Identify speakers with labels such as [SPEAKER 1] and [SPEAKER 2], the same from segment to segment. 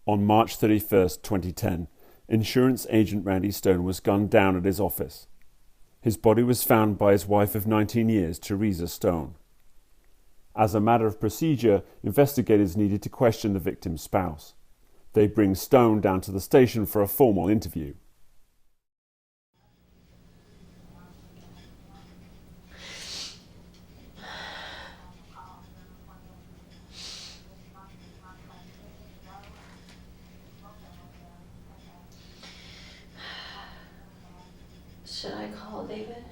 [SPEAKER 1] On March 31st, 2010, insurance agent Randy Stone was gunned down at his office. His body was found by his wife of 19 years, Teresa Stone. As a matter of procedure, investigators needed to question the victim's spouse. They bring Stone down to the station for a formal interview.
[SPEAKER 2] Should I call David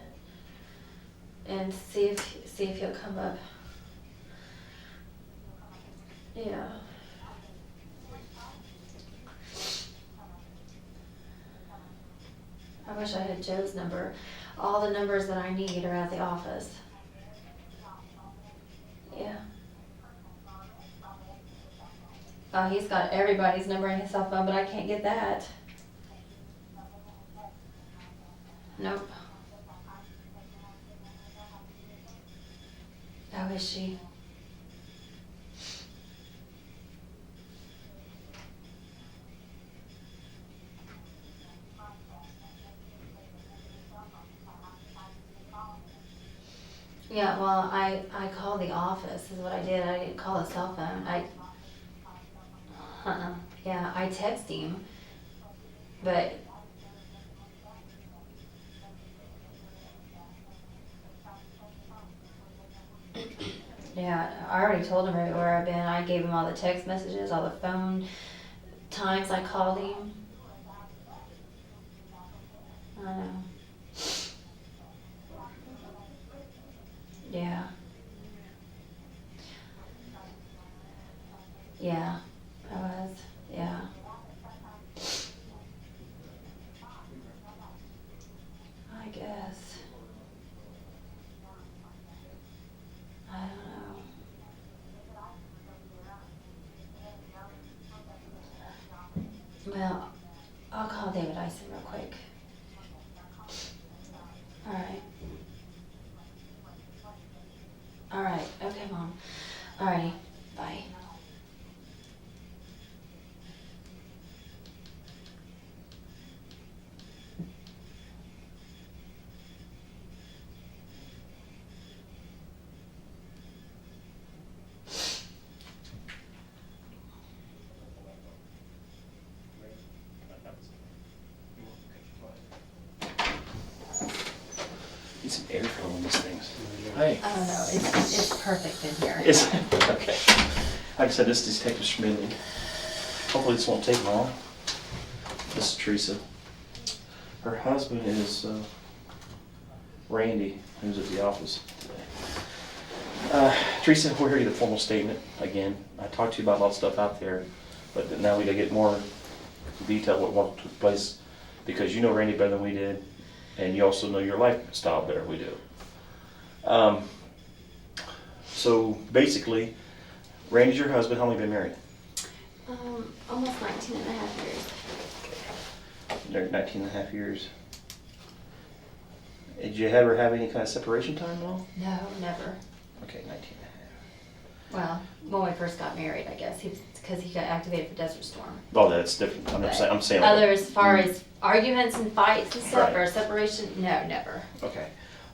[SPEAKER 2] and see if he'll come up? Yeah. I wish I had Joe's number. All the numbers that I need are at the office. Yeah. Oh, he's got everybody's number in his cell phone, but I can't get that. Nope. How is she? Yeah, well, I called the office is what I did. I didn't call the cell phone. Yeah, I texted him, but yeah, I already told him where I've been. I gave him all the text messages, all the phone times I called him. I know. Yeah. Yeah, I was. Yeah. I guess. I don't know. Well, I'll call David Ison real quick. All right. All right. Okay, Mom. All righty. Bye.
[SPEAKER 3] Need some airflow in these things. Hey.
[SPEAKER 2] I don't know. It's perfect in here.
[SPEAKER 3] Is it? Okay. Like I said, this is Detective Schmidley. Hopefully this won't take long. This is Teresa. Her husband is Randy, who's at the office today. Teresa, we're here to get a formal statement. Again, I talked to you about a lot of stuff out there, but now we gotta get more detail what took place, because you know Randy better than we did, and you also know your lifestyle better than we do. So basically, Randy's your husband. How long have you been married?
[SPEAKER 2] Almost 19 and a half years.
[SPEAKER 3] Married 19 and a half years. Did you ever have any kind of separation time at all?
[SPEAKER 2] No, never.
[SPEAKER 3] Okay, 19 and a half.
[SPEAKER 2] Well, when we first got married, I guess because he got activated for Desert Storm.
[SPEAKER 3] Oh, that's different. I'm saying. Like
[SPEAKER 2] Other as far as arguments and fights and stuff,
[SPEAKER 3] Right.
[SPEAKER 2] or separation, no, never,
[SPEAKER 3] Okay.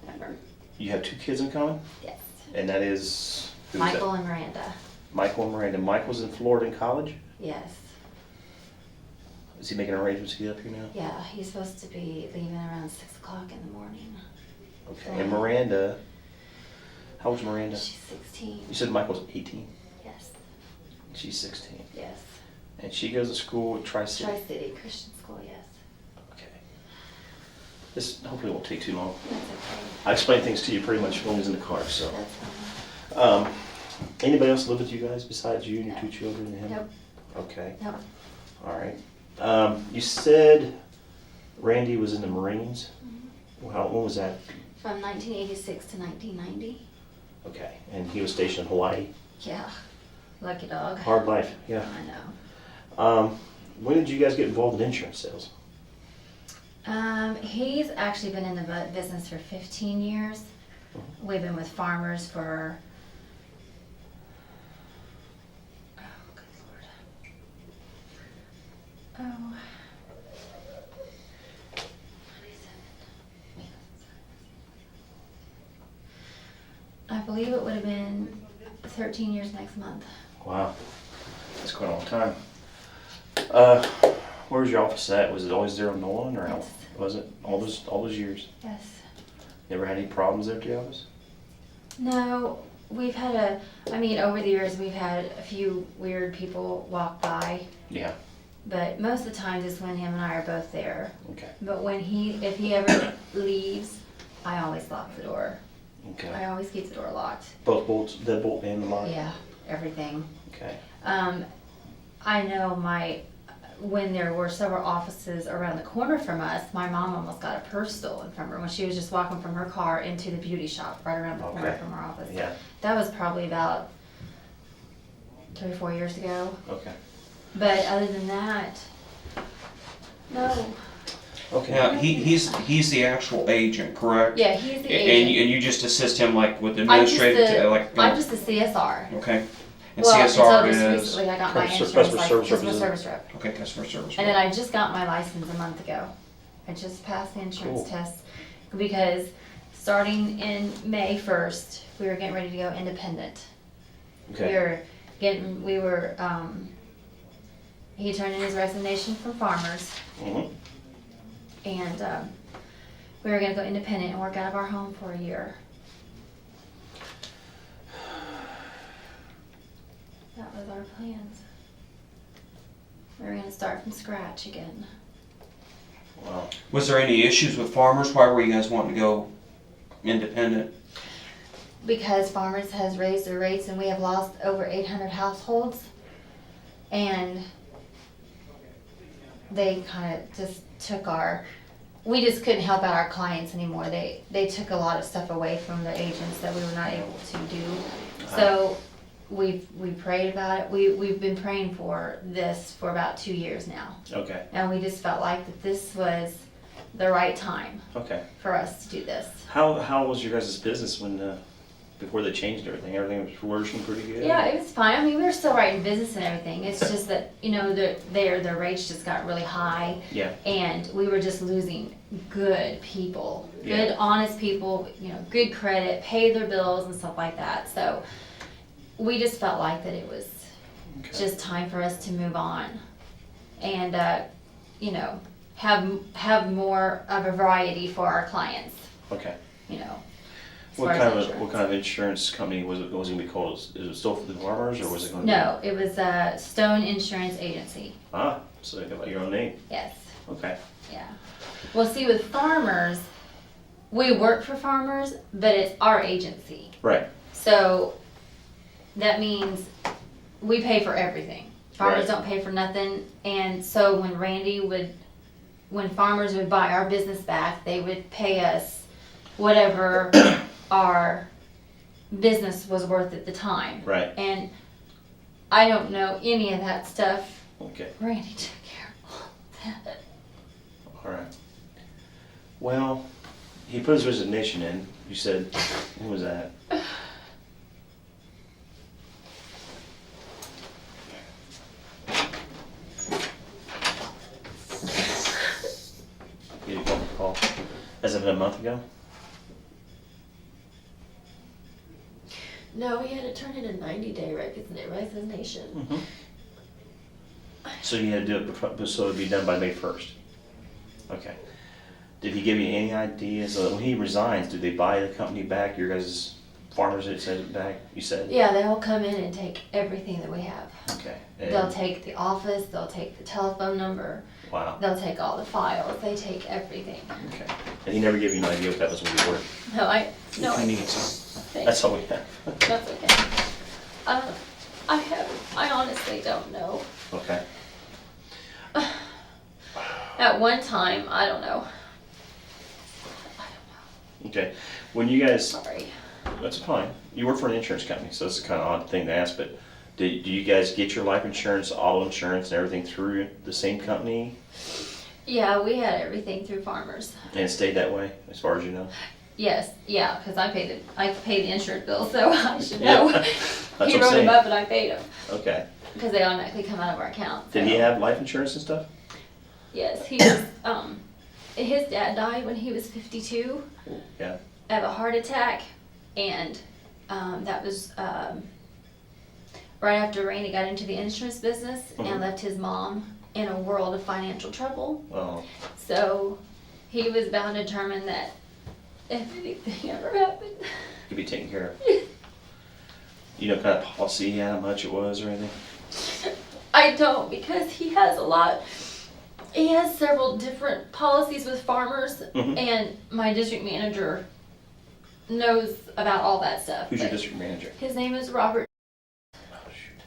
[SPEAKER 2] never.
[SPEAKER 3] You have 2 kids in common,
[SPEAKER 2] Yes.
[SPEAKER 3] and that is who's
[SPEAKER 2] Michael
[SPEAKER 3] that?
[SPEAKER 2] and Miranda.
[SPEAKER 3] Michael and Miranda. Michael's in Florida in college.
[SPEAKER 2] Yes.
[SPEAKER 3] Is he making arrangements to get up here now?
[SPEAKER 2] Yeah, he's supposed to be leaving around 6 o'clock in the morning.
[SPEAKER 3] Okay. And Miranda, how old's Miranda?
[SPEAKER 2] She's 16.
[SPEAKER 3] You said Michael's 18.
[SPEAKER 2] Yes.
[SPEAKER 3] She's 16.
[SPEAKER 2] Yes.
[SPEAKER 3] And she goes to school at Tri-City.
[SPEAKER 2] Tri-City Christian School. Yes.
[SPEAKER 3] Okay. This hopefully won't take too long.
[SPEAKER 2] That's okay.
[SPEAKER 3] I explained things to you pretty much when we was in the car, so.
[SPEAKER 2] That's fine.
[SPEAKER 3] Anybody else live with you guys besides you and your
[SPEAKER 2] No.
[SPEAKER 3] 2 children and him?
[SPEAKER 2] Nope.
[SPEAKER 3] Okay,
[SPEAKER 2] Nope.
[SPEAKER 3] all right. You said Randy was in the Marines. When was that?
[SPEAKER 2] From 1986 to 1990.
[SPEAKER 3] Okay, and he was stationed in Hawaii.
[SPEAKER 2] Yeah. Lucky dog.
[SPEAKER 3] Hard life, yeah.
[SPEAKER 2] I know.
[SPEAKER 3] When did you guys get involved in insurance sales?
[SPEAKER 2] He's actually been in the business for 15 years. We've been with farmers for, oh, good Lord. believe it would have been 13 years next month.
[SPEAKER 3] Wow, that's quite a long time. Where was your office at? Was it always there on Nolan, or how
[SPEAKER 2] Yes.
[SPEAKER 3] was it all those years?
[SPEAKER 2] Yes.
[SPEAKER 3] Never had any problems there at the office?
[SPEAKER 2] No, we've had over the years we've had a few weird people walk by,
[SPEAKER 3] Yeah.
[SPEAKER 2] but most of the times it's when him and I are both there.
[SPEAKER 3] Okay.
[SPEAKER 2] But if he ever leaves, I always lock the door.
[SPEAKER 3] Okay.
[SPEAKER 2] I always keep the door locked.
[SPEAKER 3] Both bolts, deadbolt and the lock?
[SPEAKER 2] Yeah, everything.
[SPEAKER 3] Okay.
[SPEAKER 2] I know when there were several offices around the corner from us, my mom almost got a purse stolen from her when she was just walking from her car into the beauty shop right around the corner
[SPEAKER 3] Okay.
[SPEAKER 2] from our office.
[SPEAKER 3] Yeah.
[SPEAKER 2] That was probably about 3 or 4 years ago.
[SPEAKER 3] Okay.
[SPEAKER 2] But other than that, no.
[SPEAKER 3] Okay.
[SPEAKER 4] Now, he's the actual agent, correct?
[SPEAKER 2] Yeah, he's the
[SPEAKER 4] And
[SPEAKER 2] agent.
[SPEAKER 4] you just assist him like with
[SPEAKER 2] I'm just
[SPEAKER 4] administrative,
[SPEAKER 2] I'm just the CSR.
[SPEAKER 4] okay. And
[SPEAKER 2] Well,
[SPEAKER 4] CSR
[SPEAKER 2] until just
[SPEAKER 4] is
[SPEAKER 2] recently I got my
[SPEAKER 3] Customer
[SPEAKER 2] insurance
[SPEAKER 3] service
[SPEAKER 2] license, customer
[SPEAKER 3] representative.
[SPEAKER 2] service rep.
[SPEAKER 4] okay, customer service.
[SPEAKER 2] And then I just got my license a month ago. I just passed the insurance
[SPEAKER 3] Cool.
[SPEAKER 2] test because starting in May 1st, we were getting ready to go independent.
[SPEAKER 3] Okay.
[SPEAKER 2] He turned in his resignation from Farmers
[SPEAKER 3] Mm-hmm.
[SPEAKER 2] and we were gonna go independent and work out of our home for a year. That was our plans. We were gonna start from scratch again.
[SPEAKER 3] Wow.
[SPEAKER 4] Was there any issues with farmers? Why were you guys wanting to go independent?
[SPEAKER 2] Because Farmers has raised their rates and we have lost over 800 households. And they kind of just took we just couldn't help out our clients anymore. They took a lot of stuff away from the agents that we were not able to do. So we prayed about it. We've been praying for this for about 2 years now.
[SPEAKER 3] Okay.
[SPEAKER 2] And we just felt like that this was the right time
[SPEAKER 3] Okay.
[SPEAKER 2] for us to do this.
[SPEAKER 3] How was your guys' business when before they changed everything? Everything was flourishing pretty good?
[SPEAKER 2] Yeah, it was fine. I mean, we were still writing business and everything. It's just that, their rates just got really high.
[SPEAKER 3] Yeah.
[SPEAKER 2] And we were just losing good people,
[SPEAKER 3] Yeah.
[SPEAKER 2] good, honest people, good credit, pay their bills and stuff like that. So we just felt like that it was
[SPEAKER 3] Okay.
[SPEAKER 2] just time for us to move on and, have more of a variety for our clients,
[SPEAKER 3] Okay.
[SPEAKER 2] as
[SPEAKER 3] What
[SPEAKER 2] far as
[SPEAKER 3] kind of
[SPEAKER 2] insurance.
[SPEAKER 3] insurance company was it going to be called? Is it still for the farmers, or was it going to
[SPEAKER 2] No, it was Stone Insurance Agency.
[SPEAKER 3] So you got your own name.
[SPEAKER 2] Yes.
[SPEAKER 3] Okay.
[SPEAKER 2] Yeah. Well, see, with Farmers, we work for Farmers, but it's our agency.
[SPEAKER 3] Right.
[SPEAKER 2] So that means we pay for everything. Farmers
[SPEAKER 3] Right.
[SPEAKER 2] don't pay for nothing. And so when Farmers would buy our business back, they would pay us whatever our business was worth at the time.
[SPEAKER 3] Right.
[SPEAKER 2] And I don't know any of that stuff.
[SPEAKER 3] Okay.
[SPEAKER 2] Randy took care of all that.
[SPEAKER 3] All right. Well, he put his resignation in. You said, when was that? You got a call. Has it been a month ago?
[SPEAKER 5] No, he had to turn in a 90-day resignation.
[SPEAKER 3] Mm-hmm. So you had to do it before, so it'd be done by May 1st? Okay. Did he give you any ideas? When he resigns, do they buy the company back? Your guys' farmers, it said it back, you said?
[SPEAKER 2] Yeah, they'll come in and take everything that we have.
[SPEAKER 3] Okay.
[SPEAKER 2] They'll take the office, they'll take the telephone number,
[SPEAKER 3] Wow.
[SPEAKER 2] they'll take all the files, they take everything.
[SPEAKER 3] Okay. And he never gave you an idea what that was going to be worth?
[SPEAKER 2] No, I
[SPEAKER 3] That's all we have.
[SPEAKER 2] That's okay. I honestly don't know.
[SPEAKER 3] Okay.
[SPEAKER 2] At one time, I don't know.
[SPEAKER 3] Okay. When you guys,
[SPEAKER 2] Sorry.
[SPEAKER 3] that's fine. You work for an insurance company, so it's a kind of odd thing to ask, but do you guys get your life insurance, auto insurance, and everything through the same company?
[SPEAKER 2] Yeah, we had everything through Farmers.
[SPEAKER 3] And it stayed that way, as far as you know?
[SPEAKER 2] Yes, yeah, because I paid the insurance bill, so I should know.
[SPEAKER 3] Yeah. That's
[SPEAKER 2] He
[SPEAKER 3] what I'm
[SPEAKER 2] wrote
[SPEAKER 3] saying.
[SPEAKER 2] them up and I paid them
[SPEAKER 3] Okay.
[SPEAKER 2] because they automatically come out of our account.
[SPEAKER 3] Did
[SPEAKER 2] so.
[SPEAKER 3] he have life insurance and stuff?
[SPEAKER 2] Yes, he was. His dad died when he was 52
[SPEAKER 3] Yeah.
[SPEAKER 2] of a heart attack, and that was right after Randy got into the insurance business
[SPEAKER 3] Mhm.
[SPEAKER 2] and left his mom in a world of financial trouble.
[SPEAKER 3] Oh,
[SPEAKER 2] So he was bound and determined that if anything ever happened,
[SPEAKER 3] could be taken care of. You know, kind of policy he had, how much it was or anything?
[SPEAKER 2] I don't, because he has several different policies with farmers,
[SPEAKER 3] Mhm.
[SPEAKER 2] and my district manager knows about all that stuff.
[SPEAKER 3] Who's your
[SPEAKER 2] but
[SPEAKER 3] district manager?
[SPEAKER 2] His name is Robert,
[SPEAKER 3] Oh, shoot.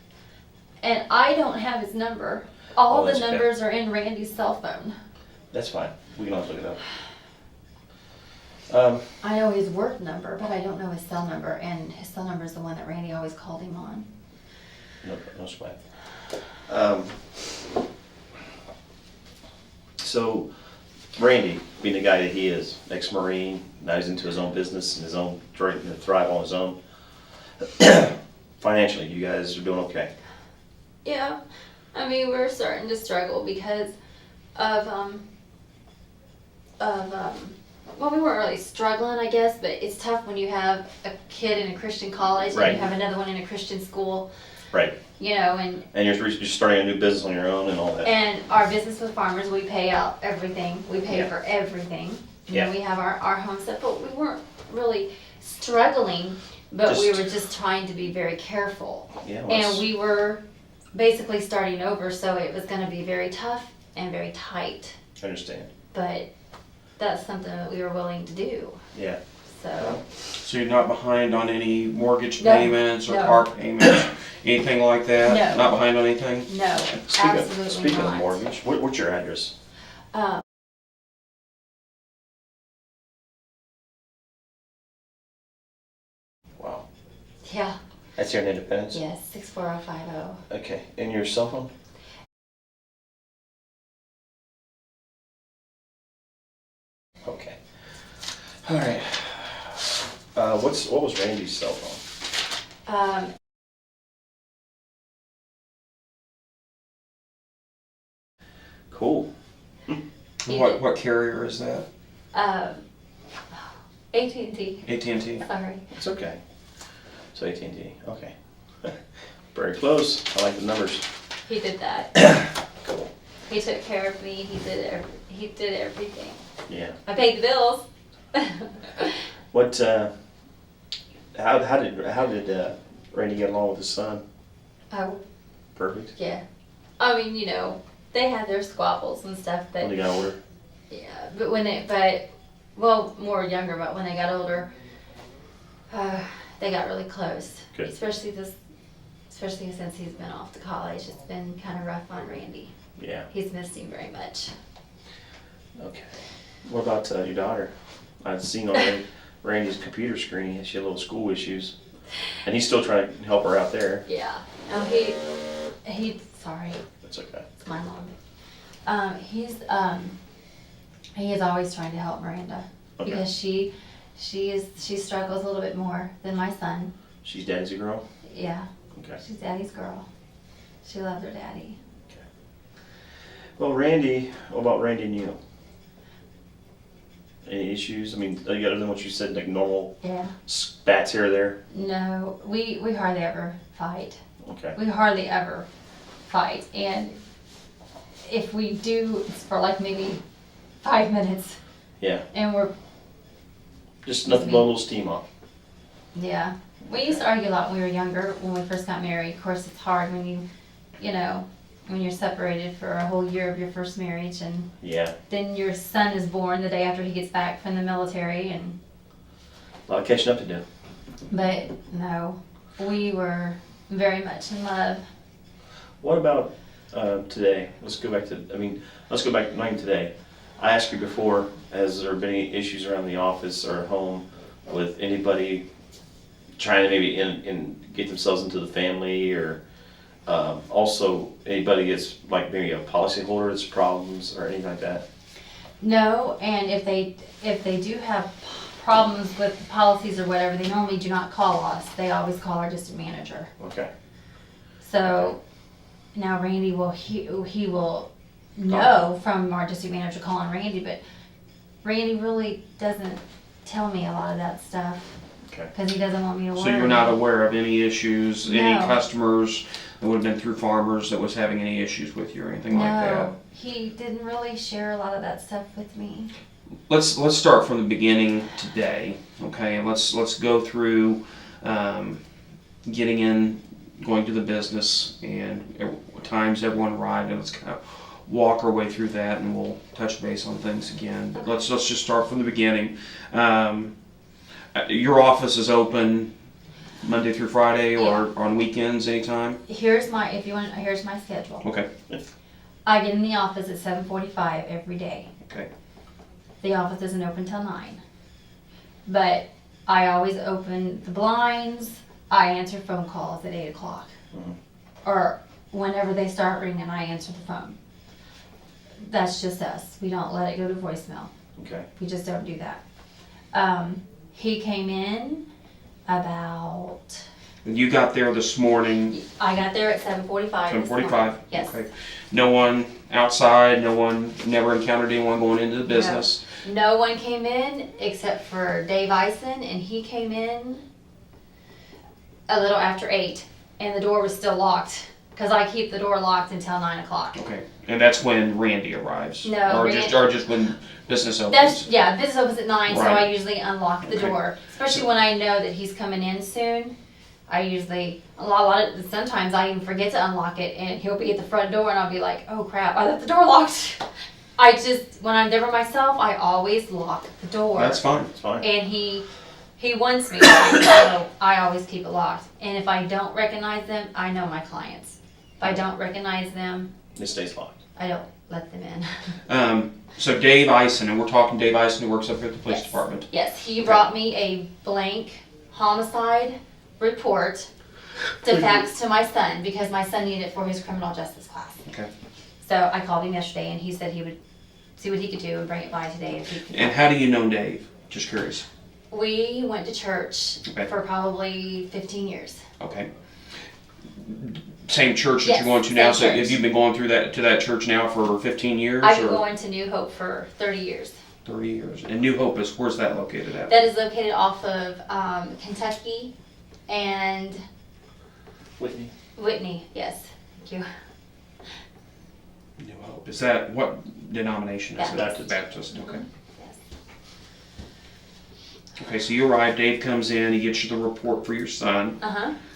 [SPEAKER 2] and I don't have his number. All
[SPEAKER 3] Oh,
[SPEAKER 2] the
[SPEAKER 3] that's okay.
[SPEAKER 2] numbers are in Randy's cell phone.
[SPEAKER 3] That's fine. We can always look it up.
[SPEAKER 2] I know his work number, but I don't know his cell number, and his cell number is the one that Randy always called him on.
[SPEAKER 3] No sweat. So, Randy, being the guy that he is, ex-Marine, now he's into his own business and his own, trying to thrive on his own. Financially, you guys are doing okay.
[SPEAKER 2] Yeah, I mean, we're starting to struggle because of well, we weren't really struggling, I guess, but it's tough when you have a kid in a Christian college and
[SPEAKER 3] Right.
[SPEAKER 2] you have another one in a Christian school,
[SPEAKER 3] Right.
[SPEAKER 2] you know, and
[SPEAKER 3] And you're starting a new business on your own and all that.
[SPEAKER 2] our business with farmers, we pay out everything. We pay
[SPEAKER 3] Yeah.
[SPEAKER 2] for everything. You
[SPEAKER 3] Yeah.
[SPEAKER 2] know, we have our home stuff, but we weren't really struggling, but we
[SPEAKER 3] Just-
[SPEAKER 2] were just trying to be very careful.
[SPEAKER 3] Yeah, well,
[SPEAKER 2] And
[SPEAKER 3] it's-
[SPEAKER 2] we were basically starting over, so it was gonna be very tough and very tight.
[SPEAKER 3] I understand.
[SPEAKER 2] But that's something that we were willing to do,
[SPEAKER 3] Yeah.
[SPEAKER 2] so.
[SPEAKER 4] So you're not behind on any mortgage
[SPEAKER 2] No,
[SPEAKER 4] payments or
[SPEAKER 2] no.
[SPEAKER 4] car payments, anything like that?
[SPEAKER 2] No.
[SPEAKER 4] Not behind on anything?
[SPEAKER 2] No, absolutely
[SPEAKER 3] Speaking of
[SPEAKER 2] not.
[SPEAKER 3] mortgage, what's your address?
[SPEAKER 2] Um,
[SPEAKER 3] Wow.
[SPEAKER 2] yeah,
[SPEAKER 3] That's here in Independence?
[SPEAKER 2] yes, 64050.
[SPEAKER 3] Okay. And your cell phone? Okay. All right. What was Randy's cell phone? Cool.
[SPEAKER 2] He
[SPEAKER 4] What,
[SPEAKER 2] did-
[SPEAKER 4] what carrier is that?
[SPEAKER 2] AT&T,
[SPEAKER 4] AT&T?
[SPEAKER 2] sorry.
[SPEAKER 3] It's okay. So AT&T. Okay. Very close. I like the numbers.
[SPEAKER 2] He did that.
[SPEAKER 3] Cool.
[SPEAKER 2] He took care of me, he did everything.
[SPEAKER 3] Yeah.
[SPEAKER 2] I paid the bills.
[SPEAKER 3] What? How did Randy get along with his son?
[SPEAKER 2] Oh,
[SPEAKER 3] Perfect.
[SPEAKER 2] yeah. I mean, you know, they had their squabbles and stuff, but
[SPEAKER 3] When he got older.
[SPEAKER 2] yeah, well, more younger, but when they got older, they got really close.
[SPEAKER 3] Good.
[SPEAKER 2] Especially since he's been off to college, it's been kind of rough on Randy.
[SPEAKER 3] Yeah.
[SPEAKER 2] He's missed him very much.
[SPEAKER 3] Okay. What about your daughter? I've seen on Randy's computer screen she had little school issues, and he's still trying to help her out there.
[SPEAKER 2] Yeah. No, sorry,
[SPEAKER 3] That's okay.
[SPEAKER 2] it's my mom. He is always trying to help Miranda
[SPEAKER 3] Okay.
[SPEAKER 2] because she struggles a little bit more than my son.
[SPEAKER 3] She's daddy's a girl.
[SPEAKER 2] Yeah,
[SPEAKER 3] Okay.
[SPEAKER 2] she's daddy's girl. She loves her daddy.
[SPEAKER 3] Well, Randy. What about Randy and you? Any issues? I mean, other than what you said, like normal
[SPEAKER 2] Yeah.
[SPEAKER 3] spats here or there.
[SPEAKER 2] No, we hardly ever fight.
[SPEAKER 3] Okay.
[SPEAKER 2] We hardly ever fight, and if we do, it's for like maybe 5 minutes,
[SPEAKER 3] Yeah.
[SPEAKER 2] and we're
[SPEAKER 3] Just nothing but a little steam off.
[SPEAKER 2] yeah. We used to argue a lot when we were younger, when we first got married. Of course, it's hard when you know, when you're separated for a whole year of your first marriage, and
[SPEAKER 3] Yeah.
[SPEAKER 2] then your son is born the day after he gets back from the military, and
[SPEAKER 3] A lot of catching up to do.
[SPEAKER 2] but no, we were very much in love.
[SPEAKER 3] What about today? Let's go back not even today. I asked you before, has there been any issues around the office or at home with anybody trying to maybe get themselves into the family, or also anybody gets like maybe a policyholder that's problems or anything like that?
[SPEAKER 2] No, and if they do have problems with the policies or whatever, they normally do not call us. They always call our district manager.
[SPEAKER 3] Okay.
[SPEAKER 2] So now Randy he will know from our district manager calling Randy, but Randy really doesn't tell me a lot of that stuff.
[SPEAKER 3] Okay.
[SPEAKER 2] because he doesn't want me to worry.
[SPEAKER 4] So you're not aware of any issues, any
[SPEAKER 2] No.
[SPEAKER 4] customers that would have been through Farmers that was having any issues with you or anything like that?
[SPEAKER 2] No, he didn't really share a lot of that stuff with me.
[SPEAKER 4] Let's start from the beginning today, okay? And let's go through getting in, going to the business, and times everyone arrived, and let's kind of walk our way through that, and we'll touch base on things again. But let's just start from the beginning. Your office is open Monday through Friday, or on weekends anytime?
[SPEAKER 2] Here's my schedule.
[SPEAKER 4] Okay.
[SPEAKER 2] I get in the office at 7:45 every day.
[SPEAKER 4] Okay.
[SPEAKER 2] The office isn't open till 9. But I always open the blinds. I answer phone calls at 8 o'clock. Or whenever they start ringing, I answer the phone. That's just us. We don't let it go to voicemail.
[SPEAKER 3] Okay.
[SPEAKER 2] We just don't do that. He came in about...
[SPEAKER 4] You got there this morning,
[SPEAKER 2] I got there at 7:45.
[SPEAKER 4] 7:45?
[SPEAKER 2] Yes.
[SPEAKER 4] Okay. No one outside, never encountered anyone going into the business?
[SPEAKER 2] No one came in except for Dave Eisen, and he came in a little after 8, and the door was still locked, because I keep the door locked until 9 o'clock.
[SPEAKER 4] Okay. And that's when Randy arrives?
[SPEAKER 2] No,
[SPEAKER 4] Or just when business opens?
[SPEAKER 2] Business opens at 9, so I
[SPEAKER 4] Right.
[SPEAKER 2] usually unlock the
[SPEAKER 4] Okay.
[SPEAKER 2] door. Especially when I know that he's coming in soon. I usually, sometimes I even forget to unlock it, and he'll be at the front door, and I'll be like, oh crap, I left the door locked. When I'm there by myself, I always lock the door.
[SPEAKER 4] That's fine.
[SPEAKER 3] It's fine.
[SPEAKER 2] And he wants me to, so I always keep it locked. And if I don't recognize them, I know my clients. If I don't recognize them,
[SPEAKER 3] It stays locked.
[SPEAKER 2] I don't let them in.
[SPEAKER 4] So Dave Eisen, and we're talking Dave Eisen who works up here at the police
[SPEAKER 2] Yes.
[SPEAKER 4] department.
[SPEAKER 2] Yes, he brought me a blank homicide report to fax to my son, because my son needed it for his criminal justice class.
[SPEAKER 4] Okay.
[SPEAKER 2] So I called him yesterday, and he said he would see what he could do and bring it by today if he could.
[SPEAKER 4] And how do you know Dave? Just curious.
[SPEAKER 2] We went to church
[SPEAKER 4] Okay.
[SPEAKER 2] for probably 15 years.
[SPEAKER 4] Okay. Same church that
[SPEAKER 2] Yes,
[SPEAKER 4] you're going to now?
[SPEAKER 2] same
[SPEAKER 4] So
[SPEAKER 2] church.
[SPEAKER 4] have you been going to that church now for 15 years?
[SPEAKER 2] I've been
[SPEAKER 4] or
[SPEAKER 2] going to New Hope for 30 years.
[SPEAKER 4] 30 years. And New Hope where's that located at?
[SPEAKER 2] That is located off of Kentucky and
[SPEAKER 3] Whitney.
[SPEAKER 2] Whitney. Yes, thank you.
[SPEAKER 4] New Hope. Is that, what denomination is it?
[SPEAKER 3] Baptist.
[SPEAKER 4] Baptist, okay.
[SPEAKER 2] Yes.
[SPEAKER 4] Okay, so you arrive, Dave comes in, he gets you the report for your son.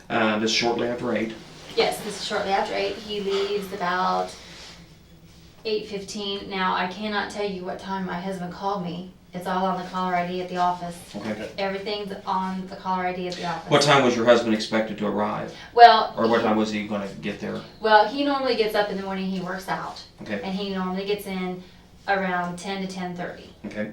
[SPEAKER 4] This is shortly after 8.
[SPEAKER 2] Yes, this is shortly after 8. He leaves about 8:15. Now, I cannot tell you what time my husband called me. It's all on the caller ID at the office.
[SPEAKER 4] Okay.
[SPEAKER 2] Everything's on the caller ID at the office.
[SPEAKER 4] What time was your husband expected to arrive?
[SPEAKER 2] Well,
[SPEAKER 4] Or what time was he going to get there?
[SPEAKER 2] Well, he normally gets up in the morning. He works out,
[SPEAKER 4] Okay,
[SPEAKER 2] and he normally gets in around 10 to 10:30.
[SPEAKER 4] okay.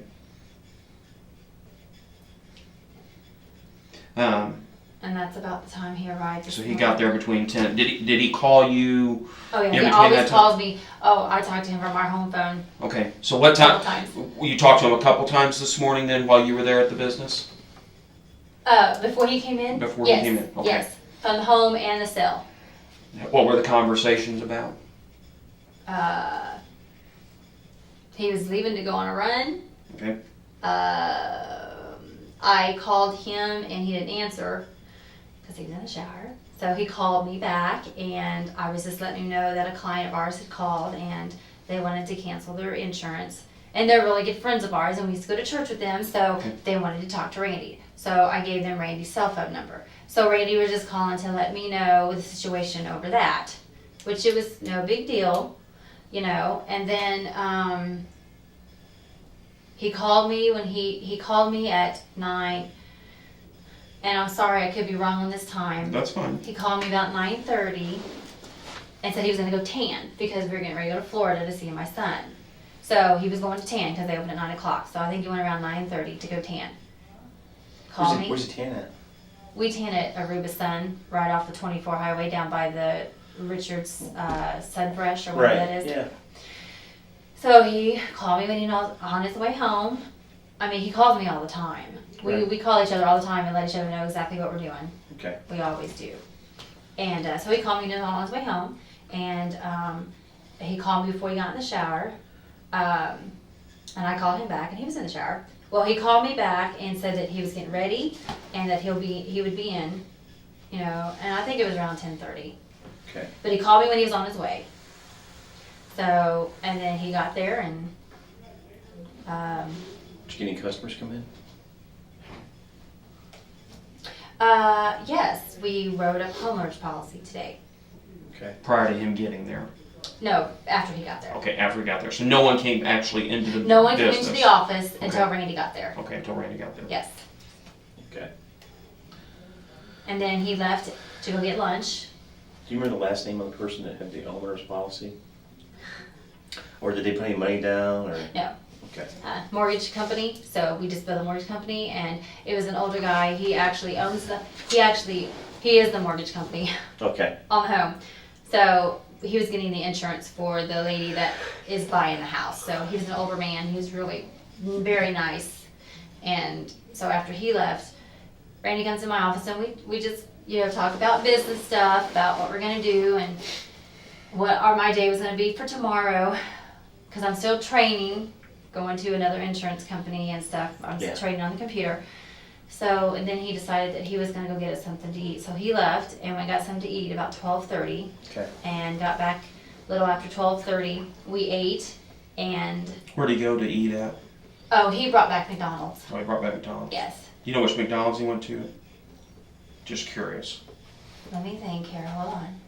[SPEAKER 2] And that's about the time he arrived.
[SPEAKER 4] So he got there between 10. Did he call you?
[SPEAKER 2] Oh yeah,
[SPEAKER 4] in
[SPEAKER 2] he
[SPEAKER 4] between
[SPEAKER 2] always
[SPEAKER 4] that time?
[SPEAKER 2] calls me. Oh, I talked to him from our home phone
[SPEAKER 4] Okay, so what
[SPEAKER 2] a couple
[SPEAKER 4] time?
[SPEAKER 2] times.
[SPEAKER 4] You talked to him a couple times this morning then while you were there at the business?
[SPEAKER 2] Before he came in?
[SPEAKER 4] Before he
[SPEAKER 2] Yes,
[SPEAKER 4] came in, okay.
[SPEAKER 2] Yes, from the home and the cell.
[SPEAKER 4] What were the conversations about?
[SPEAKER 2] He was leaving to go on a run.
[SPEAKER 4] Okay,
[SPEAKER 2] I called him and he didn't answer because he was in the shower. So he called me back, and I was just letting him know that a client of ours had called and they wanted to cancel their insurance. And they're really good friends of ours, and we used to go to church with them, so
[SPEAKER 4] Okay.
[SPEAKER 2] they wanted to talk to Randy. So I gave them Randy's cell phone number. So Randy was just calling to let me know the situation over that, which it was no big deal, you know. And then he called me when he called me at 9, and I'm sorry, I could be wrong on this time.
[SPEAKER 4] that's fine.
[SPEAKER 2] He called me about 9:30 and said he was going to go tan because we were getting ready to go to Florida to see my son. So he was going to tan because they open at 9 o'clock. So I think he went around 9:30 to go tan. Called me.
[SPEAKER 3] Where's he tan at?
[SPEAKER 2] We tan at Aruba Sun, right off the 24 highway down by the Richards Sunfresh or whatever that is.
[SPEAKER 3] Yeah.
[SPEAKER 2] So he called me when he was on his way home. I mean, he calls me all the time.
[SPEAKER 3] Right.
[SPEAKER 2] We call each other all the time and let each other know exactly what we're doing.
[SPEAKER 3] Okay.
[SPEAKER 2] We always do. And so he called me on his way home, and he called me before he got in the shower. And I called him back, and he was in the shower. Well, he called me back and said that he was getting ready and that he would be in, you know, and I think it was around 10:30.
[SPEAKER 3] Okay.
[SPEAKER 2] But he called me when he was on his way. So, and then he got there and,
[SPEAKER 3] Did you get any customers come in?
[SPEAKER 2] yes, we wrote up homeowners policy today.
[SPEAKER 3] Okay.
[SPEAKER 4] Prior to him getting there.
[SPEAKER 2] No, after he got there.
[SPEAKER 4] Okay, after he got there. So no one came actually into the
[SPEAKER 2] No one came
[SPEAKER 4] business.
[SPEAKER 2] into the office until
[SPEAKER 4] Okay.
[SPEAKER 2] Randy got there.
[SPEAKER 4] Okay, until Randy got there.
[SPEAKER 2] Yes.
[SPEAKER 3] Okay.
[SPEAKER 2] And then he left to go get lunch.
[SPEAKER 3] Do you remember the last name of the person that had the homeowner's policy? Or did they put any money down, or?
[SPEAKER 2] No.
[SPEAKER 3] Okay.
[SPEAKER 2] Mortgage company, so we just built a mortgage company, and it was an older guy. He actually owns he is the mortgage company
[SPEAKER 3] Okay.
[SPEAKER 2] on the home. So he was getting the insurance for the lady that is buying the house. So he was an older man. He was really very nice. And so after he left, Randy comes in my office and we just, you know, talk about business stuff, about what we're gonna do and what my day was gonna be for tomorrow. Cause I'm still training, going to another insurance company and stuff. I'm
[SPEAKER 3] Yeah.
[SPEAKER 2] training on the computer. So, and then he decided that he was gonna go get us something to eat. So he left and we got something to eat about 12:30
[SPEAKER 3] Okay.
[SPEAKER 2] and got back a little after 12:30. We ate and,
[SPEAKER 4] Where'd he go to eat at?
[SPEAKER 2] oh, he brought back McDonald's.
[SPEAKER 4] Oh, he brought back McDonald's.
[SPEAKER 2] Yes.
[SPEAKER 4] You know which McDonald's he went to? Just curious.
[SPEAKER 2] Let me think here, hold on.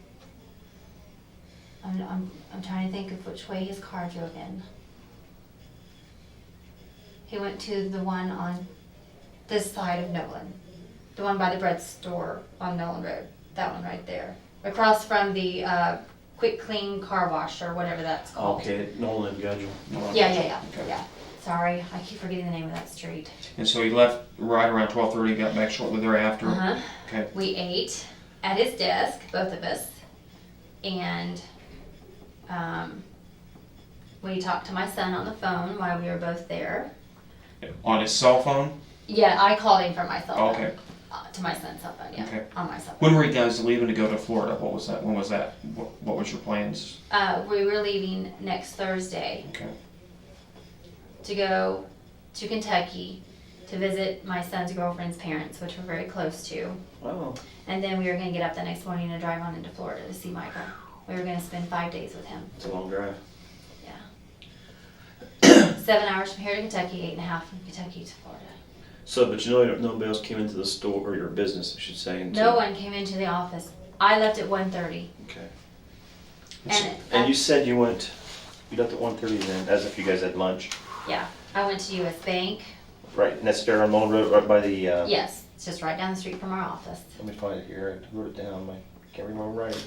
[SPEAKER 2] I'm trying to think of which way his car drove in. He went to the one on this side of Nolan. The one by the bread store on Nolan Road. That one right there. Across from the Quick Clean Car Wash or whatever that's called.
[SPEAKER 3] Okay, Nolan and Gudgel.
[SPEAKER 2] Yeah.
[SPEAKER 4] Okay.
[SPEAKER 2] Yeah. Sorry, I keep forgetting the name of that street.
[SPEAKER 4] And so he left right around 12:30, got back shortly thereafter.
[SPEAKER 2] Uh-huh.
[SPEAKER 4] Okay.
[SPEAKER 2] We ate at his desk, both of us, and we talked to my son on the phone while we were both there.
[SPEAKER 4] On his cell phone?
[SPEAKER 2] Yeah, I called him from my cell phone.
[SPEAKER 4] Okay.
[SPEAKER 2] To my son's cell phone, yeah.
[SPEAKER 4] Okay.
[SPEAKER 2] On my cell phone.
[SPEAKER 4] When were you guys leaving to go to Florida? What was that? When was that? What was your plans?
[SPEAKER 2] We were leaving next Thursday
[SPEAKER 4] Okay.
[SPEAKER 2] to go to Kentucky to visit my son's girlfriend's parents, which we're very close to.
[SPEAKER 3] Wow.
[SPEAKER 2] And then we were going to get up the next morning and drive on into Florida to see Michael. We were going to spend 5 days with him.
[SPEAKER 3] It's a long drive.
[SPEAKER 2] Yeah. 7 hours from here to Kentucky, 8.5 from Kentucky to Florida.
[SPEAKER 3] So, but you know, nobody else came into the store, or your business, I should say.
[SPEAKER 2] No one came into the office. I left at 1:30.
[SPEAKER 3] Okay.
[SPEAKER 2] And
[SPEAKER 3] And you said you left at 1:30 then, as if you guys had lunch.
[SPEAKER 2] yeah, I went to US Bank.
[SPEAKER 3] Right, and that's there on Mullen Road, right by the,
[SPEAKER 2] Yes, it's just right down the street from our office.
[SPEAKER 3] let me find it here, I wrote it down, I can't remember right.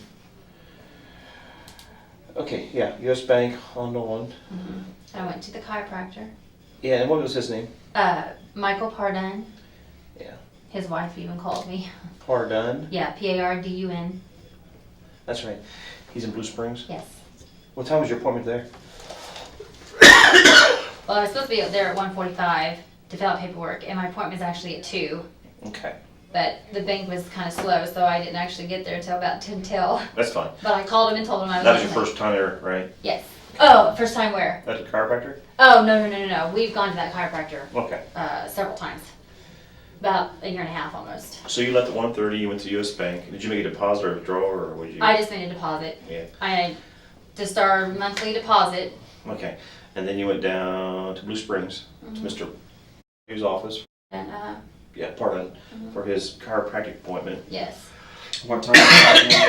[SPEAKER 3] Okay, yeah, US Bank on Nolan.
[SPEAKER 2] I went to the chiropractor.
[SPEAKER 3] Yeah, and what was his name?
[SPEAKER 2] Michael Pardun.
[SPEAKER 3] Yeah.
[SPEAKER 2] His wife even called me.
[SPEAKER 3] Pardun.
[SPEAKER 2] Yeah, Pardun.
[SPEAKER 3] That's right. He's in Blue Springs.
[SPEAKER 2] Yes.
[SPEAKER 3] What time was your appointment there?
[SPEAKER 2] Well, I was supposed to be up there at 1:45 to fill out paperwork, and my appointment was actually at 2.
[SPEAKER 3] Okay,
[SPEAKER 2] But the bank was kind of slow, so I didn't actually get there until about 10 till.
[SPEAKER 3] that's fine.
[SPEAKER 2] But I called him and told him I was
[SPEAKER 3] That was your
[SPEAKER 2] on time.
[SPEAKER 3] first time there, right?
[SPEAKER 2] Yes. Oh, first time where?
[SPEAKER 3] At the chiropractor?
[SPEAKER 2] Oh, no. We've gone to that chiropractor
[SPEAKER 3] Okay.
[SPEAKER 2] several times. About a year and a half almost.
[SPEAKER 3] So you left at 1:30, you went to US Bank. Did you make a deposit or a withdrawal, or would you?
[SPEAKER 2] I just made a deposit.
[SPEAKER 3] Yeah.
[SPEAKER 2] I just our monthly deposit.
[SPEAKER 3] Okay, and then you went down to Blue Springs, to Mr. Hughes' office,
[SPEAKER 2] And
[SPEAKER 3] yeah, pardon, for his chiropractic appointment.
[SPEAKER 2] yes.
[SPEAKER 4] What time did you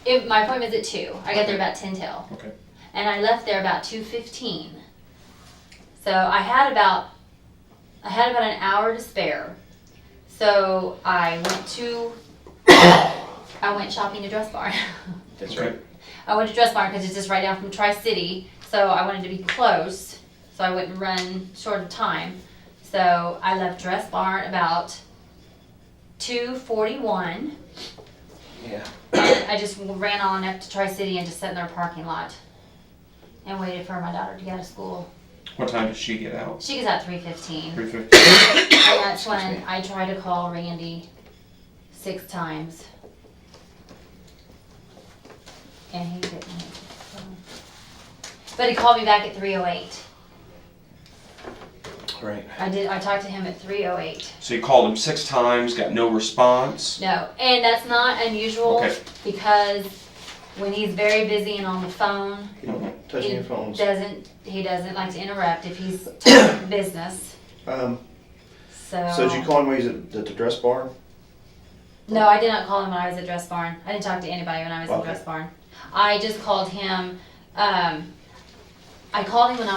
[SPEAKER 4] get
[SPEAKER 2] My appointment's at 2. I got there about 10 till.
[SPEAKER 4] Okay.
[SPEAKER 2] And I left there about 2:15. So I had about an hour to spare. So I went shopping to Dress Barn.
[SPEAKER 3] That's
[SPEAKER 4] Okay.
[SPEAKER 3] right.
[SPEAKER 2] I went to Dress Barn because it's just right down from Tri-City. So I wanted to be close so I wouldn't run short of time. So I left Dress Barn about 2:41.
[SPEAKER 3] Yeah.
[SPEAKER 2] I just ran on up to Tri-City and just sat in their parking lot and waited for my daughter to get out of school.
[SPEAKER 4] What time did she get out?
[SPEAKER 2] She gets out 3:15.
[SPEAKER 4] 3:50.
[SPEAKER 2] And that's when I tried to call Randy 6 times. And he didn't answer the phone. But he called me back at 3:08.
[SPEAKER 3] Right.
[SPEAKER 2] I talked to him at 3:08.
[SPEAKER 4] So you called him 6 times, got no response.
[SPEAKER 2] No, and that's not unusual
[SPEAKER 4] Okay.
[SPEAKER 2] because when he's very busy and on the phone,
[SPEAKER 3] You don't touch any phones.
[SPEAKER 2] he doesn't like to interrupt if he's talking business. So
[SPEAKER 3] So did you call him when he was at the dress bar?
[SPEAKER 2] No, I did not call him when I was at Dress Barn. I didn't talk to anybody when I was in
[SPEAKER 3] Okay.
[SPEAKER 2] Dress Barn. I just called him. I called him when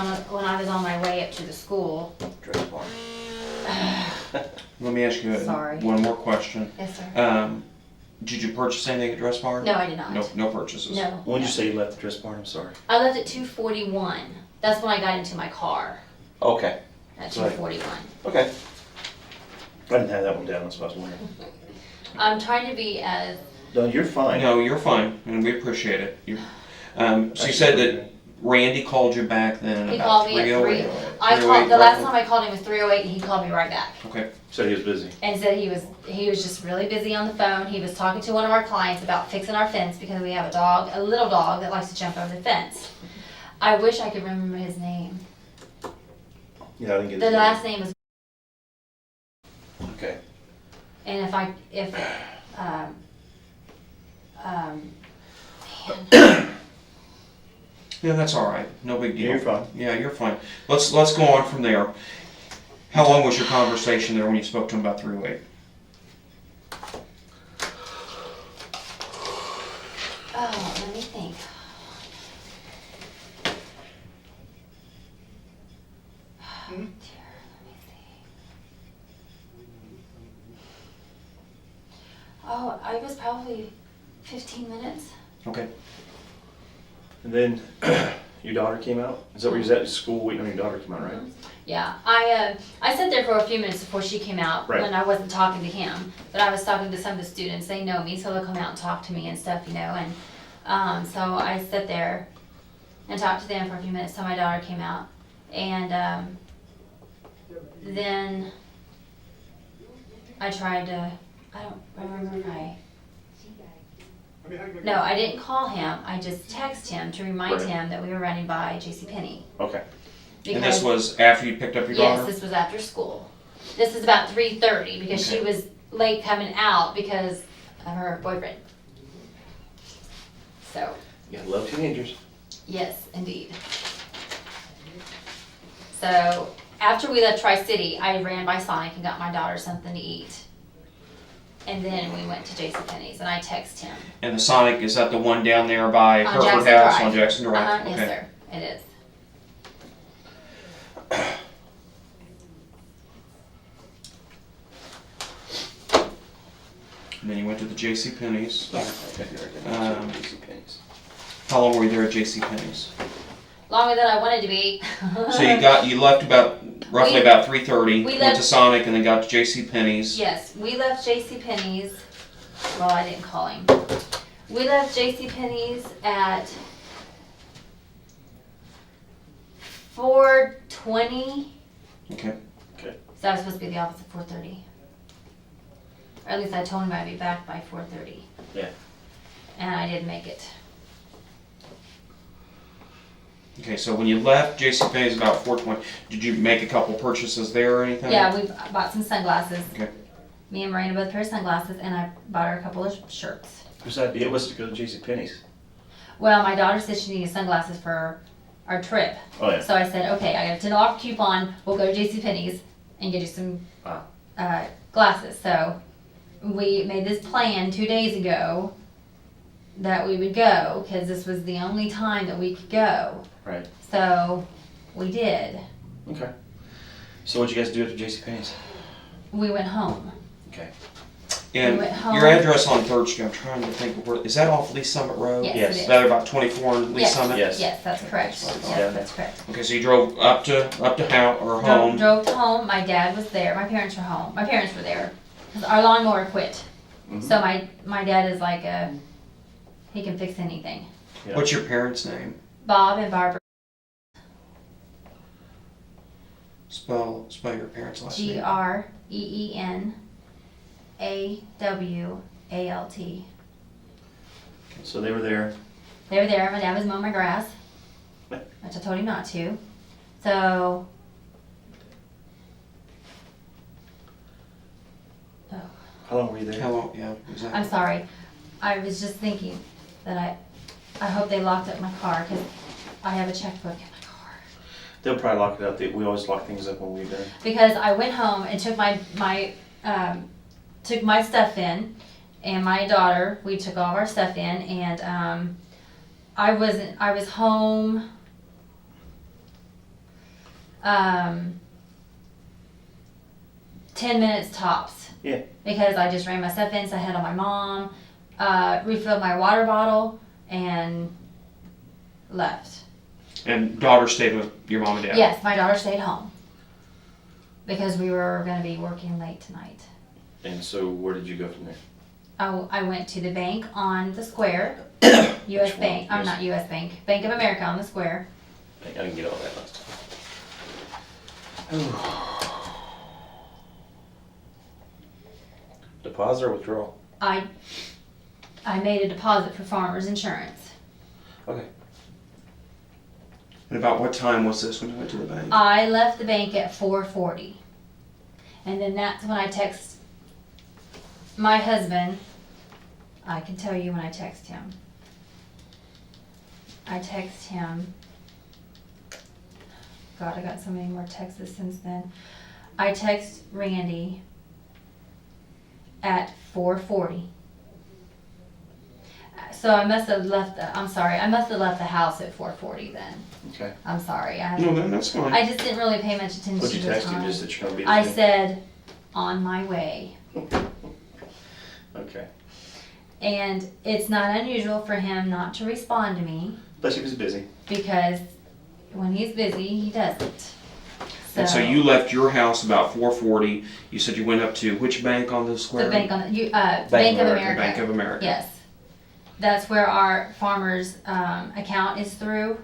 [SPEAKER 2] I was on my way up to the school.
[SPEAKER 3] Dress bar.
[SPEAKER 4] Let me ask you
[SPEAKER 2] Sorry.
[SPEAKER 4] one more question.
[SPEAKER 2] Yes, sir.
[SPEAKER 4] Did you purchase anything at Dress Bar?
[SPEAKER 2] No, I did not.
[SPEAKER 4] No purchases.
[SPEAKER 2] No.
[SPEAKER 3] When did you say you left the dress bar? I'm sorry.
[SPEAKER 2] I left at 2:41. That's when I got into my car
[SPEAKER 3] Okay.
[SPEAKER 2] at
[SPEAKER 3] Right.
[SPEAKER 2] 2:41.
[SPEAKER 3] Okay. I didn't have that one down, that's what I was wondering.
[SPEAKER 2] I'm trying to be as
[SPEAKER 3] No, you're fine.
[SPEAKER 4] No, you're fine, and we appreciate it. So you said that Randy called you back then
[SPEAKER 2] he
[SPEAKER 4] about
[SPEAKER 2] called me at
[SPEAKER 4] 3:08.
[SPEAKER 2] 3. I
[SPEAKER 4] 3:08
[SPEAKER 2] called the last
[SPEAKER 4] roughly?
[SPEAKER 2] time I called him was 3:08, and he called me right back.
[SPEAKER 4] Okay.
[SPEAKER 3] Said he was busy.
[SPEAKER 2] And said he was just really busy on the phone. He was talking to one of our clients about fixing our fence because we have a little dog that likes to jump over the fence. I wish I could remember his name.
[SPEAKER 3] Yeah, I didn't get
[SPEAKER 2] The
[SPEAKER 3] his
[SPEAKER 2] last name is,
[SPEAKER 3] name. Okay.
[SPEAKER 2] and
[SPEAKER 4] Yeah, that's all right. No big deal.
[SPEAKER 3] You're fine.
[SPEAKER 4] Yeah, you're fine. Let's go on from there. How long was your conversation there when you spoke to him about 308?
[SPEAKER 2] oh, let me think. Oh, dear, let me see. Oh, I was probably 15 minutes.
[SPEAKER 4] Okay.
[SPEAKER 3] And then your daughter came out? Is that where you was at school waiting on your daughter to come out, right?
[SPEAKER 2] Yeah, I sat there for a few minutes before she came out
[SPEAKER 3] Right.
[SPEAKER 2] when I wasn't talking to him, but I was talking to some of the students. They know me, so they'll come out and talk to me and stuff, you know. And so I sat there and talked to them for a few minutes till my daughter came out, and then I tried to. I don't remember if I. No, I didn't call him. I just texted him to remind
[SPEAKER 3] Right.
[SPEAKER 2] him that we were running by JCPenney.
[SPEAKER 3] Okay.
[SPEAKER 4] And this was after you picked up your
[SPEAKER 2] Yes,
[SPEAKER 4] daughter?
[SPEAKER 2] this was after school. This is about 3:30 because she
[SPEAKER 4] Okay.
[SPEAKER 2] was late coming out because of her boyfriend. So,
[SPEAKER 3] You gotta love teenagers.
[SPEAKER 2] yes, indeed. So, after we left Tri-City, I ran by Sonic and got my daughter something to eat. And then we went to JCPenney's and I texted him.
[SPEAKER 4] And the Sonic, is that the one down there by
[SPEAKER 2] On
[SPEAKER 4] Hereford
[SPEAKER 2] Jackson
[SPEAKER 4] House
[SPEAKER 2] Drive.
[SPEAKER 4] on Jackson Drive?
[SPEAKER 2] Uh-huh,
[SPEAKER 4] Okay.
[SPEAKER 2] yes, sir, it is.
[SPEAKER 4] And then you went to the JCPenney's.
[SPEAKER 3] Okay, JCPenney's.
[SPEAKER 4] How long were you there at JCPenney's?
[SPEAKER 2] Longer than I wanted to be.
[SPEAKER 4] So you left roughly
[SPEAKER 2] We-
[SPEAKER 4] about 3:30,
[SPEAKER 2] we
[SPEAKER 4] went
[SPEAKER 2] left-
[SPEAKER 4] to Sonic and then got to JCPenney's.
[SPEAKER 2] Yes, we left JCPenney's. Well, I didn't call him. We left JCPenney's at 4:20.
[SPEAKER 4] Okay.
[SPEAKER 2] So I was supposed to be at the office at 4:30. Or at least I told him I'd be back by 4:30.
[SPEAKER 3] Yeah.
[SPEAKER 2] And I didn't make it.
[SPEAKER 4] Okay, so when you left JCPenney's about 4:20, did you make a couple purchases there or anything?
[SPEAKER 2] Yeah, we bought some sunglasses.
[SPEAKER 4] Okay.
[SPEAKER 2] Me and Miranda both a pair of sunglasses, and I bought her a couple of shirts.
[SPEAKER 3] Whose idea was to go to JCPenney's?
[SPEAKER 2] Well, my daughter said she needed sunglasses for our trip.
[SPEAKER 3] Oh, yeah.
[SPEAKER 2] So I said, okay, I got a $10 coupon. We'll go to JCPenney's and get you some glasses. So we made this plan 2 days ago that we would go because this was the only time that we could go.
[SPEAKER 3] Right.
[SPEAKER 2] So we did.
[SPEAKER 3] Okay. So what'd you guys do after JCPenney's?
[SPEAKER 2] We went home.
[SPEAKER 3] Okay.
[SPEAKER 4] And
[SPEAKER 2] We went home.
[SPEAKER 4] your address on 3rd Street, I'm trying to think of where, is that off Lee Summit Road?
[SPEAKER 2] Yes,
[SPEAKER 3] Yes.
[SPEAKER 2] it
[SPEAKER 4] Is
[SPEAKER 2] is.
[SPEAKER 4] that about 24 on Lee
[SPEAKER 2] Yes.
[SPEAKER 4] Summit?
[SPEAKER 3] Yes.
[SPEAKER 2] Yes, that's correct.
[SPEAKER 3] Right.
[SPEAKER 2] Yes,
[SPEAKER 3] Yeah.
[SPEAKER 2] that's correct.
[SPEAKER 4] Okay, so you drove up to home.
[SPEAKER 2] Drove to home. My dad was there. My parents were home. My parents were there. 'Cause our lawnmower quit.
[SPEAKER 3] Mhm.
[SPEAKER 2] So my dad is like he can fix anything.
[SPEAKER 3] Yeah.
[SPEAKER 4] What's your parents' name?
[SPEAKER 2] Bob and Barbara.
[SPEAKER 4] Spell your parents' last name.
[SPEAKER 2] GREENAWALT.
[SPEAKER 3] So they were there.
[SPEAKER 2] They were there. My dad was mowing my grass, which I told him not to. So
[SPEAKER 3] How long were you there?
[SPEAKER 4] How long? Yeah, exactly.
[SPEAKER 2] I'm sorry. I was just thinking that I hope they locked up my car because I have a checkbook in my car.
[SPEAKER 3] They'll probably lock it up. We always lock things up when we're done.
[SPEAKER 2] Because I went home and took took my stuff in, and my daughter, we took all of our stuff in, and I was home 10 minutes tops.
[SPEAKER 3] Yeah.
[SPEAKER 2] Because I just ran my stuff in, so I had on my mom, refilled my water bottle, and left.
[SPEAKER 4] And daughter stayed with your mom and dad?
[SPEAKER 2] Yes, my daughter stayed home. Because we were going to be working late tonight.
[SPEAKER 3] And so where did you go from there?
[SPEAKER 2] I went to the bank on the square, U.S. Bank. I'm not U.S. Bank. Bank of America on the square.
[SPEAKER 3] I didn't get all that last time. Deposit or withdrawal?
[SPEAKER 2] I made a deposit for Farmers Insurance.
[SPEAKER 3] Okay.
[SPEAKER 4] And about what time was this when you went to the bank?
[SPEAKER 2] I left the bank at 4:40, and then that's when I text my husband. I can tell you when I text him. I text him. God, I got so many more texts since then. I text Randy at 4:40. So I must have left I must have left the house at 4:40 then.
[SPEAKER 3] Okay.
[SPEAKER 2] I'm sorry.
[SPEAKER 4] No, that's fine.
[SPEAKER 2] I just didn't really pay much attention
[SPEAKER 3] What'd you
[SPEAKER 2] to the
[SPEAKER 3] text him?
[SPEAKER 2] time.
[SPEAKER 3] Just that you're going to be
[SPEAKER 2] I
[SPEAKER 3] there?
[SPEAKER 2] said, on my way.
[SPEAKER 3] Okay.
[SPEAKER 2] And it's not unusual for him not to respond to me
[SPEAKER 3] But he was busy.
[SPEAKER 2] because when he's busy, he doesn't.
[SPEAKER 4] And so you left your house about 4:40. You said you went up to which bank on the square?
[SPEAKER 2] The bank on the Bank of America.
[SPEAKER 4] Bank of America.
[SPEAKER 2] Yes, that's where our farmers' account is through,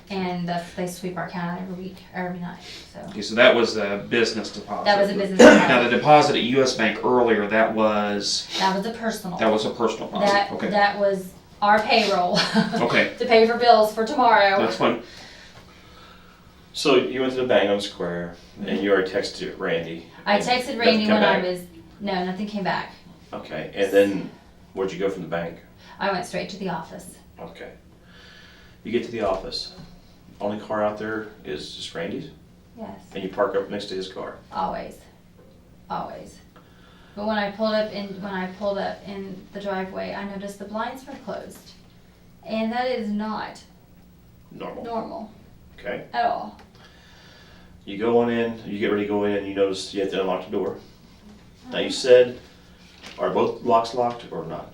[SPEAKER 2] and they sweep our account out every week, every night. So
[SPEAKER 4] Okay, so that was a business deposit.
[SPEAKER 2] that was a business.
[SPEAKER 4] Now the deposit at U.S. Bank earlier, that was
[SPEAKER 2] That was a personal.
[SPEAKER 4] a personal deposit. Okay.
[SPEAKER 2] That was our payroll.
[SPEAKER 4] Okay.
[SPEAKER 2] To pay for bills for tomorrow.
[SPEAKER 4] That's fine.
[SPEAKER 3] So you went to the bank on the square, and you already texted Randy.
[SPEAKER 2] I
[SPEAKER 3] and
[SPEAKER 2] texted
[SPEAKER 3] nothing
[SPEAKER 2] Randy
[SPEAKER 3] come
[SPEAKER 2] when I
[SPEAKER 3] back.
[SPEAKER 2] was no, nothing came back.
[SPEAKER 3] Okay, and then where'd you go from the bank?
[SPEAKER 2] I went straight to the office.
[SPEAKER 3] Okay. You get to the office. Only car out there is just Randy's,
[SPEAKER 2] Yes,
[SPEAKER 3] and you park up next to his car.
[SPEAKER 2] always. But when I pulled up in the driveway, I noticed the blinds were closed, and that is not normal
[SPEAKER 3] Okay.
[SPEAKER 2] at all.
[SPEAKER 3] You go on in. You get ready to go in, and you notice you have to unlock the door. Now you said, are both locks locked or not?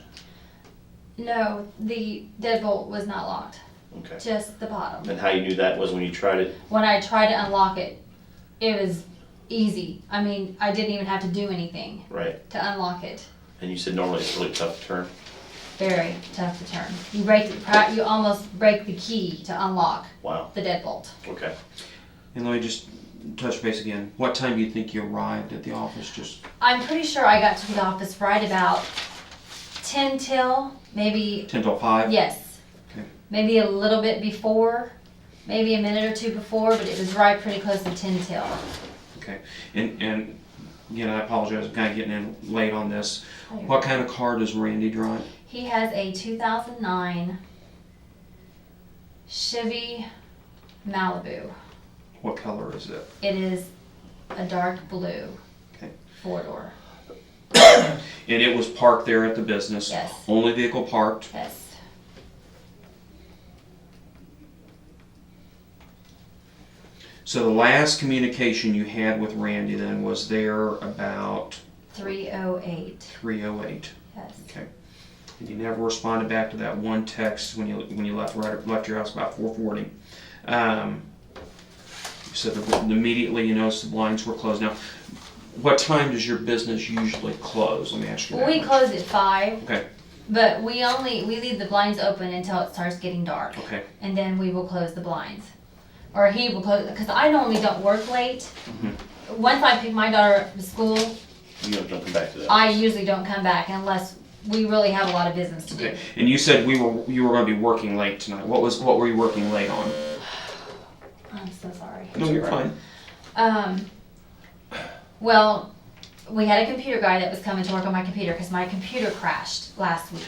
[SPEAKER 2] No, the deadbolt was not locked.
[SPEAKER 3] Okay.
[SPEAKER 2] Just the bottom.
[SPEAKER 3] And how you knew that was when you tried it.
[SPEAKER 2] When I tried to unlock it, it was easy. I mean, I didn't even have to do anything
[SPEAKER 3] Right.
[SPEAKER 2] to unlock it.
[SPEAKER 3] And you said normally it's really tough to turn.
[SPEAKER 2] Very tough to turn. You almost break the key to unlock
[SPEAKER 3] Wow.
[SPEAKER 2] the deadbolt.
[SPEAKER 3] Okay.
[SPEAKER 4] And let me just touch base again. What time do you think you arrived at the office? Just
[SPEAKER 2] I'm pretty sure I got to the office right about 10 till, maybe,
[SPEAKER 4] 10 till 5?
[SPEAKER 2] yes.
[SPEAKER 4] Okay.
[SPEAKER 2] Maybe a little bit before, maybe a minute or two before, but it was right pretty close to 10 till.
[SPEAKER 4] Okay. And again, I apologize. I'm kind of getting in late on this. What kind of car does Randy drive?
[SPEAKER 2] He has a 2009 Chevy Malibu.
[SPEAKER 4] What color is it?
[SPEAKER 2] It is a dark blue.
[SPEAKER 4] Okay.
[SPEAKER 2] 4-door.
[SPEAKER 4] And it was parked there at the business.
[SPEAKER 2] Yes.
[SPEAKER 4] Only vehicle parked.
[SPEAKER 2] Yes.
[SPEAKER 4] So the last communication you had with Randy then was there about
[SPEAKER 2] 308.
[SPEAKER 4] 3:08.
[SPEAKER 2] Yes.
[SPEAKER 4] Okay. And you never responded back to that one text when you left your house about 4:40. You said that immediately you noticed the blinds were closed. Now, what time does your business usually close? Let me ask you that.
[SPEAKER 2] We
[SPEAKER 4] much.
[SPEAKER 2] close at 5,
[SPEAKER 4] Okay.
[SPEAKER 2] but we leave the blinds open until it starts getting dark.
[SPEAKER 4] Okay.
[SPEAKER 2] And then we will close the blinds. Or he will close, because I normally don't work late. Once I pick my daughter up to school,
[SPEAKER 3] You don't come back to that.
[SPEAKER 2] I usually don't come back unless we really have a lot of business to do.
[SPEAKER 4] Okay. And you said you were going to be working late tonight. What were you working late on?
[SPEAKER 2] I'm so sorry.
[SPEAKER 4] No, you're fine.
[SPEAKER 2] Well, we had a computer guy that was coming to work on my computer because my computer crashed last week.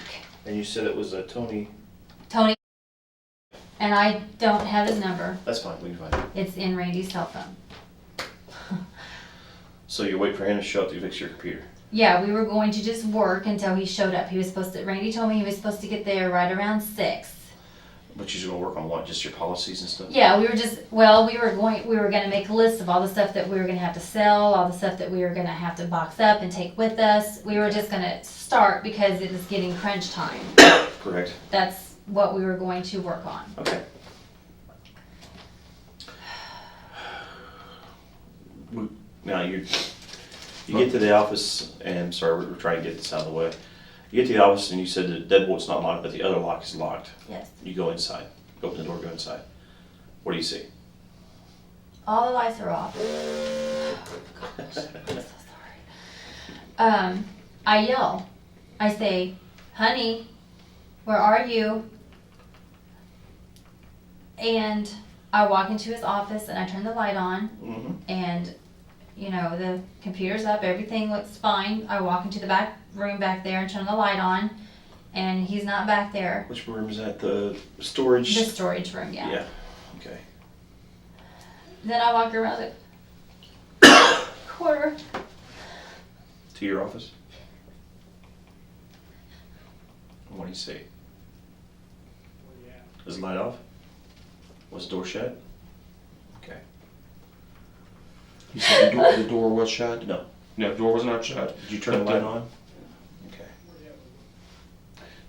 [SPEAKER 3] And you said it was a Tony.
[SPEAKER 2] Tony, and I don't have his number.
[SPEAKER 3] That's fine, we can find it.
[SPEAKER 2] It's in Randy's cell phone.
[SPEAKER 3] So you wait for him to show up to fix your computer.
[SPEAKER 2] Yeah, we were going to just work until he showed up. He was supposed to, Randy told me he was supposed to get there right around 6.
[SPEAKER 3] But you're gonna work on what? Just your policies and stuff?
[SPEAKER 2] Yeah, we were gonna make a list of all the stuff that we were gonna have to sell, all the stuff that we were gonna have to box up and take with us. We were just gonna start because it was getting crunch time.
[SPEAKER 3] Correct.
[SPEAKER 2] That's what we were going to work on.
[SPEAKER 3] Okay. Now you get to the office, and sorry, we're trying to get this out of the way. You get to the office and you said the deadbolt's not locked, but the other lock is locked.
[SPEAKER 2] Yes.
[SPEAKER 3] You go inside, open the door, go inside. What do you see?
[SPEAKER 2] All the lights are off. Gosh, I'm so sorry. I yell. I say, honey, where are you? And I walk into his office and I turn the light on,
[SPEAKER 3] Mm-hmm.
[SPEAKER 2] and you know, the computer's up, everything looks fine. I walk into the back room back there and turn the light on, and he's not back there.
[SPEAKER 3] Which room is that? The storage?
[SPEAKER 2] The storage room, yeah.
[SPEAKER 3] Yeah. Okay.
[SPEAKER 2] Then I walk around the corner.
[SPEAKER 3] To your office? What do you see? Is the light off? Was the door shut? Okay.
[SPEAKER 4] You said the door was shut?
[SPEAKER 3] No.
[SPEAKER 4] No, the door was not shut.
[SPEAKER 3] Did you turn the light on? Okay.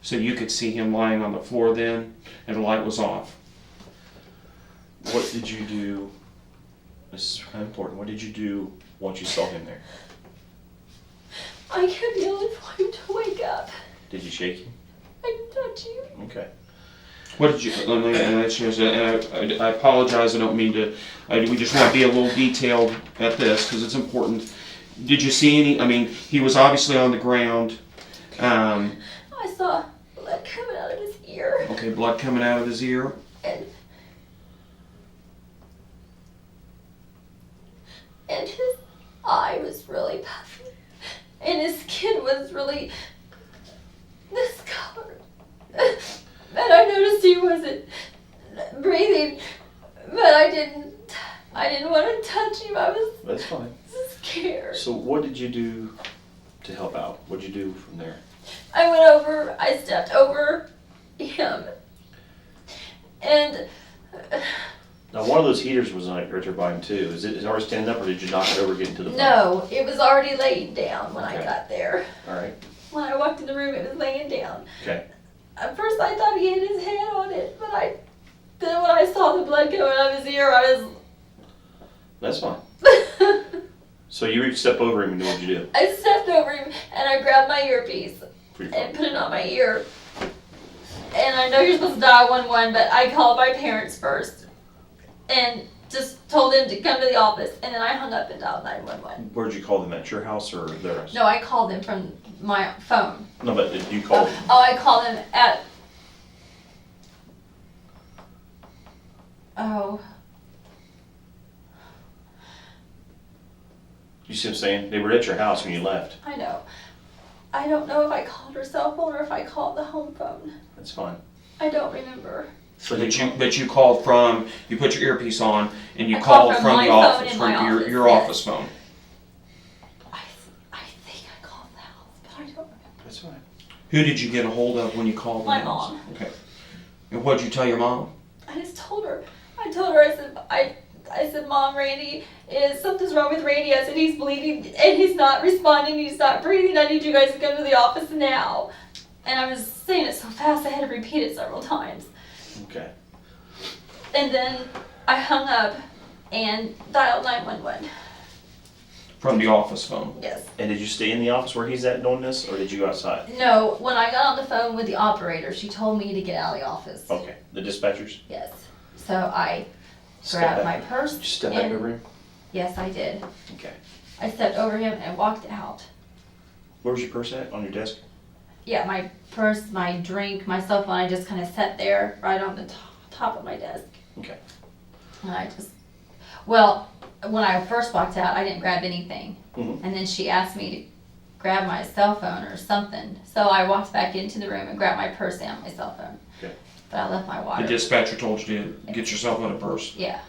[SPEAKER 4] So you could see him lying on the floor then, and the light was off.
[SPEAKER 3] What did you do? This is kind of important. What did you do once you saw him there?
[SPEAKER 5] I kept yelling for him to wake up.
[SPEAKER 3] Did you shake him?
[SPEAKER 5] I didn't touch you.
[SPEAKER 3] Okay.
[SPEAKER 4] What did you, and I apologize, I don't mean to, we just want to be a little detailed at this, because it's important. Did you see any, I mean, he was obviously on the ground.
[SPEAKER 5] I saw blood coming out of his ear.
[SPEAKER 4] Okay, blood coming out of his ear.
[SPEAKER 5] And his eye was really puffy. And his skin was really discolored. And I noticed he wasn't breathing, but I didn't want to touch him. I was
[SPEAKER 3] That's fine.
[SPEAKER 5] scared.
[SPEAKER 3] So what did you do to help out? What did you do from there?
[SPEAKER 5] I stepped over him. And
[SPEAKER 3] Now one of those heaters was like right there by him too. Is it already standing up, or did you knock it over getting to the phone?
[SPEAKER 5] no, it was already laying down when I
[SPEAKER 3] Okay.
[SPEAKER 5] got there.
[SPEAKER 3] All right.
[SPEAKER 5] When I walked in the room, it was laying down.
[SPEAKER 3] Okay.
[SPEAKER 5] At first I thought he had his head on it, but then when I saw the blood coming out of his ear, I
[SPEAKER 3] That's fine. So you stepped over him and what did you do?
[SPEAKER 5] I stepped over him and I grabbed my earpiece
[SPEAKER 3] For your
[SPEAKER 5] and
[SPEAKER 3] phone?
[SPEAKER 5] put it on my ear. And I know you're supposed to dial 111, but I called my parents first and just told them to come to the office, and then I hung up and dialed 911.
[SPEAKER 3] Where'd you call them? At your house or their house?
[SPEAKER 5] No, I called them from my phone.
[SPEAKER 3] No, but did you call them?
[SPEAKER 5] Oh, I called them at. Oh.
[SPEAKER 3] You see what I'm saying? They were at your house when you left.
[SPEAKER 5] I know. I don't know if I called her cell phone or if I called the home phone.
[SPEAKER 3] That's fine.
[SPEAKER 5] I don't remember.
[SPEAKER 3] So
[SPEAKER 4] But you called from, you put your earpiece on, and you
[SPEAKER 5] I called
[SPEAKER 4] called
[SPEAKER 5] from
[SPEAKER 4] from
[SPEAKER 5] my
[SPEAKER 4] the
[SPEAKER 5] phone
[SPEAKER 4] office,
[SPEAKER 5] in
[SPEAKER 4] from
[SPEAKER 5] my
[SPEAKER 4] your
[SPEAKER 5] office, yes.
[SPEAKER 4] office phone.
[SPEAKER 5] I think I called the house, but I don't remember.
[SPEAKER 3] That's fine.
[SPEAKER 4] Who did you get a hold of when you called the
[SPEAKER 5] My
[SPEAKER 4] house?
[SPEAKER 5] mom.
[SPEAKER 4] Okay. And what did you tell your mom?
[SPEAKER 5] I just told her. I told her, I said, Mom, Randy, something's wrong with Randy. I said, he's bleeding and he's not responding, he's not breathing. I need you guys to come to the office now. And I was saying it so fast, I had to repeat it several times.
[SPEAKER 3] Okay.
[SPEAKER 5] And then I hung up and dialed 911.
[SPEAKER 4] From the office phone.
[SPEAKER 5] Yes.
[SPEAKER 3] And did you stay in the office where he's at doing this, or did you go outside?
[SPEAKER 2] No, when I got on the phone with the operator, she told me to get out of the office.
[SPEAKER 3] Okay. The dispatchers?
[SPEAKER 2] Yes. So I
[SPEAKER 3] Step
[SPEAKER 2] grabbed my
[SPEAKER 3] back.
[SPEAKER 2] purse.
[SPEAKER 3] Did you step back
[SPEAKER 2] and-
[SPEAKER 3] over him?
[SPEAKER 2] Yes, I did.
[SPEAKER 3] Okay.
[SPEAKER 2] I stepped over him and walked out.
[SPEAKER 3] Where was your purse at? On your desk?
[SPEAKER 2] Yeah, my purse, my drink, my cell phone, I just kind of sat there right on the top of my desk.
[SPEAKER 3] Okay.
[SPEAKER 2] And I just, well, when I first walked out, I didn't grab anything.
[SPEAKER 3] Mhm.
[SPEAKER 2] And then she asked me to grab my cell phone or something. So I walked back into the room and grabbed my purse and my cell phone.
[SPEAKER 3] Okay.
[SPEAKER 2] But I left my water.
[SPEAKER 4] The dispatcher told you to get yourself out of purse.
[SPEAKER 2] Yeah.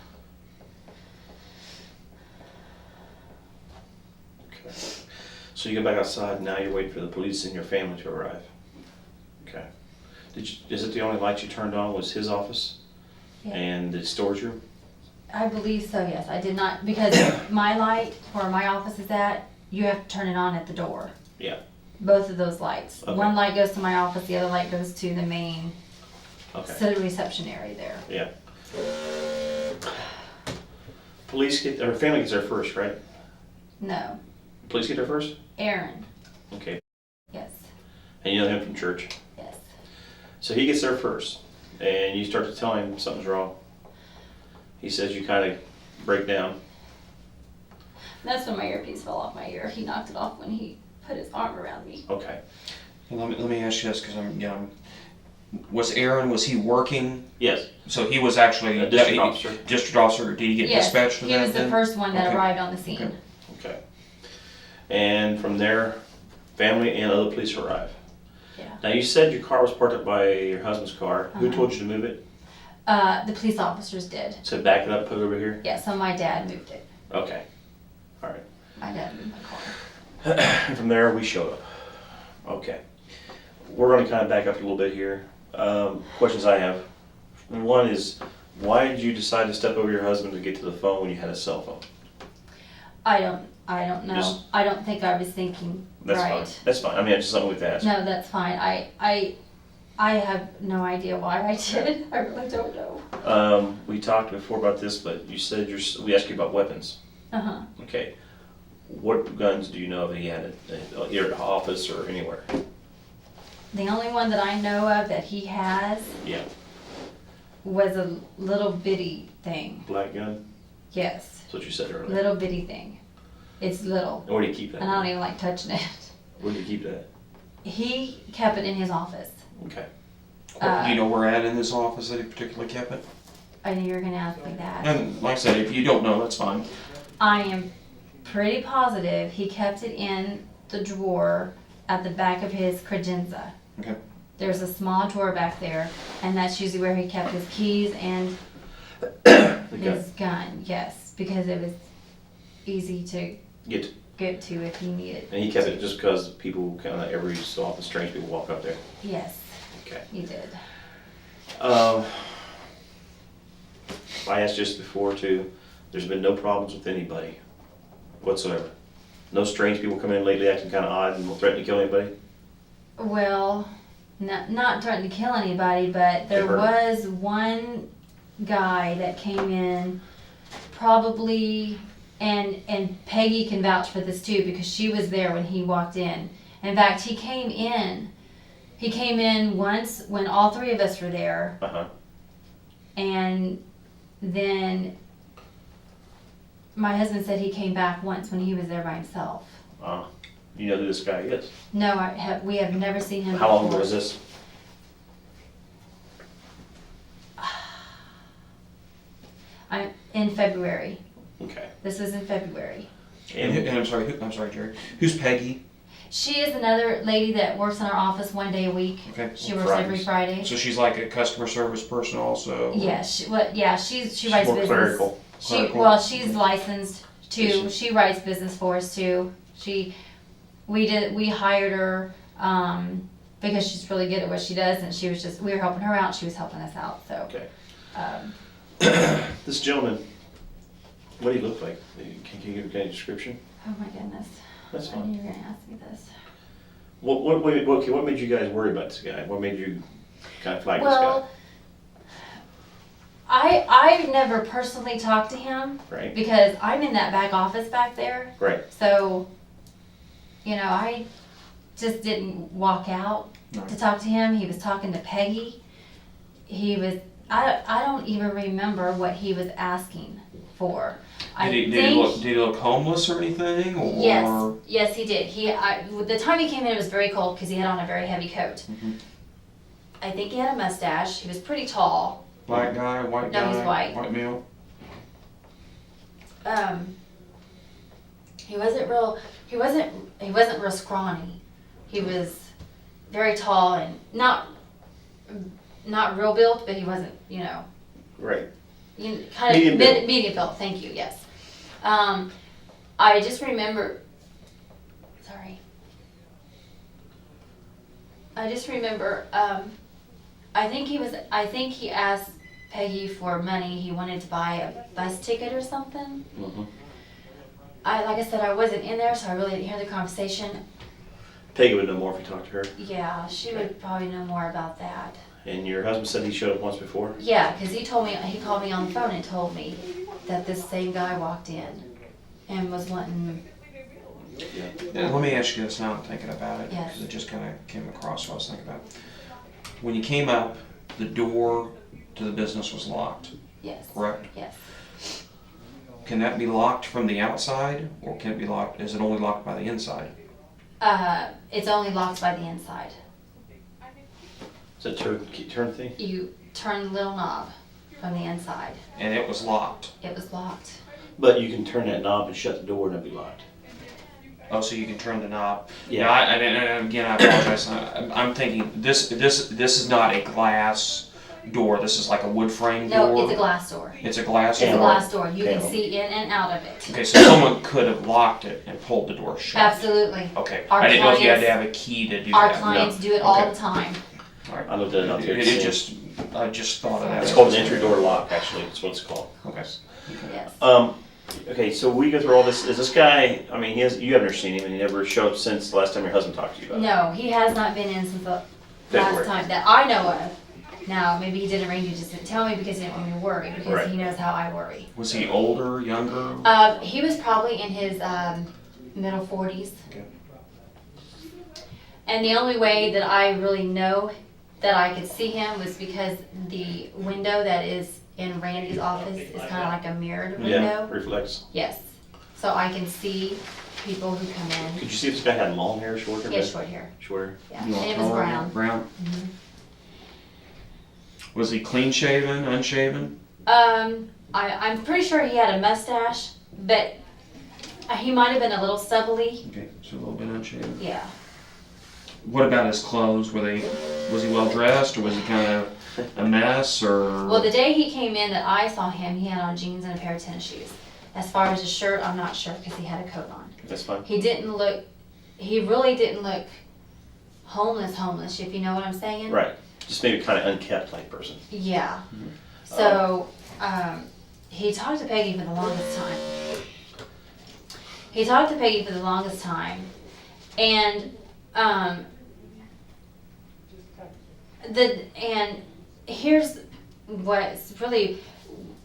[SPEAKER 3] Okay. So you go back outside, and now you're waiting for the police and your family to arrive. Okay. Is it the only light you turned on was his office
[SPEAKER 2] Yeah.
[SPEAKER 3] and the storage room?
[SPEAKER 2] I believe so, yes. I did not, because my light where my office is at, you have to turn it on at the door.
[SPEAKER 3] Yeah.
[SPEAKER 2] Both of those lights.
[SPEAKER 3] Okay.
[SPEAKER 2] One light goes to my office, the other light goes to the main,
[SPEAKER 3] Okay.
[SPEAKER 2] to the reception area there.
[SPEAKER 3] Yeah. Police get, or family gets there first, right?
[SPEAKER 2] No,
[SPEAKER 3] Police get there first?
[SPEAKER 2] Aaron,
[SPEAKER 3] Okay.
[SPEAKER 2] yes,
[SPEAKER 3] And you know him from church.
[SPEAKER 2] yes.
[SPEAKER 3] So he gets there first, and you start to tell him something's wrong. He says you kind of break down.
[SPEAKER 5] That's when my earpiece fell off my ear. He knocked it off when he put his arm around me.
[SPEAKER 3] Okay.
[SPEAKER 4] And let me ask you this, because was Aaron, was he working?
[SPEAKER 3] Yes.
[SPEAKER 4] So he was actually
[SPEAKER 3] A district officer.
[SPEAKER 4] District officer. Did he get
[SPEAKER 2] Yes,
[SPEAKER 4] dispatched for
[SPEAKER 2] he
[SPEAKER 4] that
[SPEAKER 2] was the
[SPEAKER 4] then?
[SPEAKER 2] first one that
[SPEAKER 4] Okay.
[SPEAKER 2] arrived on the scene.
[SPEAKER 4] Okay.
[SPEAKER 3] Okay. And from there, family and other police arrive.
[SPEAKER 2] Yeah.
[SPEAKER 3] Now you said your car was parked up by your husband's car. Who
[SPEAKER 2] Uh-huh.
[SPEAKER 3] told you to move it?
[SPEAKER 2] The police officers did.
[SPEAKER 3] Said back it up, put it over here?
[SPEAKER 2] Yeah, so my dad moved it.
[SPEAKER 3] Okay. All right.
[SPEAKER 2] My dad moved my car.
[SPEAKER 3] And from there, we showed up. Okay. We're going to kind of back up a little bit here. Questions I have. One is, why did you decide to step over your husband to get to the phone when you had a cell phone?
[SPEAKER 2] I don't know.
[SPEAKER 3] Just-
[SPEAKER 2] I don't think I was thinking
[SPEAKER 3] That's
[SPEAKER 2] right.
[SPEAKER 3] fine. That's fine. I mean, it's just something we've asked.
[SPEAKER 2] No, that's fine. I have no idea why I did.
[SPEAKER 5] I really don't know.
[SPEAKER 3] We talked before about this, but you said we asked you about weapons.
[SPEAKER 2] Uh-huh.
[SPEAKER 3] Okay. What guns do you know that he had at your office or anywhere?
[SPEAKER 2] The only one that I know of that he has
[SPEAKER 3] Yeah.
[SPEAKER 2] was a little bitty thing.
[SPEAKER 3] Black gun?
[SPEAKER 2] Yes.
[SPEAKER 3] That's what you said earlier.
[SPEAKER 2] Little bitty thing. It's little.
[SPEAKER 3] And where do you keep that?
[SPEAKER 2] And I don't even like touching it.
[SPEAKER 3] Where do you keep that?
[SPEAKER 2] He kept it in his office.
[SPEAKER 3] Okay.
[SPEAKER 4] Do you know where at in this office that he particularly kept it?
[SPEAKER 2] I knew you were gonna ask me that.
[SPEAKER 4] And like I said, if you don't know, that's fine.
[SPEAKER 2] I am pretty positive he kept it in the drawer at the back of his credenza.
[SPEAKER 4] Okay.
[SPEAKER 2] There's a small drawer back there, and that's usually where he kept his keys and his gun. Yes, because it was easy to get to if he needed.
[SPEAKER 3] And he kept it just because people kind of every so often strange people walk up there.
[SPEAKER 2] Yes,
[SPEAKER 3] Okay.
[SPEAKER 2] he did.
[SPEAKER 3] I asked just before too. There's been no problems with anybody whatsoever. No strange people coming in lately acting kind of odd and threatening to kill anybody.
[SPEAKER 2] Well, not trying to kill anybody, but there
[SPEAKER 3] Hurt.
[SPEAKER 2] was one guy that came in probably, and Peggy can vouch for this too because she was there when he walked in. In fact, he came in once when all three of us were there,
[SPEAKER 3] Uh-huh.
[SPEAKER 2] and then my husband said he came back once when he was there by himself.
[SPEAKER 3] You know who this guy is?
[SPEAKER 2] No, we have never seen him
[SPEAKER 3] How long
[SPEAKER 2] before.
[SPEAKER 3] ago was this?
[SPEAKER 2] In February.
[SPEAKER 3] Okay.
[SPEAKER 2] This was in February.
[SPEAKER 4] And I'm sorry, Jerry. Who's Peggy?
[SPEAKER 2] She is another lady that works in our office one day a week.
[SPEAKER 4] Okay.
[SPEAKER 2] She works every Friday.
[SPEAKER 4] So she's like a customer service person also.
[SPEAKER 2] Yes, she writes
[SPEAKER 3] more
[SPEAKER 2] business.
[SPEAKER 3] clerical.
[SPEAKER 2] She's licensed too.
[SPEAKER 3] Is she?
[SPEAKER 2] She writes business for us too. We hired her because she's really good at what she does, and we were helping her out. She was helping us out. So.
[SPEAKER 3] Okay.
[SPEAKER 2] Um,
[SPEAKER 3] This gentleman, what do he look like? Can you give a description?
[SPEAKER 2] oh my goodness!
[SPEAKER 3] That's
[SPEAKER 2] I
[SPEAKER 3] fine.
[SPEAKER 2] knew you were gonna ask me this.
[SPEAKER 3] What made you guys worry about this guy? What made you kind of flag
[SPEAKER 2] Well, I've never personally talked to him
[SPEAKER 3] this guy? Right?
[SPEAKER 2] because I'm in that back office back there.
[SPEAKER 3] Right.
[SPEAKER 2] So, I just didn't walk out
[SPEAKER 4] No.
[SPEAKER 2] to talk to him. He was talking to Peggy. I don't even remember what he was asking for.
[SPEAKER 4] Did he look homeless or anything? Or?
[SPEAKER 2] Yes, he did. The time he came in, it was very cold because he had on a very heavy coat.
[SPEAKER 4] Mhm.
[SPEAKER 2] I think he had a mustache. He was pretty tall.
[SPEAKER 4] Black guy, white
[SPEAKER 2] No,
[SPEAKER 4] guy?
[SPEAKER 2] he's white.
[SPEAKER 4] White male?
[SPEAKER 2] he wasn't real scrawny. He was very tall and not real built, but he wasn't,
[SPEAKER 3] Right.
[SPEAKER 2] kind
[SPEAKER 3] Medium
[SPEAKER 2] of
[SPEAKER 3] built.
[SPEAKER 2] medium built. Thank you. Yes. I just remember. Sorry. I just remember. I think he asked Peggy for money. He wanted to buy a bus ticket or something.
[SPEAKER 3] Mm-hmm.
[SPEAKER 2] Like I said, I wasn't in there, so I really didn't hear the conversation.
[SPEAKER 3] Peggy would know more if you talked to her.
[SPEAKER 2] Yeah, she would probably know more about that.
[SPEAKER 3] And your husband said he showed up once before?
[SPEAKER 2] Yeah, because he called me on the phone and told me that this same guy walked in and was wanting.
[SPEAKER 4] Now, let me ask you this now, I'm thinking about it,
[SPEAKER 2] Yes.
[SPEAKER 4] because it just kind of came across what I was thinking about. When you came up, the door to the business was locked,
[SPEAKER 2] Yes.
[SPEAKER 4] correct?
[SPEAKER 2] Yes.
[SPEAKER 4] Can that be locked from the outside, or can it be locked, is it only locked by the inside?
[SPEAKER 2] It's only locked by the inside.
[SPEAKER 3] Is that turn thing?
[SPEAKER 2] You turn the little knob from the inside.
[SPEAKER 4] And it was locked?
[SPEAKER 2] It was locked.
[SPEAKER 3] But you can turn that knob and shut the door and it'll be locked.
[SPEAKER 4] Oh, so you can turn the knob?
[SPEAKER 3] Yeah.
[SPEAKER 4] Now, and again, I apologize, I'm thinking, this is not a glass door, this is like a wood frame door?
[SPEAKER 2] No, it's a glass door.
[SPEAKER 4] It's a glass
[SPEAKER 2] It's a
[SPEAKER 4] door?
[SPEAKER 2] glass door. You can
[SPEAKER 3] Panel.
[SPEAKER 2] see in and out of it.
[SPEAKER 4] Okay, so someone could have locked it and pulled the door shut?
[SPEAKER 2] Absolutely.
[SPEAKER 4] Okay,
[SPEAKER 2] Our
[SPEAKER 4] I didn't know if you had to
[SPEAKER 2] clients-
[SPEAKER 4] have a key to do
[SPEAKER 2] Our
[SPEAKER 4] that.
[SPEAKER 2] clients do it
[SPEAKER 4] Okay.
[SPEAKER 2] all the time.
[SPEAKER 4] All right.
[SPEAKER 3] I looked at it out there.
[SPEAKER 4] I just thought of that.
[SPEAKER 3] It's called an entry door lock, actually. That's what it's called.
[SPEAKER 4] Okay.
[SPEAKER 2] Yes.
[SPEAKER 3] Okay, so we go through all this. Is this guy? I mean, you haven't seen him, and he never showed up since the last time your husband talked to you about it.
[SPEAKER 2] No, he has not been in since the
[SPEAKER 3] February.
[SPEAKER 2] last time that I know of. Now, maybe he didn't ring you, just didn't tell me because he didn't want me to worry, because
[SPEAKER 3] Right.
[SPEAKER 2] he knows how I worry.
[SPEAKER 4] Was he older, younger?
[SPEAKER 2] He was probably in his middle 40s.
[SPEAKER 4] Okay.
[SPEAKER 2] And the only way that I really know that I could see him was because the window that is in Randy's office is kind of like a mirrored window.
[SPEAKER 3] Yeah, reflex.
[SPEAKER 2] Yes. So I can see people who come in.
[SPEAKER 3] Could you see if this guy had long hair, short hair?
[SPEAKER 2] He has short hair.
[SPEAKER 3] Short hair.
[SPEAKER 2] Yeah.
[SPEAKER 4] You
[SPEAKER 2] And
[SPEAKER 4] want
[SPEAKER 2] it was
[SPEAKER 4] taller?
[SPEAKER 2] brown.
[SPEAKER 4] Brown?
[SPEAKER 2] Mhm.
[SPEAKER 4] Was he clean shaven, unshaven?
[SPEAKER 2] I'm pretty sure he had a mustache, but he might have been a little stubbly.
[SPEAKER 4] Okay, so a little bit unshaven.
[SPEAKER 2] Yeah.
[SPEAKER 4] What about his clothes? Was he well dressed, or was he kind of a mess, or?
[SPEAKER 2] Well, the day he came in that I saw him, he had on jeans and a pair of tennis shoes. As far as his shirt, I'm not sure because he had a coat on.
[SPEAKER 3] That's fine.
[SPEAKER 2] He really didn't look homeless, if you know what I'm saying.
[SPEAKER 3] Right. Just maybe kind of unkept type person.
[SPEAKER 2] Yeah. So, he talked to Peggy for the longest time. And, and here's what's really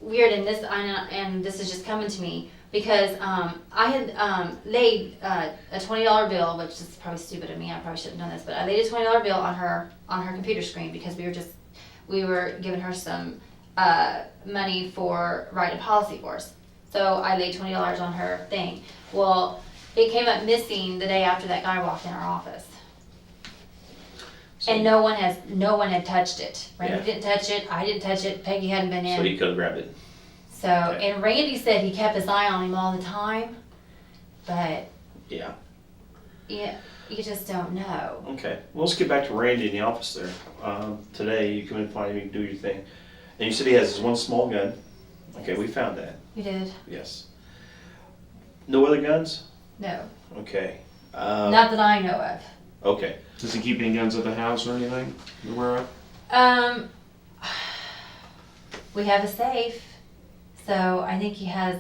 [SPEAKER 2] weird in this, and this is just coming to me, because I had laid a $20 bill, which is probably stupid of me, I probably shouldn't have done this, but I laid a $20 bill on her computer screen because we were giving her some money for writing a policy for us. So I laid $20 on her thing. Well, it came up missing the day after that guy walked in our office.
[SPEAKER 3] So,
[SPEAKER 2] And no one had touched it. Randy
[SPEAKER 3] Yeah.
[SPEAKER 2] didn't touch it, I didn't touch it, Peggy hadn't been in.
[SPEAKER 3] so he could have grabbed it.
[SPEAKER 2] So,
[SPEAKER 3] Okay.
[SPEAKER 2] and Randy said he kept his eye on him all the time, but
[SPEAKER 3] Yeah.
[SPEAKER 2] yeah, you just don't know.
[SPEAKER 3] Okay. Well, let's get back to Randy in the office there. Today, you come in and find him, you can do your thing. And you said he has his one small gun. Okay, we found that.
[SPEAKER 2] You did?
[SPEAKER 3] Yes. No other guns?
[SPEAKER 2] No.
[SPEAKER 3] Okay.
[SPEAKER 2] Not that I know of.
[SPEAKER 3] Okay.
[SPEAKER 4] Does he keep any guns at the house or anything? You aware of?
[SPEAKER 2] We have a safe, so I think he has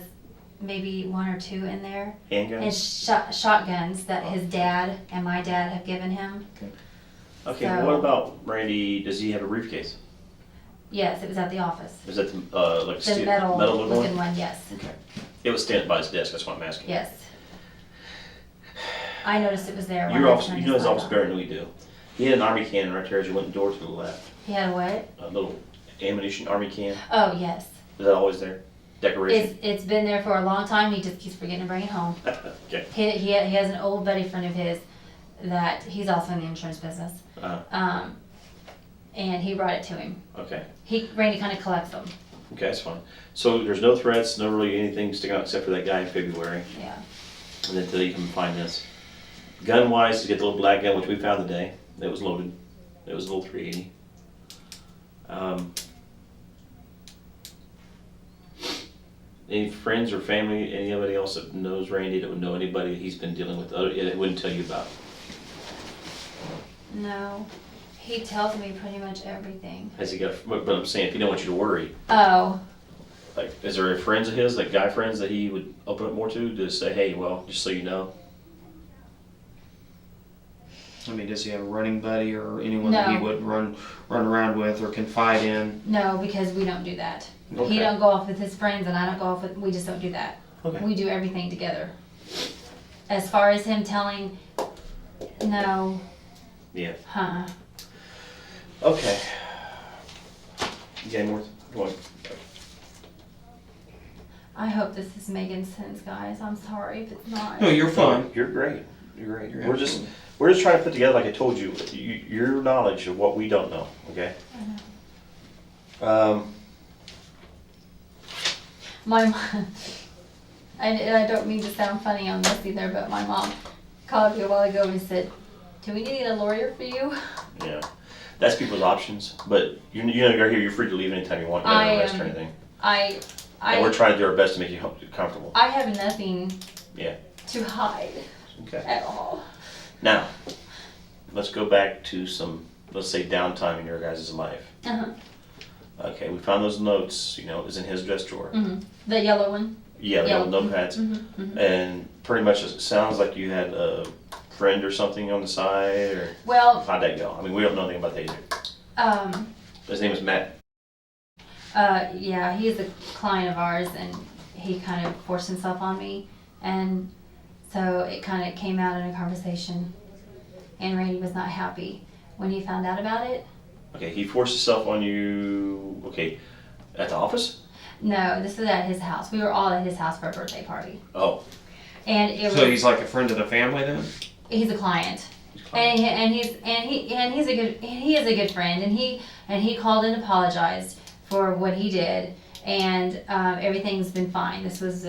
[SPEAKER 2] maybe one or two in there. And
[SPEAKER 3] Handguns?
[SPEAKER 2] shotguns that his dad and my dad have given him.
[SPEAKER 3] Okay,
[SPEAKER 2] so-
[SPEAKER 3] what about Randy? Does he have a briefcase?
[SPEAKER 2] Yes, it was at the office.
[SPEAKER 3] Is that the, like
[SPEAKER 2] The
[SPEAKER 3] steel,
[SPEAKER 2] metal
[SPEAKER 3] looking
[SPEAKER 2] looking
[SPEAKER 3] one?
[SPEAKER 2] one, yes.
[SPEAKER 3] Okay. It was standing by his desk, that's what I'm asking.
[SPEAKER 2] Yes. I noticed it was there. when
[SPEAKER 3] Your
[SPEAKER 2] I
[SPEAKER 3] office,
[SPEAKER 2] turned
[SPEAKER 3] you know his
[SPEAKER 2] light
[SPEAKER 3] office
[SPEAKER 2] on.
[SPEAKER 3] better than we do. He had an army cannon right there as you went door to the left.
[SPEAKER 2] He had a what?
[SPEAKER 3] A little ammunition army can.
[SPEAKER 2] Oh, yes.
[SPEAKER 3] Is that always there? Decoration?
[SPEAKER 2] It's been there for a long time. He just keeps forgetting to bring it home.
[SPEAKER 3] Okay.
[SPEAKER 2] He has an old buddy friend of his that he's also in the insurance business.
[SPEAKER 3] Uh,
[SPEAKER 2] And he brought it to him.
[SPEAKER 3] okay.
[SPEAKER 2] Randy kind of collects them.
[SPEAKER 3] Okay, that's fine. So there's no threats, no really anything sticking out except for that guy in February.
[SPEAKER 2] Yeah.
[SPEAKER 3] And then until you can find this. Gun wise, you get the little black gun, which we found today. That was loaded. It was a little 380. Any friends or family, anybody else that knows Randy, that would know anybody that he's been dealing with, it wouldn't tell you about?
[SPEAKER 2] No. He tells me pretty much everything.
[SPEAKER 3] Has he got, but I'm saying, if he don't want you to worry,
[SPEAKER 2] Oh,
[SPEAKER 3] like, is there friends of his, like guy friends that he would open up more to say, hey, well, just so you know?
[SPEAKER 4] I mean, does he have a running buddy or anyone that he
[SPEAKER 2] No.
[SPEAKER 4] would run around with or confide in?
[SPEAKER 2] no, because we don't do that.
[SPEAKER 3] Okay.
[SPEAKER 2] He don't go off with his friends and I don't go off with, we just don't do that.
[SPEAKER 3] Okay.
[SPEAKER 2] We do everything together. As far as him telling, no,
[SPEAKER 3] Yeah.
[SPEAKER 2] huh?
[SPEAKER 3] Okay. You got any more? Go on.
[SPEAKER 2] I hope this is making sense, guys. I'm sorry if it's not.
[SPEAKER 4] No, you're fine.
[SPEAKER 3] You're great. You're great.
[SPEAKER 4] You're
[SPEAKER 3] We're just trying to put together, like I told you, your knowledge of what we don't know. Okay.
[SPEAKER 2] My mom, and I don't mean to sound funny on this either, but my mom called me a while ago and said, "Do we need to get a lawyer for you?"
[SPEAKER 3] Yeah. That's people's options, but you're here. You're free to leave anytime you want. You have no arrest or anything. And we're trying to do our best to make you comfortable.
[SPEAKER 2] I have nothing
[SPEAKER 3] Yeah.
[SPEAKER 2] to hide
[SPEAKER 3] Okay.
[SPEAKER 2] at all.
[SPEAKER 3] Now, let's go back to some, let's say, downtime in your guys' life.
[SPEAKER 2] Uh-huh.
[SPEAKER 3] Okay, we found those notes. You know, it was in his dress drawer.
[SPEAKER 2] Hmm. The yellow one.
[SPEAKER 3] Yeah, the
[SPEAKER 2] Yellow.
[SPEAKER 3] old notepads.
[SPEAKER 2] Mm-hmm.
[SPEAKER 3] And pretty much it sounds like you had a friend or something on the side, or
[SPEAKER 2] Well,
[SPEAKER 3] how'd that go? I mean, we don't know anything about that either. His name is Matt.
[SPEAKER 2] Yeah, he's a client of ours, and he kind of forced himself on me, and so it kind of came out in a conversation, and Randy was not happy when he found out about it.
[SPEAKER 3] Okay, he forced himself on you, okay, at the office?
[SPEAKER 2] No, this was at his house. We were all at his house for a birthday party,
[SPEAKER 3] Oh,
[SPEAKER 2] and it
[SPEAKER 4] So
[SPEAKER 2] was.
[SPEAKER 4] he's like a friend of the family then?
[SPEAKER 2] He's a client. And he is a good friend, and he called and apologized for what he did, and everything's been fine. This was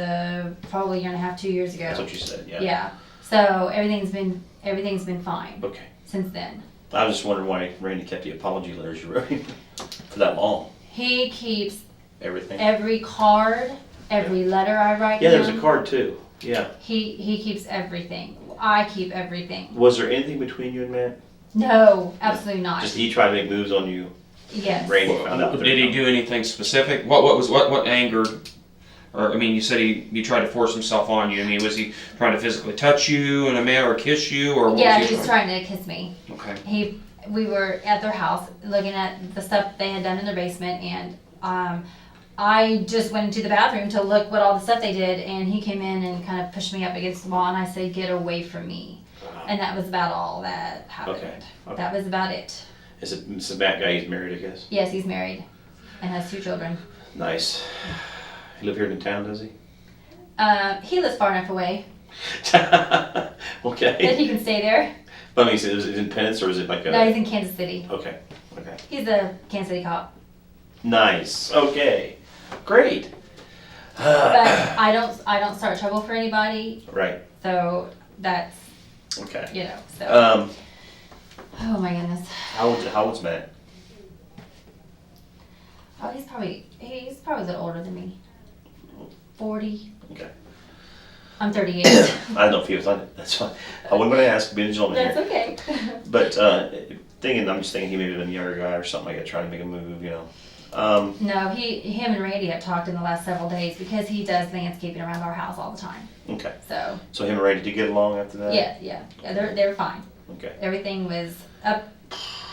[SPEAKER 2] probably a year and a half, 2 years ago.
[SPEAKER 3] that's what you said, yeah.
[SPEAKER 2] Yeah. So everything's been fine
[SPEAKER 3] Okay.
[SPEAKER 2] since then.
[SPEAKER 3] I was just wondering why Randy kept the apology letters you wrote for that long.
[SPEAKER 2] He keeps
[SPEAKER 3] Everything.
[SPEAKER 2] every card, every letter I write.
[SPEAKER 3] Yeah, there was
[SPEAKER 2] him.
[SPEAKER 3] a card too. Yeah.
[SPEAKER 2] He keeps everything. I keep everything.
[SPEAKER 3] Was there anything between you and Matt?
[SPEAKER 2] No, absolutely not.
[SPEAKER 3] Just he tried to make moves on you.
[SPEAKER 2] Yes.
[SPEAKER 3] Randy found out.
[SPEAKER 4] Did he do anything specific? What angered? Or I mean, you said he tried to force himself on you. I mean, was he trying to physically touch you in a manner or kiss you, or what
[SPEAKER 2] Yeah,
[SPEAKER 4] was
[SPEAKER 2] he was trying to kiss me.
[SPEAKER 4] Okay.
[SPEAKER 2] We were at their house looking at the stuff they had done in their basement, and I just went into the bathroom to look what all the stuff they did, and he came in and kind of pushed me up against the wall, and I said, "Get away from me." And that was about all that happened.
[SPEAKER 3] Okay.
[SPEAKER 2] That was about it.
[SPEAKER 3] Is it it's a bad guy? He's married, I guess.
[SPEAKER 2] Yes, he's married and has 2 children.
[SPEAKER 3] Nice. He live here in town, does he?
[SPEAKER 2] He lives far enough away that
[SPEAKER 3] Okay.
[SPEAKER 2] he can stay there.
[SPEAKER 3] But I mean, is it in Penance or is it like a?
[SPEAKER 2] No, he's in Kansas City.
[SPEAKER 3] Okay. Okay.
[SPEAKER 2] He's a Kansas City cop.
[SPEAKER 3] Nice. Okay. Great.
[SPEAKER 2] But I don't start trouble for anybody,
[SPEAKER 3] Right.
[SPEAKER 2] so that's,
[SPEAKER 3] Okay.
[SPEAKER 2] you know, so. Oh my goodness.
[SPEAKER 3] How old's Matt?
[SPEAKER 2] Oh, he's probably a little older than me. 40.
[SPEAKER 3] Okay.
[SPEAKER 2] I'm 38.
[SPEAKER 3] I don't know if he was on it. That's fine. I wasn't going to ask. Being a gentleman
[SPEAKER 2] That's
[SPEAKER 3] here.
[SPEAKER 2] okay.
[SPEAKER 3] But I'm just thinking he maybe been a younger guy or something like that, trying to make a move. You know.
[SPEAKER 2] No, him and Randy have talked in the last several days because he does landscaping around our house all the time.
[SPEAKER 3] Okay.
[SPEAKER 2] So.
[SPEAKER 3] So him and Randy did get along after that.
[SPEAKER 2] Yeah, they were fine.
[SPEAKER 3] Okay.
[SPEAKER 2] Everything was up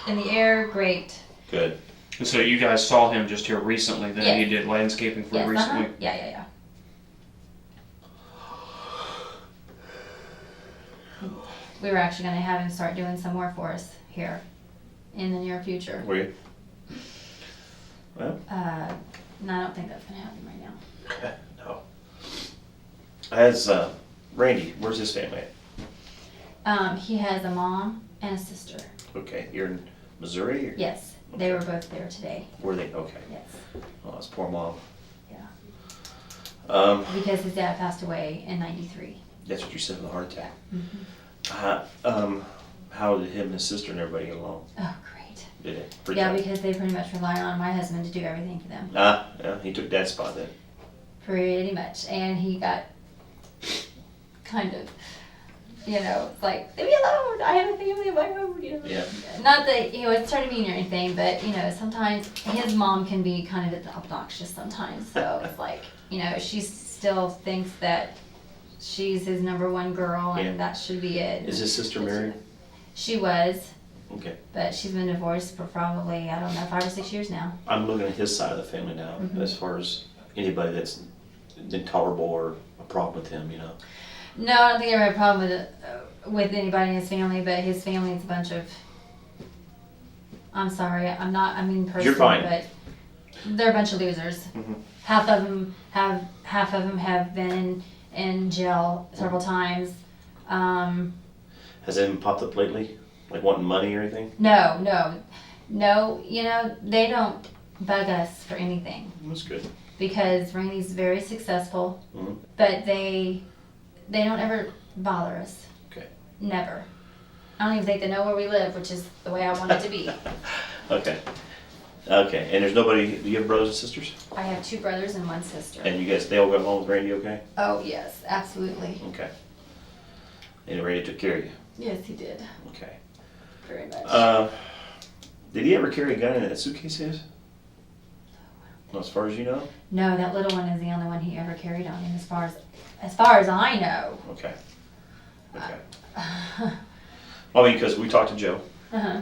[SPEAKER 2] in the air, great.
[SPEAKER 3] Good.
[SPEAKER 4] And so you guys saw him just here recently. Then
[SPEAKER 2] Yes.
[SPEAKER 4] you did landscaping for him
[SPEAKER 2] Yes,
[SPEAKER 4] recently.
[SPEAKER 2] Yeah. We were actually going to have him start doing some more for us here in the near future.
[SPEAKER 3] Were you? Well.
[SPEAKER 2] No, I don't think that's going to happen right now.
[SPEAKER 3] No. As Randy, where's his family at?
[SPEAKER 2] He has a mom and a sister.
[SPEAKER 3] Okay, you're in Missouri? Or?
[SPEAKER 2] Yes. They were both there today.
[SPEAKER 3] Were they? Okay.
[SPEAKER 2] Yes.
[SPEAKER 3] Oh, that's poor mom.
[SPEAKER 2] Yeah. Because his dad passed away in '93.
[SPEAKER 3] That's what you said with a heart attack.
[SPEAKER 2] Mm-hmm.
[SPEAKER 3] How did him and his sister and everybody get along?
[SPEAKER 2] Oh, great.
[SPEAKER 3] Did it?
[SPEAKER 2] Yeah, because they pretty much rely on my husband to do everything for them.
[SPEAKER 3] Yeah, he took Dad's spot then.
[SPEAKER 2] Pretty much. And he got kind of, like, leave me alone. I have a family of my own,
[SPEAKER 3] Yeah.
[SPEAKER 2] Not that he was trying to mean or anything, but, sometimes his mom can be kind of obnoxious sometimes. So it's like, she still thinks that she's his number one girl and that should be it.
[SPEAKER 3] Is his sister married?
[SPEAKER 2] She was.
[SPEAKER 3] Okay.
[SPEAKER 2] But she's been divorced for probably, 5 or 6 years now.
[SPEAKER 3] I'm looking at his side of the family now, as far as anybody that's intolerable or a problem with him,
[SPEAKER 2] No, I don't think I ever had a problem with anybody in his family, but his family is a bunch of. I'm sorry, I'm not. I mean, personally,
[SPEAKER 3] You're fine.
[SPEAKER 2] But they're a bunch of losers.
[SPEAKER 3] Mhm.
[SPEAKER 2] Half of them have been in jail several times.
[SPEAKER 3] Has anyone popped up lately? Like wanting money or anything?
[SPEAKER 2] No. They don't bug us for anything
[SPEAKER 3] That's good.
[SPEAKER 2] because Randy's very successful,
[SPEAKER 3] Mhm.
[SPEAKER 2] but they don't ever bother us.
[SPEAKER 3] Okay.
[SPEAKER 2] Never. I don't even think they know where we live, which is the way I want it to be.
[SPEAKER 3] Okay. Okay, and there's nobody, do you have brothers and sisters?
[SPEAKER 2] I have 2 brothers and 1 sister.
[SPEAKER 3] And you guys, they all got along with Randy okay?
[SPEAKER 2] Oh, yes, absolutely.
[SPEAKER 3] Okay. And Randy took care of you?
[SPEAKER 2] Yes, he did.
[SPEAKER 3] Okay.
[SPEAKER 2] Very much.
[SPEAKER 3] Did he ever carry a gun in that suitcase of his? Well, as far as you know?
[SPEAKER 2] No, that little one is the only one he ever carried on him, as far as I know.
[SPEAKER 3] Okay. Okay. I mean, because we talked to Joe.
[SPEAKER 2] Uh-huh.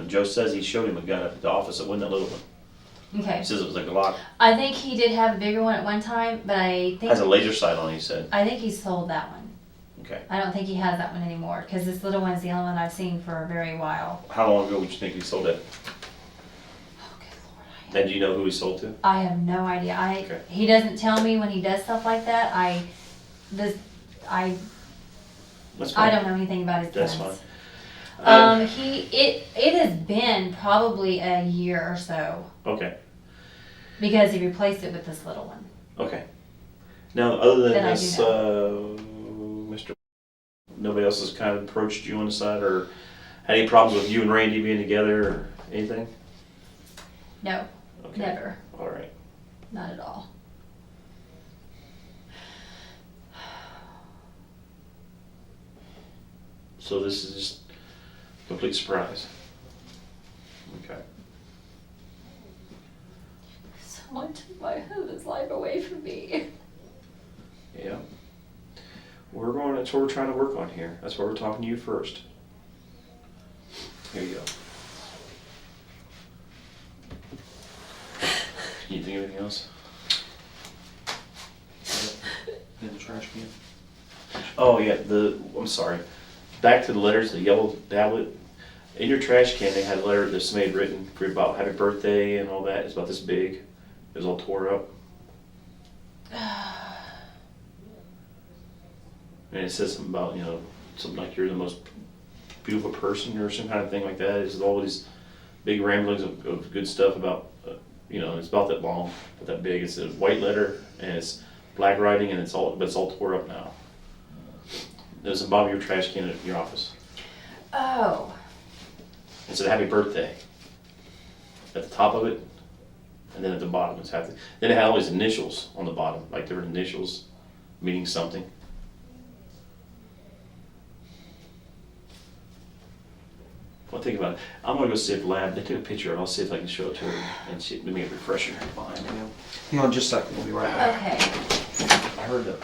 [SPEAKER 3] Joe says he showed him a gun up at the office. It wasn't that little one.
[SPEAKER 2] Okay.
[SPEAKER 3] He says it was like a lot.
[SPEAKER 2] I think he did have a bigger one at one time, but I think
[SPEAKER 3] Has a laser sight on it, he said.
[SPEAKER 2] I think he sold that one.
[SPEAKER 3] Okay.
[SPEAKER 2] I don't think he has that one anymore because this little one is the only one I've seen for a very while.
[SPEAKER 3] How long ago would you think he sold it?
[SPEAKER 2] Oh, good Lord.
[SPEAKER 3] And do you know who he sold to?
[SPEAKER 2] I have no idea.
[SPEAKER 3] Okay.
[SPEAKER 2] He doesn't tell me when he does stuff like that.
[SPEAKER 3] That's
[SPEAKER 2] I
[SPEAKER 3] fine.
[SPEAKER 2] don't know anything about his
[SPEAKER 3] That's
[SPEAKER 2] guns.
[SPEAKER 3] fine.
[SPEAKER 2] It has been probably a year or so
[SPEAKER 3] Okay.
[SPEAKER 2] because he replaced it with this little one.
[SPEAKER 3] Okay. Now, other than
[SPEAKER 2] Then I do
[SPEAKER 3] this, Mr. Nobody else has kind of approached you on the side or had any problems with you and Randy being together or anything?
[SPEAKER 2] No,
[SPEAKER 3] Okay.
[SPEAKER 2] never,
[SPEAKER 3] All right.
[SPEAKER 2] not at all.
[SPEAKER 3] So this is just a complete surprise. Okay.
[SPEAKER 5] Someone took my husband's life away from me.
[SPEAKER 3] Yeah. That's what we're trying to work on here. That's why we're talking to you first. Here you go. Can you think of anything else?
[SPEAKER 4] In the trash can.
[SPEAKER 3] Oh yeah, I'm sorry. Back to the letters, the yellow tablet. In your trash can they had a letter that somebody had written for about happy birthday and all that. It's about this big. It was all tore up. And it says something about, something like you're the most beautiful person or some kind of thing like that. It's all these big ramblings of good stuff about, it's about that long, about that big. It's a white letter and it's black writing and it's all tore up now. There's a bottom of your trash can at your office.
[SPEAKER 2] Oh,
[SPEAKER 3] It said happy birthday at the top of it, and then at the bottom it's happy. Then it had all these initials on the bottom, like there were initials meaning something. Well, think about it. I'm gonna go see if the lab, they took a picture of it. I'll see if I can show it to her and see, give me a refresher behind me.
[SPEAKER 4] Hang on just a second, we'll be right back.
[SPEAKER 2] okay.
[SPEAKER 3] I heard that.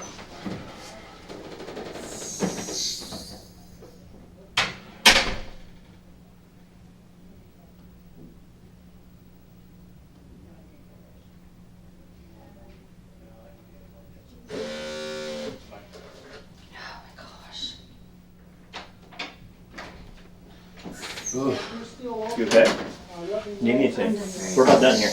[SPEAKER 2] Oh my gosh.
[SPEAKER 3] You okay? Need anything? We're not done here.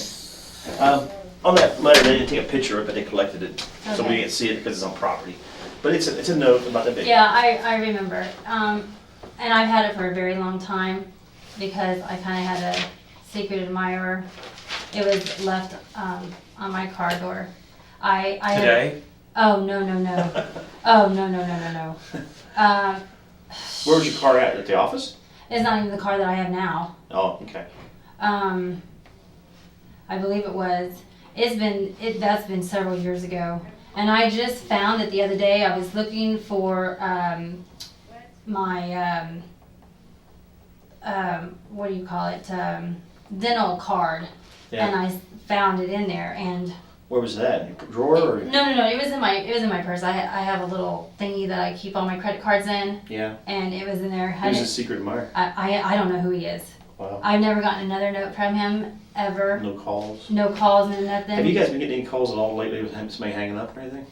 [SPEAKER 3] On that letter, they didn't take a picture of it, but they collected it, so we
[SPEAKER 2] Okay.
[SPEAKER 3] can't see it because it's on property. But it's a note about that big.
[SPEAKER 2] Yeah, I remember. And I've had it for a very long time because I kind of had a secret admirer. It was left on my car door. I
[SPEAKER 4] Today?
[SPEAKER 2] Oh no. Oh no.
[SPEAKER 3] Where was your car at the office?
[SPEAKER 2] It's not even the car that I have now.
[SPEAKER 3] Oh, okay.
[SPEAKER 2] I believe it was. That's been several years ago. And I just found it the other day. I was looking for my what do you call it? Dental card.
[SPEAKER 3] Yeah.
[SPEAKER 2] And I found it in there. And
[SPEAKER 3] Where was that? In your drawer? Or?
[SPEAKER 2] no. It was in my purse. I have a little thingy that I keep all my credit cards in.
[SPEAKER 3] Yeah.
[SPEAKER 2] And it was in there.
[SPEAKER 3] Who's the secret admirer?
[SPEAKER 2] I don't know who he is.
[SPEAKER 3] Wow.
[SPEAKER 2] I've never gotten another note from him ever.
[SPEAKER 3] No calls?
[SPEAKER 2] No calls and nothing.
[SPEAKER 3] Have you guys been getting any calls at all lately with somebody hanging up or anything?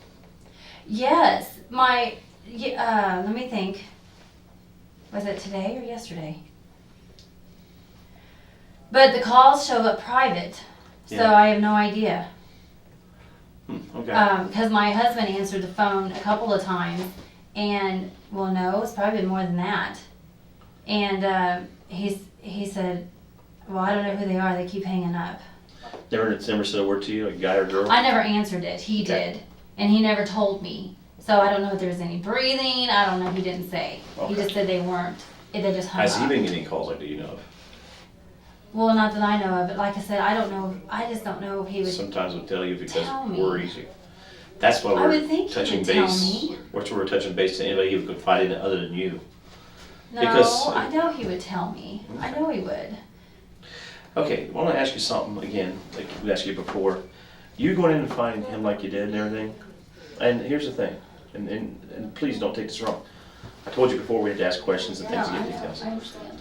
[SPEAKER 2] Yes, let me think. Was it today or yesterday? But the calls show up private, so
[SPEAKER 3] Yeah.
[SPEAKER 2] I have no idea.
[SPEAKER 3] Okay.
[SPEAKER 2] Because my husband answered the phone a couple of times, and well, no, it's probably been more than that. And he said, well, I don't know who they are. They keep hanging up.
[SPEAKER 3] Never said a word to you, a guy or girl?
[SPEAKER 2] I never answered it. He
[SPEAKER 3] Okay.
[SPEAKER 2] did, and he never told me. So I don't know if there was any breathing. I don't know. He didn't say.
[SPEAKER 3] Okay.
[SPEAKER 2] He just said they weren't. They just hung
[SPEAKER 3] Has
[SPEAKER 2] up.
[SPEAKER 3] he been getting calls like that you know of?
[SPEAKER 2] Well, not that I know of, but like I said, I don't know. I just don't know if he would.
[SPEAKER 3] Sometimes we'll tell you because
[SPEAKER 2] tell
[SPEAKER 3] it
[SPEAKER 2] me.
[SPEAKER 3] worries you. That's why
[SPEAKER 2] I
[SPEAKER 3] we're
[SPEAKER 2] would think he
[SPEAKER 3] touching
[SPEAKER 2] would tell
[SPEAKER 3] base.
[SPEAKER 2] me.
[SPEAKER 3] That's why we're touching base to anybody who could confide in it other than you.
[SPEAKER 2] No,
[SPEAKER 3] because-
[SPEAKER 2] I know he would tell me. I know he would.
[SPEAKER 3] Okay, well, I want to ask you something again, like we asked you before. You going in and finding him like you did and everything? And here's the thing, and please don't take this wrong. I told you before we had to ask questions and things to get details.
[SPEAKER 2] I understand.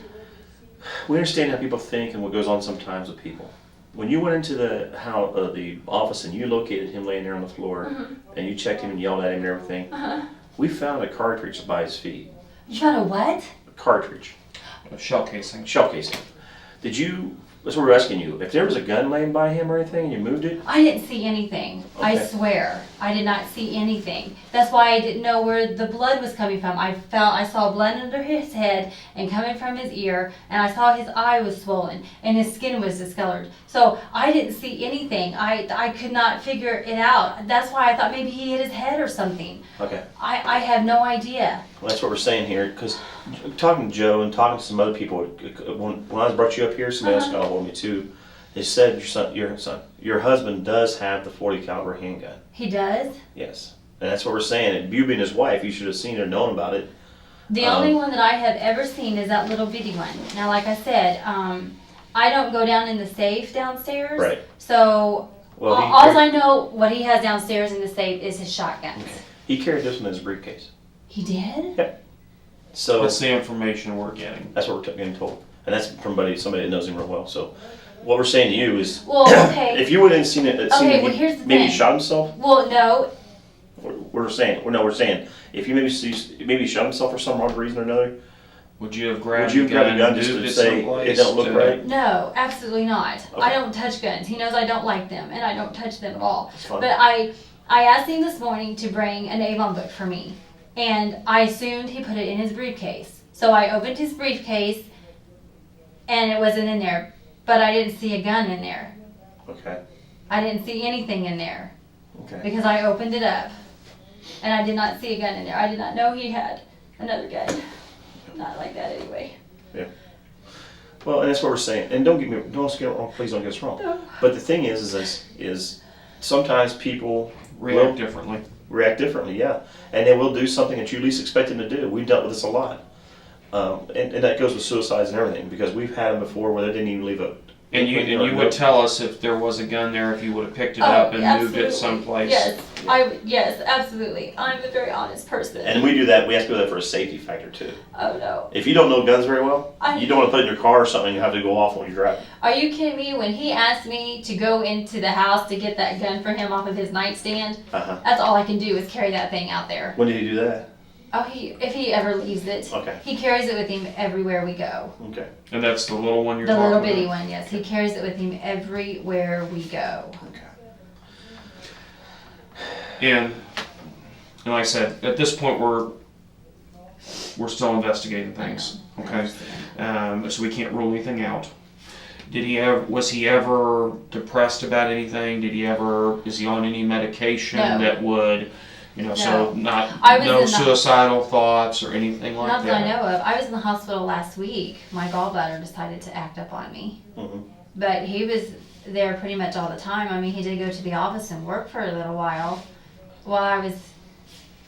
[SPEAKER 3] We understand how people think and what goes on sometimes with people. When you went into the office and you located him laying there on the floor and you checked him and yelled at him and everything, we found a cartridge by his feet.
[SPEAKER 2] You found a what?
[SPEAKER 3] A cartridge,
[SPEAKER 4] A shell casing.
[SPEAKER 3] shell casing. That's what we're asking you. If there was a gun laying by him or anything and you moved it,
[SPEAKER 2] I didn't see anything. I
[SPEAKER 3] Okay.
[SPEAKER 2] swear, I did not see anything. That's why I didn't know where the blood was coming from. I saw blood under his head and coming from his ear, and I saw his eye was swollen and his skin was discolored. So I didn't see anything. I could not figure it out. That's why I thought maybe he hit his head or something.
[SPEAKER 3] okay.
[SPEAKER 2] I have no idea.
[SPEAKER 3] Well, that's what we're saying here, because talking to Joe and talking to some other people, when I brought you up here, somebody else got a hold of me too. They said your husband does have the .40 caliber handgun.
[SPEAKER 2] He does.
[SPEAKER 3] Yes, and that's what we're saying. And you being his wife, you should have seen or known about it.
[SPEAKER 2] The only one that I have ever seen is that little bitty one. Now, like I said, I don't go down in the safe downstairs.
[SPEAKER 3] Right.
[SPEAKER 2] So
[SPEAKER 3] Well,
[SPEAKER 2] all I know what he has downstairs in the safe is his shotguns.
[SPEAKER 3] he carried this one in his briefcase.
[SPEAKER 2] He did?
[SPEAKER 3] So
[SPEAKER 4] That's the information we're getting.
[SPEAKER 3] that's what we're getting told, and that's from somebody that knows him real well. So what we're saying to you is,
[SPEAKER 2] Well, okay.
[SPEAKER 3] if you would have seen it,
[SPEAKER 2] Okay, well, here's the
[SPEAKER 3] maybe he
[SPEAKER 2] thing.
[SPEAKER 3] shot himself.
[SPEAKER 2] Well, no.
[SPEAKER 3] We're saying if you maybe shot himself for some wrong reason or another,
[SPEAKER 4] Would you have grabbed
[SPEAKER 3] would you
[SPEAKER 4] a
[SPEAKER 3] grab
[SPEAKER 4] gun
[SPEAKER 3] a gun
[SPEAKER 4] and
[SPEAKER 3] just
[SPEAKER 4] moved
[SPEAKER 3] to
[SPEAKER 4] it
[SPEAKER 3] say
[SPEAKER 4] someplace
[SPEAKER 3] it don't look
[SPEAKER 4] to-
[SPEAKER 3] right?
[SPEAKER 2] No, absolutely not.
[SPEAKER 3] Okay.
[SPEAKER 2] I don't touch guns. He knows I don't like them, and I don't touch them at all.
[SPEAKER 3] That's fine.
[SPEAKER 2] But I asked him this morning to bring an Avon book for me, and I assumed he put it in his briefcase. So I opened his briefcase, and it wasn't in there, but I didn't see a gun in there.
[SPEAKER 3] Okay.
[SPEAKER 2] I didn't see anything in there
[SPEAKER 3] Okay.
[SPEAKER 2] because I opened it up, and I did not see a gun in there. I did not know he had another gun. Not like that anyway.
[SPEAKER 3] Well, and that's what we're saying. And don't get me wrong. Please don't get us wrong.
[SPEAKER 2] No.
[SPEAKER 3] But the thing is sometimes people
[SPEAKER 4] React
[SPEAKER 3] will
[SPEAKER 4] differently.
[SPEAKER 3] react differently. Yeah, and they will do something that you least expect them to do. We've dealt with this a lot, and that goes with suicides and everything because we've had them before where they didn't even leave a.
[SPEAKER 4] And you would tell us if there was a gun there, if you would have picked it up and moved it someplace.
[SPEAKER 2] Yes, absolutely. I'm a very honest person.
[SPEAKER 3] And we do that. We ask people that for a safety factor too.
[SPEAKER 2] Oh no.
[SPEAKER 3] If you don't know guns very well,
[SPEAKER 2] I-
[SPEAKER 3] you don't want to put it in your car or something. You have to go off when you're driving.
[SPEAKER 2] Are you kidding me? When he asked me to go into the house to get that gun for him off of his nightstand, that's all I can do is carry that thing out there.
[SPEAKER 3] When did he do that?
[SPEAKER 2] Oh, if he ever leaves it,
[SPEAKER 3] Okay.
[SPEAKER 2] he carries it with him everywhere we go.
[SPEAKER 3] Okay.
[SPEAKER 4] And that's the little one you're
[SPEAKER 2] The
[SPEAKER 4] talking
[SPEAKER 2] little
[SPEAKER 4] about?
[SPEAKER 2] bitty one, yes. He carries it with him everywhere we go.
[SPEAKER 4] And like I said, at this point we're still investigating things. Okay, so we can't rule anything out. Was he ever depressed about anything? Is he on any medication
[SPEAKER 2] No.
[SPEAKER 4] that would, so
[SPEAKER 2] I was
[SPEAKER 4] no
[SPEAKER 2] in the-
[SPEAKER 4] suicidal thoughts or anything like
[SPEAKER 2] Not
[SPEAKER 4] that?
[SPEAKER 2] that I know of. I was in the hospital last week. My gallbladder decided to act up on me.
[SPEAKER 3] Mhm.
[SPEAKER 2] But he was there pretty much all the time. I mean, he did go to the office and work for a little while I was,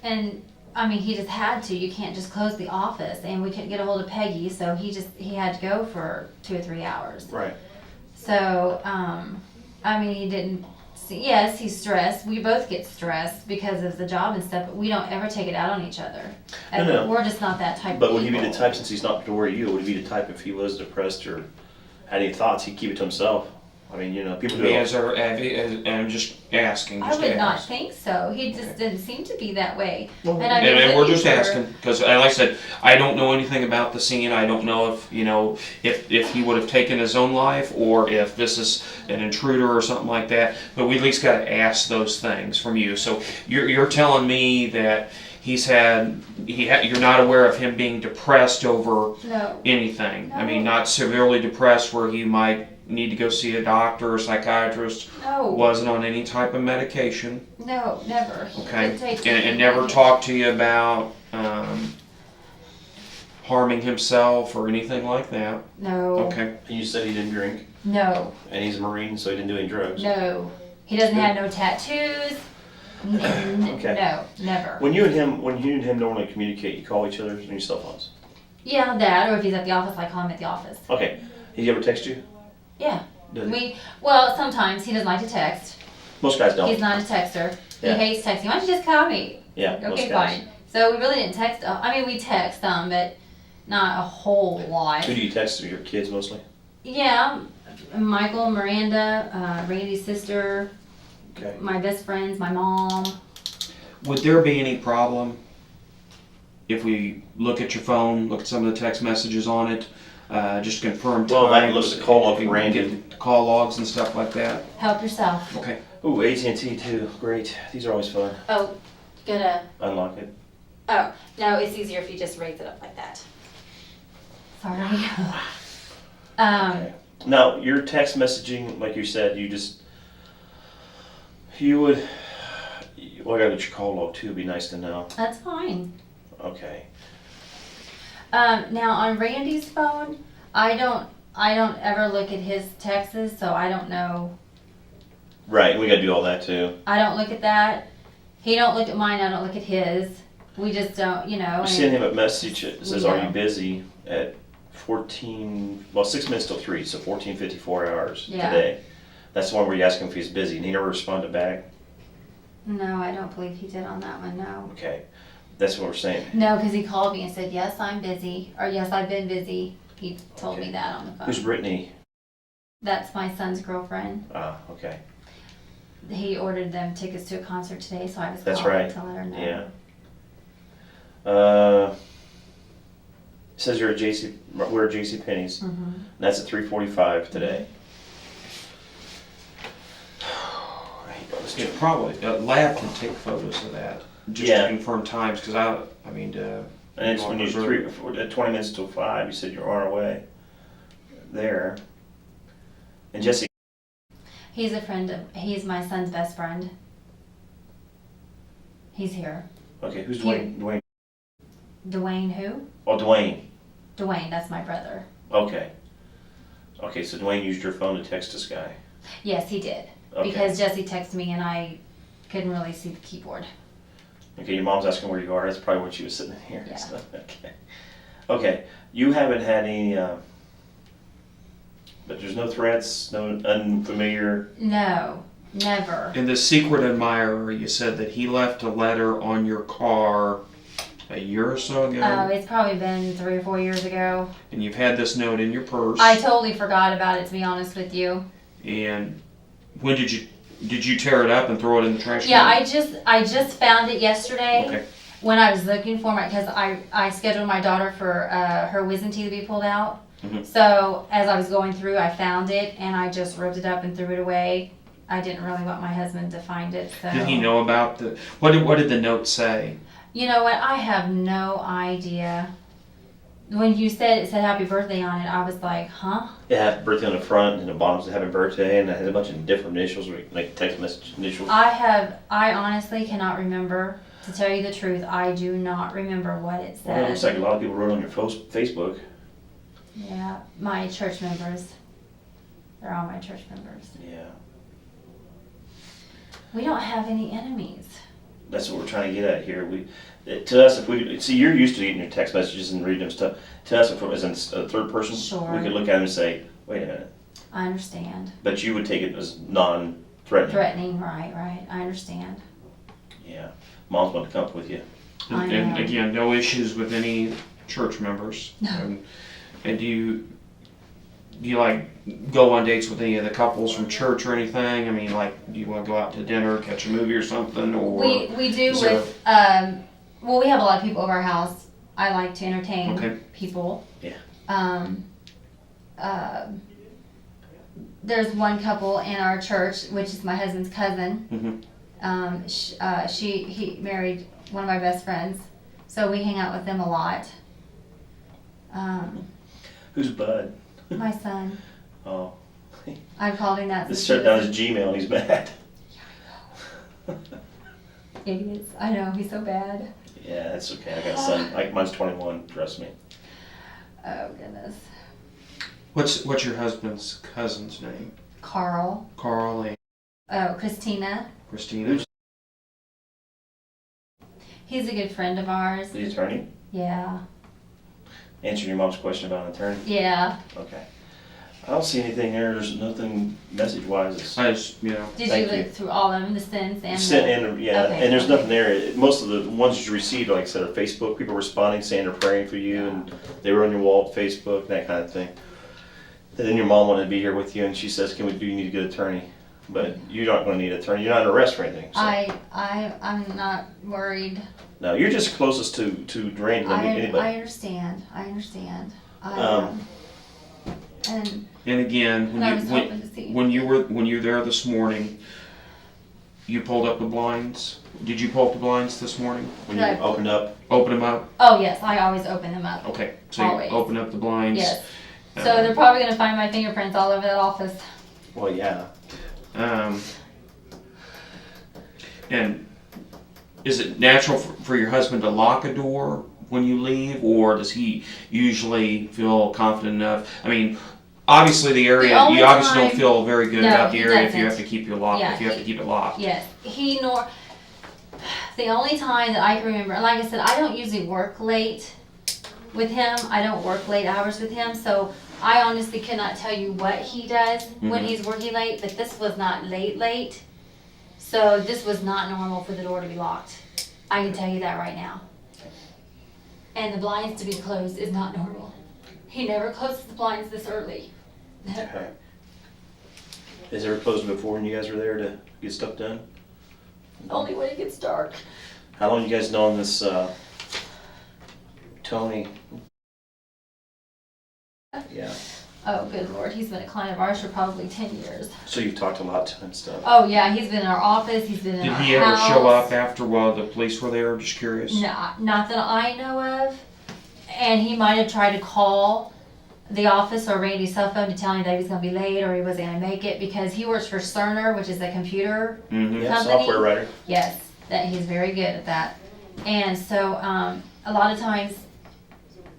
[SPEAKER 2] and I mean, he just had to. You can't just close the office, and we couldn't get a hold of Peggy, so he had to go for 2 or 3 hours.
[SPEAKER 3] Right.
[SPEAKER 2] So, I mean, he didn't. Yes, he's stressed. We both get stressed because of the job and stuff, but we don't ever take it out on each other. And
[SPEAKER 3] No.
[SPEAKER 2] we're just not that type
[SPEAKER 3] But
[SPEAKER 2] of
[SPEAKER 3] would he
[SPEAKER 2] people.
[SPEAKER 3] be the type, since he's not to worry you, would he be the type if he was depressed or had any thoughts, he'd keep it to himself? I mean, people do it.
[SPEAKER 4] I'm just asking.
[SPEAKER 2] I would not think so. He just didn't seem to be that way.
[SPEAKER 3] Well,
[SPEAKER 2] And I've been
[SPEAKER 4] And we're
[SPEAKER 2] looking
[SPEAKER 4] just
[SPEAKER 2] for-
[SPEAKER 4] asking because, like I said, I don't know anything about the scene. I don't know if he would have taken his own life or if this is an intruder or something like that. But we at least got to ask those things from you. So you're telling me that you're not aware of him being depressed over
[SPEAKER 2] No.
[SPEAKER 4] anything. I mean,
[SPEAKER 2] No.
[SPEAKER 4] not severely depressed where he might need to go see a doctor or psychiatrist.
[SPEAKER 2] No.
[SPEAKER 4] Wasn't on any type of medication.
[SPEAKER 2] No, never.
[SPEAKER 4] Okay,
[SPEAKER 2] Didn't take
[SPEAKER 4] and
[SPEAKER 2] anything.
[SPEAKER 4] never talked to you about harming himself or anything like that.
[SPEAKER 2] No.
[SPEAKER 4] Okay,
[SPEAKER 3] And you said he didn't drink,
[SPEAKER 2] No.
[SPEAKER 3] and he's a Marine, so he didn't do any drugs.
[SPEAKER 2] No. He doesn't have no tattoos.
[SPEAKER 3] Okay.
[SPEAKER 2] No, never.
[SPEAKER 3] When you and him normally communicate, you call each other on your cell phones.
[SPEAKER 2] Yeah, Dad, or if he's at the office, I call him at the office.
[SPEAKER 3] Okay. He ever text you?
[SPEAKER 2] Yeah.
[SPEAKER 3] Does he?
[SPEAKER 2] Well, sometimes he doesn't like to text.
[SPEAKER 3] Most guys don't.
[SPEAKER 2] He's not a texter.
[SPEAKER 3] Yeah.
[SPEAKER 2] He hates texting. Why don't you just call me?
[SPEAKER 3] Yeah, most
[SPEAKER 2] Okay,
[SPEAKER 3] guys.
[SPEAKER 2] fine. So we really didn't text. I mean, we text but not a whole lot.
[SPEAKER 3] Who do you text? Your kids mostly?
[SPEAKER 2] Yeah, Michael, Miranda, Randy's sister,
[SPEAKER 3] Okay.
[SPEAKER 2] my best friends, my mom.
[SPEAKER 4] would there be any problem if we look at your phone, look at some of the text messages on it, just confirm times?
[SPEAKER 3] Well, I can look at the call log
[SPEAKER 4] if we
[SPEAKER 3] for
[SPEAKER 4] can
[SPEAKER 3] Randy.
[SPEAKER 4] get the call logs and stuff like that.
[SPEAKER 2] Help yourself.
[SPEAKER 4] Okay.
[SPEAKER 3] Ooh, AT&T too. Great. These are always fun.
[SPEAKER 2] Oh, gotta.
[SPEAKER 3] Unlock it.
[SPEAKER 2] Oh, no, it's easier if you just raise it up like that. Sorry.
[SPEAKER 3] Okay. Now, your text messaging, like you said, you would, well, I gotta get your call log too, it'd be nice to know.
[SPEAKER 2] That's fine.
[SPEAKER 3] Okay.
[SPEAKER 2] Now on Randy's phone, I don't ever look at his texts, so I don't know.
[SPEAKER 3] Right, we gotta do all that too.
[SPEAKER 2] I don't look at that. He don't look at mine. I don't look at his. We just don't,
[SPEAKER 3] You
[SPEAKER 2] and-
[SPEAKER 3] send him a message that says, "Are
[SPEAKER 2] Yeah.
[SPEAKER 3] you busy?" at 6 minutes till 3, so 14:54 hours
[SPEAKER 2] Yeah.
[SPEAKER 3] today. That's the one where you ask him if he's busy, and he never responded back.
[SPEAKER 2] No, I don't believe he did on that one. No.
[SPEAKER 3] Okay, that's what we're saying.
[SPEAKER 2] No, because he called me and said, "Yes, I'm busy," or "Yes, I've been busy." He told
[SPEAKER 3] Okay.
[SPEAKER 2] me that on the phone.
[SPEAKER 3] Who's Brittany?
[SPEAKER 2] That's my son's girlfriend.
[SPEAKER 3] Ah, okay.
[SPEAKER 2] He ordered them tickets to a concert today, so I was
[SPEAKER 3] That's
[SPEAKER 2] calling
[SPEAKER 3] right.
[SPEAKER 2] to let her know.
[SPEAKER 3] Yeah. It says we're at JC Penney's.
[SPEAKER 2] Mm-hmm.
[SPEAKER 3] That's at 3:45 today. I hate all this
[SPEAKER 4] Yeah,
[SPEAKER 3] shit.
[SPEAKER 4] probably. Lab can take photos of that just
[SPEAKER 3] Yeah.
[SPEAKER 4] to confirm times because I mean to.
[SPEAKER 3] And it's when you're at 20 minutes till 5, you said you're on our way there. And Jesse,
[SPEAKER 2] He's he's my son's best friend. He's here.
[SPEAKER 3] okay, who's
[SPEAKER 2] Here.
[SPEAKER 3] Dwayne?
[SPEAKER 2] Dwayne who?
[SPEAKER 3] Oh, Dwayne.
[SPEAKER 2] Dwayne, that's my brother.
[SPEAKER 3] Okay. Okay, so Dwayne used your phone to text this guy.
[SPEAKER 2] Yes, he did.
[SPEAKER 3] Okay.
[SPEAKER 2] Because Jesse texted me and I couldn't really see the keyboard.
[SPEAKER 3] Okay, your mom's asking where you are. That's probably when she was sitting in here.
[SPEAKER 2] Yeah.
[SPEAKER 3] So, okay. Okay, you haven't had any, but there's no threats, no unfamiliar.
[SPEAKER 2] No, never.
[SPEAKER 4] And the secret admirer, you said that he left a letter on your car a year or so ago,
[SPEAKER 2] Oh, it's probably been 3 or 4 years ago.
[SPEAKER 4] and you've had this note in your purse.
[SPEAKER 2] I totally forgot about it, to be honest with you.
[SPEAKER 4] And when did you tear it up and throw it in the trash
[SPEAKER 2] Yeah,
[SPEAKER 4] can?
[SPEAKER 2] I just found it yesterday.
[SPEAKER 4] Okay.
[SPEAKER 2] When I was looking for my, because I scheduled my daughter for her wisdom teeth to be pulled out.
[SPEAKER 4] Mhm.
[SPEAKER 2] So as I was going through, I found it and I just ripped it up and threw it away. I didn't really want my husband to find it. So
[SPEAKER 4] Did he know about the? What did the note say?
[SPEAKER 2] You know what? I have no idea. When you said it said happy birthday on it, I was like, huh?
[SPEAKER 3] It had birthday on the front, and the bottom said happy birthday, and it had a bunch of different initials, like text message initials.
[SPEAKER 2] I honestly cannot remember. To tell you the truth, I do not remember what it
[SPEAKER 3] Well, it
[SPEAKER 2] said.
[SPEAKER 3] looks like a lot of people wrote on your Facebook.
[SPEAKER 2] Yeah, my church members. They're all my church members.
[SPEAKER 3] Yeah.
[SPEAKER 2] We don't have any enemies.
[SPEAKER 3] That's what we're trying to get at here. To us, if we see, you're used to getting your text messages and reading them stuff. To us, if it was in a third person,
[SPEAKER 2] Sure.
[SPEAKER 3] we could look at them and say, "Wait a minute."
[SPEAKER 2] I understand.
[SPEAKER 3] But you would take it as non-threatening.
[SPEAKER 2] Threatening, right. I understand.
[SPEAKER 3] Yeah. Mom's want to come up with you.
[SPEAKER 2] I
[SPEAKER 4] And
[SPEAKER 2] know.
[SPEAKER 4] again, no issues with any church members.
[SPEAKER 2] No.
[SPEAKER 4] And do you like go on dates with any of the couples from church or anything? I mean, like, do you want to go out to dinner, catch a movie or something, or
[SPEAKER 2] We do
[SPEAKER 4] is there-
[SPEAKER 2] with well, we have a lot of people over our house. I like to entertain
[SPEAKER 4] Okay.
[SPEAKER 2] people.
[SPEAKER 3] Yeah.
[SPEAKER 2] There's one couple in our church, which is my husband's cousin. He married one of my best friends, so we hang out with them a lot.
[SPEAKER 3] Who's Bud?
[SPEAKER 2] My son,
[SPEAKER 3] Oh,
[SPEAKER 2] I've called him that.
[SPEAKER 3] this
[SPEAKER 2] since
[SPEAKER 3] shut
[SPEAKER 2] he
[SPEAKER 3] down
[SPEAKER 2] was-
[SPEAKER 3] his Gmail and he's mad.
[SPEAKER 2] Idiots. I know, he's so bad.
[SPEAKER 3] Yeah, that's okay. I got a son. Like mine's 21. Trust me.
[SPEAKER 2] Oh goodness.
[SPEAKER 4] what's your husband's cousin's name?
[SPEAKER 2] Carl.
[SPEAKER 4] Carl and
[SPEAKER 2] Christina.
[SPEAKER 4] Christina.
[SPEAKER 2] He's a good friend of ours.
[SPEAKER 3] The attorney.
[SPEAKER 2] Yeah.
[SPEAKER 3] Answer your mom's question about an attorney.
[SPEAKER 2] Yeah.
[SPEAKER 3] Okay. I don't see anything there. There's nothing message-wise.
[SPEAKER 4] I just, you know,
[SPEAKER 2] Did
[SPEAKER 3] Thank
[SPEAKER 2] you
[SPEAKER 3] you.
[SPEAKER 2] look through all of them, the sins and
[SPEAKER 3] Sent
[SPEAKER 2] the...
[SPEAKER 3] in, yeah,
[SPEAKER 2] Okay,
[SPEAKER 3] and there's
[SPEAKER 2] okay.
[SPEAKER 3] nothing there. Most of the ones you received, like I said, are Facebook. People responding, saying they're praying for you, and they were on your wall at Facebook, that kind of thing. And then your mom wanted to be here with you, and she says, "Do you need a good attorney?" But you're not going to need an attorney. You're not under arrest for anything. So.
[SPEAKER 2] I'm not worried.
[SPEAKER 3] No, you're just closest to Randy than
[SPEAKER 2] I
[SPEAKER 3] anybody.
[SPEAKER 2] understand. And
[SPEAKER 4] and again,
[SPEAKER 2] I was hoping to see.
[SPEAKER 4] when you were there this morning, you pulled up the blinds. Did you pull up the blinds this morning?
[SPEAKER 3] When you
[SPEAKER 2] Right.
[SPEAKER 3] opened up,
[SPEAKER 4] Open them up.
[SPEAKER 2] Oh yes, I always open them up.
[SPEAKER 4] Okay, so
[SPEAKER 2] Always.
[SPEAKER 4] you open up the blinds.
[SPEAKER 2] Yes.
[SPEAKER 4] Uh,
[SPEAKER 2] So they're probably gonna find my fingerprints all over that office.
[SPEAKER 3] well, yeah.
[SPEAKER 4] And is it natural for your husband to lock a door when you leave, or does he usually feel confident enough? I mean, obviously the area,
[SPEAKER 2] The only
[SPEAKER 4] you obviously don't
[SPEAKER 2] time-
[SPEAKER 4] feel very good
[SPEAKER 2] No,
[SPEAKER 4] about the
[SPEAKER 2] he
[SPEAKER 4] area if you
[SPEAKER 2] doesn't.
[SPEAKER 4] have to keep your lock,
[SPEAKER 2] Yeah,
[SPEAKER 4] if you have to keep it locked.
[SPEAKER 2] Yes. The only time that I can remember, and like I said, I don't usually work late with him. I don't work late hours with him, so I honestly cannot tell you what he does when
[SPEAKER 4] Mhm.
[SPEAKER 2] he's working late, but this was not late. So this was not normal for the door to be locked. I can tell you that right now. And the blinds to be closed is not normal. He never closes the blinds this early.
[SPEAKER 3] Okay. Has it ever closed before when you guys were there to get stuff done?
[SPEAKER 5] Only when it gets dark.
[SPEAKER 3] How long you guys known this Tony? Yeah.
[SPEAKER 2] Oh, good Lord, he's been a client of ours for probably 10 years.
[SPEAKER 3] So you've talked a lot to him and stuff.
[SPEAKER 2] Oh yeah, he's been in our office, he's been in
[SPEAKER 4] Did
[SPEAKER 2] our
[SPEAKER 4] he ever
[SPEAKER 2] house.
[SPEAKER 4] show up after while the police were there? Just curious.
[SPEAKER 2] Not that I know of. And he might have tried to call the office or Randy's cell phone to tell him that he was going to be late or he wasn't going to make it because he works for Cerner, which is a computer.
[SPEAKER 4] Mm-hmm.
[SPEAKER 3] Yeah,
[SPEAKER 2] company?
[SPEAKER 3] software writer.
[SPEAKER 2] Yes, that he's very good at that. And so a lot of times,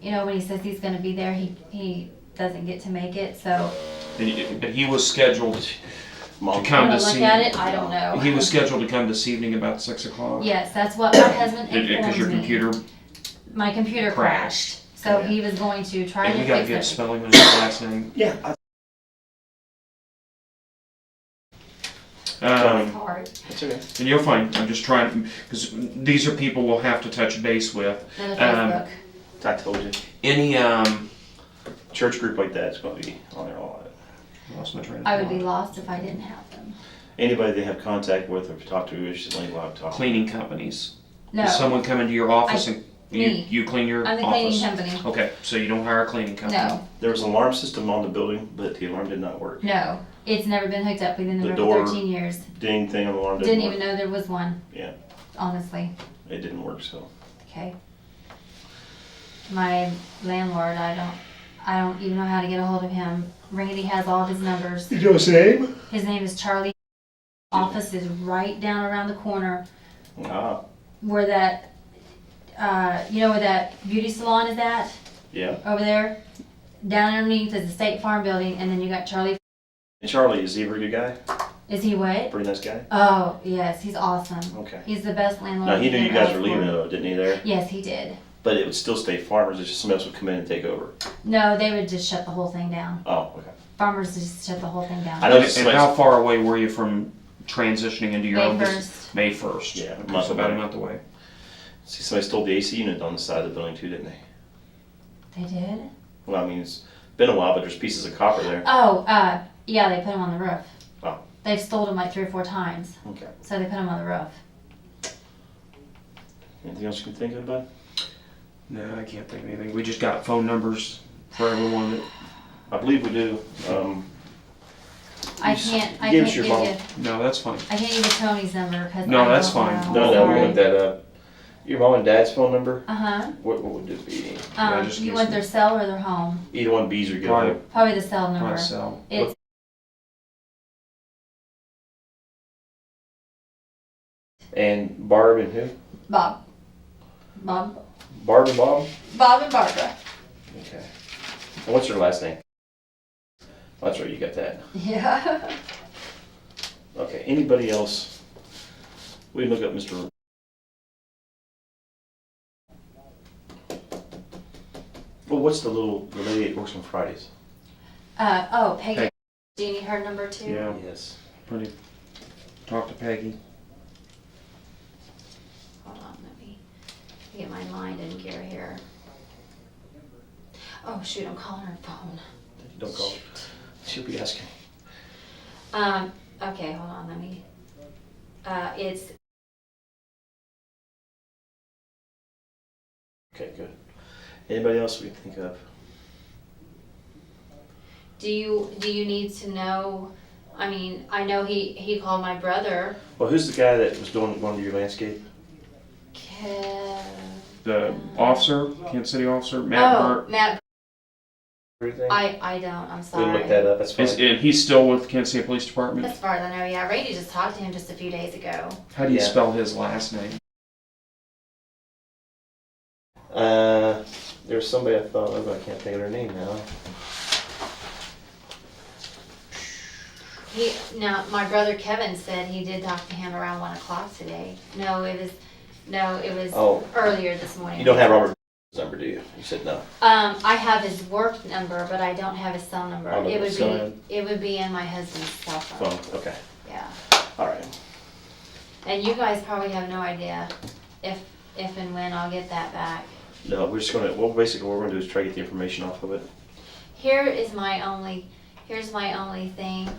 [SPEAKER 2] you know, when he says he's going to be there, he doesn't get to make it. So
[SPEAKER 4] But he was scheduled
[SPEAKER 3] Mom.
[SPEAKER 4] to come
[SPEAKER 2] when I
[SPEAKER 4] to
[SPEAKER 2] look
[SPEAKER 4] see.
[SPEAKER 2] at it, I don't know.
[SPEAKER 4] He was scheduled to come this evening about 6 o'clock.
[SPEAKER 2] Yes, that's what my husband
[SPEAKER 4] Because
[SPEAKER 2] informed
[SPEAKER 4] your
[SPEAKER 2] me.
[SPEAKER 4] computer.
[SPEAKER 2] My computer crashed. So he was going to try
[SPEAKER 4] And
[SPEAKER 2] to
[SPEAKER 4] you got a
[SPEAKER 2] fix
[SPEAKER 4] good
[SPEAKER 2] it.
[SPEAKER 4] spelling on his last name.
[SPEAKER 3] Yeah.
[SPEAKER 2] It's hard.
[SPEAKER 3] It's okay.
[SPEAKER 4] And you'll find, I'm just trying, because these are people we'll have to touch base with.
[SPEAKER 2] And the Facebook.
[SPEAKER 3] I told you.
[SPEAKER 4] Any,
[SPEAKER 3] Church group like that's going to be on there a lot.
[SPEAKER 4] lost my train of
[SPEAKER 2] I would be
[SPEAKER 4] thought.
[SPEAKER 2] lost if I didn't have them.
[SPEAKER 3] Anybody they have contact with or talk to, is just allowed to talk to.
[SPEAKER 4] Cleaning companies.
[SPEAKER 2] No,
[SPEAKER 4] Does someone come into your office and
[SPEAKER 2] me.
[SPEAKER 4] you clean your
[SPEAKER 2] I'm the
[SPEAKER 4] office?
[SPEAKER 2] cleaning company.
[SPEAKER 4] Okay, so you don't hire a cleaning company?
[SPEAKER 2] No,
[SPEAKER 3] There was an alarm system on the building, but the alarm did not work.
[SPEAKER 2] no. It's never been hooked up. We've been
[SPEAKER 3] The
[SPEAKER 2] there
[SPEAKER 3] door-
[SPEAKER 2] for 13 years.
[SPEAKER 3] Ding thing on the alarm
[SPEAKER 2] Didn't
[SPEAKER 3] didn't
[SPEAKER 2] even
[SPEAKER 3] work.
[SPEAKER 2] know there was one.
[SPEAKER 3] Yeah.
[SPEAKER 2] Honestly.
[SPEAKER 3] It didn't work, so.
[SPEAKER 2] Okay. my landlord, I don't even know how to get a hold of him. Randy has all his numbers.
[SPEAKER 3] You know his name?
[SPEAKER 2] His name is Charlie. Office is right down around the corner
[SPEAKER 3] Ah,
[SPEAKER 2] where that, you know where that beauty salon is at?
[SPEAKER 3] yeah.
[SPEAKER 2] Over there? Down underneath is the State Farm building, and then you got Charlie.
[SPEAKER 3] And Charlie, is he a pretty good guy?
[SPEAKER 2] Is he what?
[SPEAKER 3] Pretty nice guy?
[SPEAKER 2] Oh, yes, he's awesome.
[SPEAKER 3] Okay.
[SPEAKER 2] He's the best landlord.
[SPEAKER 3] Now, he knew you
[SPEAKER 2] ever
[SPEAKER 3] guys
[SPEAKER 2] asked
[SPEAKER 3] were leaving
[SPEAKER 2] for.
[SPEAKER 3] though, didn't he, there?
[SPEAKER 2] Yes, he did.
[SPEAKER 3] But it would still stay farmers, it's just somebody else would come in and take over.
[SPEAKER 2] No, they would just shut the whole thing down.
[SPEAKER 3] Oh, okay.
[SPEAKER 2] Farmers just shut the whole thing down.
[SPEAKER 3] I know
[SPEAKER 4] And
[SPEAKER 3] this
[SPEAKER 4] how far away were you from transitioning into your
[SPEAKER 2] May
[SPEAKER 4] own business?
[SPEAKER 2] 1st.
[SPEAKER 4] May 1st.
[SPEAKER 3] Yeah, a
[SPEAKER 4] Okay,
[SPEAKER 3] month
[SPEAKER 4] so about a
[SPEAKER 3] away.
[SPEAKER 4] month away.
[SPEAKER 3] See, somebody stole the AC unit on the side of the building too, didn't they?
[SPEAKER 2] They did?
[SPEAKER 3] Well, I mean, it's been a while, but there's pieces of copper there.
[SPEAKER 2] Oh, yeah, they put them on the roof.
[SPEAKER 3] Oh.
[SPEAKER 2] They've stole them like 3 or 4 times,
[SPEAKER 3] Okay.
[SPEAKER 2] so they put them on the roof.
[SPEAKER 3] Anything else you can think of, bud?
[SPEAKER 4] No, I can't think of anything. We just got phone numbers for everyone that.
[SPEAKER 3] I believe we do.
[SPEAKER 2] I
[SPEAKER 3] You s-
[SPEAKER 2] can't
[SPEAKER 3] give
[SPEAKER 2] give
[SPEAKER 3] us your
[SPEAKER 2] you,
[SPEAKER 3] mom.
[SPEAKER 4] No, that's fine.
[SPEAKER 2] I can't give you Tony's number because
[SPEAKER 4] No, that's fine.
[SPEAKER 3] No,
[SPEAKER 2] Sorry.
[SPEAKER 3] we want that up. Your mom and dad's phone number?
[SPEAKER 2] Uh-huh.
[SPEAKER 3] What would it be?
[SPEAKER 4] Yeah, just
[SPEAKER 2] You
[SPEAKER 4] give
[SPEAKER 2] want
[SPEAKER 4] some-
[SPEAKER 2] their cell or their home?
[SPEAKER 3] Either one, B's or get
[SPEAKER 4] Probably.
[SPEAKER 3] one.
[SPEAKER 2] Probably the cell number.
[SPEAKER 4] Probably so.
[SPEAKER 2] It's
[SPEAKER 3] And Barb and who?
[SPEAKER 2] Bob. Bob.
[SPEAKER 3] Barb and Bob?
[SPEAKER 2] Bob and Barbara.
[SPEAKER 3] Okay. And what's her last name? Oh, that's right, you got that.
[SPEAKER 2] Yeah.
[SPEAKER 3] Okay, anybody else? We can look up Mr. Well, what's the lady that works on Fridays?
[SPEAKER 2] Oh, Peggy.
[SPEAKER 4] Peggy.
[SPEAKER 2] Do you need her number too?
[SPEAKER 4] Yeah.
[SPEAKER 3] Yes.
[SPEAKER 4] Pretty. Talk to Peggy.
[SPEAKER 2] Hold on, let me get my mind in gear here. Oh shoot, I'm calling her phone.
[SPEAKER 3] Don't call her. She'll be asking.
[SPEAKER 2] Okay, hold on, let me. It's
[SPEAKER 3] Okay, good. Anybody else we can think of?
[SPEAKER 2] do you need to know? I mean, I know he called my brother.
[SPEAKER 3] Well, who's the guy that was going to your landscape?
[SPEAKER 4] The officer, Kansas City officer, Matt Burt.
[SPEAKER 2] Matt.
[SPEAKER 3] Everything?
[SPEAKER 2] I don't. I'm
[SPEAKER 3] We
[SPEAKER 2] sorry.
[SPEAKER 3] can look that up, that's fine.
[SPEAKER 4] And he's still with the Kansas City Police Department.
[SPEAKER 2] As far as I know, yeah. Randy just talked to him just a few days ago.
[SPEAKER 4] How do you
[SPEAKER 3] Yeah.
[SPEAKER 4] spell his last name?
[SPEAKER 3] There's somebody I thought of, I can't think of their name now.
[SPEAKER 2] Now my brother Kevin said he did talk to him around 1 o'clock today. No, it was
[SPEAKER 3] Oh.
[SPEAKER 2] earlier this morning.
[SPEAKER 3] You don't have Robert's number, do you? You said no.
[SPEAKER 2] I have his work number, but I don't have his cell number.
[SPEAKER 3] Oh,
[SPEAKER 2] It would
[SPEAKER 3] cell.
[SPEAKER 2] be in my husband's cell phone.
[SPEAKER 3] Phone, okay.
[SPEAKER 2] Yeah.
[SPEAKER 3] All right.
[SPEAKER 2] And you guys probably have no idea if and when I'll get that back.
[SPEAKER 3] No, we're just gonna, well, basically what we're gonna do is try to get the information off of it.
[SPEAKER 2] Here's my only thing.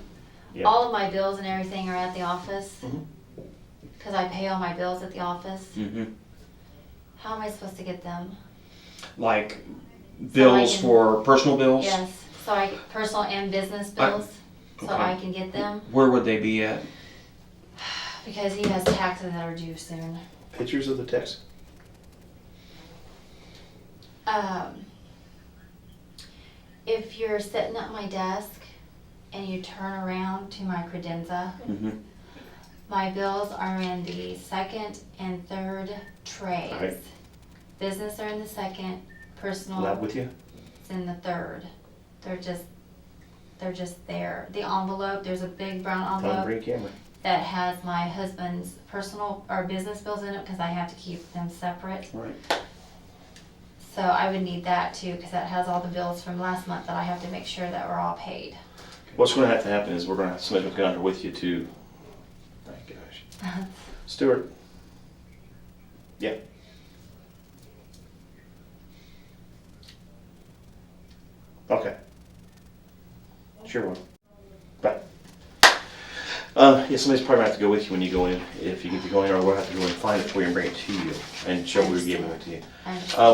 [SPEAKER 3] Yeah.
[SPEAKER 2] All of my bills and everything are at the office.
[SPEAKER 3] Mhm.
[SPEAKER 2] Cause I pay all my bills at the office.
[SPEAKER 4] Mm-hmm.
[SPEAKER 2] How am I supposed to get them?
[SPEAKER 4] Like bills
[SPEAKER 2] can-
[SPEAKER 4] for personal bills?
[SPEAKER 2] Yes, so personal and business bills, so
[SPEAKER 4] okay.
[SPEAKER 2] I can get them,
[SPEAKER 4] Where would they be at?
[SPEAKER 2] because he has taxes that are due soon.
[SPEAKER 3] Pictures of the text?
[SPEAKER 2] If you're sitting at my desk and you turn around to my credenza,
[SPEAKER 4] Mm-hmm.
[SPEAKER 2] my bills are in the second and third trays.
[SPEAKER 3] Alright.
[SPEAKER 2] Business are in the second, personal
[SPEAKER 3] Lab with you?
[SPEAKER 2] is in the third. They're just there. The envelope, there's a big brown
[SPEAKER 3] Tell them
[SPEAKER 2] envelope
[SPEAKER 3] bring a camera.
[SPEAKER 2] that has my husband's personal or business bills in it because I have to keep them separate.
[SPEAKER 4] Right.
[SPEAKER 2] So I would need that too because that has all the bills from last month that I have to make sure that we're all paid.
[SPEAKER 3] What's gonna have to happen is we're gonna have somebody to go under with you too. My gosh. Stuart? Yeah. Okay. Sure will. Bye. Yeah, somebody's probably gonna have to go with you when you go in, if you get to go in, or we'll have to go and find it for you and bring it to you, and show we were giving it to you.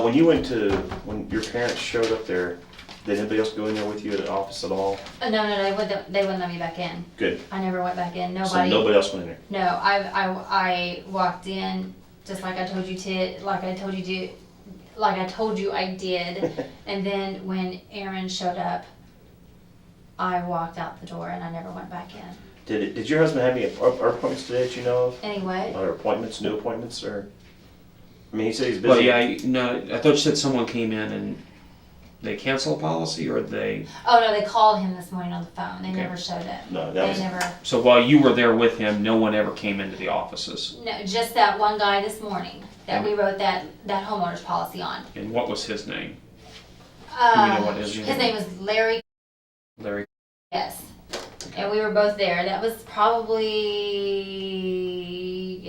[SPEAKER 3] When you went to, when your parents showed up there, did anybody else go in there with you at the office at all?
[SPEAKER 2] No, they wouldn't let me back in.
[SPEAKER 3] Good.
[SPEAKER 2] I never went back in.
[SPEAKER 3] So nobody else went in there?
[SPEAKER 2] No, I walked in just like I told you to. like I told you I did. And then when Aaron showed up, I walked out the door and I never went back in.
[SPEAKER 3] Did your husband have any appointments today that you know of?
[SPEAKER 2] Anyway,
[SPEAKER 3] Or new appointments, or? I mean, he said he's busy.
[SPEAKER 4] Well, yeah, no, I thought you said someone came in and they canceled a policy, or they...
[SPEAKER 2] oh no, they called him this morning on the phone. They
[SPEAKER 4] Okay.
[SPEAKER 2] never showed up.
[SPEAKER 3] No, that
[SPEAKER 2] They
[SPEAKER 3] was.
[SPEAKER 2] never,
[SPEAKER 4] So while you were there with him, no one ever came into the offices.
[SPEAKER 2] no, just that one guy this morning that we wrote that homeowner's policy on.
[SPEAKER 4] And what was his name? Do we know what his name
[SPEAKER 2] His name was Larry.
[SPEAKER 4] Larry?
[SPEAKER 2] Yes. And we were both there. That was probably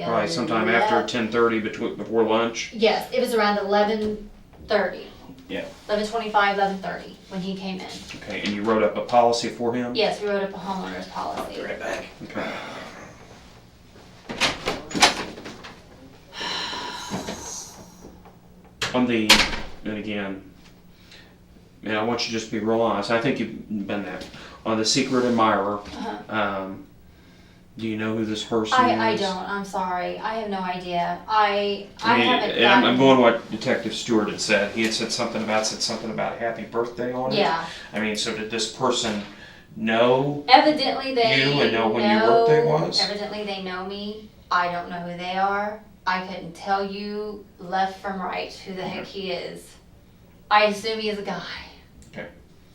[SPEAKER 4] Probably sometime after 10:30 before lunch.
[SPEAKER 2] Yes, it was around 11:30.
[SPEAKER 3] Yeah.
[SPEAKER 2] 11:25, 11:30 when he came in.
[SPEAKER 4] Okay, and you wrote up a policy for him?
[SPEAKER 2] Yes, we wrote up a homeowner's policy.
[SPEAKER 3] Right back.
[SPEAKER 4] Okay. On the, and again, and I want you to just be real honest, I think you've been there. On the secret admirer, do you know who this person is?
[SPEAKER 2] I don't. I'm sorry. I have no idea. I
[SPEAKER 4] mean,
[SPEAKER 2] haven't.
[SPEAKER 4] and I'm going what Detective Stewart had said. He had said something about happy birthday on it.
[SPEAKER 2] Yeah.
[SPEAKER 4] I mean, so did this person know
[SPEAKER 2] Evidently they
[SPEAKER 4] you and know when your birthday was?
[SPEAKER 2] Evidently they know me. I don't know who they are. I couldn't tell you left from right who the heck he is. I assume he is a guy.
[SPEAKER 4] Okay.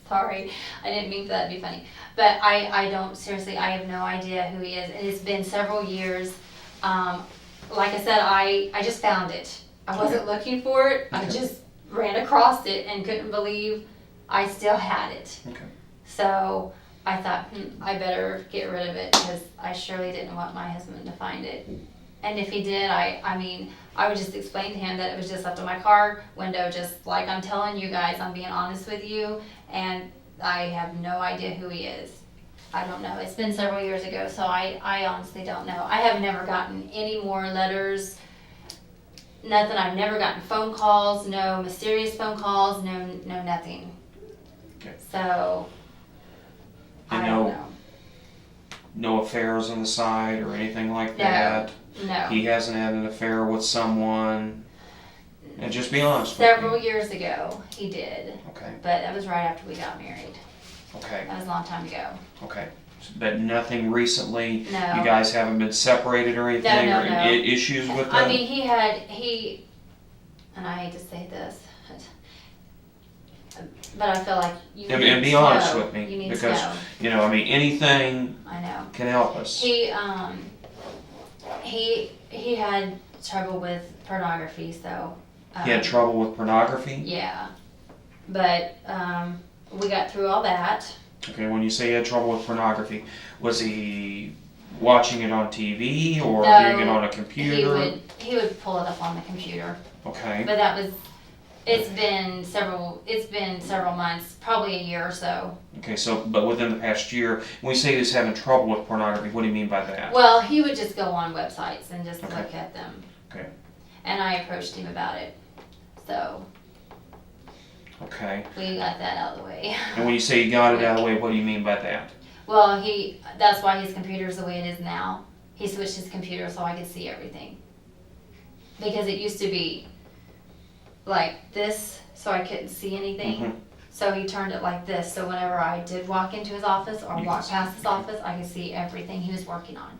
[SPEAKER 2] Sorry, I didn't mean for that to be funny. But I don't, seriously, I have no idea who he is. And it's been several years. Like I said, I just found it. I wasn't looking for it. I just ran across it and couldn't believe I still had it.
[SPEAKER 4] Okay.
[SPEAKER 2] So I thought, I better get rid of it because I surely didn't want my husband to find it. And if he did, I mean, I would just explain to him that it was just left on my car window, just like I'm telling you guys, I'm being honest with you, and I have no idea who he is. I don't know. It's been several years ago, so I honestly don't know. I have never gotten any more letters, nothing. I've never gotten phone calls, no mysterious phone calls, no nothing.
[SPEAKER 4] Okay.
[SPEAKER 2] So,
[SPEAKER 4] And
[SPEAKER 2] I don't know.
[SPEAKER 4] No affairs on the side or anything like
[SPEAKER 2] No.
[SPEAKER 4] that?
[SPEAKER 2] No.
[SPEAKER 4] He hasn't had an affair with someone? And just be honest
[SPEAKER 2] Several
[SPEAKER 4] with me.
[SPEAKER 2] years ago, he did.
[SPEAKER 4] Okay,
[SPEAKER 2] But that was right after we got married.
[SPEAKER 4] okay,
[SPEAKER 2] That was a long time ago.
[SPEAKER 4] okay. But nothing recently?
[SPEAKER 2] No.
[SPEAKER 4] You guys haven't been separated or anything?
[SPEAKER 2] No,
[SPEAKER 4] Or
[SPEAKER 2] no.
[SPEAKER 4] issues with
[SPEAKER 2] I
[SPEAKER 4] them?
[SPEAKER 2] mean, he, and I hate to say this, but I feel like you
[SPEAKER 4] And
[SPEAKER 2] need
[SPEAKER 4] be
[SPEAKER 2] to
[SPEAKER 4] honest
[SPEAKER 2] know.
[SPEAKER 4] with me,
[SPEAKER 2] You need
[SPEAKER 4] because,
[SPEAKER 2] to know.
[SPEAKER 4] you know, I mean, anything
[SPEAKER 2] I know.
[SPEAKER 4] can help us.
[SPEAKER 2] He had trouble with pornography, so.
[SPEAKER 4] He had trouble with pornography?
[SPEAKER 2] Yeah. But, we got through all that.
[SPEAKER 4] Okay, when you say he had trouble with pornography, was he watching it on TV or
[SPEAKER 2] No,
[SPEAKER 4] doing it on a computer?
[SPEAKER 2] He would pull it up on the computer.
[SPEAKER 4] Okay,
[SPEAKER 2] But that was, it's been several months, probably a year or so.
[SPEAKER 4] okay, so, but within the past year, when we say he was having trouble with pornography, what do you mean by that?
[SPEAKER 2] Well, he would just go on websites and just
[SPEAKER 4] Okay.
[SPEAKER 2] look at them.
[SPEAKER 4] Okay.
[SPEAKER 2] And I approached him about it. So
[SPEAKER 4] Okay,
[SPEAKER 2] we got that out of the way.
[SPEAKER 4] and when you say you got it out of the way, what do you mean by that?
[SPEAKER 2] Well, that's why his computer's the way it is now. He switched his computer so I could see everything. Because it used to be like this, so I couldn't see anything.
[SPEAKER 4] Mhm.
[SPEAKER 2] So he turned it like this, so whenever I did walk into his office or
[SPEAKER 4] You
[SPEAKER 2] walk
[SPEAKER 4] could
[SPEAKER 2] past his office, I could see everything he was working on.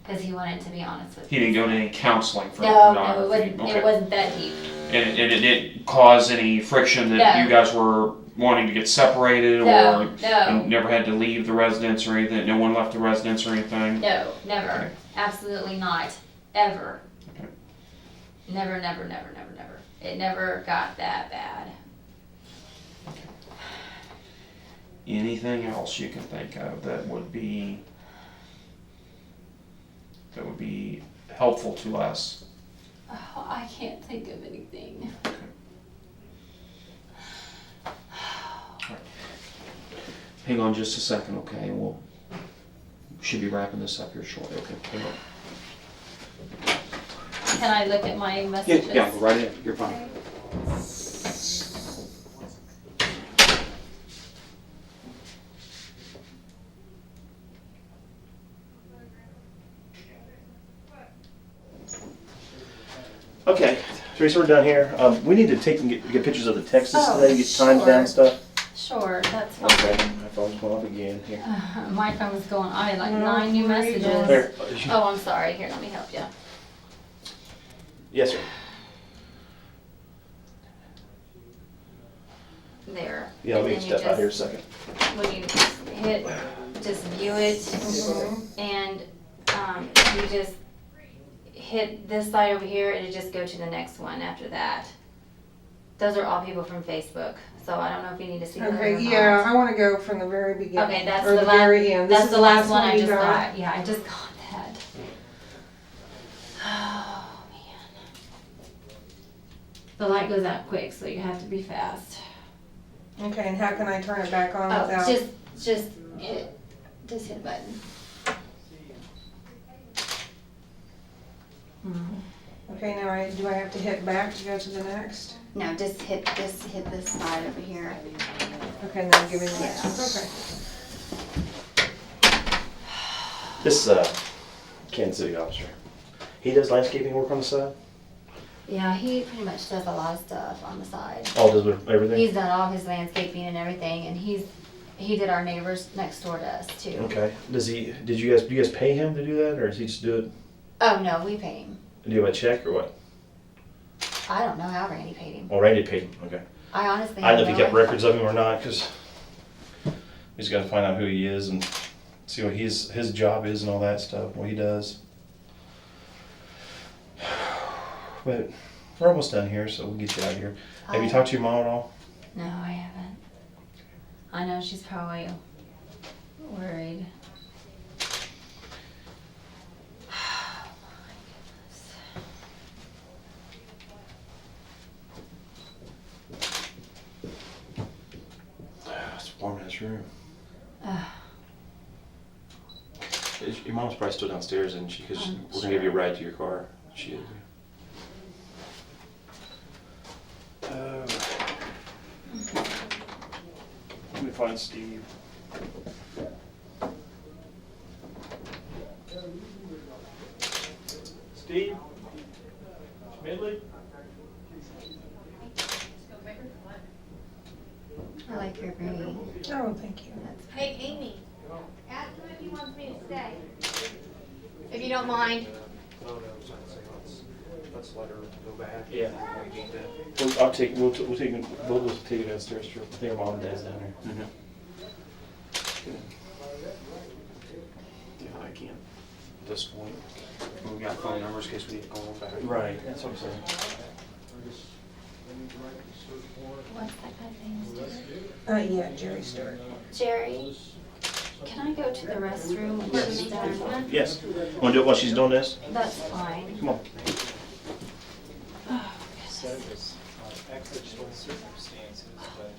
[SPEAKER 2] Because he wanted to be honest with
[SPEAKER 4] He
[SPEAKER 2] me.
[SPEAKER 4] didn't go to any counseling for the
[SPEAKER 2] No,
[SPEAKER 4] pornography?
[SPEAKER 2] it
[SPEAKER 4] Okay.
[SPEAKER 2] wasn't that deep.
[SPEAKER 4] And it didn't cause any friction that
[SPEAKER 2] No.
[SPEAKER 4] you guys were wanting to get separated
[SPEAKER 2] No,
[SPEAKER 4] or
[SPEAKER 2] no.
[SPEAKER 4] you never had to leave the residence or anything? No one left the residence or anything?
[SPEAKER 2] No, never.
[SPEAKER 4] Okay.
[SPEAKER 2] Absolutely not. Ever.
[SPEAKER 4] Okay.
[SPEAKER 2] Never, never, never, never, never. It never got that bad.
[SPEAKER 4] Anything else you can think of that would be helpful to us?
[SPEAKER 2] Oh, I can't think of anything.
[SPEAKER 4] Hang on just a second, okay? We'll should be wrapping this up here shortly. Okay, hang on.
[SPEAKER 2] Can I look at my messages?
[SPEAKER 4] Yeah, go right in. You're fine.
[SPEAKER 3] Okay, Teresa, we're done here. We need to take and get pictures of the Texas
[SPEAKER 2] Oh,
[SPEAKER 3] today, get times
[SPEAKER 2] sure.
[SPEAKER 3] down stuff.
[SPEAKER 2] Sure, that's
[SPEAKER 3] Okay,
[SPEAKER 2] fine.
[SPEAKER 3] my phone's going off again here.
[SPEAKER 2] My phone was going, I had like
[SPEAKER 5] No,
[SPEAKER 2] 9 new
[SPEAKER 5] where are you
[SPEAKER 2] messages.
[SPEAKER 3] There.
[SPEAKER 2] Oh, I'm sorry. Here, let me help you.
[SPEAKER 3] Yes, sir.
[SPEAKER 2] There.
[SPEAKER 3] Yeah, let
[SPEAKER 2] And
[SPEAKER 3] me
[SPEAKER 2] then you
[SPEAKER 3] step out here a
[SPEAKER 2] just-
[SPEAKER 3] second.
[SPEAKER 2] When you hit, just view it, and you just hit this side over here, it'll just go to the next one after that. Those are all people from Facebook, so I don't know if you need to see those or
[SPEAKER 6] Okay,
[SPEAKER 2] not.
[SPEAKER 6] yeah, I wanna go from the very beginning.
[SPEAKER 2] Okay, that's
[SPEAKER 6] or
[SPEAKER 2] the
[SPEAKER 6] the
[SPEAKER 2] last,
[SPEAKER 6] very end. This
[SPEAKER 2] that's
[SPEAKER 6] is
[SPEAKER 2] the last one I
[SPEAKER 6] you
[SPEAKER 2] just
[SPEAKER 6] got?
[SPEAKER 2] got. Yeah, I just got that. Oh, man. The light goes out quick, so you have to be fast.
[SPEAKER 6] Okay, and how can I turn it back on
[SPEAKER 2] Oh,
[SPEAKER 6] without?
[SPEAKER 2] just hit a button.
[SPEAKER 6] Okay, now do I have to hit back to go to the next?
[SPEAKER 2] No, just hit this side over here.
[SPEAKER 6] Okay, and then give me the next. Okay.
[SPEAKER 3] This Kansas City officer, he does landscaping work on the side?
[SPEAKER 2] Yeah, he pretty much does a lot of stuff on the side.
[SPEAKER 3] Oh, does everything?
[SPEAKER 2] He's done all his landscaping and everything, and he did our neighbors next door to us too.
[SPEAKER 3] Okay. Do you guys pay him to do that, or does he just do it?
[SPEAKER 2] Oh no, we paid him.
[SPEAKER 3] Do you have a check or what?
[SPEAKER 2] I don't know how Randy paid him.
[SPEAKER 3] Oh, Randy paid him. Okay.
[SPEAKER 2] I honestly.
[SPEAKER 3] I don't know if
[SPEAKER 2] have
[SPEAKER 3] he kept
[SPEAKER 2] no idea.
[SPEAKER 3] records of him or not, because he's got to find out who he is and see what his job is and all that stuff, what he does. But we're almost done here, so we'll get you out of here. Have you talked to your mom at all?
[SPEAKER 2] No, I haven't. I know she's probably worried.
[SPEAKER 3] It's warm in this room.
[SPEAKER 2] Ugh.
[SPEAKER 3] Your mom's probably still downstairs, isn't she? Because
[SPEAKER 2] I'm
[SPEAKER 3] we're gonna give you a
[SPEAKER 2] sure.
[SPEAKER 3] ride to your car. She is. Let me find Steve. Steve? Schmidley?
[SPEAKER 2] I like your green.
[SPEAKER 6] Oh, thank you.
[SPEAKER 7] Hey, Amy, ask him if he wants me to stay. If you don't mind.
[SPEAKER 8] Let's let her go back.
[SPEAKER 3] Yeah. We'll take it downstairs. I think her mom and dad's down there. Yeah, I can't.
[SPEAKER 8] At this point, we got phone numbers in case we need to call them back.
[SPEAKER 3] Right, that's what I'm saying.
[SPEAKER 2] What's that guy's name?
[SPEAKER 6] Yeah, Jerry Stewart.
[SPEAKER 2] Jerry. Can I go to the restroom when she's done?
[SPEAKER 3] Yes. Want to do it while she's doing this?
[SPEAKER 2] That's fine.
[SPEAKER 3] Come on.
[SPEAKER 2] Oh,
[SPEAKER 8] Said it was exceptional circumstances, but,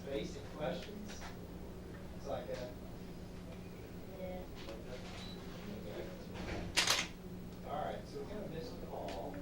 [SPEAKER 9] Basic questions. It's like alright, so we're gonna miss a call.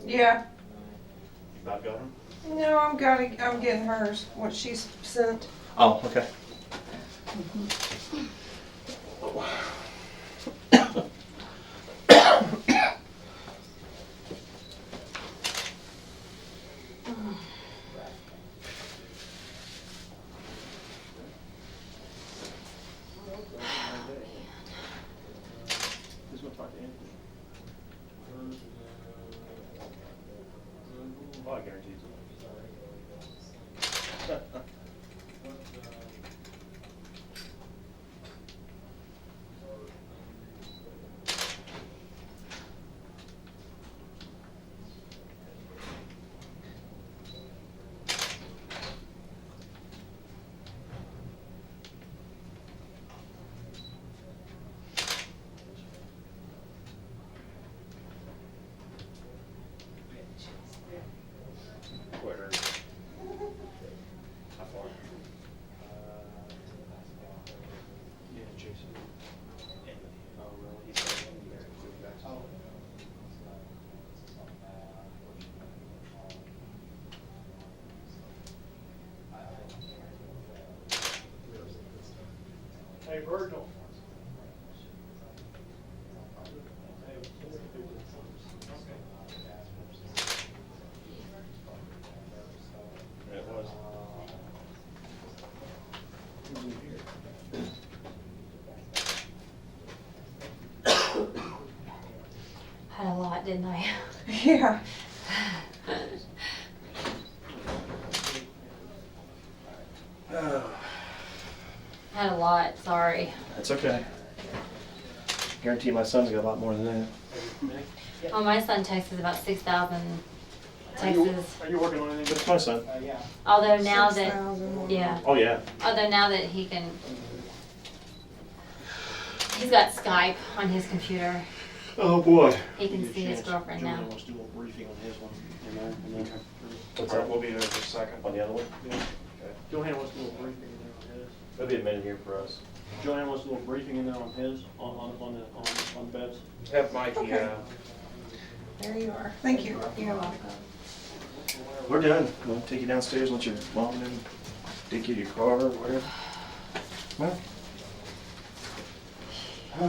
[SPEAKER 6] Yeah.
[SPEAKER 3] You about got them?
[SPEAKER 6] No, I'm getting hers, what she's sent.
[SPEAKER 3] Oh, okay. This one talk to Anthony. Oh, I guarantee it's Where? How far? Yeah, Jason. Oh, really? He's saying there. Oh.
[SPEAKER 9] Hey, Virgil.
[SPEAKER 3] Yeah, it was. Who's in here?
[SPEAKER 2] Had a lot, didn't I?
[SPEAKER 6] Yeah.
[SPEAKER 2] Had a lot, sorry.
[SPEAKER 3] That's okay. Guarantee my son's got a lot more than that.
[SPEAKER 2] Well, my son texts about 6,000
[SPEAKER 3] Are you
[SPEAKER 2] texts.
[SPEAKER 3] working on anything? But it's my son.
[SPEAKER 9] Yeah.
[SPEAKER 2] Although now that,
[SPEAKER 6] 6,000 more.
[SPEAKER 2] yeah,
[SPEAKER 3] Oh, yeah.
[SPEAKER 2] although now that he's got Skype on his computer,
[SPEAKER 3] Oh, boy.
[SPEAKER 2] he can see his girlfriend now.
[SPEAKER 8] Julian wants to do a little briefing on his one, and then,
[SPEAKER 3] What's
[SPEAKER 8] All right,
[SPEAKER 3] that?
[SPEAKER 8] we'll be there in just a second.
[SPEAKER 3] On the other one?
[SPEAKER 8] Yeah. Joanne wants to do a briefing in there on his.
[SPEAKER 3] There'll be a minute here for us.
[SPEAKER 8] Joanne wants to do a briefing in there on his, on Bev's.
[SPEAKER 4] Have Mikey,
[SPEAKER 6] Okay. There you are. Thank you. You're welcome.
[SPEAKER 3] We're done. We'll take you downstairs, let your mom and them take you to your car or whatever. Well.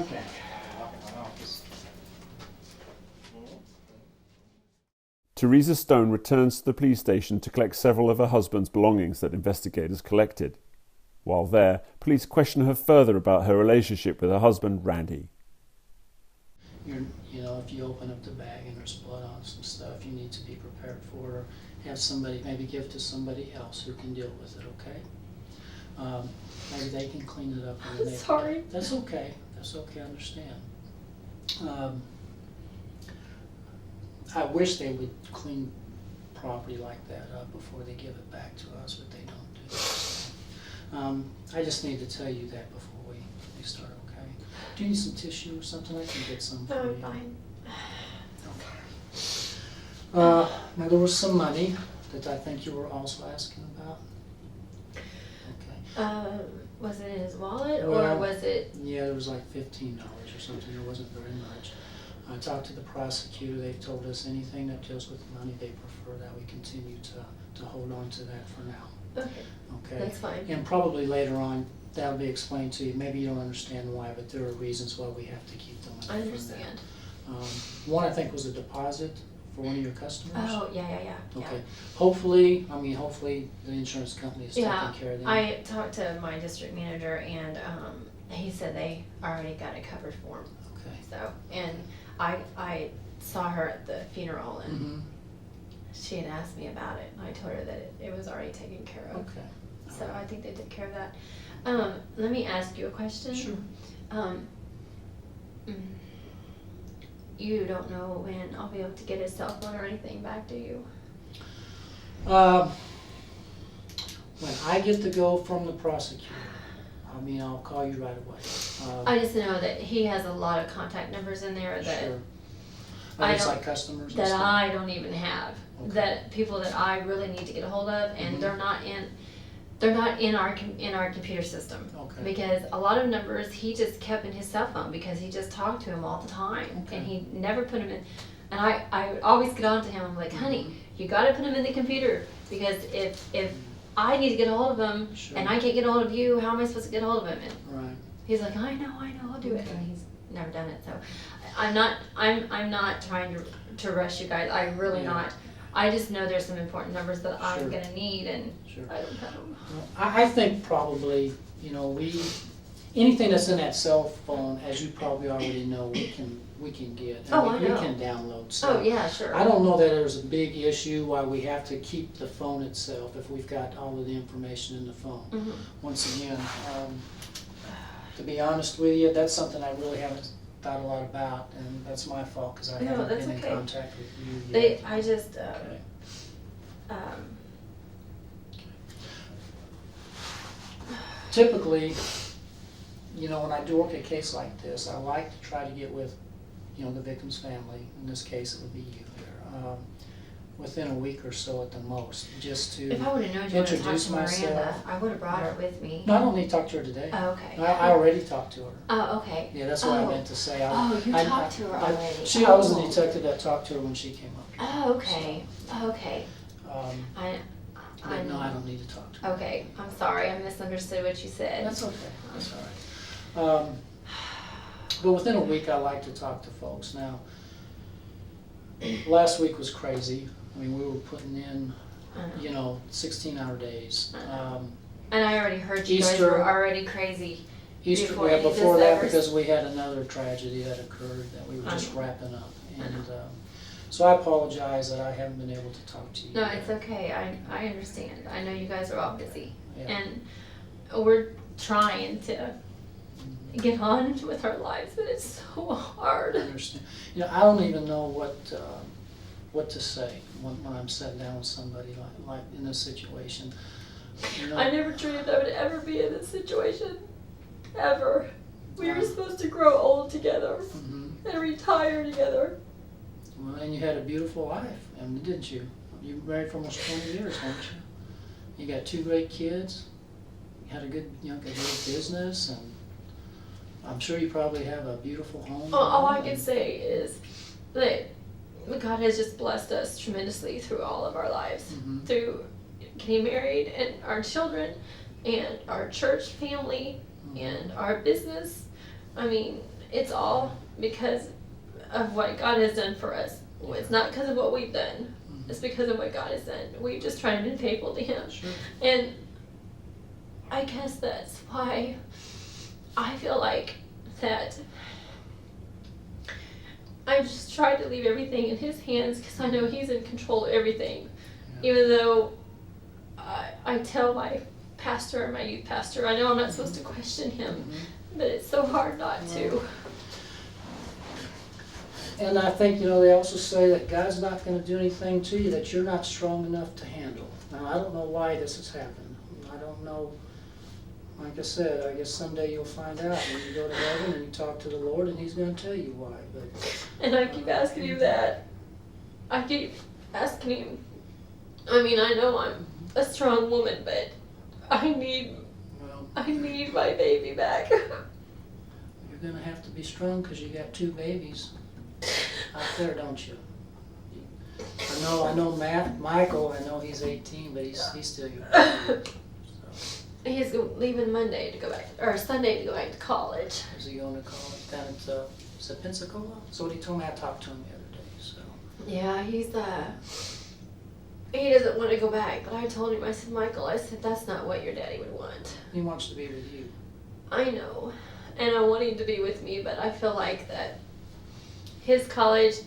[SPEAKER 3] Okay.
[SPEAKER 1] Teresa Stone returns to the police station to collect several of her husband's belongings that investigators collected. While there, police question her further about her relationship with her husband, Randy.
[SPEAKER 10] You know, if you open up the bag and there's blood on some stuff, you need to be prepared for it, or have somebody, maybe give it to somebody else who can deal with it, okay? Maybe they can clean it up.
[SPEAKER 5] I'm sorry.
[SPEAKER 10] That's okay, I understand. I wish they would clean property like that up before they give it back to us, but they don't do that. I just need to tell you that before we start, okay? Do you need some tissue or something? I can get some for you.
[SPEAKER 5] I'm fine.
[SPEAKER 10] Okay. Now there was some money that I think you were also asking about. Okay.
[SPEAKER 5] Was it in his wallet or
[SPEAKER 10] Well,
[SPEAKER 5] was it?
[SPEAKER 10] Yeah, there was like $15 or something. It wasn't very much. I talked to the prosecutor. They've told us anything that deals with money, they prefer that we continue to hold on to that for now.
[SPEAKER 5] Okay,
[SPEAKER 10] Okay?
[SPEAKER 5] that's fine.
[SPEAKER 10] And probably later on, that'll be explained to you. Maybe you don't understand why, but there are reasons why we have to keep the money
[SPEAKER 5] I
[SPEAKER 10] for now.
[SPEAKER 5] understand.
[SPEAKER 10] One, I think, was a deposit for one of your customers.
[SPEAKER 5] Oh, yeah.
[SPEAKER 10] Okay. Hopefully the insurance company is taking
[SPEAKER 5] Yeah,
[SPEAKER 10] care of them.
[SPEAKER 5] I talked to my district manager and he said they already got it covered for him.
[SPEAKER 10] Okay.
[SPEAKER 5] So, and I saw her at the funeral and
[SPEAKER 10] Mm-hmm.
[SPEAKER 5] she had asked me about it. I told her that it was already taken care of.
[SPEAKER 10] Okay.
[SPEAKER 5] So I think they took care of that. Let me ask you a question.
[SPEAKER 10] Sure.
[SPEAKER 5] You don't know when I'll be able to get his cell phone or anything back, do you?
[SPEAKER 10] When I get the go from the prosecutor, I'll call you right away.
[SPEAKER 5] I just know that he has a lot of contact numbers in there that
[SPEAKER 10] Sure.
[SPEAKER 5] I
[SPEAKER 10] It's
[SPEAKER 5] don't-
[SPEAKER 10] like customers and
[SPEAKER 5] that
[SPEAKER 10] stuff?
[SPEAKER 5] I don't even have.
[SPEAKER 10] Okay.
[SPEAKER 5] That people that I really need to get a hold of, and
[SPEAKER 10] Mhm.
[SPEAKER 5] they're not in our computer system.
[SPEAKER 10] Okay.
[SPEAKER 5] Because a lot of numbers he just kept in his cell phone because he just talked to him all the time,
[SPEAKER 10] Okay.
[SPEAKER 5] and he never put them in. And I would always get on to him. I'm like, honey, you got to put him in the computer, because if I need to get a hold of him
[SPEAKER 10] Sure.
[SPEAKER 5] and I can't get a hold of you, how am I supposed to get a hold of him? And
[SPEAKER 10] Right.
[SPEAKER 5] he's like, I know, I'll do it. And he's never done it. So I'm not trying to rush you guys. I'm really
[SPEAKER 10] Yeah.
[SPEAKER 5] not. I just know there's some important numbers that
[SPEAKER 10] Sure.
[SPEAKER 5] I'm gonna need, and
[SPEAKER 10] Sure.
[SPEAKER 5] I don't have them.
[SPEAKER 10] Well, I think probably, anything that's in that cell phone, as you probably already know, we can get. And
[SPEAKER 5] Oh, I
[SPEAKER 10] we
[SPEAKER 5] know.
[SPEAKER 10] can download stuff.
[SPEAKER 5] Oh yeah, sure.
[SPEAKER 10] I don't know that there's a big issue why we have to keep the phone itself if we've got all of the information in the phone.
[SPEAKER 5] Mhm.
[SPEAKER 10] Once again, to be honest with you, that's something I really haven't thought a lot about, and that's my fault because I
[SPEAKER 5] No,
[SPEAKER 10] haven't
[SPEAKER 5] that's
[SPEAKER 10] been
[SPEAKER 5] okay.
[SPEAKER 10] in contact with you yet.
[SPEAKER 5] I just
[SPEAKER 10] Okay. Typically, when I do work a case like this, I like to try to get with, the victim's family. In this case, it would be you there. Within a week or so at the most, just to
[SPEAKER 5] if I would have known you wanted to talk
[SPEAKER 10] introduce
[SPEAKER 5] to Miranda,
[SPEAKER 10] myself.
[SPEAKER 5] I would have brought her with me.
[SPEAKER 10] No, I don't need to talk to her today.
[SPEAKER 5] Oh, okay.
[SPEAKER 10] I already talked to her.
[SPEAKER 5] Oh, okay.
[SPEAKER 10] Yeah, that's what I
[SPEAKER 5] Oh.
[SPEAKER 10] meant to say.
[SPEAKER 5] You talked to her already.
[SPEAKER 10] I was the detective that talked to her when she came up here.
[SPEAKER 5] Oh, okay. Okay.
[SPEAKER 10] But no, I don't need to talk to her.
[SPEAKER 5] Okay, I'm sorry, I misunderstood what you said.
[SPEAKER 10] That's okay, that's all right. But within a week, I like to talk to folks. Now, last week was crazy. I mean, we were putting in, 16-hour days.
[SPEAKER 5] And I already heard you guys
[SPEAKER 10] Easter-
[SPEAKER 5] were already crazy.
[SPEAKER 10] Before
[SPEAKER 5] Before any of this
[SPEAKER 10] that,
[SPEAKER 5] ever-
[SPEAKER 10] because we had another tragedy that occurred that we were just
[SPEAKER 5] I know.
[SPEAKER 10] wrapping up.
[SPEAKER 5] I
[SPEAKER 10] And
[SPEAKER 5] know.
[SPEAKER 10] so I apologize that I haven't been able to talk to you.
[SPEAKER 5] No, it's okay, I understand. I know you guys are all busy.
[SPEAKER 10] Yeah.
[SPEAKER 5] And we're trying to get on with our lives, but it's so
[SPEAKER 10] I
[SPEAKER 5] hard.
[SPEAKER 10] understand. I don't even know what to say when I'm sitting down with somebody like in this situation.
[SPEAKER 5] I never dreamed I would ever be in this situation, ever. We were supposed to grow old together
[SPEAKER 10] Mhm.
[SPEAKER 5] and retire together.
[SPEAKER 10] Well, and you had a beautiful life, didn't you? You were married for almost 20 years, weren't you? You got 2 great kids. You had a good, good business, and I'm sure you probably have a beautiful home.
[SPEAKER 5] All I
[SPEAKER 10] and-
[SPEAKER 5] can say is that God has just blessed us tremendously through all of our lives,
[SPEAKER 10] Mhm.
[SPEAKER 5] through getting married and our children and our church family and our business. I mean, it's all because of what God has done for us. It's not because of what we've done. It's because of what God has done. We've just tried to be faithful to Him.
[SPEAKER 10] Sure.
[SPEAKER 5] And I guess that's why I feel like that I just try to leave everything in His hands because I know He's in control of everything.
[SPEAKER 10] Yeah.
[SPEAKER 5] Even though I tell my pastor, my youth pastor, I know I'm not supposed to question him,
[SPEAKER 10] Mhm.
[SPEAKER 5] but it's so hard not to.
[SPEAKER 10] And I think, they also say that God's not going to do anything to you that you're not strong enough to handle. Now, I don't know why this has happened. I don't know. Like I said, I guess someday you'll find out when you go to heaven and you talk to the Lord, and He's going to tell you why. But
[SPEAKER 5] And I keep asking Him that. I keep asking Him. I mean, I know I'm a strong woman, but I need
[SPEAKER 10] well,
[SPEAKER 5] my baby back.
[SPEAKER 10] you're going to have to be strong because you got 2 babies out there, don't you? I know Michael, I know he's 18, but he's still your baby. So,
[SPEAKER 5] He's leaving Monday to go back, or Sunday to go back to college.
[SPEAKER 10] is he going to college down at, is it Pensacola? So what he told me, I talked to him the other day, so.
[SPEAKER 5] Yeah, he doesn't want to go back, but I told him, I said, Michael, that's not what your daddy would want.
[SPEAKER 10] He wants to be with you.
[SPEAKER 5] I know, and I want him to be with me, but I feel like that his college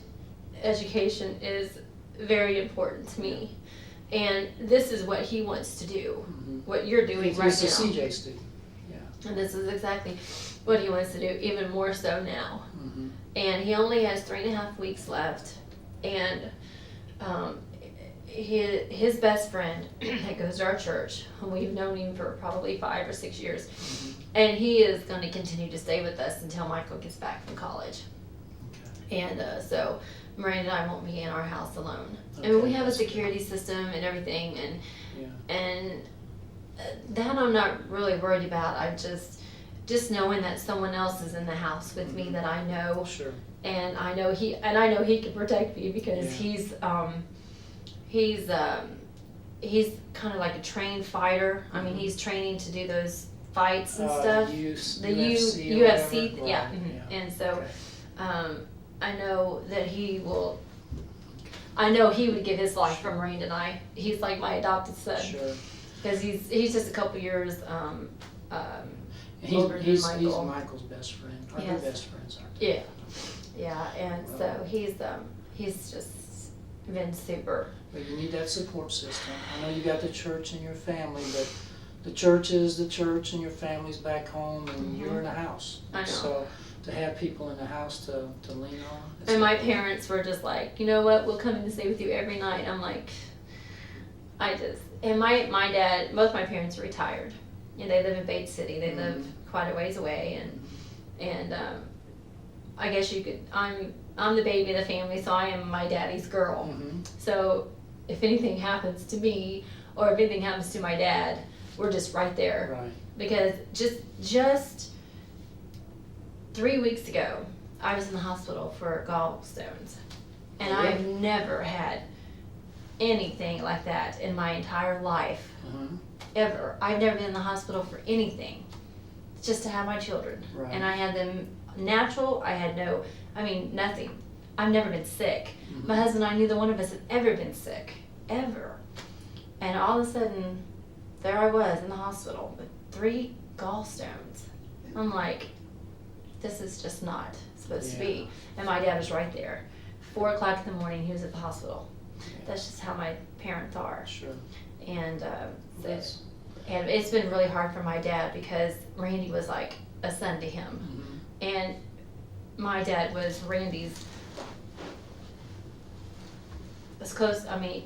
[SPEAKER 5] education is very important to me, and this is what he wants to do,
[SPEAKER 10] Mhm.
[SPEAKER 5] what you're doing
[SPEAKER 10] He's
[SPEAKER 5] right
[SPEAKER 10] a
[SPEAKER 5] now.
[SPEAKER 10] CJ student, yeah.
[SPEAKER 5] And this is exactly what he wants to do, even more so now.
[SPEAKER 10] Mhm.
[SPEAKER 5] And he only has 3.5 weeks left, and his best friend that goes to our church, and we've known him for probably 5 or 6 years, and he is going to continue to stay with us until Michael gets back from college.
[SPEAKER 10] Okay.
[SPEAKER 5] And so Miranda and I won't be in our house alone. I mean, we
[SPEAKER 10] Okay,
[SPEAKER 5] have a
[SPEAKER 10] that's good.
[SPEAKER 5] security system and everything, and
[SPEAKER 10] Yeah.
[SPEAKER 5] that I'm not really worried about. I just knowing that someone else is in the house with me
[SPEAKER 10] Mhm.
[SPEAKER 5] that I know
[SPEAKER 10] Sure.
[SPEAKER 5] and I know he can protect me because
[SPEAKER 10] Yeah.
[SPEAKER 5] he's kind of like a trained fighter. I mean, he's training to do those fights and stuff.
[SPEAKER 10] The
[SPEAKER 5] UFC,
[SPEAKER 10] UFC, or
[SPEAKER 5] yeah.
[SPEAKER 10] whatever?
[SPEAKER 5] Mhm.
[SPEAKER 10] Yeah.
[SPEAKER 5] And so,
[SPEAKER 10] Okay.
[SPEAKER 5] I know that he will. I know he would give his life for Miranda and I. He's like my adopted son
[SPEAKER 10] Sure.
[SPEAKER 5] because he's just a couple years
[SPEAKER 10] He's,
[SPEAKER 5] older than
[SPEAKER 10] he's
[SPEAKER 5] Michael.
[SPEAKER 10] Michael's best friend. Or
[SPEAKER 5] Yes.
[SPEAKER 10] their best friends, aren't they?
[SPEAKER 5] Yeah, and so he's just been super.
[SPEAKER 10] But you need that support system. I know you got the church in your family, but the church is the church and your family's back home and you're in a house.
[SPEAKER 5] I know.
[SPEAKER 10] So to have people in the house to lean on. it's
[SPEAKER 5] And my
[SPEAKER 10] important.
[SPEAKER 5] parents were just like, you know what, we'll come in and stay with you every night. I'm like, and my dad, both my parents are retired. You know, they live in Bay City. They live quite a ways away, and I guess you could. I'm the baby of the family, so I am my daddy's girl.
[SPEAKER 10] Mhm.
[SPEAKER 5] So if anything happens to me, or if anything happens to my dad, we're just right there.
[SPEAKER 10] Right.
[SPEAKER 5] Because just 3 weeks ago, I was in the hospital for gallstones, and
[SPEAKER 10] Really?
[SPEAKER 5] I've never had anything like that in my entire life,
[SPEAKER 10] Uh-huh.
[SPEAKER 5] ever. I've never been in the hospital for anything, just to have my children.
[SPEAKER 10] Right.
[SPEAKER 5] And I had them natural, nothing. I've never been sick.
[SPEAKER 10] Mhm.
[SPEAKER 5] My husband and I, neither one of us had ever been sick, ever. And all of a sudden, there I was in the hospital with 3 gallstones. I'm like, this is just not supposed to be. And my dad was right there. 4 o'clock in the morning, he was at the hospital. That's just how my parents are.
[SPEAKER 10] Sure.
[SPEAKER 5] And
[SPEAKER 10] That's-
[SPEAKER 5] and it's been really hard for my dad because Randy was like a son to him.
[SPEAKER 10] Mhm.
[SPEAKER 5] And my dad was Randy's as close, Randy's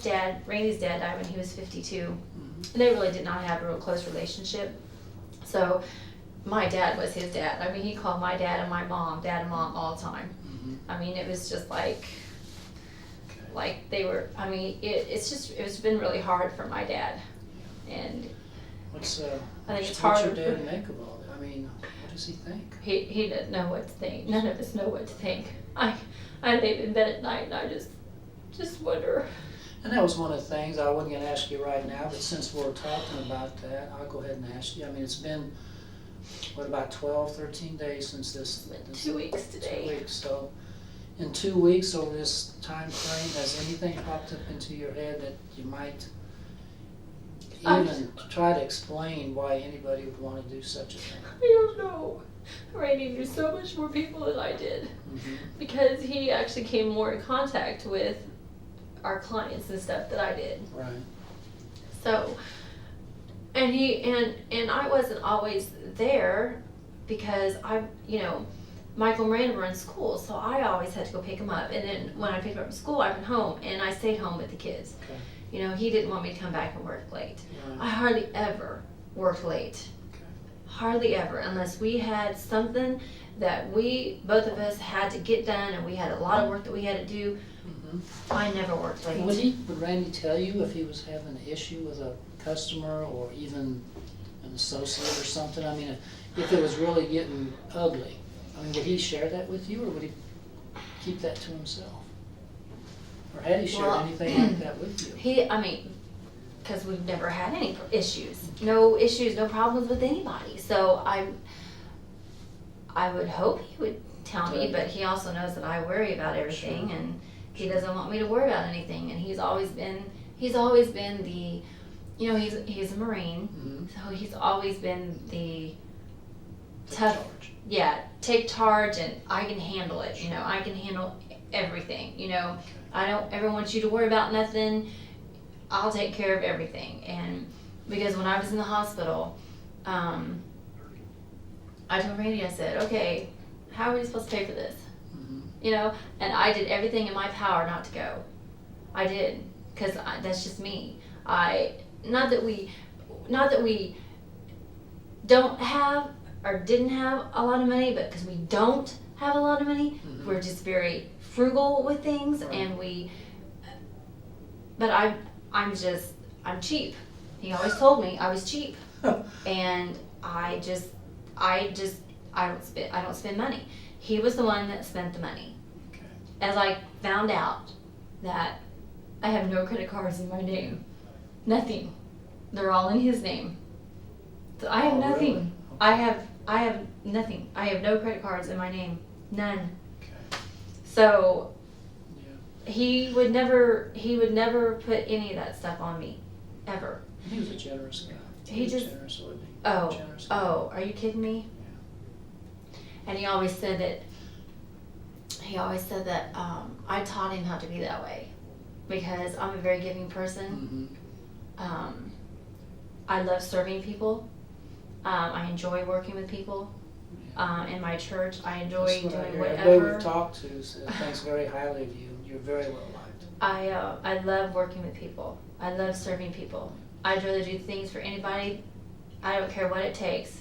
[SPEAKER 5] dad died when he was 52.
[SPEAKER 10] Mhm.
[SPEAKER 5] And they really did not have a real close relationship. So my dad was his dad. I mean, he called my dad and my mom, dad and mom, all the time.
[SPEAKER 10] Mhm.
[SPEAKER 5] I mean, it was just like
[SPEAKER 10] Okay.
[SPEAKER 5] they were, it's been really hard for my dad. And
[SPEAKER 10] What's
[SPEAKER 5] I think it's
[SPEAKER 10] what's
[SPEAKER 5] harder
[SPEAKER 10] your dad
[SPEAKER 5] for-
[SPEAKER 10] make of all that? I mean, what does he think?
[SPEAKER 5] he doesn't know what to think. None of us know what to think. I lay in bed at night and I just wonder.
[SPEAKER 10] And that was one of the things I wasn't gonna ask you right now, but since we're talking about that, I'll go ahead and ask you. I mean, it's been, what, about 12, 13 days since this?
[SPEAKER 5] 2 weeks today.
[SPEAKER 10] 2 weeks, so in 2 weeks over this time frame, has anything popped up into your head that you might even try to explain why anybody would wanna do such a thing?
[SPEAKER 5] I don't know. Randy knew so much more people than I did
[SPEAKER 10] Mhm.
[SPEAKER 5] because he actually came more in contact with our clients and stuff that I did.
[SPEAKER 10] Right.
[SPEAKER 5] So, and I wasn't always there because Michael and Miranda were in school, so I always had to go pick them up. And then when I picked them up from school, I went home and I stayed home with the kids.
[SPEAKER 10] Okay.
[SPEAKER 5] He didn't want me to come back and work late.
[SPEAKER 10] Right.
[SPEAKER 5] I hardly ever worked late.
[SPEAKER 10] Okay.
[SPEAKER 5] Hardly ever, unless we had something that both of us had to get done and we had a lot of work that we had to do.
[SPEAKER 10] Mhm.
[SPEAKER 5] I never worked late.
[SPEAKER 10] Would Randy tell you if he was having an issue with a customer or even an associate or something? I mean, if it was really getting ugly, I mean, would he share that with you or would he keep that to himself? Or had he shared
[SPEAKER 5] Well,
[SPEAKER 10] anything like that with you?
[SPEAKER 5] Because we've never had any issues, no problems with anybody. So I would hope he would tell me, but he also knows that I worry about everything,
[SPEAKER 10] Sure.
[SPEAKER 5] and he doesn't want me to worry about anything. And he's always been the, he's a Marine,
[SPEAKER 10] Mhm.
[SPEAKER 5] so he's always been the
[SPEAKER 10] Take
[SPEAKER 5] tough,
[SPEAKER 10] charge.
[SPEAKER 5] take charge, and I can handle it. I can handle everything. I don't ever want you to worry about nothing. I'll take care of everything. And because when I was in the hospital, I told Randy, I said, okay, how are we supposed to pay for this?
[SPEAKER 10] Mhm.
[SPEAKER 5] And I did everything in my power not to go. I did, because that's just me. Not that we don't have or didn't have a lot of money, but because we don't have a lot of money,
[SPEAKER 10] Mhm.
[SPEAKER 5] we're just very frugal with things,
[SPEAKER 10] Right.
[SPEAKER 5] and but I'm cheap. He always told me I was cheap, and I don't spend money. He was the one that spent the money.
[SPEAKER 10] Okay.
[SPEAKER 5] As I found out that I have no credit cards in my name, nothing. They're all in his name. So I have
[SPEAKER 10] Oh,
[SPEAKER 5] nothing.
[SPEAKER 10] really?
[SPEAKER 5] I have nothing. I have no credit cards in my name. None.
[SPEAKER 10] Okay.
[SPEAKER 5] So
[SPEAKER 10] Yeah.
[SPEAKER 5] he would never put any of that stuff on me. Ever.
[SPEAKER 10] He was a generous guy.
[SPEAKER 5] He
[SPEAKER 10] was
[SPEAKER 5] just-
[SPEAKER 10] generous, wasn't he?
[SPEAKER 5] Oh,
[SPEAKER 10] Generous guy.
[SPEAKER 5] oh, are you kidding me? And he always said that I taught him how to be that way because I'm a very giving person.
[SPEAKER 10] Mm-hmm.
[SPEAKER 5] I love serving people. I enjoy working with people. In my church, I enjoy
[SPEAKER 10] That's what I
[SPEAKER 5] doing
[SPEAKER 10] hear. Everybody
[SPEAKER 5] whatever.
[SPEAKER 10] we've talked to thinks very highly of you. You're very well liked.
[SPEAKER 5] I love working with people. I love serving people. I'd rather do things for anybody. I don't care what it takes.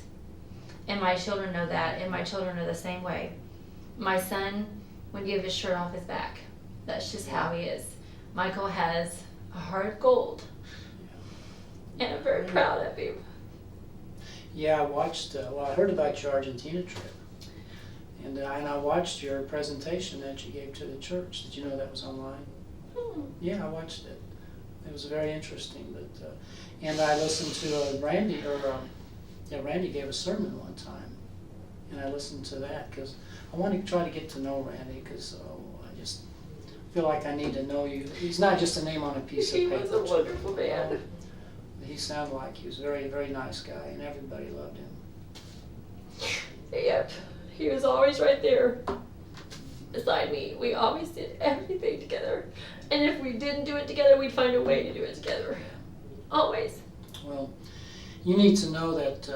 [SPEAKER 5] And my children know that, and my children are the same way. My son would give his shirt off his back. That's just how he is. Michael has a heart of gold. And I'm very proud of him.
[SPEAKER 10] Yeah, I watched, I heard about your Argentina trip. And I watched your presentation that you gave to the church. Did you know that was online? Yeah, I watched it. It was very interesting. But and I listened to Randy gave a sermon one time, and I listened to that because I want to try to get to know Randy because I just feel like I need to know you. He's not just a name on a piece of
[SPEAKER 5] He
[SPEAKER 10] paper.
[SPEAKER 5] was a wonderful man.
[SPEAKER 10] He sounded like he was a very, very nice guy, and everybody loved him.
[SPEAKER 5] Yep. He was always right there beside me. We always did everything together. And if we didn't do it together, we'd find a way to do it together. Always.
[SPEAKER 10] Well, you need to know that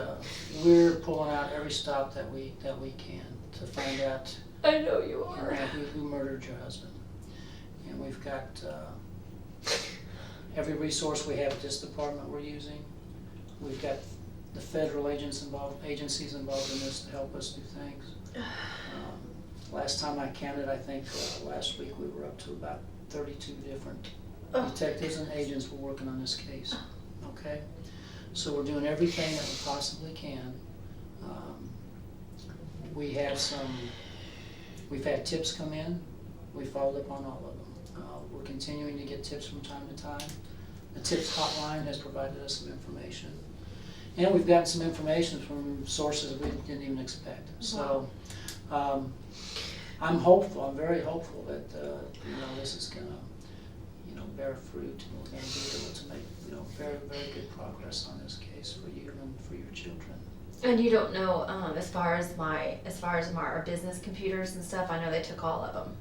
[SPEAKER 10] we're pulling out every stop that we can to find out
[SPEAKER 5] I know you are.
[SPEAKER 10] who murdered your husband. And we've got every resource we have at this department we're using. We've got the federal agencies involved in this to help us do things. Last time I counted, I think last week we were up to about 32 different detectives and agents were working on this case. Okay? So we're doing everything that we possibly can. We've had tips come in. We followed up on all of them. We're continuing to get tips from time to time. The tips hotline has provided us some information. And we've gotten some information from sources we didn't even expect. So I'm hopeful, I'm very hopeful that this is gonna bear fruit and we're gonna be able to make very, very good progress on this case for you and for your children.
[SPEAKER 5] And you don't know, as far as our business computers and stuff, I know they took all of them.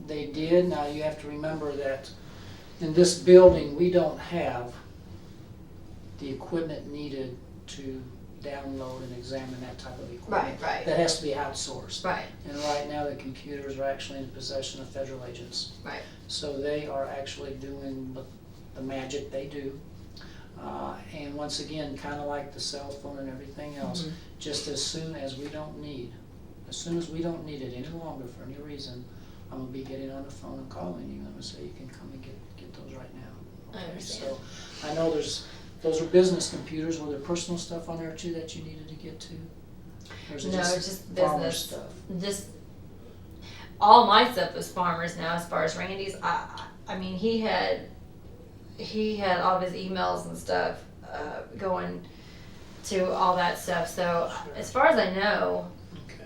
[SPEAKER 10] They did. Now you have to remember that in this building we don't have the equipment needed to download and examine that type of equipment.
[SPEAKER 5] Right.
[SPEAKER 10] That has to be outsourced.
[SPEAKER 5] Right.
[SPEAKER 10] And right now the computers are actually in possession of federal agents.
[SPEAKER 5] Right.
[SPEAKER 10] So they are actually doing the magic they do. And once again, kind of like the cell phone and everything else, just as soon as we don't need it any longer for any reason, I'm going to be getting on the phone and calling you. I'm going to say you can come and get those right now.
[SPEAKER 5] I understand.
[SPEAKER 10] So I know those are business computers. Were there personal stuff on there too that you needed to get to? Or is it
[SPEAKER 5] No, just
[SPEAKER 10] farmer
[SPEAKER 5] business
[SPEAKER 10] stuff?
[SPEAKER 5] Just all my stuff was farmers now. As far as Randy's, I mean, he had all of his emails and stuff going to all that stuff. So as far as I know,
[SPEAKER 10] Okay.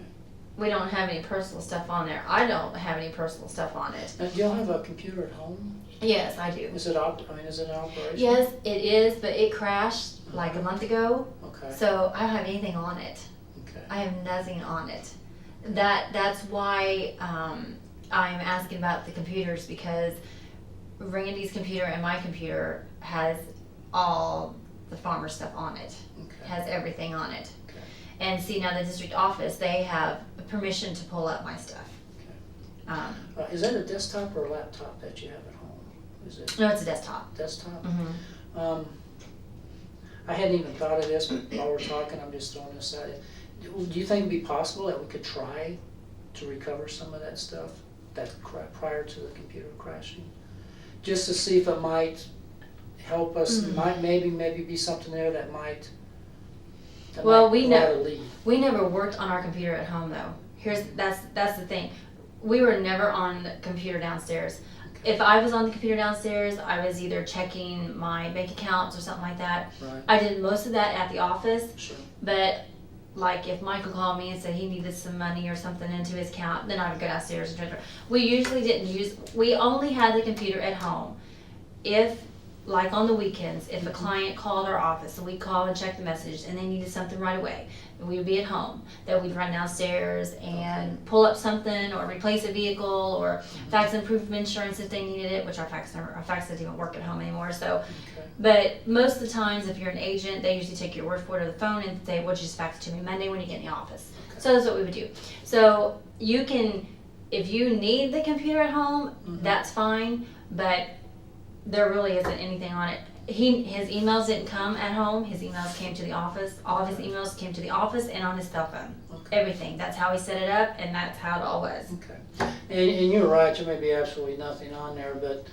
[SPEAKER 5] we don't have any personal stuff on there. I don't have any personal stuff on it.
[SPEAKER 10] Now, do y'all have a computer at home?
[SPEAKER 5] Yes, I do.
[SPEAKER 10] Is it in operation?
[SPEAKER 5] Yes, it is, but it crashed like a month ago.
[SPEAKER 10] Okay.
[SPEAKER 5] So I don't have anything on it.
[SPEAKER 10] Okay.
[SPEAKER 5] I have nothing on it. That's why I'm asking about the computers, because Randy's computer and my computer has all the farmer stuff on it.
[SPEAKER 10] Okay.
[SPEAKER 5] Has everything on it.
[SPEAKER 10] Okay.
[SPEAKER 5] And see, now the district office, they have permission to pull up my stuff.
[SPEAKER 10] Okay. Is that a desktop or a laptop that you have at home? Is it
[SPEAKER 5] No, it's a desktop.
[SPEAKER 10] desktop?
[SPEAKER 5] Mm-hmm.
[SPEAKER 10] I hadn't even thought of this, but while we're talking, I'm just throwing this out. Do you think it'd be possible that we could try to recover some of that stuff prior to the computer crashing? Just to see if it might help us. It might maybe be something there that might that
[SPEAKER 2] Well,
[SPEAKER 10] might
[SPEAKER 2] we
[SPEAKER 10] provide
[SPEAKER 2] know-
[SPEAKER 10] a lead.
[SPEAKER 2] We never worked on our computer at home though. That's the thing. We were never on the computer downstairs. If I was on the computer downstairs, I was either checking my bank accounts or something like that.
[SPEAKER 10] Right.
[SPEAKER 2] I did most of that at the office,
[SPEAKER 10] Sure.
[SPEAKER 2] but like if Michael called me and said he needed some money or something into his account, then I would go downstairs and transfer. We only had the computer at home. If, like on the weekends, if a client called our office, so we'd call and check the message and they needed something right away, and we would be at home, then we'd run downstairs and pull up something or replace a vehicle or fax and proof of insurance if they needed it, which our fax doesn't even work at home anymore, so.
[SPEAKER 10] Okay.
[SPEAKER 2] But most of the times, if you're an agent, they usually take your word for it over the phone and say, well, just fax it to me Monday when you get in the office.
[SPEAKER 10] Okay.
[SPEAKER 2] So that's what we would do. So you can, if you need the computer at home, that's fine, but there really isn't anything on it. His emails didn't come at home, his emails came to the office. All of his emails came to the office and on his cell phone.
[SPEAKER 10] Okay.
[SPEAKER 2] Everything. That's how he set it up and that's how it all was.
[SPEAKER 10] Okay. And you're right, there may be absolutely nothing on there, but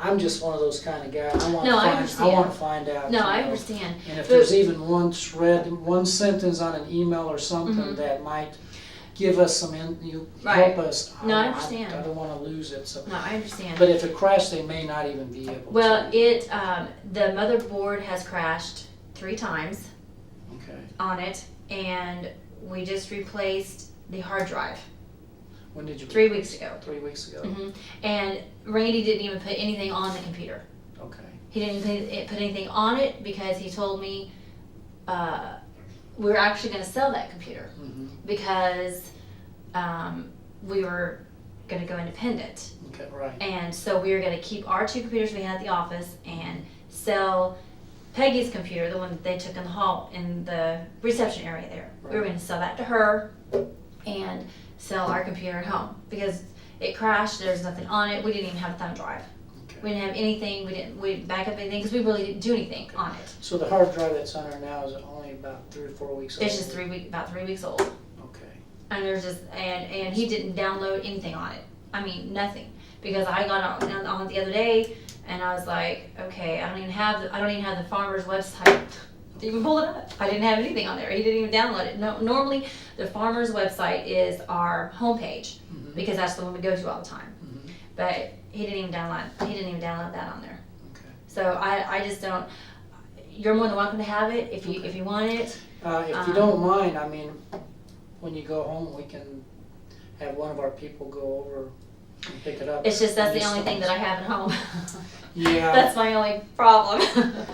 [SPEAKER 10] I'm just one of those kind of guys. I want
[SPEAKER 2] No, I
[SPEAKER 10] to
[SPEAKER 2] understand.
[SPEAKER 10] find out.
[SPEAKER 2] No,
[SPEAKER 10] you
[SPEAKER 2] I
[SPEAKER 10] know.
[SPEAKER 2] understand.
[SPEAKER 10] And if
[SPEAKER 2] But-
[SPEAKER 10] there's even one sentence on an email or something that might give us some,
[SPEAKER 2] Right.
[SPEAKER 10] help us.
[SPEAKER 2] No, I understand.
[SPEAKER 10] I don't want to lose it, so.
[SPEAKER 2] No, I understand.
[SPEAKER 10] But if it crashed, they may not even be able to.
[SPEAKER 2] Well, the motherboard has crashed 3 times
[SPEAKER 10] Okay.
[SPEAKER 2] on it, and we just replaced the hard drive
[SPEAKER 10] When did you?
[SPEAKER 2] 3 weeks ago.
[SPEAKER 10] 3 weeks ago.
[SPEAKER 2] And Randy didn't even put anything on the computer.
[SPEAKER 10] Okay.
[SPEAKER 2] He didn't put anything on it because he told me we were actually going to sell that computer because we were going to go independent.
[SPEAKER 10] Okay, right.
[SPEAKER 2] And so we were going to keep our 2 computers we had at the office and sell Peggy's computer, the one that they took in the hall in the reception area there. We were
[SPEAKER 10] Right.
[SPEAKER 2] going to sell that to her and sell our computer at home because it crashed. There's nothing on it. We didn't even have a thumb drive.
[SPEAKER 10] Okay.
[SPEAKER 2] We didn't have anything. We didn't back up anything because we really didn't do anything on it.
[SPEAKER 10] So the hard drive that's on there now is only about 3 or 4 weeks old?
[SPEAKER 2] It's just about 3 weeks old.
[SPEAKER 10] Okay.
[SPEAKER 2] And there's just and he didn't download anything on it. I mean nothing because I got on it the other day and I was like, okay, I don't even have the farmer's website to even pull it up. I didn't have anything on there. He didn't even download it. No, normally the farmer's website is our homepage because that's the one we go to all the time. But he didn't even download that on there.
[SPEAKER 10] Okay.
[SPEAKER 2] So I just don't. You're more than welcome to have it if you want it.
[SPEAKER 10] If you don't mind, I mean, when you go home, we can have one of our people go over and pick it up.
[SPEAKER 2] It's just that's the
[SPEAKER 10] Just-
[SPEAKER 2] only thing that I have at home.
[SPEAKER 10] Yeah.
[SPEAKER 2] That's my only problem.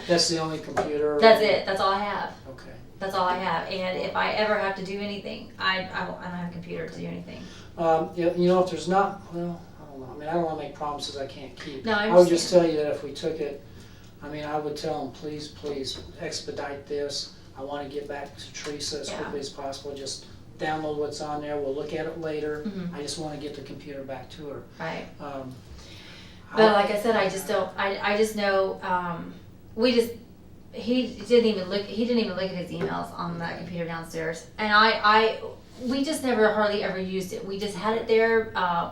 [SPEAKER 10] That's the only computer?
[SPEAKER 2] That's it. That's all I have.
[SPEAKER 10] Okay.
[SPEAKER 2] That's all I have. And if I ever have to do anything, I don't have a computer to do anything.
[SPEAKER 10] You know, if there's not, well, I don't know. I mean, I don't want to make promises I can't keep.
[SPEAKER 2] No, I
[SPEAKER 10] would just
[SPEAKER 2] understand.
[SPEAKER 10] tell you that if we took it, I mean, I would tell them, please expedite this. I want to get back to Teresa as
[SPEAKER 2] Yeah.
[SPEAKER 10] quickly as possible. Just download what's on there. We'll look at it later.
[SPEAKER 2] Mhm.
[SPEAKER 10] I just want to get the computer back to her.
[SPEAKER 2] Right.
[SPEAKER 10] But
[SPEAKER 2] like I said, I just don't. I just know. He didn't even look at his emails on that computer downstairs, and we just never hardly ever used it. We just had it there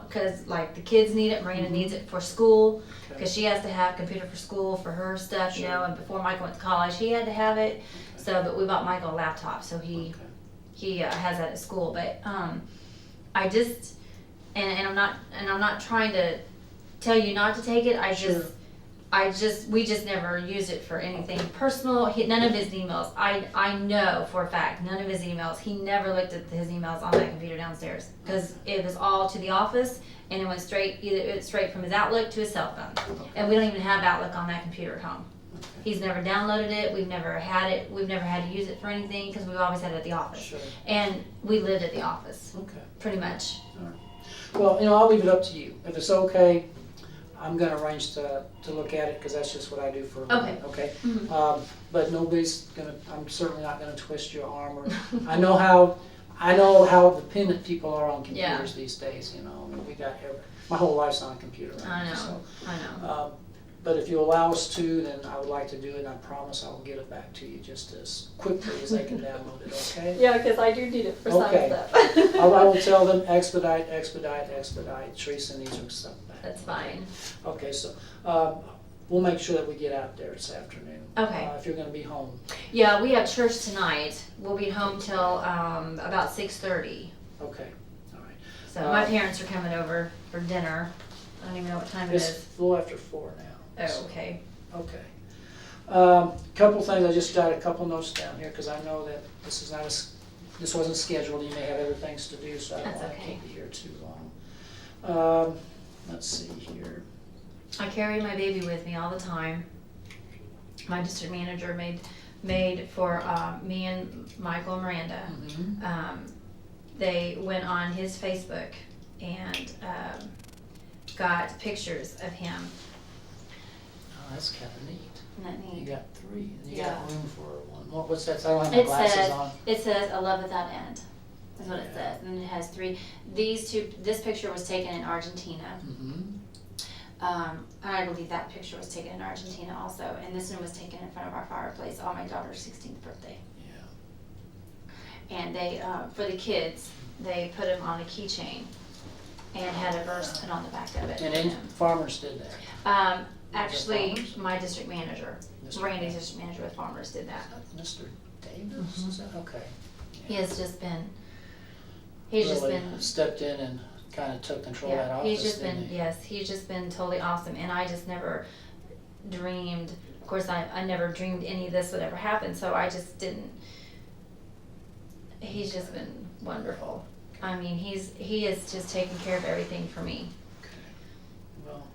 [SPEAKER 2] because like the kids need it. Marina needs it for school because she has to have a computer for school for her stuff, you know. And before Michael went to college, he had to have it. So, but we bought Michael a laptop, so he has that at school. But I just and I'm not trying to tell you not to take it. We just never used it for anything personal. None of his emails. I know for a fact none of his emails. He never looked at his emails on that computer downstairs because it was all to the office and it went straight from his Outlook to his cell phone. And we don't even have Outlook on that computer at home. He's never downloaded it. We've never had it. We've never had to use it for anything because we've always had it at the office.
[SPEAKER 10] Sure.
[SPEAKER 2] And we lived at the office.
[SPEAKER 10] Okay.
[SPEAKER 2] Pretty much.
[SPEAKER 10] Well, you know, I'll leave it up to you. If it's okay, I'm going to arrange to look at it because that's just what I do for a living. Okay. But nobody's going to. I'm certainly not going to twist your arm. Or I know how dependent people are on computers these days. You know, I mean, my whole life's on a computer. Right?
[SPEAKER 2] I know.
[SPEAKER 10] So,
[SPEAKER 2] I know.
[SPEAKER 10] but if you allow us to, then I would like to do it, and I promise I will get it back to you just as quickly as they can download it. Okay.
[SPEAKER 5] Yeah, because I do need it for
[SPEAKER 10] Okay.
[SPEAKER 5] some stuff.
[SPEAKER 10] I will tell them expedite. Teresa needs her stuff back.
[SPEAKER 2] That's fine.
[SPEAKER 10] Okay, so we'll make sure that we get out there this afternoon.
[SPEAKER 2] Okay.
[SPEAKER 10] If you're gonna be home.
[SPEAKER 2] Yeah, we have church tonight. We'll be home till about 6:30.
[SPEAKER 10] Okay, all right.
[SPEAKER 2] So my parents are coming over for dinner. I don't even know what time it
[SPEAKER 10] It's
[SPEAKER 2] is.
[SPEAKER 10] a little after 4 now.
[SPEAKER 2] Oh, okay.
[SPEAKER 10] Okay. Couple things, I just jotted a couple notes down here, because I know that this is not this wasn't scheduled, you may have other things to do, so I don't
[SPEAKER 2] That's
[SPEAKER 10] want to
[SPEAKER 2] okay.
[SPEAKER 10] keep you here too long. Let's see here.
[SPEAKER 2] I carry my baby with me all the time. My district manager made for me and Michael and Miranda.
[SPEAKER 10] Mhm.
[SPEAKER 2] They went on his Facebook and got pictures of him.
[SPEAKER 10] Oh, that's kind of neat.
[SPEAKER 2] Isn't that
[SPEAKER 10] You
[SPEAKER 2] neat?
[SPEAKER 10] got 3, and you
[SPEAKER 2] Yeah.
[SPEAKER 10] got room for one more. What's that? I don't have my
[SPEAKER 2] It
[SPEAKER 10] glasses
[SPEAKER 2] says,
[SPEAKER 10] on.
[SPEAKER 2] it says a love without end. That's what it
[SPEAKER 10] Yeah.
[SPEAKER 2] says. And it has 3. This picture was taken in Argentina.
[SPEAKER 10] Mm-hmm.
[SPEAKER 2] I believe that picture was taken in Argentina also. And this one was taken in front of our fireplace on my daughter's 16th birthday.
[SPEAKER 10] Yeah.
[SPEAKER 2] And they, for the kids, they put him on a keychain and had a verse put on the back of it.
[SPEAKER 10] And then Farmers did that.
[SPEAKER 2] Actually,
[SPEAKER 10] Farmers?
[SPEAKER 2] my district manager,
[SPEAKER 10] Mr.
[SPEAKER 2] Randy's district manager with Farmers did that.
[SPEAKER 10] Mr. Davis, is that, okay.
[SPEAKER 2] He has just been, he's just
[SPEAKER 10] Really
[SPEAKER 2] been,
[SPEAKER 10] stepped in and kind of took control of that
[SPEAKER 2] yeah,
[SPEAKER 10] office,
[SPEAKER 2] he's just
[SPEAKER 10] didn't
[SPEAKER 2] been,
[SPEAKER 10] he?
[SPEAKER 2] yes, he's just been totally awesome. And I just never dreamed, of course, I never dreamed any of this would ever happen, so I just didn't, he's just been wonderful. I mean, he is just taking care of everything for me.
[SPEAKER 10] Okay. Well,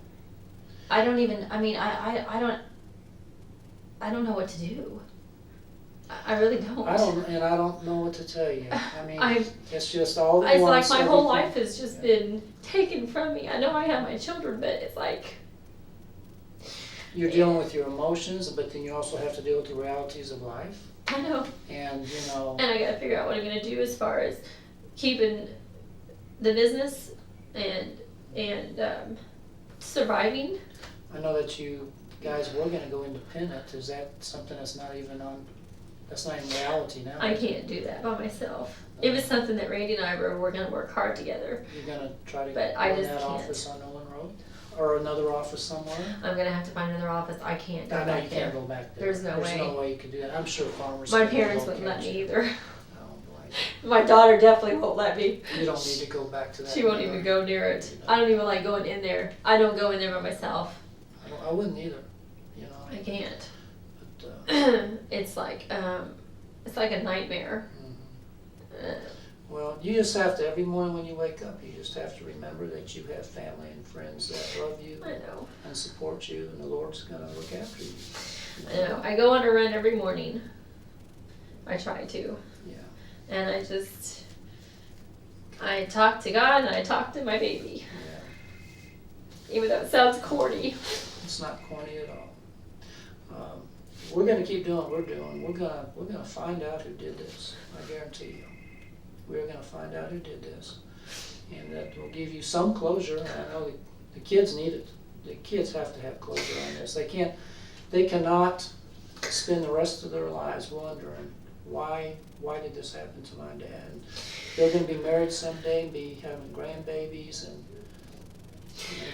[SPEAKER 2] I don't even, I mean, I don't know what to do. I really don't.
[SPEAKER 10] I don't know what to tell you. I mean,
[SPEAKER 2] I'm-
[SPEAKER 10] it's just all at
[SPEAKER 2] It's like
[SPEAKER 10] once,
[SPEAKER 2] my whole
[SPEAKER 10] everything.
[SPEAKER 2] life has just been taken from me. I know I have my children, but it's like,
[SPEAKER 10] You're dealing with your emotions, but then you also have to deal with the realities of life.
[SPEAKER 2] I know.
[SPEAKER 10] And, you know,
[SPEAKER 2] And I gotta figure out what I'm gonna do as far as keeping the business and surviving.
[SPEAKER 10] I know that you guys were gonna go independent. Is that something that's not even reality now?
[SPEAKER 2] I can't do that by myself. It was something that Randy and I were gonna work hard together.
[SPEAKER 10] You're gonna try to
[SPEAKER 2] But I
[SPEAKER 10] run
[SPEAKER 2] just
[SPEAKER 10] that
[SPEAKER 2] can't.
[SPEAKER 10] office on Nolan Road? Or another office somewhere?
[SPEAKER 2] I'm gonna have to find another office. I can't go
[SPEAKER 10] I know you
[SPEAKER 2] back
[SPEAKER 10] can't
[SPEAKER 2] there.
[SPEAKER 10] go back there.
[SPEAKER 2] There's no
[SPEAKER 10] There's no
[SPEAKER 2] way.
[SPEAKER 10] way you could do that. I'm sure Farmers.
[SPEAKER 2] My
[SPEAKER 10] could
[SPEAKER 2] parents wouldn't let
[SPEAKER 10] relocate
[SPEAKER 2] me
[SPEAKER 10] you.
[SPEAKER 2] either.
[SPEAKER 10] Oh, boy.
[SPEAKER 2] My daughter definitely won't let me.
[SPEAKER 10] You don't need to go back to that.
[SPEAKER 2] She won't even go near it. I don't even like going in there. I don't go in there by myself.
[SPEAKER 10] I wouldn't either, you know.
[SPEAKER 2] I can't.
[SPEAKER 10] But,
[SPEAKER 2] It's like a nightmare.
[SPEAKER 10] mhm. Well, you just have to, every morning when you wake up, you just have to remember that you have family and friends that love you
[SPEAKER 2] I know.
[SPEAKER 10] and support you, and the Lord's gonna look after you.
[SPEAKER 2] I know. I go on a run every morning. I try to.
[SPEAKER 10] Yeah.
[SPEAKER 2] And I talk to God and I talk to my baby.
[SPEAKER 10] Yeah.
[SPEAKER 2] Even though it sounds corny.
[SPEAKER 10] It's not corny at all. We're gonna keep doing what we're doing. We're gonna find out who did this. I guarantee you. We're gonna find out who did this, and that will give you some closure. And I know the kids need it. The kids have to have closure on this. They cannot spend the rest of their lives wondering why did this happen to my dad. And they're gonna be married someday and be having grandbabies, and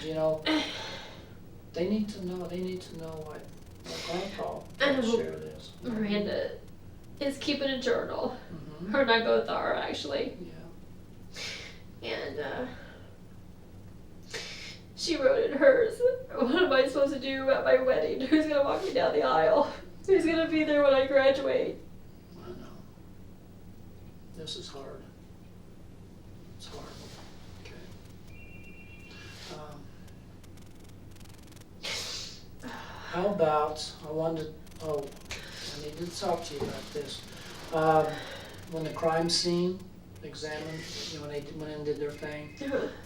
[SPEAKER 10] you know. They need to know. They need to know what Grandpa
[SPEAKER 2] And
[SPEAKER 10] will share this.
[SPEAKER 2] Miranda is keeping a journal.
[SPEAKER 10] Mhm.
[SPEAKER 2] Her and I both are, actually.
[SPEAKER 10] Yeah.
[SPEAKER 2] And she wrote in hers, what am I supposed to do at my wedding? Who's going to walk me down the aisle? Who's going to be there when I graduate?
[SPEAKER 10] I know. This is hard. It's hard. Okay. How about, I need to talk to you about this. When the crime scene examined, when they went and did their thing,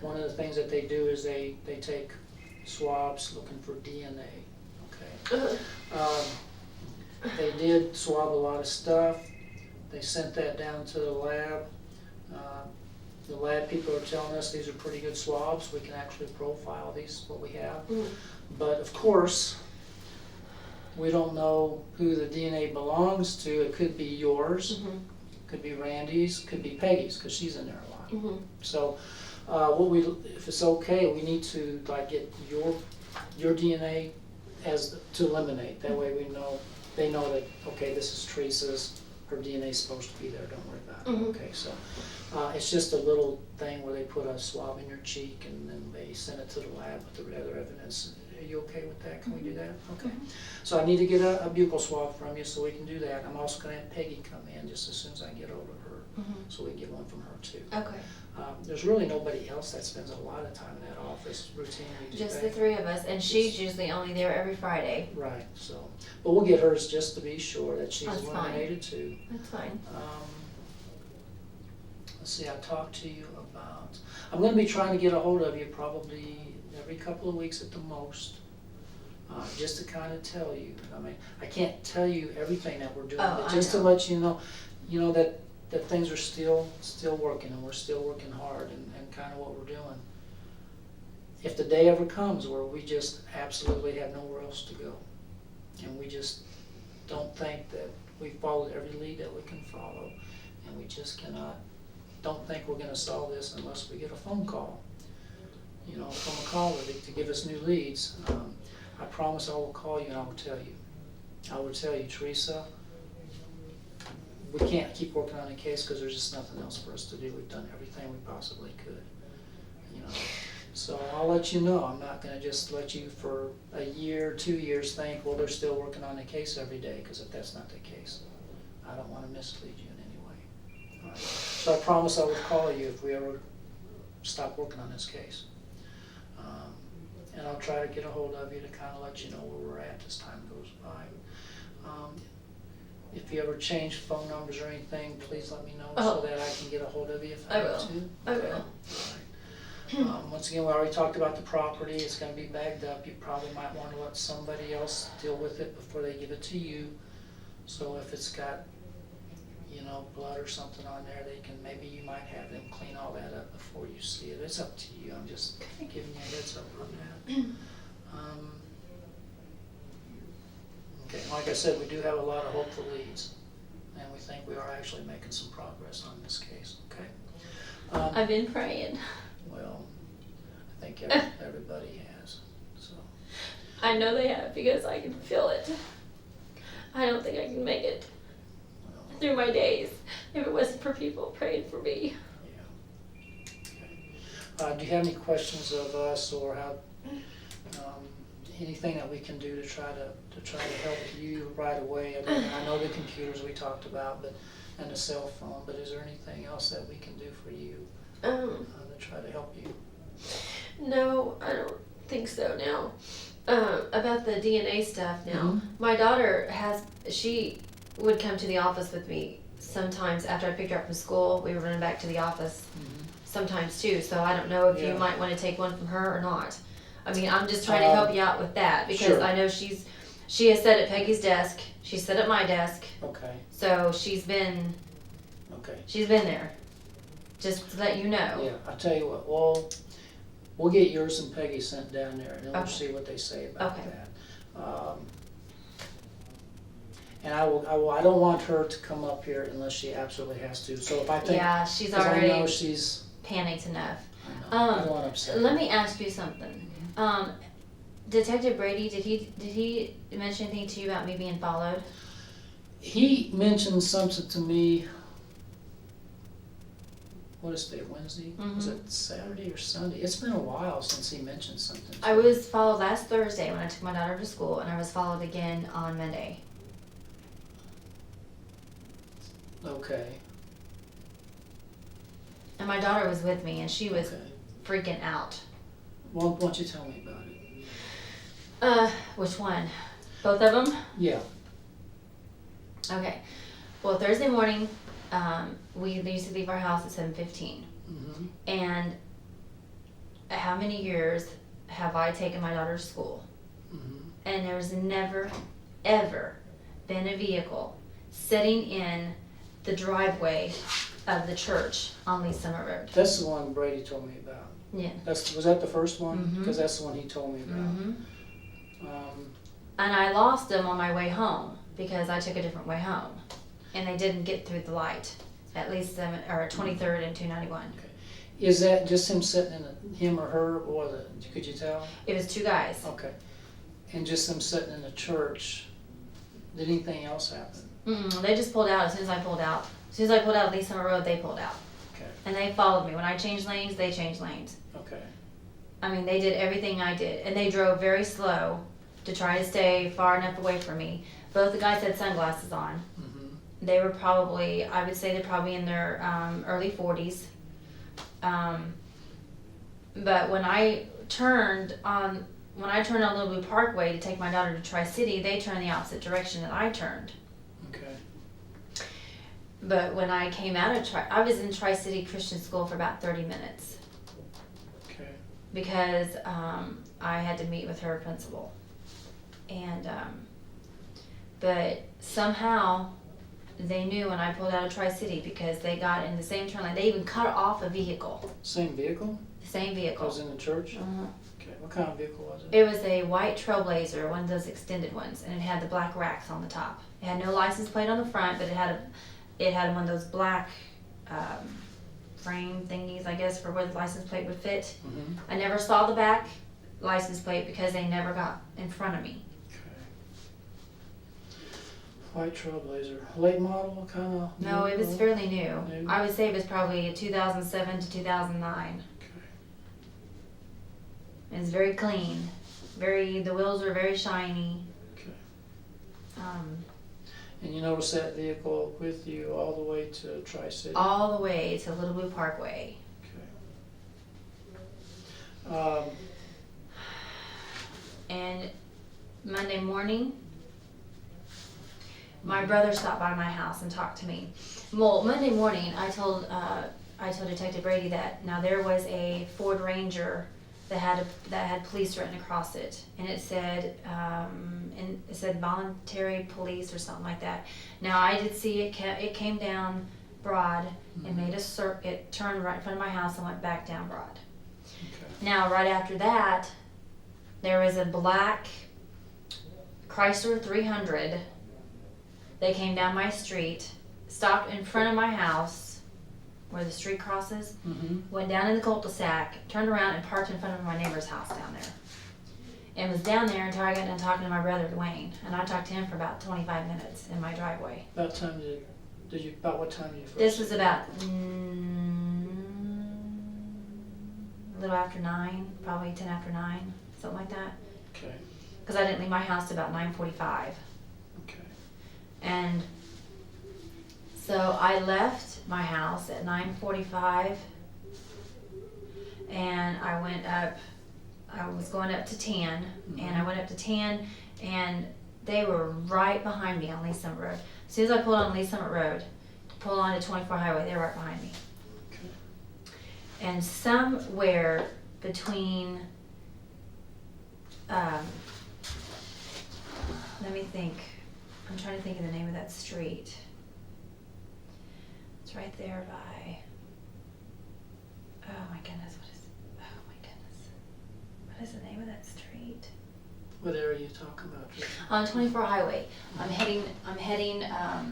[SPEAKER 10] one of the things that they do is they take swabs looking for DNA, okay? They did swab a lot of stuff. They sent that down to the lab. The lab people are telling us these are pretty good swabs. We can actually profile these, what we have. But of course, we don't know who the DNA belongs to. It could be yours, could be Randy's, could be Peggy's, because she's in there a lot. So, if it's okay, we need to get your DNA as to eliminate. That way we know, they know that, okay, this is Teresa's, her DNA's supposed to be there, don't worry about it.
[SPEAKER 5] Mhm.
[SPEAKER 10] Okay, so it's just a little thing where they put a swab in your cheek and then they send it to the lab with the other evidence. Are you okay with that? Can we do that? Okay. So I need to get a buccal swab from you so we can do that. I'm also gonna have Peggy come in just as soon as I get hold of her, so we can get one from her too.
[SPEAKER 5] Okay.
[SPEAKER 10] There's really nobody else that spends a lot of time in that office routinely. do
[SPEAKER 5] Just
[SPEAKER 10] they?
[SPEAKER 5] the three of us, and she's usually only there every Friday.
[SPEAKER 10] Right, so, but we'll get hers just to be sure that she's
[SPEAKER 5] That's fine.
[SPEAKER 10] eliminated too.
[SPEAKER 5] That's fine.
[SPEAKER 10] Let's see, I talked to you about, I'm gonna be trying to get a hold of you probably every couple of weeks at the most. Just to kind of tell you, I mean, I can't tell you everything that we're doing,
[SPEAKER 5] Oh,
[SPEAKER 10] but
[SPEAKER 5] I
[SPEAKER 10] just to
[SPEAKER 5] know.
[SPEAKER 10] let you know that things are still working and we're still working hard and kind of what we're doing. If the day ever comes where we just absolutely have nowhere else to go, and we just don't think that we've followed every lead that we can follow, and we just don't think we're gonna solve this unless we get a phone call, from a caller to give us new leads, I promise I will call you and I will tell you. I will tell you, Teresa, we can't keep working on the case because there's just nothing else for us to do. We've done everything we possibly could, So I'll let you know. I'm not gonna just let you for a year, 2 years think, well, they're still working on the case every day, because if that's not the case, I don't wanna mislead you in any way. All right. So I promise I will call you if we ever stop working on this case. And I'll try to get a hold of you to kind of let you know where we're at as time goes by. If you ever change phone numbers or anything, please let me know so that I can get a hold of you if I
[SPEAKER 5] I
[SPEAKER 10] need
[SPEAKER 5] will.
[SPEAKER 10] to.
[SPEAKER 5] I
[SPEAKER 10] Okay.
[SPEAKER 5] will.
[SPEAKER 10] All right. Once again, we already talked about the property. It's gonna be bagged up. You probably might want to let somebody else deal with it before they give it to you. So if it's got, blood or something on there, maybe you might have them clean all that up before you see it. It's up to you. I'm just giving you a heads up on that. Okay, like I said, we do have a lot of hopeful leads, and we think we are actually making some progress on this case, okay?
[SPEAKER 5] I've been praying.
[SPEAKER 10] Well, I think everybody has, so.
[SPEAKER 5] I know they have because I can feel it. I don't think I can make it
[SPEAKER 10] Well,
[SPEAKER 5] through my days if it wasn't for people praying for me.
[SPEAKER 10] yeah. Okay. Do you have any questions of us or how, anything that we can do to try to help you right away? I mean, I know the computers we talked about, and the cell phone, but is there anything else that we can do for you to try to help you?
[SPEAKER 5] No, I don't think so now. About the DNA stuff now,
[SPEAKER 10] Mhm.
[SPEAKER 5] my daughter she would come to the office with me sometimes after I picked her up from school. We were running back to the office sometimes too, so I don't know if you
[SPEAKER 10] Yeah.
[SPEAKER 5] might want to take one from her or not. I mean, I'm just trying to help you out with that because
[SPEAKER 10] Sure.
[SPEAKER 5] I know she has sat at Peggy's desk, she's sat at my desk,
[SPEAKER 10] Okay,
[SPEAKER 5] so she's been
[SPEAKER 10] okay.
[SPEAKER 5] there. Just to let you know.
[SPEAKER 10] Yeah, I'll tell you what, we'll get yours and Peggy sent down there, and then we'll
[SPEAKER 5] Okay.
[SPEAKER 10] see what they say about
[SPEAKER 5] Okay.
[SPEAKER 10] that. And I don't want her to come up here unless she absolutely has to, so if I think,
[SPEAKER 5] Yeah, she's
[SPEAKER 10] 'cause I know
[SPEAKER 5] already
[SPEAKER 10] she's,
[SPEAKER 5] panicked enough.
[SPEAKER 10] I don't want to upset her.
[SPEAKER 5] Let me ask you something. Detective Brady, did he mention anything to you about me being followed?
[SPEAKER 10] He mentioned something to me, what is today, Wednesday? Was it Saturday or Sunday? It's been a while since he mentioned something to
[SPEAKER 5] I
[SPEAKER 10] me.
[SPEAKER 5] was followed last Thursday when I took my daughter to school, and I was followed again on Monday.
[SPEAKER 10] Okay,
[SPEAKER 5] And my daughter was with me, and she was
[SPEAKER 10] okay.
[SPEAKER 5] freaking out.
[SPEAKER 10] Why don't you tell me about it?
[SPEAKER 5] Which one? Both of them?
[SPEAKER 10] Yeah,
[SPEAKER 5] Okay. Well, Thursday morning, we used to leave our house at 7:15.
[SPEAKER 10] mhm,
[SPEAKER 5] And how many years have I taken my daughter to school?
[SPEAKER 10] mhm.
[SPEAKER 5] And there's never, ever been a vehicle sitting in the driveway of the church on Lee Summit Road.
[SPEAKER 10] That's the one Brady told me about.
[SPEAKER 5] Yeah.
[SPEAKER 10] Was that the first one?
[SPEAKER 5] Mhm.
[SPEAKER 10] Because that's the one he told me about.
[SPEAKER 5] hmm
[SPEAKER 10] Um,
[SPEAKER 5] And I lost them on my way home because I took a different way home. And they didn't get through the light at least 23rd and 291.
[SPEAKER 10] Is that just him sitting in him or her, or could you tell?
[SPEAKER 5] It was two guys.
[SPEAKER 10] Okay. And just them sitting in the church, did anything else happen?
[SPEAKER 2] They just pulled out as soon as I pulled out. As soon as I pulled out of Lee Summit Road, they pulled out.
[SPEAKER 10] Okay,
[SPEAKER 2] And they followed me. When I changed lanes, they changed lanes.
[SPEAKER 10] okay,
[SPEAKER 2] I mean, they did everything I did. And they drove very slow to try to stay far enough away from me. Both the guys had sunglasses on. They were probably, I would say they're probably in their early 40s. But when I turned on Little Blue Parkway to take my daughter to Tri-City, they turned the opposite direction that I turned.
[SPEAKER 10] okay,
[SPEAKER 2] But when I came out of I was in Tri-City Christian School for about 30 minutes
[SPEAKER 10] okay.
[SPEAKER 2] because I had to meet with her principal. And, but somehow they knew when I pulled out of Tri-City because they got in the same turn lane. They even cut off a vehicle,
[SPEAKER 10] Same vehicle?
[SPEAKER 2] the same
[SPEAKER 10] That
[SPEAKER 2] vehicle.
[SPEAKER 10] was in the church?
[SPEAKER 2] Uh-huh.
[SPEAKER 10] Okay, what kind of vehicle was it?
[SPEAKER 2] It was a white Trailblazer, one of those extended ones, and it had the black racks on the top. It had no license plate on the front, but it had one of those black frame thingies, I guess, for where the license plate would fit.
[SPEAKER 10] Mhm.
[SPEAKER 2] I never saw the back license plate because they never got in front of me.
[SPEAKER 10] White Trailblazer, late model, kind of?
[SPEAKER 2] No, it was fairly new.
[SPEAKER 10] New?
[SPEAKER 2] I would say it was probably a 2007 to 2009.
[SPEAKER 10] Okay.
[SPEAKER 2] It's very clean. The wheels are very shiny.
[SPEAKER 10] Okay. And you notice that vehicle with you all the way to Tri-City?
[SPEAKER 2] All the way to Little Blue Parkway.
[SPEAKER 10] Okay.
[SPEAKER 2] And Monday morning, my brother stopped by my house and talked to me. Well, Monday morning, I told Detective Brady that now there was a Ford Ranger that had police written across it, and it said voluntary police or something like that. Now I did see it came down Broad and made it turned right in front of my house and went back down Broad.
[SPEAKER 10] Okay.
[SPEAKER 2] Now right after that, there was a black Chrysler 300. They came down my street, stopped in front of my house where the street crosses, went down in the cul-de-sac, turned around and parked in front of my neighbor's house down there. And was down there until I got done talking to my brother Dwayne, and I talked to him for about 25 minutes in my driveway.
[SPEAKER 10] About what time did you first?
[SPEAKER 2] This was about a little after 9, probably 10 after 9, something like that.
[SPEAKER 10] Okay,
[SPEAKER 2] Because I didn't leave my house till about 9:45.
[SPEAKER 10] okay.
[SPEAKER 2] And so I left my house at 9:45 and I was going up to 10 and I went up to 10 and they were right behind me on Lee Summit Road. As soon as I pulled on Lee Summit Road to pull onto 24 Highway, they were right behind me.
[SPEAKER 10] Okay.
[SPEAKER 2] And somewhere between, let me think. I'm trying to think of the name of that street. It's right there by, oh my goodness, what is the name of that street?
[SPEAKER 10] What area are you talking about?
[SPEAKER 2] On 24 Highway. I'm heading, I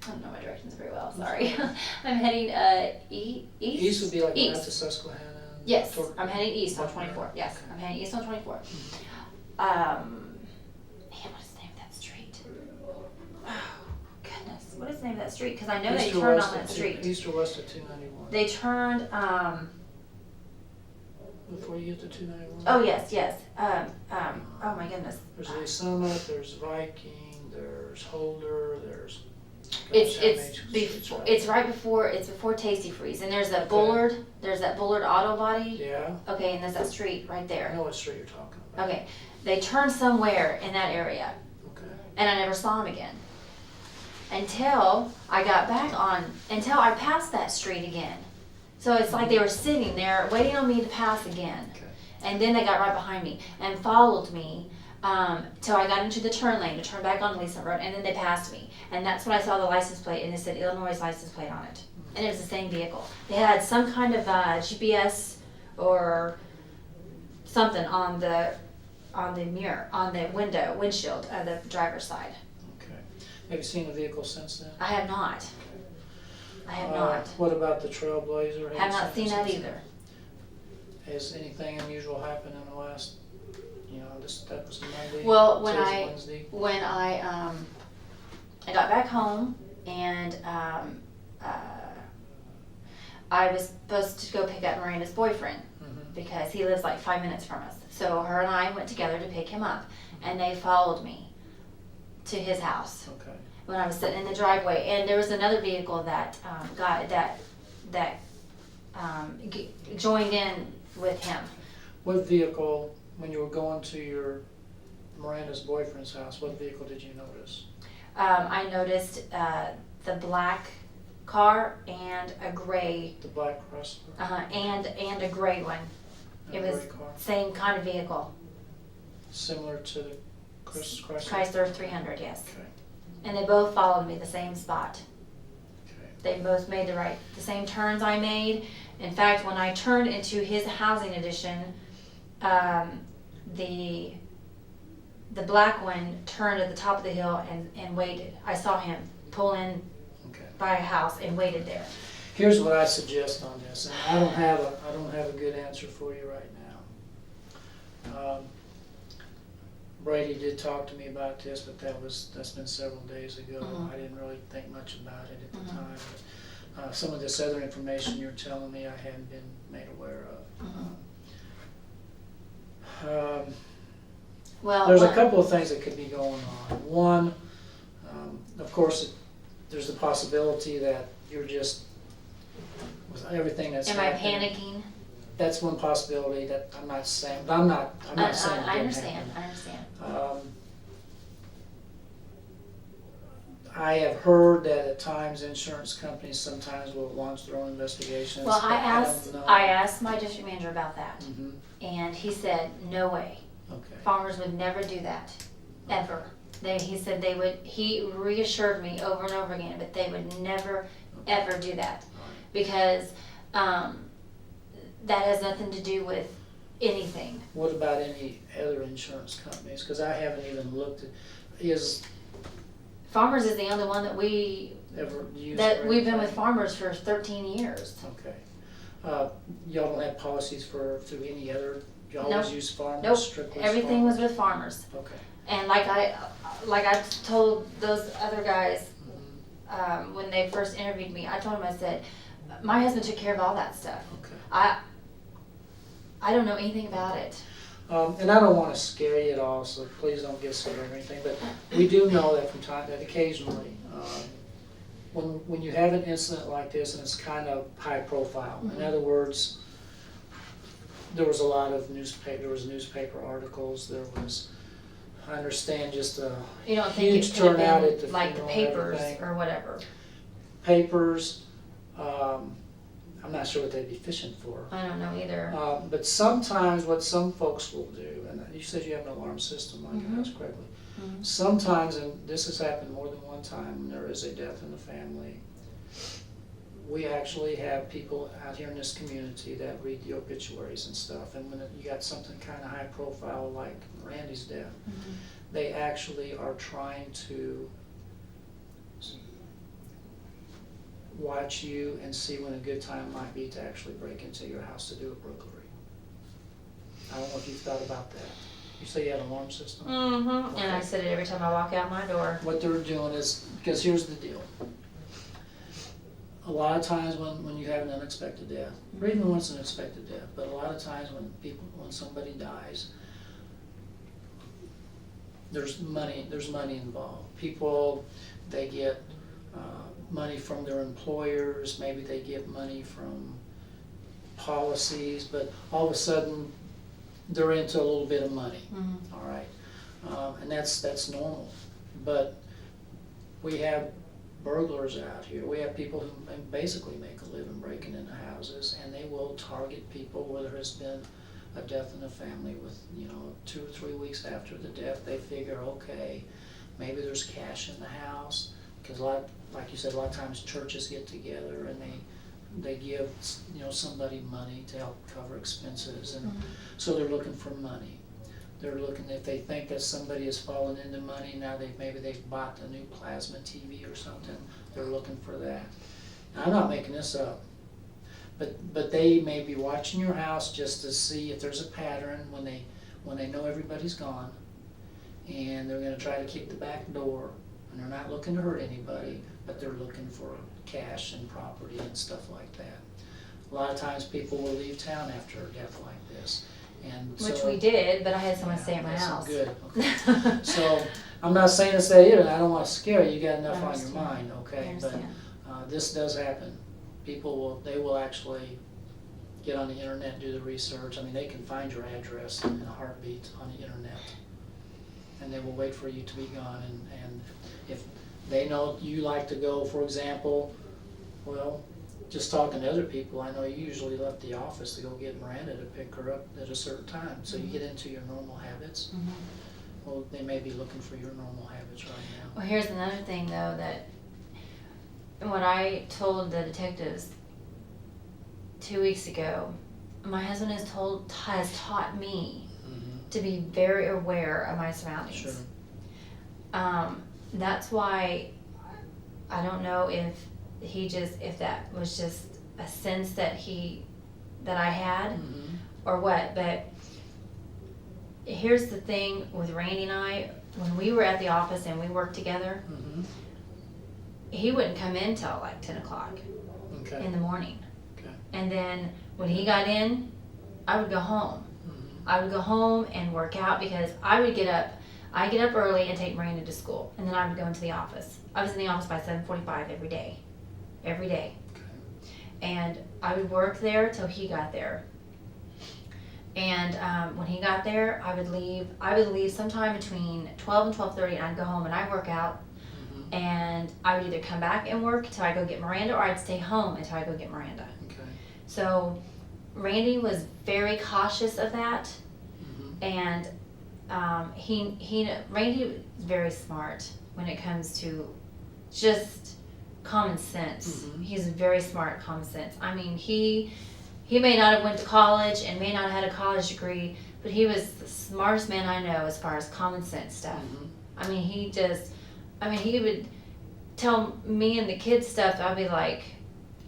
[SPEAKER 2] don't know my directions very well, sorry. I'm heading east.
[SPEAKER 10] East would be like
[SPEAKER 2] East.
[SPEAKER 10] right to Susquehanna?
[SPEAKER 2] Yes,
[SPEAKER 10] toward-
[SPEAKER 2] I'm heading east on
[SPEAKER 10] Okay.
[SPEAKER 2] 24. Yes,
[SPEAKER 10] Okay.
[SPEAKER 2] I'm heading east on 24. Man, what is the name of that street? Oh, goodness. What is the name of that street? Because I know they
[SPEAKER 10] East or
[SPEAKER 2] turned
[SPEAKER 10] west
[SPEAKER 2] on
[SPEAKER 10] of
[SPEAKER 2] that
[SPEAKER 10] two-
[SPEAKER 2] street.
[SPEAKER 10] East or west of 291?
[SPEAKER 2] They turned,
[SPEAKER 10] Before you get to 291?
[SPEAKER 2] oh, yes. Oh, my goodness.
[SPEAKER 10] There's Lee Summit, there's Viking, there's Holder, there's.
[SPEAKER 2] It's
[SPEAKER 10] gosh, how many streets
[SPEAKER 2] before,
[SPEAKER 10] are
[SPEAKER 2] it's before Tasty Freeze. And there's that Bullard, auto body.
[SPEAKER 10] there? Yeah,
[SPEAKER 2] Okay, and there's that street right
[SPEAKER 10] I
[SPEAKER 2] there.
[SPEAKER 10] know what street you're talking about.
[SPEAKER 2] Okay, they turned somewhere in that area.
[SPEAKER 10] Okay.
[SPEAKER 2] And I never saw him again. Until I passed that street again. So it's like they were sitting there waiting on me to pass again.
[SPEAKER 10] Okay.
[SPEAKER 2] And then they got right behind me and followed me till I got into the turn lane to turn back on Lee Summit Road, and then they passed me. And that's when I saw the license plate, and it said Illinois license plate on it. And it was the same vehicle. They had some kind of GPS or something on the mirror, on the windshield of the driver's side.
[SPEAKER 10] Okay. Have you seen the vehicle since then?
[SPEAKER 2] I have not. I have not.
[SPEAKER 10] What about the Trailblazer?
[SPEAKER 2] Have not
[SPEAKER 10] you
[SPEAKER 2] seen that
[SPEAKER 10] since
[SPEAKER 2] either.
[SPEAKER 10] then? Has anything unusual happened in the last you know, that was Monday,
[SPEAKER 2] Well, when
[SPEAKER 10] today's
[SPEAKER 2] I-
[SPEAKER 10] Wednesday.
[SPEAKER 2] When I got back home and I was supposed to go pick up Miranda's boyfriend
[SPEAKER 10] Mhm.
[SPEAKER 2] because he lives like 5 minutes from us. So her and I went together to pick him up, and they followed me to his house
[SPEAKER 10] Okay.
[SPEAKER 2] when I was sitting in the driveway. And there was another vehicle that joined in with him.
[SPEAKER 10] What vehicle, when you were going to your Miranda's boyfriend's house, what vehicle did you notice?
[SPEAKER 2] I noticed the black car and a gray,
[SPEAKER 10] The black Chrysler?
[SPEAKER 2] and a gray one.
[SPEAKER 10] And
[SPEAKER 2] It
[SPEAKER 10] a
[SPEAKER 2] was
[SPEAKER 10] gray car?
[SPEAKER 2] same kind of vehicle,
[SPEAKER 10] Similar to the Chrysler?
[SPEAKER 2] Chrysler 300, yes.
[SPEAKER 10] Okay,
[SPEAKER 2] And they both followed me the same spot.
[SPEAKER 10] okay.
[SPEAKER 2] They both made the same turns I made. In fact, when I turned into his housing addition, the black one turned at the top of the hill and waited. I saw him pull in
[SPEAKER 10] Okay.
[SPEAKER 2] by a house and waited there.
[SPEAKER 10] Here's what I suggest on this, and I don't have a good answer for you right now. Brady did talk to me about this, but that's been several days ago.
[SPEAKER 2] Mhm.
[SPEAKER 10] I didn't really think much about it at the
[SPEAKER 2] Mhm.
[SPEAKER 10] time. But, some of this other information you're telling me I hadn't been made aware of.
[SPEAKER 2] Well,
[SPEAKER 10] There's a couple of things that could be going on. One, of course, there's the possibility that you're just, with everything that's
[SPEAKER 2] am I
[SPEAKER 10] happening.
[SPEAKER 2] panicking?
[SPEAKER 10] That's one possibility that I'm not saying, but I'm not saying it
[SPEAKER 2] I
[SPEAKER 10] didn't
[SPEAKER 2] understand.
[SPEAKER 10] happen.
[SPEAKER 2] I understand.
[SPEAKER 10] I have heard that at times insurance companies sometimes will launch their own investigations.
[SPEAKER 2] Well,
[SPEAKER 10] but
[SPEAKER 2] I
[SPEAKER 10] don't know.
[SPEAKER 2] asked my district manager about that,
[SPEAKER 10] Mhm.
[SPEAKER 2] and he said, no way.
[SPEAKER 10] Okay.
[SPEAKER 2] Farmers would never do that, ever. He said they would, he reassured me over and over again, but they would never, ever do that. Because that has nothing to do with anything.
[SPEAKER 10] What about any other insurance companies? Because I haven't even looked at, is
[SPEAKER 2] Farmers is the only one that we've
[SPEAKER 10] ever used.
[SPEAKER 2] been with Farmers for 13 years.
[SPEAKER 10] Okay. Y'all don't have policies through any other, you always
[SPEAKER 2] Nope.
[SPEAKER 10] use Farmers,
[SPEAKER 2] Nope,
[SPEAKER 10] strictly
[SPEAKER 2] everything was
[SPEAKER 10] Farmers?
[SPEAKER 2] with Farmers.
[SPEAKER 10] Okay.
[SPEAKER 2] And like I told those other guys,
[SPEAKER 10] Mhm.
[SPEAKER 2] when they first interviewed me, I told them, I said, my husband took care of all that stuff.
[SPEAKER 10] Okay.
[SPEAKER 2] I don't know anything about it.
[SPEAKER 10] And I don't want to scare you at all, so please don't get scared or anything, but we do know that from time that occasionally, when you have an incident like this and it's kind of high profile, in other words, there was a lot of newspaper articles, there was, I understand, just a
[SPEAKER 2] You don't think
[SPEAKER 10] huge
[SPEAKER 2] it could have
[SPEAKER 10] turnout at the
[SPEAKER 2] been like the
[SPEAKER 10] funeral and
[SPEAKER 2] papers
[SPEAKER 10] everything.
[SPEAKER 2] or whatever?
[SPEAKER 10] Papers, I'm not sure what they'd be fishing for.
[SPEAKER 2] I don't know either.
[SPEAKER 10] But sometimes what some folks will do, and you said you have an alarm system on your house correctly.
[SPEAKER 2] Mhm.
[SPEAKER 10] Sometimes, and this has happened more than one time, when there is a death in the family, we actually have people out here in this community that read the obituaries and stuff. And when you got something kind of high profile like Randy's death, they actually are trying to watch you and see when a good time might be to actually break into your house to do a burglary. I don't know if you've thought about that. You say you have an alarm system?
[SPEAKER 2] Mm-hmm. And I said it every time I walk out my door.
[SPEAKER 10] What they're doing is, because here's the deal. A lot of times when you have an unexpected death, or even when it's an unexpected death, but a lot of times when somebody dies, there's money involved. People, they get money from their employers, maybe they get money from policies, but all of a sudden they're into a little bit of money.
[SPEAKER 2] Mm-hmm.
[SPEAKER 10] All right, and that's normal. But we have burglars out here. We have people who basically make a living breaking into houses, and they will target people where there has been a death in the family. With 2 or 3 weeks after the death, they figure, okay, maybe there's cash in the house, because like you said, a lot of times churches get together and they give somebody money to help cover expenses, and so they're looking for money. They're looking, if they think that somebody has fallen into money, now maybe they've bought a new plasma TV or something, they're looking for that. Now, I'm not making this up, but they may be watching your house just to see if there's a pattern when when they know everybody's gone, and they're gonna try to kick the back door, and they're not looking to hurt anybody, but they're looking for cash and property and stuff like that. A lot of times people will leave town after a death like this, and
[SPEAKER 2] Which
[SPEAKER 10] so-
[SPEAKER 2] we did, but I had someone
[SPEAKER 10] Yeah,
[SPEAKER 2] stay at my
[SPEAKER 10] that's
[SPEAKER 2] house.
[SPEAKER 10] Good, okay. So, I'm not saying to say it, and I don't wanna scare you, you got enough
[SPEAKER 2] I
[SPEAKER 10] on your
[SPEAKER 2] understand.
[SPEAKER 10] mind,
[SPEAKER 2] I
[SPEAKER 10] okay?
[SPEAKER 2] understand.
[SPEAKER 10] But, this does happen. They will actually get on the internet and do the research. I mean, they can find your address in a heartbeat on the internet. And they will wait for you to be gone, and if they know you like to go, for example, well, just talking to other people, I know you usually left the office to go get Miranda to pick her up at a certain time, so you get into your normal habits.
[SPEAKER 2] Mhm.
[SPEAKER 10] Well, they may be looking for your normal habits right now.
[SPEAKER 2] Well, here's another thing though, that what I told the detectives 2 weeks ago, my husband has taught me
[SPEAKER 10] Mhm.
[SPEAKER 2] to be very aware of my surroundings.
[SPEAKER 10] Sure.
[SPEAKER 2] That's why I don't know if that was just a sense that I had
[SPEAKER 10] Mhm.
[SPEAKER 2] or what, but here's the thing with Randy and I, when we were at the office and we worked together,
[SPEAKER 10] Mhm.
[SPEAKER 2] he wouldn't come in till like 10 o'clock
[SPEAKER 10] Okay.
[SPEAKER 2] in the morning.
[SPEAKER 10] Okay.
[SPEAKER 2] And then when he got in, I would go home.
[SPEAKER 10] Mhm.
[SPEAKER 2] I would go home and work out because I get up early and take Miranda to school, and then I would go into the office. I was in the office by 7:45 every day.
[SPEAKER 10] Okay.
[SPEAKER 2] And I would work there till he got there. And when he got there, I would leave sometime between 12 and 12:30, and I'd go home and I'd work out.
[SPEAKER 10] Mhm.
[SPEAKER 2] And I would either come back and work until I go get Miranda, or I'd stay home until I go get Miranda.
[SPEAKER 10] Okay.
[SPEAKER 2] So Randy was very cautious of that,
[SPEAKER 10] Mhm.
[SPEAKER 2] and Randy is very smart when it comes to just common sense.
[SPEAKER 10] Mhm.
[SPEAKER 2] He's very smart, common sense. I mean, he may not have went to college and may not have had a college degree, but he was the smartest man I know as far as common sense stuff.
[SPEAKER 10] Mhm.
[SPEAKER 2] I mean, he would tell me and the kids stuff. I'd be like,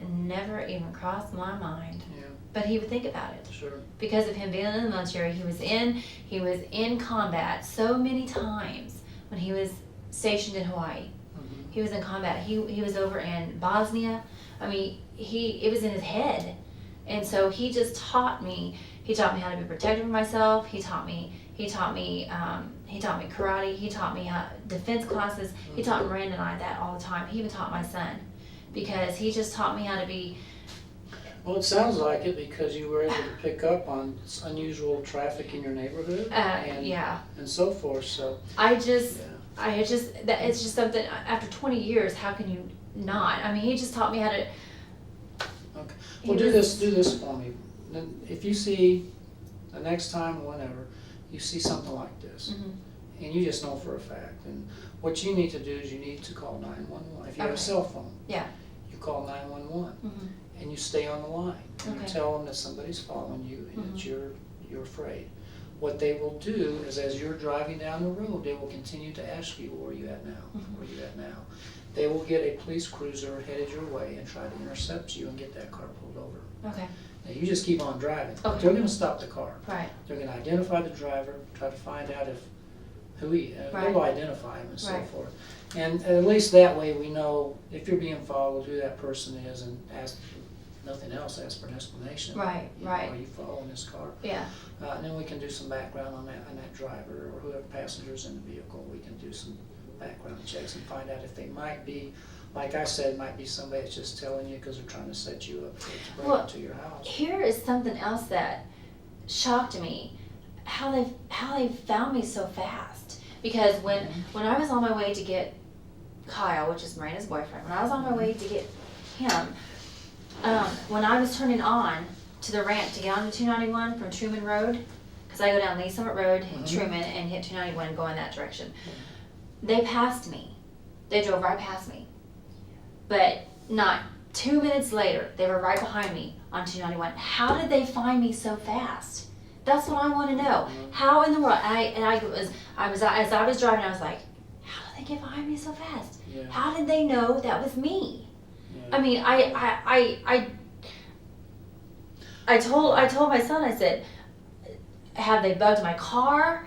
[SPEAKER 2] it never even crossed my mind.
[SPEAKER 10] Yeah.
[SPEAKER 2] But he would think about it
[SPEAKER 10] Sure.
[SPEAKER 2] because of him being in the military. He was in combat so many times when he was stationed in Hawaii.
[SPEAKER 10] Mhm.
[SPEAKER 2] He was in combat. He was over in Bosnia. I mean, it was in his head, and so he just taught me. He taught me how to be protective of myself. He taught me karate. He taught me defense classes. He taught Miranda and I that all the time. He even taught my son, because he just taught me how to be.
[SPEAKER 10] Well, it sounds like it because you were able to pick up on unusual traffic in your neighborhood
[SPEAKER 2] Yeah,
[SPEAKER 10] and so forth. So
[SPEAKER 2] it's just something. After 20 years, how can you not? I mean, he just taught me how to.
[SPEAKER 10] okay.
[SPEAKER 2] he
[SPEAKER 10] Well, do
[SPEAKER 2] was-
[SPEAKER 10] this for me. Then, if you see the next time, whenever you see something like this,
[SPEAKER 2] Mhm.
[SPEAKER 10] and you just know for a fact, and what you need to do is you need to call 911. If you have a
[SPEAKER 2] Okay.
[SPEAKER 10] cell phone,
[SPEAKER 2] Yeah.
[SPEAKER 10] you call 911.
[SPEAKER 2] Mhm.
[SPEAKER 10] And you stay on the line, and you
[SPEAKER 2] Okay.
[SPEAKER 10] tell them that somebody's following you and that
[SPEAKER 2] Mhm.
[SPEAKER 10] you're afraid. What they will do is, as you're driving down the road, they will continue to ask you, where are you at now?
[SPEAKER 2] Mhm.
[SPEAKER 10] Where are you at now? They will get a police cruiser headed your way and try to intercept you and get that car pulled over.
[SPEAKER 2] Okay.
[SPEAKER 10] Now, you just keep on driving.
[SPEAKER 2] Okay.
[SPEAKER 10] They're gonna stop the car.
[SPEAKER 2] Right.
[SPEAKER 10] They're gonna identify the driver, try to find out who he,
[SPEAKER 2] Right.
[SPEAKER 10] they will identify him and so
[SPEAKER 2] Right.
[SPEAKER 10] forth. And at least that way we know if you're being followed, who that person is, and ask, nothing else, ask for an explanation.
[SPEAKER 2] Right,
[SPEAKER 10] You know,
[SPEAKER 2] right.
[SPEAKER 10] Are you following this car?
[SPEAKER 2] Yeah.
[SPEAKER 10] And then we can do some background on that driver or whoever passengers in the vehicle. We can do some background checks and find out if they might be, like I said, might be somebody that's just telling you because they're trying to set you up to break
[SPEAKER 2] Well,
[SPEAKER 10] into your house.
[SPEAKER 2] Here is something else that shocked me, how they found me so fast. Because when I was on my way to get Kyle, which is Miranda's boyfriend, when I was on my way to get him, when I was turning on to the ramp to get onto 291 from Truman Road, because I go down Lee Summit Road, Truman, and hit 291 and go in that direction, they passed me. They drove right past me. But not 2 minutes later, they were right behind me on 291. How did they find me so fast? That's what I want to know. How in the world? As I was driving, I was like, how did they get behind me so fast?
[SPEAKER 10] Yeah.
[SPEAKER 2] How did they know that was me?
[SPEAKER 10] Yeah.
[SPEAKER 2] I mean, I told my son, I said, have they bugged my car?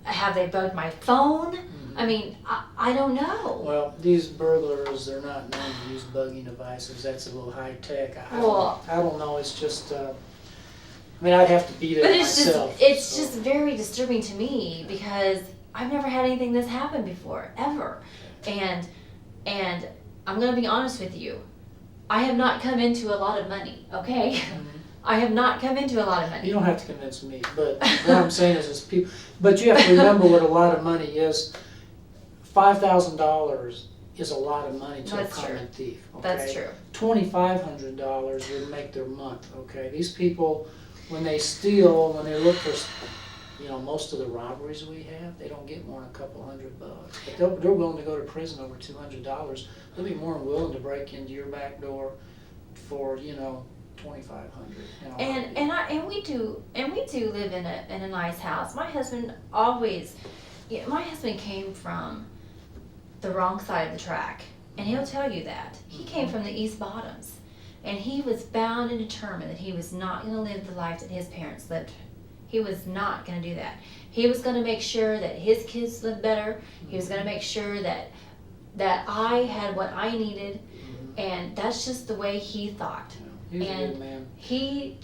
[SPEAKER 2] Have they bugged my phone? I mean, I don't know.
[SPEAKER 10] Well, these burglars, they're not known to use bugging devices. That's a little high tech. I don't know. It's just, I mean, I'd have to be there
[SPEAKER 2] But it's
[SPEAKER 10] myself.
[SPEAKER 2] it's just very disturbing to me because I've never had anything this happen before, ever. And I'm gonna be honest with you. I have not come into a lot of money, okay? I have not come into a lot of money.
[SPEAKER 10] You don't have to convince me, but what I'm saying is people, but you have to remember what a lot of money is. $5,000 is a lot of money to
[SPEAKER 2] That's
[SPEAKER 10] a common
[SPEAKER 2] true.
[SPEAKER 10] thief, okay?
[SPEAKER 2] That's true.
[SPEAKER 10] $2,500 would make their month, okay? These people, when they steal, when they look for, most of the robberies we have, they don't get more than a couple $100. But they're willing to go to prison over $200. They'll be more than willing to break into your back door for, $2,500.
[SPEAKER 2] And we do live in a nice house. My husband my husband came from the wrong side of the track, and he'll tell you that. He came from the East Bottoms, and he was bound and determined that he was not going to live the life that his parents lived. He was not going to do that. He was going to make sure that his kids lived better. He was going to make sure that I had what I needed, and that's just the way he thought.
[SPEAKER 10] He's a good man.
[SPEAKER 2] He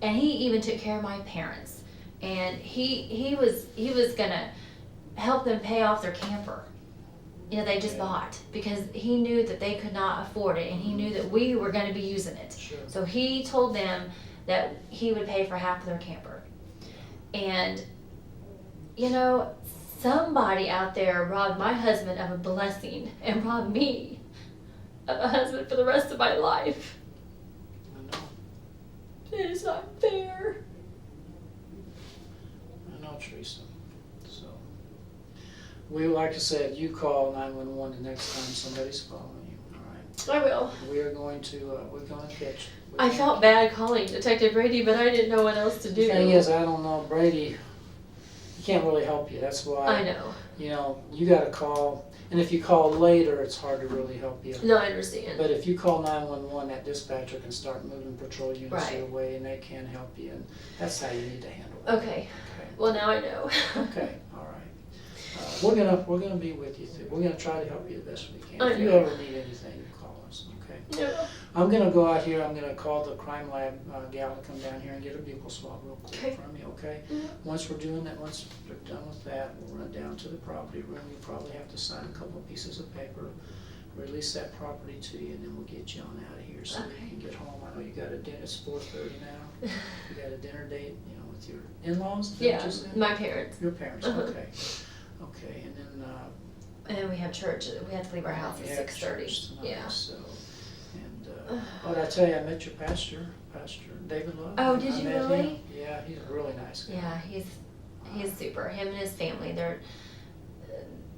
[SPEAKER 2] even took care of my parents, and he was gonna help them pay off their camper. They just bought because he knew that they could not afford it, and he knew that we were going to be using it.
[SPEAKER 10] Sure.
[SPEAKER 2] So he told them that he would pay for half of their camper. And somebody out there robbed my husband of a blessing and robbed me of a husband for the rest of my life.
[SPEAKER 10] I know.
[SPEAKER 2] It's not fair.
[SPEAKER 10] I know, Teresa. So, like I said, you call 911 the next time somebody's following you. All right.
[SPEAKER 2] I will.
[SPEAKER 10] We are going to catch.
[SPEAKER 2] I felt bad calling Detective Brady, but I didn't know what else to do.
[SPEAKER 10] The thing is, I don't know, Brady. He can't really help you. That's why.
[SPEAKER 2] I know.
[SPEAKER 10] You got to call, and if you call later, it's hard to really help you.
[SPEAKER 2] No, I understand.
[SPEAKER 10] But if you call 911, that dispatcher can start moving patrol units
[SPEAKER 2] Right.
[SPEAKER 10] your way, and they can help you. And that's how you need to handle it.
[SPEAKER 2] Okay. Well, now I know.
[SPEAKER 10] Okay. All right. We're gonna be with you. We're gonna try to help you the best we can.
[SPEAKER 2] I
[SPEAKER 10] If you
[SPEAKER 2] know.
[SPEAKER 10] ever need anything, you call us. Okay.
[SPEAKER 2] Yeah.
[SPEAKER 10] I'm gonna go out here. I'm gonna call the crime lab gal to come down here and get a buccal swab real quick
[SPEAKER 2] Okay.
[SPEAKER 10] from you. Okay.
[SPEAKER 2] Mhm.
[SPEAKER 10] Once we're doing that, once we're done with that, we'll run down to the property room. You probably have to sign a couple of pieces of paper, release that property to you, and then we'll get you on out of here so
[SPEAKER 2] Okay.
[SPEAKER 10] you can get home. I know you got a dinner. It's 4:30 now. You got a dinner date, with your in-laws. Is that what
[SPEAKER 2] Yeah,
[SPEAKER 10] you said?
[SPEAKER 2] my parents.
[SPEAKER 10] Your parents.
[SPEAKER 2] Uh-huh.
[SPEAKER 10] Okay. Okay, and then.
[SPEAKER 2] And then we have church. We have to leave our house at
[SPEAKER 10] we have
[SPEAKER 2] 6:30.
[SPEAKER 10] church tonight,
[SPEAKER 2] Yeah.
[SPEAKER 10] So, and did I tell you I met your pastor, Pastor David Love?
[SPEAKER 2] Oh, did
[SPEAKER 10] I
[SPEAKER 2] you
[SPEAKER 10] met him.
[SPEAKER 2] really?
[SPEAKER 10] Yeah, he's a really nice guy.
[SPEAKER 2] Yeah, he's super. Him and his family,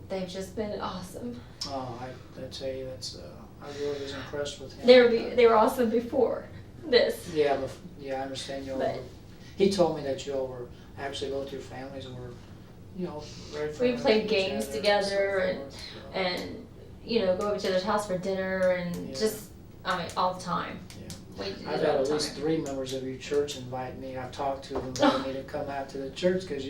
[SPEAKER 2] they've just been awesome.
[SPEAKER 10] Oh, I tell you, I really was impressed with him.
[SPEAKER 2] They were awesome before this.
[SPEAKER 10] Yeah, I understand you all.
[SPEAKER 2] But-
[SPEAKER 10] He told me that you all were actually both your families were, very friendly.
[SPEAKER 2] We played
[SPEAKER 10] with each
[SPEAKER 2] games
[SPEAKER 10] other
[SPEAKER 2] together
[SPEAKER 10] and so forth, so.
[SPEAKER 2] and go over to each other's house for dinner and
[SPEAKER 10] Yeah.
[SPEAKER 2] just all the time.
[SPEAKER 10] Yeah.
[SPEAKER 2] We did
[SPEAKER 10] I've
[SPEAKER 2] it
[SPEAKER 10] had
[SPEAKER 2] all
[SPEAKER 10] at
[SPEAKER 2] the
[SPEAKER 10] least
[SPEAKER 2] time.
[SPEAKER 10] 3 members of your church invite me. I've talked to them, invited me to come out to the church because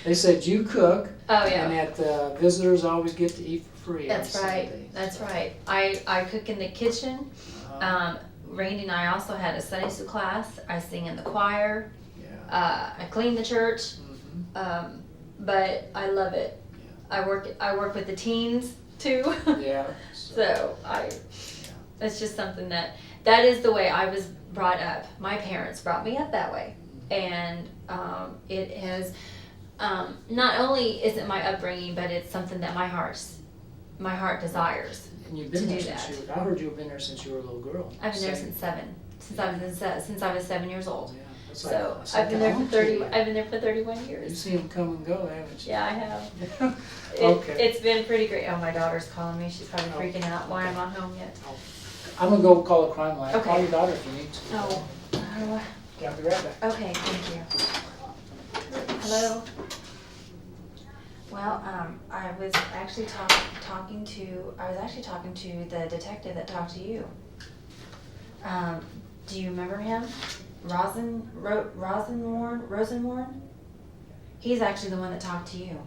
[SPEAKER 10] they said you cook.
[SPEAKER 2] Oh yeah.
[SPEAKER 10] And that visitors always get to eat for free.
[SPEAKER 2] That's
[SPEAKER 10] on
[SPEAKER 2] right.
[SPEAKER 10] Sundays.
[SPEAKER 2] That's right. I cook in the kitchen.
[SPEAKER 10] Uh,
[SPEAKER 2] Randy and I also had a Sunday school class. I sing in the choir.
[SPEAKER 10] yeah.
[SPEAKER 2] I clean the church.
[SPEAKER 10] Mhm.
[SPEAKER 2] But I love it. I work with the teens too.
[SPEAKER 10] Yeah.
[SPEAKER 2] So it's just something that is the way I was brought up. My parents brought me up that way, and it has not only is it my upbringing, but it's something that my heart desires.
[SPEAKER 10] And you've been
[SPEAKER 2] to
[SPEAKER 10] there
[SPEAKER 2] do
[SPEAKER 10] since
[SPEAKER 2] that.
[SPEAKER 10] I heard you've been there since you were a little girl.
[SPEAKER 2] I've been there
[SPEAKER 10] Same-
[SPEAKER 2] since 7. Since I was 7 years old.
[SPEAKER 10] Yeah. That's
[SPEAKER 2] So
[SPEAKER 10] that's
[SPEAKER 2] I've been there for
[SPEAKER 10] home
[SPEAKER 2] 30.
[SPEAKER 10] to you.
[SPEAKER 2] I've been there for 31
[SPEAKER 10] You've
[SPEAKER 2] years.
[SPEAKER 10] seen them come and go, haven't you?
[SPEAKER 2] Yeah, I have.
[SPEAKER 10] Okay.
[SPEAKER 2] It's been pretty great. Oh, my daughter's calling me. She's probably
[SPEAKER 10] Oh,
[SPEAKER 2] freaking out why
[SPEAKER 10] okay.
[SPEAKER 2] I'm not home yet.
[SPEAKER 10] I'm gonna go call a crime lab.
[SPEAKER 2] Okay.
[SPEAKER 10] Call your daughter if you need to.
[SPEAKER 2] Oh.
[SPEAKER 10] I'll be right back.
[SPEAKER 2] Okay, thank you. Hello. Well, I was actually talking to the detective that talked to you. Do you remember him? Rosenworn. He's actually the one that talked to you.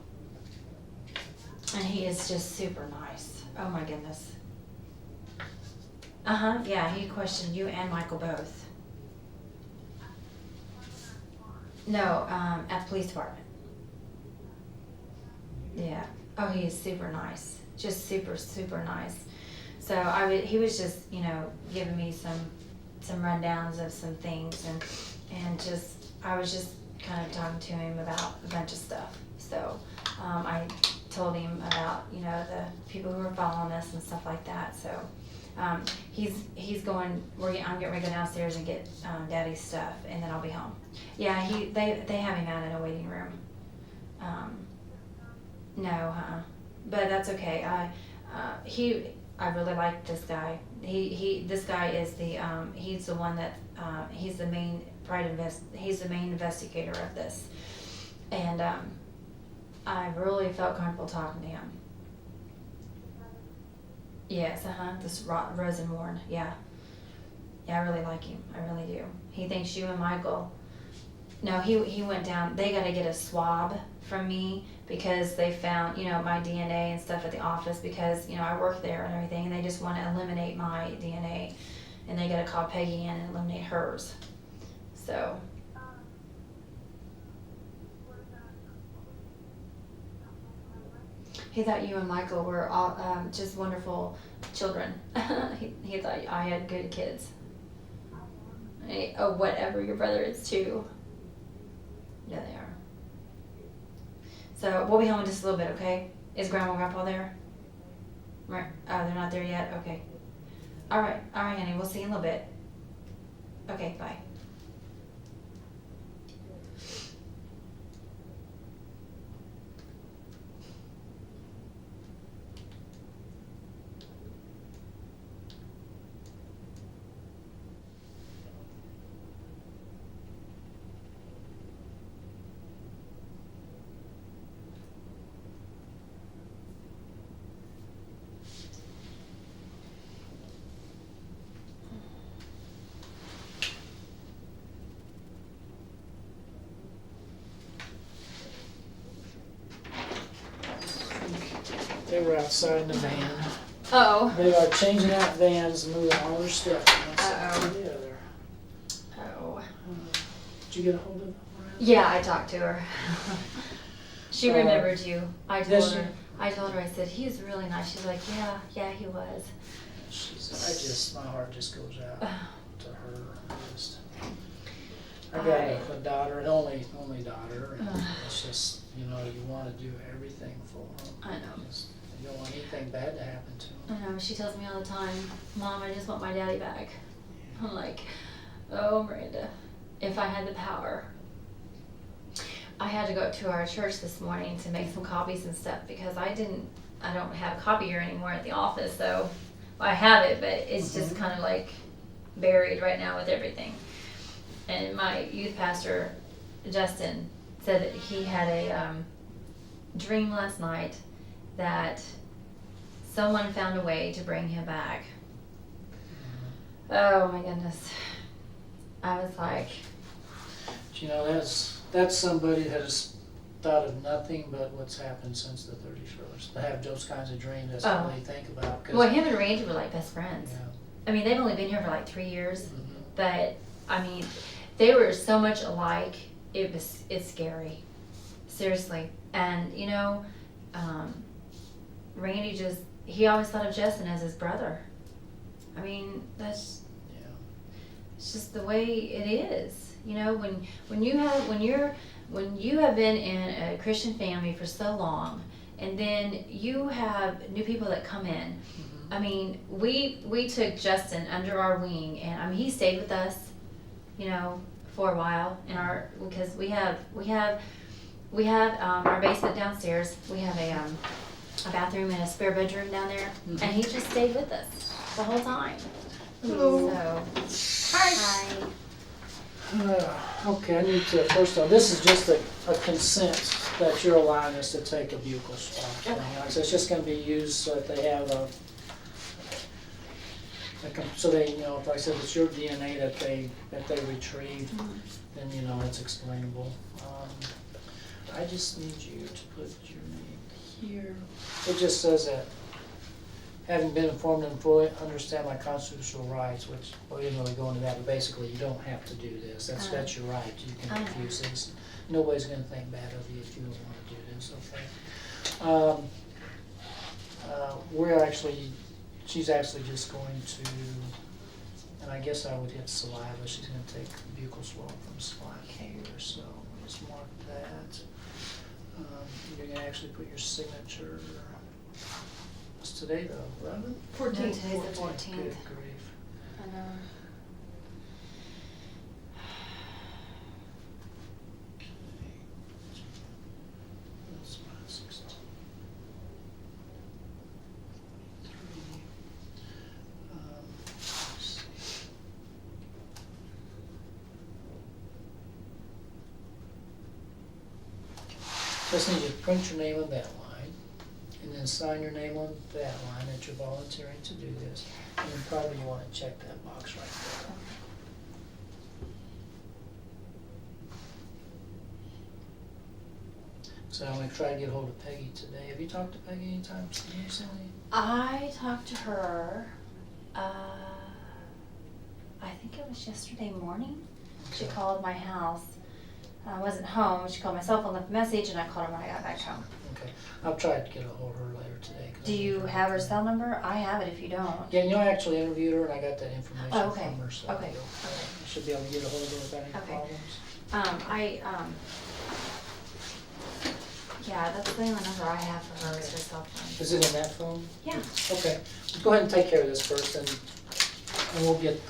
[SPEAKER 2] And he is just super nice. Oh my goodness. Yeah, he questioned you and Michael both. No, at the police department. Yeah. Oh, he is super nice. Just super, super nice. So he was just, giving me some rundowns of some things, and I was just kind of talking to him about a bunch of stuff. So I told him about, the people who were following us and stuff like that. So he's going. I'm getting ready to go downstairs and get Daddy's stuff, and then I'll be home. Yeah, they have him out in a waiting room. No, but that's okay. I really like this guy. This guy is he's the one that he's the main he's the main investigator of this, and I really felt comfortable talking to him. Yes, this Rosenworn, yeah. Yeah, I really like him. I really do. He thinks you and Michael. No, he went down. They got to get a swab from me because they found, my DNA and stuff at the office because, I work there and everything, and they just want to eliminate my DNA, and they got to call Peggy in and eliminate hers. So. He thought you and Michael were all just wonderful children. he thought I had good kids. Oh, whatever, your brother is too. Yeah, they are. So we'll be home in just a little bit, okay? Is Grandma and Grandpa there? Right. Oh, they're not there yet? Okay. All right, honey, we'll see you in a little bit. Okay, bye.
[SPEAKER 10] They were outside in the van.
[SPEAKER 2] Uh-oh.
[SPEAKER 10] They are changing out vans and moving all their stuff.
[SPEAKER 2] Uh-oh.
[SPEAKER 10] Yeah, there.
[SPEAKER 2] Oh.
[SPEAKER 10] Did you get a hold of her?
[SPEAKER 2] Yeah, I talked to her. She remembered you. I told
[SPEAKER 10] Does she?
[SPEAKER 2] her. I said, he's really nice. She's like, yeah, he was.
[SPEAKER 10] My heart just goes out to her. I got a daughter, an only daughter. And it's just, you want to do everything for them.
[SPEAKER 2] I know.
[SPEAKER 10] You don't want anything bad to happen to them.
[SPEAKER 2] I know, she tells me all the time, Mom, I just want my daddy back. I'm like, oh, Miranda, if I had the power. I had to go up to our church this morning to make some copies and stuff because I don't have a copier anymore at the office, so I have it, but it's just kind of like buried right now with everything. And my youth pastor, Justin, said that he had a dream last night that someone found a way to bring him back. Oh my goodness. I was like...
[SPEAKER 10] That's somebody that has thought of nothing but what's happened since the 31st. To have those kinds of dreams, that's all they think about.
[SPEAKER 2] Well, him and Randy were like best friends.
[SPEAKER 10] Yeah.
[SPEAKER 2] I mean, they've only been here for like 3 years, but I mean, they were so much alike. It's scary, seriously. And Randy he always thought of Justin as his brother. I mean, it's just the way it is. When you have been in a Christian family for so long, and then you have new people that come in. I mean, we took Justin under our wing, and I mean he stayed with us, for a while because we have our basement downstairs. We have a bathroom and a spare bedroom down there, and he just stayed with us the whole time.
[SPEAKER 10] Hello.
[SPEAKER 2] So, hi.
[SPEAKER 10] Okay, I need to, first off, this is just a consent that you're allowing us to take a buccal swab. So it's just going to be used so that they have So they, if I said it's your DNA that they retrieved, then, it's explainable. I just need you to put your name here. It just says that, having been informed and fully understand my constitutional rights, which, we didn't really go into that, but basically you don't have to do this. That's your right. You can refuse this. Nobody's gonna think bad of you if you don't wanna do this, okay? She's actually just going to, and I guess I would hit saliva. She's gonna take buccal swab from saliva here, so we'll just mark that. You're gonna actually put your signature. What's today though? 11?
[SPEAKER 2] 14th. Today's the 14th.
[SPEAKER 10] Good grief.
[SPEAKER 2] I know.
[SPEAKER 10] That's about 16. 3. Let's see. Just need you to print your name on that line, and then sign your name on that line that you're volunteering to do this. And then probably you want to check that box right there. So I'm going to try to get hold of Peggy today. Have you talked to Peggy anytime recently?
[SPEAKER 2] I talked to her, I think it was yesterday morning. She
[SPEAKER 10] Okay.
[SPEAKER 2] called my house. I wasn't home. She called my cell phone, left a message, and I called her when I got back home.
[SPEAKER 10] Okay. I'll try to get a hold of her later today.
[SPEAKER 2] Do you have her cell number? I have it if you don't.
[SPEAKER 10] Yeah, I actually interviewed her and I got that information
[SPEAKER 2] Oh, okay.
[SPEAKER 10] from her, so
[SPEAKER 2] Okay.
[SPEAKER 10] I should be able to get a hold of her without any
[SPEAKER 2] Okay.
[SPEAKER 10] problems.
[SPEAKER 2] Yeah, that's the only number I have for her is her cell phone.
[SPEAKER 10] Is it in that phone?
[SPEAKER 2] Yeah.
[SPEAKER 10] Okay. Go ahead and take care of this first and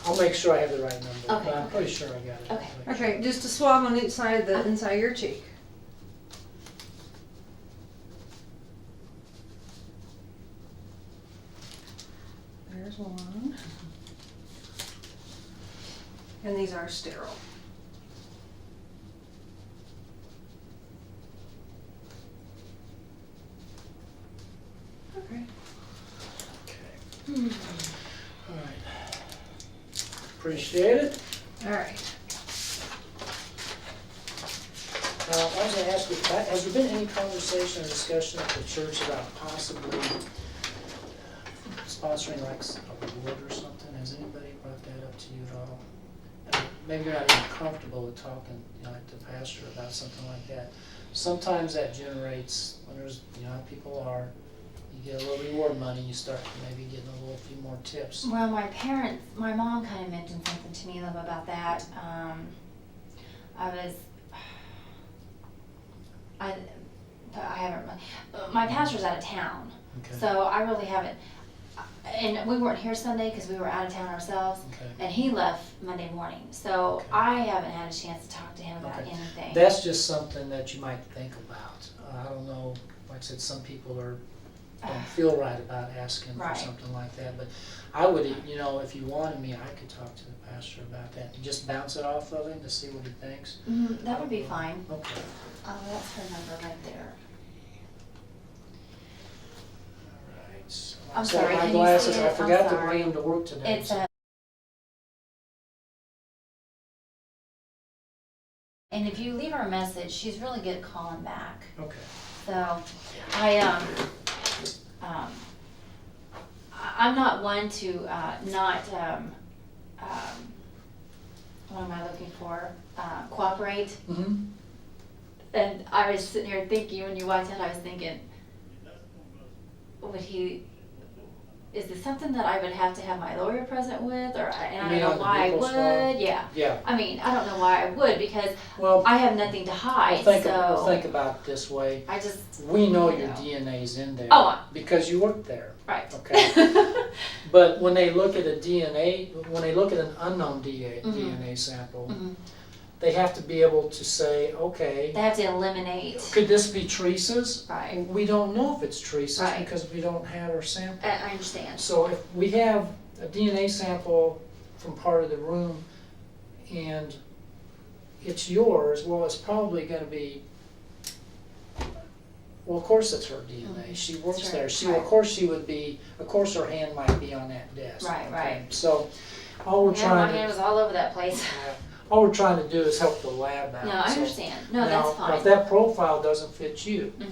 [SPEAKER 10] I'll make sure I have the right number.
[SPEAKER 2] Okay.
[SPEAKER 10] But I'm pretty sure I got it.
[SPEAKER 2] Okay.
[SPEAKER 6] Okay, just a swab on each side of the inside of your cheek. There's one. And these are sterile. Okay.
[SPEAKER 10] Okay. All right. Appreciate it.
[SPEAKER 6] All right.
[SPEAKER 10] I was gonna ask you, has there been any conversation or discussion at the church about possibly sponsoring like a reward or something? Has anybody brought that up to you at all? Maybe you're not even comfortable with talking, like the pastor about something like that. Sometimes that generates, when there's, how people are, you get a little reward money, you start maybe getting a few more tips.
[SPEAKER 2] Well, my mom kind of mentioned something to me about that. I haven't, my pastor's out of town,
[SPEAKER 10] Okay.
[SPEAKER 2] so I really haven't, and we weren't here Sunday because we were out of town ourselves,
[SPEAKER 10] Okay.
[SPEAKER 2] and he left Monday morning, so
[SPEAKER 10] Okay.
[SPEAKER 2] I haven't had a chance to talk to him about
[SPEAKER 10] Okay.
[SPEAKER 2] anything.
[SPEAKER 10] That's just something that you might think about. I don't know, like I said, some people don't feel right about asking for
[SPEAKER 2] Right.
[SPEAKER 10] something like that, but I would, if you wanted me, I could talk to the pastor about that and just bounce it off of him to see what he thinks.
[SPEAKER 2] That would be fine.
[SPEAKER 10] Okay.
[SPEAKER 2] That's her number right there.
[SPEAKER 10] All right. So
[SPEAKER 2] I'm
[SPEAKER 10] I said
[SPEAKER 2] sorry,
[SPEAKER 10] my
[SPEAKER 2] can you
[SPEAKER 10] glasses,
[SPEAKER 2] say
[SPEAKER 10] I
[SPEAKER 2] it? I'm
[SPEAKER 10] forgot to
[SPEAKER 2] sorry.
[SPEAKER 10] bring them to work today.
[SPEAKER 2] It's
[SPEAKER 10] so-
[SPEAKER 2] and if you leave her a message, she's really good at calling back.
[SPEAKER 10] Okay.
[SPEAKER 2] So, I'm not one to what am I looking for? Cooperate.
[SPEAKER 10] Mm-hmm.
[SPEAKER 2] And I was sitting here thinking, when you walked in, I was thinking, is this something that I would have to have my lawyer present with, and I
[SPEAKER 10] You
[SPEAKER 2] don't
[SPEAKER 10] mean
[SPEAKER 2] know
[SPEAKER 10] on the
[SPEAKER 2] why I
[SPEAKER 10] buccal
[SPEAKER 2] would,
[SPEAKER 10] swab?
[SPEAKER 2] yeah.
[SPEAKER 10] Yeah.
[SPEAKER 2] I mean, I don't know why I would, because
[SPEAKER 10] Well,
[SPEAKER 2] I have nothing to hide,
[SPEAKER 10] think
[SPEAKER 2] so
[SPEAKER 10] about it this way.
[SPEAKER 2] I just,
[SPEAKER 10] We know your
[SPEAKER 2] No.
[SPEAKER 10] DNA's in there.
[SPEAKER 2] Oh,
[SPEAKER 10] because you work there.
[SPEAKER 2] right.
[SPEAKER 10] Okay. But when they look at an unknown DNA sample,
[SPEAKER 2] Mhm.
[SPEAKER 10] they have to be able to say, okay,
[SPEAKER 2] They have to eliminate,
[SPEAKER 10] could this be Teresa's?
[SPEAKER 2] right,
[SPEAKER 10] We don't know if it's Teresa's
[SPEAKER 2] Right.
[SPEAKER 10] because we don't have her sample.
[SPEAKER 2] I understand.
[SPEAKER 10] So if we have a DNA sample from part of the room and it's yours, well, it's probably going to be Well, of course it's her DNA. She works
[SPEAKER 2] Sure,
[SPEAKER 10] there. She,
[SPEAKER 2] right.
[SPEAKER 10] of course she would be, of course her hand might be on that desk.
[SPEAKER 2] Right, right.
[SPEAKER 10] So all we're
[SPEAKER 2] Yeah, my
[SPEAKER 10] trying
[SPEAKER 2] hand
[SPEAKER 10] to,
[SPEAKER 2] was all over that place.
[SPEAKER 10] all we're trying to do is help the lab out.
[SPEAKER 2] No, I
[SPEAKER 10] So
[SPEAKER 2] understand. No,
[SPEAKER 10] now,
[SPEAKER 2] that's fine.
[SPEAKER 10] if that profile doesn't fit you,
[SPEAKER 2] Mhm.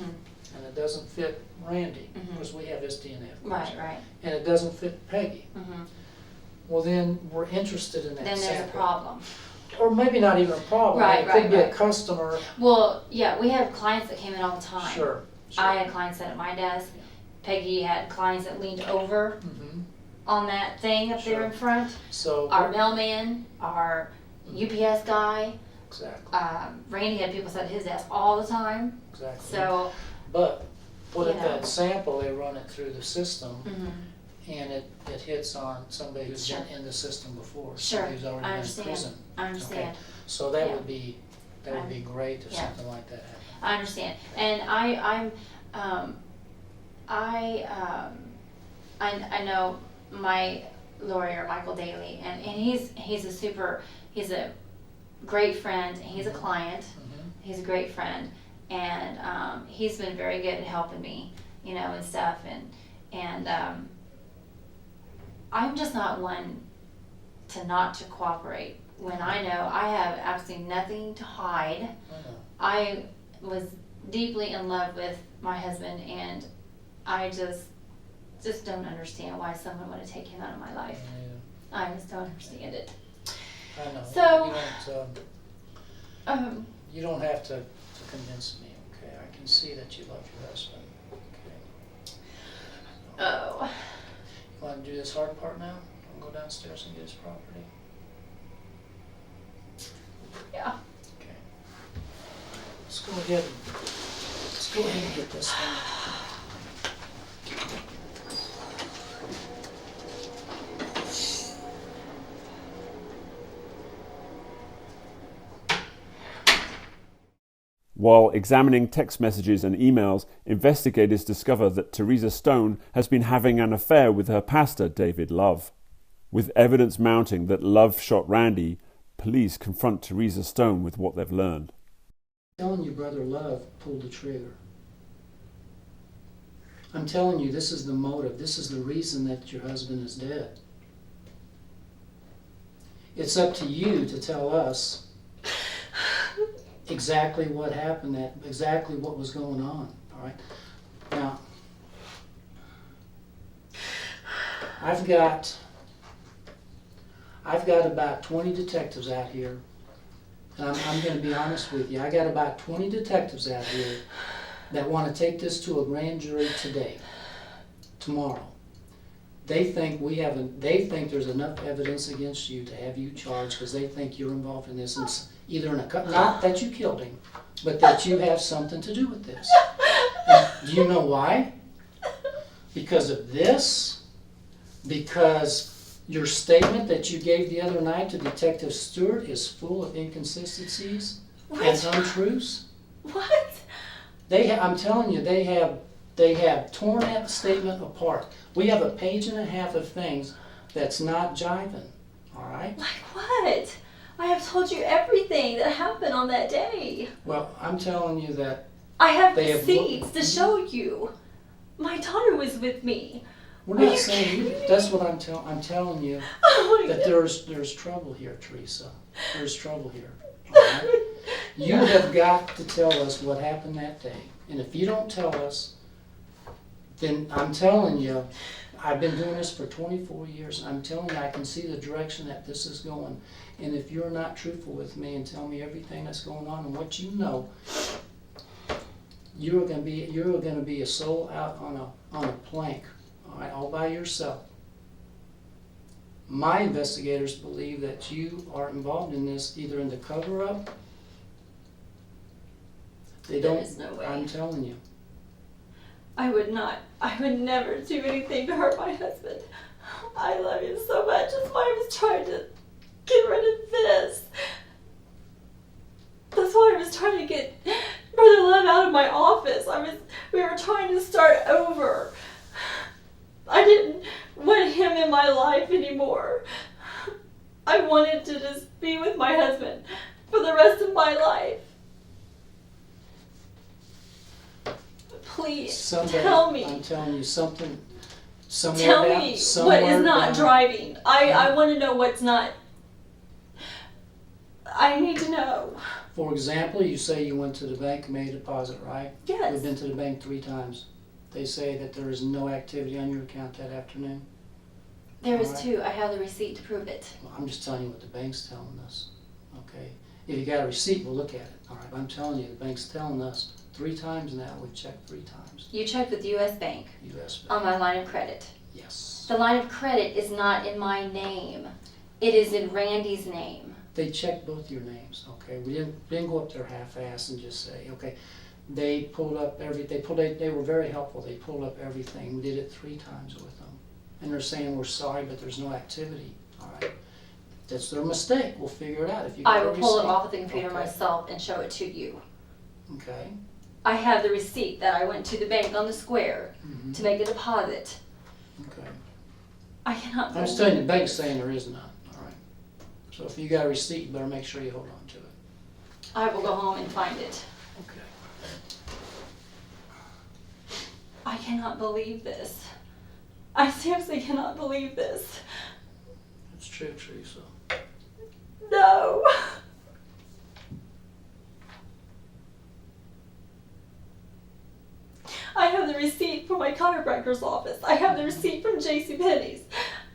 [SPEAKER 10] and it doesn't fit Randy,
[SPEAKER 2] Mhm.
[SPEAKER 10] because we have his DNA, of course,
[SPEAKER 2] Right, right.
[SPEAKER 10] and it doesn't fit Peggy,
[SPEAKER 2] Mhm.
[SPEAKER 10] well then we're interested in that
[SPEAKER 2] Then there's a
[SPEAKER 10] sample.
[SPEAKER 2] problem.
[SPEAKER 10] Or maybe not even a problem.
[SPEAKER 2] Right,
[SPEAKER 10] It could
[SPEAKER 2] right,
[SPEAKER 10] be a
[SPEAKER 2] right.
[SPEAKER 10] customer.
[SPEAKER 2] Well, yeah, we have clients that came in all the time.
[SPEAKER 10] Sure.
[SPEAKER 2] I had clients sat at my desk.
[SPEAKER 10] Yeah.
[SPEAKER 2] Peggy had clients that leaned over
[SPEAKER 10] Mhm.
[SPEAKER 2] on that thing up there
[SPEAKER 10] Sure.
[SPEAKER 2] in front.
[SPEAKER 10] So.
[SPEAKER 2] Our mailman, our UPS guy,
[SPEAKER 10] Exactly,
[SPEAKER 2] Randy had people sit at his desk all the time.
[SPEAKER 10] exactly.
[SPEAKER 2] So,
[SPEAKER 10] But what
[SPEAKER 2] You
[SPEAKER 10] if
[SPEAKER 2] know.
[SPEAKER 10] that sample, they run it through the system
[SPEAKER 2] mhm.
[SPEAKER 10] and it hits on somebody who's
[SPEAKER 2] Sure.
[SPEAKER 10] been in the system before,
[SPEAKER 2] Sure,
[SPEAKER 10] somebody who's already
[SPEAKER 2] I
[SPEAKER 10] been in
[SPEAKER 2] understand.
[SPEAKER 10] prison.
[SPEAKER 2] I understand.
[SPEAKER 10] So that
[SPEAKER 2] Yeah.
[SPEAKER 10] would be, great if
[SPEAKER 2] Yeah.
[SPEAKER 10] something like that happened.
[SPEAKER 2] I understand. And I know my lawyer, Michael Daly, and he's a great friend. He's a client.
[SPEAKER 10] Mhm.
[SPEAKER 2] He's a great friend, and he's been very good at helping me, and stuff. And I'm just not one not to cooperate when I know I have absolutely nothing to hide.
[SPEAKER 10] I know.
[SPEAKER 2] I was deeply in love with my husband, and I just don't understand why someone would take him out of my life.
[SPEAKER 10] Yeah,
[SPEAKER 2] I just don't understand it.
[SPEAKER 10] I know.
[SPEAKER 2] So-
[SPEAKER 10] You don't have to convince me, okay? I can see that you love your husband, okay?
[SPEAKER 2] Oh,
[SPEAKER 10] You want to do this hard part now? Go downstairs and get his property?
[SPEAKER 2] yeah.
[SPEAKER 10] Okay. Let's go ahead and get this thing.
[SPEAKER 1] While examining text messages and emails, investigators discover that Teresa Stone has been having an affair with her pastor, David Love. With evidence mounting that Love shot Randy, police confront Teresa Stone with what they've learned.
[SPEAKER 10] I'm telling you, Brother Love pulled the trigger. I'm telling you, this is the motive. This is the reason that your husband is dead. It's up to you to tell us exactly what happened, exactly what was going on, all right? Now, I've got about 20 detectives out here, and I'm going to be honest with you. I got about 20 detectives out here that want to take this to a grand jury today, tomorrow. They think there's enough evidence against you to have you charged because they think you're involved in this. And it's either not that you killed him, but that you have something to do with this. And do you know why? Because of this? Because your statement that you gave the other night to Detective Stewart is full of inconsistencies and untruths?
[SPEAKER 5] What?
[SPEAKER 10] I'm telling you, they have torn that statement apart. We have a page and a half of things that's not jiving, all right?
[SPEAKER 5] Like what? I have told you everything that happened on that day.
[SPEAKER 10] Well, I'm telling you that
[SPEAKER 5] I have
[SPEAKER 10] They have
[SPEAKER 5] receipts to show you. My daughter was with me.
[SPEAKER 10] we're
[SPEAKER 5] Are
[SPEAKER 10] not
[SPEAKER 5] you
[SPEAKER 10] saying
[SPEAKER 5] kidding
[SPEAKER 10] you.
[SPEAKER 5] me?
[SPEAKER 10] That's what I'm telling you.
[SPEAKER 5] Oh my
[SPEAKER 10] That
[SPEAKER 5] God.
[SPEAKER 10] there's trouble here, Teresa. There's trouble here. All right? You have got to tell us what happened that day, and if you don't tell us, then I'm telling you, I've been doing this for 24 years. I'm telling you, I can see the direction that this is going. And if you're not truthful with me and tell me everything that's going on and what you know, you're going to be a soul out on a plank, all right, all by yourself. My investigators believe that you are involved in this, either in the cover-up. They
[SPEAKER 5] There
[SPEAKER 10] don't.
[SPEAKER 5] is no way.
[SPEAKER 10] I'm telling you.
[SPEAKER 5] I would never do anything to hurt my husband. I love him so much. That's why I was trying to get rid of this. That's why I was trying to get Brother Love out of my office. We were trying to start over. I didn't want him in my life anymore. I wanted to just be with my husband for the rest of my life. Please,
[SPEAKER 10] Somebody,
[SPEAKER 5] tell me.
[SPEAKER 10] I'm telling you something. Somewhere
[SPEAKER 5] Tell
[SPEAKER 10] down,
[SPEAKER 5] me what
[SPEAKER 10] somewhere
[SPEAKER 5] is not
[SPEAKER 10] down-
[SPEAKER 5] driving. I want to know what's not. I need to know.
[SPEAKER 10] For example, you say you went to the bank and made a deposit, right?
[SPEAKER 5] Yes.
[SPEAKER 10] We've been to the bank 3 times. They say that there is no activity on your account that afternoon.
[SPEAKER 5] There is
[SPEAKER 10] Alright.
[SPEAKER 5] 2. I have the receipt to prove it.
[SPEAKER 10] Well, I'm just telling you what the bank's telling us, okay? If you got a receipt, we'll look at it, all right? I'm telling you, the bank's telling us 3 times now. We've checked 3 times.
[SPEAKER 5] You checked with U.S. Bank
[SPEAKER 10] U.S. Bank.
[SPEAKER 5] on my line of credit.
[SPEAKER 10] Yes.
[SPEAKER 5] The line of credit is not in my name. It is in Randy's name.
[SPEAKER 10] They checked both your names, okay? We didn't go up there half-assed and just say, okay. They pulled up they were very helpful. They pulled up everything. We did it 3 times with them. And they're saying, we're sorry, but there's no activity, all right? That's their mistake. We'll figure it out. If you
[SPEAKER 5] I
[SPEAKER 10] got a
[SPEAKER 5] will pull it
[SPEAKER 10] receipt.
[SPEAKER 5] off of the computer
[SPEAKER 10] Okay.
[SPEAKER 5] myself and show it to you.
[SPEAKER 10] Okay.
[SPEAKER 5] I have the receipt that I went to the bank on the square
[SPEAKER 10] Mhm.
[SPEAKER 5] to make a deposit.
[SPEAKER 10] Okay.
[SPEAKER 5] I cannot
[SPEAKER 10] I'm just
[SPEAKER 5] believe
[SPEAKER 10] telling you, the bank's
[SPEAKER 5] this.
[SPEAKER 10] saying there is none, all right? So if you got a receipt, you better make sure you hold on to it.
[SPEAKER 5] I will go home and find it.
[SPEAKER 10] Okay.
[SPEAKER 5] I cannot believe this. I seriously cannot believe this.
[SPEAKER 10] It's true, Teresa.
[SPEAKER 5] No. I have the receipt from my chiropractor's office. I have the receipt from JCPenney's.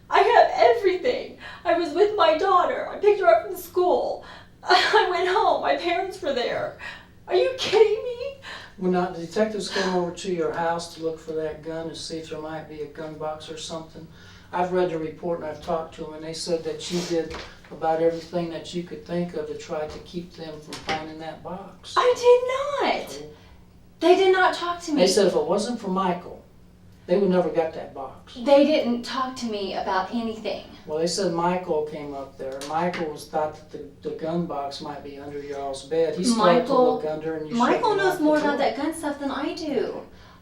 [SPEAKER 5] I have everything. I was with my daughter. I picked her up from school. I went home. My parents were there. Are you kidding me?
[SPEAKER 10] When the detectives came over to your house to look for that gun to see if there might be a gun box or something, I've read the report and I've talked to them, and they said that you did about everything that you could think of to try to keep them from finding that box.
[SPEAKER 5] I did not. They did not talk to me.
[SPEAKER 10] They said if it wasn't for Michael, they would never got that box.
[SPEAKER 5] They didn't talk to me about anything.
[SPEAKER 10] Well, they said Michael came up there. Michael thought that the gun box might be under y'all's bed. He started to look under, and you
[SPEAKER 5] Michael
[SPEAKER 10] shut him
[SPEAKER 5] knows
[SPEAKER 10] out
[SPEAKER 5] more
[SPEAKER 10] the
[SPEAKER 5] about
[SPEAKER 10] door.
[SPEAKER 5] that gun stuff than I do.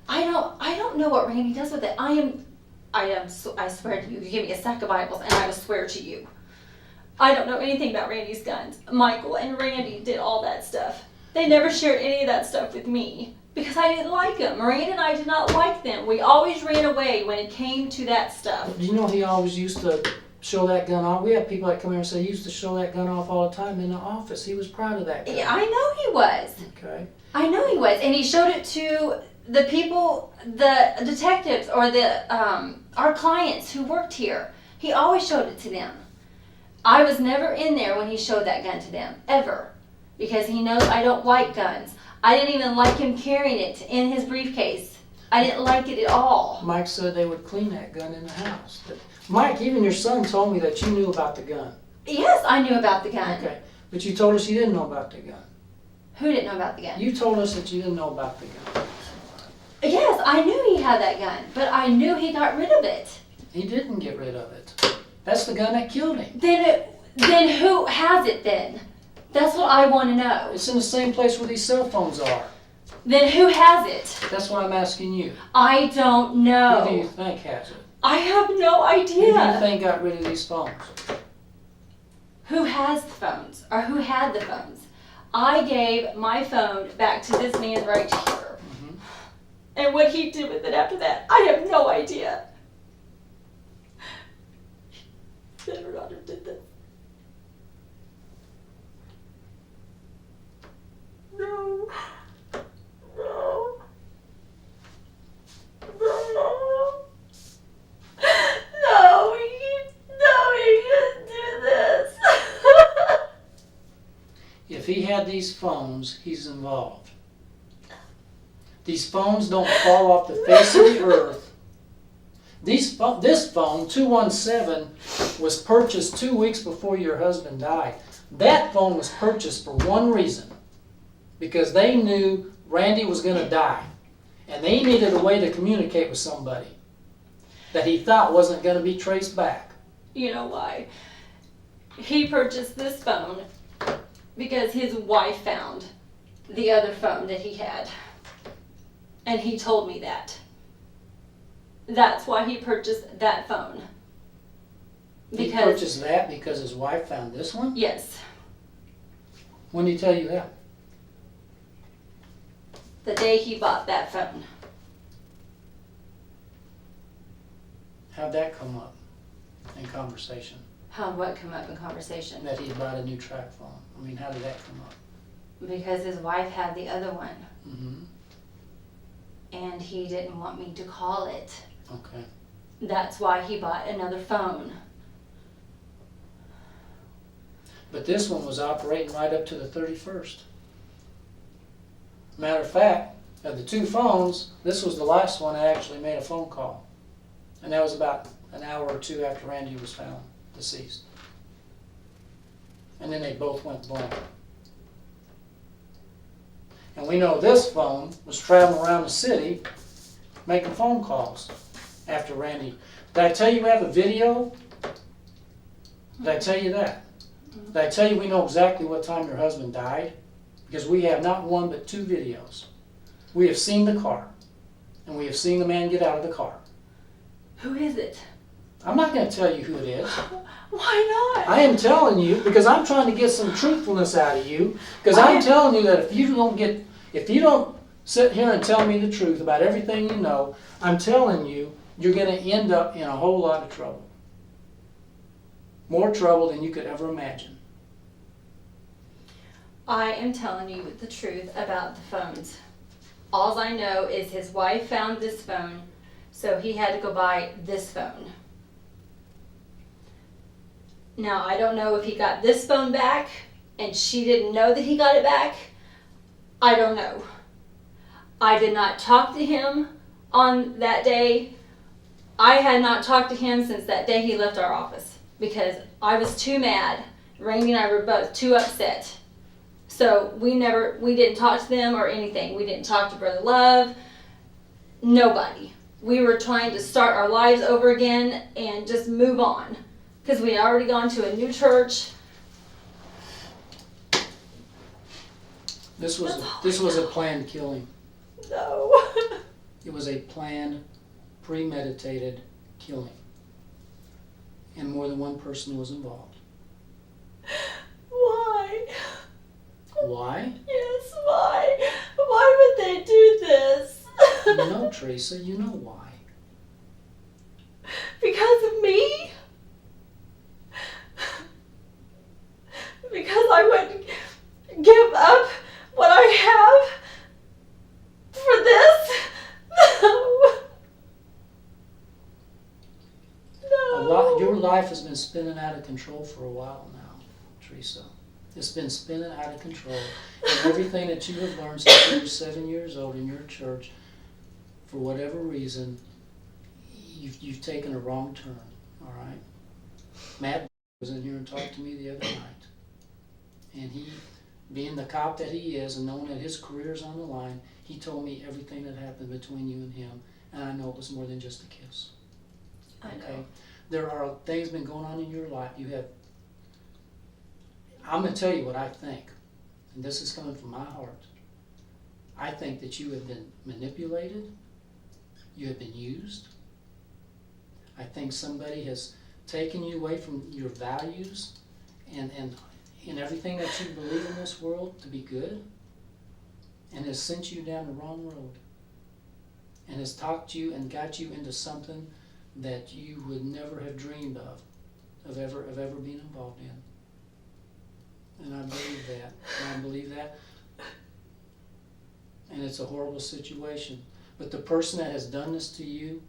[SPEAKER 5] I don't know what Randy does with it. I swear to you, you give me a stack of Bibles and I will swear to you. I don't know anything about Randy's guns. Michael and Randy did all that stuff. They never shared any of that stuff with me because I didn't like them. Miranda and I did not like them. We always ran away when it came to that stuff.
[SPEAKER 10] Do you know he always used to show that gun off? We have people that come here and say he used to show that gun off all the time in the office. He was proud of that gun.
[SPEAKER 5] Yeah, I know he was.
[SPEAKER 10] Okay.
[SPEAKER 5] I know he was, and he showed it to the people, the detectives, or our clients who worked here. He always showed it to them. I was never in there when he showed that gun to them, ever, because he knows I don't like guns. I didn't even like him carrying it in his briefcase. I didn't like it at all.
[SPEAKER 10] Mike said they would clean that gun in the house. Mike, even your son told me that you knew about the gun.
[SPEAKER 5] Yes, I knew about the gun.
[SPEAKER 10] Okay, but you told us you didn't know about the gun.
[SPEAKER 5] Who didn't know about the gun?
[SPEAKER 10] You told us that you didn't know about the gun.
[SPEAKER 5] Yes, I knew he had that gun, but I knew he got rid of it.
[SPEAKER 10] He didn't get rid of it. That's the gun that killed him.
[SPEAKER 5] Then who has it then? That's what I want to know.
[SPEAKER 10] It's in the same place where these cell phones are.
[SPEAKER 5] Then who has it?
[SPEAKER 10] That's what I'm asking you.
[SPEAKER 5] I don't
[SPEAKER 10] Who do you
[SPEAKER 5] know.
[SPEAKER 10] think has it?
[SPEAKER 5] I have no
[SPEAKER 10] Who do you
[SPEAKER 5] idea.
[SPEAKER 10] think got rid of these phones?
[SPEAKER 5] Who has the phones or who had the phones? I gave my phone back to this man right here.
[SPEAKER 10] Mhm.
[SPEAKER 5] And what he did with it after that, I have no idea. Never daughter did this. No. No. No. No, he didn't do this.
[SPEAKER 10] If he had these phones, he's involved. These phones don't fall off the face of the earth. This phone, 217, was purchased 2 weeks before your husband died. That phone was purchased for one reason. Because they knew Randy was going to die. And they needed a way to communicate with somebody that he thought wasn't going to be traced back.
[SPEAKER 5] You know why? He purchased this phone because his wife found the other phone that he had. And he told me that. That's why he purchased that phone.
[SPEAKER 10] He purchased that because his wife found this one?
[SPEAKER 5] Yes,
[SPEAKER 10] When did he tell you that?
[SPEAKER 5] the day he bought that phone.
[SPEAKER 10] How'd that come up in conversation?
[SPEAKER 2] How what come up in conversation?
[SPEAKER 10] That he bought a new track phone. I mean, how did that come up?
[SPEAKER 2] Because his wife had the other one,
[SPEAKER 10] Mm-hmm.
[SPEAKER 2] and he didn't want me to call it.
[SPEAKER 10] Okay.
[SPEAKER 2] That's why he bought another phone.
[SPEAKER 10] But this one was operating right up to the 31st. Matter of fact, of the two phones, this was the last one that actually made a phone call. And that was about an hour or two after Randy was found deceased. And then they both went blank. And we know this phone was traveling around the city making phone calls after Randy. Did I tell you we have a video? Did I tell you that? Did I tell you we know exactly what time your husband died? Because we have not one but two videos. We have seen the car, and we have seen the man get out of the car.
[SPEAKER 2] Who is it?
[SPEAKER 10] I'm not going to tell you who it is.
[SPEAKER 2] Why not?
[SPEAKER 10] I am telling you because I'm trying to get some truthfulness out of you. Because I'm telling you that if you don't sit here and tell me the truth about everything you know, I'm telling you, you're going to end up in a whole lot of trouble. More trouble than you could ever imagine.
[SPEAKER 2] I am telling you the truth about the phones. All I know is his wife found this phone, so he had to go buy this phone. Now, I don't know if he got this phone back and she didn't know that he got it back. I don't know. I did not talk to him on that day. I had not talked to him since that day he left our office because I was too mad. Randy and I were both too upset. So we didn't talk to them or anything. We didn't talk to Brother Love. Nobody. We were trying to start our lives over again and just move on. Because we had already gone to a new church.
[SPEAKER 10] This was a planned killing.
[SPEAKER 2] No.
[SPEAKER 10] It was a planned, premeditated killing. And more than one person was involved.
[SPEAKER 5] Why?
[SPEAKER 10] Why?
[SPEAKER 5] Yes, why? Why would they do this?
[SPEAKER 10] You know, Teresa, you know why.
[SPEAKER 5] Because of me? Because I would give up what I have for this? No.
[SPEAKER 10] Your life has been spinning out of control for a while now, Teresa. It's been spinning out of control. And everything that you have learned since you were 7 years old in your church, for whatever reason, you've taken a wrong turn, all right? Matt was in here and talked to me the other night. And he, being the cop that he is and knowing that his career's on the line, he told me everything that happened between you and him. And I know it was more than just a kiss.
[SPEAKER 2] I know.
[SPEAKER 10] Okay? There are things been going on in your life. I'm going to tell you what I think, and this is coming from my heart. I think that you have been manipulated. You have been used. I think somebody has taken you away from your values and everything that you believe in this world to be good, and has sent you down the wrong road, and has talked you and got you into something that you would never have dreamed of ever being involved in. And I believe that. And I believe that. And it's a horrible situation. But the person that has done this to you,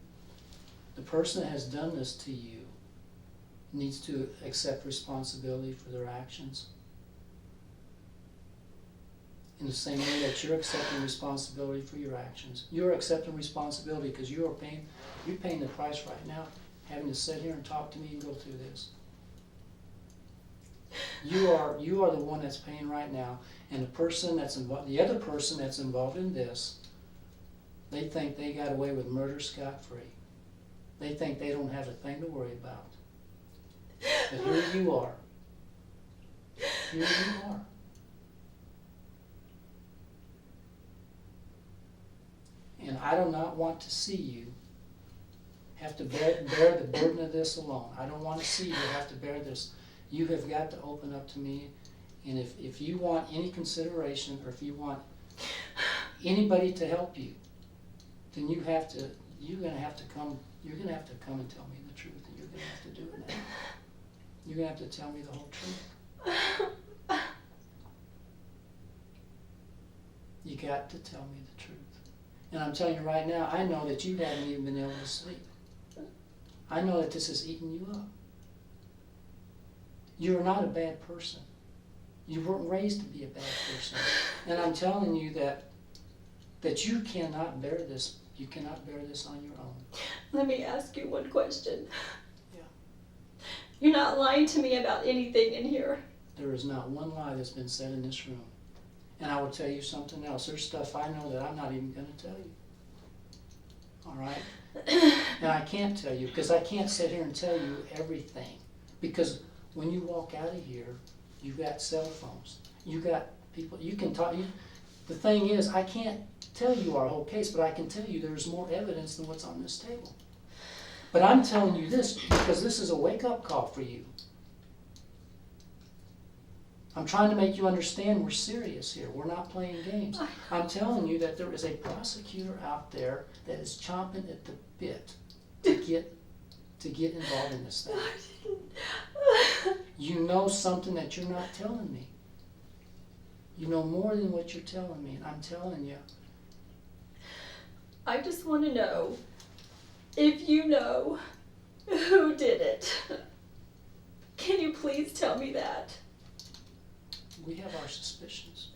[SPEAKER 10] needs to accept responsibility for their actions. In the same way that you're accepting responsibility for your actions. You're accepting responsibility because you're paying the price right now, having to sit here and talk to me and go through this. You are the one that's paying right now, and the other person that's involved in this, they think they got away with murder scot-free. They think they don't have a thing to worry about. But here you are. Here you are. And I do not want to see you have to bear the burden of this alone. I don't want to see you have to bear this. You have got to open up to me, and if you want any consideration, or if you want anybody to help you, then you're going to have to come you're gonna have to come and tell me the truth, and you're gonna have to do it now. You're gonna have to tell me the whole truth. You got to tell me the truth. And I'm telling you right now, I know that you haven't even been able to sleep. I know that this has eaten you up. You're not a bad person. You weren't raised to be a bad person. And I'm telling you that you cannot bear this. You cannot bear this on your own.
[SPEAKER 5] Let me ask you one question.
[SPEAKER 10] Yeah.
[SPEAKER 5] You're not lying to me about anything in here.
[SPEAKER 10] There is not one lie that's been said in this room. And I will tell you something else. There's stuff I know that I'm not even going to tell you. All right? And I can't tell you because I can't sit here and tell you everything. Because when you walk out of here, you've got cell phones. You got people, you can talk. The thing is, I can't tell you our whole case, but I can tell you there's more evidence than what's on this table. But I'm telling you this because this is a wake-up call for you. I'm trying to make you understand we're serious here. We're not playing games. I'm telling you that there is a prosecutor out there that is chomping at the bit to get involved in this thing. You know something that you're not telling me. You know more than what you're telling me, and I'm telling you.
[SPEAKER 5] I just want to know if you know who did it. Can you please tell me that?
[SPEAKER 10] We have our suspicions.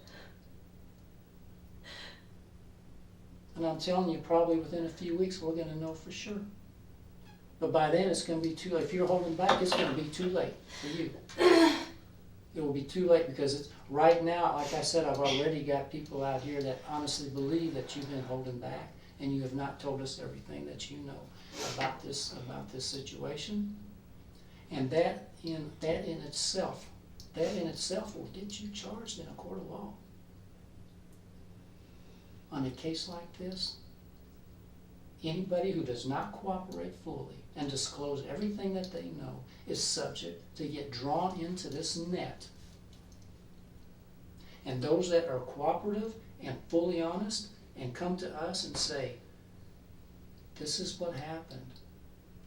[SPEAKER 10] And I'm telling you, probably within a few weeks, we're going to know for sure. But by then, it's going to be too late. If you're holding back, it's going to be too late for you. It will be too late because it's right now, like I said, I've already got people out here that honestly believe that you've been holding back and you have not told us everything that you know about this situation. And that in itself will get you charged in a court of law. On a case like this, anybody who does not cooperate fully and disclose everything that they know is subject to get drawn into this net. And those that are cooperative and fully honest and come to us and say, this is what happened.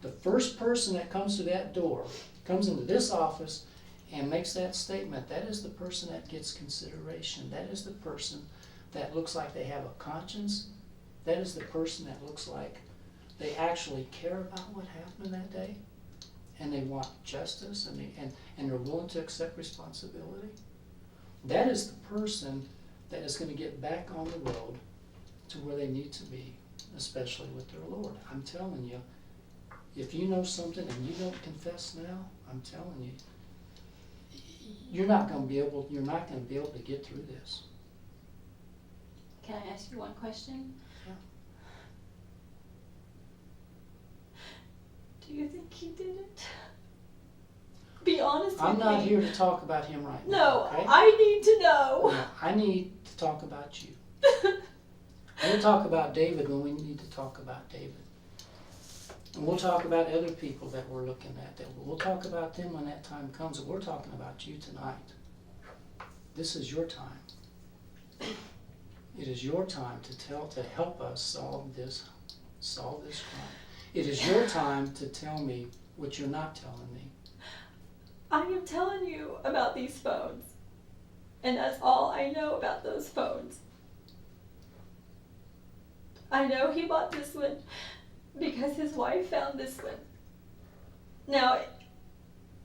[SPEAKER 10] The first person that comes to that door, comes into this office and makes that statement, that is the person that gets consideration. That is the person that looks like they have a conscience. That is the person that looks like they actually care about what happened that day, and they want justice, and they're willing to accept responsibility. That is the person that is going to get back on the road to where they need to be, especially with their Lord. I'm telling you, if you know something and you don't confess now, I'm telling you, you're not going to be able to get through this.
[SPEAKER 5] Can I ask you one question?
[SPEAKER 10] Yeah.
[SPEAKER 5] Do you think he did it? Be honest with me.
[SPEAKER 10] I'm not here to talk about him right now.
[SPEAKER 5] No,
[SPEAKER 10] okay?
[SPEAKER 5] I need to know.
[SPEAKER 10] No, I need to talk about you. We'll talk about David when we need to talk about David. And we'll talk about other people that we're looking at. We'll talk about them when that time comes. We're talking about you tonight. This is your time. It is your time to help us solve this crime. It is your time to tell me what you're not telling me.
[SPEAKER 5] I am telling you about these phones. And that's all I know about those phones. I know he bought this one because his wife found this one. Now,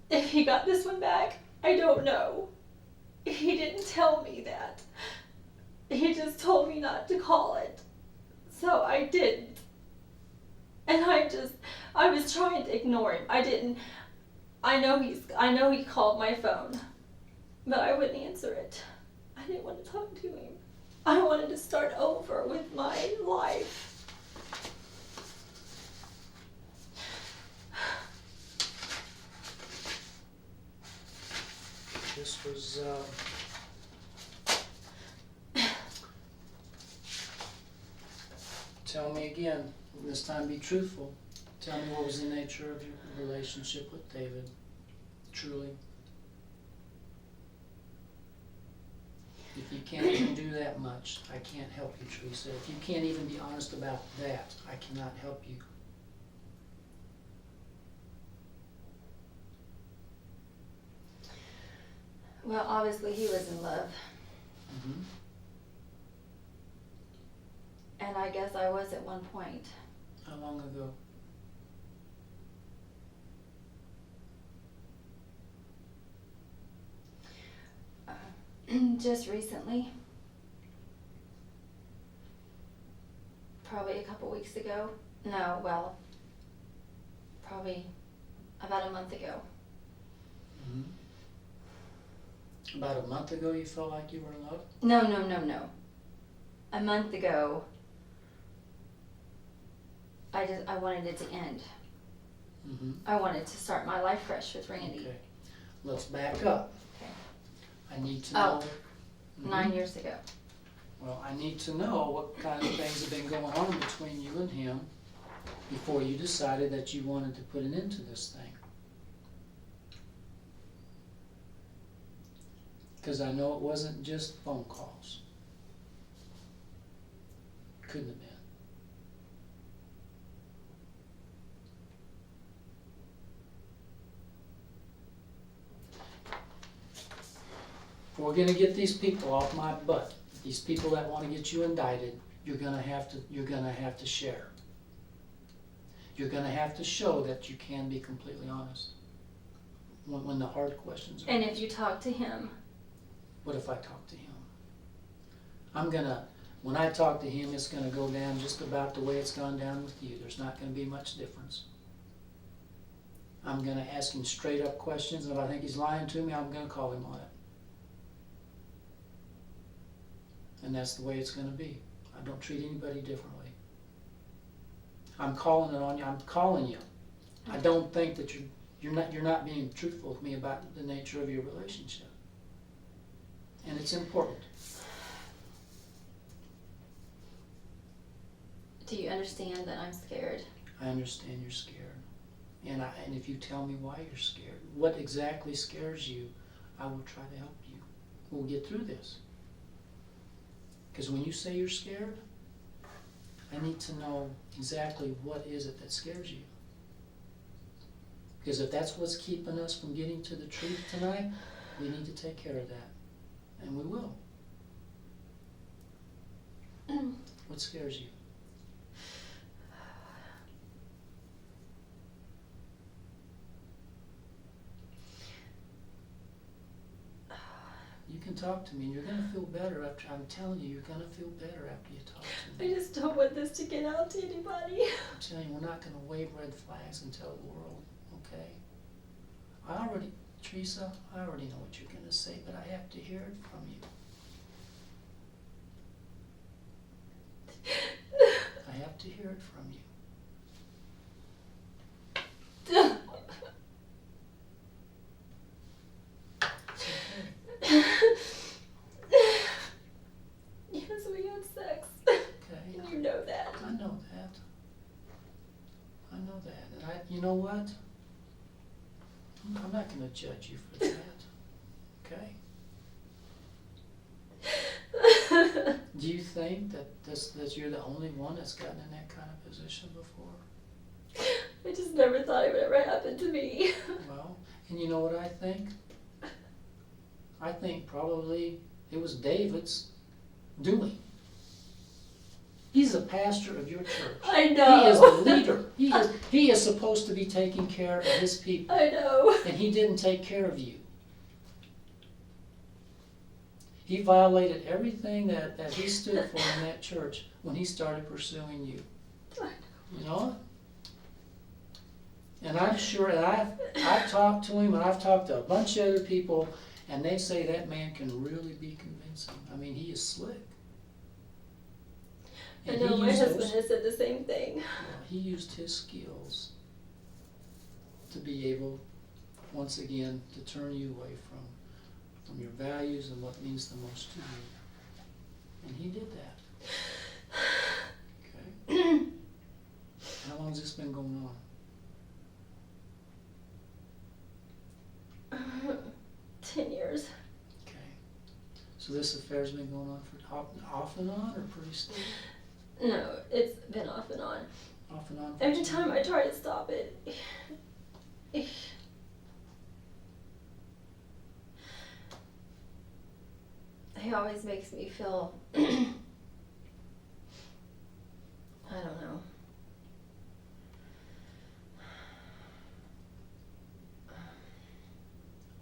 [SPEAKER 5] if he got this one back, I don't know. He didn't tell me that. He just told me not to call it. So I didn't. And I was trying to ignore him. I know he called my phone, but I wouldn't answer it. I didn't want to talk to him. I wanted to start over with my life.
[SPEAKER 10] This was, tell me again, this time be truthful. Tell me what was the nature of your relationship with David, truly. If you can't even do that much, I can't help you, Teresa. If you can't even be honest about that, I cannot help you.
[SPEAKER 5] Well, obviously he was in love,
[SPEAKER 10] Mm-hmm.
[SPEAKER 5] and I guess I was at one point.
[SPEAKER 10] How long ago?
[SPEAKER 5] Just recently. Probably a couple weeks ago. No, well, probably about a month ago.
[SPEAKER 10] Mm-hmm. About a month ago you felt like you were in love?
[SPEAKER 5] No. A month ago, I wanted it to end.
[SPEAKER 10] Mm-hmm.
[SPEAKER 5] I wanted to start my life fresh with Randy.
[SPEAKER 10] Okay. Let's back up.
[SPEAKER 5] Okay.
[SPEAKER 10] I need to
[SPEAKER 5] Oh,
[SPEAKER 10] know. Mhm.
[SPEAKER 5] 9 years ago.
[SPEAKER 10] Well, I need to know what kind of things have been going on between you and him before you decided that you wanted to put an end to this thing. Because I know it wasn't just phone calls. Couldn't have been. If we're gonna get these people off my butt, these people that wanna get you indicted, you're gonna have to share. You're gonna have to show that you can be completely honest when the hard questions are.
[SPEAKER 5] And if you talk to him,
[SPEAKER 10] What if I talk to him? When I talk to him, it's gonna go down just about the way it's gone down with you. There's not gonna be much difference. I'm gonna ask him straight up questions, and if I think he's lying to me, I'm gonna call him on it. And that's the way it's gonna be. I don't treat anybody differently. I'm calling it on you, I'm calling you. I don't think that you're not being truthful with me about the nature of your relationship. And it's important.
[SPEAKER 5] do you understand that I'm scared?
[SPEAKER 10] I understand you're scared. And if you tell me why you're scared, what exactly scares you, I will try to help you. We'll get through this. Because when you say you're scared, I need to know exactly what is it that scares you. Because if that's what's keeping us from getting to the truth tonight, we need to take care of that. And we will. What scares you? You can talk to me, and you're going to feel better after, I'm telling you, you're going to feel better after you talk to me.
[SPEAKER 5] I just don't want this to get out to anybody.
[SPEAKER 10] I'm telling you, we're not going to wave red flags and tell the world, okay? Teresa, I already know what you're going to say, but I have to hear it from you. I have to hear it from you. It's okay.
[SPEAKER 5] Yes, we had sex.
[SPEAKER 10] Okay.
[SPEAKER 5] And you know that.
[SPEAKER 10] I know that. I know that. And you know what? I'm not going to judge you for that. Okay? Do you think that you're the only one that's gotten in that kind of position before?
[SPEAKER 5] I just never thought it would ever happen to me.
[SPEAKER 10] Well, and you know what I think? I think probably it was David's doing. He's the pastor of your church.
[SPEAKER 5] I know.
[SPEAKER 10] He is the leader. He is supposed to be taking care of his people.
[SPEAKER 5] I know.
[SPEAKER 10] And he didn't take care of you. He violated everything that he stood for in that church when he started pursuing you.
[SPEAKER 5] I know.
[SPEAKER 10] You know? And I'm sure, and I've talked to him, and I've talked to a bunch of other people, and they say that man can really be convincing. I mean, he is slick.
[SPEAKER 5] I
[SPEAKER 10] And
[SPEAKER 5] know,
[SPEAKER 10] he
[SPEAKER 5] my
[SPEAKER 10] used
[SPEAKER 5] husband
[SPEAKER 10] those-
[SPEAKER 5] has said the same thing.
[SPEAKER 10] well, he used his skills to be able, once again, to turn you away from your values and what means the most to you. And he did that. Okay? How long has this been going on?
[SPEAKER 5] 10 years.
[SPEAKER 10] Okay. So this affair's been going on for off and on or pretty steady?
[SPEAKER 5] No, it's been off and on.
[SPEAKER 10] Off and on? For
[SPEAKER 5] Every
[SPEAKER 10] 10
[SPEAKER 5] time I try to stop it, he always makes me feel, I don't know.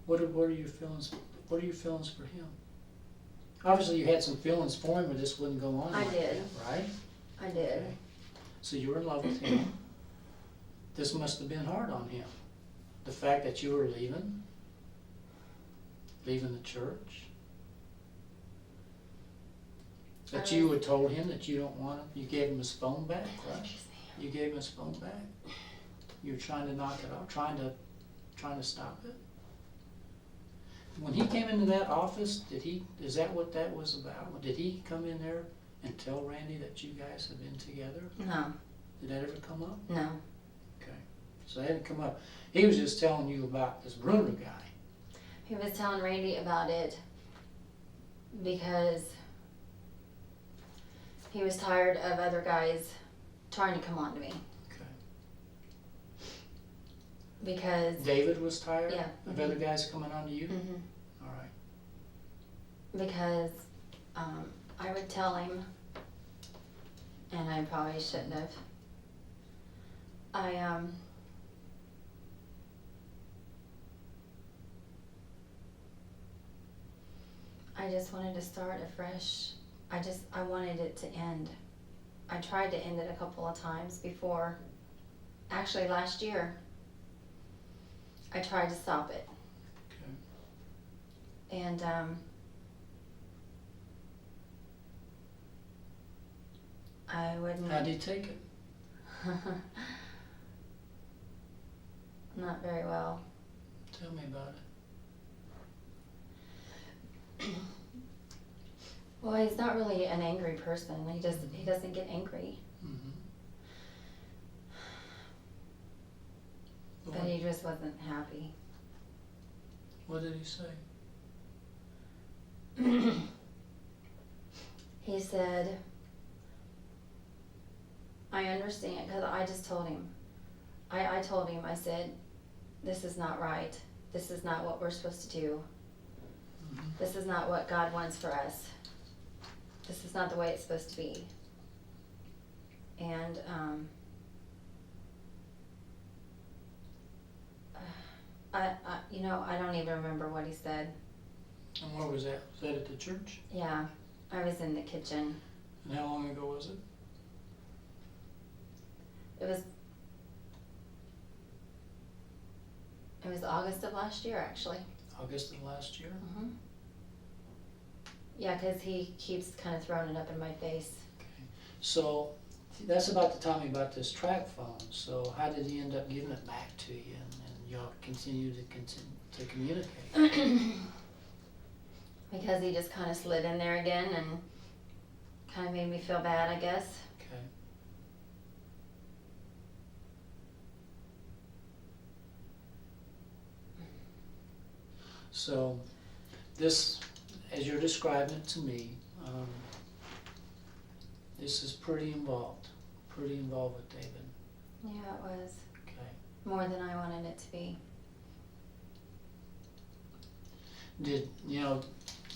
[SPEAKER 10] What are your feelings? What are your feelings for him? Obviously, you had some feelings for him, or this wouldn't go on.
[SPEAKER 5] I
[SPEAKER 10] like
[SPEAKER 5] did.
[SPEAKER 10] that, right?
[SPEAKER 5] I did.
[SPEAKER 10] Okay. So you were in love with him. This must have been hard on him. The fact that you were leaving the church. That you had told him that you don't want him. You gave him his phone back, right? You gave him his phone back. You were trying to knock it off, trying to stop it. When he came into that office, is that what that was about? Did he come in there and tell Randy that you guys had been together?
[SPEAKER 2] No,
[SPEAKER 10] Did that ever come up?
[SPEAKER 2] no.
[SPEAKER 10] Okay. So that didn't come up. He was just telling you about this Bruner guy.
[SPEAKER 2] He was telling Randy about it because he was tired of other guys trying to come on to me.
[SPEAKER 10] Okay.
[SPEAKER 2] Because
[SPEAKER 10] David was tired
[SPEAKER 2] Yeah.
[SPEAKER 10] of other guys coming on to you?
[SPEAKER 2] Mhm.
[SPEAKER 10] All right.
[SPEAKER 2] because I would tell him, and I probably shouldn't have. I just wanted to start afresh. I wanted it to end. I tried to end it a couple of times before. Actually, last year, I tried to stop it.
[SPEAKER 10] Okay.
[SPEAKER 2] And I wouldn't.
[SPEAKER 10] How did he take it?
[SPEAKER 2] Not very well.
[SPEAKER 10] Tell me about it.
[SPEAKER 2] Well, he's not really an angry person. He doesn't get angry,
[SPEAKER 10] Mm-hmm.
[SPEAKER 2] but he just wasn't happy.
[SPEAKER 10] What did he say?
[SPEAKER 2] He said, I understand, because I just told him. I told him, I said, this is not right. This is not what we're supposed to do.
[SPEAKER 10] Mm-hmm.
[SPEAKER 2] This is not what God wants for us. This is not the way it's supposed to be. And I don't even remember what he said.
[SPEAKER 10] And where was that? Was that at the church?
[SPEAKER 2] Yeah, I was in the kitchen.
[SPEAKER 10] And how long ago was it?
[SPEAKER 2] It was August of last year, actually.
[SPEAKER 10] August of last year?
[SPEAKER 2] Mm-hmm. Yeah, because he keeps kind of throwing it up in my face.
[SPEAKER 10] Okay. So that's about the time he bought this track phone. So how did he end up giving it back to you, and y'all continue to communicate?
[SPEAKER 2] Because he just kind of slid in there again and kind of made me feel bad, I guess.
[SPEAKER 10] Okay. So this, as you're describing it to me, this is pretty involved with David.
[SPEAKER 2] Yeah, it was.
[SPEAKER 10] Okay.
[SPEAKER 2] More than I wanted it to be.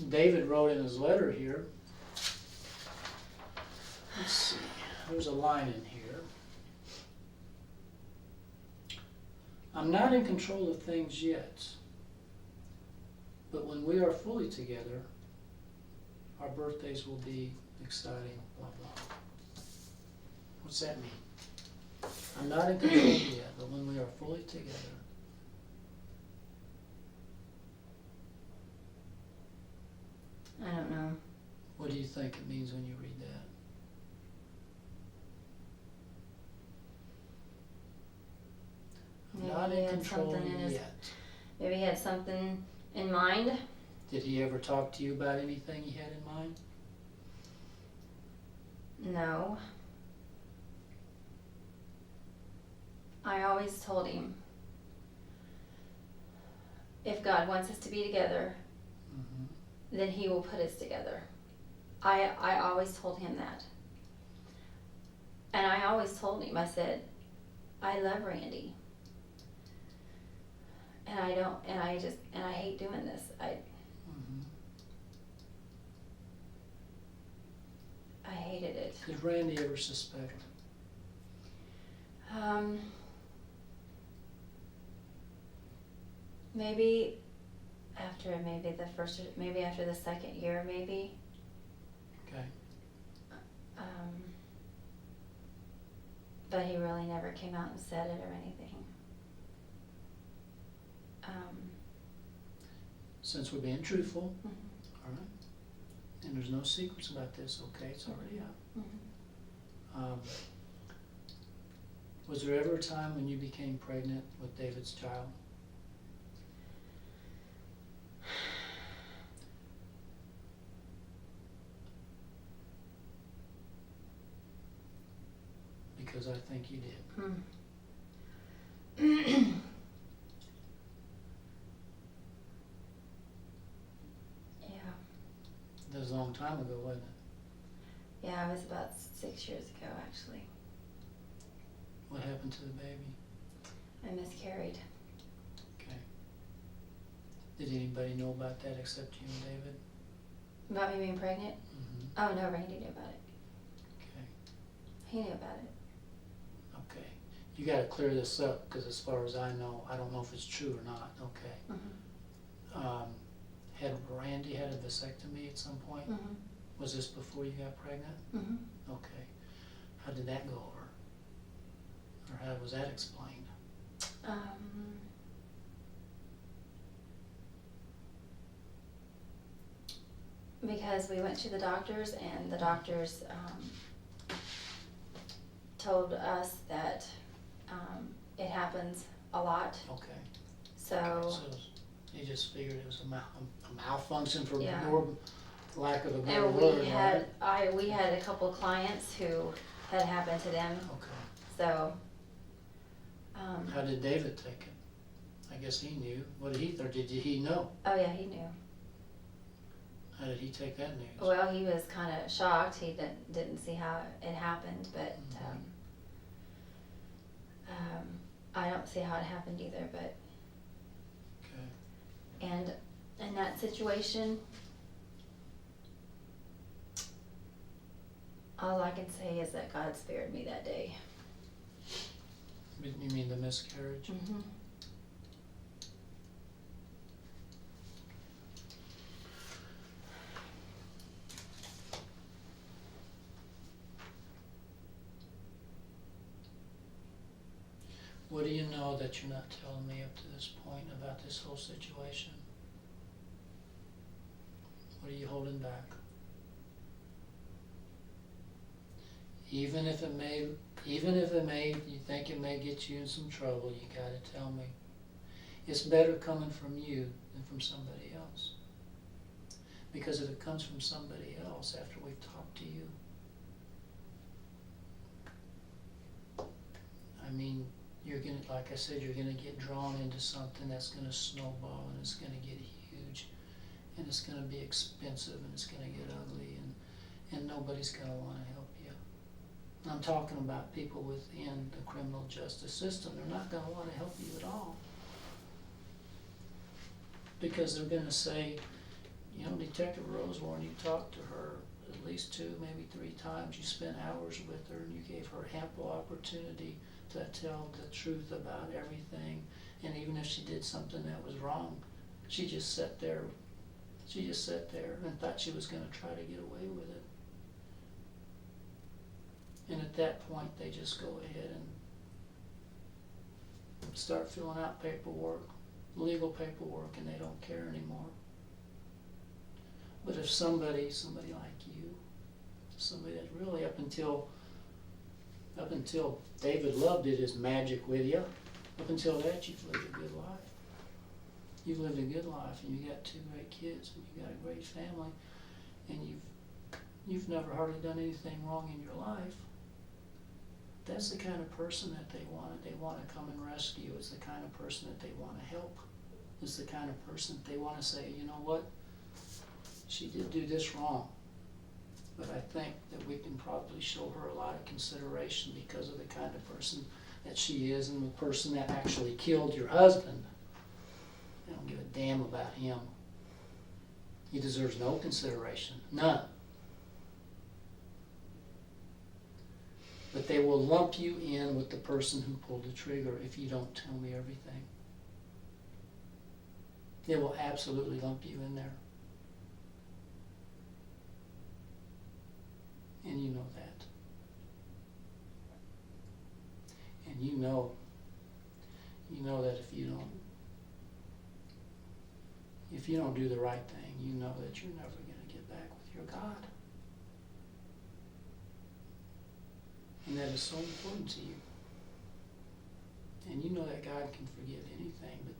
[SPEAKER 10] David wrote in his letter here, let's see, there's a line in here. I'm not in control of things yet, but when we are fully together, our birthdays will be exciting, blah, blah. What's that mean? I'm not in control yet, but when we are fully together,
[SPEAKER 2] I don't know.
[SPEAKER 10] what do you think it means when you read that? I'm
[SPEAKER 2] Maybe
[SPEAKER 10] not
[SPEAKER 2] he
[SPEAKER 10] in
[SPEAKER 2] had
[SPEAKER 10] control
[SPEAKER 2] something in his-
[SPEAKER 10] yet.
[SPEAKER 2] Maybe he had something in mind.
[SPEAKER 10] Did he ever talk to you about anything he had in mind?
[SPEAKER 2] No. I always told him, if God wants us to be together,
[SPEAKER 10] Mm-hmm.
[SPEAKER 2] then he will put us together. I always told him that. And I always told him, I said, I love Randy. And I hate doing this.
[SPEAKER 10] Mm-hmm.
[SPEAKER 2] hated it.
[SPEAKER 10] Did Randy ever suspect?
[SPEAKER 2] Maybe after maybe after the second year, maybe.
[SPEAKER 10] Okay.
[SPEAKER 2] But he really never came out and said it or anything.
[SPEAKER 10] Since we're being truthful,
[SPEAKER 2] Mhm.
[SPEAKER 10] all right, and there's no secrets about this, okay, it's already out.
[SPEAKER 2] Mhm.
[SPEAKER 10] Was there ever a time when you became pregnant with David's child? Because I think you did.
[SPEAKER 2] Yeah.
[SPEAKER 10] That was a long time ago, wasn't it?
[SPEAKER 2] Yeah, it was about 6 years ago, actually.
[SPEAKER 10] What happened to the baby?
[SPEAKER 2] I miscarried.
[SPEAKER 10] Okay. Did anybody know about that except you and David?
[SPEAKER 2] About me being pregnant?
[SPEAKER 10] Mm-hmm.
[SPEAKER 2] Oh, no, Randy knew about it.
[SPEAKER 10] Okay.
[SPEAKER 2] He knew about it.
[SPEAKER 10] Okay. You gotta clear this up, because as far as I know, I don't know if it's true or not, okay.
[SPEAKER 2] Mhm.
[SPEAKER 10] Had Randy had a vasectomy at some point?
[SPEAKER 2] Mhm.
[SPEAKER 10] Was this before you got pregnant?
[SPEAKER 2] Mhm.
[SPEAKER 10] Okay. How did that go over? Or how was that explained?
[SPEAKER 2] Because we went to the doctors, and the doctors told us that it happens a lot.
[SPEAKER 10] Okay.
[SPEAKER 2] So,
[SPEAKER 10] So you just figured it was a malfunction, for
[SPEAKER 2] Yeah.
[SPEAKER 10] your lack of a better
[SPEAKER 2] and
[SPEAKER 10] word,
[SPEAKER 2] we had a couple of clients who had happened to them.
[SPEAKER 10] right? Okay.
[SPEAKER 2] So,
[SPEAKER 10] How did David take it? I guess he knew. What did he, or did he know?
[SPEAKER 2] oh yeah, he knew.
[SPEAKER 10] How did he take that news?
[SPEAKER 2] Well, he was kind of shocked. He didn't see how it happened, but I don't see how it happened either. But
[SPEAKER 10] Okay.
[SPEAKER 2] and in that situation, all I can say is that God spared me that day.
[SPEAKER 10] You mean the miscarriage?
[SPEAKER 2] Mm-hmm.
[SPEAKER 10] What do you know that you're not telling me up to this point about this whole situation? What are you holding back? Even if it may, you think it may get you in some trouble, you gotta tell me. It's better coming from you than from somebody else. Because if it comes from somebody else after we've talked to you, I mean, you're gonna, like I said, you're gonna get drawn into something that's gonna snowball, and it's gonna get huge, and it's gonna be expensive, and it's gonna get ugly, and nobody's gonna wanna help you. And I'm talking about people within the criminal justice system. They're not gonna wanna help you at all. Because they're gonna say, you know, Detective Rosewarne, you talked to her at least 2, maybe 3 times. You spent hours with her, and you gave her ample opportunity to tell the truth about everything. And even if she did something that was wrong, she just sat there and thought she was going to try to get away with it. And at that point, they just go ahead and start filling out paperwork, legal paperwork, and they don't care anymore. But if somebody like you, somebody that really up until David Love did his magic with you, up until that you've lived a good life. You've lived a good life, and you got 2 great kids, and you got a great family, and you've never hardly done anything wrong in your life. That's the kind of person that they want. They want to come and rescue. It's the kind of person that they want to help. It's the kind of person that they want to say, you know what, she did do this wrong, but I think that we can probably show her a lot of consideration because of the kind of person that she is, and the person that actually killed your husband. They don't give a damn about him. He deserves no consideration, none. But they will lump you in with the person who pulled the trigger if you don't tell me everything. They will absolutely lump you in there. And you know that. And you know that if you don't do the right thing, you know that you're never going to get back with your God. And that is so important to you. And you know that God can forgive anything, but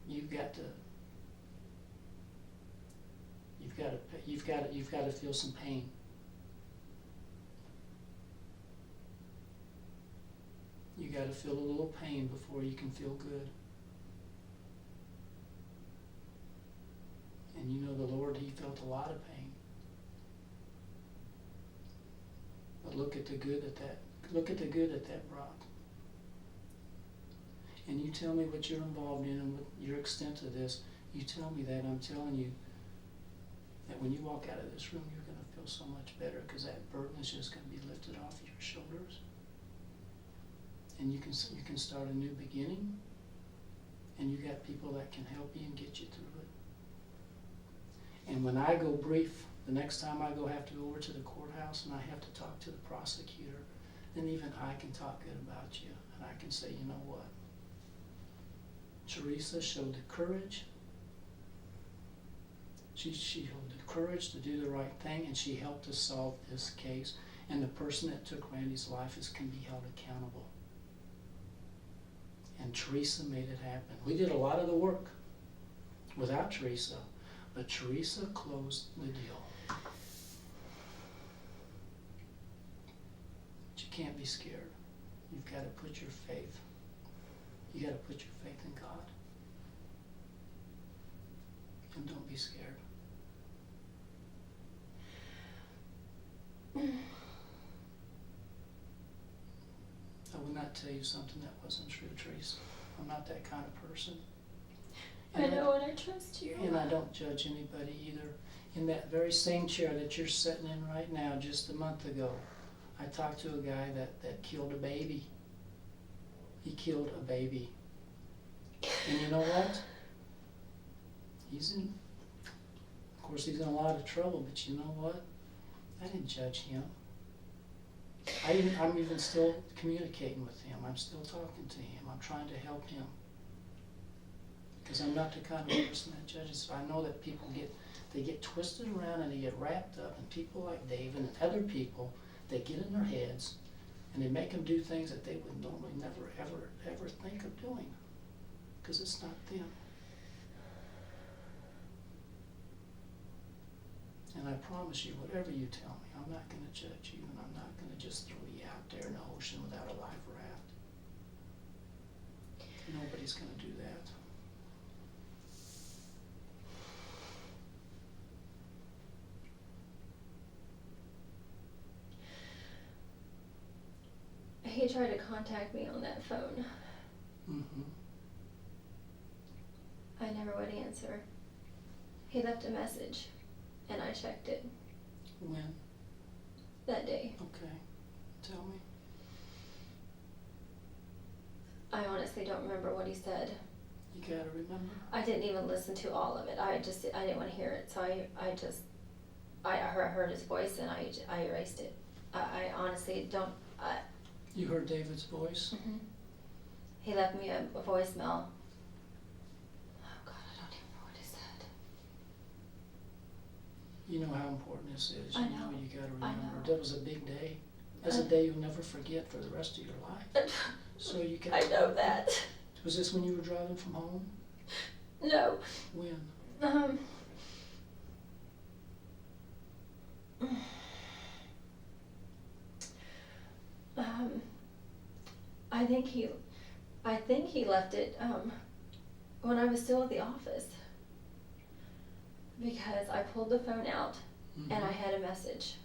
[SPEAKER 10] you've got to feel some pain. You got to feel a little pain before you can feel good. And you know the Lord, he felt a lot of pain. But look at the good that brought. And you tell me what you're involved in and what your extent of this. You tell me that, and I'm telling you that when you walk out of this room, you're going to feel so much better, because that burden is just going to be lifted off your shoulders. And you can start a new beginning, and you got people that can help you and get you through it. And when I go brief, the next time I have to go over to the courthouse and I have to talk to the prosecutor, then even I can talk good about you, and I can say, you know what? Teresa showed the courage. She showed the courage to do the right thing, and she helped us solve this case. And the person that took Randy's life can be held accountable. And Teresa made it happen. We did a lot of the work without Teresa, but Teresa closed the deal. But you can't be scared. You've got to put your faith. You got to put your faith in God. And don't be scared. I would not tell you something that wasn't true, Teresa. I'm not that kind of person.
[SPEAKER 5] I know, and I trust you.
[SPEAKER 10] And I don't judge anybody either. In that very same chair that you're sitting in right now, just a month ago, I talked to a guy that killed a baby. He killed a baby. And you know what? He's in a lot of trouble, but you know what? I didn't judge him. I'm even still communicating with him. I'm still talking to him. I'm trying to help him. Because I'm not the kind of person that judges. I know that people get twisted around and they get wrapped up, and people like David and other people, they get in their heads and they make them do things that they would normally never, ever, ever think of doing. Because it's not them. And I promise you, whatever you tell me, I'm not going to judge you, and I'm not going to just throw you out there in the ocean without a life raft. Nobody's going to do that.
[SPEAKER 5] He tried to contact me on that phone.
[SPEAKER 10] Mm-hmm.
[SPEAKER 5] I never would answer. He left a message, and I checked it
[SPEAKER 10] When?
[SPEAKER 5] that day.
[SPEAKER 10] Okay. Tell me.
[SPEAKER 5] I honestly don't remember what he said.
[SPEAKER 10] You gotta remember.
[SPEAKER 5] I didn't even listen to all of it. I didn't want to hear it, so I heard his voice and I erased it. I honestly don't.
[SPEAKER 10] You heard David's voice?
[SPEAKER 5] Mm-hmm. He left me a voicemail. Oh God, I don't even know what he said.
[SPEAKER 10] You know how important this is.
[SPEAKER 5] I
[SPEAKER 10] You
[SPEAKER 5] know.
[SPEAKER 10] You gotta
[SPEAKER 5] I
[SPEAKER 10] remember.
[SPEAKER 5] know.
[SPEAKER 10] That was a big day. That's a day you'll never forget for the rest of your life. So you can.
[SPEAKER 5] I know that.
[SPEAKER 10] Was this when you were driving from home?
[SPEAKER 5] No.
[SPEAKER 10] When?
[SPEAKER 5] I think he left it when I was still at the office, because I pulled the phone out
[SPEAKER 10] Mm-hmm.
[SPEAKER 5] and I had a message,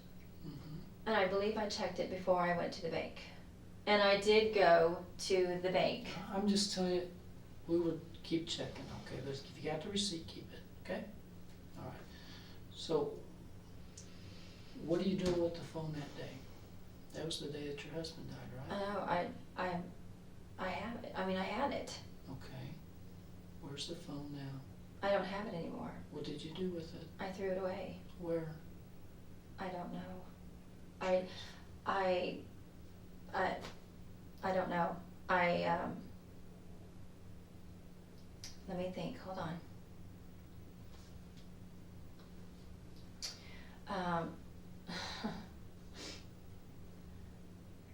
[SPEAKER 10] Mm-hmm.
[SPEAKER 5] and I believe I checked it before I went to the bank, and I did go to the bank.
[SPEAKER 10] I'm just telling you, we would keep checking, okay? If you got the receipt, keep it, okay? All right. So, what are you doing with the phone that day? That was the day that your husband died,
[SPEAKER 2] I
[SPEAKER 10] right?
[SPEAKER 2] know, I have it. I mean, I had it.
[SPEAKER 10] Okay. Where's the phone now?
[SPEAKER 2] I don't have it anymore.
[SPEAKER 10] What did you do with it?
[SPEAKER 2] I threw it away.
[SPEAKER 10] Where?
[SPEAKER 2] I don't know. I don't know. Let me think, hold on.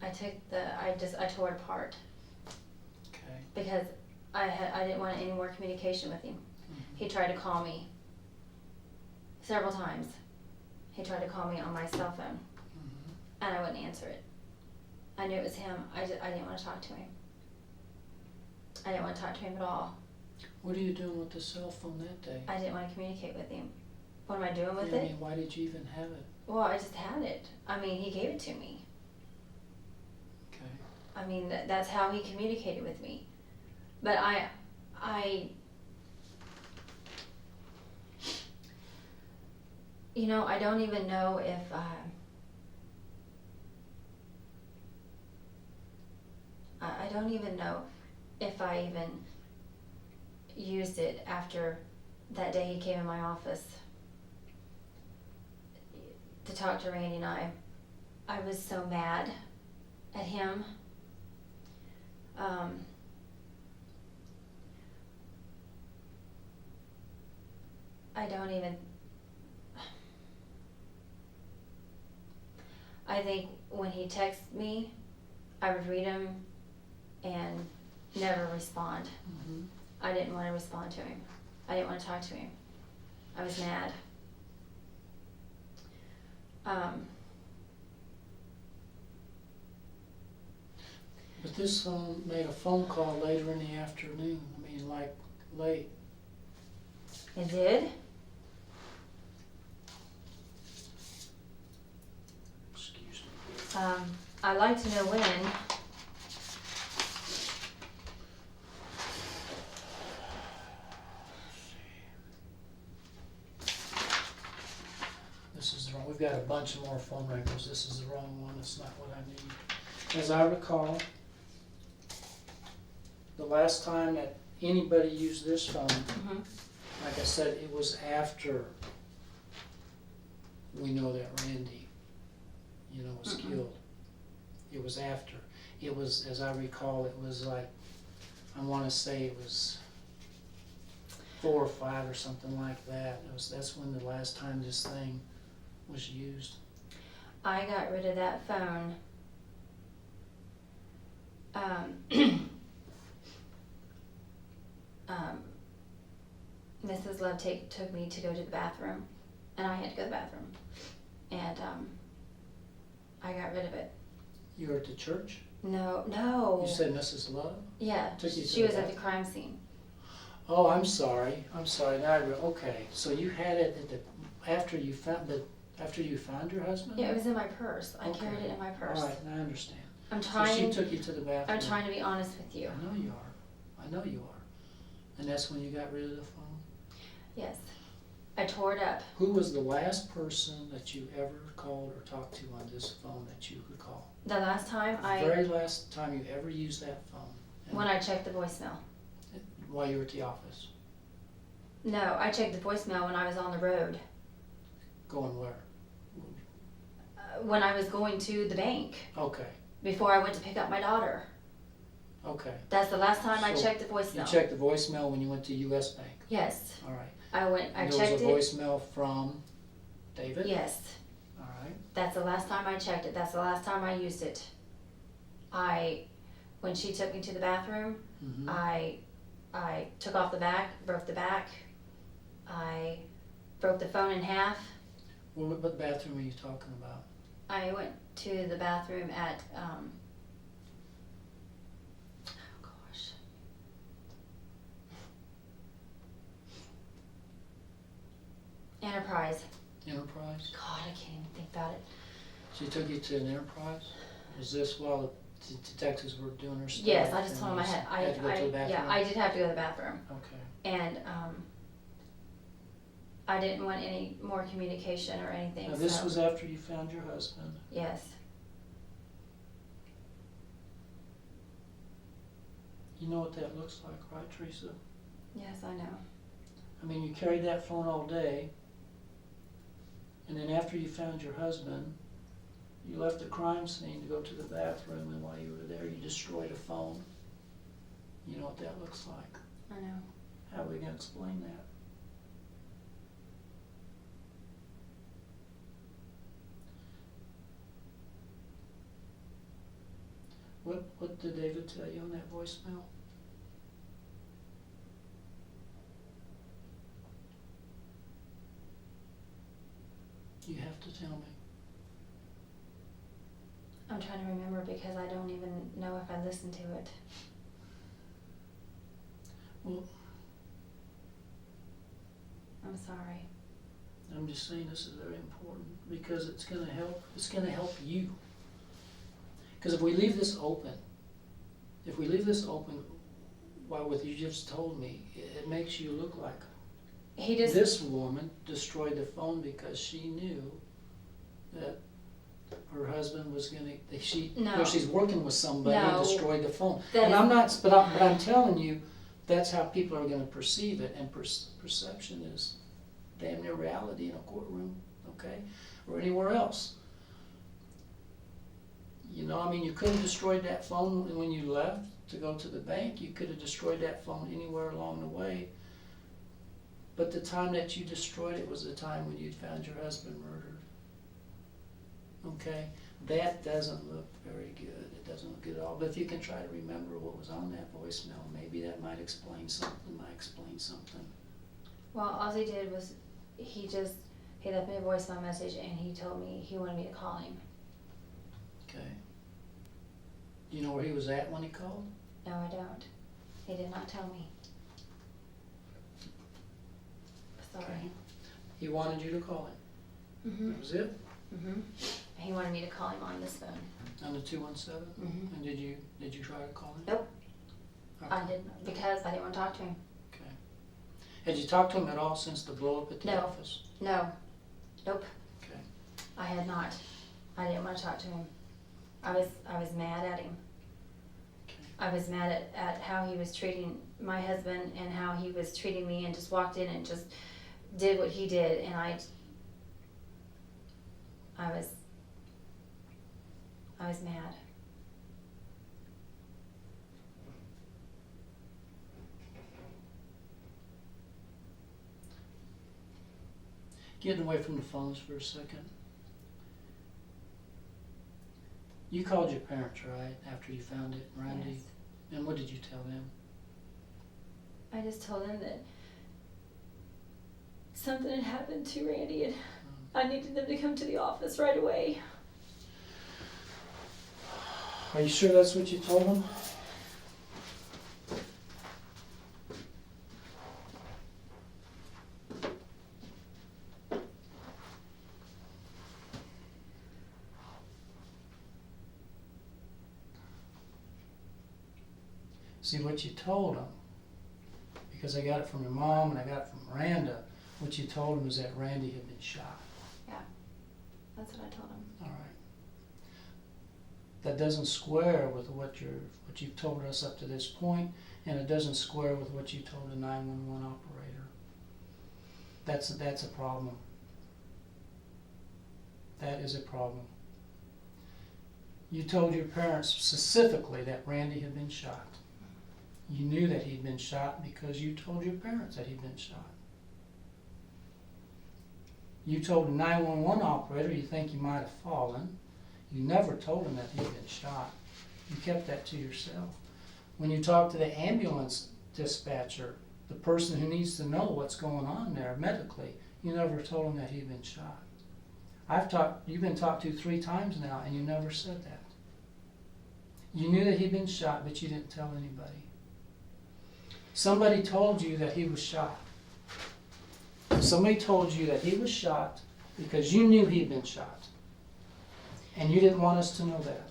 [SPEAKER 2] I tore it apart
[SPEAKER 10] Okay.
[SPEAKER 2] because I didn't want any more communication with him.
[SPEAKER 10] Mhm.
[SPEAKER 2] He tried to call me several times. He tried to call me on my cell phone
[SPEAKER 10] Mhm.
[SPEAKER 2] and I wouldn't answer it. I knew it was him. I didn't want to talk to him. I didn't want to talk to him at all.
[SPEAKER 10] What are you doing with the cell phone that day?
[SPEAKER 2] I didn't want to communicate with him. What am I doing with
[SPEAKER 10] Yeah, I
[SPEAKER 2] it?
[SPEAKER 10] mean, why did you even have it?
[SPEAKER 2] Well, I just had it. I mean, he gave it to me.
[SPEAKER 10] Okay.
[SPEAKER 2] I mean, that's how he communicated with me. But I don't even know if I don't even know if I even used it after that day he came in my office to talk to Randy and I. I was so mad at him. I think when he texted me, I would read him and never respond.
[SPEAKER 10] Mhm.
[SPEAKER 2] I didn't want to respond to him. I didn't want to talk to him. I was mad.
[SPEAKER 10] But this phone made a phone call later in the afternoon. I mean, like, late.
[SPEAKER 2] It did?
[SPEAKER 10] Excuse me.
[SPEAKER 2] I'd like to know when.
[SPEAKER 10] This is the wrong, we've got a bunch of more phone records. This is the wrong one. It's not what I need. As I recall, the last time that anybody used this phone,
[SPEAKER 2] Mm-hmm.
[SPEAKER 10] like I said, it was after we know that Randy, was
[SPEAKER 2] Mhm.
[SPEAKER 10] killed. It was after. It was, as I recall, it was like, I want to say it was 4 or 5 or something like that. That's when the last time this thing was used.
[SPEAKER 2] I got rid of that phone. Mrs. Love took me to go to the bathroom, and I had to go to the bathroom, and I got rid of it.
[SPEAKER 10] You were at the church?
[SPEAKER 2] No.
[SPEAKER 10] You said Mrs. Love?
[SPEAKER 2] Yeah,
[SPEAKER 10] Took you to
[SPEAKER 2] she
[SPEAKER 10] the
[SPEAKER 2] was at the
[SPEAKER 10] bathroom?
[SPEAKER 2] crime scene.
[SPEAKER 10] Oh, I'm sorry. Now okay, so you had it at after you found your husband?
[SPEAKER 2] Yeah, it was in my purse. I carried
[SPEAKER 10] Okay.
[SPEAKER 2] it in my purse.
[SPEAKER 10] All right, I understand.
[SPEAKER 2] I'm
[SPEAKER 10] So she
[SPEAKER 2] trying.
[SPEAKER 10] took you to the bathroom?
[SPEAKER 2] I'm trying to be honest with you.
[SPEAKER 10] I know you are. I know you are. And that's when you got rid of the phone?
[SPEAKER 2] Yes, I tore it up.
[SPEAKER 10] Who was the last person that you ever called or talked to on this phone that you could call?
[SPEAKER 2] The last time
[SPEAKER 10] The very last time you ever used that phone? And
[SPEAKER 2] when I checked the voicemail.
[SPEAKER 10] while you were at the office?
[SPEAKER 2] No, I checked the voicemail when I was on the road.
[SPEAKER 10] Going where?
[SPEAKER 2] When I was going to the bank
[SPEAKER 10] Okay,
[SPEAKER 2] before I went to pick up my daughter.
[SPEAKER 10] okay.
[SPEAKER 2] That's the last time I
[SPEAKER 10] So
[SPEAKER 2] checked the voicemail.
[SPEAKER 10] You checked the voicemail when you went to US Bank?
[SPEAKER 2] Yes,
[SPEAKER 10] All right.
[SPEAKER 2] I
[SPEAKER 10] And
[SPEAKER 2] checked
[SPEAKER 10] there
[SPEAKER 2] it.
[SPEAKER 10] was a voicemail from David?
[SPEAKER 2] Yes,
[SPEAKER 10] All right.
[SPEAKER 2] that's the last time I checked it. That's the last time I used it. When she took me to the bathroom,
[SPEAKER 10] Mhm.
[SPEAKER 2] I took off the back, broke the back. I broke the phone in half.
[SPEAKER 10] What bathroom were you talking about?
[SPEAKER 2] I went to the bathroom at, oh gosh. Enterprise.
[SPEAKER 10] Enterprise?
[SPEAKER 2] God, I can't even think about it.
[SPEAKER 10] She took you to an Enterprise? Was this while the detectives were doing their stuff?
[SPEAKER 2] Yes, I just
[SPEAKER 10] and
[SPEAKER 2] told him
[SPEAKER 10] you had to go to the
[SPEAKER 2] yeah,
[SPEAKER 10] bathroom?
[SPEAKER 2] I did have to go to the bathroom.
[SPEAKER 10] Okay.
[SPEAKER 2] And, I didn't want any more communication or anything,
[SPEAKER 10] Now, this
[SPEAKER 2] so-
[SPEAKER 10] was after you found your husband,
[SPEAKER 2] Yes,
[SPEAKER 10] You know what that looks like, right, Teresa?
[SPEAKER 2] Yes, I know.
[SPEAKER 10] I mean, you carried that phone all day, and then after you found your husband, you left the crime scene to go to the bathroom, and while you were there, you destroyed a phone. You know what that looks like.
[SPEAKER 2] I know.
[SPEAKER 10] How are we going to explain that? What did David tell you on that voicemail? You have to tell me.
[SPEAKER 2] I'm trying to remember because I don't even know if I listened to it.
[SPEAKER 10] Well,
[SPEAKER 2] I'm sorry.
[SPEAKER 10] I'm just saying this is very important because it's going to help. It's going to help you. Because if we leave this open, while what you just told me, it makes you look like
[SPEAKER 2] He just
[SPEAKER 10] this woman destroyed the phone because she knew that her husband was going to.
[SPEAKER 2] No.
[SPEAKER 10] Or she's working with somebody
[SPEAKER 2] No.
[SPEAKER 10] and destroyed the phone.
[SPEAKER 2] That
[SPEAKER 10] And
[SPEAKER 2] is-
[SPEAKER 10] I'm not. But I'm telling you, that's how people are going to perceive it, and perception is damn near reality in a courtroom, okay, or anywhere else. You know, I mean, you could have destroyed that phone when you left to go to the bank. You could have destroyed that phone anywhere along the way. But the time that you destroyed it was the time when you'd found your husband murdered. Okay? That doesn't look very good. It doesn't look good at all. But if you can try to remember what was on that voicemail, maybe that might explain something.
[SPEAKER 2] Well, all he did was he left me a voicemail message and he told me he wanted me to call him.
[SPEAKER 10] Okay? Do you know where he was at when he called?
[SPEAKER 2] No, I don't. He did not tell me. Sorry.
[SPEAKER 10] Okay. He wanted you to call him.
[SPEAKER 2] Mhm.
[SPEAKER 10] That was it?
[SPEAKER 2] Mhm. He wanted me to call him on this phone.
[SPEAKER 10] On the 217?
[SPEAKER 2] Mhm.
[SPEAKER 10] And did you try to call him?
[SPEAKER 2] Nope.
[SPEAKER 10] Okay.
[SPEAKER 2] I didn't because I didn't want to talk to him.
[SPEAKER 10] Okay. Had you talked to him at all since the blow up at the
[SPEAKER 2] No.
[SPEAKER 10] office?
[SPEAKER 2] No. Nope.
[SPEAKER 10] Okay.
[SPEAKER 2] I had not. I didn't want to talk to him. I was mad at him.
[SPEAKER 10] Okay.
[SPEAKER 2] I was mad at how he was treating my husband and how he was treating me and just walked in and just did what he did and I was mad.
[SPEAKER 10] Getting away from the phones for a second. You called your parents, right, after you found it, Randy?
[SPEAKER 2] Yes.
[SPEAKER 10] And what did you tell them?
[SPEAKER 2] I just told him that something had happened to Randy and I needed them to come to the office right away.
[SPEAKER 10] Are you sure that's what you told them? See, what you told them, because I got it from your mom and I got it from Miranda, what you told them is that Randy had been shot.
[SPEAKER 2] That's what I told him.
[SPEAKER 10] All right. That doesn't square with what you've told us up to this point, and it doesn't square with what you told the 911 operator. That's a problem. That is a problem. You told your parents specifically that Randy had been shot. You knew that he'd been shot because you told your parents that he'd been shot. You told the 911 operator you think he might have fallen. You never told him that he'd been shot. You kept that to yourself. When you talked to the ambulance dispatcher, the person who needs to know what's going on there medically, you never told him that he'd been shot. You've been talked to 3 times now and you never said that. You knew that he'd been shot, but you didn't tell anybody. Somebody told you that he was shot. Somebody told you that he was shot because you knew he'd been shot. And you didn't want us to know that.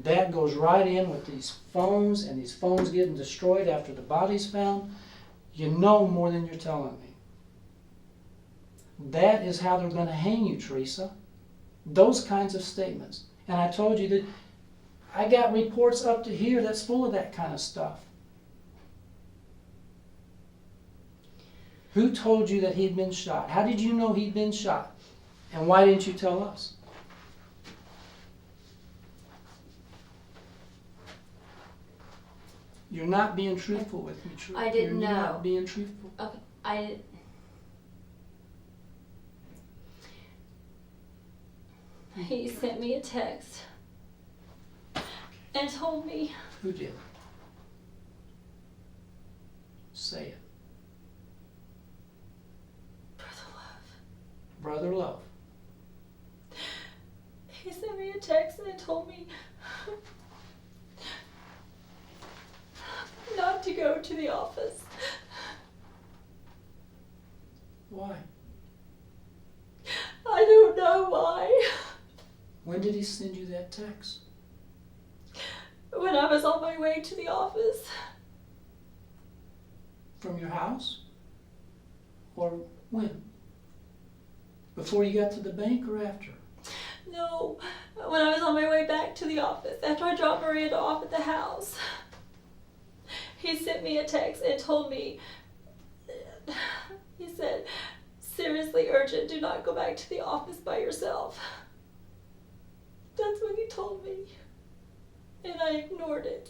[SPEAKER 10] That goes right in with these phones and these phones getting destroyed after the body's found. You know more than you're telling me. That is how they're going to hang you, Teresa. Those kinds of statements. And I told you that I got reports up to here that's full of that kind of stuff. Who told you that he'd been shot? How did you know he'd been shot? And why didn't you tell us? You're not being truthful with me,
[SPEAKER 5] I didn't
[SPEAKER 10] You're
[SPEAKER 5] know.
[SPEAKER 10] not being truthful.
[SPEAKER 5] Okay, I didn't. He sent me a text and told me,
[SPEAKER 10] Who did? Say it. Brother Love.
[SPEAKER 5] he sent me a text and told me not to go to the office.
[SPEAKER 10] Why?
[SPEAKER 5] I don't know why.
[SPEAKER 10] When did he send you that text?
[SPEAKER 5] When I was on my way to the office.
[SPEAKER 10] From your house? Or when? Before you got to the bank or after?
[SPEAKER 5] No, when I was on my way back to the office, after I dropped Miranda off at the house. He sent me a text and told me, he said, seriously urgent, do not go back to the office by yourself. That's what he told me. And I ignored it.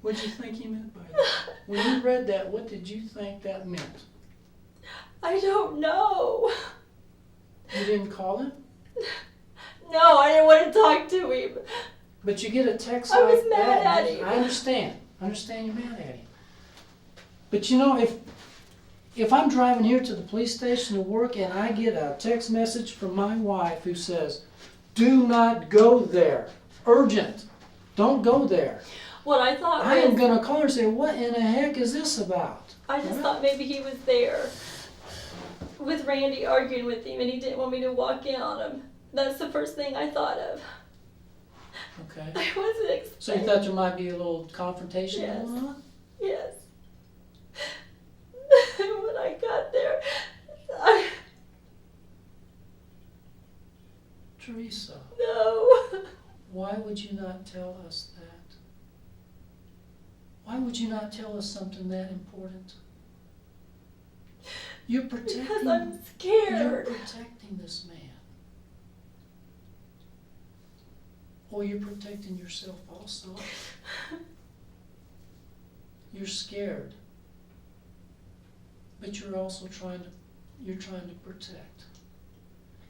[SPEAKER 10] What did you think he meant by that? When you read that, what did you think that meant?
[SPEAKER 5] I don't know.
[SPEAKER 10] You didn't call him?
[SPEAKER 5] No, I didn't want to talk to him.
[SPEAKER 10] But you get a text
[SPEAKER 5] I
[SPEAKER 10] like
[SPEAKER 5] was mad
[SPEAKER 10] that.
[SPEAKER 5] at him.
[SPEAKER 10] I understand. I understand you're mad at him. But you know, if I'm driving here to the police station to work and I get a text message from my wife who says, do not go there. Urgent. Don't go there.
[SPEAKER 5] What I thought
[SPEAKER 10] I am
[SPEAKER 5] was,
[SPEAKER 10] going to call her and say, what in the heck is this about?
[SPEAKER 5] I just thought maybe he was there with Randy arguing with him and he didn't want me to walk in on him. That's the first thing I thought of.
[SPEAKER 10] Okay.
[SPEAKER 5] I wasn't expecting.
[SPEAKER 10] So you thought there might be a little confrontation
[SPEAKER 5] Yes.
[SPEAKER 10] going on?
[SPEAKER 5] Yes. When I got there,
[SPEAKER 10] Teresa,
[SPEAKER 5] no.
[SPEAKER 10] why would you not tell us that? Why would you not tell us something that important? You're protecting.
[SPEAKER 5] Because I'm
[SPEAKER 10] You're
[SPEAKER 5] scared.
[SPEAKER 10] protecting this man. Or you're protecting yourself also. You're scared. But you're also trying to protect.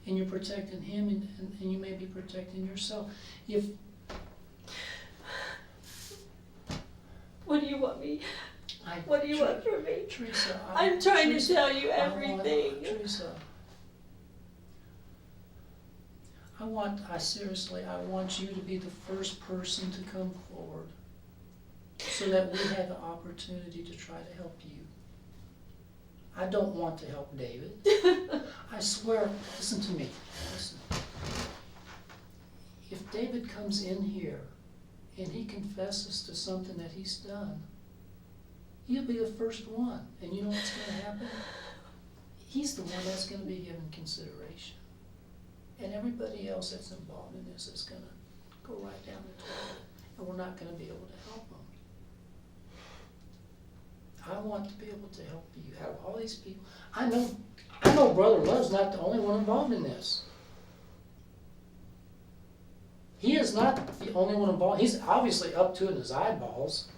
[SPEAKER 10] And you're protecting him and you may be protecting yourself. If
[SPEAKER 5] What do you want me?
[SPEAKER 10] I
[SPEAKER 5] What do you want from me?
[SPEAKER 10] Teresa,
[SPEAKER 5] I'm trying
[SPEAKER 10] Teresa,
[SPEAKER 5] to tell you
[SPEAKER 10] I
[SPEAKER 5] everything.
[SPEAKER 10] Teresa, I want you to be the first person to come forward so that we have the opportunity to try to help you. I don't want to help David. I swear, listen to me. Listen. If David comes in here and he confesses to something that he's done, he'll be the first one. And you know what's going to happen? He's the one that's going to be given consideration. And everybody else that's involved in this is going to go right down the toilet. And we're not going to be able to help them. I want to be able to help you. Out of all these people, I know Brother Love's not the only one involved in this. He is not the only one involved. He's obviously up to it in his eyeballs.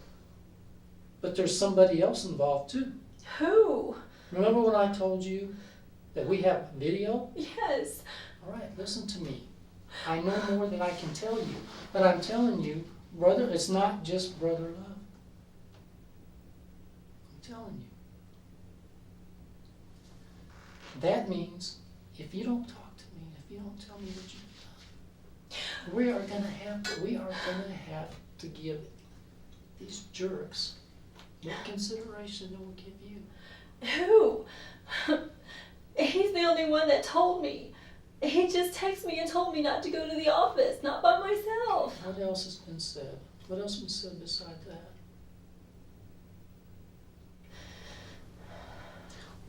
[SPEAKER 10] But there's somebody else involved too.
[SPEAKER 5] Who?
[SPEAKER 10] Remember when I told you that we have video?
[SPEAKER 5] Yes.
[SPEAKER 10] All right, listen to me. I know more than I can tell you. But I'm telling you, brother, it's not just Brother Love. I'm telling you. That means if you don't talk to me, if you don't tell me what you've done, we are gonna have to give these jerks more consideration than we'll give you.
[SPEAKER 5] Who? He's the only one that told me. He just texted me and told me not to go to the office, not by myself.
[SPEAKER 10] What else has been said? What else has been said beside that?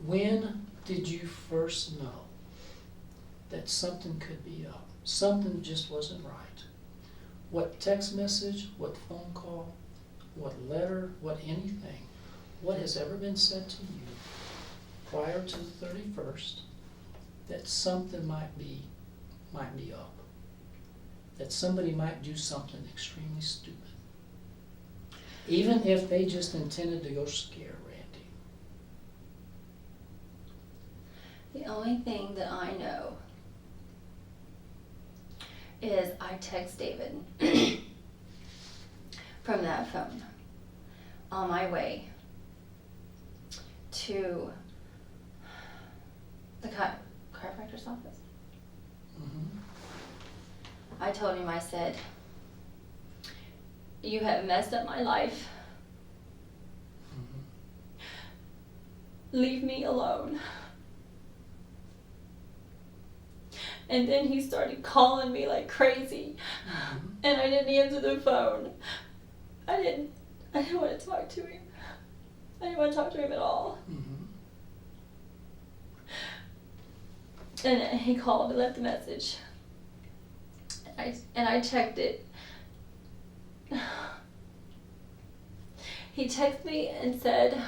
[SPEAKER 10] When did you first know that something could be up? Something just wasn't right. what text message, what phone call, what letter, what anything, what has ever been said to you prior to the 31st that something might be up, that somebody might do something extremely stupid, even if they just intended to go scare Randy.
[SPEAKER 5] The only thing that I know is I text David from that phone on my way to the chiropractor's office.
[SPEAKER 10] Mm-hmm.
[SPEAKER 5] I told him, I said, you have messed up my life.
[SPEAKER 10] Mm-hmm.
[SPEAKER 5] Leave me alone. And then he started calling me like crazy.
[SPEAKER 10] Mm-hmm.
[SPEAKER 5] And I didn't answer the phone. I didn't want to talk to him. I didn't want to talk to him at all.
[SPEAKER 10] Mm-hmm.
[SPEAKER 5] And he called and left a message. And I checked it. He texted me and said,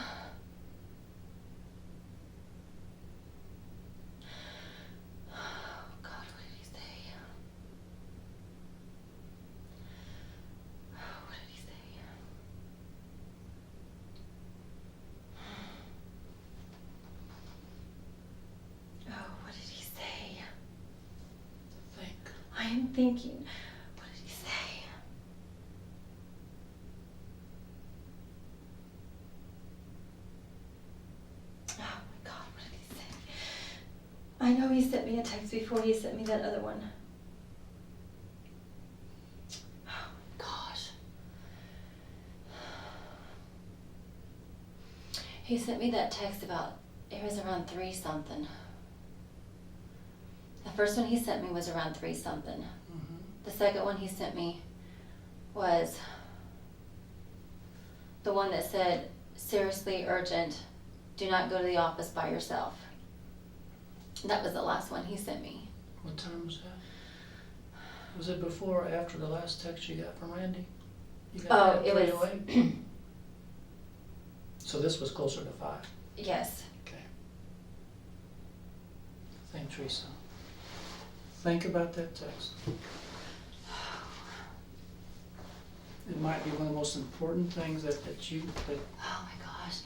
[SPEAKER 5] oh God, what did he say? What did he say? Oh, what did he say?
[SPEAKER 10] Think.
[SPEAKER 5] I am thinking, what did he say? Oh my God, what did he say? I know he sent me a text before he sent me that other one. Oh my gosh. He sent me that text about, it was around 3 something. The first one he sent me was around 3 something.
[SPEAKER 10] Mm-hmm.
[SPEAKER 5] The second one he sent me was the one that said, seriously urgent, do not go to the office by yourself. That was the last one he sent me.
[SPEAKER 10] What time was that? Was it before or after the last text you got from Randy? You got
[SPEAKER 5] Oh,
[SPEAKER 10] that
[SPEAKER 5] it
[SPEAKER 10] at
[SPEAKER 5] was,
[SPEAKER 10] 3:08? So this was closer to 5.
[SPEAKER 5] yes.
[SPEAKER 10] Okay. Thank Teresa. Think about that text. It might be one of the most important things that
[SPEAKER 5] Oh my gosh.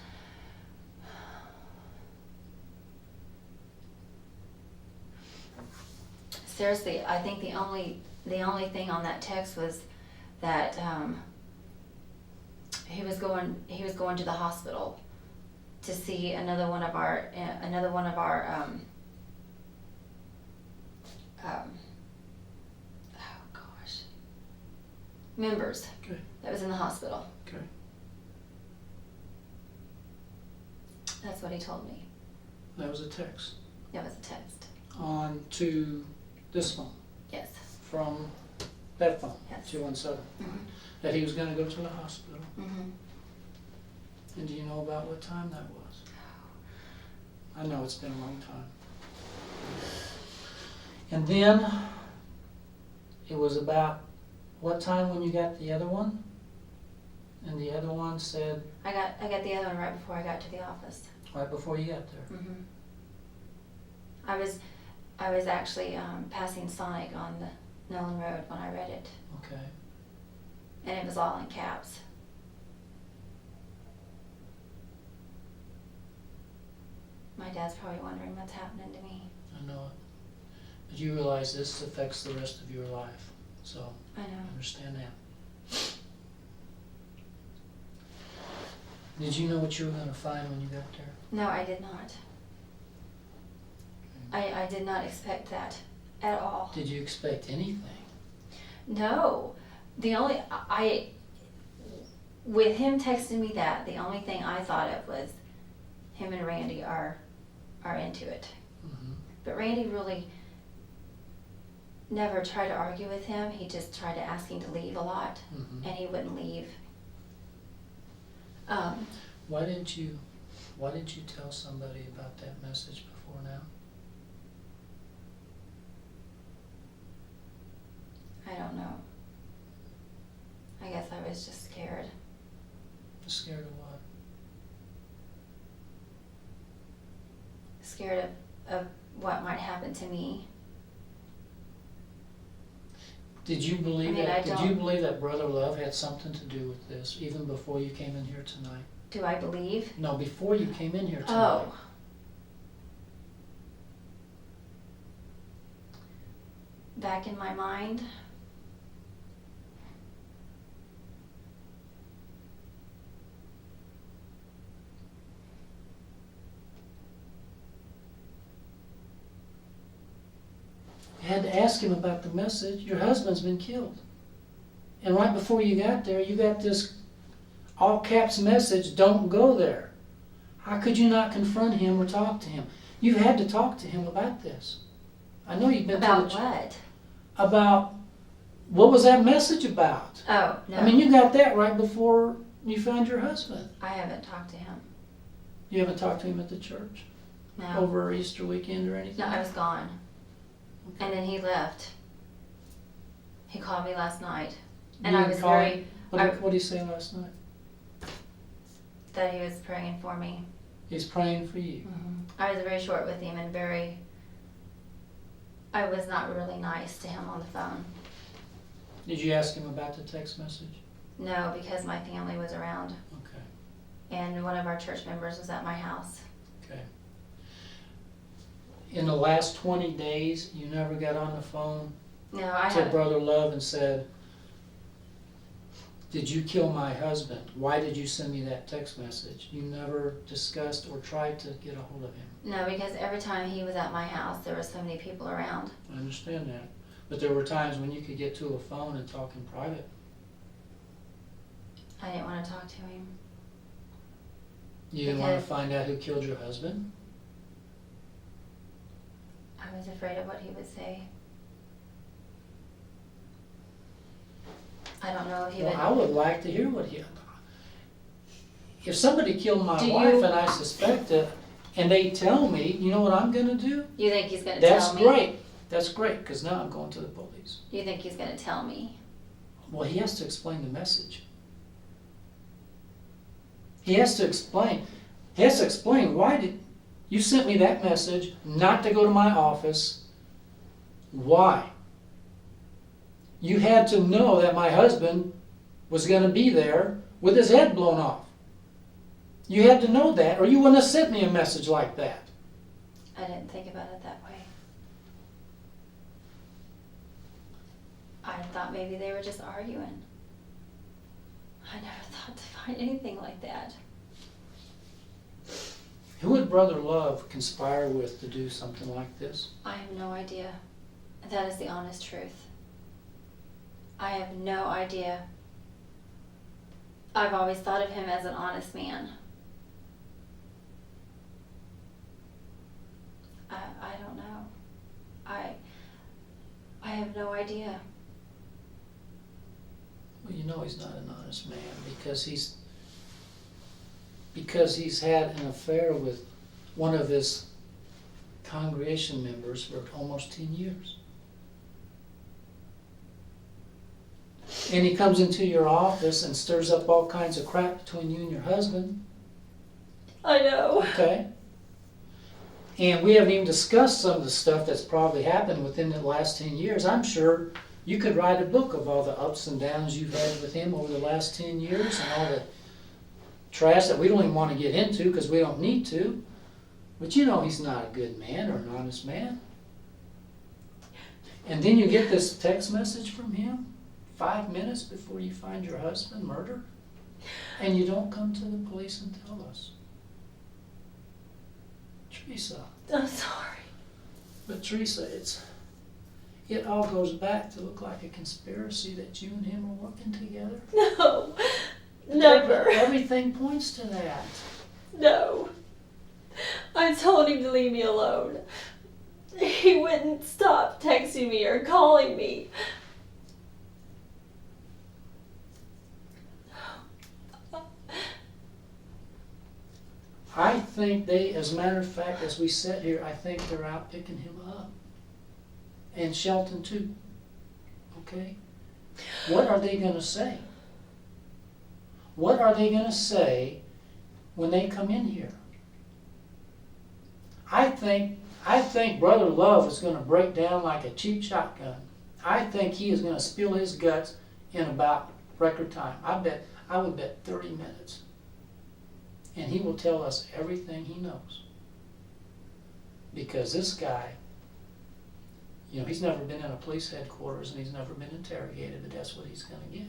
[SPEAKER 5] Seriously, I think the only thing on that text was that he was going to the hospital to see another one of our oh gosh, members
[SPEAKER 10] Okay.
[SPEAKER 5] that was in the hospital.
[SPEAKER 10] Okay.
[SPEAKER 5] That's what he told me.
[SPEAKER 10] That was a text
[SPEAKER 5] That was a text.
[SPEAKER 10] on to this phone
[SPEAKER 5] Yes.
[SPEAKER 10] from that phone,
[SPEAKER 5] Yes.
[SPEAKER 10] 217,
[SPEAKER 5] Mhm.
[SPEAKER 10] that he was going to go to the hospital.
[SPEAKER 5] Mhm.
[SPEAKER 10] And do you know about what time that was? I know it's been a long time. And then it was about what time when you got the other one? And the other one said
[SPEAKER 5] I got the other one right before I got to the office.
[SPEAKER 10] right before you got there.
[SPEAKER 5] Mhm. I was actually passing Sonic on the Nolan Road when I read it,
[SPEAKER 10] Okay.
[SPEAKER 5] and it was all in caps. My dad's probably wondering what's happening to me.
[SPEAKER 10] I know it. But you realize this affects the rest of your life. So
[SPEAKER 5] I know.
[SPEAKER 10] understand that. Did you know what you were going to find when you got there?
[SPEAKER 5] No, I did not. I did not expect that at all.
[SPEAKER 10] Did you expect anything?
[SPEAKER 5] No. The only, with him texting me that, the only thing I thought of was him and Randy are into it.
[SPEAKER 10] Mm-hmm.
[SPEAKER 5] But Randy really never tried to argue with him. He just tried to ask him to leave a lot,
[SPEAKER 10] Mm-hmm.
[SPEAKER 5] and he wouldn't leave.
[SPEAKER 10] Why didn't you tell somebody about that message before now?
[SPEAKER 5] I don't know.
[SPEAKER 2] was just scared.
[SPEAKER 10] Scared of what?
[SPEAKER 2] Scared of what might happen to me.
[SPEAKER 10] Did you believe
[SPEAKER 2] I mean,
[SPEAKER 10] that?
[SPEAKER 2] I
[SPEAKER 10] Did you
[SPEAKER 2] don't-
[SPEAKER 10] believe that Brother Love had something to do with this, even before you came in here tonight?
[SPEAKER 2] Do I believe?
[SPEAKER 10] No, before you came in here tonight.
[SPEAKER 2] Oh. Back in my mind,
[SPEAKER 10] You had to ask him about the message. Your husband's been killed. And right before you got there, you got this all caps message, don't go there. How could you not confront him or talk to him? You had to talk to him about this. I know you've been
[SPEAKER 2] about
[SPEAKER 10] to the
[SPEAKER 2] what?
[SPEAKER 10] about what was that message about?
[SPEAKER 2] Oh, no.
[SPEAKER 10] I mean, you got that right before you found your husband.
[SPEAKER 2] I haven't talked to him.
[SPEAKER 10] You haven't talked to him at the church
[SPEAKER 2] No.
[SPEAKER 10] over Easter weekend or anything?
[SPEAKER 2] No, I was gone.
[SPEAKER 10] Okay.
[SPEAKER 2] And then he left. He called me last night. And
[SPEAKER 10] You
[SPEAKER 2] I
[SPEAKER 10] didn't
[SPEAKER 2] was
[SPEAKER 10] call him?
[SPEAKER 2] very,
[SPEAKER 10] What did he say last night?
[SPEAKER 2] that he was praying for me.
[SPEAKER 10] He's praying for you.
[SPEAKER 2] I was very short with him and I was not really nice to him on the phone.
[SPEAKER 10] Did you ask him about the text message?
[SPEAKER 2] No, because my family was around
[SPEAKER 10] Okay,
[SPEAKER 2] and one of our church members was at my house.
[SPEAKER 10] okay. In the last 20 days, you never got on the phone
[SPEAKER 2] No, I
[SPEAKER 10] to
[SPEAKER 2] haven't.
[SPEAKER 10] Brother Love and said, did you kill my husband? Why did you send me that text message? You never discussed or tried to get a hold of him.
[SPEAKER 2] No, because every time he was at my house, there were so many people around.
[SPEAKER 10] I understand that. But there were times when you could get to a phone and talk in private.
[SPEAKER 2] I didn't want to talk to him.
[SPEAKER 10] You didn't want to
[SPEAKER 2] Because-
[SPEAKER 10] find out who killed your husband?
[SPEAKER 2] I was afraid of what he would say. I don't know if he
[SPEAKER 10] Well,
[SPEAKER 2] would.
[SPEAKER 10] I would like to hear what he. If somebody killed my
[SPEAKER 2] Do
[SPEAKER 10] wife
[SPEAKER 2] you-
[SPEAKER 10] and I suspect it, and they tell me, you know what I'm gonna do?
[SPEAKER 2] You think he's going to
[SPEAKER 10] That's
[SPEAKER 2] tell me?
[SPEAKER 10] great. That's great, because now I'm going to the police.
[SPEAKER 2] You think he's going to tell me?
[SPEAKER 10] Well, he has to explain the message. He has to explain. He has to explain why did you sent me that message not to go to my office? Why? You had to know that my husband was going to be there with his head blown off. You had to know that, or you wouldn't have sent me a message like that.
[SPEAKER 2] I didn't think about it that way. I thought maybe they were just arguing. I never thought to find anything like that.
[SPEAKER 10] Who would Brother Love conspire with to do something like this?
[SPEAKER 2] I have no idea. That is the honest truth. I have no idea. I've always thought of him as an honest man. I don't know. I have no idea.
[SPEAKER 10] Well, you know he's not an honest man because he's had an affair with one of his congregation members for almost 10 years. And he comes into your office and stirs up all kinds of crap between you and your husband.
[SPEAKER 5] I know.
[SPEAKER 10] Okay? And we haven't even discussed some of the stuff that's probably happened within the last 10 years. I'm sure you could write a book of all the ups and downs you've had with him over the last 10 years and all the trash that we don't even want to get into because we don't need to. But you know he's not a good man or an honest man. And then you get this text message from him 5 minutes before you find your husband murdered, and you don't come to the police and tell us. Teresa.
[SPEAKER 5] I'm sorry.
[SPEAKER 10] But Teresa, it all goes back to look like a conspiracy that you and him are working together.
[SPEAKER 5] No. Never.
[SPEAKER 10] Everything points to that.
[SPEAKER 5] No. I told him to leave me alone. He wouldn't stop texting me or calling me.
[SPEAKER 10] I think as a matter of fact, as we sit here, I think they're out picking him up. And Shelton too. Okay? What are they going to say? what are they gonna say when they come in here? I think Brother Love is gonna break down like a cheap shotgun. I think he is gonna spill his guts in about record time. I would bet 30 minutes. And he will tell us everything he knows. Because this guy, you know, he's never been in a police headquarters and he's never been interrogated, but that's what he's gonna get.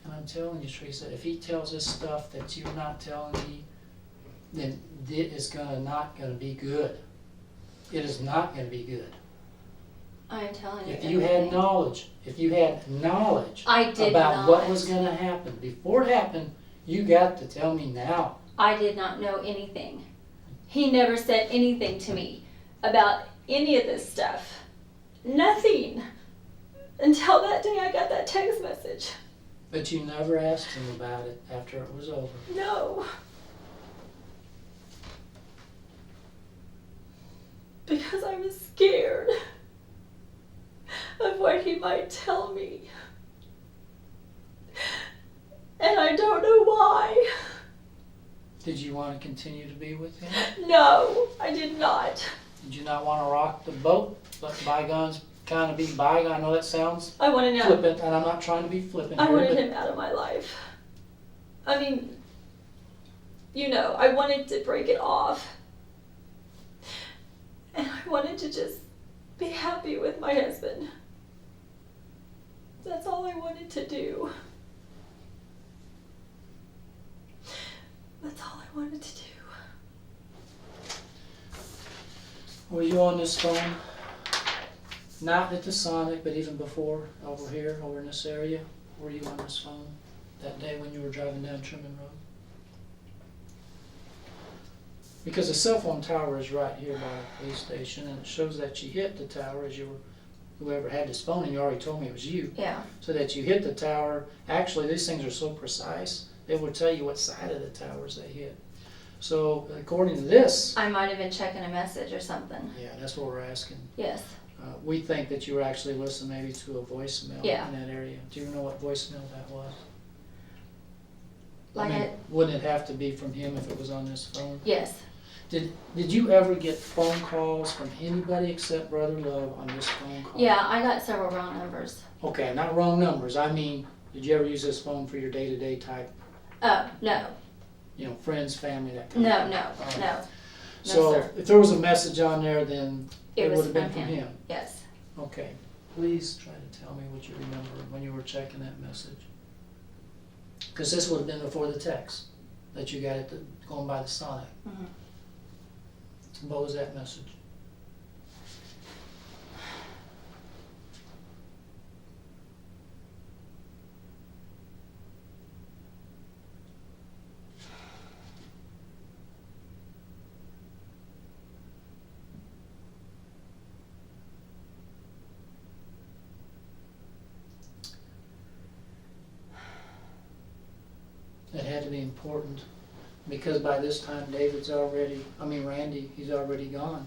[SPEAKER 10] And I'm telling you, Teresa, if he tells us stuff that you're not telling me, then it is not gonna be good. It is not gonna be good.
[SPEAKER 5] I am telling you.
[SPEAKER 10] If you had knowledge
[SPEAKER 5] I did
[SPEAKER 10] about what
[SPEAKER 5] not.
[SPEAKER 10] was gonna happen before it happened, you got to tell me now.
[SPEAKER 5] I did not know anything. He never said anything to me about any of this stuff. Nothing. Until that day I got that text message.
[SPEAKER 10] But you never asked him about it after it was over.
[SPEAKER 5] No. Because I was scared of what he might tell me. And I don't know why.
[SPEAKER 10] Did you want to continue to be with him?
[SPEAKER 5] No, I did not.
[SPEAKER 10] Did you not want to rock the boat? Let bygones kind of be bygone. I know that sounds
[SPEAKER 5] I wanted him.
[SPEAKER 10] flippant, and I'm not trying to be flippant
[SPEAKER 5] I
[SPEAKER 10] here,
[SPEAKER 5] wanted
[SPEAKER 10] but
[SPEAKER 5] him out of my life. I mean, you know, I wanted to break it off. And I wanted to just be happy with my husband. That's all I wanted to do. That's all I wanted to do.
[SPEAKER 10] were you on this phone? Not at the Sonic, but even before, over here, over in this area? Were you on this phone that day when you were driving down Truman Road? Because the cell phone tower is right here by the police station, and it shows that you hit the tower as you were, whoever had this phone, and you already told me it was you.
[SPEAKER 5] Yeah.
[SPEAKER 10] So that you hit the tower. Actually, these things are so precise, they will tell you what side of the towers they hit. So according to this,
[SPEAKER 5] I might have been checking a message or something.
[SPEAKER 10] yeah, that's what we're asking.
[SPEAKER 5] Yes.
[SPEAKER 10] We think that you were actually listening maybe to a voicemail
[SPEAKER 5] Yeah.
[SPEAKER 10] in that area. Do you know what voicemail that was?
[SPEAKER 5] Like
[SPEAKER 10] I mean, wouldn't it have to be from him if it was on this phone?
[SPEAKER 5] yes.
[SPEAKER 10] Did you ever get phone calls from anybody except Brother Love on this phone call?
[SPEAKER 5] Yeah, I got several wrong numbers.
[SPEAKER 10] Okay, not wrong numbers. I mean, did you ever use this phone for your day-to-day type,
[SPEAKER 5] Oh, no.
[SPEAKER 10] you know, friends, family, that kind
[SPEAKER 5] No,
[SPEAKER 10] of thing?
[SPEAKER 5] no,
[SPEAKER 10] All right.
[SPEAKER 5] no.
[SPEAKER 10] So
[SPEAKER 5] sir.
[SPEAKER 10] if there was a message on there, then it
[SPEAKER 5] was
[SPEAKER 10] would have been
[SPEAKER 5] from
[SPEAKER 10] from him.
[SPEAKER 5] Yes.
[SPEAKER 10] Okay. Please try to tell me what you remember when you were checking that message. Because this would have been before the text that you got it going by the Sonic.
[SPEAKER 5] Mhm.
[SPEAKER 10] What was that message? It had to be important, because by this time Randy, he's already gone.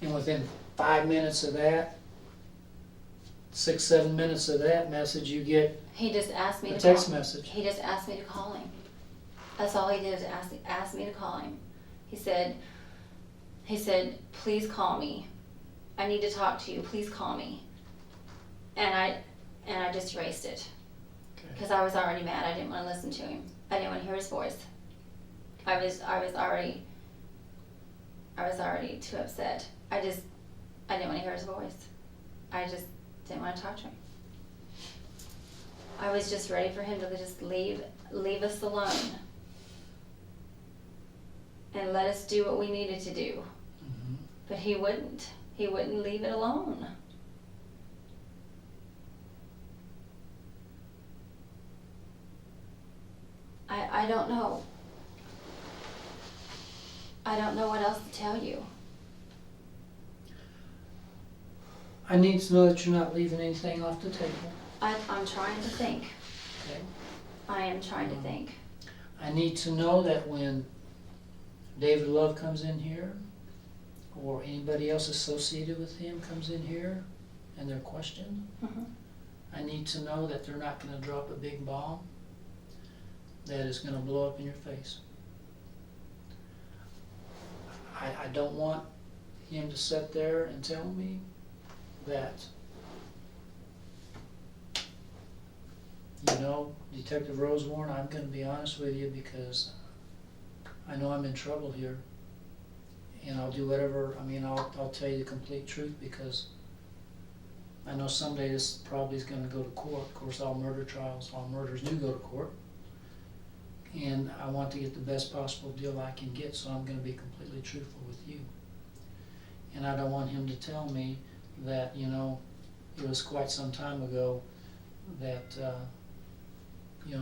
[SPEAKER 10] And within 5 minutes of that, 6, 7 minutes of that message, you get
[SPEAKER 5] He just asked me
[SPEAKER 10] a
[SPEAKER 5] to
[SPEAKER 10] text
[SPEAKER 5] call.
[SPEAKER 10] message.
[SPEAKER 5] He just asked me to call him. That's all he did, was ask me to call him. He said, please call me. I need to talk to you. Please call me. And I just erased it.
[SPEAKER 10] Okay.
[SPEAKER 5] Because I was already mad. I didn't want to listen to him. I didn't want to hear his voice. I was already too upset. I didn't want to hear his voice. I just didn't want to talk to him. I was just ready for him to just leave us alone. And let us do what we needed to do.
[SPEAKER 10] Mhm.
[SPEAKER 5] But he wouldn't. He wouldn't leave it alone. I don't know. I don't know what else to tell you.
[SPEAKER 10] I need to know that you're not leaving anything off the table.
[SPEAKER 5] I'm trying to think.
[SPEAKER 10] Okay.
[SPEAKER 5] I am trying to think.
[SPEAKER 10] I need to know that when David Love comes in here, or anybody else associated with him comes in here, and they're questioned,
[SPEAKER 5] Mhm.
[SPEAKER 10] I need to know that they're not gonna drop a big bomb that is gonna blow up in your face. I don't want him to sit there and tell me that, Detective Rosewarne, I'm gonna be honest with you because I know I'm in trouble here. And I'll do whatever, I'll tell you the complete truth because I know someday this probably is gonna go to court. Of course, all murders do go to court. And I want to get the best possible deal I can get, so I'm gonna be completely truthful with you. And I don't want him to tell me that, it was quite some time ago that,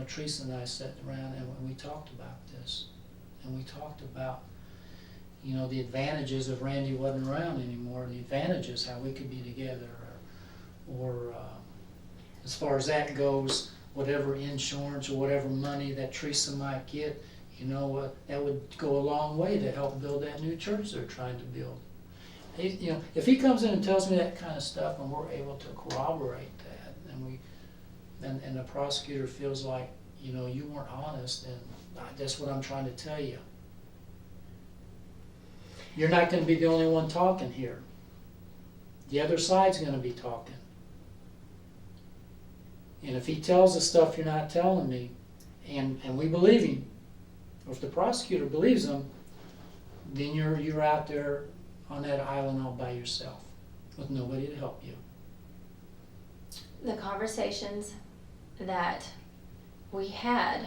[SPEAKER 10] Teresa and I sat around and we talked about this. And we talked about, the advantages of Randy wasn't around anymore, the advantages, how we could be together, or as far as that goes, whatever insurance or whatever money that Teresa might get, that would go a long way to help build that new church they're trying to build. If he comes in and tells me that kind of stuff and we're able to corroborate that, and the prosecutor feels like, you weren't honest, then that's what I'm trying to tell you. You're not going to be the only one talking here. The other side's going to be talking. And if he tells us stuff you're not telling me, and we believe him, or if the prosecutor believes him, then you're out there on that island all by yourself with nobody to help you.
[SPEAKER 2] The conversations that we had,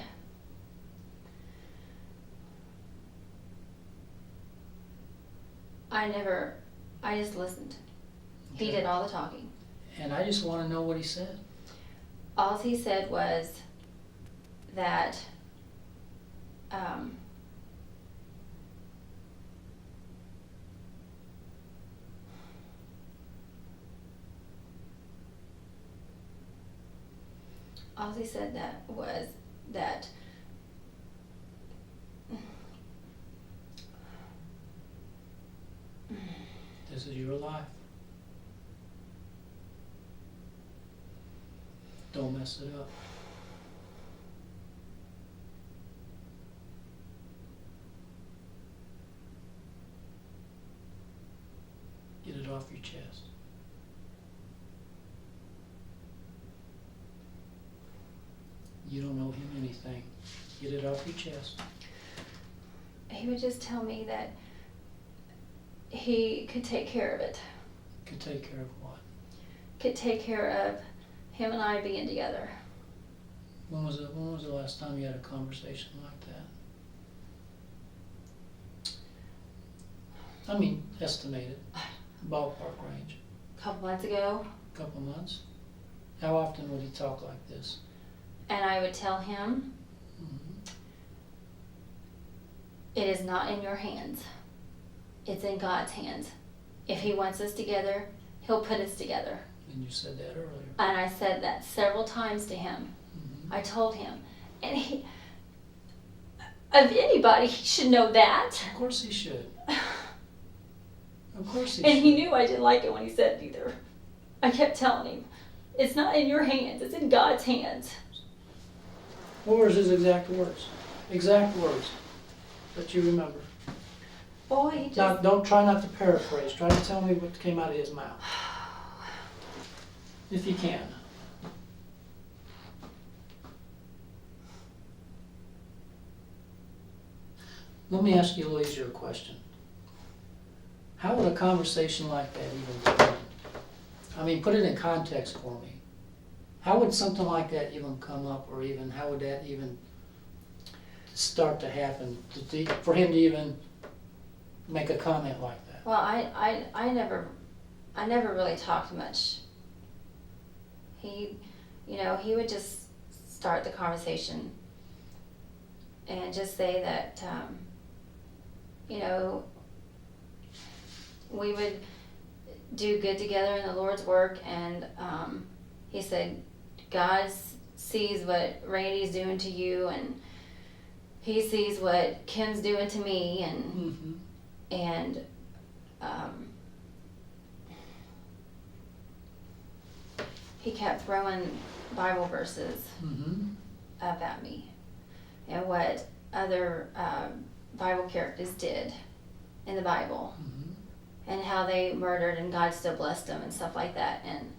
[SPEAKER 2] I just listened. He
[SPEAKER 10] Okay.
[SPEAKER 2] did all the talking.
[SPEAKER 10] And I just want to know what he said.
[SPEAKER 2] All he said was that all he said that was that
[SPEAKER 10] This is your life. Don't mess it up. Get it off your chest. You don't owe him anything. Get it off your chest.
[SPEAKER 2] he would just tell me that he could take care of it.
[SPEAKER 10] Could take care of what?
[SPEAKER 2] Could take care of him and I being together.
[SPEAKER 10] When was the last time you had a conversation like that? Estimated. Ballpark range.
[SPEAKER 2] A couple months ago.
[SPEAKER 10] Couple months? How often would he talk like this?
[SPEAKER 2] And I would tell him, it is not in your hands. It's in God's hands. If he wants us together, he'll put us together.
[SPEAKER 10] And you said that earlier.
[SPEAKER 2] And I said that several times to him. I told him. And he, of anybody, he should know that.
[SPEAKER 10] Of course he should. Of course he
[SPEAKER 2] And
[SPEAKER 10] should.
[SPEAKER 2] he knew I didn't like it when he said it either. I kept telling him, it's not in your hands, it's in God's hands.
[SPEAKER 10] What were his exact words? Exact words that you remember.
[SPEAKER 2] Boy, he just...
[SPEAKER 10] Now, don't try not to paraphrase. Try to tell me what came out of his mouth. If you can. Let me ask you a little easier question. How would a conversation like that even begin? Put it in context for me. How would something like that even come up, or even how would that even start to happen for him to even make a comment like that?
[SPEAKER 2] Well, I never really talked much. He would just start the conversation and just say that, we would do good together in the Lord's work, and he said, God sees what Randy's doing to you, and he sees what Kim's doing to me, and he kept throwing Bible verses
[SPEAKER 10] Mm-hmm.
[SPEAKER 2] up at me, and what other Bible characters did in the Bible,
[SPEAKER 10] Mm-hmm.
[SPEAKER 2] and how they murdered and God still blessed them and stuff like that. And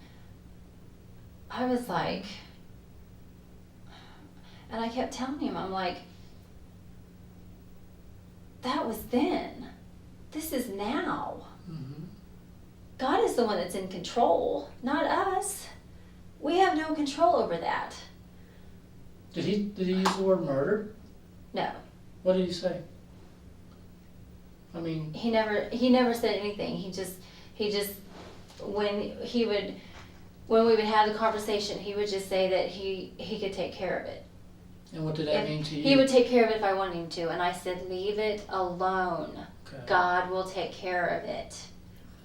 [SPEAKER 2] I was like, and I kept telling him, I'm like, that was then. This is now.
[SPEAKER 10] Mm-hmm.
[SPEAKER 2] God is the one that's in control, not us. We have no control over that.
[SPEAKER 10] Did he use the word murder?
[SPEAKER 2] No,
[SPEAKER 10] What did he say? I mean,
[SPEAKER 2] he never said anything. He just when we would have the conversation, he would just say that he could take care of it.
[SPEAKER 10] and what did that
[SPEAKER 2] If
[SPEAKER 10] mean to you?
[SPEAKER 2] he would take care of it if I wanted him to, and I said, leave it alone.
[SPEAKER 10] Okay.
[SPEAKER 2] God will take care of it.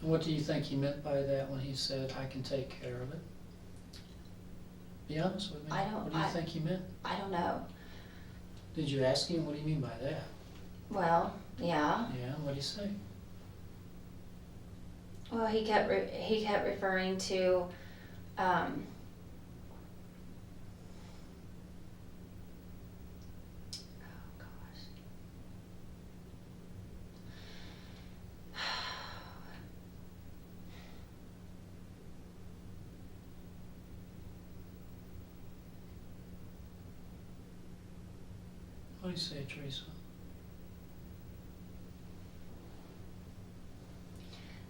[SPEAKER 10] And what do you think he meant by that when he said, I can take care of it? Be honest with me.
[SPEAKER 2] I don't-
[SPEAKER 10] What do you think he meant?
[SPEAKER 2] I don't know.
[SPEAKER 10] Did you ask him, what do you mean by that?
[SPEAKER 2] Well, yeah.
[SPEAKER 10] Yeah, what did he say?
[SPEAKER 2] Well, he kept referring to, oh gosh.
[SPEAKER 10] What did he say, Teresa?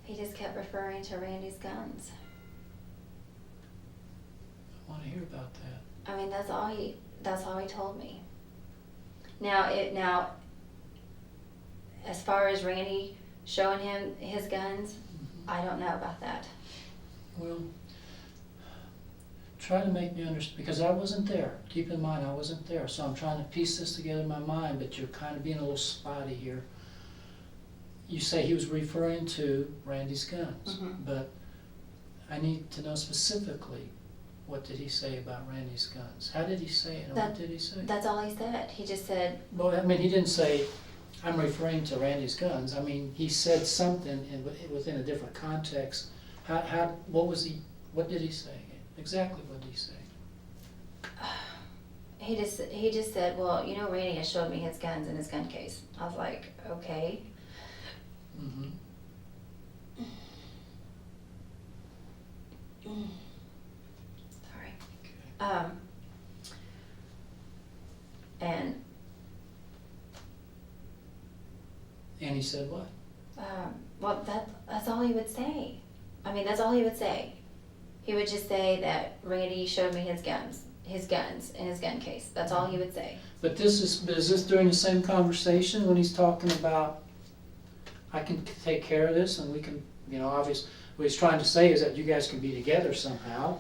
[SPEAKER 2] He just kept referring to Randy's guns.
[SPEAKER 10] I want to hear about that.
[SPEAKER 2] I mean, that's all he told me. Now, as far as Randy showing him his guns, I don't know about that.
[SPEAKER 10] Well, try to make me understand, because I wasn't there. Keep in mind, I wasn't there, so I'm trying to piece this together in my mind, but you're kind of being a little spotty here. You say he was referring to Randy's guns,
[SPEAKER 2] Mhm.
[SPEAKER 10] but I need to know specifically, what did he say about Randy's guns? How did he say it, and what did he say?
[SPEAKER 2] That's all he said. He just said,
[SPEAKER 10] Well, I mean, he didn't say, I'm referring to Randy's guns. I mean, he said something within a different context. What did he say? Exactly what did he say?
[SPEAKER 2] he just said, well, you know, Randy has showed me his guns in his gun case. I was like, okay.
[SPEAKER 10] Mm-hmm.
[SPEAKER 2] Sorry.
[SPEAKER 10] Okay. And he said what?
[SPEAKER 2] Well, that's all he would say. I mean, that's all he would say. He would just say that Randy showed me his guns in his gun case. That's all he would say.
[SPEAKER 10] But is this during the same conversation when he's talking about, I can take care of this and we can, obviously, what he's trying to say is that you guys can be together somehow.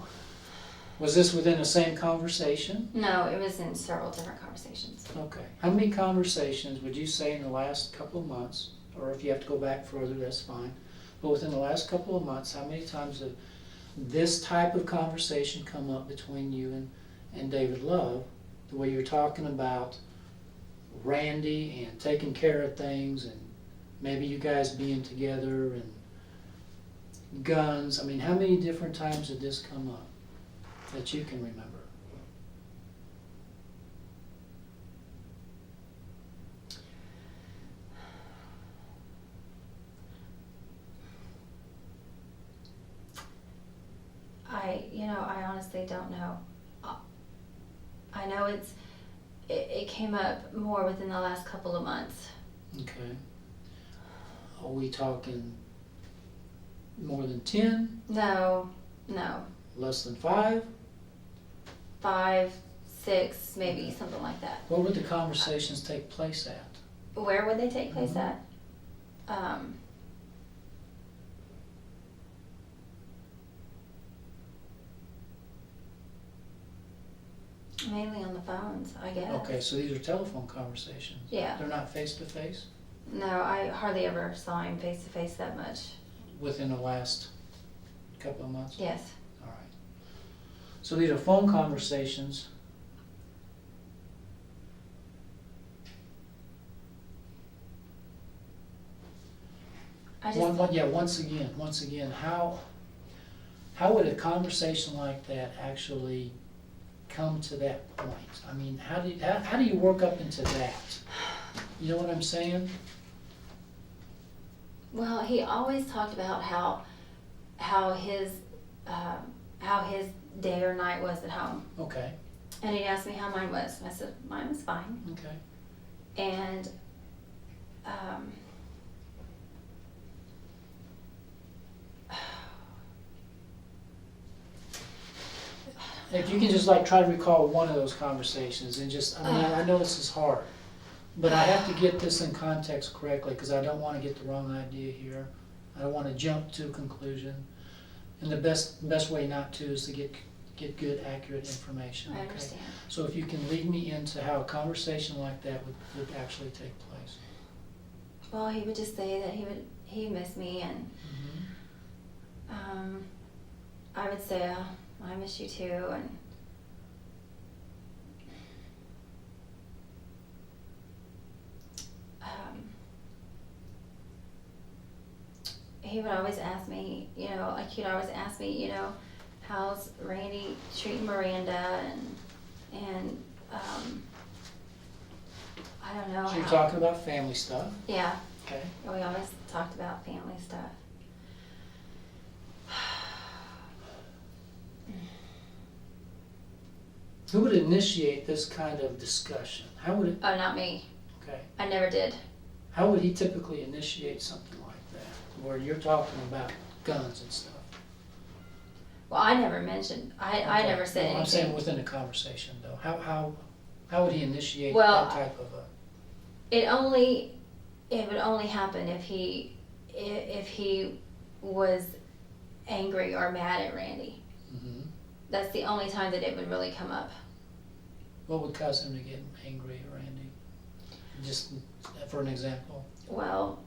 [SPEAKER 10] Was this within the same conversation?
[SPEAKER 2] No, it was in several different conversations.
[SPEAKER 10] Okay. How many conversations would you say in the last couple of months, or if you have to go back further, that's fine, but within the last couple of months, how many times did this type of conversation come up between you and David Love, the way you're talking about Randy and taking care of things and maybe you guys being together and guns? I mean, how many different times did this come up that you can remember?
[SPEAKER 2] I honestly don't know. I know it came up more within the last couple of months.
[SPEAKER 10] Okay. Are we talking more than 10?
[SPEAKER 2] No.
[SPEAKER 10] Less than 5?
[SPEAKER 2] 5, 6, maybe,
[SPEAKER 10] Okay.
[SPEAKER 2] something like that.
[SPEAKER 10] Where would the conversations take place at?
[SPEAKER 2] Where would they take place
[SPEAKER 10] Mhm.
[SPEAKER 2] at? Mainly on the phones, I guess.
[SPEAKER 10] Okay, so these are telephone conversations?
[SPEAKER 2] Yeah.
[SPEAKER 10] They're not face-to-face?
[SPEAKER 2] No, I hardly ever saw him face to face that much.
[SPEAKER 10] Within the last couple of months?
[SPEAKER 2] Yes.
[SPEAKER 10] All right. So these are phone conversations.
[SPEAKER 2] I just.
[SPEAKER 10] Once again, how how would a conversation like that actually come to that point? I mean, how do you work up into that? You know what I'm saying?
[SPEAKER 2] Well, he always talked about how his day or night was at home,
[SPEAKER 10] Okay,
[SPEAKER 2] and he'd ask me how mine was. I said mine was fine,
[SPEAKER 10] okay.
[SPEAKER 2] and
[SPEAKER 10] If you can just like try to recall one of those conversations and just, I mean, I know this is hard, but I have to get this in context correctly because I don't want to get the wrong idea here. I don't want to jump to a conclusion. And the best way not to is to get good, accurate information.
[SPEAKER 2] I
[SPEAKER 10] Okay?
[SPEAKER 2] understand.
[SPEAKER 10] So if you can lead me into how a conversation like that would actually take place.
[SPEAKER 2] Well, he would just say that he missed me, and
[SPEAKER 10] Mm-hmm.
[SPEAKER 2] I would say I miss you too, and he would always ask me, he'd always ask me, how's Randy treating Miranda, and I don't know.
[SPEAKER 10] So you're talking about family stuff,
[SPEAKER 2] Yeah,
[SPEAKER 10] okay?
[SPEAKER 2] we always talked about family stuff.
[SPEAKER 10] Who would initiate this kind of discussion? How would it,
[SPEAKER 2] Oh, not me.
[SPEAKER 10] okay,
[SPEAKER 2] I never did.
[SPEAKER 10] how would he typically initiate something like that? Where you're talking about guns and stuff?
[SPEAKER 2] Well, I never mentioned. I
[SPEAKER 10] Okay.
[SPEAKER 2] never said
[SPEAKER 10] No,
[SPEAKER 2] anything.
[SPEAKER 10] I'm saying within a conversation though. How would he initiate
[SPEAKER 2] Well,
[SPEAKER 10] that type of a?
[SPEAKER 2] It would only happen if he was angry or mad at Randy.
[SPEAKER 10] Mhm.
[SPEAKER 2] That's the only time that it would really come up.
[SPEAKER 10] What would cause him to get angry at Randy? Just for an example.
[SPEAKER 2] Well,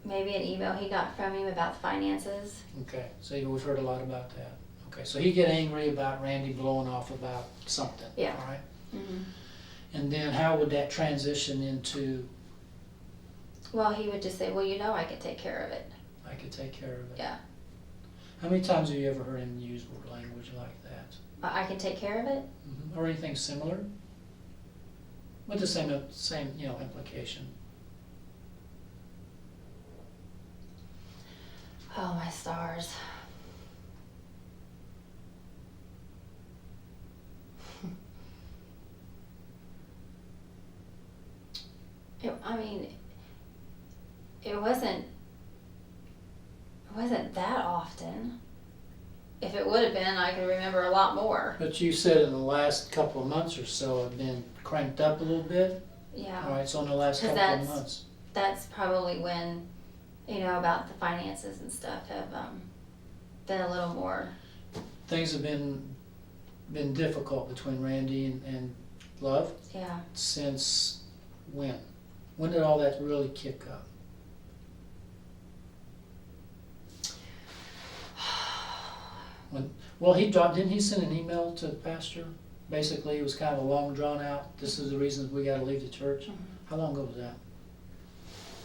[SPEAKER 2] maybe an email he got from him about the finances.
[SPEAKER 10] Okay, so we've heard a lot about that. Okay, so he'd get angry about Randy blowing off about something.
[SPEAKER 2] Yeah.
[SPEAKER 10] All right.
[SPEAKER 2] Mm-hmm.
[SPEAKER 10] And then how would that transition into
[SPEAKER 2] Well, he would just say, "Well, I could take care of it."
[SPEAKER 10] I could take care of it?
[SPEAKER 2] Yeah.
[SPEAKER 10] How many times have you ever heard him use word language like that?
[SPEAKER 2] I can take care of it.
[SPEAKER 10] Or anything similar? With the same implication.
[SPEAKER 2] Oh, my stars. It wasn't that often. If it would have been, I could remember a lot more.
[SPEAKER 10] But you said in the last couple of months or so have been cranked up a little bit?
[SPEAKER 2] Yeah.
[SPEAKER 10] All right, so in the last
[SPEAKER 2] 'Cause
[SPEAKER 10] couple of months.
[SPEAKER 2] That's probably when, about the finances and stuff have been a little more.
[SPEAKER 10] Things have been difficult between Randy and Love
[SPEAKER 2] Yeah.
[SPEAKER 10] since when? When did all that really kick up? Well, didn't he send an email to the pastor? Basically, it was kind of a long drawn out, this is the reason we gotta leave the church.
[SPEAKER 2] Mhm.
[SPEAKER 10] How long ago was that?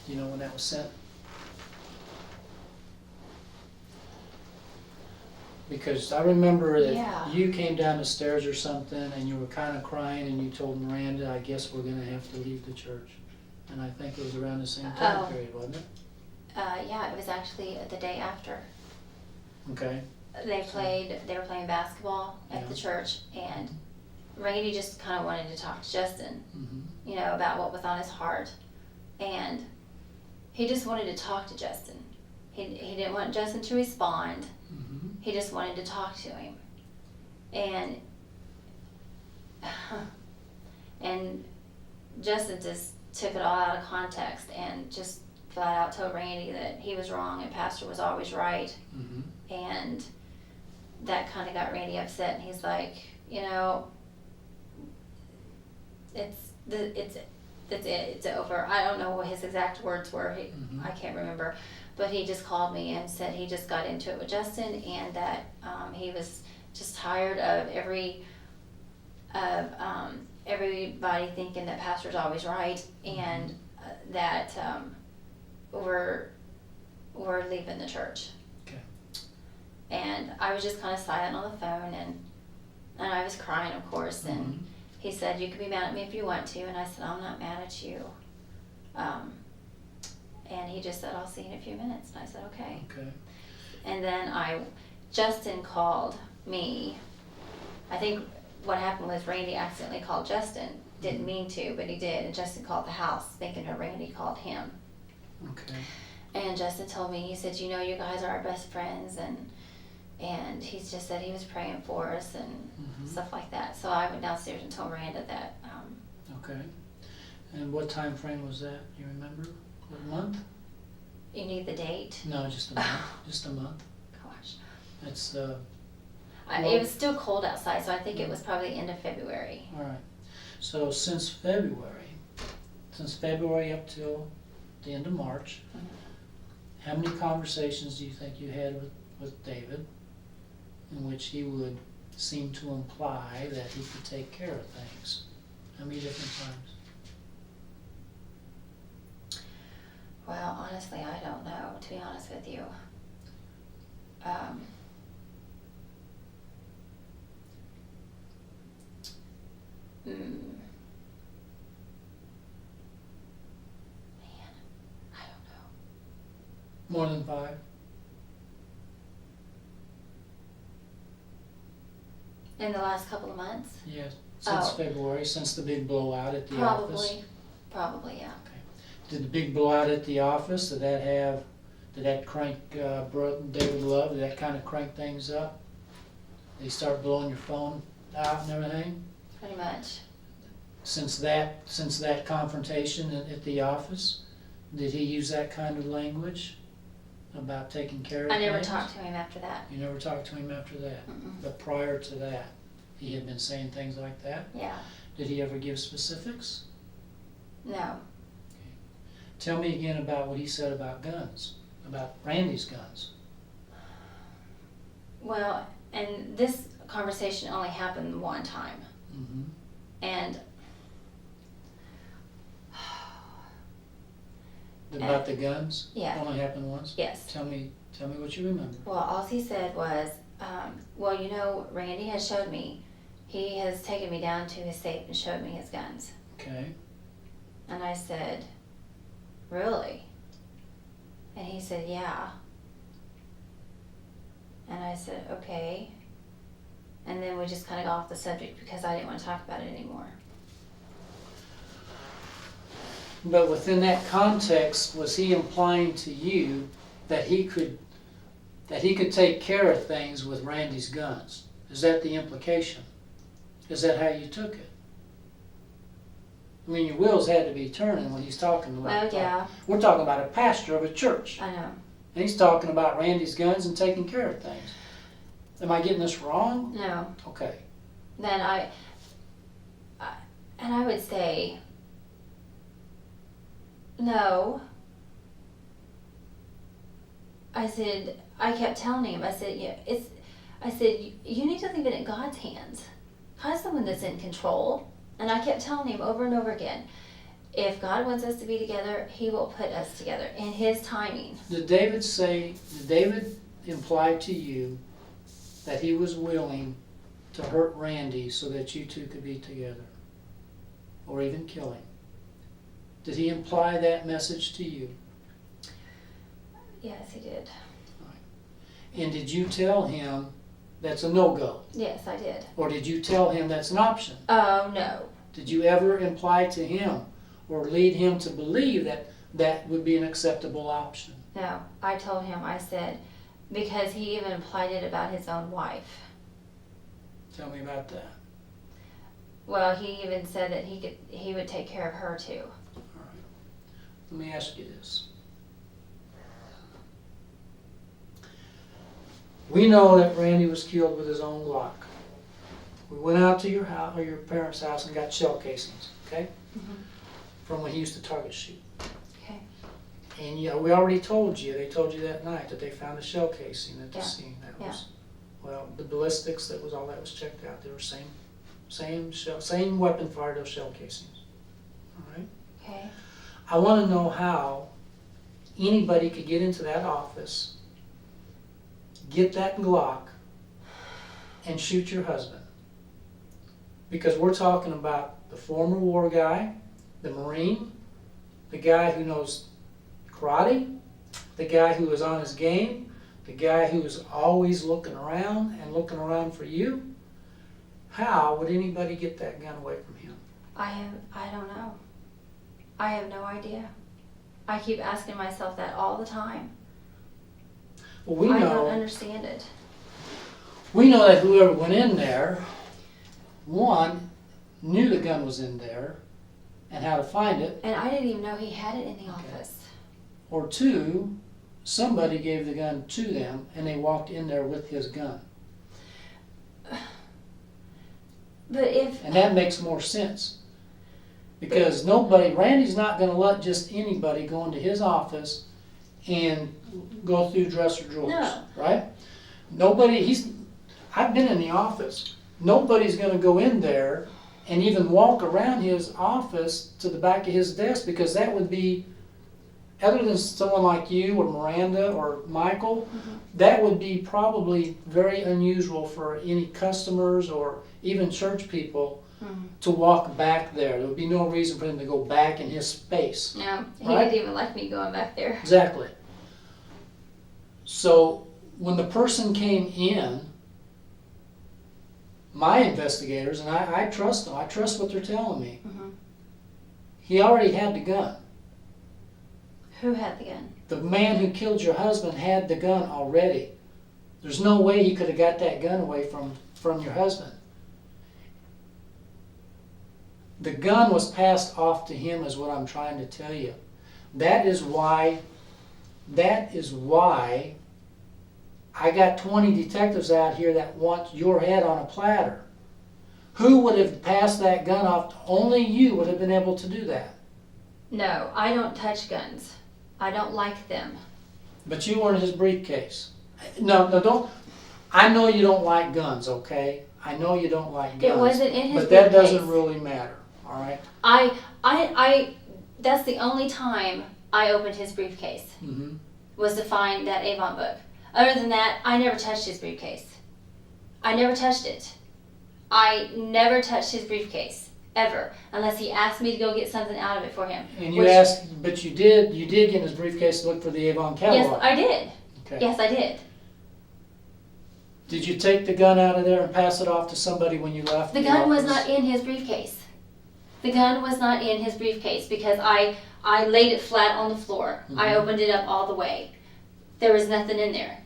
[SPEAKER 10] Do you know when that was sent? Because I remember
[SPEAKER 2] Yeah.
[SPEAKER 10] that you came down the stairs or something and you were kind of crying and you told Miranda, I guess we're gonna have to leave the church. And I think it was around the same time
[SPEAKER 2] Oh.
[SPEAKER 10] period, wasn't it?
[SPEAKER 2] Yeah, it was actually the day after.
[SPEAKER 10] Okay,
[SPEAKER 2] They were playing basketball at the
[SPEAKER 10] Yeah.
[SPEAKER 2] church, and Randy just kind of wanted to talk to Justin,
[SPEAKER 10] mm-hmm,
[SPEAKER 2] about what was on his heart. And he just wanted to talk to Justin. He didn't want Justin to respond.
[SPEAKER 10] mm-hmm.
[SPEAKER 2] He just wanted to talk to him. And Justin just took it all out of context and just flat out told Randy that he was wrong and Pastor was always right.
[SPEAKER 10] Mm-hmm.
[SPEAKER 2] And that kind of got Randy upset, and he's like, it's over. I don't know what his exact words were.
[SPEAKER 10] Mhm.
[SPEAKER 2] I can't remember, but he just called me and said he just got into it with Justin, and that he was just tired of everybody thinking that Pastor's always right, and that were leaving the church.
[SPEAKER 10] Okay.
[SPEAKER 2] And I was just kind of silent on the phone, and I was crying, of course, and
[SPEAKER 10] Mhm.
[SPEAKER 2] he said, you can be mad at me if you want to, and I said, I'm not mad at you. And he just said, I'll see you in a few minutes, and I said, okay.
[SPEAKER 10] Okay.
[SPEAKER 2] And then Justin called me. I think what happened was Randy accidentally called Justin. Didn't mean to, but he did, and Justin called the house thinking that Randy called him.
[SPEAKER 10] Okay.
[SPEAKER 2] And Justin told me, he said, you know, you guys are our best friends, and he just said he was praying for us and
[SPEAKER 10] Mhm.
[SPEAKER 2] stuff like that. So I went downstairs and told Miranda that,
[SPEAKER 10] Okay. And what time frame was that? You remember? What month?
[SPEAKER 2] you need the date.
[SPEAKER 10] No, just a month. Just a month.
[SPEAKER 2] Gosh.
[SPEAKER 10] It's
[SPEAKER 2] It
[SPEAKER 10] Well-
[SPEAKER 2] was still cold outside, so I think it was probably the end of February.
[SPEAKER 10] all right. So since February up till the end of March, how many conversations do you think you had with David in which he would seem to imply that he could take care of things? How many different times?
[SPEAKER 2] Well, honestly, I don't know, to be honest with you. Man, I don't know.
[SPEAKER 10] More than 5?
[SPEAKER 2] In the last couple of months?
[SPEAKER 10] Yes. Since
[SPEAKER 2] Oh.
[SPEAKER 10] February, since the big blowout at the office?
[SPEAKER 2] Probably, yeah.
[SPEAKER 10] Did the big blowout at the office, did that crank David Love, did that kind of crank things up? Did he start blowing your phone out and everything?
[SPEAKER 2] Pretty much.
[SPEAKER 10] Since that confrontation at the office, did he use that kind of language about taking care of
[SPEAKER 2] I
[SPEAKER 10] things?
[SPEAKER 2] never talked to him after that.
[SPEAKER 10] You never talked to him after that?
[SPEAKER 2] Mm-mm.
[SPEAKER 10] But prior to that, he had been saying things like that?
[SPEAKER 2] Yeah.
[SPEAKER 10] Did he ever give specifics?
[SPEAKER 2] No.
[SPEAKER 10] Tell me again about what he said about guns, about Randy's guns.
[SPEAKER 2] Well, and this conversation only happened one time.
[SPEAKER 10] Mm-hmm.
[SPEAKER 2] And
[SPEAKER 10] About the guns?
[SPEAKER 2] yeah,
[SPEAKER 10] Only happened once?
[SPEAKER 2] yes.
[SPEAKER 10] Tell me what you remember.
[SPEAKER 2] Well, all he said was, well, you know, Randy has showed me. He has taken me down to his safe and showed me his guns.
[SPEAKER 10] Okay.
[SPEAKER 2] And I said, really? And he said, yeah. And I said, okay. And then we just kind of got off the subject because I didn't want to talk about it anymore.
[SPEAKER 10] But within that context, was he implying to you that he could take care of things with Randy's guns? Is that the implication? Is that how you took it? I mean, your wheels had to be turning when he's talking about.
[SPEAKER 2] Well, yeah,
[SPEAKER 10] We're talking about a pastor of a church,
[SPEAKER 2] I know.
[SPEAKER 10] and he's talking about Randy's guns and taking care of things. Am I getting this wrong?
[SPEAKER 2] No.
[SPEAKER 10] Okay.
[SPEAKER 2] Then I would say, no. I said, I kept telling him, I said, yeah, you need to leave it in God's hands. God's the one that's in control. And I kept telling him over and over again, if God wants us to be together, He will put us together in His timing.
[SPEAKER 10] Did David imply to you that he was willing to hurt Randy so that you two could be together? Or even kill him? Did he imply that message to you?
[SPEAKER 2] Yes, he did.
[SPEAKER 10] And did you tell him that's a no-go?
[SPEAKER 2] Yes, I did.
[SPEAKER 10] Or did you tell him that's an option?
[SPEAKER 2] Oh, no.
[SPEAKER 10] Did you ever imply to him or lead him to believe that that would be an acceptable option?
[SPEAKER 2] No. I told him, I said, because he even implied it about his own wife.
[SPEAKER 10] Tell me about that.
[SPEAKER 2] Well, he even said that he would take care of her too.
[SPEAKER 10] All right. Let me ask you this. We know that Randy was killed with his own Glock. We went out to your house, or your parents' house, and got shell casings, okay?
[SPEAKER 2] Mhm.
[SPEAKER 10] From when he used to target shoot.
[SPEAKER 2] Okay.
[SPEAKER 10] And we already told you, they told you that night that they found a shell casing at the
[SPEAKER 2] Yeah.
[SPEAKER 10] scene. That
[SPEAKER 2] Yeah.
[SPEAKER 10] was, well, the ballistics, all that was checked out. They were same weapon fired those shell casings. All right?
[SPEAKER 2] Okay.
[SPEAKER 10] I want to know how anybody could get into that office, get that Glock, and shoot your husband. Because we're talking about the former war guy, the Marine, the guy who knows karate, the guy who is on his game, the guy who is always looking around and looking around for you. How would anybody get that gun away from him?
[SPEAKER 5] I don't know. I have no idea. I keep asking myself that all the time.
[SPEAKER 10] Well, we
[SPEAKER 5] I
[SPEAKER 10] know.
[SPEAKER 5] don't understand it.
[SPEAKER 10] We know that whoever went in there, one, knew the gun was in there and how to find it,
[SPEAKER 5] And I didn't even know he had it in the office.
[SPEAKER 10] or two, somebody gave the gun to them and they walked in there with his gun.
[SPEAKER 5] But if
[SPEAKER 10] And that makes more sense. Because Randy's not gonna let just anybody go into his office and go through dresser drawers,
[SPEAKER 5] No.
[SPEAKER 10] right? I've been in the office. Nobody's gonna go in there and even walk around his office to the back of his desk, because that would be, other than someone like you or Miranda or Michael, that would be probably very unusual for any customers or even church people to walk back there. There would be no reason for him to go back in his space.
[SPEAKER 5] no, he
[SPEAKER 10] Right?
[SPEAKER 5] didn't even like me going back there.
[SPEAKER 10] Exactly. So when the person came in, my investigators, and I trust them, I trust what they're telling me, he already had the gun.
[SPEAKER 5] Who had the gun?
[SPEAKER 10] The man who killed your husband had the gun already. There's no way he could have got that gun away from your husband. The gun was passed off to him, is what I'm trying to tell you. That is why I got 20 detectives out here that want your head on a platter. Who would have passed that gun off? Only you would have been able to do that.
[SPEAKER 5] No, I don't touch guns. I don't like them.
[SPEAKER 10] But you were in his briefcase. No, don't. I know you don't like guns, okay? I know you don't like guns.
[SPEAKER 5] It wasn't in his
[SPEAKER 10] But that
[SPEAKER 5] briefcase.
[SPEAKER 10] doesn't really matter, all right?
[SPEAKER 5] That's the only time I opened his briefcase,
[SPEAKER 10] Mm-hmm.
[SPEAKER 5] was to find that Avon book. Other than that, I never touched his briefcase. I never touched it. I never touched his briefcase, ever, unless he asked me to go get something out of it for him.
[SPEAKER 10] And you asked, but you did get in his briefcase to look for the Avon catalog.
[SPEAKER 5] Yes, I did.
[SPEAKER 10] Okay.
[SPEAKER 5] Yes, I did.
[SPEAKER 10] Did you take the gun out of there and pass it off to somebody when you left?
[SPEAKER 5] The gun was not in his briefcase. The gun was not in his briefcase because I laid it flat on the floor. I opened it up all the way. There was nothing in there.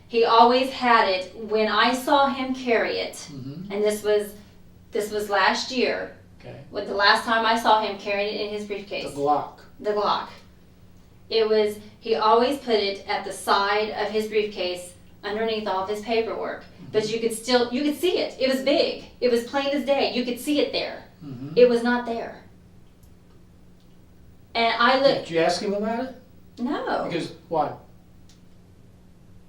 [SPEAKER 5] He always had it. When I saw him carry it, and this was last year,
[SPEAKER 10] Okay.
[SPEAKER 5] with the last time I saw him carrying it in his briefcase.
[SPEAKER 10] The Glock.
[SPEAKER 5] The Glock. He always put it at the side of his briefcase underneath all of his paperwork. But you could see it. It was big. It was plain as day. You could see it there. It was not there. And I looked.
[SPEAKER 10] Did you ask him about it?
[SPEAKER 5] No.
[SPEAKER 10] Because why?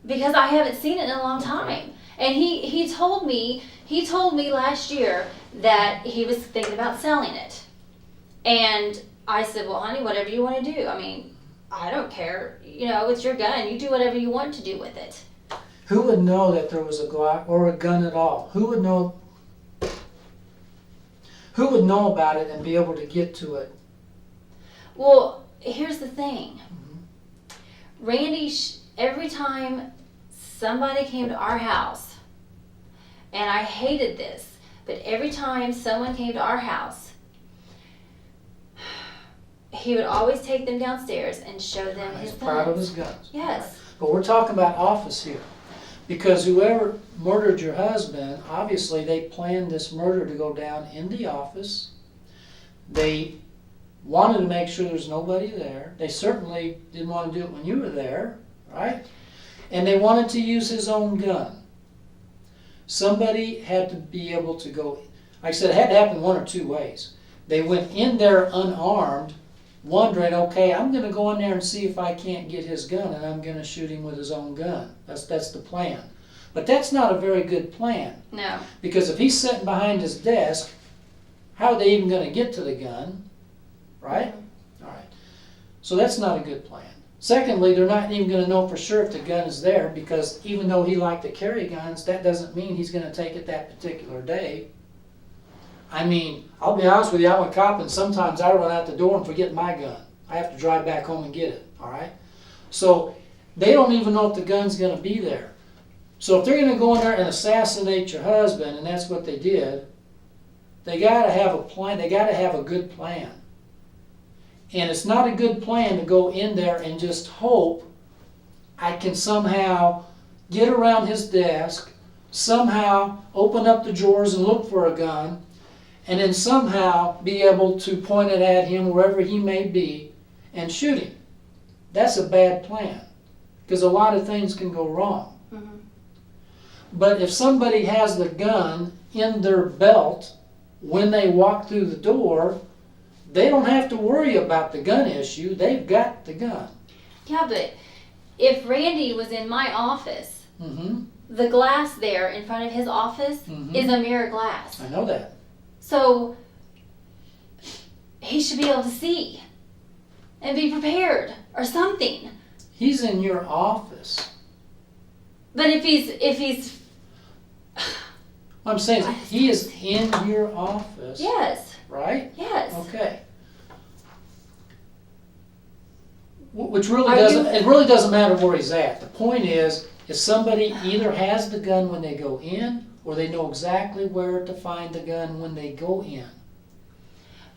[SPEAKER 5] Because I haven't seen it in a long time. And he told me last year that he was thinking about selling it. And I said, well, honey, whatever you want to do. I mean, I don't care. You know, it's your gun. You do whatever you want to do with it.
[SPEAKER 10] Who would know that there was a Glock or a gun at all? Who would know about it and be able to get to it?
[SPEAKER 5] Well, here's the thing. Randy, every time somebody came to our house, and I hated this, but every time someone came to our house, he would always take them downstairs and show them his
[SPEAKER 10] He's
[SPEAKER 5] guns.
[SPEAKER 10] proud of his guns.
[SPEAKER 5] Yes.
[SPEAKER 10] But we're talking about office here. Because whoever murdered your husband, obviously they planned this murder to go down in the office. They wanted to make sure there's nobody there. They certainly didn't want to do it when you were there, right? And they wanted to use his own gun. Somebody had to be able to go, like I said, it had to happen one or two ways. They went in there unarmed, wondering, okay, I'm going to go in there and see if I can't get his gun, and I'm going to shoot him with his own gun. That's the plan. But that's not a very good plan.
[SPEAKER 5] No.
[SPEAKER 10] Because if he's sitting behind his desk, how are they even going to get to the gun? Right? All right. So that's not a good plan. Secondly, they're not even gonna know for sure if the gun is there, because even though he liked to carry guns, that doesn't mean he's gonna take it that particular day. I mean, I'll be honest with you, I'm a cop, and sometimes I run out the door and forget my gun. I have to drive back home and get it, all right? So they don't even know if the gun's gonna be there. So if they're gonna go in there and assassinate your husband, and that's what they did, they gotta have a plan, they gotta have a good plan. And it's not a good plan to go in there and just hope I can somehow get around his desk, somehow open up the drawers and look for a gun, and then somehow be able to point it at him wherever he may be and shoot him. That's a bad plan, because a lot of things can go wrong.
[SPEAKER 2] Mhm.
[SPEAKER 10] But if somebody has the gun in their belt when they walk through the door, they don't have to worry about the gun issue. They've got the gun.
[SPEAKER 2] Yeah, but if Randy was in my office,
[SPEAKER 10] Mm-hmm.
[SPEAKER 2] the glass there in front of his office
[SPEAKER 10] Mhm.
[SPEAKER 2] is a mirror glass.
[SPEAKER 10] I know that.
[SPEAKER 2] So he should be able to see and be prepared or something.
[SPEAKER 10] He's in your office.
[SPEAKER 2] But if he's
[SPEAKER 10] What I'm saying is, he is in your office,
[SPEAKER 2] yes,
[SPEAKER 10] right?
[SPEAKER 2] yes.
[SPEAKER 10] Okay. Which really
[SPEAKER 2] Are
[SPEAKER 10] doesn't,
[SPEAKER 2] you-
[SPEAKER 10] it really doesn't matter where he's at. The point is somebody either has the gun when they go in, or they know exactly where to find the gun when they go in.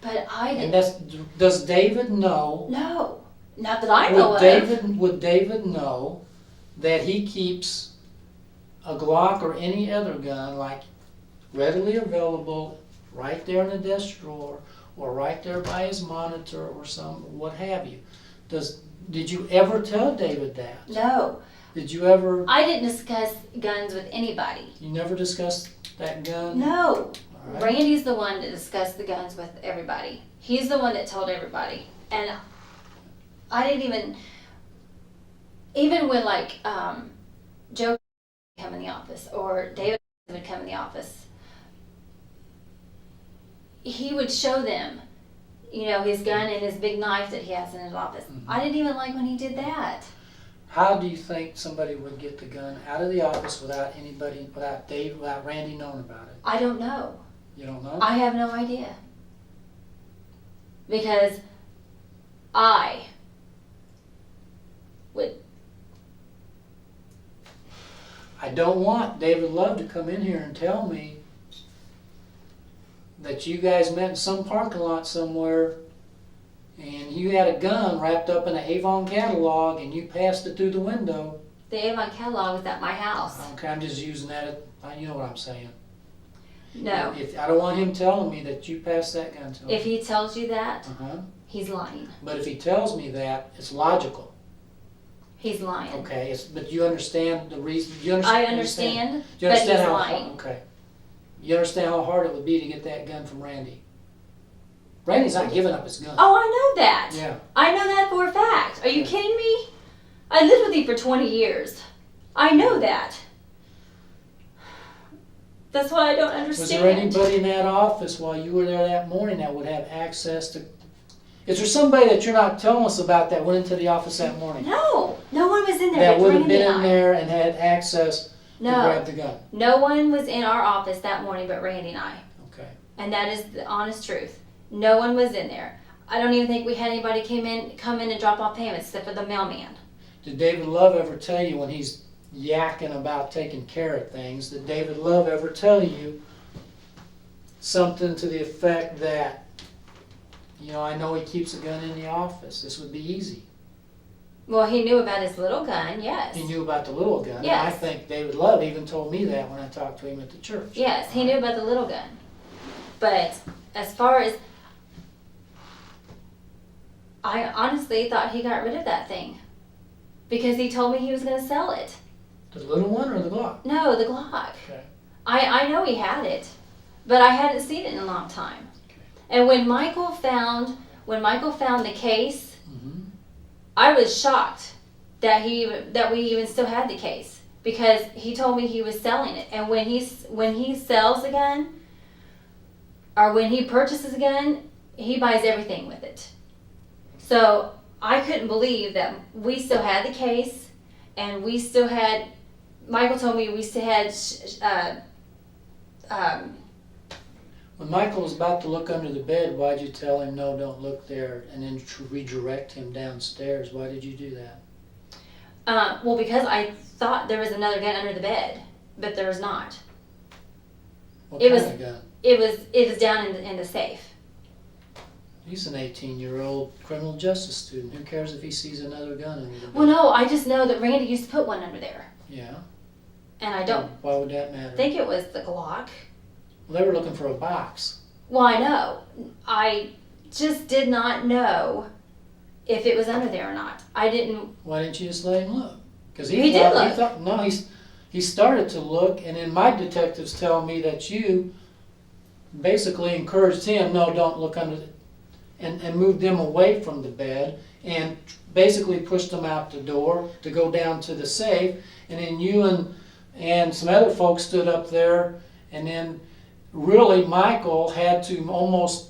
[SPEAKER 2] But I
[SPEAKER 10] And
[SPEAKER 2] didn't.
[SPEAKER 10] does David know?
[SPEAKER 2] No, not that I know
[SPEAKER 10] Would David know that he keeps a Glock or any other gun, like, readily available right there in the desk drawer, or right there by his monitor, or what have you? Did you ever tell David that?
[SPEAKER 2] No,
[SPEAKER 10] Did you ever?
[SPEAKER 2] I didn't discuss guns with anybody.
[SPEAKER 10] You never discussed that gun?
[SPEAKER 2] No,
[SPEAKER 10] All right.
[SPEAKER 2] Randy's the one that discussed the guns with everybody. He's the one that told everybody, and I didn't even when like Joe would come in the office or David would come in the office, he would show them, his gun and his big knife that he has in his office.
[SPEAKER 10] Mhm.
[SPEAKER 2] I didn't even like when he did that.
[SPEAKER 10] How do you think somebody would get the gun out of the office without Randy knowing about it?
[SPEAKER 2] I don't know.
[SPEAKER 10] You don't know?
[SPEAKER 2] I have no idea. Because I would.
[SPEAKER 10] I don't want David Love to come in here and tell me that you guys met in some parking lot somewhere and you had a gun wrapped up in an Avon catalog and you passed it through the window.
[SPEAKER 2] The Avon catalog is at my house.
[SPEAKER 10] Okay, I'm just using that, you know what I'm saying.
[SPEAKER 2] No.
[SPEAKER 10] I don't want him telling me that you passed that gun to him.
[SPEAKER 2] If he tells you that,
[SPEAKER 10] Uh-huh.
[SPEAKER 2] he's lying.
[SPEAKER 10] But if he tells me that, it's logical.
[SPEAKER 2] He's lying.
[SPEAKER 10] Okay, but you understand the reason?
[SPEAKER 2] I understand,
[SPEAKER 10] Do you
[SPEAKER 2] but
[SPEAKER 10] understand
[SPEAKER 2] he's
[SPEAKER 10] how
[SPEAKER 2] lying.
[SPEAKER 10] Okay. You understand how hard it would be to get that gun from Randy? Randy's not giving up his gun.
[SPEAKER 2] Oh, I know that.
[SPEAKER 10] Yeah.
[SPEAKER 2] I know that for a fact. Are you
[SPEAKER 10] Yeah.
[SPEAKER 2] kidding me? I lived with him for 20 years. I know that. That's what I don't understand.
[SPEAKER 10] Was there anybody in that office while you were there that morning that would have access to? Is there somebody that you're not telling us about that went into the office that morning?
[SPEAKER 2] No, no one was in there.
[SPEAKER 10] That
[SPEAKER 2] but
[SPEAKER 10] would have
[SPEAKER 2] Randy
[SPEAKER 10] been
[SPEAKER 2] and
[SPEAKER 10] in
[SPEAKER 2] I.
[SPEAKER 10] there and had access to
[SPEAKER 2] No,
[SPEAKER 10] grab the gun.
[SPEAKER 2] no one was in our office that morning but Randy and I.
[SPEAKER 10] Okay.
[SPEAKER 2] And that is the honest truth. No one was in there. I don't even think we had anybody come in and drop off payments except for the mailman.
[SPEAKER 10] Did David Love ever tell you when he's yakking about taking care of things, did David Love ever tell you something to the effect that, I know he keeps a gun in the office, this would be easy?
[SPEAKER 2] Well, he knew about his little gun, yes.
[SPEAKER 10] He knew about the little gun.
[SPEAKER 2] Yes.
[SPEAKER 10] And I think David Love even told me that when I talked to him at the church.
[SPEAKER 2] Yes, he knew about the little gun. But as far as, I honestly thought he got rid of that thing. Because he told me he was going to sell it.
[SPEAKER 10] The little one or the Glock?
[SPEAKER 2] No, the Glock.
[SPEAKER 10] Okay.
[SPEAKER 2] I know he had it, but I hadn't seen it in a long time.
[SPEAKER 10] Okay.
[SPEAKER 2] And when Michael found the case,
[SPEAKER 10] Mm-hmm.
[SPEAKER 2] I was shocked that we even still had the case, because he told me he was selling it. And when he sells a gun, or when he purchases a gun, he buys everything with it. So I couldn't believe that we still had the case, and we still had, Michael told me we still had,
[SPEAKER 10] When Michael was about to look under the bed, why'd you tell him, no, don't look there, and then redirect him downstairs? Why did you do that?
[SPEAKER 2] well, because I thought there was another gun under the bed, but there was not.
[SPEAKER 10] What
[SPEAKER 2] It
[SPEAKER 10] kind
[SPEAKER 2] was-
[SPEAKER 10] of gun?
[SPEAKER 2] It was down in the safe.
[SPEAKER 10] He's an 18-year-old criminal justice student. Who cares if he sees another gun under the bed?
[SPEAKER 2] Well, no, I just know that Randy used to put one under there,
[SPEAKER 10] Yeah.
[SPEAKER 2] and I don't
[SPEAKER 10] Why would that matter?
[SPEAKER 2] think it was the Glock.
[SPEAKER 10] Well, they were looking for a box.
[SPEAKER 2] Well, I know. I just did not know if it was under there or not. I didn't.
[SPEAKER 10] Why didn't you just let him look? Because
[SPEAKER 2] He did look.
[SPEAKER 10] He started to look, and then my detectives tell me that you basically encouraged him, no, don't look under, and moved them away from the bed, and basically pushed them out the door to go down to the safe, and then you and some other folks stood up there, and then really Michael had to almost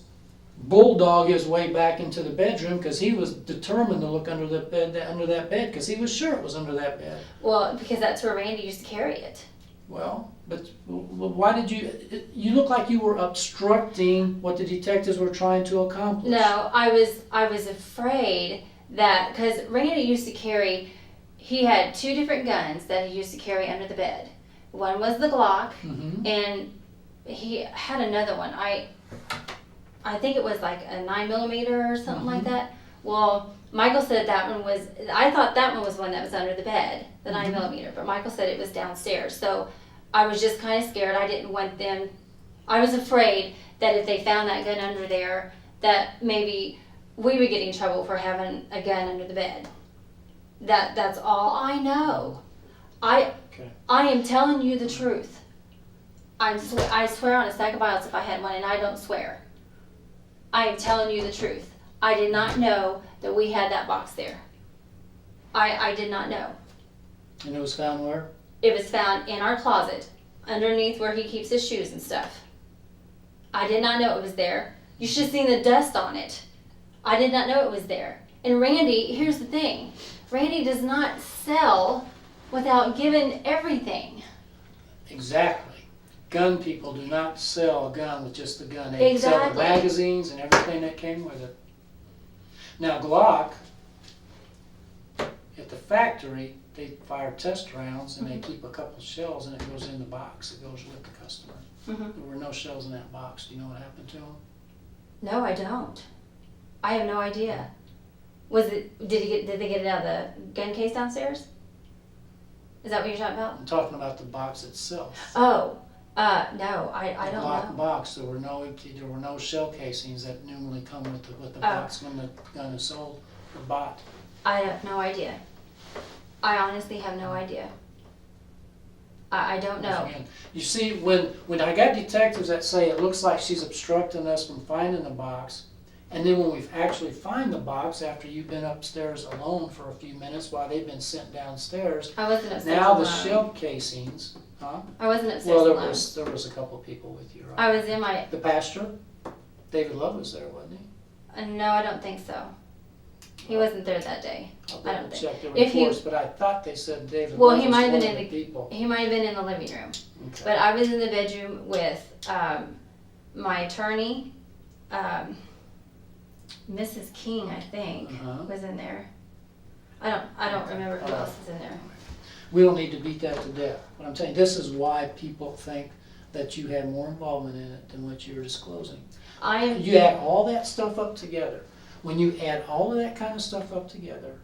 [SPEAKER 10] bulldog his way back into the bedroom because he was determined to look under that bed because he was sure it was under that bed.
[SPEAKER 2] Well, because that's where Randy used to carry it.
[SPEAKER 10] Well, but why did you look like you were obstructing what the detectives were trying to accomplish.
[SPEAKER 2] No, I was afraid that because Randy used to carry, he had two different guns that he used to carry under the bed. One was the Glock,
[SPEAKER 10] Mm-hmm.
[SPEAKER 2] and he had another one. I think it was like a 9mm or something like that. Well, Michael said that one was, I thought that one was one that was under the bed, the 9mm, but Michael said it was downstairs. So I was just kind of scared. I didn't want them, I was afraid that if they found that gun under there, that maybe we would get in trouble for having a gun under the bed. That's all I know.
[SPEAKER 10] Okay.
[SPEAKER 2] I am telling you the truth. I swear on a stack of Bibles if I had one, and I don't swear. I am telling you the truth. I did not know that we had that box there. I did not know.
[SPEAKER 10] And it was found where?
[SPEAKER 2] It was found in our closet, underneath where he keeps his shoes and stuff. I did not know it was there. You should have seen the dust on it. I did not know it was there. And Randy, here's the thing. Randy does not sell without giving everything.
[SPEAKER 10] Exactly. Gun people do not sell a gun with just the gun. They sell the
[SPEAKER 2] Exactly.
[SPEAKER 10] magazines and everything that came with it. Now Glock, at the factory, they fire test rounds and they keep a couple shells and it goes in the box. It goes with the customer.
[SPEAKER 2] Mhm.
[SPEAKER 10] There were no shells in that box. Do you know what happened to them?
[SPEAKER 2] No, I don't. I have no idea. Did they get it out of the gun case downstairs? Is that what you're talking about?
[SPEAKER 10] I'm talking about the box itself.
[SPEAKER 2] Oh, no, I
[SPEAKER 10] The
[SPEAKER 2] don't
[SPEAKER 10] Glock
[SPEAKER 2] know.
[SPEAKER 10] box. There were no shell casings that normally come with the
[SPEAKER 2] Oh.
[SPEAKER 10] box when the gun is sold or bought.
[SPEAKER 2] I have no idea. I honestly have no idea. I don't know.
[SPEAKER 10] Again, you see, when I got detectives that say it looks like she's obstructing us from finding the box, and then when we actually find the box after you've been upstairs alone for a few minutes while they've been sent downstairs,
[SPEAKER 2] I wasn't upstairs
[SPEAKER 10] now
[SPEAKER 2] alone.
[SPEAKER 10] the shell casings, huh?
[SPEAKER 2] I wasn't upstairs
[SPEAKER 10] Well,
[SPEAKER 2] alone.
[SPEAKER 10] there was a couple of people with you, right?
[SPEAKER 2] I was in my.
[SPEAKER 10] The pastor, David Love was there, wasn't he?
[SPEAKER 2] No, I don't think so. He wasn't there that day.
[SPEAKER 10] I'll
[SPEAKER 2] I don't
[SPEAKER 10] double
[SPEAKER 2] think.
[SPEAKER 10] check the
[SPEAKER 2] If he-
[SPEAKER 10] reports, but I thought they said David
[SPEAKER 2] Well,
[SPEAKER 10] Love
[SPEAKER 2] he
[SPEAKER 10] was
[SPEAKER 2] might have
[SPEAKER 10] one
[SPEAKER 2] been
[SPEAKER 10] of
[SPEAKER 2] in
[SPEAKER 10] the people.
[SPEAKER 2] He might have been in the living room.
[SPEAKER 10] Okay.
[SPEAKER 2] But I was in the bedroom with my attorney, Mrs. King, I think,
[SPEAKER 10] Uh-huh.
[SPEAKER 2] was in there. I don't remember who else was in there.
[SPEAKER 10] We don't need to beat that to death. But I'm saying, this is why people think that you had more involvement in it than what you're disclosing.
[SPEAKER 2] I am.
[SPEAKER 10] You add all that stuff up together. When you add all of that kind of stuff up together,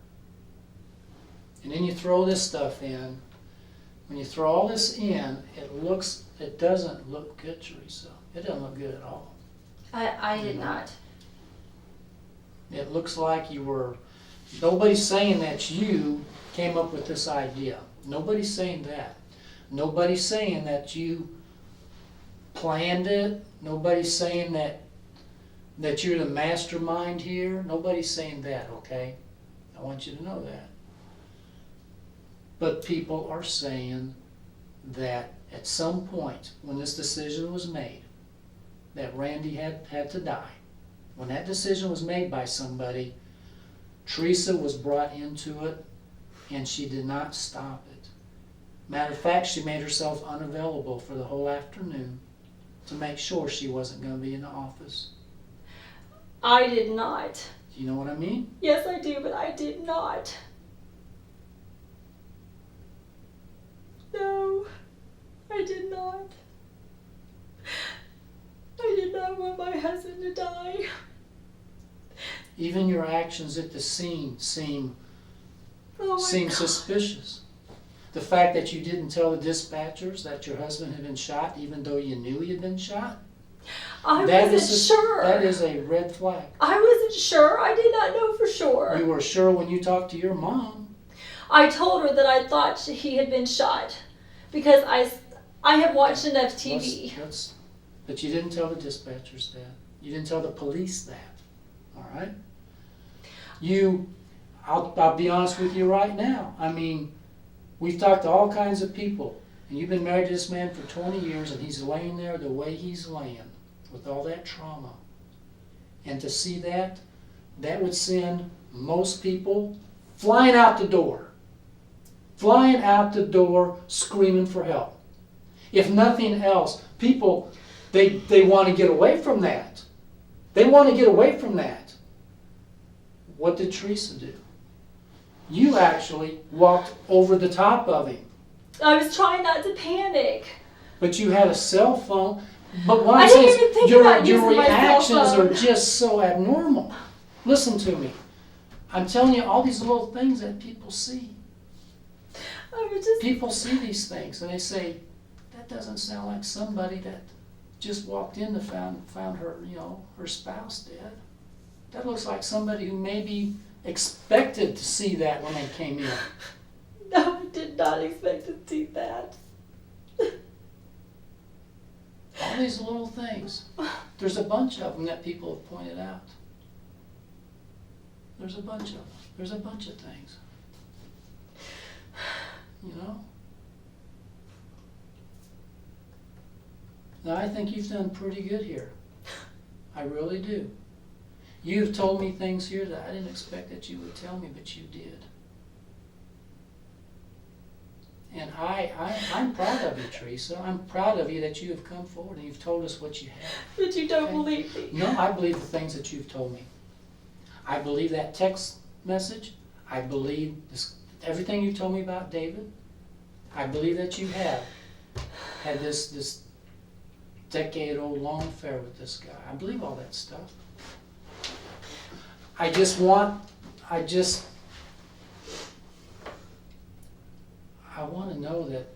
[SPEAKER 10] and then you throw this stuff in, when you throw all this in, it doesn't look good, Teresa. It doesn't look good at all.
[SPEAKER 2] I did not.
[SPEAKER 10] It looks like nobody's saying that you came up with this idea. Nobody's saying that. Nobody's saying that you planned it. Nobody's saying that you're the mastermind here. Nobody's saying that, okay? I want you to know that. But people are saying that at some point when this decision was made, that Randy had to die, when that decision was made by somebody, Teresa was brought into it, and she did not stop it. Matter of fact, she made herself unavailable for the whole afternoon to make sure she wasn't going to be in the office.
[SPEAKER 5] I did not.
[SPEAKER 10] Do you know what I mean?
[SPEAKER 5] Yes, I do, but I did not. No, I did not. I did not want my husband to die.
[SPEAKER 10] Even your actions at the scene seem
[SPEAKER 5] Oh my God.
[SPEAKER 10] suspicious. The fact that you didn't tell the dispatchers that your husband had been shot, even though you knew he had been shot,
[SPEAKER 5] I
[SPEAKER 10] that
[SPEAKER 5] wasn't sure.
[SPEAKER 10] That is a red flag.
[SPEAKER 5] I wasn't sure. I did not know for sure.
[SPEAKER 10] You were sure when you talked to your mom.
[SPEAKER 5] I told her that I thought he had been shot because I have watched enough TV.
[SPEAKER 10] But you didn't tell the dispatchers that. You didn't tell the police that. All right? I'll be honest with you right now. I mean, we've talked to all kinds of people, and you've been married to this man for 20 years, and he's laying there the way he's laying with all that trauma. And to see that would send most people flying out the door. Flying out the door screaming for help. If nothing else, people, they want to get away from that. They want to get away from that. What did Teresa do? You actually walked over the top of him.
[SPEAKER 5] I was trying not to panic.
[SPEAKER 10] But you had a cell phone. But what
[SPEAKER 5] I
[SPEAKER 10] I'm
[SPEAKER 5] didn't
[SPEAKER 10] saying
[SPEAKER 5] even think
[SPEAKER 10] is
[SPEAKER 5] about
[SPEAKER 10] your
[SPEAKER 5] using my cell
[SPEAKER 10] reactions
[SPEAKER 5] phone.
[SPEAKER 10] are just so abnormal. Listen to me. I'm telling you all these little things that people see.
[SPEAKER 5] I was just
[SPEAKER 10] People see these things and they say, that doesn't sound like somebody that just walked in and found her, her spouse dead. That looks like somebody who maybe expected to see that when they came in.
[SPEAKER 5] No, I did not expect to see that.
[SPEAKER 10] All these little things. There's a bunch of them that people have pointed out. There's a bunch of them. There's a bunch of things. Now, I think you've done pretty good here. I really do. You've told me things here that I didn't expect that you would tell me, but you did. And I'm proud of you, Teresa. I'm proud of you that you have come forward and you've told us what you have.
[SPEAKER 5] But you don't
[SPEAKER 10] Okay.
[SPEAKER 5] believe me.
[SPEAKER 10] No, I believe the things that you've told me. I believe that text message. I believe everything you've told me about David. I believe that you have had this decade-old long affair with this guy. I believe all that stuff. I want to know that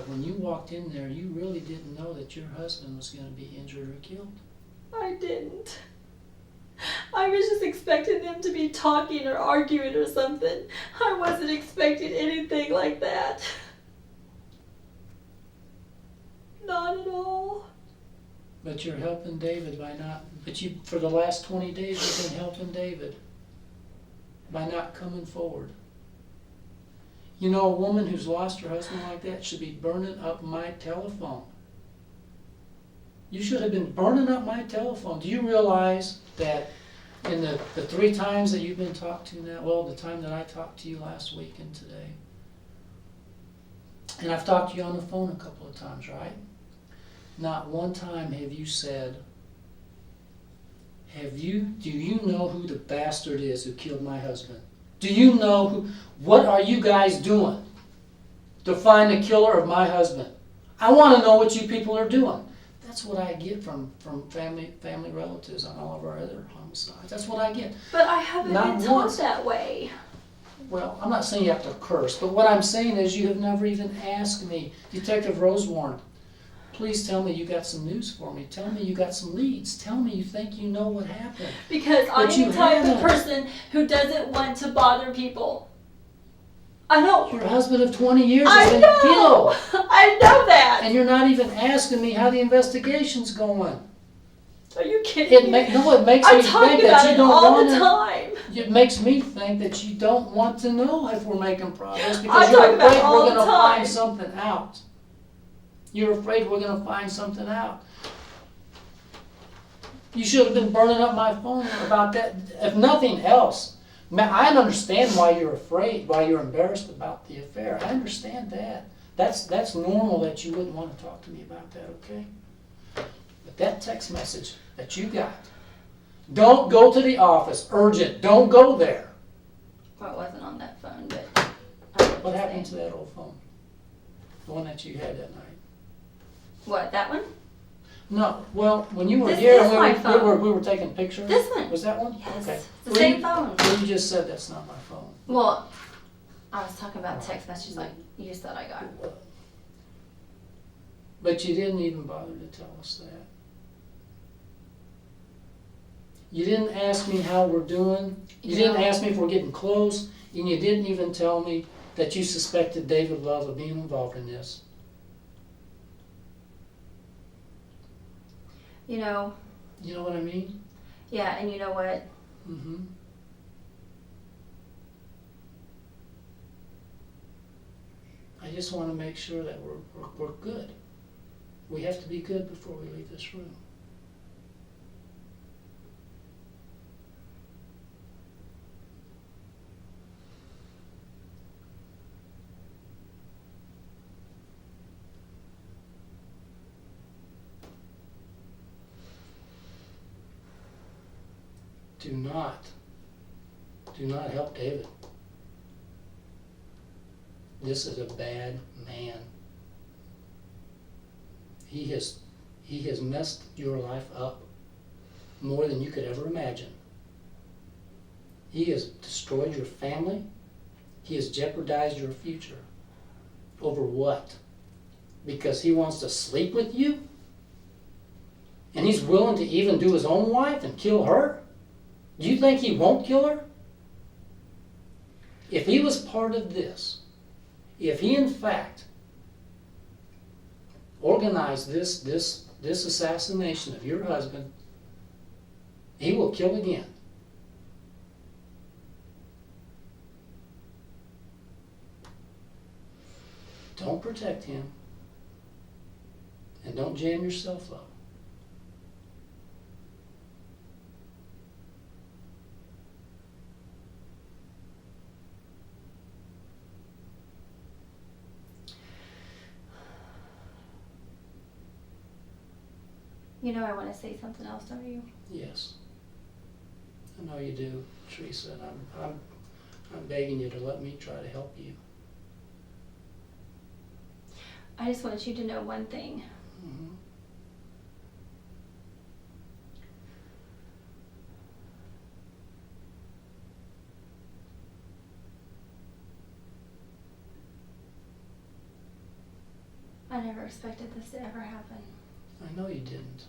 [SPEAKER 10] when you walked in there, you really didn't know that your husband was going to be injured or killed.
[SPEAKER 5] I didn't. I was just expecting them to be talking or arguing or something. I wasn't expecting anything like that. Not at all.
[SPEAKER 10] But you're helping David for the last 20 days you've been helping David by not coming forward. A woman who's lost her husband like that should be burning up my telephone. You should have been burning up my telephone. Do you realize that in the 3 times that you've been talked to now, well, the time that I talked to you last week and today, and I've talked to you on the phone a couple of times, right? Not one time have you said, do you know who the bastard is who killed my husband? Do you know what are you guys doing to find the killer of my husband? I want to know what you people are doing. That's what I get from family relatives on all of our other homicides. That's what I get.
[SPEAKER 5] But I haven't
[SPEAKER 10] Not
[SPEAKER 5] been taught
[SPEAKER 10] once.
[SPEAKER 5] that way.
[SPEAKER 10] Well, I'm not saying you have to curse, but what I'm saying is you have never even asked me, Detective Rosewarren, please tell me you got some news for me. Tell me you got some leads. Tell me you think you know what happened.
[SPEAKER 5] Because I
[SPEAKER 10] But
[SPEAKER 5] am
[SPEAKER 10] you
[SPEAKER 5] the type of
[SPEAKER 10] haven't.
[SPEAKER 5] person who doesn't want to bother people. I know.
[SPEAKER 10] Your husband of 20 years
[SPEAKER 5] I
[SPEAKER 10] has been
[SPEAKER 5] know.
[SPEAKER 10] killed.
[SPEAKER 5] I know that.
[SPEAKER 10] And you're not even asking me how the investigation's going.
[SPEAKER 5] Are you kidding me?
[SPEAKER 10] It makes
[SPEAKER 5] I'm
[SPEAKER 10] me
[SPEAKER 5] talking
[SPEAKER 10] think
[SPEAKER 5] about
[SPEAKER 10] that you
[SPEAKER 5] it
[SPEAKER 10] don't
[SPEAKER 5] all
[SPEAKER 10] want
[SPEAKER 5] the
[SPEAKER 10] to.
[SPEAKER 5] time.
[SPEAKER 10] It makes me think that you don't want to know if we're making progress
[SPEAKER 5] I
[SPEAKER 10] because you're
[SPEAKER 5] talk about
[SPEAKER 10] afraid
[SPEAKER 5] it all
[SPEAKER 10] we're
[SPEAKER 5] the
[SPEAKER 10] going to
[SPEAKER 5] time.
[SPEAKER 10] find something out. You're afraid we're going to find something out. You should have been burning up my phone about that. If nothing else, I understand why you're afraid, why you're embarrassed about the affair. I understand that. That's normal that you wouldn't want to talk to me about that, okay? But that text message that you got, don't go to the office, urgent, don't go there.
[SPEAKER 5] Well, it wasn't on that phone, but.
[SPEAKER 10] What happened to that old phone? The one that you had that night?
[SPEAKER 5] What, that one?
[SPEAKER 10] No, well, when you were
[SPEAKER 5] This
[SPEAKER 10] here,
[SPEAKER 5] is my phone.
[SPEAKER 10] we were taking pictures.
[SPEAKER 5] This one.
[SPEAKER 10] Was that one?
[SPEAKER 5] Yes.
[SPEAKER 10] Okay.
[SPEAKER 5] It's the same phone.
[SPEAKER 10] Well, you just said that's not my phone.
[SPEAKER 5] Well, I was talking about text messages like you just thought I got.
[SPEAKER 10] But you didn't even bother to tell us that. You didn't ask me how we're doing. You didn't ask me if we're getting close. And you didn't even tell me that you suspected David Love of being involved in this.
[SPEAKER 5] You know,
[SPEAKER 10] You know what I mean?
[SPEAKER 5] yeah, and you know what?
[SPEAKER 10] Mm-hmm. I just want to make sure that we're good. We have to be good before we leave this room. Do not help David. This is a bad man. He has messed your life up more than you could ever imagine. He has destroyed your family. He has jeopardized your future. Over what? Because he wants to sleep with you? And he's willing to even do his own wife and kill her? Do you think he won't kill her? If he was part of this, if he in fact organized this assassination of your husband, he will kill again. Don't protect him, and don't jam yourself up.
[SPEAKER 5] You know I want to say something else, don't you?
[SPEAKER 10] Yes, I know you do, Teresa, and I'm begging you to let me try to help you.
[SPEAKER 5] I just want you to know one thing.
[SPEAKER 10] Mm-hmm.
[SPEAKER 5] I never expected this to ever happen.
[SPEAKER 10] I know you didn't.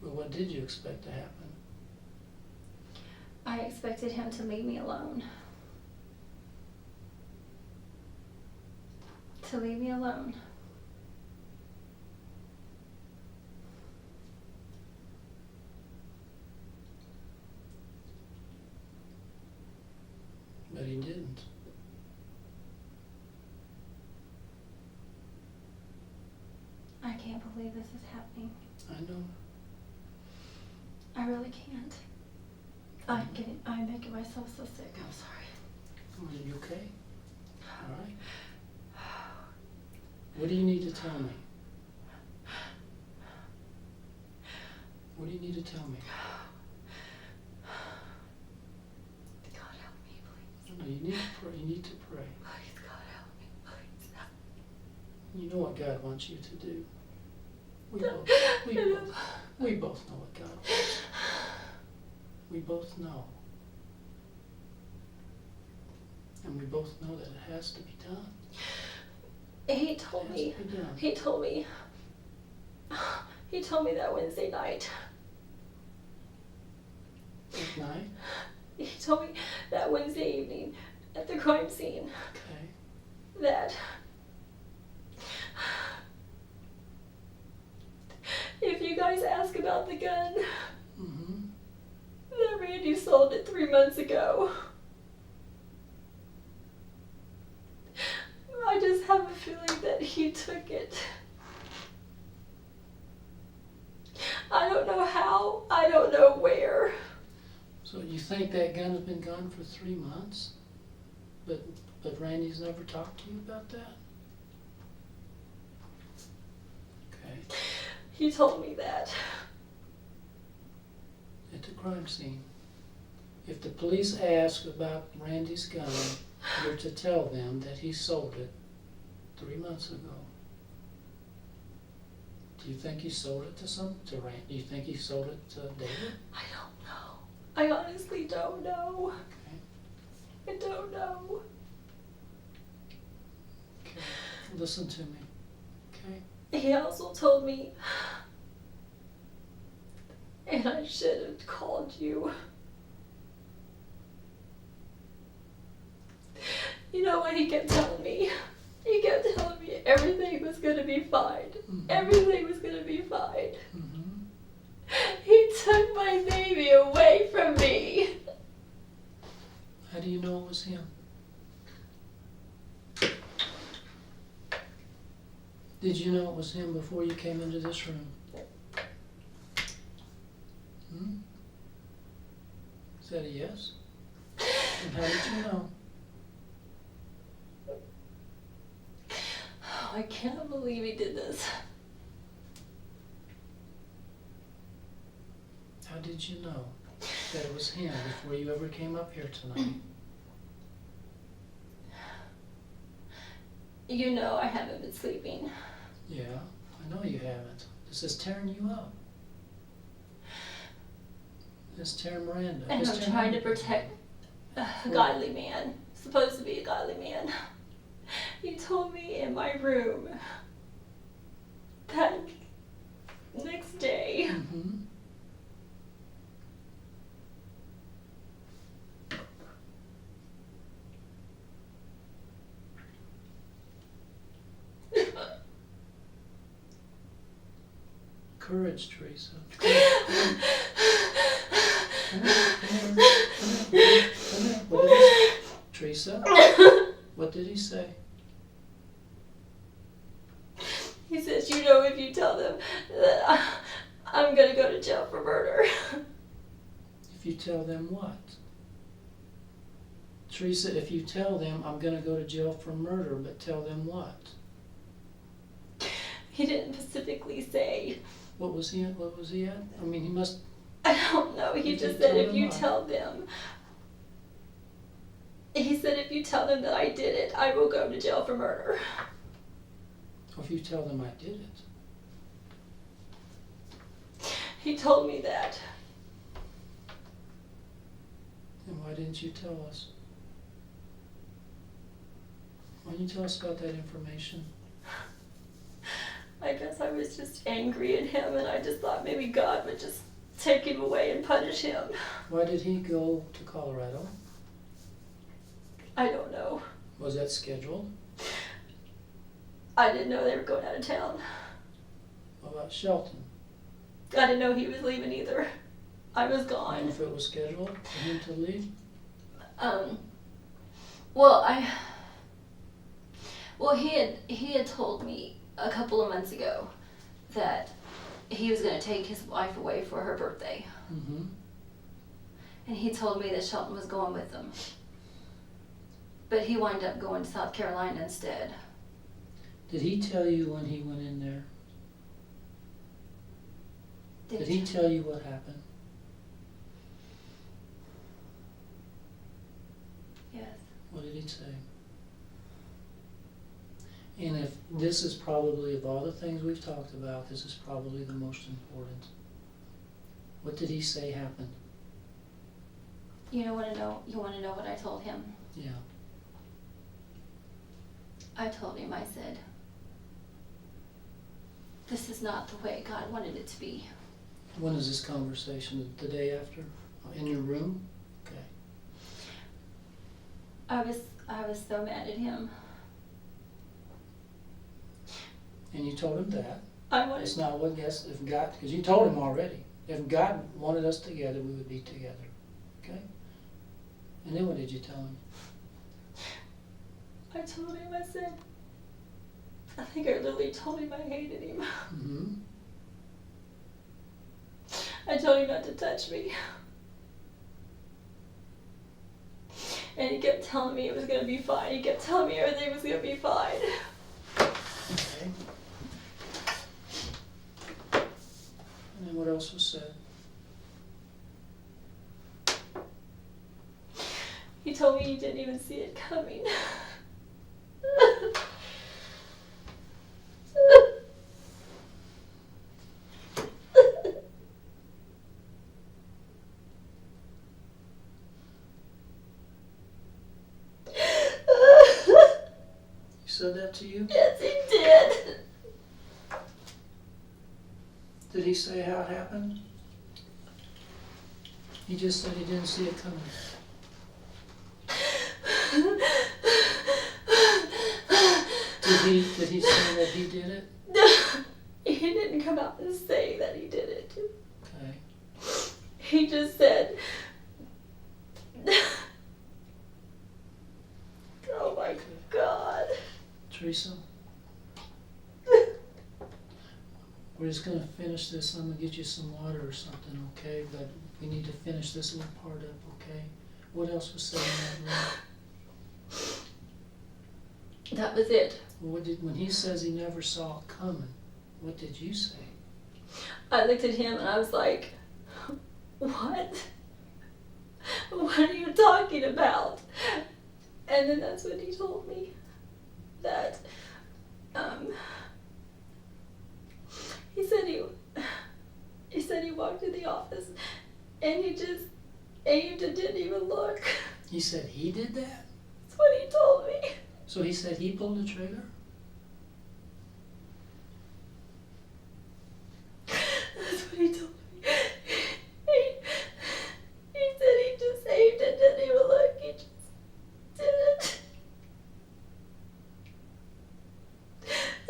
[SPEAKER 10] But what did you expect to happen?
[SPEAKER 5] I expected him to leave me alone. To leave me alone.
[SPEAKER 10] But he didn't.
[SPEAKER 5] I can't believe this is happening.
[SPEAKER 10] I know.
[SPEAKER 5] I really can't. I'm making myself so sick. I'm sorry.
[SPEAKER 10] Are you okay? All right. What do you need to tell me? What do you need to tell me?
[SPEAKER 5] God help me, please.
[SPEAKER 10] No, you need to pray. You need to pray.
[SPEAKER 5] Please, God help me, please.
[SPEAKER 10] You know what God wants you to do. We both know what God wants. We both know. And we both know that it has to be done.
[SPEAKER 5] He told me that Wednesday night.
[SPEAKER 10] At night?
[SPEAKER 5] He told me that Wednesday evening at the crime scene
[SPEAKER 10] Okay.
[SPEAKER 5] that if you guys ask about the gun,
[SPEAKER 10] Mm-hmm.
[SPEAKER 5] that Randy sold it 3 months ago. I just have a feeling that he took it. I don't know how. now. I don't know where.
[SPEAKER 10] So you think that gun's been gone for 3 months? But Randy's never talked to you about that? Okay.
[SPEAKER 5] He told me that.
[SPEAKER 10] At the crime scene. If the police ask about Randy's gun, you're to tell them that he sold it 3 months ago. Do you think he sold it to Randy? Do you think he sold it to David?
[SPEAKER 5] I don't know. I honestly don't know.
[SPEAKER 10] Okay.
[SPEAKER 5] I don't know.
[SPEAKER 10] Okay. Listen to me. Okay?
[SPEAKER 5] He also told me, and I should have called you. You know what he kept telling me? He kept telling me everything was going to be fine.
[SPEAKER 10] Mhm.
[SPEAKER 5] Everything was going to be fine.
[SPEAKER 10] Mm-hmm.
[SPEAKER 5] He took my baby away from me.
[SPEAKER 10] How do you know it was him? Did you know it was him before you came into this room? Hmm? Is that a yes? And how did you know?
[SPEAKER 5] Oh, I can't believe he did this.
[SPEAKER 10] How did you know that it was him before you ever came up here tonight?
[SPEAKER 5] You know I haven't been sleeping.
[SPEAKER 10] Yeah, I know you haven't. This is tearing you up. It's tearing Miranda.
[SPEAKER 5] And
[SPEAKER 10] It's
[SPEAKER 5] I'm
[SPEAKER 10] tearing
[SPEAKER 5] trying to
[SPEAKER 10] everybody.
[SPEAKER 5] protect a godly man. Supposed to be a godly man. He told me in my room that next day.
[SPEAKER 10] Mm-hmm. Courage, Teresa. Come here. Come here. What did he say? Teresa, what did he say?
[SPEAKER 5] He says, you know, if you tell them that I'm gonna go to jail for murder.
[SPEAKER 10] If you tell them what? Teresa, if you tell them I'm going to go to jail for murder, but tell them what?
[SPEAKER 5] He didn't specifically say.
[SPEAKER 10] What was he at? I mean, he must...
[SPEAKER 5] I don't know. He
[SPEAKER 10] You
[SPEAKER 5] just
[SPEAKER 10] did
[SPEAKER 5] said
[SPEAKER 10] tell
[SPEAKER 5] if
[SPEAKER 10] them
[SPEAKER 5] you
[SPEAKER 10] what?
[SPEAKER 5] tell them. He said if you tell them that I did it, I will go to jail for murder.
[SPEAKER 10] Or if you tell them I did it.
[SPEAKER 5] He told me that.
[SPEAKER 10] Then why didn't you tell us? Why didn't you tell us about that information?
[SPEAKER 5] I guess I was just angry at him, and I just thought maybe God would just take him away and punish him.
[SPEAKER 10] Why did he go to Colorado?
[SPEAKER 5] I don't know.
[SPEAKER 10] Was that scheduled?
[SPEAKER 5] I didn't know they were going out of town.
[SPEAKER 10] What about Shelton?
[SPEAKER 5] I didn't know he was leaving either. I was
[SPEAKER 10] I don't know
[SPEAKER 5] gone.
[SPEAKER 10] if it was scheduled for him to leave.
[SPEAKER 5] Well, he had told me a couple of months ago that he was going to take his wife away for her birthday.
[SPEAKER 10] Mm-hmm.
[SPEAKER 5] And he told me that Shelton was going with them. But he wound up going to South Carolina instead.
[SPEAKER 10] Did he tell you when he went in there? Did he tell you what happened?
[SPEAKER 5] Yes.
[SPEAKER 10] What did he say? And if this is probably, of all the things we've talked about, this is probably the most important. What did he say happened?
[SPEAKER 5] You want to know what I told him?
[SPEAKER 10] Yeah.
[SPEAKER 5] I told him, I said, this is not the way God wanted it to be.
[SPEAKER 10] When is this conversation? The day after? In your room? Okay.
[SPEAKER 5] I was so mad at him.
[SPEAKER 10] And you told him that.
[SPEAKER 5] I wanted
[SPEAKER 10] It's not what guess if God, because you told him already. If God wanted us together, we would be together. Okay? And then what did you tell him?
[SPEAKER 5] I told him, I said, I think I literally told him I hated him.
[SPEAKER 10] Mm-hmm.
[SPEAKER 5] I I told him not to touch me. And he kept telling me it was gonna be fine. He kept telling me everything was gonna be fine.
[SPEAKER 10] Okay. And then what else was said?
[SPEAKER 5] He told me he didn't even see it coming.
[SPEAKER 10] He said that to you?
[SPEAKER 5] Yes, he did.
[SPEAKER 10] Did he say how it happened? He just said he didn't see it coming. Did he say that he did it?
[SPEAKER 5] He didn't come out and say that he did it.
[SPEAKER 10] Okay.
[SPEAKER 5] He just said, oh my God.
[SPEAKER 10] Teresa? We're just gonna finish this. I'm gonna get you some water or something, okay? But we need to finish this little part up, okay? What else was said in that room?
[SPEAKER 5] That was it.
[SPEAKER 10] When he says he never saw it coming, what did you say?
[SPEAKER 5] I looked at him and I was like, what? What are you talking about? And then that's when he told me that, he said he walked in the office and he just aimed and didn't even look.
[SPEAKER 10] He said he did that?
[SPEAKER 5] That's what he told me.
[SPEAKER 10] So he said he pulled the trigger?
[SPEAKER 5] That's what he told me. He said he just aimed and didn't even look. He just did it.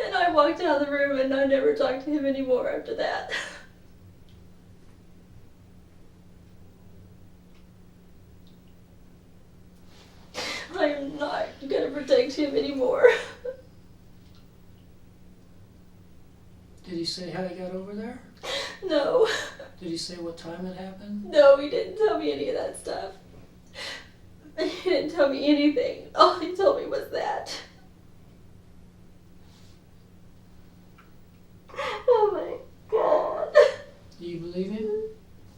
[SPEAKER 5] And I walked out of the room and I never talked to him anymore after that. I am not going to protect him anymore.
[SPEAKER 10] Did he say how he got over there?
[SPEAKER 5] No.
[SPEAKER 10] Did he say what time it happened?
[SPEAKER 5] No, he didn't tell me any of that stuff. He didn't tell me anything. All he told me was that. Oh my God.
[SPEAKER 10] Do you believe him?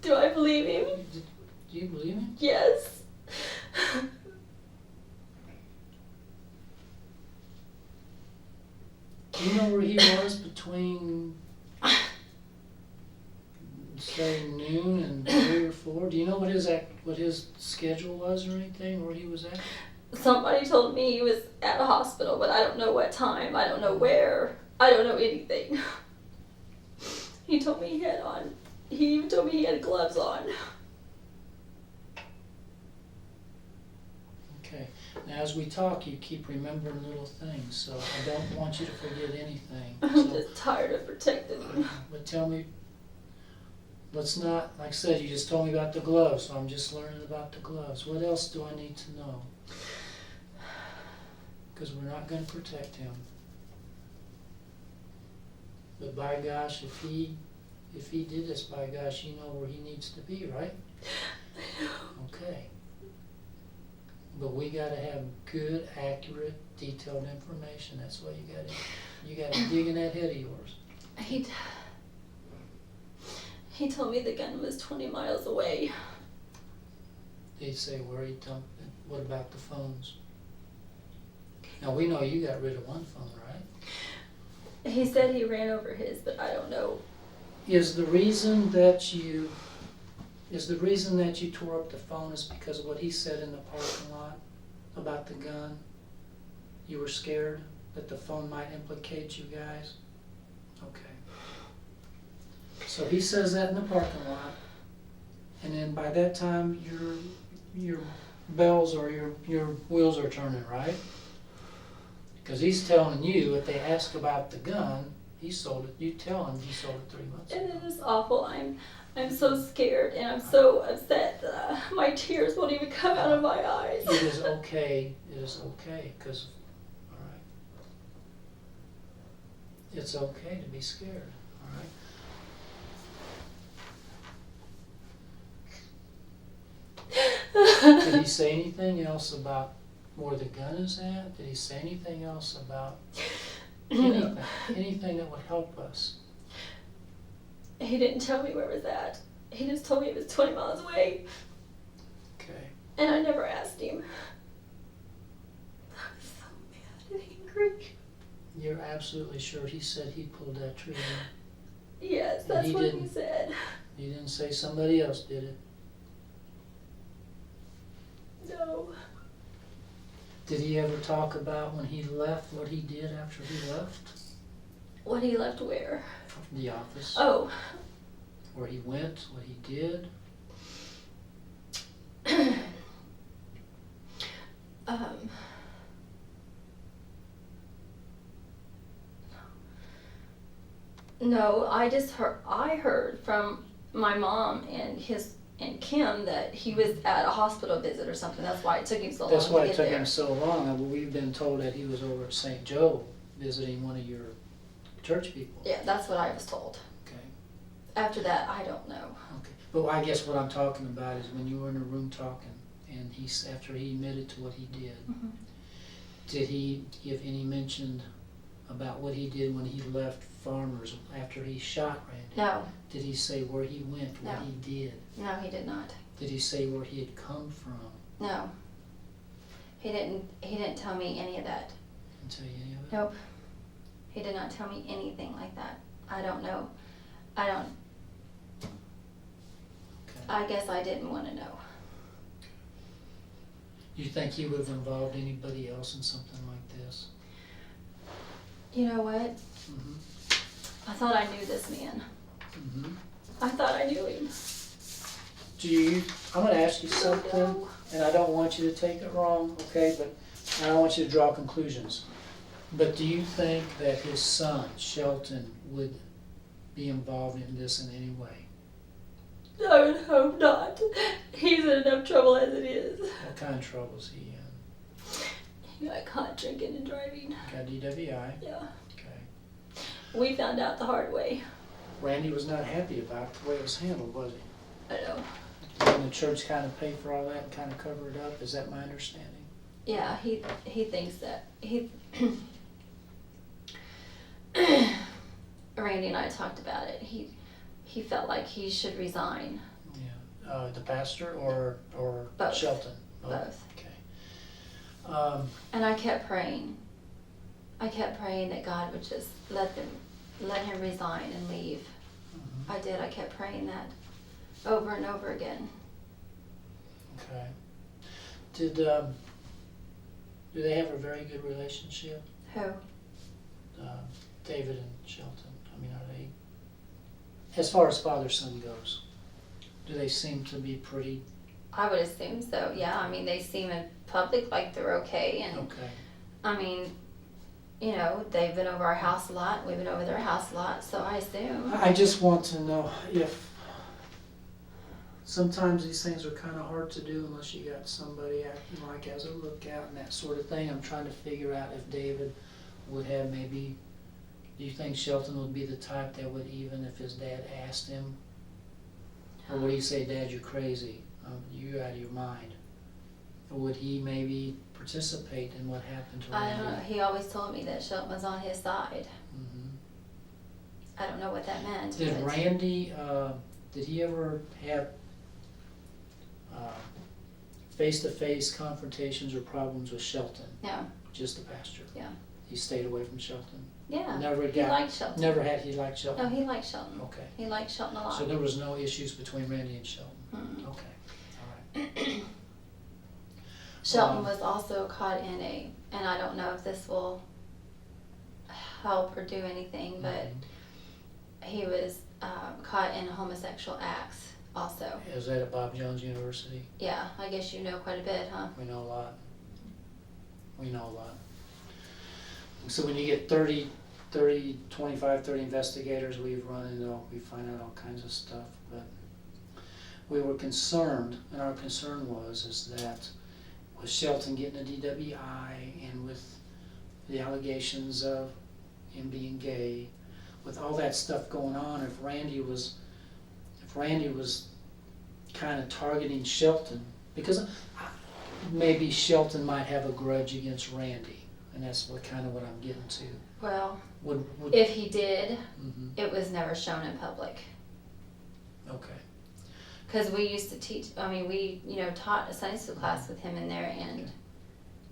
[SPEAKER 5] Do I believe him?
[SPEAKER 10] Do you believe him?
[SPEAKER 5] Yes.
[SPEAKER 10] Do you know where he was between, say, noon and 3 or 4? Do you know what his schedule was or anything, where he was at?
[SPEAKER 5] Somebody told me he was at a hospital, but I don't know what time. I don't know where. I don't know anything. He told me he even told me he had gloves on.
[SPEAKER 10] Okay. Now, as we talk, you keep remembering little things, so I don't want you to forget anything.
[SPEAKER 5] I'm
[SPEAKER 10] So,
[SPEAKER 5] just tired of protecting him.
[SPEAKER 10] but tell me, let's not, like I said, you just told me about the gloves, so I'm just learning about the gloves. What else do I need to know? Because we're not going to protect him. But by gosh, if he did this, by gosh, you know where he needs to be, right? Okay. But we got to have good, accurate, detailed information. That's why you got to dig in that head of yours.
[SPEAKER 5] He told me the gun was 20 miles away.
[SPEAKER 10] Did he say where he dumped it? What about the phones? Now we know you got rid of one phone, right?
[SPEAKER 5] He said he ran over his, but I don't know.
[SPEAKER 10] Is the reason that you tore up the phone is because of what he said in the parking lot about the gun? You were scared that the phone might implicate you guys? Okay. So he says that in the parking lot, and then by that time your bells or your wheels are turning, right? Because he's telling you, if they ask about the gun, he sold it. You tell him he sold it 3 months ago.
[SPEAKER 5] And it is awful. I'm so scared and I'm so upset that my tears won't even come out of my eyes.
[SPEAKER 10] It is okay. It is okay. Because, all right. It's okay to be scared. All right. Did he say anything else about where the gun is at? Did he say anything else about anything that would help us?
[SPEAKER 5] He didn't tell me where it was at. He just told me it was 20 miles away,
[SPEAKER 10] Okay.
[SPEAKER 5] and I never asked him. I was so mad and angry.
[SPEAKER 10] You're absolutely sure he said he pulled that trigger?
[SPEAKER 5] Yes,
[SPEAKER 10] And
[SPEAKER 5] that's
[SPEAKER 10] he
[SPEAKER 5] what he
[SPEAKER 10] didn't?
[SPEAKER 5] said.
[SPEAKER 10] You didn't say somebody else did it?
[SPEAKER 5] No.
[SPEAKER 10] Did he ever talk about when he left, what he did after he left
[SPEAKER 5] What he left where?
[SPEAKER 10] the office?
[SPEAKER 5] Oh,
[SPEAKER 10] Where he went, what he did?
[SPEAKER 5] um, no, I heard from my mom and Kim that he was at a hospital visit or something. That's why it took him so long
[SPEAKER 10] That's why
[SPEAKER 5] to
[SPEAKER 10] it
[SPEAKER 5] get
[SPEAKER 10] took
[SPEAKER 5] there.
[SPEAKER 10] him so long. We've been told that he was over at St. Joe visiting one of your church people.
[SPEAKER 5] Yeah, that's what I was told.
[SPEAKER 10] Okay.
[SPEAKER 5] After that, I don't know.
[SPEAKER 10] Okay. But I guess what I'm talking about is when you were in a room talking, and after he admitted to what he did,
[SPEAKER 5] Mhm.
[SPEAKER 10] did he give any mention about what he did when he left Farmers after he shot Randy?
[SPEAKER 5] No,
[SPEAKER 10] Did he say where he went, what
[SPEAKER 5] No.
[SPEAKER 10] he did?
[SPEAKER 5] no, he did not.
[SPEAKER 10] Did he say where he had come from?
[SPEAKER 5] No, he didn't. He didn't tell me any of that.
[SPEAKER 10] Didn't tell you any of it?
[SPEAKER 5] Nope. He did not tell me anything like that. I don't know. I don't.
[SPEAKER 10] Okay.
[SPEAKER 5] I guess I didn't want to know.
[SPEAKER 10] You think he would have involved anybody else in something like this?
[SPEAKER 5] You know what?
[SPEAKER 10] Mm-hmm.
[SPEAKER 5] I thought I knew this man.
[SPEAKER 10] Mm-hmm.
[SPEAKER 5] I thought I knew him.
[SPEAKER 10] I'm gonna ask you something,
[SPEAKER 5] No.
[SPEAKER 10] and I don't want you to take it wrong, okay, but I don't want you to draw conclusions. But do you think that his son, Shelton, would be involved in this in any way?
[SPEAKER 5] I would hope not. He's in enough trouble as it is.
[SPEAKER 10] What kind of trouble is he in?
[SPEAKER 5] He got caught drinking and driving.
[SPEAKER 10] Got DWI?
[SPEAKER 5] Yeah.
[SPEAKER 10] Okay.
[SPEAKER 5] We found out the hard way.
[SPEAKER 10] Randy was not happy about the way it was handled, was he?
[SPEAKER 5] I know.
[SPEAKER 10] And the church kind of paid for all that and kind of covered it up, is that my understanding?
[SPEAKER 5] Yeah, he thinks that Randy and I talked about it. He felt like he should resign.
[SPEAKER 10] Yeah. The pastor or
[SPEAKER 5] Both.
[SPEAKER 10] Shelton?
[SPEAKER 5] Both.
[SPEAKER 10] Okay.
[SPEAKER 5] And I kept praying. I kept praying that God would just let him resign and leave.
[SPEAKER 10] Mhm.
[SPEAKER 5] I did. I kept praying that over and over again.
[SPEAKER 10] Okay. Do they have a very good relationship,
[SPEAKER 5] Who?
[SPEAKER 10] David and Shelton? I mean, are they, as far as father-son goes, do they seem to be pretty
[SPEAKER 5] I would assume so. Yeah. I mean, they seem in public like they're okay, and
[SPEAKER 10] okay?
[SPEAKER 5] I mean, you know, they've been over our house a lot. We've been over their house a lot. So I assume.
[SPEAKER 10] I just want to know if sometimes these things are kind of hard to do unless you got somebody acting like as a lookout and that sort of thing. I'm trying to figure out if David would have maybe. Do you think Shelton would be the type that would, even if his dad asked him, or would he say, "Dad, you're crazy. You're out of your mind"? Or would he maybe participate in what happened to
[SPEAKER 5] I
[SPEAKER 10] Randy?
[SPEAKER 5] don't know. He always told me that Shelton was on his side.
[SPEAKER 10] Mhm.
[SPEAKER 5] I don't know what that meant.
[SPEAKER 10] Did
[SPEAKER 5] but
[SPEAKER 10] Randy, did he ever have face-to-face confrontations or problems with Shelton?
[SPEAKER 5] No.
[SPEAKER 10] Just the pastor?
[SPEAKER 5] Yeah.
[SPEAKER 10] He stayed away from Shelton?
[SPEAKER 5] Yeah.
[SPEAKER 10] Never
[SPEAKER 5] He liked Shelton.
[SPEAKER 10] he liked Shelton?
[SPEAKER 5] No, he liked Shelton.
[SPEAKER 10] Okay.
[SPEAKER 5] He liked Shelton a lot.
[SPEAKER 10] So there was no issues between Randy and Shelton?
[SPEAKER 5] Mm-mm.
[SPEAKER 10] Okay, all right.
[SPEAKER 5] Shelton was also caught in and I don't know if this will help or do anything, but he was caught in homosexual acts also.
[SPEAKER 10] Is that at Bob Jones University?
[SPEAKER 5] Yeah, I guess you know quite a bit, huh?
[SPEAKER 10] We know a lot. We know a lot. So when you get 25, 30 investigators, we find out all kinds of stuff, but we were concerned, and our concern is that with Shelton getting a DWI and with the allegations of him being gay, with all that stuff going on, if Randy was kind of targeting Shelton maybe Shelton might have a grudge against Randy, and that's what I'm getting to.
[SPEAKER 2] Well,
[SPEAKER 10] Would
[SPEAKER 2] if he did,
[SPEAKER 10] mhm,
[SPEAKER 2] it was never shown in public.
[SPEAKER 10] okay.
[SPEAKER 2] Because we used to teach, we, taught a Sunday school class with him in there, and,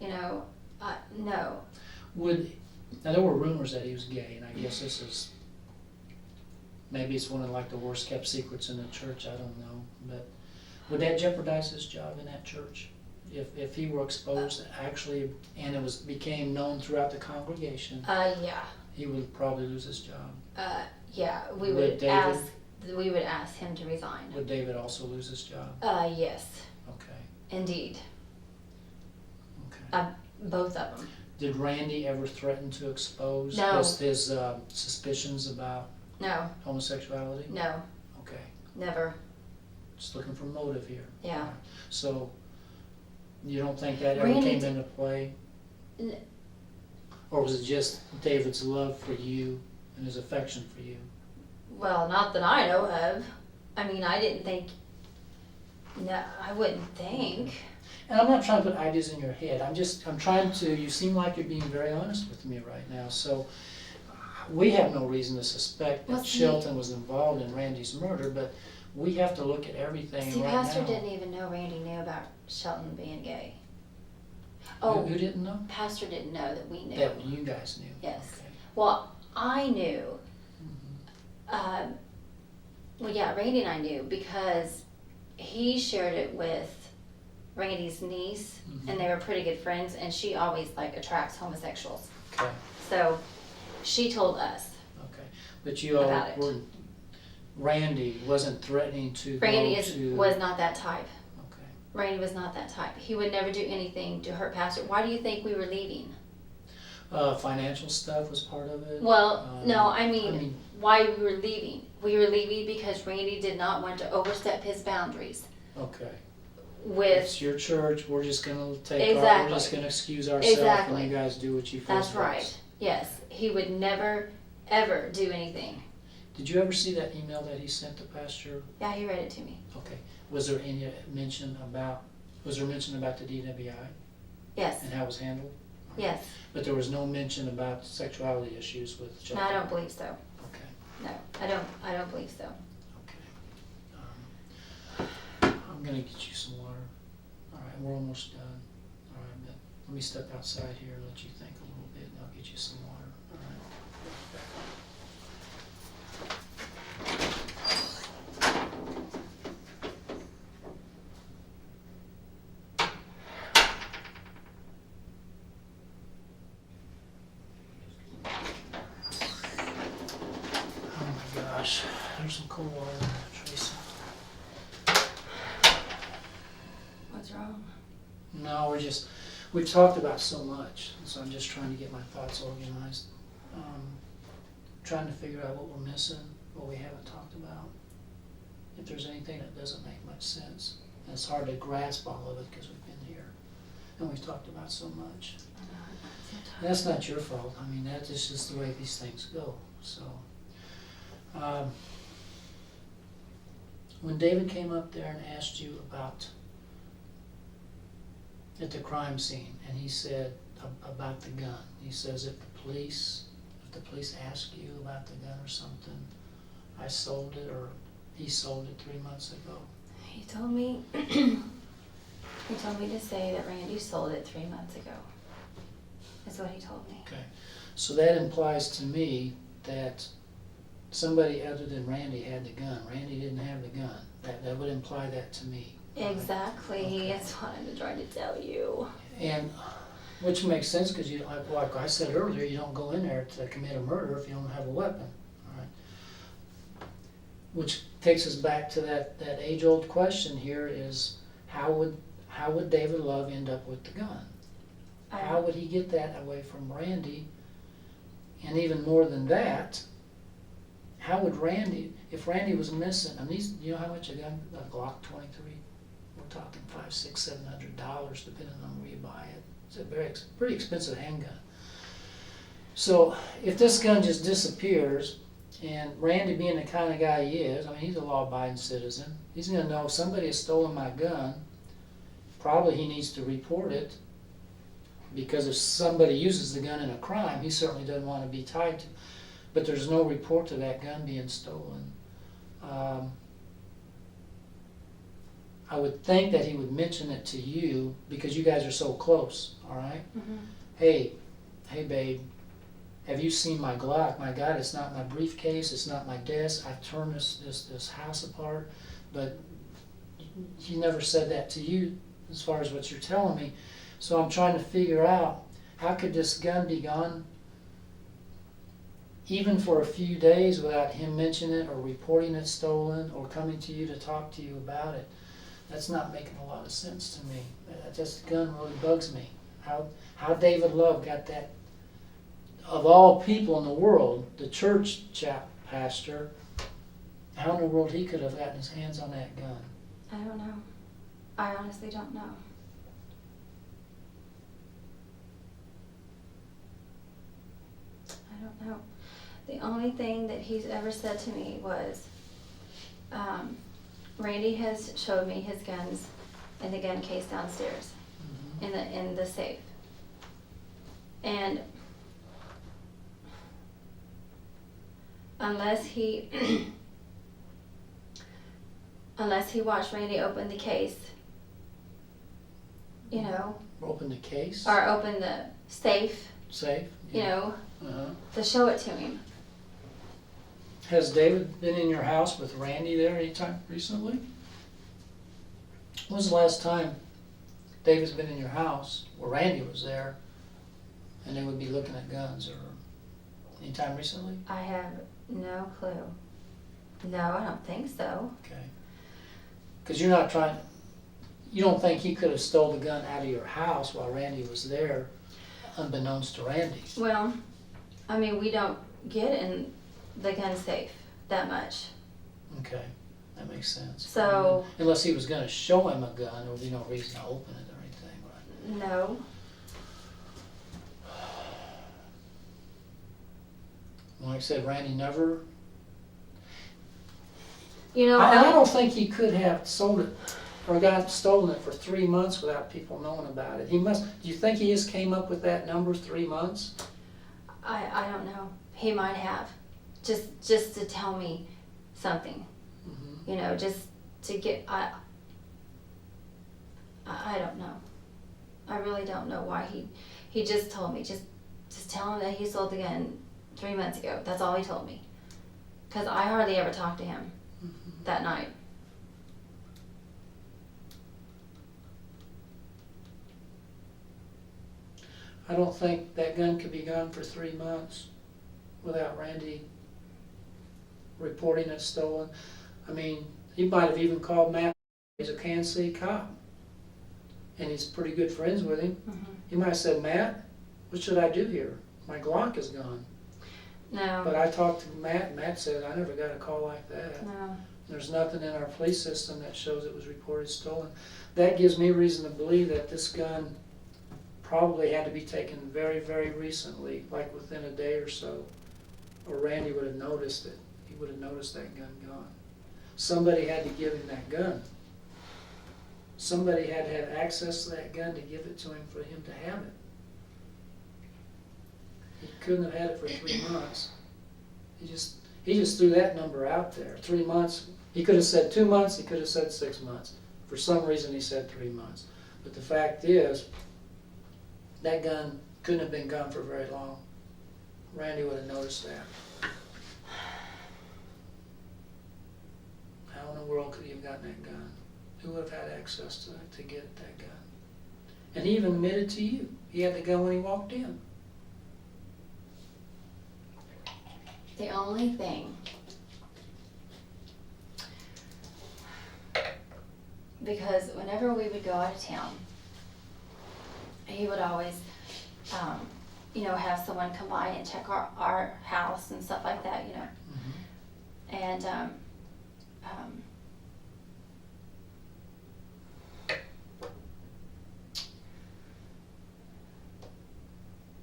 [SPEAKER 2] no.
[SPEAKER 10] Now there were rumors that he was gay, and I guess this is, maybe it's one of like the worst kept secrets in the church, I don't know, but would that jeopardize his job in that church? If he were exposed actually, and it became known throughout the congregation,
[SPEAKER 2] Yeah,
[SPEAKER 10] he would probably lose his job.
[SPEAKER 2] yeah, we
[SPEAKER 10] Would
[SPEAKER 2] would
[SPEAKER 10] David-
[SPEAKER 2] ask him to resign.
[SPEAKER 10] Would David also lose his job?
[SPEAKER 2] Yes,
[SPEAKER 10] Okay,
[SPEAKER 2] indeed,
[SPEAKER 10] okay.
[SPEAKER 2] both of them.
[SPEAKER 10] Did Randy ever threaten to expose
[SPEAKER 2] No.
[SPEAKER 10] his suspicions about
[SPEAKER 2] No,
[SPEAKER 10] homosexuality?
[SPEAKER 2] no,
[SPEAKER 10] Okay,
[SPEAKER 2] never,
[SPEAKER 10] just looking for motive here.
[SPEAKER 2] yeah.
[SPEAKER 10] Alright. So, you don't think that ever
[SPEAKER 2] Randy
[SPEAKER 10] came
[SPEAKER 2] did-
[SPEAKER 10] into play?
[SPEAKER 2] N-
[SPEAKER 10] Or was it just David's love for you and his affection for you?
[SPEAKER 2] Well, not that I know of. I didn't think, no, I wouldn't think.
[SPEAKER 10] And I'm not trying to put ideas in your head, I'm trying to, you seem like you're being very honest with me right now, so we have no reason to suspect
[SPEAKER 2] Well,
[SPEAKER 10] that
[SPEAKER 2] see-
[SPEAKER 10] Shelton was involved in Randy's murder, but we have to look at everything
[SPEAKER 2] See,
[SPEAKER 10] right now.
[SPEAKER 2] Pastor didn't even know Randy knew about Shelton being gay.
[SPEAKER 10] Who
[SPEAKER 2] Oh,
[SPEAKER 10] didn't know?
[SPEAKER 2] Pastor didn't know that we knew.
[SPEAKER 10] That you guys knew?
[SPEAKER 2] Yes.
[SPEAKER 10] Okay.
[SPEAKER 2] Well, I knew.
[SPEAKER 10] Mhm.
[SPEAKER 2] Randy and I knew because he shared it with Randy's niece,
[SPEAKER 10] Mhm.
[SPEAKER 2] and they were pretty good friends, and she always attracts homosexuals.
[SPEAKER 10] Okay,
[SPEAKER 2] So she told us.
[SPEAKER 10] okay. But you all
[SPEAKER 2] About it.
[SPEAKER 10] weren't, Randy wasn't threatening to go
[SPEAKER 2] Randy
[SPEAKER 10] to...
[SPEAKER 2] was not that type.
[SPEAKER 10] Okay.
[SPEAKER 2] Randy was not that type. He would never do anything to hurt Pastor. Why do you think we were leaving?
[SPEAKER 10] Financial stuff was part of it?
[SPEAKER 2] Well, no,
[SPEAKER 10] I mean-
[SPEAKER 2] why we were leaving. We were leaving because Randy did not want to overstep his boundaries
[SPEAKER 10] Okay.
[SPEAKER 2] with,
[SPEAKER 10] It's your church, we're just gonna we're
[SPEAKER 2] Exactly.
[SPEAKER 10] just gonna excuse ourselves and
[SPEAKER 2] Exactly.
[SPEAKER 10] you guys do what you feel is
[SPEAKER 2] that's right. Yes, he would never, ever do anything.
[SPEAKER 10] Did you ever see that email that he sent to Pastor?
[SPEAKER 2] Yeah, he read it to me.
[SPEAKER 10] Okay. Was there mention about the DWI
[SPEAKER 2] Yes,
[SPEAKER 10] and how it was handled?
[SPEAKER 2] yes.
[SPEAKER 10] But there was no mention about sexuality issues with
[SPEAKER 2] No,
[SPEAKER 10] Shelton?
[SPEAKER 2] I don't believe so.
[SPEAKER 10] Okay,
[SPEAKER 2] No, I don't believe so.
[SPEAKER 10] okay. I'm gonna get you some water. All right, we're almost done. All right, but let me step outside here and let you think a little bit and I'll get you some water. All right. Oh my gosh, there's some cold water, Tracy.
[SPEAKER 2] What's wrong?
[SPEAKER 10] No, we've talked about so much, so I'm just trying to get my thoughts organized. Trying to figure out what we're missing, what we haven't talked about. If there's anything that doesn't make much sense. And it's hard to grasp all of it because we've been here and we've talked about so much. And that's not your fault. I mean, that is just the way these things go, so. When David came up there and asked you about at the crime scene, and he said about the gun, he says if the police ask you about the gun or something, I sold it or he sold it 3 months ago.
[SPEAKER 2] He told me, he told me to say that Randy sold it 3 months ago. That's what he told me.
[SPEAKER 10] Okay, so that implies to me that somebody other than Randy had the gun. Randy didn't have the gun. That would imply that to me.
[SPEAKER 2] Exactly,
[SPEAKER 10] Okay.
[SPEAKER 2] that's what I'm trying to tell you.
[SPEAKER 10] And, which makes sense, because you, like I said earlier, you don't go in there to commit a murder if you don't have a weapon, all right? Which takes us back to that age-old question here is, how would David Love end up with the gun? How would he get that away from Randy? And even more than that, how would Randy, if Randy was missing, and these, you know how much a gun, a Glock 23? We're talking $500, $600, $700, depending on where you buy it. It's a pretty expensive handgun. So if this gun just disappears, and Randy being the kind of guy he is, I mean, he's a law-abiding citizen, he's gonna know if somebody has stolen my gun, probably he needs to report it, because if somebody uses the gun in a crime, he certainly doesn't want to be tied to. But there's no report to that gun being stolen. I would think that he would mention it to you because you guys are so close, all right?
[SPEAKER 2] Mhm.
[SPEAKER 10] Hey babe, have you seen my Glock? My God, it's not my briefcase, it's not my desk. I've turned this house apart, but he never said that to you as far as what you're telling me. So I'm trying to figure out, how could this gun be gone even for a few days without him mentioning it or reporting it stolen or coming to you to talk to you about it? That's not making a lot of sense to me. That gun really bugs me. How David Love got that, of all people in the world, the church pastor, how in the world he could have gotten his hands on that gun?
[SPEAKER 5] I don't know. I honestly don't know. I don't know. The only thing that he's ever said to me was, Randy has showed me his guns in the gun case downstairs, in the safe. And unless he watched Randy open the case, you know,
[SPEAKER 10] Open the case?
[SPEAKER 5] or open the safe,
[SPEAKER 10] Safe?
[SPEAKER 5] you know,
[SPEAKER 10] Uh-huh.
[SPEAKER 5] to show it to him.
[SPEAKER 10] Has David been in your house with Randy there anytime recently? When was the last time David's been in your house where Randy was there and they would be looking at guns, or anytime recently?
[SPEAKER 5] I have no clue. No, I don't think so.
[SPEAKER 10] Okay. Because you don't think he could have stole the gun out of your house while Randy was there, unbeknownst to Randy?
[SPEAKER 5] Well, I mean, we don't get in the gun safe that much.
[SPEAKER 10] Okay, that makes sense.
[SPEAKER 5] So-
[SPEAKER 10] Unless he was gonna show him a gun, there would be no reason to open it or anything, right?
[SPEAKER 5] No.
[SPEAKER 10] Like I said, Randy never.
[SPEAKER 5] You know,
[SPEAKER 10] I don't think he could have sold it or got stolen it for 3 months without people knowing about it. He must. Do you think he just came up with that number, 3 months?
[SPEAKER 5] I don't know. He might have. Just to tell me something.
[SPEAKER 10] Mm-hmm.
[SPEAKER 5] You know, just to get, I don't know. I really don't know why he just told me, just tell him that he sold the gun 3 months ago. That's all he told me. Because I hardly ever talked to him that night.
[SPEAKER 10] I don't think that gun could be gone for 3 months without Randy reporting it stolen. I mean, he might have even called Matt. He's a Kansas City cop, and he's pretty good friends with him.
[SPEAKER 5] Mm-hmm.
[SPEAKER 10] He might have said, Matt, what should I do here? My Glock is gone.
[SPEAKER 5] No.
[SPEAKER 10] But I talked to Matt, and Matt said, I never got a call like that.
[SPEAKER 5] No.
[SPEAKER 10] There's nothing in our police system that shows it was reported stolen. That gives me reason to believe that this gun probably had to be taken very, very recently, like within a day or so, or Randy would have noticed it. He would have noticed that gun gone. Somebody had to give him that gun. Somebody had to have access to that gun to give it to him for him to have it. He couldn't have had it for 3 months. He just threw that number out there. 3 months. He could have said 2 months. He could have said 6 months. For some reason, he said 3 months. But the fact is, that gun couldn't have been gone for very long. Randy would have noticed that. How in the world could he have gotten that gun? Who would have had access to get that gun? And he even admitted to you. He had the gun when he walked in.
[SPEAKER 5] The only thing, because whenever we would go out of town, he would always, have someone come by and check our house and stuff like that, you know.
[SPEAKER 10] Mm-hmm.
[SPEAKER 5] And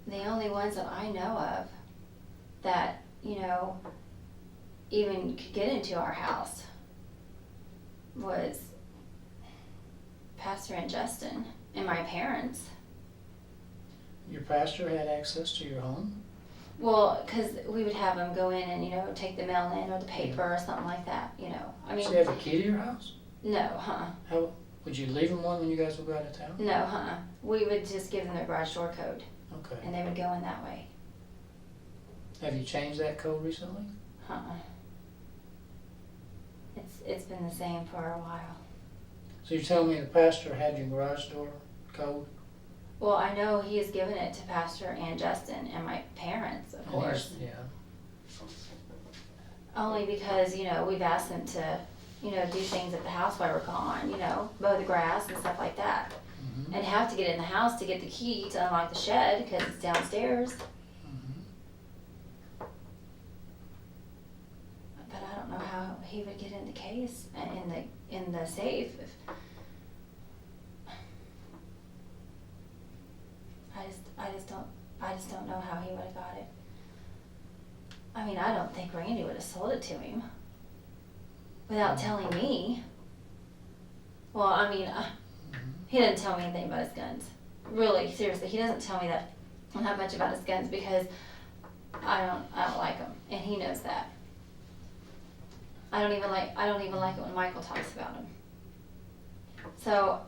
[SPEAKER 5] the only ones that I know of that, even could get into our house was
[SPEAKER 2] Pastor and Justin and my parents.
[SPEAKER 10] Your pastor had access to your home?
[SPEAKER 2] Well, because we would have them go in and, you know, take the mail in or the paper or something like that, you know. I mean,
[SPEAKER 10] So you have a key to your house?
[SPEAKER 2] no,
[SPEAKER 10] How, would you leave them one when you guys would go out of town?
[SPEAKER 2] No, we would just give them their garage door code
[SPEAKER 10] Okay.
[SPEAKER 2] and they would go in that way.
[SPEAKER 10] Have you changed that code recently?
[SPEAKER 2] It's been the same for a while.
[SPEAKER 10] So you're telling me the pastor had your garage door code?
[SPEAKER 2] Well, I know he has given it to Pastor and Justin and my parents, of
[SPEAKER 10] And
[SPEAKER 2] course.
[SPEAKER 10] Yeah.
[SPEAKER 2] Only because, you know, we've asked them to, you know, do things at the house while we're gone, you know, mow the grass and stuff like that.
[SPEAKER 10] Mm-hmm.
[SPEAKER 2] And have to get in the house to get the key to unlock the shed because it's downstairs.
[SPEAKER 10] Mm-hmm.
[SPEAKER 2] But I don't know how he would get in the case, in the safe. I just don't know how he would have got it. I mean, I don't think Randy would have sold it to him without telling me. Well, I mean, he doesn't tell me anything about his guns. Really, seriously, he doesn't tell me that not much about his guns because I don't like them, and he knows that. I don't even like it when Michael talks about him. So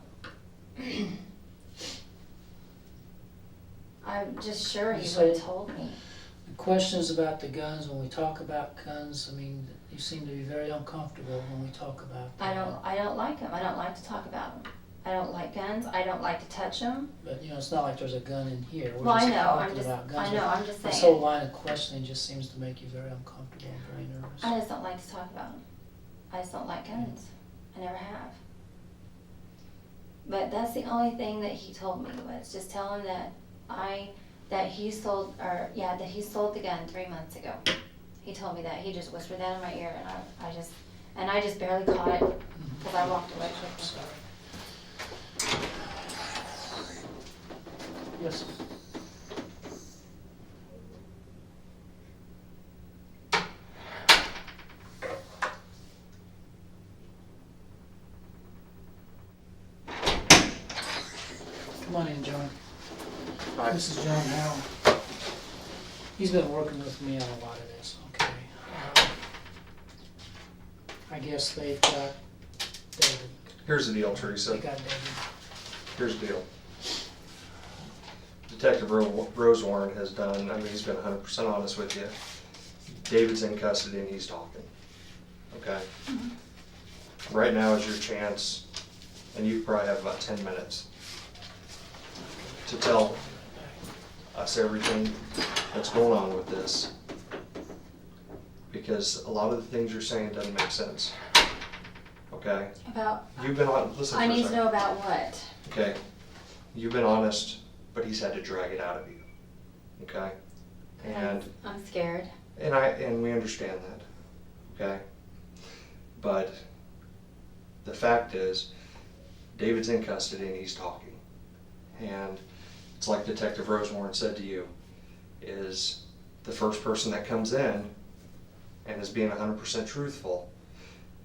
[SPEAKER 2] I'm just sure he would have told me.
[SPEAKER 10] The questions about the guns, when we talk about guns, I mean, you seem to be very uncomfortable when we talk about them.
[SPEAKER 2] I don't like them. I don't like to talk about them. I don't like guns. I don't like to touch them.
[SPEAKER 10] But, you know, it's not like there's a gun in here. We're
[SPEAKER 2] Well, I
[SPEAKER 10] just
[SPEAKER 2] know.
[SPEAKER 10] talking about guns.
[SPEAKER 2] I'm just
[SPEAKER 10] This
[SPEAKER 2] saying.
[SPEAKER 10] whole line of questioning just seems to make you very uncomfortable and very nervous.
[SPEAKER 2] I just don't like to talk about them. I just don't like guns. I never have. But that's the only thing that he told me was just tell him that he sold the gun 3 months ago. He told me that. He just whispered that in my ear, and I just barely caught it because I walked away quickly.
[SPEAKER 10] Yes. Come on in, John.
[SPEAKER 8] Hi.
[SPEAKER 10] This is John Howell. He's been working with me on a lot of this, okay? I guess they've got David.
[SPEAKER 11] Here's the deal,
[SPEAKER 10] They
[SPEAKER 11] Teresa.
[SPEAKER 10] got David.
[SPEAKER 11] Here's the deal. Detective Rosewarren has done, I mean, he's been 100% honest with you. David's in custody and he's talking, okay? Right now is your chance, and you probably have about 10 minutes to tell us everything that's going on with this. Because a lot of the things you're saying doesn't make sense, okay?
[SPEAKER 2] About,
[SPEAKER 11] You've been on, listen for
[SPEAKER 2] I
[SPEAKER 11] a
[SPEAKER 2] need to
[SPEAKER 11] second.
[SPEAKER 2] know about what?
[SPEAKER 11] Okay, you've been honest, but he's had to drag it out of you, okay? And
[SPEAKER 2] I'm scared.
[SPEAKER 11] and we understand that, okay? But the fact is, David's in custody and he's talking. And it's like Detective Rosewarren said to you, is the first person that comes in and is being 100% truthful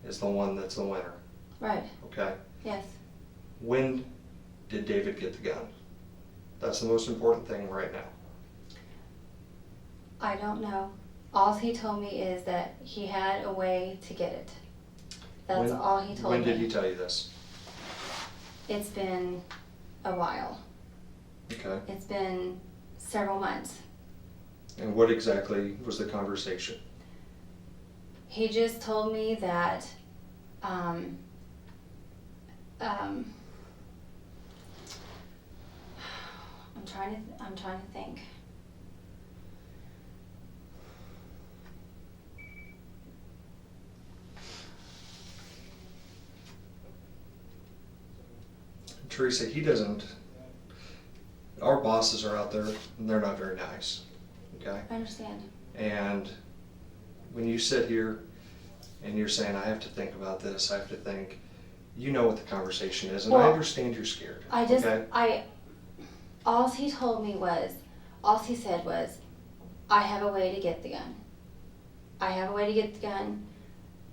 [SPEAKER 11] is the one that's the winner,
[SPEAKER 2] Right.
[SPEAKER 11] okay?
[SPEAKER 2] Yes.
[SPEAKER 11] When did David get the gun? That's the most important thing right now.
[SPEAKER 2] I don't know. All he told me is that he had a way to get it. That's all he told me.
[SPEAKER 11] When did he tell you this?
[SPEAKER 2] It's been a while.
[SPEAKER 11] Okay.
[SPEAKER 2] It's been several months.
[SPEAKER 11] And what exactly was the conversation?
[SPEAKER 2] He just told me that I'm trying to think.
[SPEAKER 11] Teresa, he doesn't, our bosses are out there and they're not very nice, okay?
[SPEAKER 2] I understand.
[SPEAKER 11] And when you sit here and you're saying, I have to think about this, I have to think, you know what the conversation is, and I
[SPEAKER 2] Well,
[SPEAKER 11] understand you're scared,
[SPEAKER 2] I just,
[SPEAKER 11] okay?
[SPEAKER 2] all he said was, I have a way to get the gun. I have a way to get the gun.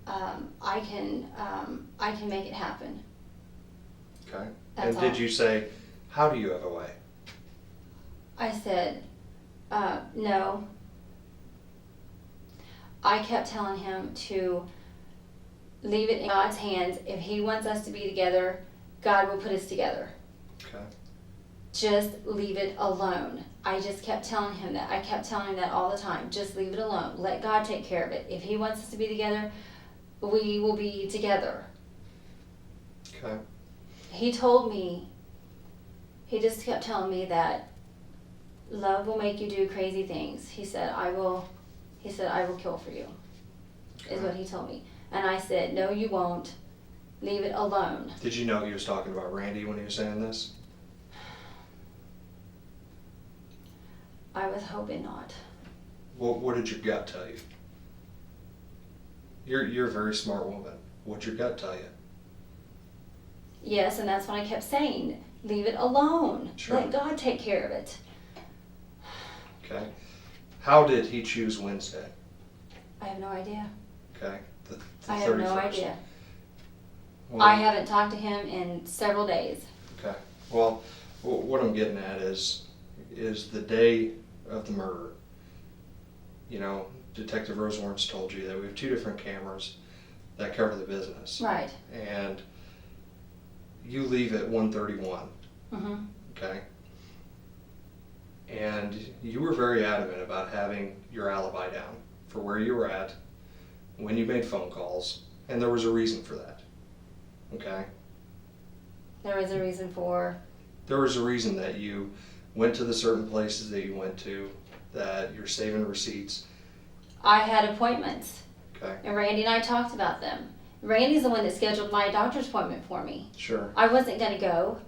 [SPEAKER 2] I can make it happen.
[SPEAKER 11] Okay.
[SPEAKER 2] That's
[SPEAKER 11] And did
[SPEAKER 2] all.
[SPEAKER 11] you say, how do you have a way?
[SPEAKER 2] I said, no. I kept telling him to leave it in God's hands. If he wants us to be together, God will put us together.
[SPEAKER 11] Okay.
[SPEAKER 2] Just leave it alone. I just kept telling him that. I kept telling him that all the time. Just leave it alone. Let God take care of it. If he wants us to be together, we will be together.
[SPEAKER 11] Okay.
[SPEAKER 2] He told me, he just kept telling me that love will make you do crazy things. He said, I will kill for you, is what he told me. And I said, no, you won't. Leave it alone.
[SPEAKER 11] Did you know he was talking about Randy when he was saying this?
[SPEAKER 2] I was hoping not.
[SPEAKER 11] What did your gut tell you? You're a very smart woman. What'd your gut tell you?
[SPEAKER 2] Yes, and that's what I kept saying. Leave it alone.
[SPEAKER 11] Sure.
[SPEAKER 2] Let God take care of it.
[SPEAKER 11] Okay. How did he choose Wednesday?
[SPEAKER 2] I have no idea.
[SPEAKER 11] Okay. The
[SPEAKER 2] I have no
[SPEAKER 11] 31st.
[SPEAKER 2] idea.
[SPEAKER 11] Well,
[SPEAKER 2] I haven't talked to him in several days.
[SPEAKER 11] Okay. Well, what I'm getting at is the day of the murder. You know, Detective Rose Lawrence told you that we have 2 different cameras that cover the business.
[SPEAKER 2] Right.
[SPEAKER 11] And you leave at 1:31.
[SPEAKER 2] Mm-hmm.
[SPEAKER 11] Okay. And you were very adamant about having your alibi down for where you were at, when you made phone calls, and there was a reason for that. Okay?
[SPEAKER 2] There was a reason for...
[SPEAKER 11] There was a reason that you went to the certain places that you went to, that you're saving receipts.
[SPEAKER 2] I had appointments.
[SPEAKER 11] Okay?
[SPEAKER 2] And Randy and I talked about them. Randy's the one that scheduled my doctor's appointment for me.
[SPEAKER 11] Sure.
[SPEAKER 2] I wasn't going to go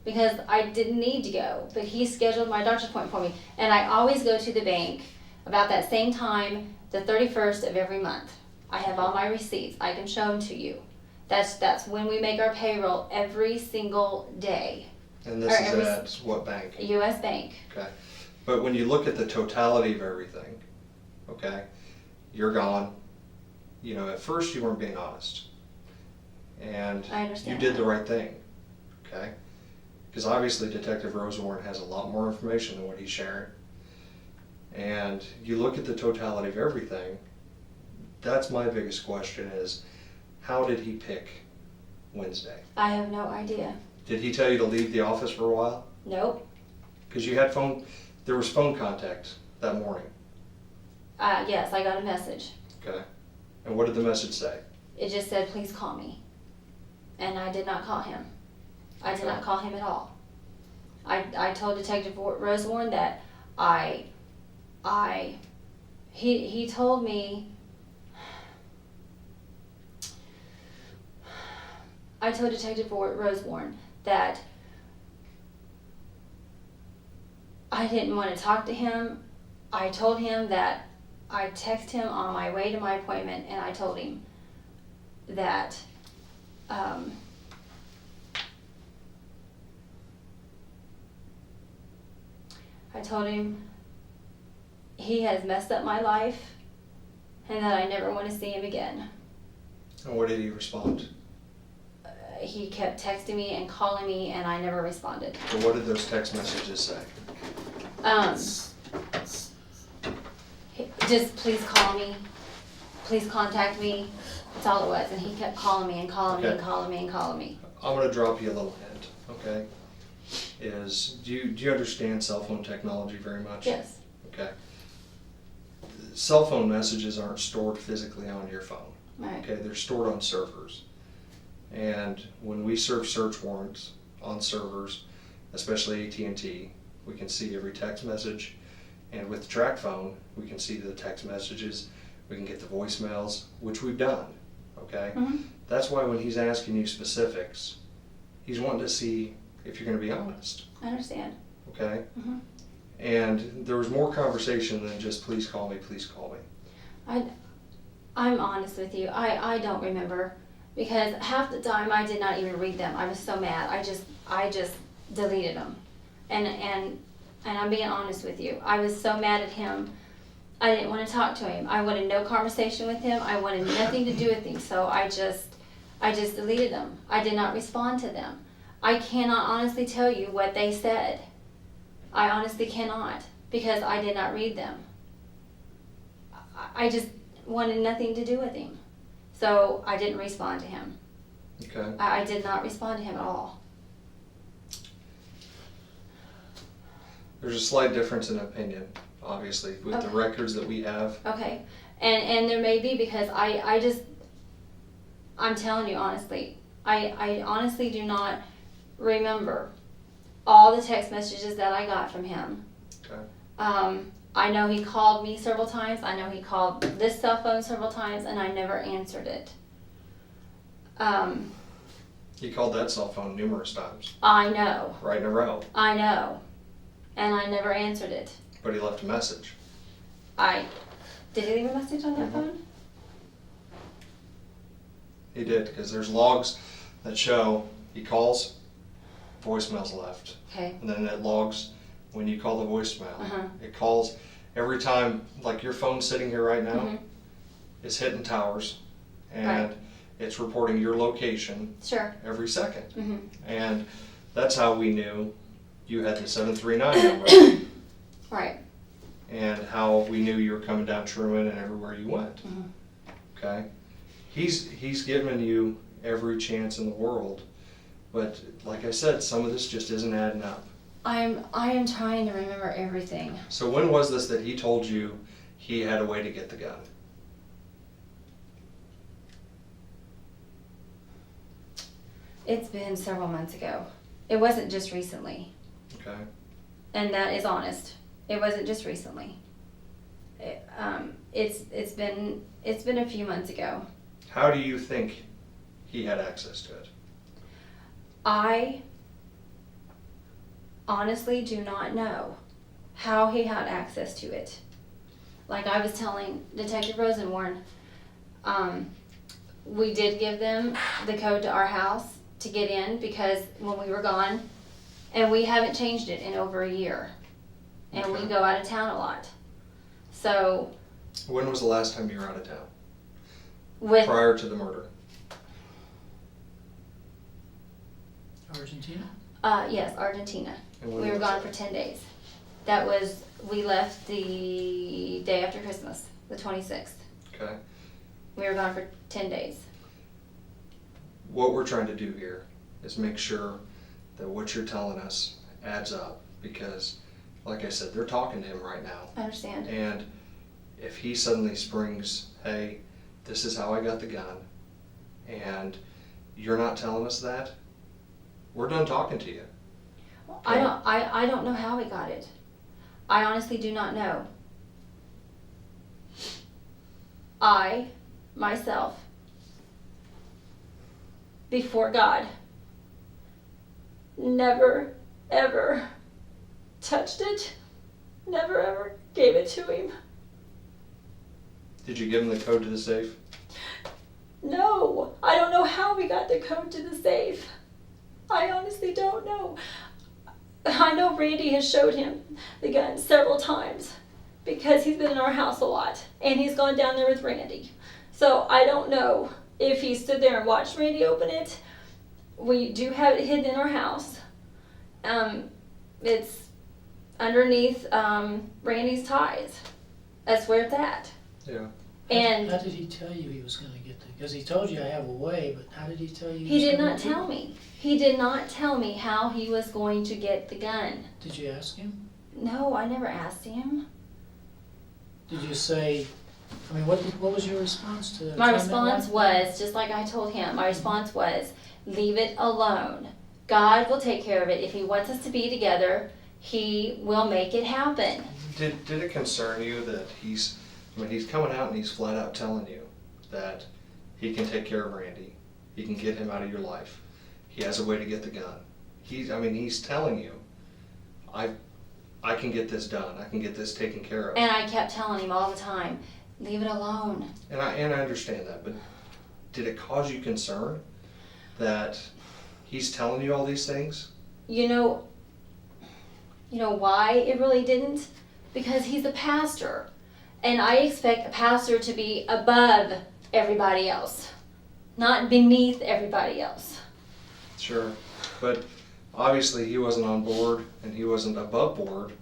[SPEAKER 2] because I didn't need to go, but he scheduled my doctor's appointment for me. And I always go to the bank about that same time, the 31st of every month. I have all my receipts. I can show them to you. That's when we make our payroll every single day.
[SPEAKER 11] And this is at what bank?
[SPEAKER 2] U.S. Bank.
[SPEAKER 11] Okay. But when you look at the totality of everything, okay, you're gone. You know, at first you weren't being honest. And
[SPEAKER 2] I understand
[SPEAKER 11] you did
[SPEAKER 2] that.
[SPEAKER 11] the right thing, okay? Because obviously Detective Rosewarren has a lot more information than what he's sharing. And you look at the totality of everything, that's my biggest question is, how did he pick Wednesday?
[SPEAKER 2] I have no idea.
[SPEAKER 11] Did he tell you to leave the office for a while?
[SPEAKER 2] Nope.
[SPEAKER 11] Because there was phone contact that morning,
[SPEAKER 2] Yes, I got a message.
[SPEAKER 11] okay? And what did the message say?
[SPEAKER 2] It just said, please call me. And I did not call him. I did not call him at all. I told Detective Rosewarren that he told me, I told Detective Rosewarren that I didn't want to talk to him. I told him that I texted him on my way to my appointment, and I told him that I told him he has messed up my life and that I never want to see him again.
[SPEAKER 11] And what did he respond?
[SPEAKER 2] He kept texting me and calling me, and I never responded.
[SPEAKER 11] So what did those text messages say?
[SPEAKER 2] Just please call me, please contact me. That's all it was. And he kept calling me and calling me and calling me and calling me.
[SPEAKER 11] I'm going to drop you a little hint, okay? Do you understand cell phone technology very much?
[SPEAKER 2] Yes.
[SPEAKER 11] Okay. Cell phone messages aren't stored physically on your phone.
[SPEAKER 2] Right.
[SPEAKER 11] Okay, they're stored on servers. And when we serve search warrants on servers, especially AT&T, we can see every text message. And with the track phone, we can see the text messages, we can get the voicemails, which we've done, okay?
[SPEAKER 2] Mm-hmm.
[SPEAKER 11] That's why when he's asking you specifics, he's wanting to see if you're going to be honest,
[SPEAKER 2] I understand.
[SPEAKER 11] okay?
[SPEAKER 2] Mm-hmm.
[SPEAKER 11] And there was more conversation than just please call me, please call me.
[SPEAKER 2] I'm honest with you. I don't remember because half the time I did not even read them. I was so mad. I just deleted them. And I'm being honest with you. I was so mad at him. I didn't want to talk to him. I wanted no conversation with him. I wanted nothing to do with him. So I just deleted them. I did not respond to them. I cannot honestly tell you what they said. I honestly cannot, because I did not read them. I just wanted nothing to do with him. So I didn't respond to him.
[SPEAKER 11] Okay.
[SPEAKER 2] I did not respond to him at all.
[SPEAKER 11] There's a slight difference in opinion, obviously, with the
[SPEAKER 2] Okay.
[SPEAKER 11] records that we have.
[SPEAKER 2] Okay. And there may be, because I'm telling you honestly, I honestly do not remember all the text messages that I got from him.
[SPEAKER 11] Okay.
[SPEAKER 2] I know he called me several times. I know he called this cell phone several times, and I never answered it.
[SPEAKER 11] He called that cell phone numerous times,
[SPEAKER 2] I know.
[SPEAKER 11] right in a row,
[SPEAKER 2] I know. And I never answered it.
[SPEAKER 11] but he left a message.
[SPEAKER 2] Did he leave a message on that
[SPEAKER 11] Mhm.
[SPEAKER 2] phone?
[SPEAKER 11] He did, because there's logs that show he calls, voicemail's left.
[SPEAKER 2] Okay.
[SPEAKER 11] And then it logs when you call the voicemail.
[SPEAKER 2] Uh-huh.
[SPEAKER 11] It calls every time, like your phone's sitting here right now,
[SPEAKER 2] Mhm.
[SPEAKER 11] it's hitting towers, and
[SPEAKER 2] Right.
[SPEAKER 11] it's reporting your location
[SPEAKER 2] Sure.
[SPEAKER 11] every second.
[SPEAKER 2] Mm-hmm.
[SPEAKER 11] And that's how we knew you had the 739 number,
[SPEAKER 2] Right.
[SPEAKER 11] and how we knew you were coming down Truman and everywhere you went.
[SPEAKER 2] Mhm.
[SPEAKER 11] Okay? He's given you every chance in the world, but like I said, some of this just isn't adding up.
[SPEAKER 2] I am trying to remember everything.
[SPEAKER 11] So when was this that he told you he had a way to get the gun?
[SPEAKER 2] It's been several months ago. It wasn't just recently.
[SPEAKER 11] Okay.
[SPEAKER 2] And that is honest. It wasn't just recently. It's been a few months ago.
[SPEAKER 11] How do you think he had access to it?
[SPEAKER 2] I honestly do not know how he had access to it. Like I was telling Detective Rosenwarn, we did give them the code to our house to get in because when we were gone, and we haven't changed it in over a year. And we
[SPEAKER 11] Okay.
[SPEAKER 2] go out of town a lot. So
[SPEAKER 11] When was the last time you were out of town?
[SPEAKER 2] with
[SPEAKER 11] Prior to the murder?
[SPEAKER 10] Argentina?
[SPEAKER 2] yes, Argentina.
[SPEAKER 11] And when
[SPEAKER 2] We were
[SPEAKER 11] was
[SPEAKER 2] gone
[SPEAKER 11] that?
[SPEAKER 2] for 10 days. We left the day after Christmas, the 26th.
[SPEAKER 11] Okay.
[SPEAKER 2] We were gone for 10 days.
[SPEAKER 11] What we're trying to do here is make sure that what you're telling us adds up, because like I said, they're talking to him right now.
[SPEAKER 2] I understand.
[SPEAKER 11] And if he suddenly springs, hey, this is how I got the gun, and you're not telling us that, we're done talking to you.
[SPEAKER 2] I don't know how he got it. I honestly do not know. I, myself, before God, never, ever touched it, never, ever gave it to him.
[SPEAKER 11] Did you give him the code to the safe?
[SPEAKER 5] No, I don't know how we got the code to the safe. I honestly don't know. I know Randy has showed him the gun several times because he's been in our house a lot and he's gone down there with Randy. So I don't know if he stood there and watched Randy open it. We do have it hidden in our house. It's underneath Randy's ties. That's where it's at.
[SPEAKER 11] Yeah.
[SPEAKER 2] And
[SPEAKER 10] How did he tell you he was gonna get the, because he told you I have a way, but how did he tell you?
[SPEAKER 2] he
[SPEAKER 10] was
[SPEAKER 2] did
[SPEAKER 10] gonna
[SPEAKER 2] not
[SPEAKER 10] do it?
[SPEAKER 2] tell me. He did not tell me how he was going to get the gun.
[SPEAKER 10] Did you ask him?
[SPEAKER 2] No, I never asked him.
[SPEAKER 10] Did you say, I mean, what was your response to that?
[SPEAKER 2] My
[SPEAKER 10] Comment
[SPEAKER 2] response
[SPEAKER 10] like
[SPEAKER 2] was, just like I told him, my response was, leave it alone. God will take care of it. If he wants us to be together, he will make it happen.
[SPEAKER 11] Did it concern you that he's coming out and he's flat out telling you that he can take care of Randy, he can get him out of your life, he has a way to get the gun. He's telling you, I can get this done, I can get this taken care of.
[SPEAKER 2] And I kept telling him all the time, leave it alone.
[SPEAKER 11] And I understand that, but did it cause you concern that he's telling you all these things?
[SPEAKER 2] You know why it really didn't? Because he's a pastor. And I expect a pastor to be above everybody else, not beneath everybody else.
[SPEAKER 11] Sure. But obviously he wasn't on board and he wasn't above board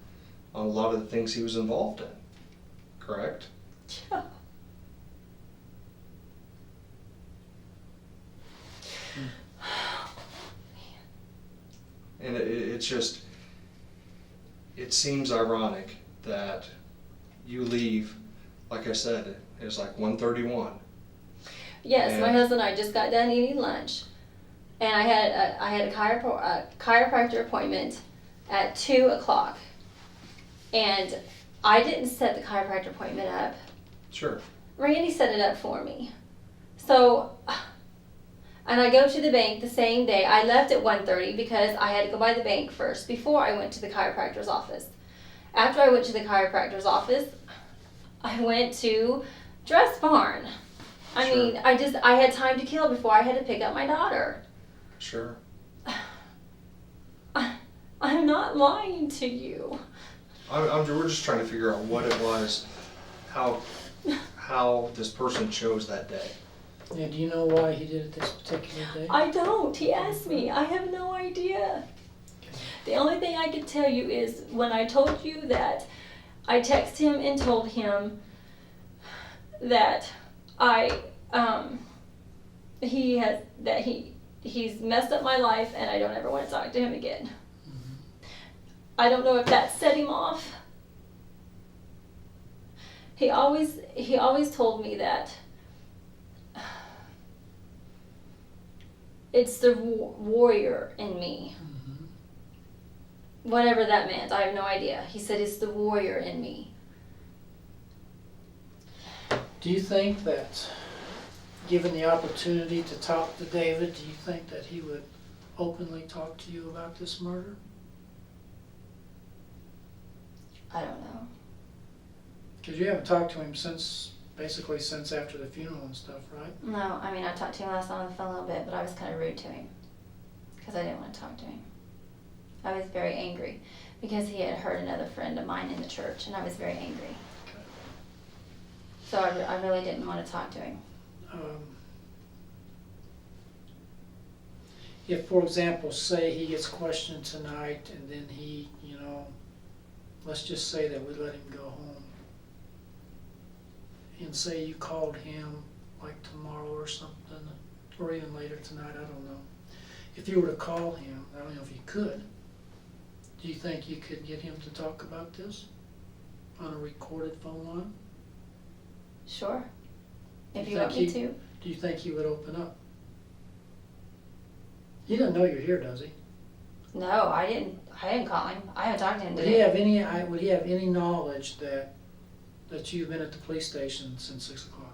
[SPEAKER 11] on a lot of the things he was involved in. Correct?
[SPEAKER 5] Yeah.
[SPEAKER 11] And it's just, it seems ironic that you leave, like I said, it was like 1:31.
[SPEAKER 5] Yes, my
[SPEAKER 11] And-
[SPEAKER 5] husband and I just got done eating lunch, and I had a chiropractor appointment at 2:00, and I didn't set the chiropractor appointment up.
[SPEAKER 11] Sure.
[SPEAKER 5] Randy set it up for me. So, and I go to the bank the same day. I left at 1:30 because I had to go by the bank first before I went to the chiropractor's office. After I went to the chiropractor's office, I went to Dress Barn. I
[SPEAKER 11] Sure.
[SPEAKER 5] mean, I had time to kill before I had to pick up my daughter.
[SPEAKER 11] Sure.
[SPEAKER 5] I'm not lying to you.
[SPEAKER 11] We're just trying to figure out what it was, how this person chose that day.
[SPEAKER 10] Yeah, do you know why he did it this particular day?
[SPEAKER 5] I don't. He asked me. I have no idea. The only thing I can tell you is when I told you that I texted him and told him that he's messed up my life and I don't ever want to talk to him again. I don't know if that set him off. He always told me that it's the warrior in me. Whatever that meant, I have no idea. He said it's the warrior in me.
[SPEAKER 10] Do you think that, given the opportunity to talk to David, do you think that he would openly talk to you about this murder?
[SPEAKER 5] I don't know.
[SPEAKER 10] Because you haven't talked to him basically since after the funeral and stuff, right?
[SPEAKER 5] No, I mean, I talked to him last night on the phone a little bit, but I was kind of rude to him because I didn't want to talk to him. I was very angry because he had hurt another friend of mine in the church, and I was very angry. So I really didn't want to talk to him.
[SPEAKER 10] If, for example, say he gets questioned tonight and then he, let's just say that we let him go home. And say you called him like tomorrow or something, or even later tonight, I don't know. If you were to call him, I don't know if you could, do you think you could get him to talk about this on a recorded phone line?
[SPEAKER 5] Sure. If
[SPEAKER 10] Do
[SPEAKER 5] you
[SPEAKER 10] you
[SPEAKER 5] want
[SPEAKER 10] think
[SPEAKER 5] me to.
[SPEAKER 10] Do you think he would open up? He doesn't know you're here, does he?
[SPEAKER 5] No, I didn't call him. I haven't talked to him
[SPEAKER 10] Would
[SPEAKER 5] today.
[SPEAKER 10] he have any knowledge that you've been at the police station since 6 o'clock?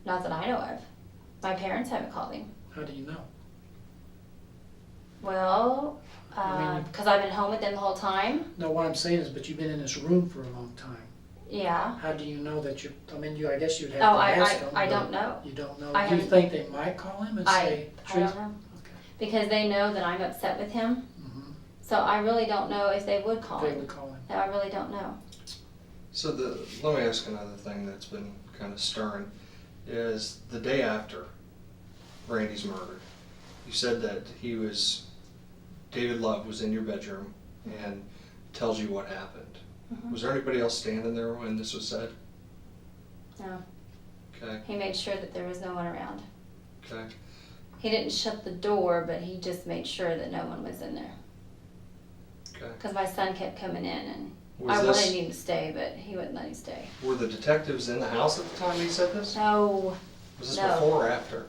[SPEAKER 5] Not that I know of. My parents haven't called him.
[SPEAKER 10] How do you know?
[SPEAKER 5] Well,
[SPEAKER 10] I mean,
[SPEAKER 5] because I've been home with them the whole time.
[SPEAKER 10] No, what I'm saying is, but you've been in this room for a long time.
[SPEAKER 5] Yeah.
[SPEAKER 10] How do you know that I guess you'd have
[SPEAKER 5] Oh,
[SPEAKER 10] to
[SPEAKER 5] I
[SPEAKER 10] ask them.
[SPEAKER 5] I
[SPEAKER 10] but
[SPEAKER 5] don't know.
[SPEAKER 10] You don't know.
[SPEAKER 5] I
[SPEAKER 10] Do you
[SPEAKER 5] haven't-
[SPEAKER 10] think they might call him and say
[SPEAKER 5] I
[SPEAKER 10] truth?
[SPEAKER 5] don't know.
[SPEAKER 10] Okay.
[SPEAKER 5] Because they know that I'm upset with him.
[SPEAKER 10] Mhm.
[SPEAKER 5] So I really don't know if they would call
[SPEAKER 10] They
[SPEAKER 5] him.
[SPEAKER 10] would call him.
[SPEAKER 5] No, I really don't know.
[SPEAKER 11] So let me ask another thing that's been kind of stirring, is the day after Randy's murder, you said that David Love was in your bedroom and tells you what happened.
[SPEAKER 5] Mhm.
[SPEAKER 11] Was there anybody else standing there when this was said?
[SPEAKER 5] No.
[SPEAKER 11] Okay,
[SPEAKER 5] He made sure that there was no one around.
[SPEAKER 11] okay.
[SPEAKER 5] He didn't shut the door, but he just made sure that no one was in there.
[SPEAKER 11] Okay.
[SPEAKER 5] Because my son kept coming in, and
[SPEAKER 11] Was
[SPEAKER 5] I
[SPEAKER 11] this-
[SPEAKER 5] wanted him to stay, but he wouldn't let him stay.
[SPEAKER 11] Were the detectives in the house at the time he said this?
[SPEAKER 5] No.
[SPEAKER 11] Was this
[SPEAKER 5] No.
[SPEAKER 11] before or after?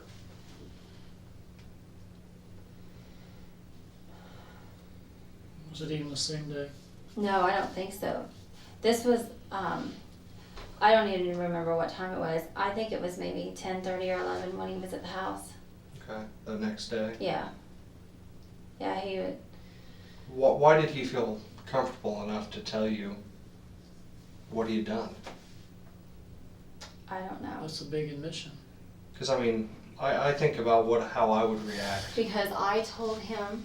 [SPEAKER 10] Was it even the same day?
[SPEAKER 5] No, I don't think so. This was, I don't even remember what time it was. I think it was maybe 10:30 or 11 when he was at the house.
[SPEAKER 11] Okay, the next day.
[SPEAKER 5] Yeah. Yeah, he would.
[SPEAKER 11] Why did he feel comfortable enough to tell you what he had done?
[SPEAKER 5] I don't know.
[SPEAKER 10] That's a big admission.
[SPEAKER 11] Because I mean, I think about how I would react.
[SPEAKER 5] Because I told him,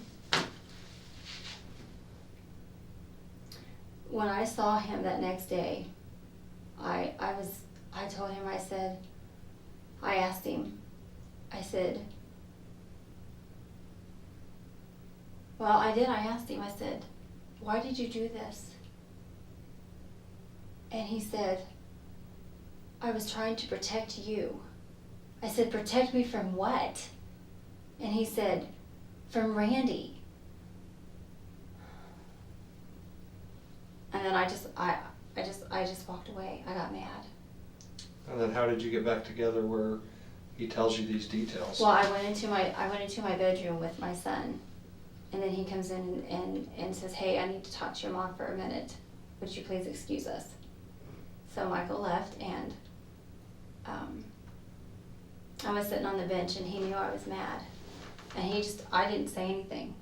[SPEAKER 5] when I saw him that next day, I told him, I asked him, I said,
[SPEAKER 2] Well, I did. I asked him, I said, why did you do this? And he said, I was trying to protect you. I said, protect me from what? And he said, from Randy. And then I just walked away. I got mad.
[SPEAKER 11] And then how did you get back together where he tells you these details?
[SPEAKER 2] Well, I went into my bedroom with my son, and then he comes in and says, hey, I need to talk to your mom for a minute. Would you please excuse us? So Michael left, and I was sitting on the bench, and he knew I was mad. And I didn't say anything.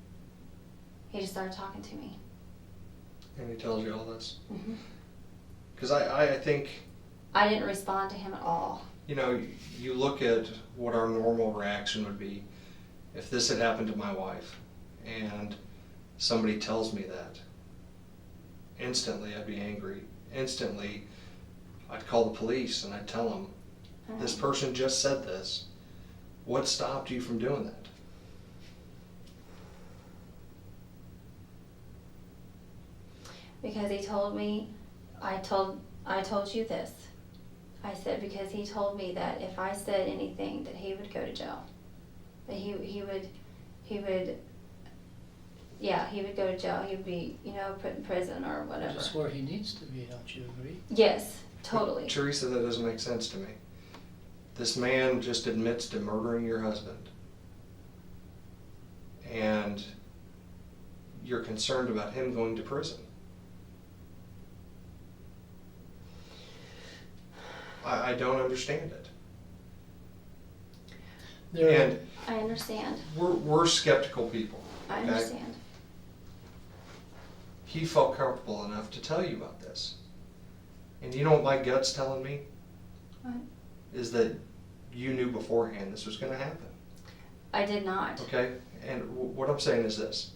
[SPEAKER 2] He just started talking to me.
[SPEAKER 11] And he tells you all this?
[SPEAKER 2] Mhm.
[SPEAKER 11] Because I think,
[SPEAKER 2] I didn't respond to him at all.
[SPEAKER 11] you know, you look at what our normal reaction would be if this had happened to my wife and somebody tells me that. Instantly I'd be angry. Instantly I'd call the police and I'd tell them, this person just said this. What stopped you from doing that?
[SPEAKER 2] Because he told me, I told you this. I said, because he told me that if I said anything, that he would go to jail. That he would go to jail. He would be, put in prison or whatever.
[SPEAKER 10] Which is where he needs to be, don't you agree?
[SPEAKER 2] Yes, totally.
[SPEAKER 11] But Teresa, that doesn't make sense to me. This man just admits to murdering your husband. And you're concerned about him going to prison. I don't understand it. And
[SPEAKER 2] I understand.
[SPEAKER 11] we're skeptical people.
[SPEAKER 2] I
[SPEAKER 11] okay?
[SPEAKER 2] understand.
[SPEAKER 11] He felt comfortable enough to tell you about this. And you know what my gut's telling me?
[SPEAKER 2] What?
[SPEAKER 11] Is that you knew beforehand this was going to happen.
[SPEAKER 2] I did not.
[SPEAKER 11] Okay? And what I'm saying is this.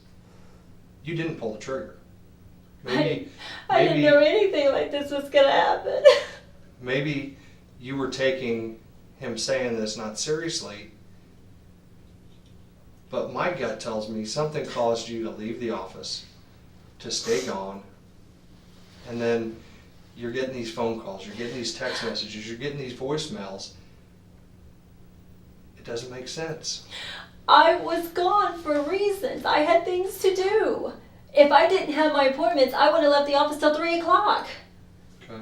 [SPEAKER 11] You didn't pull the trigger. Maybe
[SPEAKER 5] I didn't know anything like this was gonna happen.
[SPEAKER 11] Maybe you were taking him saying this not seriously, but my gut tells me something caused you to leave the office, to stay gone, and then you're getting these phone calls, you're getting these text messages, you're getting these voicemails. It doesn't make sense.
[SPEAKER 5] I was gone for reasons. I had things to do. If I didn't have my appointments, I would have left the office till 3 o'clock.
[SPEAKER 11] Okay.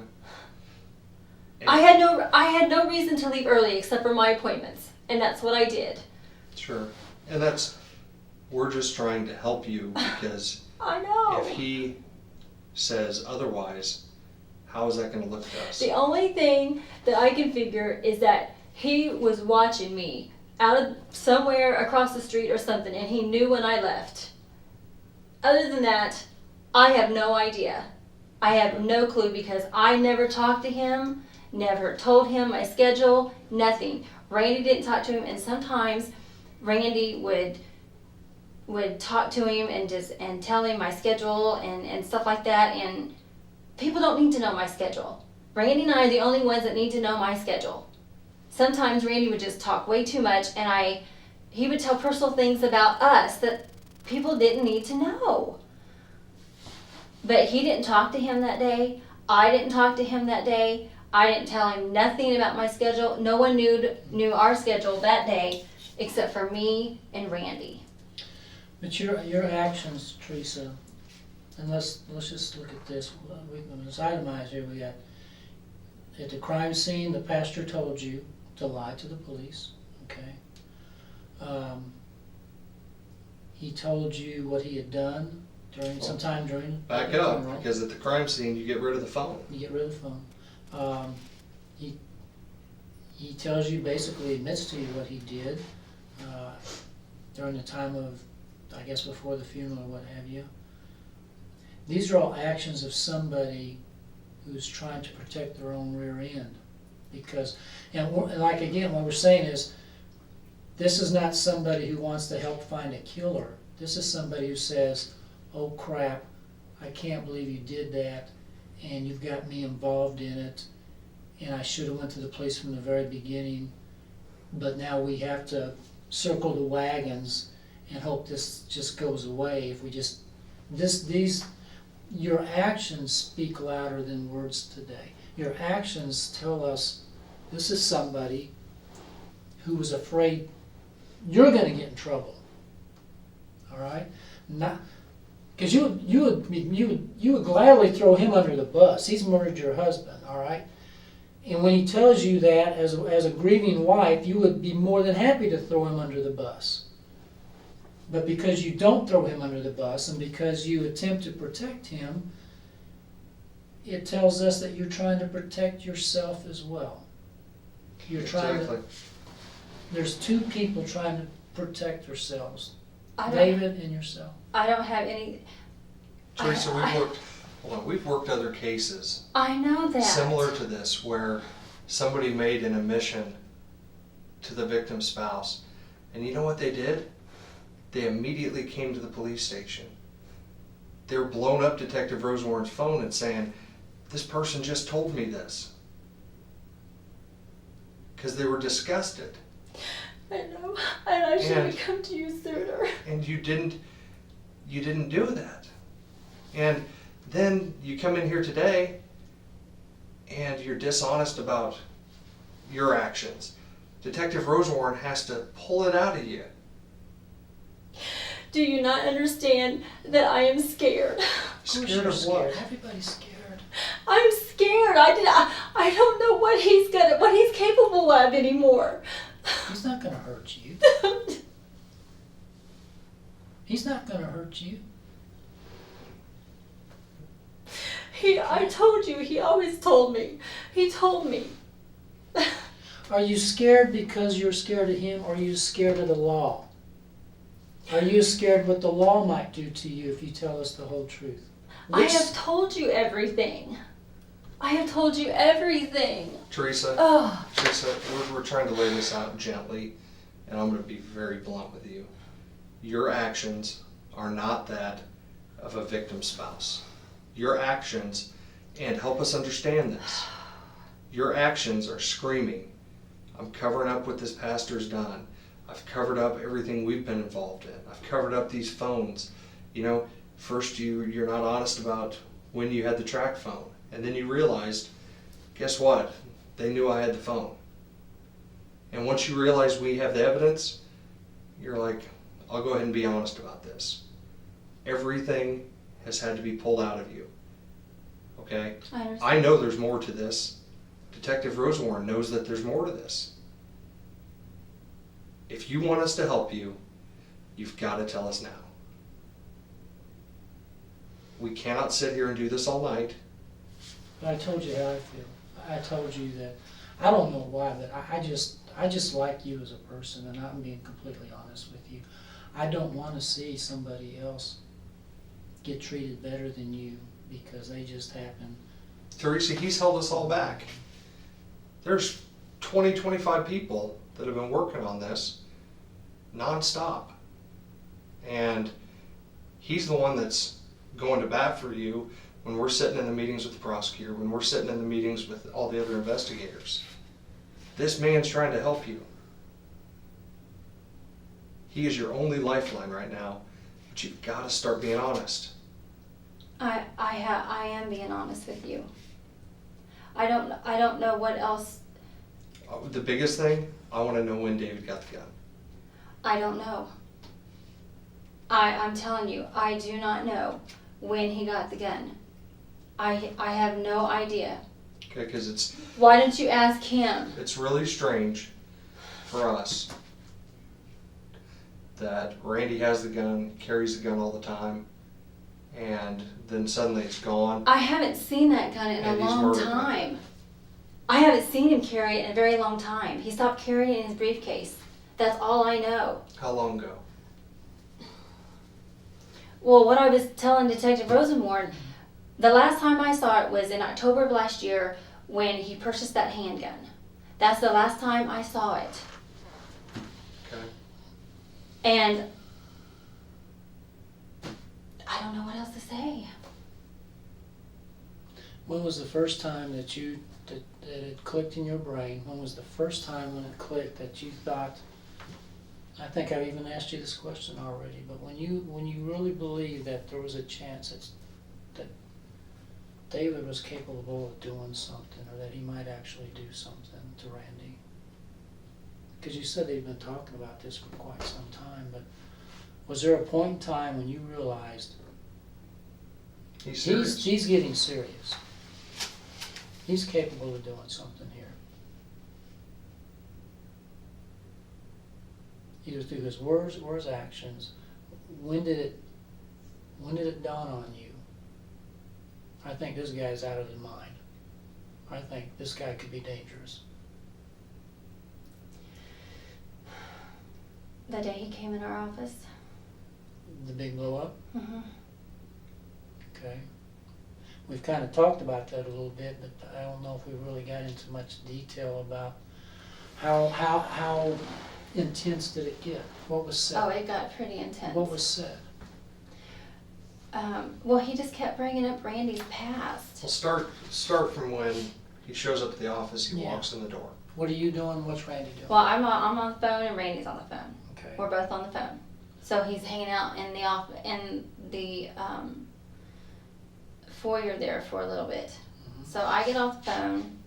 [SPEAKER 5] I had no reason to leave early except for my appointments, and that's what I did.
[SPEAKER 11] Sure. And we're just trying to help you because
[SPEAKER 5] I know.
[SPEAKER 11] if he says otherwise, how is that going to look to us?
[SPEAKER 5] The only thing that I can figure is that he was watching me out of somewhere across the street or something, and he knew when I left. Other than that, I have no idea. I have no clue because I never talked to him, never told him my schedule, nothing. Randy didn't talk to him, and sometimes Randy would talk to him and tell him my schedule and stuff like that, and people don't need to know my schedule. Randy and I are the only ones that need to know my schedule. Sometimes Randy would just talk way too much, and he would tell personal things about us that people didn't need to know. But he didn't talk to him that day. I didn't talk to him that day. I didn't tell him nothing about my schedule. No one knew our schedule that day except for me and Randy.
[SPEAKER 10] But your actions, Teresa, and let's just look at this. It's itemized here. We got at the crime scene, the pastor told you to lie to the police. Okay. He told you what he had done sometime during.
[SPEAKER 11] Back up, because at the crime scene you get rid of the phone.
[SPEAKER 10] You get rid of the phone. He tells you, basically admits to you what he did during the time of, I guess, before the funeral or what have you. These are all actions of somebody who's trying to protect their own rear end. Because, and like again, what we're saying is, this is not somebody who wants to help find a killer. This is somebody who says, oh crap, I can't believe you did that, and you've got me involved in it, and I should have went to the police from the very beginning, but now we have to circle the wagons and hope this just goes away. If we just, your actions speak louder than words today. Your actions tell us this is somebody who was afraid you're going to get in trouble. All right? Not because you would gladly throw him under the bus. He's murdered your husband. All right? And when he tells you that as a grieving wife, you would be more than happy to throw him under the bus. But because you don't throw him under the bus and because you attempt to protect him, it tells us that you're trying to protect yourself as well. You're trying
[SPEAKER 11] Exactly.
[SPEAKER 10] to. There's two people trying to protect themselves,
[SPEAKER 5] I don't,
[SPEAKER 10] David and yourself.
[SPEAKER 5] I don't have any.
[SPEAKER 11] Teresa, we've worked other cases
[SPEAKER 5] I know that.
[SPEAKER 11] similar to this where somebody made an admission to the victim's spouse. And you know what they did? They immediately came to the police station. They were blowing up Detective Rosewarren's phone and saying, this person just told me this. Because they were disgusted.
[SPEAKER 5] I know. And I should
[SPEAKER 11] And-
[SPEAKER 5] have come to you sooner.
[SPEAKER 11] And you didn't do that. And then you come in here today and you're dishonest about your actions. Detective Rosewarren has to pull it out of you.
[SPEAKER 5] Do you not understand that I am scared?
[SPEAKER 11] Scared of what?
[SPEAKER 10] Everybody's scared.
[SPEAKER 5] I'm scared. I don't know what he's capable of anymore.
[SPEAKER 10] He's not going to hurt you. He's not going to hurt you.
[SPEAKER 5] I told you, he always told me. He told me.
[SPEAKER 10] Are you scared because you're scared of him, or are you scared of the law? Are you scared what the law might do to you if you tell us the whole truth?
[SPEAKER 5] I have told you everything. I have told you everything.
[SPEAKER 11] Teresa,
[SPEAKER 5] Oh,
[SPEAKER 11] Teresa, we're trying to lay this out gently, and I'm going to be very blunt with you. Your actions are not that of a victim spouse. Your actions, and help us understand this, your actions are screaming, I'm covering up what this pastor's done. I've covered up everything we've been involved in. I've covered up these phones. You know, first you're not honest about when you had the track phone. And then you realized, guess what? They knew I had the phone. And once you realize we have the evidence, you're like, I'll go ahead and be honest about this. Everything has had to be pulled out of you. Okay?
[SPEAKER 5] I understand.
[SPEAKER 11] I know there's more to this. Detective Rosewarren knows that there's more to this. If you want us to help you, you've got to tell us now. We cannot sit here and do this all night.
[SPEAKER 10] But I told you how I feel. I told you that, I don't know why, but I just like you as a person, and I'm being completely honest with you. I don't want to see somebody else get treated better than you because they just happen.
[SPEAKER 11] Teresa, he's held us all back. There's 20, 25 people that have been working on this nonstop. And he's the one that's going to bat for you when we're sitting in the meetings with the prosecutor, when we're sitting in the meetings with all the other investigators. This man's trying to help you. He is your only lifeline right now, but you've got to start being honest.
[SPEAKER 5] I am being honest with you. I don't know what else.
[SPEAKER 11] The biggest thing, I want to know when David got the gun.
[SPEAKER 5] I don't know. I'm telling you, I do not know when he got the gun. I have no idea.
[SPEAKER 11] Okay, because
[SPEAKER 5] Why don't you ask him?
[SPEAKER 11] it's really strange for us that Randy has the gun, carries the gun all the time, and then suddenly it's gone.
[SPEAKER 5] I haven't seen that gun in
[SPEAKER 11] And
[SPEAKER 5] a
[SPEAKER 11] he's
[SPEAKER 5] long
[SPEAKER 11] murdered now.
[SPEAKER 5] time. I haven't seen him carry it in a very long time. He stopped carrying it in his briefcase. That's all I know.
[SPEAKER 11] How long ago?
[SPEAKER 5] Well, what I was telling Detective Rosenborn, the last time I saw it was in October of last year when he purchased that handgun. That's the last time I saw it.
[SPEAKER 11] Okay.
[SPEAKER 5] And I don't know what else to say.
[SPEAKER 10] When was the first time that it clicked in your brain? When was the first time when it clicked that you thought I think I've even asked you this question already, but when you really believe that there was a chance that David was capable of doing something, or that he might actually do something to Randy, because you said they've been talking about this for quite some time, but was there a point in time when you realized he's getting serious? He's capable of doing something here. Either through his words or his actions. When did it dawn on you? I think this guy's out of his mind. I think this guy could be dangerous.
[SPEAKER 2] The day he came in our office.
[SPEAKER 10] The big blow up?
[SPEAKER 2] Mm-hmm.
[SPEAKER 10] Okay. We've kind of talked about that a little bit, but I don't know if we really got into much detail about how intense did it get? What was said?
[SPEAKER 2] Oh, it got pretty intense.
[SPEAKER 10] What was said?
[SPEAKER 2] Well, he just kept bringing up Randy's past.
[SPEAKER 11] Well, start from when he shows up at the office, he
[SPEAKER 10] Yeah.
[SPEAKER 11] walks in the door.
[SPEAKER 10] What are you doing? What's Randy doing?
[SPEAKER 2] Well, I'm on the phone and Randy's on the phone.
[SPEAKER 10] Okay.
[SPEAKER 2] We're both on the phone. So he's hanging out in the foyer there for a little bit.
[SPEAKER 10] Mhm.
[SPEAKER 2] So I get off the phone,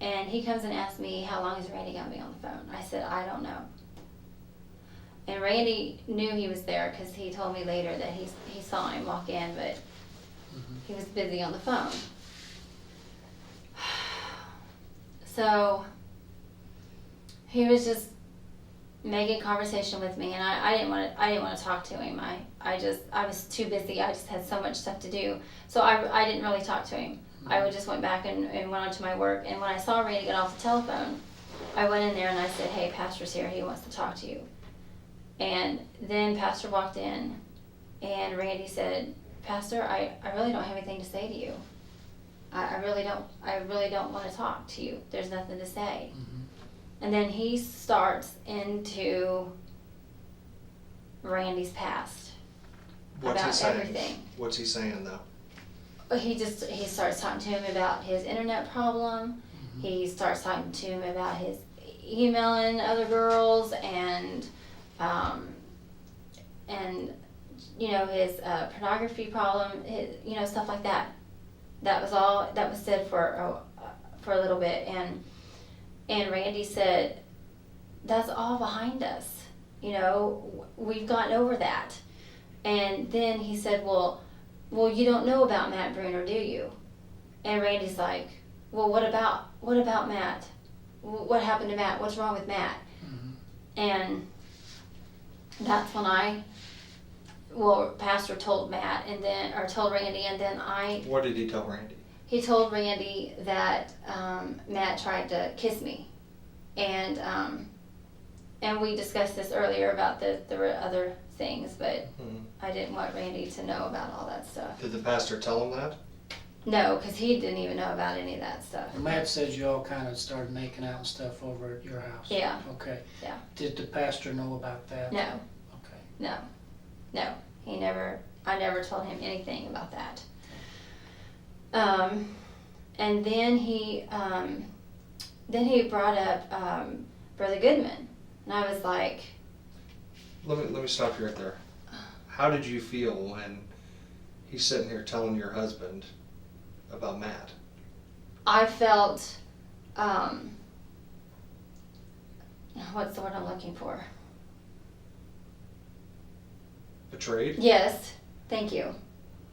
[SPEAKER 2] and he comes and asks me, how long is Randy going to be on the phone? I said, I don't know. And Randy knew he was there because he told me later that he saw him walk in, but
[SPEAKER 10] Mhm.
[SPEAKER 2] he was busy on the phone. So he was just making conversation with me, and I didn't want to talk to him. I was too busy. I just had so much stuff to do, so I didn't really talk to him. I just went back and went on to my work. And when I saw Randy get off the telephone, I went in there and I said, "Hey, Pastor's here. He wants to talk to you." And then Pastor walked in, and Randy said, "Pastor, I really don't have anything to say to you. I really don't want to talk to you. There's nothing to say."
[SPEAKER 10] Mhm.
[SPEAKER 2] And then he starts into Randy's past
[SPEAKER 11] What's
[SPEAKER 2] about
[SPEAKER 11] he saying?
[SPEAKER 2] everything.
[SPEAKER 11] What's he saying though?
[SPEAKER 2] He starts talking to him about his internet problem.
[SPEAKER 10] Mhm.
[SPEAKER 2] He starts talking to him about his emailing other girls and his pornography problem, stuff like that. That was all that was said for a little bit, and Randy said, "That's all behind us. We've gotten over that." And then he said, "Well, you don't know about Matt Bruner, do you?" And Randy's like, "Well, what about Matt? What happened to Matt? What's wrong with Matt?"
[SPEAKER 10] Mhm.
[SPEAKER 2] And that's when Pastor told told Randy, and then
[SPEAKER 11] What did he tell Randy?
[SPEAKER 2] he told Randy that Matt tried to kiss me, and we discussed this earlier about there were other things, but
[SPEAKER 11] Mhm.
[SPEAKER 2] I didn't want Randy to know about all that stuff.
[SPEAKER 11] Did the pastor tell him that?
[SPEAKER 2] No, because he didn't even know about any of that stuff.
[SPEAKER 10] And Matt said you all kind of started making out and stuff over at your house.
[SPEAKER 2] Yeah.
[SPEAKER 10] Okay.
[SPEAKER 2] Yeah.
[SPEAKER 10] Did the pastor know about that?
[SPEAKER 2] No,
[SPEAKER 10] Okay.
[SPEAKER 2] no. I never told him anything about that. And then he brought up Brother Goodman, and I was like,
[SPEAKER 11] Let me stop you right there. How did you feel when he's sitting here telling your husband about Matt?
[SPEAKER 2] I felt, what's the word I'm looking for?
[SPEAKER 11] Betrayed?
[SPEAKER 2] Yes, thank you.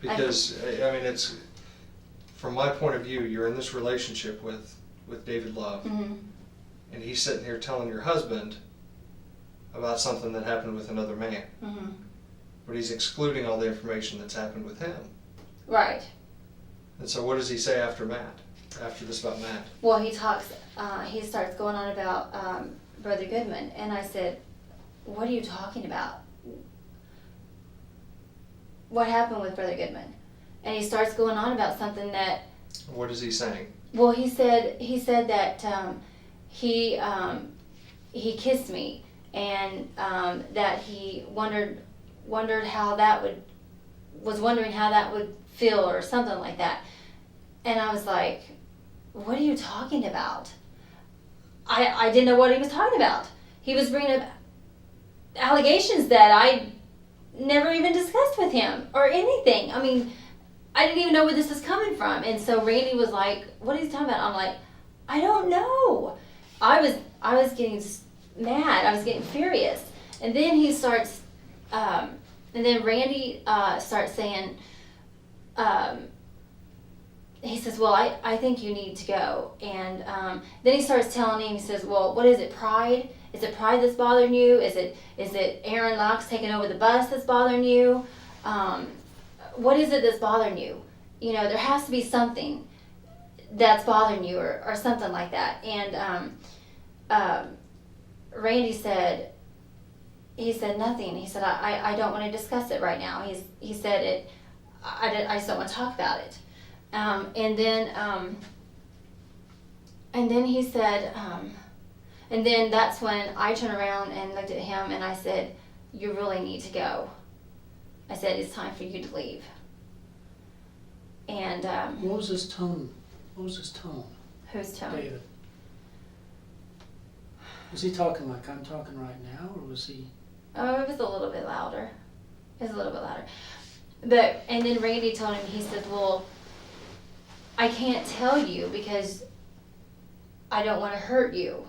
[SPEAKER 11] Because I mean, it's from my point of view, you're in this relationship with David Love,
[SPEAKER 2] Mm-hmm.
[SPEAKER 11] and he's sitting here telling your husband about something that happened with another man,
[SPEAKER 2] Mm-hmm.
[SPEAKER 11] but he's excluding all the information that's happened with him.
[SPEAKER 2] Right.
[SPEAKER 11] And so, what does he say after Matt? After this about Matt?
[SPEAKER 2] Well, he starts going on about Brother Goodman, and I said, "What are you talking about? What happened with Brother Goodman?" And he starts going on about something that,
[SPEAKER 11] What is he saying?
[SPEAKER 2] well, he said that he kissed me, and that he wondering how that would feel, or something like that. And I was like, "What are you talking about?" I didn't know what he was talking about. He was bringing up allegations that I never even discussed with him or anything. I mean, I didn't even know where this was coming from. And so Randy was like, what are you talking about? I'm like, I don't know. I was getting mad. I was getting furious. And then he starts, and then Randy starts saying, he says, well, I think you need to go. And then he starts telling him, he says, well, what is it, pride? Is it pride that's bothering you? Is it Aaron Locke taking over the bus that's bothering you? What is it that's bothering you? You know, there has to be something that's bothering you or something like that. And Randy said, he said nothing. He said, I don't want to discuss it right now. He said, I just don't want to talk about it. And then he said, and then that's when I turned around and looked at him and I said, you really need to go. I said, it's time for you to leave. And
[SPEAKER 10] What was his tone? What was his tone?
[SPEAKER 2] whose tone?
[SPEAKER 10] David. Was he talking like I'm talking right now, or was he?
[SPEAKER 2] Oh, it was a little bit louder. It was a little bit louder. But, and then Randy told him, he said, well, I can't tell you because I don't want to hurt you,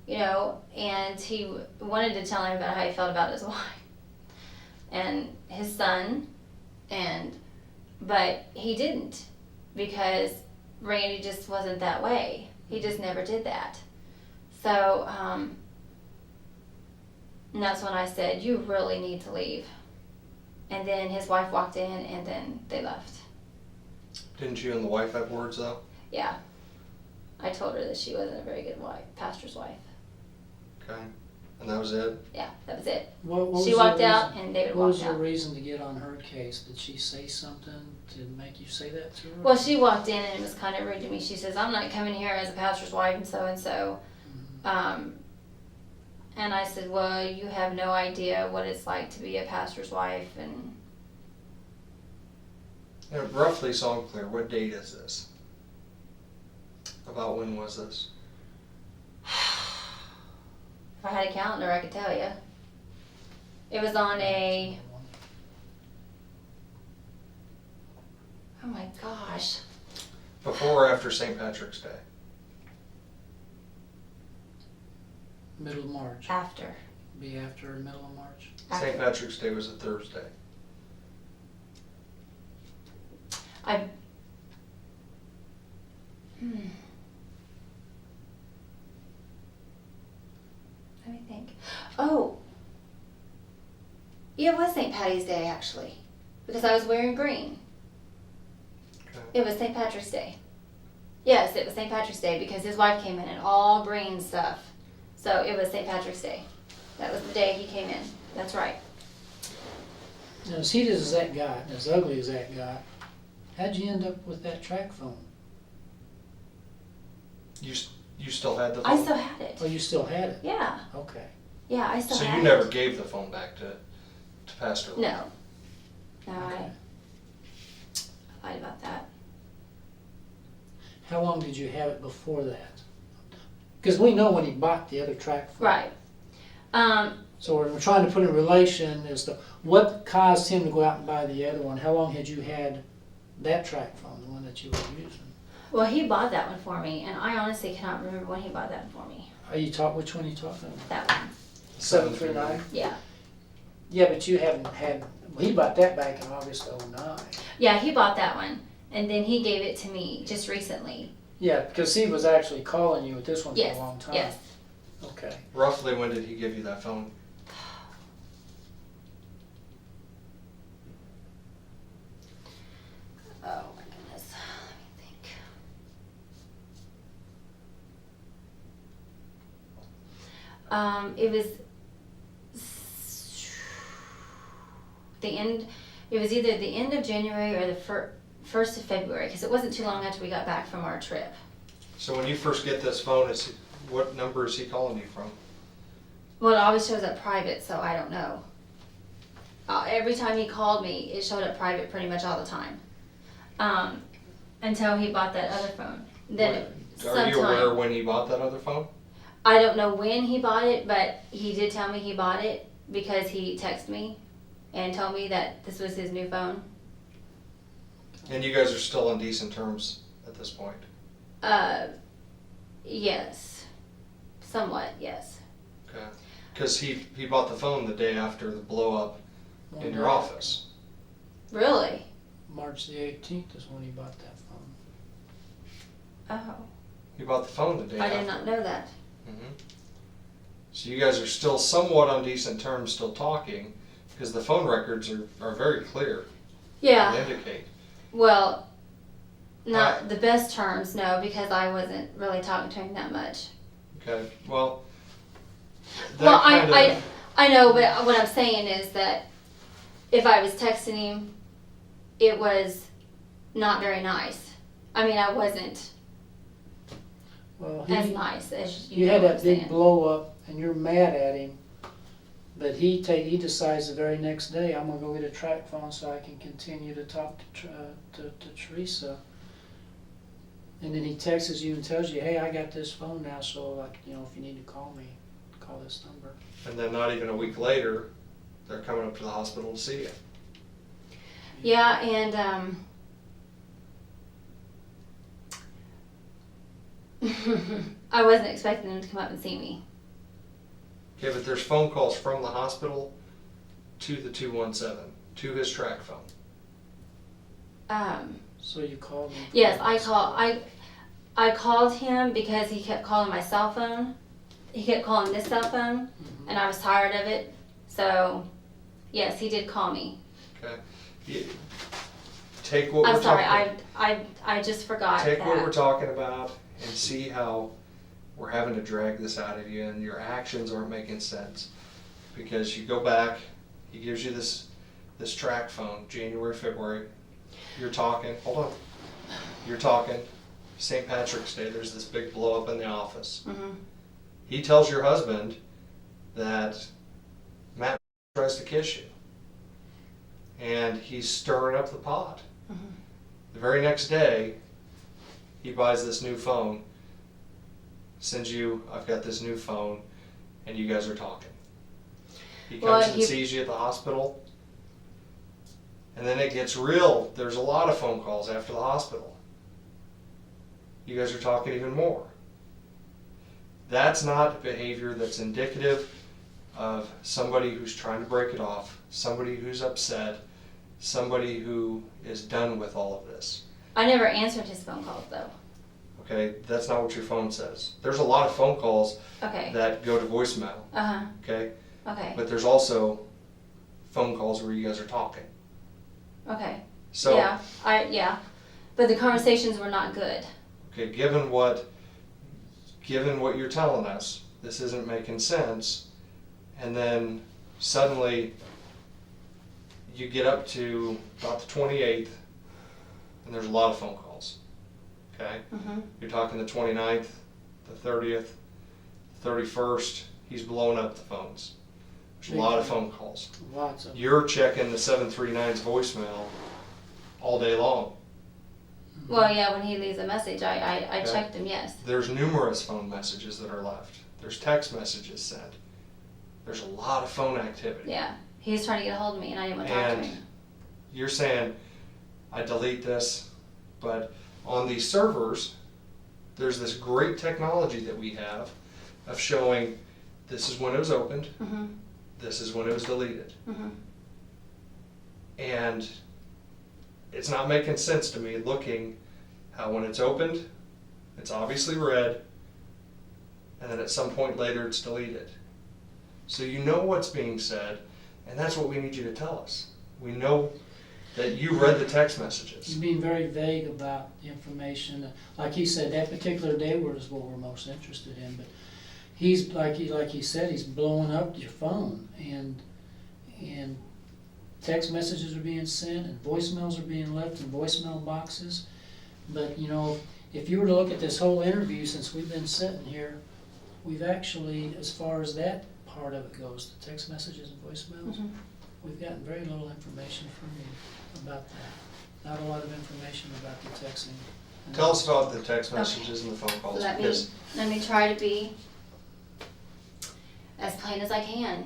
[SPEAKER 2] you know, and he wanted to tell him about how he felt about his wife and his son, but he didn't because Randy just wasn't that way. He just never did that. So, and that's when I said, you really need to leave. And then his wife walked in and then they left.
[SPEAKER 11] Didn't you and the wife have words though?
[SPEAKER 2] Yeah. I told her that she wasn't a very good wife, pastor's wife.
[SPEAKER 11] Okay. And that was it?
[SPEAKER 2] Yeah, that was it.
[SPEAKER 10] What
[SPEAKER 2] She
[SPEAKER 10] was
[SPEAKER 2] walked
[SPEAKER 10] the
[SPEAKER 2] out
[SPEAKER 10] reason-
[SPEAKER 2] and David
[SPEAKER 10] What was
[SPEAKER 2] walked
[SPEAKER 10] the
[SPEAKER 2] out.
[SPEAKER 10] reason to get on her case? Did she say something to make you say that to her?
[SPEAKER 2] Well, she walked in and it was kind of rude to me. She says, I'm not coming here as a pastor's wife and so and so. And I said, well, you have no idea what it's like to be a pastor's wife. And
[SPEAKER 11] Yeah, roughly, so I'm clear, what date is this? About when was this?
[SPEAKER 2] if I had a calendar, I could tell you. It was on a, oh my gosh.
[SPEAKER 11] Before or after St. Patrick's Day?
[SPEAKER 10] Middle of March.
[SPEAKER 2] After.
[SPEAKER 10] Be after middle of March.
[SPEAKER 11] St. Patrick's Day was a Thursday.
[SPEAKER 2] Let me think. Oh. Yeah, it was St. Patty's Day, actually. Because I was wearing green.
[SPEAKER 11] Okay.
[SPEAKER 2] It was St. Patrick's Day. Yes, it was St. Patrick's Day because his wife came in all green stuff. So it was St. Patrick's Day. That was the day he came in. That's right.
[SPEAKER 10] Now, as heated as that got, and as ugly as that got, how'd you end up with that track phone?
[SPEAKER 11] You still had the phone?
[SPEAKER 2] I still had it.
[SPEAKER 10] Oh, you still had it?
[SPEAKER 2] Yeah.
[SPEAKER 10] Okay.
[SPEAKER 2] Yeah, I still
[SPEAKER 11] So
[SPEAKER 2] had
[SPEAKER 11] you
[SPEAKER 2] it.
[SPEAKER 11] never gave the phone back to Pastor Lou?
[SPEAKER 2] No. No,
[SPEAKER 10] Okay.
[SPEAKER 2] I lied about that.
[SPEAKER 10] How long did you have it before that? Because we know when he bought the other track phone.
[SPEAKER 2] Right.
[SPEAKER 10] So we're trying to put in relation as to what caused him to go out and buy the other one. How long had you had that track phone, the one that you were using?
[SPEAKER 2] Well, he bought that one for me, and I honestly cannot remember when he bought that one for me.
[SPEAKER 10] Which one are you talking about?
[SPEAKER 2] That one.
[SPEAKER 10] 739?
[SPEAKER 2] Yeah.
[SPEAKER 10] Yeah, but you haven't had, well, he bought that back in August of '09.
[SPEAKER 2] Yeah, he bought that one, and then he gave it to me just recently.
[SPEAKER 10] Yeah, because he was actually calling you with this one for
[SPEAKER 2] Yes.
[SPEAKER 10] a long time.
[SPEAKER 2] Yes.
[SPEAKER 10] Okay.
[SPEAKER 11] Roughly when did he give you that phone?
[SPEAKER 2] Oh my goodness. Let me think. It was the end. It was either the end of January or the first of February, because it wasn't too long after we got back from our trip.
[SPEAKER 11] So when you first get this phone, what number is he calling you from?
[SPEAKER 2] Well, it always shows up private, so I don't know. Every time he called me, it showed up private pretty much all the time. Until he bought that other phone. Then
[SPEAKER 11] Are you aware when he bought that other phone?
[SPEAKER 2] I don't know when he bought it, but he did tell me he bought it because he texted me and told me that this was his new phone.
[SPEAKER 11] And you guys are still on decent terms at this point?
[SPEAKER 2] Yes. Somewhat, yes.
[SPEAKER 11] Okay. Because he bought the phone the day after the blow up in your office.
[SPEAKER 2] Really?
[SPEAKER 10] March the 18th is when he bought that phone.
[SPEAKER 2] Oh.
[SPEAKER 11] He bought the phone the day after.
[SPEAKER 2] I did not know that.
[SPEAKER 11] Mm-hmm. So you guys are still somewhat on decent terms, still talking, because the phone records are very clear.
[SPEAKER 2] Yeah.
[SPEAKER 11] They indicate.
[SPEAKER 2] Well, not the best terms, no, because I wasn't really talking to him that much.
[SPEAKER 11] Okay. Well.
[SPEAKER 2] Well, I know, but what I'm saying is that if I was texting him, it was not very nice. I mean, I wasn't
[SPEAKER 10] Well,
[SPEAKER 2] as nice as
[SPEAKER 10] you
[SPEAKER 2] know
[SPEAKER 10] had
[SPEAKER 2] what
[SPEAKER 10] that
[SPEAKER 2] I'm
[SPEAKER 10] big
[SPEAKER 2] saying.
[SPEAKER 10] blow up, and you're mad at him. But he decides the very next day, I'm gonna go get a track phone so I can continue to talk to Teresa. And then he texts you and tells you, hey, I got this phone now, so like, you know, if you need to call me, call this number.
[SPEAKER 11] And then not even a week later, they're coming up to the hospital to see you.
[SPEAKER 2] Yeah, and I wasn't expecting him to come up and see me.
[SPEAKER 11] Okay, but there's phone calls from the hospital to the 217, to his track phone.
[SPEAKER 10] So you called him?
[SPEAKER 2] Yes, I called him because he kept calling my cell phone. He kept calling this cell phone, and I was tired of it. So, yes, he did call me.
[SPEAKER 11] Okay. Take what
[SPEAKER 2] I'm
[SPEAKER 11] we're
[SPEAKER 2] sorry,
[SPEAKER 11] talking.
[SPEAKER 2] I just forgot
[SPEAKER 11] Take
[SPEAKER 2] that.
[SPEAKER 11] what we're talking about and see how we're having to drag this out of you, and your actions aren't making sense. Because you go back, he gives you this track phone, January, February. You're talking, hold on. You're talking, St. Patrick's Day, there's this big blow up in the office.
[SPEAKER 2] Mm-hmm.
[SPEAKER 11] He tells your husband that Matt tries to kiss you. And he's stirring up the pot.
[SPEAKER 2] Mm-hmm.
[SPEAKER 11] The very next day, he buys this new phone, sends you, I've got this new phone, and you guys are talking. He comes and sees you at the hospital, and then it gets real. There's a lot of phone calls after the hospital. You guys are talking even more. That's not behavior that's indicative of somebody who's trying to break it off, somebody who's upset, somebody who is done with all of this.
[SPEAKER 2] I never answered his phone calls though.
[SPEAKER 11] Okay, that's not what your phone says. There's a lot of phone calls
[SPEAKER 2] Okay.
[SPEAKER 11] that go to voicemail.
[SPEAKER 2] Uh-huh.
[SPEAKER 11] Okay?
[SPEAKER 2] Okay.
[SPEAKER 11] But there's also phone calls where you guys are talking.
[SPEAKER 2] Okay.
[SPEAKER 11] So,
[SPEAKER 2] yeah. But the conversations were not good.
[SPEAKER 11] okay, given what you're telling us, this isn't making sense, and then suddenly you get up to about the 28th, and there's a lot of phone calls. Okay?
[SPEAKER 2] Mm-hmm.
[SPEAKER 11] You're talking the 29th, the 30th, the 31st, he's blowing up the phones. There's a lot of phone calls.
[SPEAKER 10] Lots of.
[SPEAKER 11] You're checking the 739's voicemail all day long.
[SPEAKER 2] Well, yeah, when he leaves a message, I
[SPEAKER 11] Okay.
[SPEAKER 2] checked him, yes.
[SPEAKER 11] There's numerous phone messages that are left. There's text messages sent. There's a lot of phone activity.
[SPEAKER 2] Yeah. He was trying to get a hold of me and I didn't want to talk to
[SPEAKER 11] And
[SPEAKER 2] him.
[SPEAKER 11] you're saying, I delete this, but on these servers, there's this great technology that we have of showing this is when it was opened,
[SPEAKER 2] Mm-hmm.
[SPEAKER 11] this is when it was deleted.
[SPEAKER 2] Mm-hmm.
[SPEAKER 11] And it's not making sense to me looking how when it's opened, it's obviously read, and then at some point later it's deleted. So you know what's being said, and that's what we need you to tell us. We know that you read the text messages.
[SPEAKER 10] He's being very vague about the information. Like he said, that particular day was what we're most interested in. But he's like he said, he's blowing up your phone, and text messages are being sent, and voicemails are being left in voicemail boxes. But you know, if you were to look at this whole interview since we've been sitting here, we've actually, as far as that part of it goes, the text messages and voicemails,
[SPEAKER 2] Mm-hmm.
[SPEAKER 10] we've gotten very little information from you about that. Not a lot of information about the texting.
[SPEAKER 11] Tell us about the text messages and the phone calls.
[SPEAKER 2] Let
[SPEAKER 11] because
[SPEAKER 2] me try to be as plain as I can.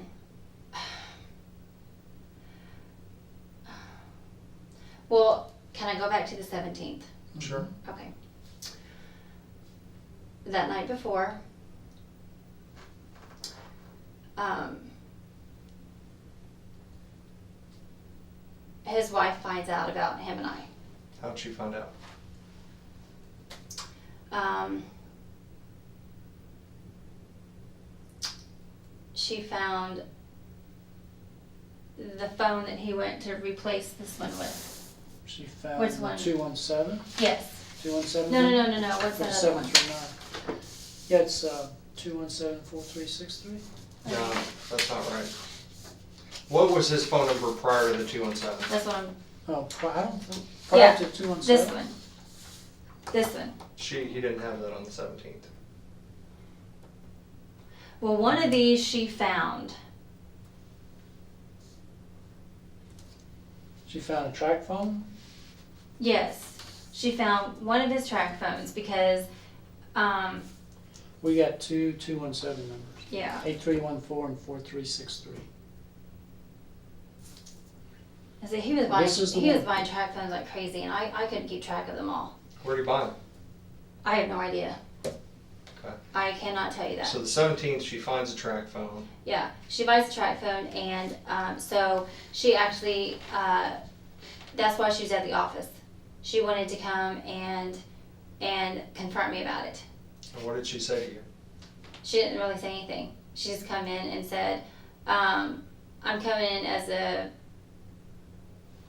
[SPEAKER 2] I go back to the 17th?
[SPEAKER 11] Sure.
[SPEAKER 2] Okay. That night before, his wife finds out about him and I.
[SPEAKER 11] How'd she find out?
[SPEAKER 2] She found the phone that he went to replace this one with.
[SPEAKER 10] She found
[SPEAKER 2] Which one?
[SPEAKER 10] 217?
[SPEAKER 2] Yes.
[SPEAKER 10] 217?
[SPEAKER 2] No. What's
[SPEAKER 10] For
[SPEAKER 2] that
[SPEAKER 10] the
[SPEAKER 2] other one?
[SPEAKER 10] 739. Yeah, it's 217-4363.
[SPEAKER 11] No, that's not right. What was his phone number prior to the 217?
[SPEAKER 2] That's what I'm.
[SPEAKER 10] Oh, I don't think,
[SPEAKER 2] Yeah,
[SPEAKER 10] prior to 217?
[SPEAKER 2] This one. This one.
[SPEAKER 11] He didn't have that on the 17th.
[SPEAKER 2] Well, one of these she found.
[SPEAKER 10] She found a track phone?
[SPEAKER 2] Yes. She found one of his track phones because,
[SPEAKER 10] We got two 217 numbers.
[SPEAKER 2] yeah.
[SPEAKER 10] 8314 and 4363.
[SPEAKER 2] I said he was buying
[SPEAKER 10] This is the
[SPEAKER 2] he was
[SPEAKER 10] one.
[SPEAKER 2] buying track phones like crazy, and I couldn't keep track of them all.
[SPEAKER 11] Where'd he buy them?
[SPEAKER 2] I have no idea.
[SPEAKER 11] Okay.
[SPEAKER 2] I cannot tell you that.
[SPEAKER 11] So the 17th, she finds a track phone.
[SPEAKER 2] Yeah, she buys a track phone, and so she actually, that's why she was at the office. She wanted to come and confront me about it.
[SPEAKER 11] And what did she say to you?
[SPEAKER 2] She didn't really say anything. She just come in and said, I'm coming in as a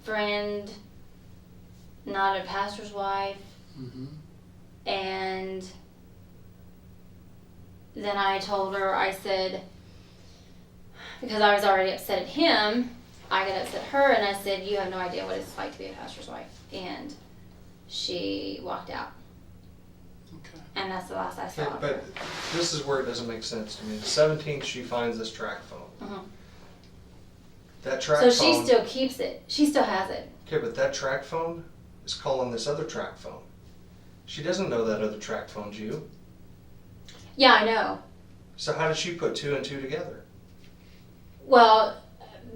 [SPEAKER 2] friend, not a pastor's wife.
[SPEAKER 10] Mm-hmm.
[SPEAKER 2] And then I told her, I said, because I was already upset at him, I got upset at her, and I said, you have no idea what it's like to be a pastor's wife. And she walked out.
[SPEAKER 10] Okay.
[SPEAKER 2] And that's the last I saw
[SPEAKER 11] Okay,
[SPEAKER 2] of
[SPEAKER 11] but
[SPEAKER 2] her.
[SPEAKER 11] this is where it doesn't make sense to me. The 17th, she finds this track phone.
[SPEAKER 2] Mhm.
[SPEAKER 11] That track
[SPEAKER 2] So
[SPEAKER 11] phone.
[SPEAKER 2] she still keeps it. She still has it.
[SPEAKER 11] Okay, but that track phone is calling this other track phone. She doesn't know that other track phone's you.
[SPEAKER 2] Yeah, I know.
[SPEAKER 11] So how did she put two and two together?
[SPEAKER 2] Well,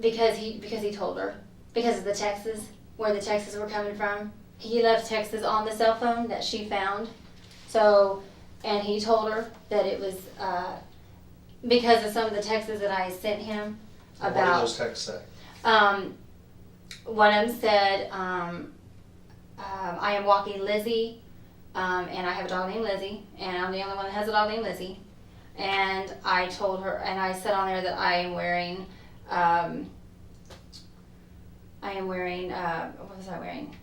[SPEAKER 2] because he told her. Because of the texts, where the texts were coming from. He left texts on the cell phone that she found. So, and he told her that it was because of some of the texts that I sent him
[SPEAKER 11] And what did
[SPEAKER 2] about.
[SPEAKER 11] those texts say?
[SPEAKER 2] One of them said, I am walking Lizzie, and I have a dog named Lizzie, and I'm the only one that has a dog named Lizzie. And I told her, and I said on there that I am wearing, what was I wearing?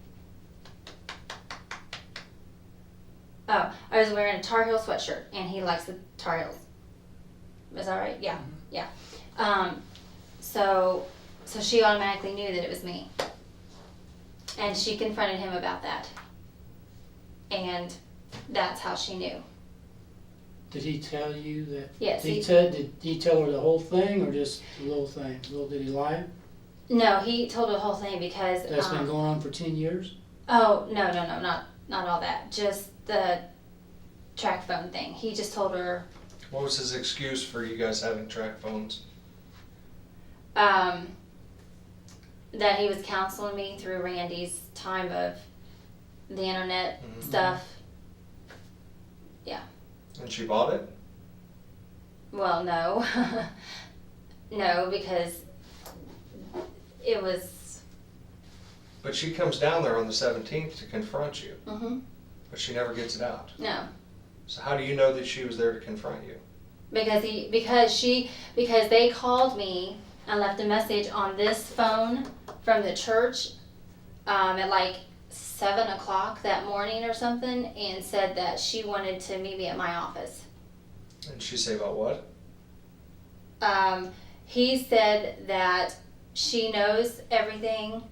[SPEAKER 2] Oh, I was wearing a Tar Heel sweatshirt, and he likes the Tar Heels. Is that right? Yeah, yeah. So she automatically knew that it was me. And she confronted him about that. And that's how she knew.
[SPEAKER 10] Did he tell you that?
[SPEAKER 2] Yes.
[SPEAKER 10] Did he tell her the whole thing or just a little thing? Did he lie?
[SPEAKER 2] No, he told her the whole thing because.
[SPEAKER 10] That's been going on for 10 years?
[SPEAKER 2] Oh, no, not all that. Just the track phone thing. He just told her.
[SPEAKER 11] What was his excuse for you guys having track phones?
[SPEAKER 2] That he was counseling me through Randy's time of the internet stuff. Yeah.
[SPEAKER 11] And she bought it?
[SPEAKER 2] Well, no. No, because it was.
[SPEAKER 11] But she comes down there on the 17th to confront you.
[SPEAKER 2] Mhm.
[SPEAKER 11] But she never gets it out.
[SPEAKER 2] No.
[SPEAKER 11] So how do you know that she was there to confront you?
[SPEAKER 2] Because they called me and left a message on this phone from the church at like 7 o'clock that morning or something, and said that she wanted to meet me at my office.
[SPEAKER 11] And she say about what?
[SPEAKER 2] He said that she knows everything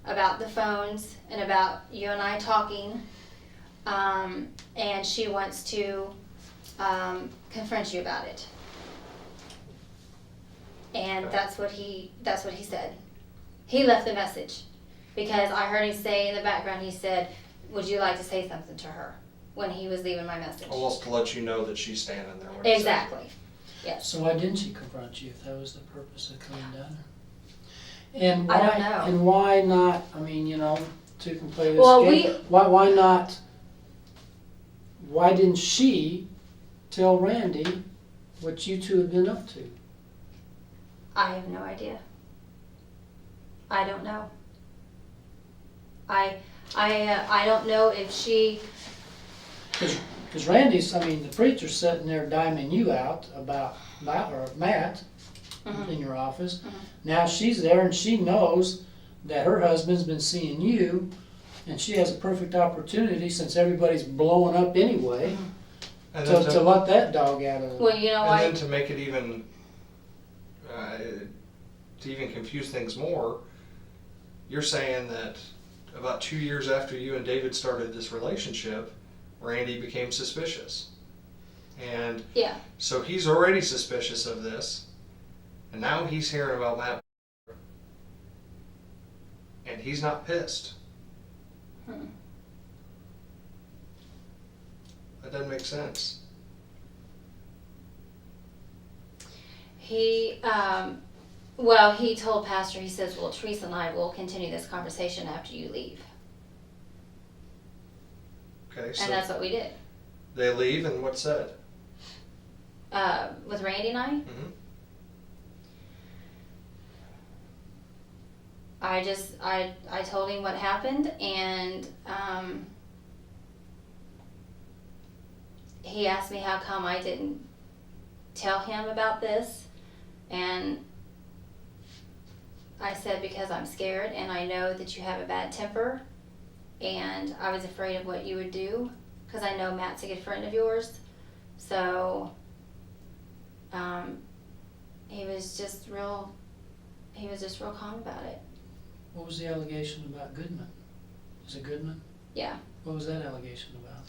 [SPEAKER 2] about the phones and about you and I talking, and she wants to confront you about it. And
[SPEAKER 11] Okay.
[SPEAKER 2] that's what he said. He left the message because I heard him say in the background, he said, would you like to say something to her, when he was leaving my message.
[SPEAKER 11] Almost to let you know that she's standing there. when he says it.
[SPEAKER 2] Exactly. Yes.
[SPEAKER 10] So why didn't she confront you if that was the purpose of coming down there? And why,
[SPEAKER 2] I don't know.
[SPEAKER 10] And why not, I mean, you know, two can play this
[SPEAKER 2] Well,
[SPEAKER 10] game? Why not? Why didn't she tell Randy what you two have been up to?
[SPEAKER 2] I have no idea. I don't know. I don't know if she.
[SPEAKER 10] Because Randy's, I mean, the preacher's sitting there diming you out about Matt
[SPEAKER 2] Mhm.
[SPEAKER 10] in your office.
[SPEAKER 2] Mhm.
[SPEAKER 10] Now she's there and she knows that her husband's been seeing you, and she has a perfect opportunity, since everybody's blowing up anyway,
[SPEAKER 11] And then
[SPEAKER 10] to let that dog out of
[SPEAKER 2] Well, you know,
[SPEAKER 11] and
[SPEAKER 2] I.
[SPEAKER 11] then to make it even, to even confuse things more, you're saying that about 2 years after you and David started this relationship, Randy became suspicious. And
[SPEAKER 2] Yeah.
[SPEAKER 11] so he's already suspicious of this, and now he's hearing about Matt, and he's not pissed. That doesn't make sense.
[SPEAKER 2] He, well, he told Pastor, he says, well, Teresa and I will continue this conversation after you leave.
[SPEAKER 11] Okay,
[SPEAKER 2] And
[SPEAKER 11] so
[SPEAKER 2] that's what we did.
[SPEAKER 11] they leave, and what's said?
[SPEAKER 2] With Randy and I,
[SPEAKER 11] Mm-hmm.
[SPEAKER 2] I told him what happened, and he asked me how come I didn't tell him about this, and I said because I'm scared and I know that you have a bad temper, and I was afraid of what you would do because I know Matt's a good friend of yours. So he was just real calm about it.
[SPEAKER 10] What was the allegation about Goodman? Is it Goodman?
[SPEAKER 2] Yeah.
[SPEAKER 10] What was that allegation about?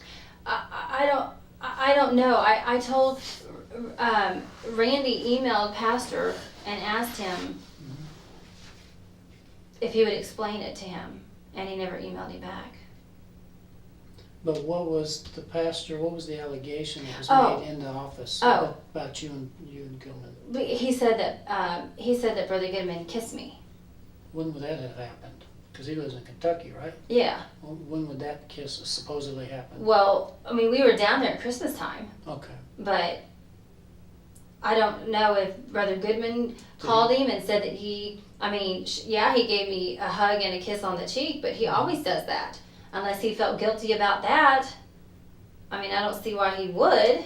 [SPEAKER 2] I don't know. I told Randy emailed Pastor and asked him if he would explain it to him, and he never emailed me back.
[SPEAKER 10] But what was the allegation that was
[SPEAKER 2] Oh.
[SPEAKER 10] made in the office
[SPEAKER 2] Oh.
[SPEAKER 10] about you and Gilman?
[SPEAKER 2] But he said that Brother Goodman kissed me.
[SPEAKER 10] When would that have happened? Because he lives in Kentucky, right?
[SPEAKER 2] Yeah.
[SPEAKER 10] When would that kiss supposedly happen?
[SPEAKER 2] Well, I mean, we were down there at Christmas time,
[SPEAKER 10] Okay.
[SPEAKER 2] but I don't know if Brother Goodman called him and said that he gave me a hug and a kiss on the cheek, but he always does that. Unless he felt guilty about that. I mean, I don't see why he would,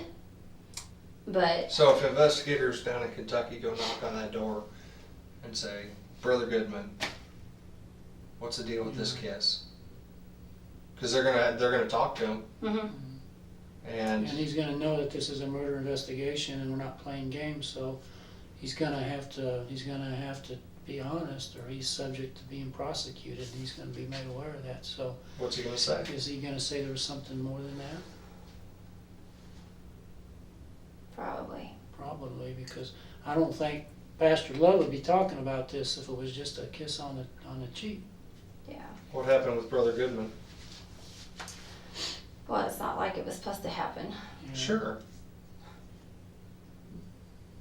[SPEAKER 2] but
[SPEAKER 11] So if investigators down in Kentucky go knock on that door and say, Brother Goodman, what's the deal with this kiss? Because they're gonna talk to him,
[SPEAKER 2] mhm.
[SPEAKER 10] And
[SPEAKER 11] and
[SPEAKER 10] he's gonna know that this is a murder investigation and we're not playing games, so he's gonna have to be honest, or he's subject to being prosecuted, and he's gonna be made aware of that. So
[SPEAKER 11] what's he gonna say?
[SPEAKER 10] is he gonna say there was something more than that?
[SPEAKER 2] Probably.
[SPEAKER 10] Probably, because I don't think Pastor Love would be talking about this if it was just a kiss on the cheek.
[SPEAKER 2] Yeah.
[SPEAKER 11] What happened with Brother Goodman?
[SPEAKER 2] Well, it's not like it was supposed to happen.
[SPEAKER 10] You know?
[SPEAKER 11] Sure.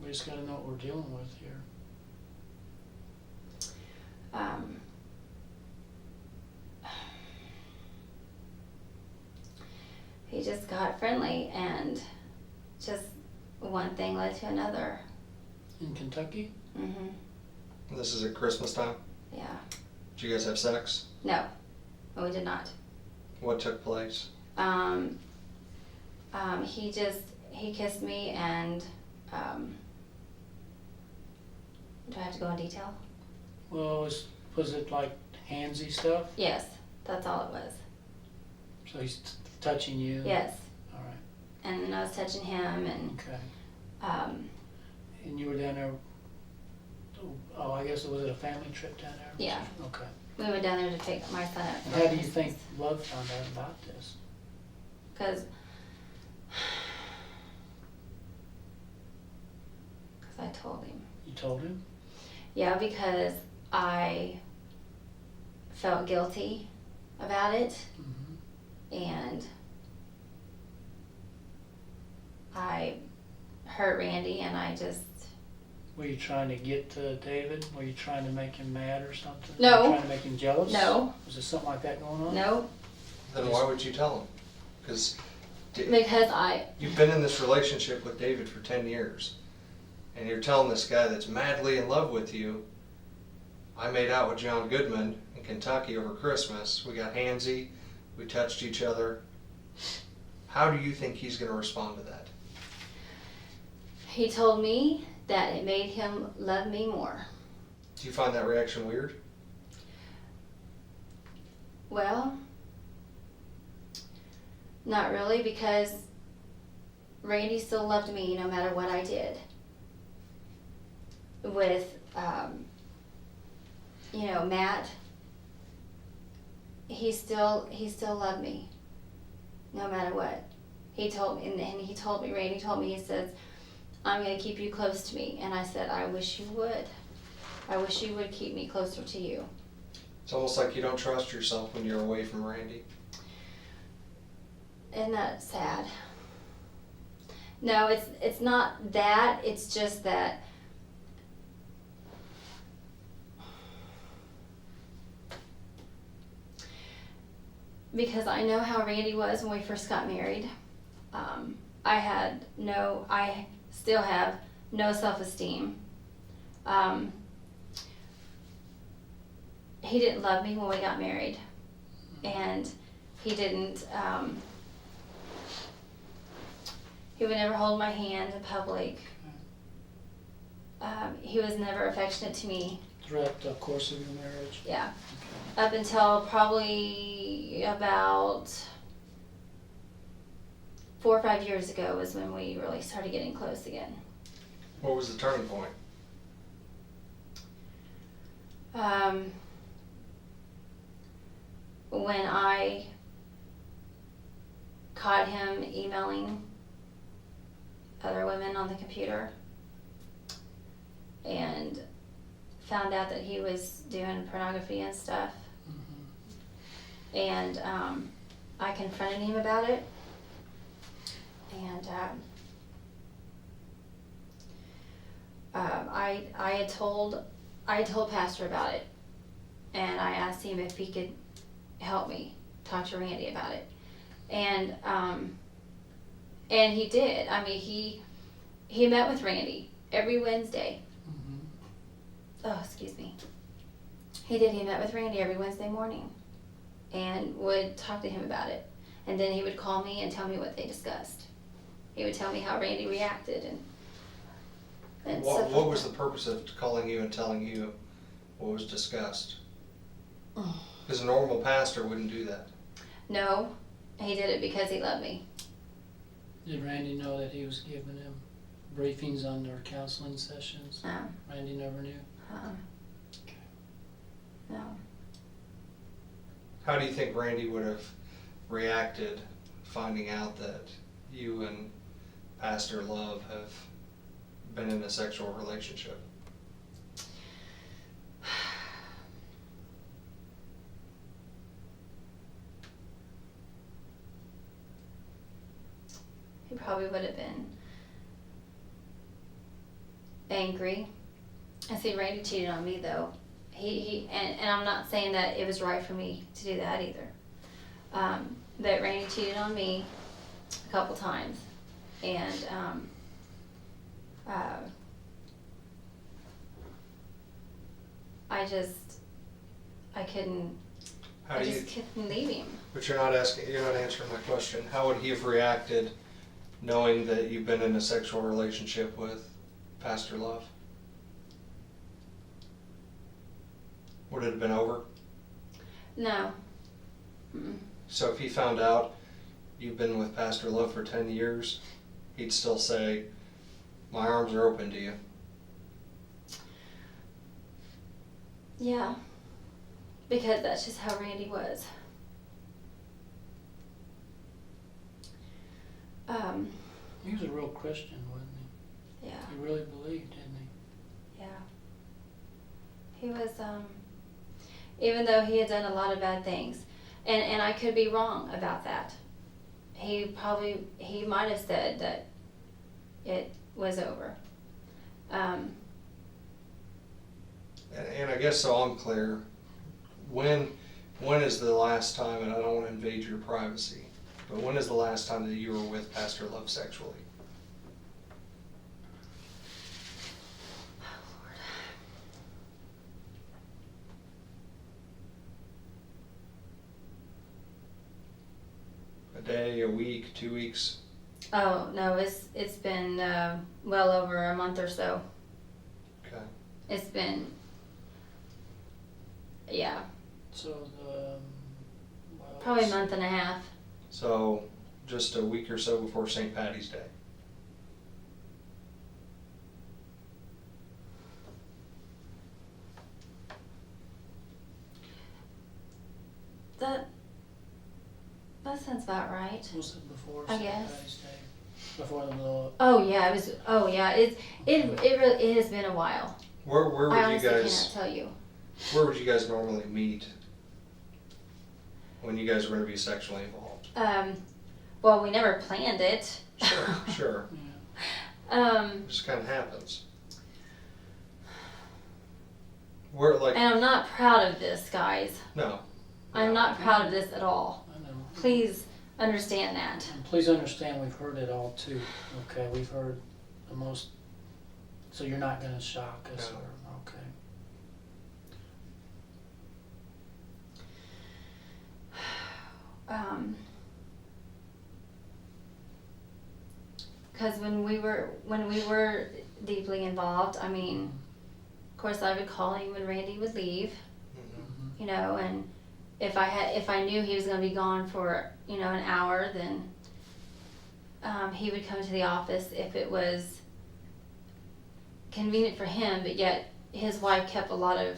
[SPEAKER 10] We just gotta know what we're dealing with here.
[SPEAKER 2] He just got friendly, and just one thing led to another.
[SPEAKER 10] In Kentucky?
[SPEAKER 2] Mhm.
[SPEAKER 11] This is at Christmas time.
[SPEAKER 2] Yeah.
[SPEAKER 11] Did you guys have sex?
[SPEAKER 2] No, we did not.
[SPEAKER 11] What took place?
[SPEAKER 2] He kissed me, and do I have to go in detail?
[SPEAKER 10] Well, was it like handsy stuff?
[SPEAKER 2] Yes, that's all it was.
[SPEAKER 10] So he's touching you?
[SPEAKER 2] Yes,
[SPEAKER 10] All right,
[SPEAKER 2] and I was touching him, and
[SPEAKER 10] okay. And you were down there, I guess, was it a family trip down there?
[SPEAKER 2] Yeah.
[SPEAKER 10] Okay.
[SPEAKER 2] we went down there to pick my son up.
[SPEAKER 10] And how do you think Love found out about this?
[SPEAKER 2] Because I told him.
[SPEAKER 10] You told him?
[SPEAKER 2] Yeah, because I felt guilty about it,
[SPEAKER 10] Mm-hmm.
[SPEAKER 2] and I hurt Randy, and I just
[SPEAKER 10] Were you trying to get to David? Were you trying to make him mad or something?
[SPEAKER 2] No.
[SPEAKER 10] Were you trying to make him jealous?
[SPEAKER 2] No.
[SPEAKER 10] Was there something like that going on?
[SPEAKER 2] No,
[SPEAKER 11] Then why would you tell him? Because
[SPEAKER 2] because
[SPEAKER 11] you've been in this relationship with David for 10 years, and you're telling this guy that's madly in love with you, I made out with John Goodman in Kentucky over Christmas. We got handsy. We touched each other. How do you think he's going to respond to that?
[SPEAKER 2] he told me that it made him love me more.
[SPEAKER 11] Do you find that reaction weird?
[SPEAKER 2] Well, not really, because Randy still loved me no matter what I did. With, Matt, he still loved me no matter what. He told me, and he told me, Randy told me, he says, I'm going to keep you close to me. And I said, I wish you would. I wish you would keep me closer to you.
[SPEAKER 11] It's almost like you don't trust yourself when you're away from Randy.
[SPEAKER 2] Isn't that sad? No, it's not that. It's just that because I know how Randy was when we first got married. I still have no self-esteem. He didn't love me when we got married, and he didn't. He would never hold my hand in public. He was never affectionate to me.
[SPEAKER 10] Throughout the course of your marriage?
[SPEAKER 2] Yeah. Up until probably about 4 or 5 years ago was when we really started getting close again.
[SPEAKER 11] What was the turning point?
[SPEAKER 2] When I caught him emailing other women on the computer and found out that he was doing pornography and stuff.
[SPEAKER 10] Mm-hmm.
[SPEAKER 2] And I confronted him about it. And I had told Pastor about it, and I asked him if he could help me talk to Randy about it, and he did. I mean, he met with Randy every Wednesday.
[SPEAKER 10] Mm-hmm.
[SPEAKER 2] Oh, excuse me. He did. He met with Randy every Wednesday morning, and would talk to him about it, and then he would call me and tell me what they discussed. He would tell me how Randy reacted and stuff
[SPEAKER 11] What
[SPEAKER 2] like
[SPEAKER 11] was
[SPEAKER 2] that.
[SPEAKER 11] the purpose of calling you and telling you what was discussed? Because a normal pastor wouldn't do that.
[SPEAKER 2] No, he did it because he loved me.
[SPEAKER 10] Did Randy know that he was giving him briefings on their counseling sessions? Randy never knew?
[SPEAKER 2] No.
[SPEAKER 11] How do you think Randy would have reacted finding out that you and Pastor Love have been in a sexual relationship?
[SPEAKER 2] He probably would have been angry. I see Randy cheated on me though. And I'm not saying that it was right for me to do that either. But Randy cheated on me a couple times, and I couldn't leave him.
[SPEAKER 11] But you're not answering my question. How would he have reacted knowing that you've been in a sexual relationship with Pastor Love? Would it have been over?
[SPEAKER 2] No. Mm-mm.
[SPEAKER 11] So if he found out you've been with Pastor Love for 10 years, he'd still say, my arms are open to you.
[SPEAKER 2] Yeah. Because that's just how Randy was.
[SPEAKER 10] He was a real Christian, wasn't he?
[SPEAKER 2] Yeah.
[SPEAKER 10] He really believed, didn't he?
[SPEAKER 2] Yeah. He was, even though he had done a lot of bad things, and I could be wrong about that. He might have said that it was over.
[SPEAKER 11] guess so I'm clear. When is the last time, and I don't want to invade your privacy, but when is the last time that you were with Pastor Love sexually? A day, a week, 2 weeks?
[SPEAKER 2] Oh, no, it's been well over a month or so.
[SPEAKER 11] Okay.
[SPEAKER 2] It's been, yeah,
[SPEAKER 10] So, well,
[SPEAKER 2] probably a month and a half.
[SPEAKER 11] So just a week or so before St. Patty's Day.
[SPEAKER 2] That sounds about right.
[SPEAKER 10] Was it before
[SPEAKER 2] I
[SPEAKER 10] St.
[SPEAKER 2] guess.
[SPEAKER 10] Patty's Day? Before the blow-up?
[SPEAKER 2] Oh yeah, it was. Oh yeah, it really it has been a while.
[SPEAKER 11] Where
[SPEAKER 2] I
[SPEAKER 11] would you
[SPEAKER 2] honestly
[SPEAKER 11] guys
[SPEAKER 2] cannot tell you.
[SPEAKER 11] where would you guys normally meet when you guys were going to be sexually involved?
[SPEAKER 2] Well, we never planned it.
[SPEAKER 11] Sure.
[SPEAKER 10] Yeah.
[SPEAKER 11] It just kind of happens. We're like
[SPEAKER 2] And I'm not proud of this, guys.
[SPEAKER 11] no.
[SPEAKER 2] I'm not proud of this at all.
[SPEAKER 10] I know.
[SPEAKER 2] Please understand that.
[SPEAKER 10] And please understand, we've heard it all too, okay? We've heard the most, so you're not gonna shock us,
[SPEAKER 11] No.
[SPEAKER 10] or, okay?
[SPEAKER 2] Because when we were deeply involved, I mean, of course I would call him when Randy would leave,
[SPEAKER 11] Mhm.
[SPEAKER 2] you know, and if I knew he was going to be gone for, you know, an hour, then he would come to the office if it was convenient for him, but yet his wife kept a lot of,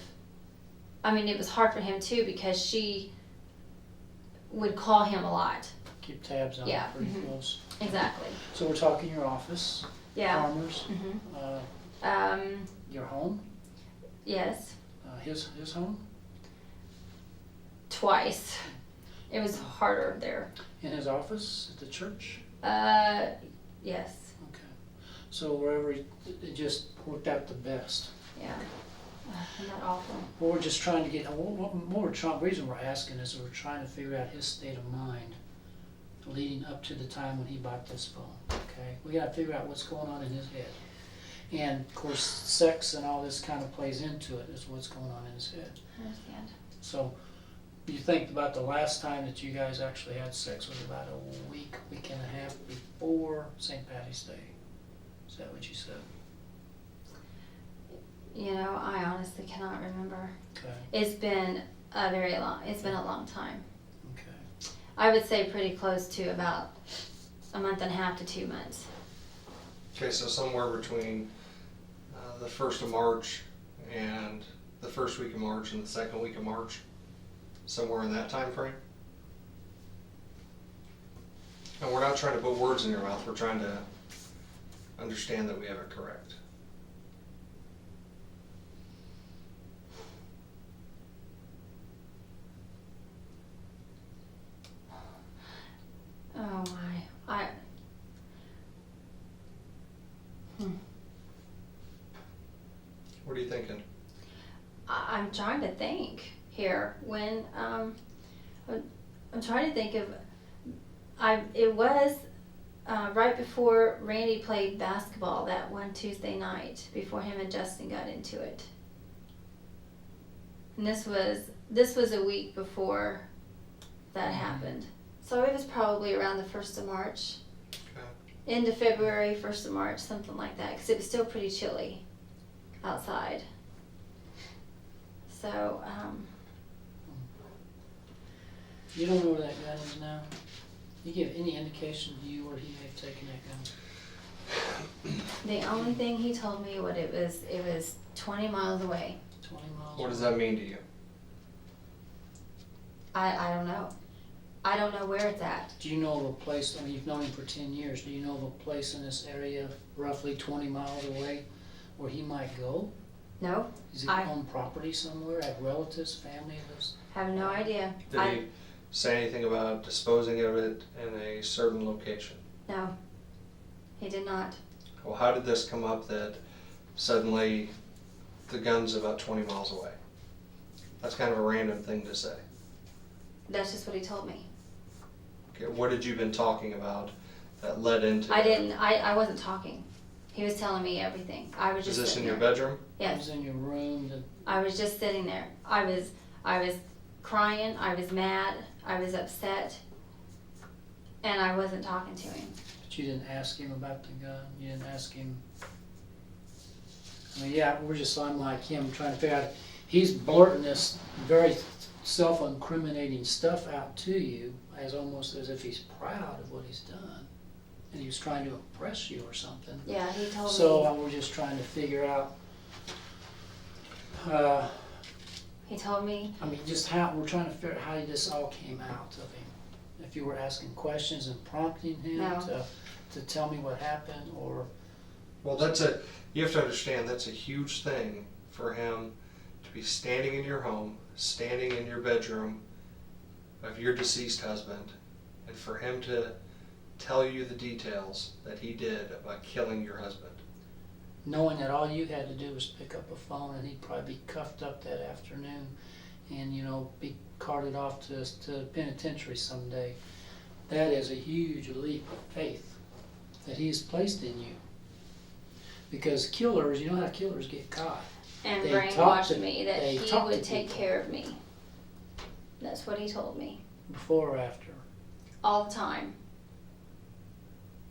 [SPEAKER 2] I mean, it was hard for him too because she would call him a lot.
[SPEAKER 10] Keep tabs on it
[SPEAKER 2] Yeah,
[SPEAKER 10] pretty
[SPEAKER 2] mhm.
[SPEAKER 10] close.
[SPEAKER 2] Exactly.
[SPEAKER 10] So we're talking your office,
[SPEAKER 2] Yeah.
[SPEAKER 10] Farmers,
[SPEAKER 2] hmm
[SPEAKER 10] your home,
[SPEAKER 2] Yes.
[SPEAKER 10] his home,
[SPEAKER 2] Twice. It was harder there.
[SPEAKER 10] in his office at the church.
[SPEAKER 2] Yes.
[SPEAKER 10] Okay. So wherever it just worked out the best.
[SPEAKER 2] Yeah. Isn't that awful?
[SPEAKER 10] Well, we're just trying to get. The reason we're asking is we're trying to figure out his state of mind leading up to the time when he bought this phone. Okay, we got to figure out what's going on in his head, and of course, sex and all this kind of plays into it. Is what's going on in his head.
[SPEAKER 2] I understand.
[SPEAKER 10] So, you think about the last time that you guys actually had sex was about a week and a half before St. Patty's Day. Is that what you said?
[SPEAKER 2] You know, I honestly cannot remember.
[SPEAKER 10] Okay.
[SPEAKER 2] It's been it's been a long time.
[SPEAKER 10] Okay.
[SPEAKER 2] I would say pretty close to about a month and a half to 2 months.
[SPEAKER 11] Okay, so somewhere between the 1st of March and the first week of March and the second week of March, somewhere in that time frame. And we're not trying to put words in your mouth, we're trying to understand that we have it correct.
[SPEAKER 2] Oh my.
[SPEAKER 11] What are you thinking?
[SPEAKER 2] I'm trying to think here when I'm trying to think of it was right before Randy played basketball that one Tuesday night before him and Justin got into it. And this was a week before that happened. So it was probably around the 1st of March.
[SPEAKER 11] Okay.
[SPEAKER 2] End of February, 1st of March, something like that, because it was still pretty chilly outside. So,
[SPEAKER 10] You don't know where that gun is now? You give any indication to you where he may have taken that gun?
[SPEAKER 2] the only thing he told me it was 20 miles away.
[SPEAKER 10] 20 miles?
[SPEAKER 11] What does that mean to you?
[SPEAKER 2] I don't know. I don't know where it's at.
[SPEAKER 10] Do you know of a place, I mean, you've known him for 10 years, do you know of a place in this area roughly 20 miles away where he might go?
[SPEAKER 2] No,
[SPEAKER 10] Does he own property somewhere, have relatives, family lives?
[SPEAKER 2] have no idea.
[SPEAKER 11] Did he say anything about disposing of it in a certain location?
[SPEAKER 2] No, he did not.
[SPEAKER 11] Well, how did this come up that suddenly the gun's about 20 miles away? That's kind of a random thing to say.
[SPEAKER 2] That's just what he told me.
[SPEAKER 11] Okay, what had you been talking about that led into
[SPEAKER 2] I
[SPEAKER 11] that?
[SPEAKER 2] didn't, I wasn't talking. He was telling me everything. I was
[SPEAKER 11] Is
[SPEAKER 2] just
[SPEAKER 11] this in
[SPEAKER 2] sitting
[SPEAKER 11] your
[SPEAKER 2] there.
[SPEAKER 11] bedroom?
[SPEAKER 10] I
[SPEAKER 2] Yes.
[SPEAKER 10] was in your room,
[SPEAKER 2] I was just sitting there. I was crying, I was mad, I was upset, and I wasn't talking to him.
[SPEAKER 10] but you didn't ask him about the gun, you didn't ask him. I mean, yeah, I'm like him, trying to figure out, he's blurting this very self-incriminating stuff out to you, as almost as if he's proud of what he's done, and he was trying to impress you or something.
[SPEAKER 2] Yeah, he told
[SPEAKER 10] So
[SPEAKER 2] me.
[SPEAKER 10] we're just trying to figure out,
[SPEAKER 2] He told me.
[SPEAKER 10] I mean, just how, we're trying to figure out how this all came out of him. If you were asking questions and prompting him
[SPEAKER 2] No.
[SPEAKER 10] to tell me what happened, or,
[SPEAKER 11] Well, you have to understand, that's a huge thing for him to be standing in your home, standing in your bedroom of your deceased husband, and for him to tell you the details that he did about killing your husband.
[SPEAKER 10] knowing that all you had to do was pick up a phone and he'd probably be cuffed up that afternoon and, be carted off to the penitentiary someday. That is a huge leap of faith that he's placed in you. Because killers, you know how killers get caught.
[SPEAKER 2] And
[SPEAKER 10] They
[SPEAKER 2] brainwashed
[SPEAKER 10] talk to-
[SPEAKER 2] me that
[SPEAKER 10] they
[SPEAKER 2] he
[SPEAKER 10] talk
[SPEAKER 2] would
[SPEAKER 10] to
[SPEAKER 2] take
[SPEAKER 10] people.
[SPEAKER 2] care of me. That's what he told me.
[SPEAKER 10] Before or after?
[SPEAKER 2] All the time.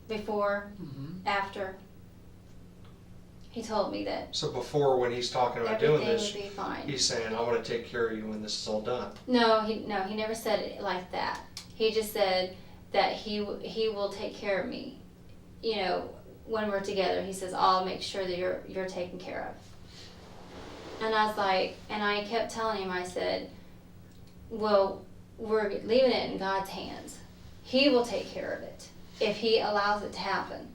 [SPEAKER 2] Before,
[SPEAKER 10] Mm-hmm.
[SPEAKER 2] after. He told me that
[SPEAKER 11] So before, when he's talking about doing
[SPEAKER 2] everything
[SPEAKER 11] this,
[SPEAKER 2] would be fine.
[SPEAKER 11] he's saying, I'm going to take care of you when this is all done.
[SPEAKER 2] No, he never said it like that. He just said that he will take care of me. When we're together, he says, I'll make sure that you're taken care of. And I was like, and I kept telling him, I said, well, we're leaving it in God's hands. He will take care of it if he allows it to happen.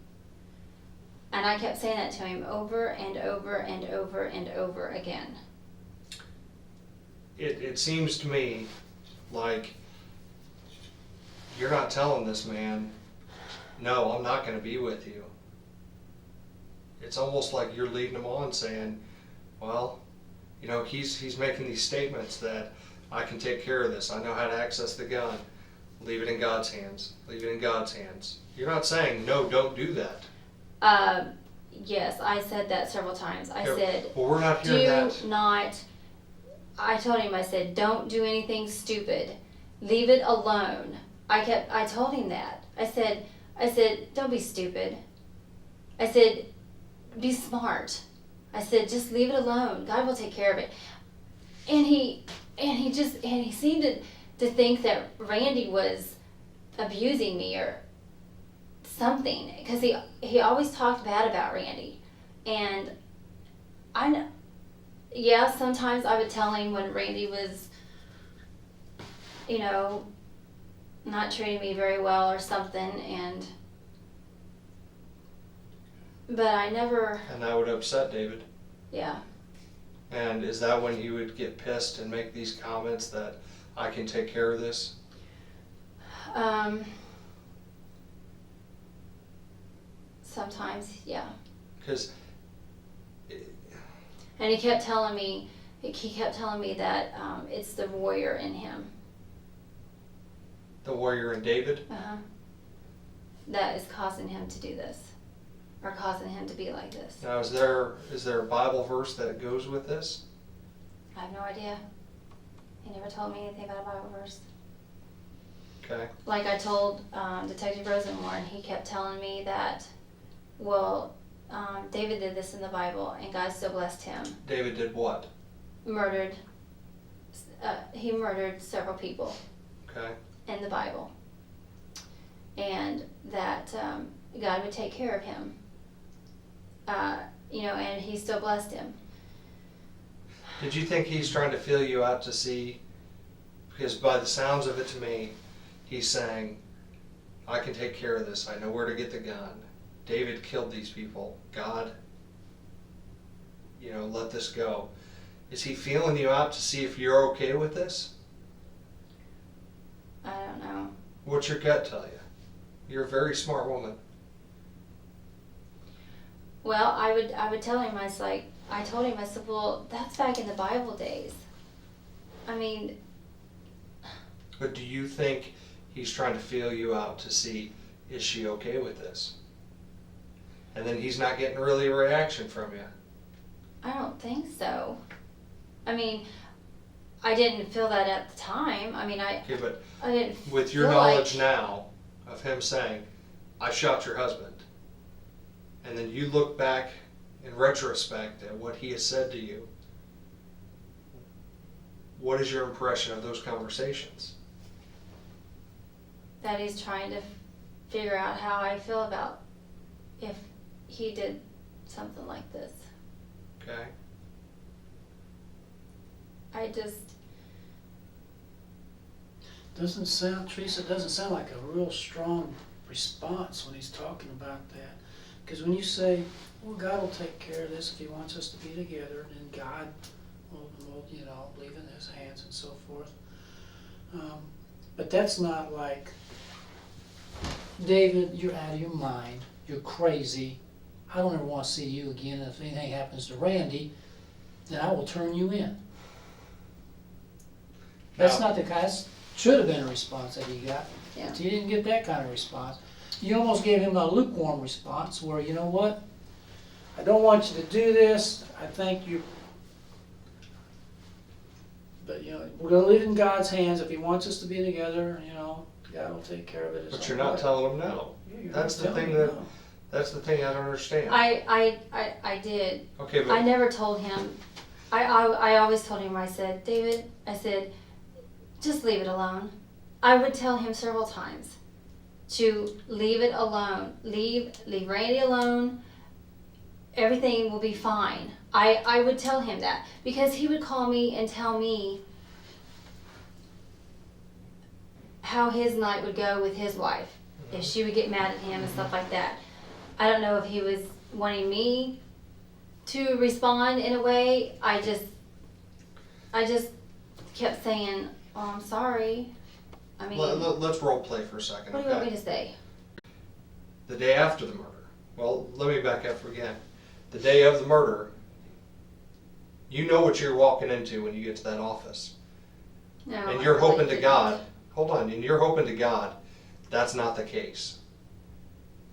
[SPEAKER 2] And I kept saying that to him over and over and over and over again.
[SPEAKER 11] It seems to me like you're not telling this man, no, I'm not going to be with you. It's almost like you're leading him on saying, well, he's making these statements that I can take care of this. I know how to access the gun. Leave it in God's hands. Leave it in God's hands. You're not saying, no, don't do that.
[SPEAKER 2] Yes, I said that several times. I
[SPEAKER 11] Yeah,
[SPEAKER 2] said,
[SPEAKER 11] well, we're not hearing that.
[SPEAKER 2] I told him, I said, don't do anything stupid. Leave it alone. I told him that. I said, don't be stupid. I said, be smart. I said, just leave it alone. God will take care of it. And he seemed to think that Randy was abusing me or something, because he always talked bad about Randy. And I know, yeah, sometimes I would tell him when Randy was, not treating me very well or something, but I never,
[SPEAKER 11] And that would upset David.
[SPEAKER 2] yeah.
[SPEAKER 11] And is that when you would get pissed and make these comments that I can take care of this?
[SPEAKER 2] Sometimes, yeah.
[SPEAKER 11] Because
[SPEAKER 2] And he kept telling me that it's the warrior in him.
[SPEAKER 11] the warrior in David,
[SPEAKER 2] That is causing him to do this, or causing him to be like this.
[SPEAKER 11] now is there a Bible verse that goes with this?
[SPEAKER 2] I have no idea. He never told me anything about a Bible verse.
[SPEAKER 11] Okay.
[SPEAKER 2] Like I told Detective Rosenmore, and he kept telling me that, well, David did this in the Bible, and God still blessed him.
[SPEAKER 11] David did what?
[SPEAKER 2] He murdered several people
[SPEAKER 11] Okay.
[SPEAKER 2] in the Bible, and that God would take care of him. And he still blessed him.
[SPEAKER 11] Did you think he's trying to feel you out to see? Because by the sounds of it to me, he's saying, I can take care of this. I know where to get the gun. David killed these people. God, let this go. Is he feeling you out to see if you're okay with this?
[SPEAKER 2] I don't know.
[SPEAKER 11] What's your gut tell you? You're a very smart woman.
[SPEAKER 2] Well, I would tell him, I told him, I said, well, that's back in the Bible days. I mean,
[SPEAKER 11] But do you think he's trying to feel you out to see, is she okay with this? And then he's not getting really a reaction from you.
[SPEAKER 2] I don't think so. I mean, I didn't feel that at the time. I mean,
[SPEAKER 11] Okay, but
[SPEAKER 2] I didn't
[SPEAKER 11] with your
[SPEAKER 2] feel
[SPEAKER 11] knowledge
[SPEAKER 2] like,
[SPEAKER 11] now of him saying, I shot your husband, and then you look back in retrospect at what he has said to you, what is your impression of those conversations?
[SPEAKER 2] that he's trying to figure out how I feel about if he did something like this.
[SPEAKER 11] Okay?
[SPEAKER 2] I just,
[SPEAKER 10] Doesn't sound, Teresa, it doesn't sound like a real strong response when he's talking about that. Because when you say, well, God will take care of this if he wants us to be together, and God will you know, leave in his hands and so forth. But that's not like, David, you're out of your mind, you're crazy, I don't ever want to see you again. If anything happens to Randy, then I will turn you in. That's not the kind, that should have been a response that he got.
[SPEAKER 2] yeah.
[SPEAKER 10] You didn't get that kind of response. You almost gave him a lukewarm response where, you know what? I don't want you to do this. I think you, but you know, we're gonna leave it in God's hands. If he wants us to be together, you know, God will take care of it.
[SPEAKER 11] But you're not telling him no.
[SPEAKER 10] Yeah, you're
[SPEAKER 11] That's
[SPEAKER 10] not
[SPEAKER 11] the
[SPEAKER 10] telling
[SPEAKER 11] thing
[SPEAKER 10] him
[SPEAKER 11] that,
[SPEAKER 10] no.
[SPEAKER 11] that's the thing I don't understand.
[SPEAKER 2] I did.
[SPEAKER 11] Okay,
[SPEAKER 2] I
[SPEAKER 11] but,
[SPEAKER 2] never told him. I always told him, I said, David, I said, just leave it alone. I would tell him several times to leave it alone. Leave Randy alone. Everything will be fine. I would tell him that because he would call me and tell me how his night would go with his wife, if she would get mad at him and stuff like that. I don't know if he was wanting me to respond in a way. I just kept saying, "Oh, I'm sorry." I mean,
[SPEAKER 11] let's role play for a second,
[SPEAKER 2] what do you want me to say?
[SPEAKER 11] The day after the murder. Well, let me back up again. The day of the murder, you know what you're walking into when you get to that office.
[SPEAKER 2] No,
[SPEAKER 11] And
[SPEAKER 2] I
[SPEAKER 11] you're
[SPEAKER 2] really
[SPEAKER 11] hoping to
[SPEAKER 2] didn't.
[SPEAKER 11] God, hold on, and you're hoping to God that's not the case.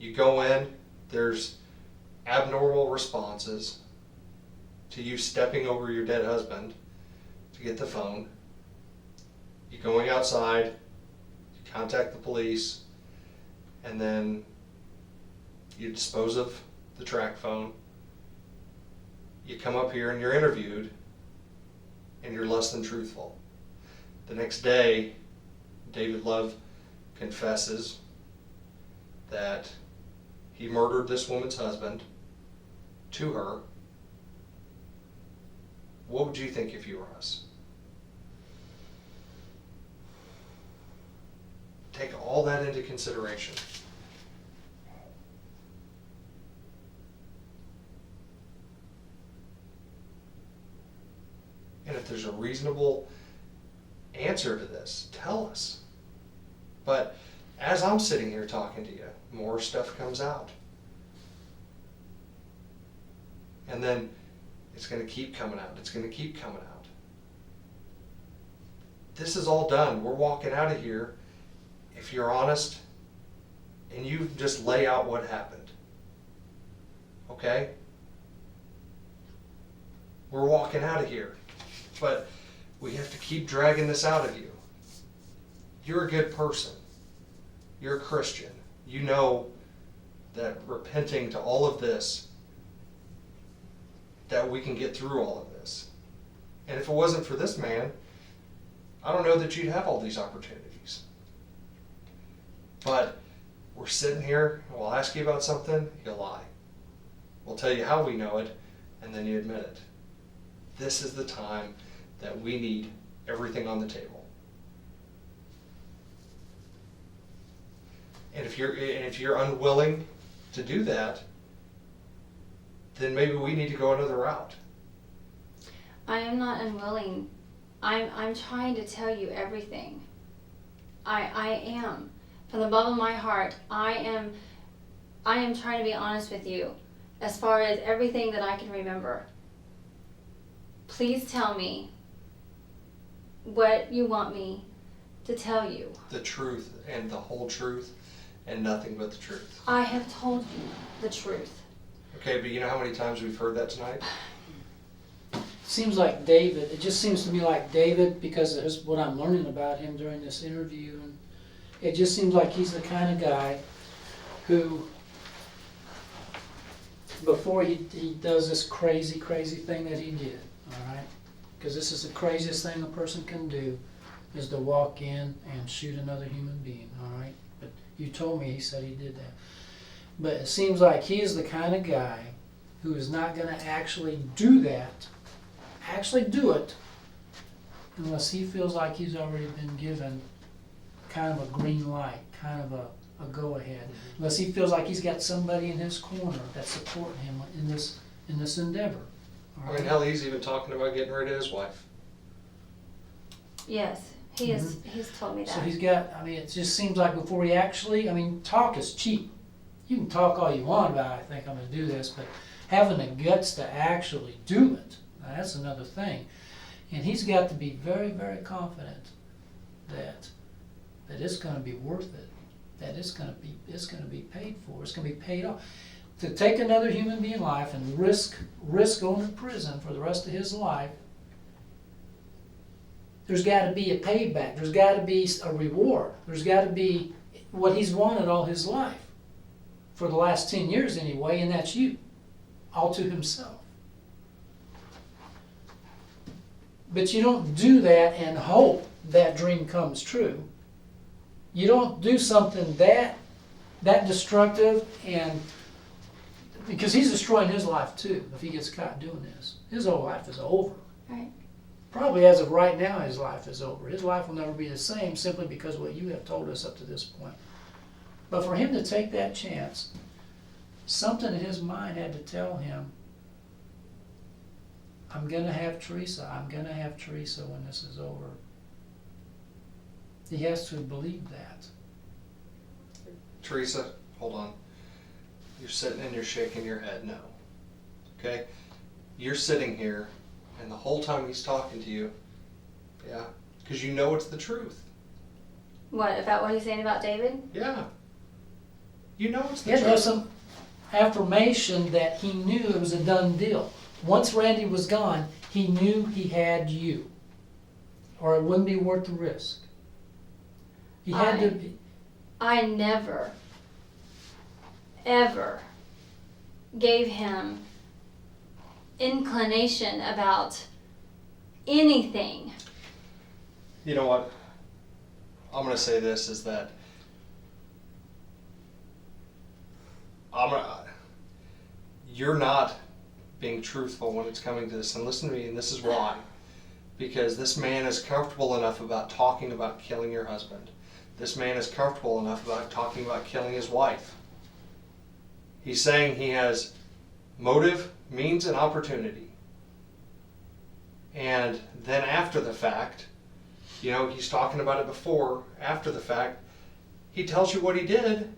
[SPEAKER 11] You go in, there's abnormal responses to you stepping over your dead husband to get the phone. You're going outside, you contact the police, and then you dispose of the track phone. You come up here and you're interviewed, and you're less than truthful. The next day, David Love confesses that he murdered this woman's husband to her. What would you think if you were us? Take all that into consideration. And if there's a reasonable answer to this, tell us. But as I'm sitting here talking to you, more stuff comes out. And then it's going to keep coming out. It's going to keep coming out. This is all done. We're walking out of here. If you're honest, and you just lay out what happened. Okay? We're walking out of here. But we have to keep dragging this out of you. You're a good person. You're a Christian. You know that repenting to all of this, that we can get through all of this. And if it wasn't for this man, I don't know that you'd have all these opportunities. But we're sitting here, and we'll ask you about something, you'll lie. We'll tell you how we know it, and then you admit it. This is the time that we need everything on the table. And if you're unwilling to do that, then maybe we need to go another route.
[SPEAKER 2] I am not unwilling. I'm trying to tell you everything. I am. From the bottom of my heart, I am trying to be honest with you as far as everything that I can remember. Please tell me
[SPEAKER 5] what you want me to tell you.
[SPEAKER 11] The truth and the whole truth and nothing but the truth.
[SPEAKER 5] I have told you the truth.
[SPEAKER 11] Okay, but you know how many times we've heard that tonight?
[SPEAKER 10] Seems like David, it just seems to me like David, because of what I'm learning about him during this interview, and it just seems like he's the kind of guy who, before he does this crazy thing that he did, all right? Because this is the craziest thing a person can do, is to walk in and shoot another human being, all right? But you told me he said he did that. But it seems like he is the kind of guy who is not going to actually do that, actually do it, unless he feels like he's already been given kind of a green light, kind of a go-ahead. Unless he feels like he's got somebody in his corner that's supporting him in this endeavor. All
[SPEAKER 11] I mean,
[SPEAKER 10] right?
[SPEAKER 11] hell, he's even talking about getting rid of his wife.
[SPEAKER 5] Yes, he's told me that.
[SPEAKER 10] So he's got, I mean, it just seems like before he actually, I mean, talk is cheap. You can talk all you want about, I think I'm going to do this, but having the guts to actually do it, now that's another thing. And he's got to be very confident that it's going to be worth it, that it's going to be paid for, it's going to be paid off. To take another human being life and risk going to prison for the rest of his life, there's got to be a payback. There's got to be a reward. There's got to be what he's wanted all his life, for the last 10 years anyway, and that's you, all to himself. But you don't do that and hope that dream comes true. You don't do something that destructive, and because he's destroying his life too if he gets caught doing this. His whole life is over.
[SPEAKER 5] Right.
[SPEAKER 10] Probably as of right now, his life is over. His life will never be the same simply because of what you have told us up to this point. But for him to take that chance, something in his mind had to tell him, I'm going to have Teresa. I'm going to have Teresa when this is over. He has to believe that.
[SPEAKER 11] Teresa, hold on. You're sitting and you're shaking your head no. Okay? You're sitting here, and the whole time he's talking to you, yeah, because you know it's the truth.
[SPEAKER 5] What, about what he's saying about David?
[SPEAKER 11] Yeah. You know it's the
[SPEAKER 10] He had to have
[SPEAKER 11] truth.
[SPEAKER 10] some affirmation that he knew it was a done deal. Once Randy was gone, he knew he had you, or it wouldn't be worth the risk. He had to be.
[SPEAKER 5] I never, ever gave him inclination about anything.
[SPEAKER 11] You know what? I'm going to say this is that you're not being truthful when it's coming to this. And listen to me, and this is why. Because this man is comfortable enough about talking about killing your husband. This man is comfortable enough about talking about killing his wife. He's saying he has motive, means, and opportunity. And then after the fact, you know, he's talking about it before, after the fact, he tells you what he did.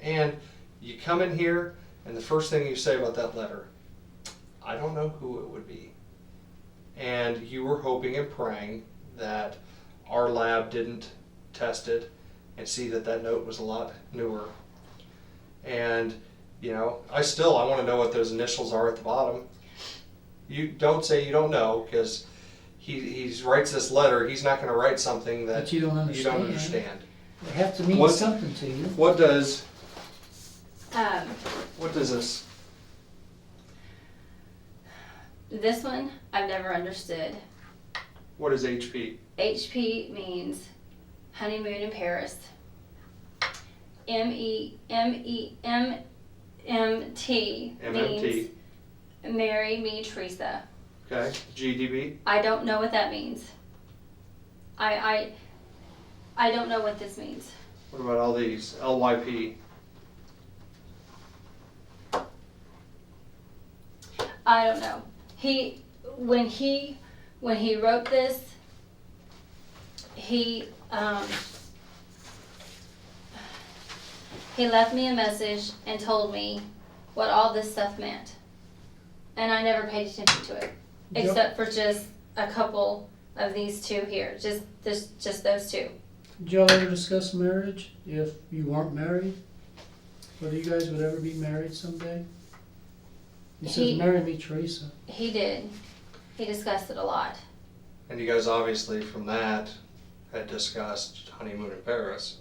[SPEAKER 11] And you come in here, and the first thing you say about that letter, I don't know who it would be. And you were hoping and praying that our lab didn't test it and see that that note was a lot newer. And, you know, I want to know what those initials are at the bottom. You don't say you don't know, because he writes this letter. He's not going to write something that
[SPEAKER 10] you don't understand. They have to mean something to you.
[SPEAKER 11] What does
[SPEAKER 5] Um,
[SPEAKER 11] this?
[SPEAKER 5] This one, I've never understood.
[SPEAKER 11] What is HP?
[SPEAKER 5] HP means honeymoon in Paris. MMT means marry me, Teresa.
[SPEAKER 11] Okay. GDB?
[SPEAKER 5] I don't know what that means. I don't know what this means.
[SPEAKER 11] What about all these? LYP?
[SPEAKER 5] I don't know. When he wrote this, he left me a message and told me what all this stuff meant. And I never paid attention to it.
[SPEAKER 10] Yep.
[SPEAKER 5] Except for just a couple
[SPEAKER 2] of these two here, just those two.
[SPEAKER 10] Did y'all ever discuss marriage, if you weren't married? Whether you guys would ever be married someday? He says, marry me, Teresa.
[SPEAKER 2] He did. He discussed it a lot.
[SPEAKER 11] And you guys obviously from that had discussed honeymoon in Paris.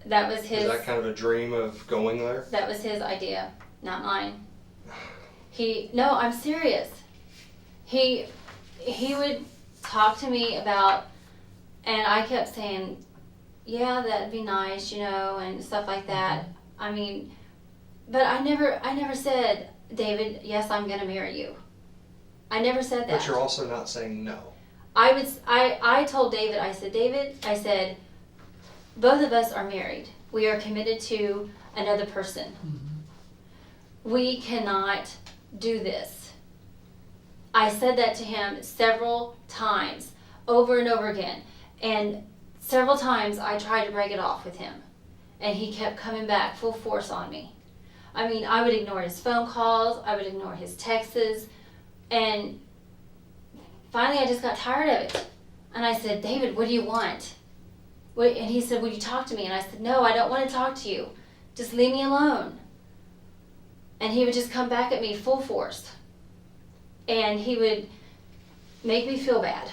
[SPEAKER 2] That was his.
[SPEAKER 11] Is that kind of a dream of going there?
[SPEAKER 2] That was his idea, not mine. No, I'm serious. He would talk to me about, and I kept saying, yeah, that'd be nice, and stuff like that. I mean, but I never said, David, yes, I'm gonna marry you. I never said that.
[SPEAKER 11] But you're also not saying no.
[SPEAKER 2] I told David, I said, both of us are married. We are committed to another person.
[SPEAKER 10] Mm-hmm.
[SPEAKER 2] We cannot do this. I said that to him several times, over and over again. And several times I tried to break it off with him. And he kept coming back full force on me. I mean, I would ignore his phone calls. I would ignore his texts. And finally I just got tired of it. And I said, David, what do you want? And he said, will you talk to me? And I said, no, I don't want to talk to you. Just leave me alone. And he would just come back at me full force. And he would make me feel bad.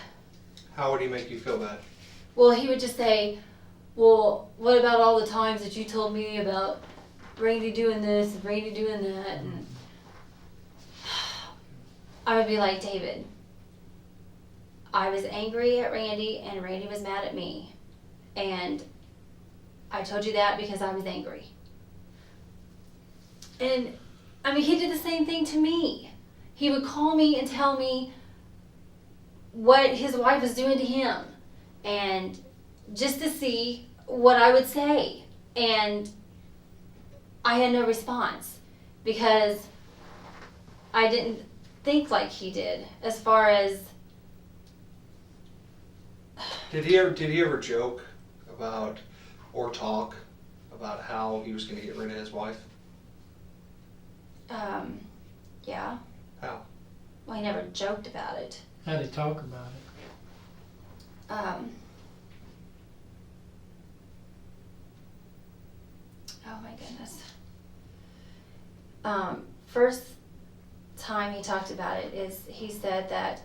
[SPEAKER 11] How would he make you feel bad?
[SPEAKER 2] Well, he would just say, well, what about all the times that you told me about Randy doing this and Randy doing that? And I would be like, David, I was angry at Randy and Randy was mad at me. And I told you that because I was angry. And, I mean, he did the same thing to me. He would call me and tell me what his wife was doing to him. And just to see what I would say. And I had no response because I didn't think like he did as far as...
[SPEAKER 11] Did he ever joke about or talk about how he was going to get rid of his wife?
[SPEAKER 2] Yeah.
[SPEAKER 11] How?
[SPEAKER 2] Well, he never joked about it.
[SPEAKER 10] How'd he talk about it?
[SPEAKER 2] Oh my goodness. First time he talked about it is he said that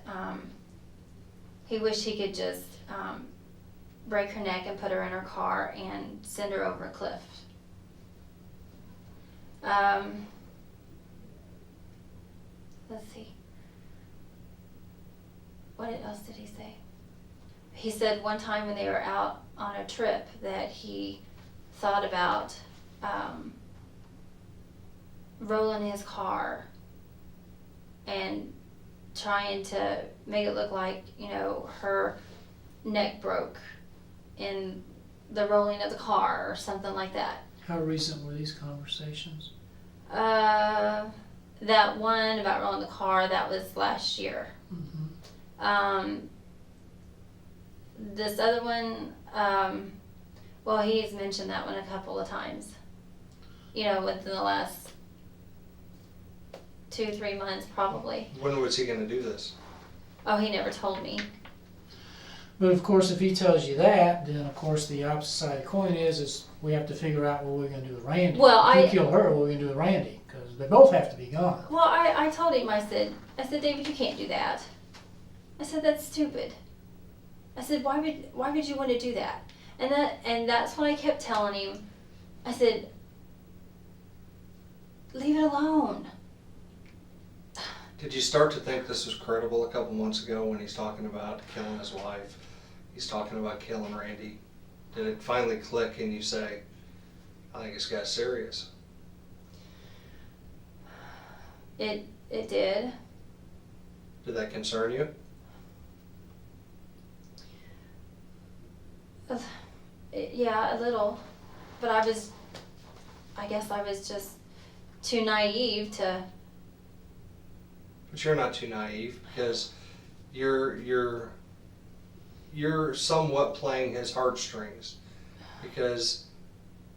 [SPEAKER 2] he wished he could just break her neck and put her in her car and send her over a cliff. Let's see. What else did he say? He said one time when they were out on a trip that he thought about rolling his car and trying to make it look like, her neck broke in the rolling of the car or something like that.
[SPEAKER 10] How recent were these conversations?
[SPEAKER 2] That one about rolling the car, that was last year.
[SPEAKER 10] Mm-hmm.
[SPEAKER 2] This other one, well, he's mentioned that one a couple of times. Within the last 2-3 months, probably.
[SPEAKER 11] When was he going to do this?
[SPEAKER 2] Oh, he never told me.
[SPEAKER 10] But of course, if he tells you that, then of course the opposite side of the coin is we have to figure out what we're going to do with Randy.
[SPEAKER 2] Well,
[SPEAKER 10] if you kill her, what we're going to do with Randy? Because they both have to be gone.
[SPEAKER 2] Well, I told him, I said, David, you can't do that. I said, that's stupid. I said, why would you want to do that? And that's when I kept telling him, I said, leave it alone.
[SPEAKER 11] Did you start to think this was credible a couple months ago when he's talking about killing his wife? He's talking about killing Randy. Did it finally click and you say, I think this guy's serious?
[SPEAKER 2] It did.
[SPEAKER 11] Did that concern you?
[SPEAKER 2] Yeah, a little. But I guess I was just too naive to...
[SPEAKER 11] But you're not too naive because you're somewhat playing his heartstrings because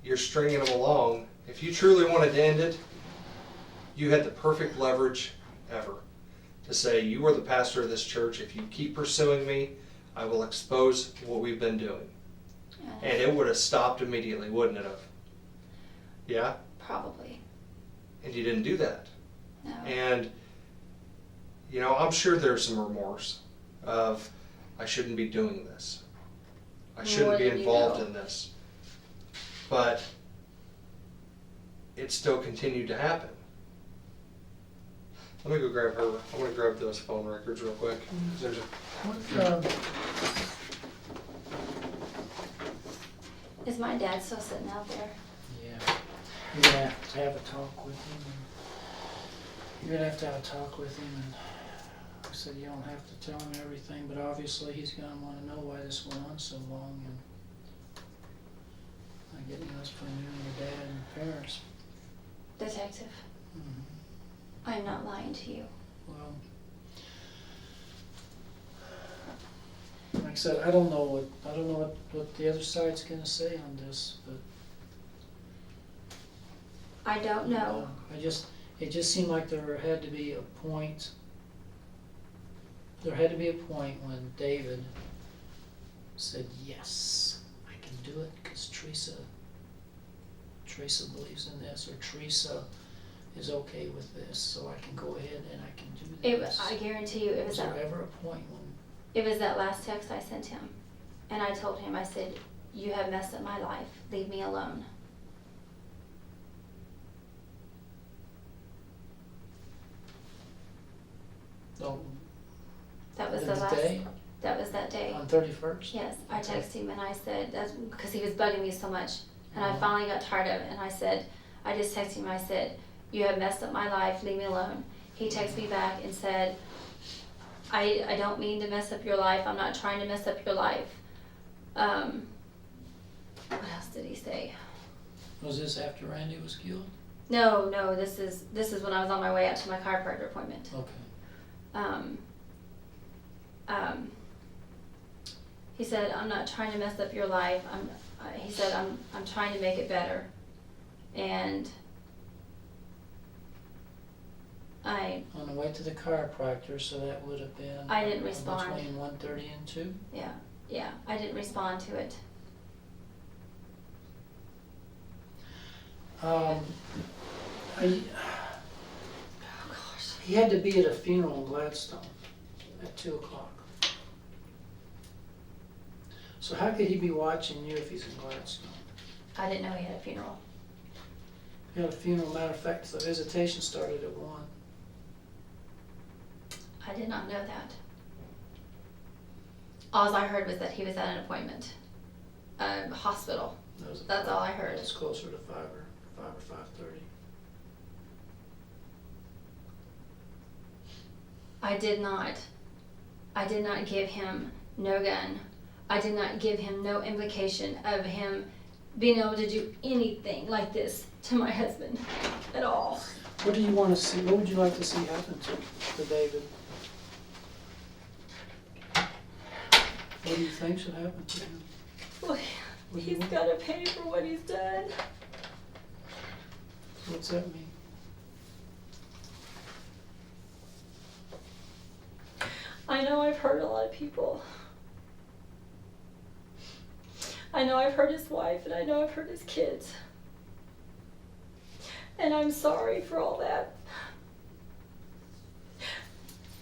[SPEAKER 11] you're stringing him along. If you truly wanted to end it, you had the perfect leverage ever to say, you are the pastor of this church. If you keep pursuing me, I will expose what we've been doing. And it would have stopped immediately, wouldn't it have? Yeah?
[SPEAKER 2] Probably.
[SPEAKER 11] And you didn't do that.
[SPEAKER 2] No.
[SPEAKER 11] And, you know, I'm sure there's some remorse of, I shouldn't be doing this. I shouldn't be involved in this. But it still continued to happen. Let me go grab her. I'm going to grab those phone records real quick. There's a,
[SPEAKER 2] Is my dad still sitting out there?
[SPEAKER 10] Yeah. You're gonna have to have a talk with him. You're gonna have to have a talk with him, and I said you don't have to tell him everything, but obviously he's gonna want to know why this went on so long. And I get this from you and your dad and your parents.
[SPEAKER 2] Detective,
[SPEAKER 10] Mm-hmm.
[SPEAKER 2] I'm not lying to you.
[SPEAKER 10] Well, like I said, I don't know what the other side's gonna say on this, but
[SPEAKER 2] I don't know.
[SPEAKER 10] it just seemed like there had to be a point. There had to be a point when David said, "Yes, I can do it," because Teresa believes in this, or Teresa is okay with this, so I can go ahead and I can do this.
[SPEAKER 2] I guarantee you,
[SPEAKER 10] Was there ever a point when?
[SPEAKER 2] it was that last text I sent him, and I told him, I said, "You have messed up my life. Leave me alone."
[SPEAKER 10] No,
[SPEAKER 2] That was
[SPEAKER 10] the
[SPEAKER 2] the last.
[SPEAKER 10] day
[SPEAKER 2] That was that day.
[SPEAKER 10] on 31st.
[SPEAKER 2] Yes, I
[SPEAKER 10] Okay.
[SPEAKER 2] texted him and I said, that's because he was bugging me so much. And I
[SPEAKER 10] Uh-huh.
[SPEAKER 2] finally got tired of it and I said, I just texted him, I said, "You have messed up my life, leave me alone." He texted me back and said, I don't mean to mess up your life, I'm not trying to mess up your life. What else did he say?
[SPEAKER 10] Was this after Randy was killed?
[SPEAKER 2] No, this is when I was on my way out to my chiropractor appointment.
[SPEAKER 10] Okay.
[SPEAKER 2] He said, "I'm not trying to mess up your life. He said, I'm trying to make it better." And
[SPEAKER 10] On the way to the chiropractor, so that would have been.
[SPEAKER 2] I didn't respond.
[SPEAKER 10] Between 1:30 and 2?
[SPEAKER 2] yeah, I didn't respond to it.
[SPEAKER 10] He had to be at a funeral in Gladstone at 2 o'clock. So how could he be watching you if he's in Gladstone?
[SPEAKER 2] I didn't know he had a funeral.
[SPEAKER 10] He had a funeral, matter of fact, the visitation started at 1.
[SPEAKER 2] I did not know that. All I heard was that he was at an appointment, hospital. That's all I heard.
[SPEAKER 10] It's closer to 5 or 5:30.
[SPEAKER 2] I did not give him no gun. I did not give him no implication of him being able to do anything like this to my husband at all.
[SPEAKER 10] What do you want to see? What would you like to see happen to David? What do you think should happen to him?
[SPEAKER 5] Well, he's got to pay for what he's done.
[SPEAKER 10] What's that mean?
[SPEAKER 5] I know I've hurt a lot of people. I know I've hurt his wife, and I know I've hurt his kids. And I'm sorry for all that.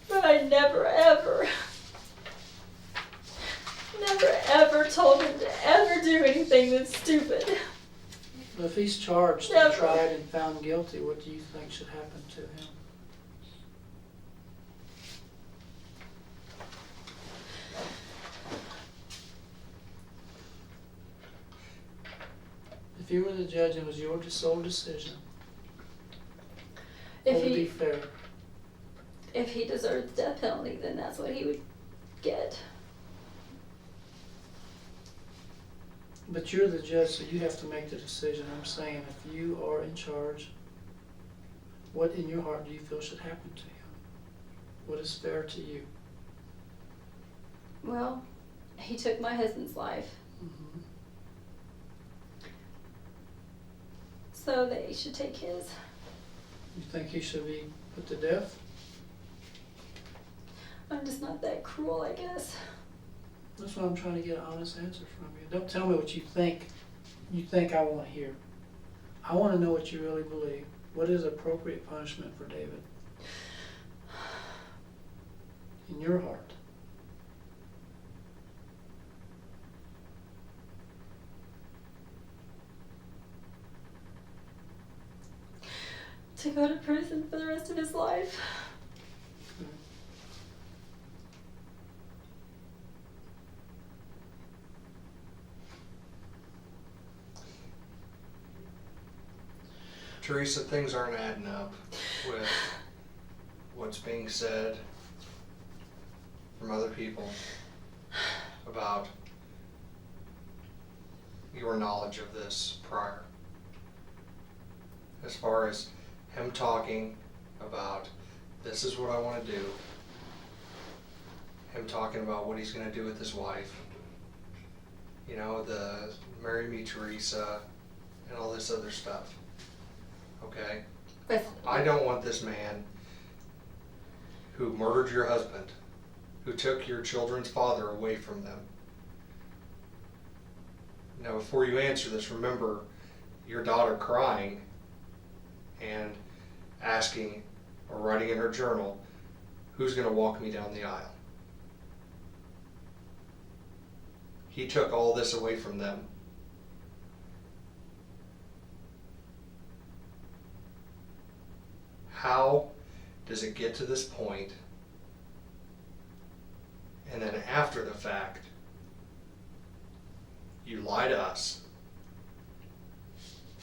[SPEAKER 5] But I never, ever told him to ever do anything that's stupid.
[SPEAKER 10] Well, if he's charged and tried and found guilty, what do you think should happen to him? If you were the judge, it was your sole decision. What would be fair?
[SPEAKER 5] If he deserves the death penalty, then that's what he would get.
[SPEAKER 10] But you're the judge, so you have to make the decision. I'm saying if you are in charge, what in your heart do you feel should happen to him? What is fair to you?
[SPEAKER 5] Well, he took my husband's life.
[SPEAKER 10] Mm-hmm.
[SPEAKER 5] So they should take his.
[SPEAKER 10] You think he should be put to death?
[SPEAKER 5] I'm just not that cruel, I guess.
[SPEAKER 10] That's why I'm trying to get an honest answer from you. Don't tell me what you think I want to hear. I want to know what you really believe. What is appropriate punishment for David? In your heart.
[SPEAKER 5] To go to prison for the rest of his life.
[SPEAKER 11] Teresa, things aren't adding up with what's being said from other people about your knowledge of this prior. As far as him talking about, this is what I want to do, him talking about what he's going to do with his wife, you know, the marry me Teresa and all this other stuff. Okay? I don't want this man who murdered your husband, who took your children's father away from them. Now, before you answer this, remember your daughter crying and asking or writing in her journal, who's going to walk me down the aisle? He took all this away from them. How does it get to this point, and then after the fact, you lie to us,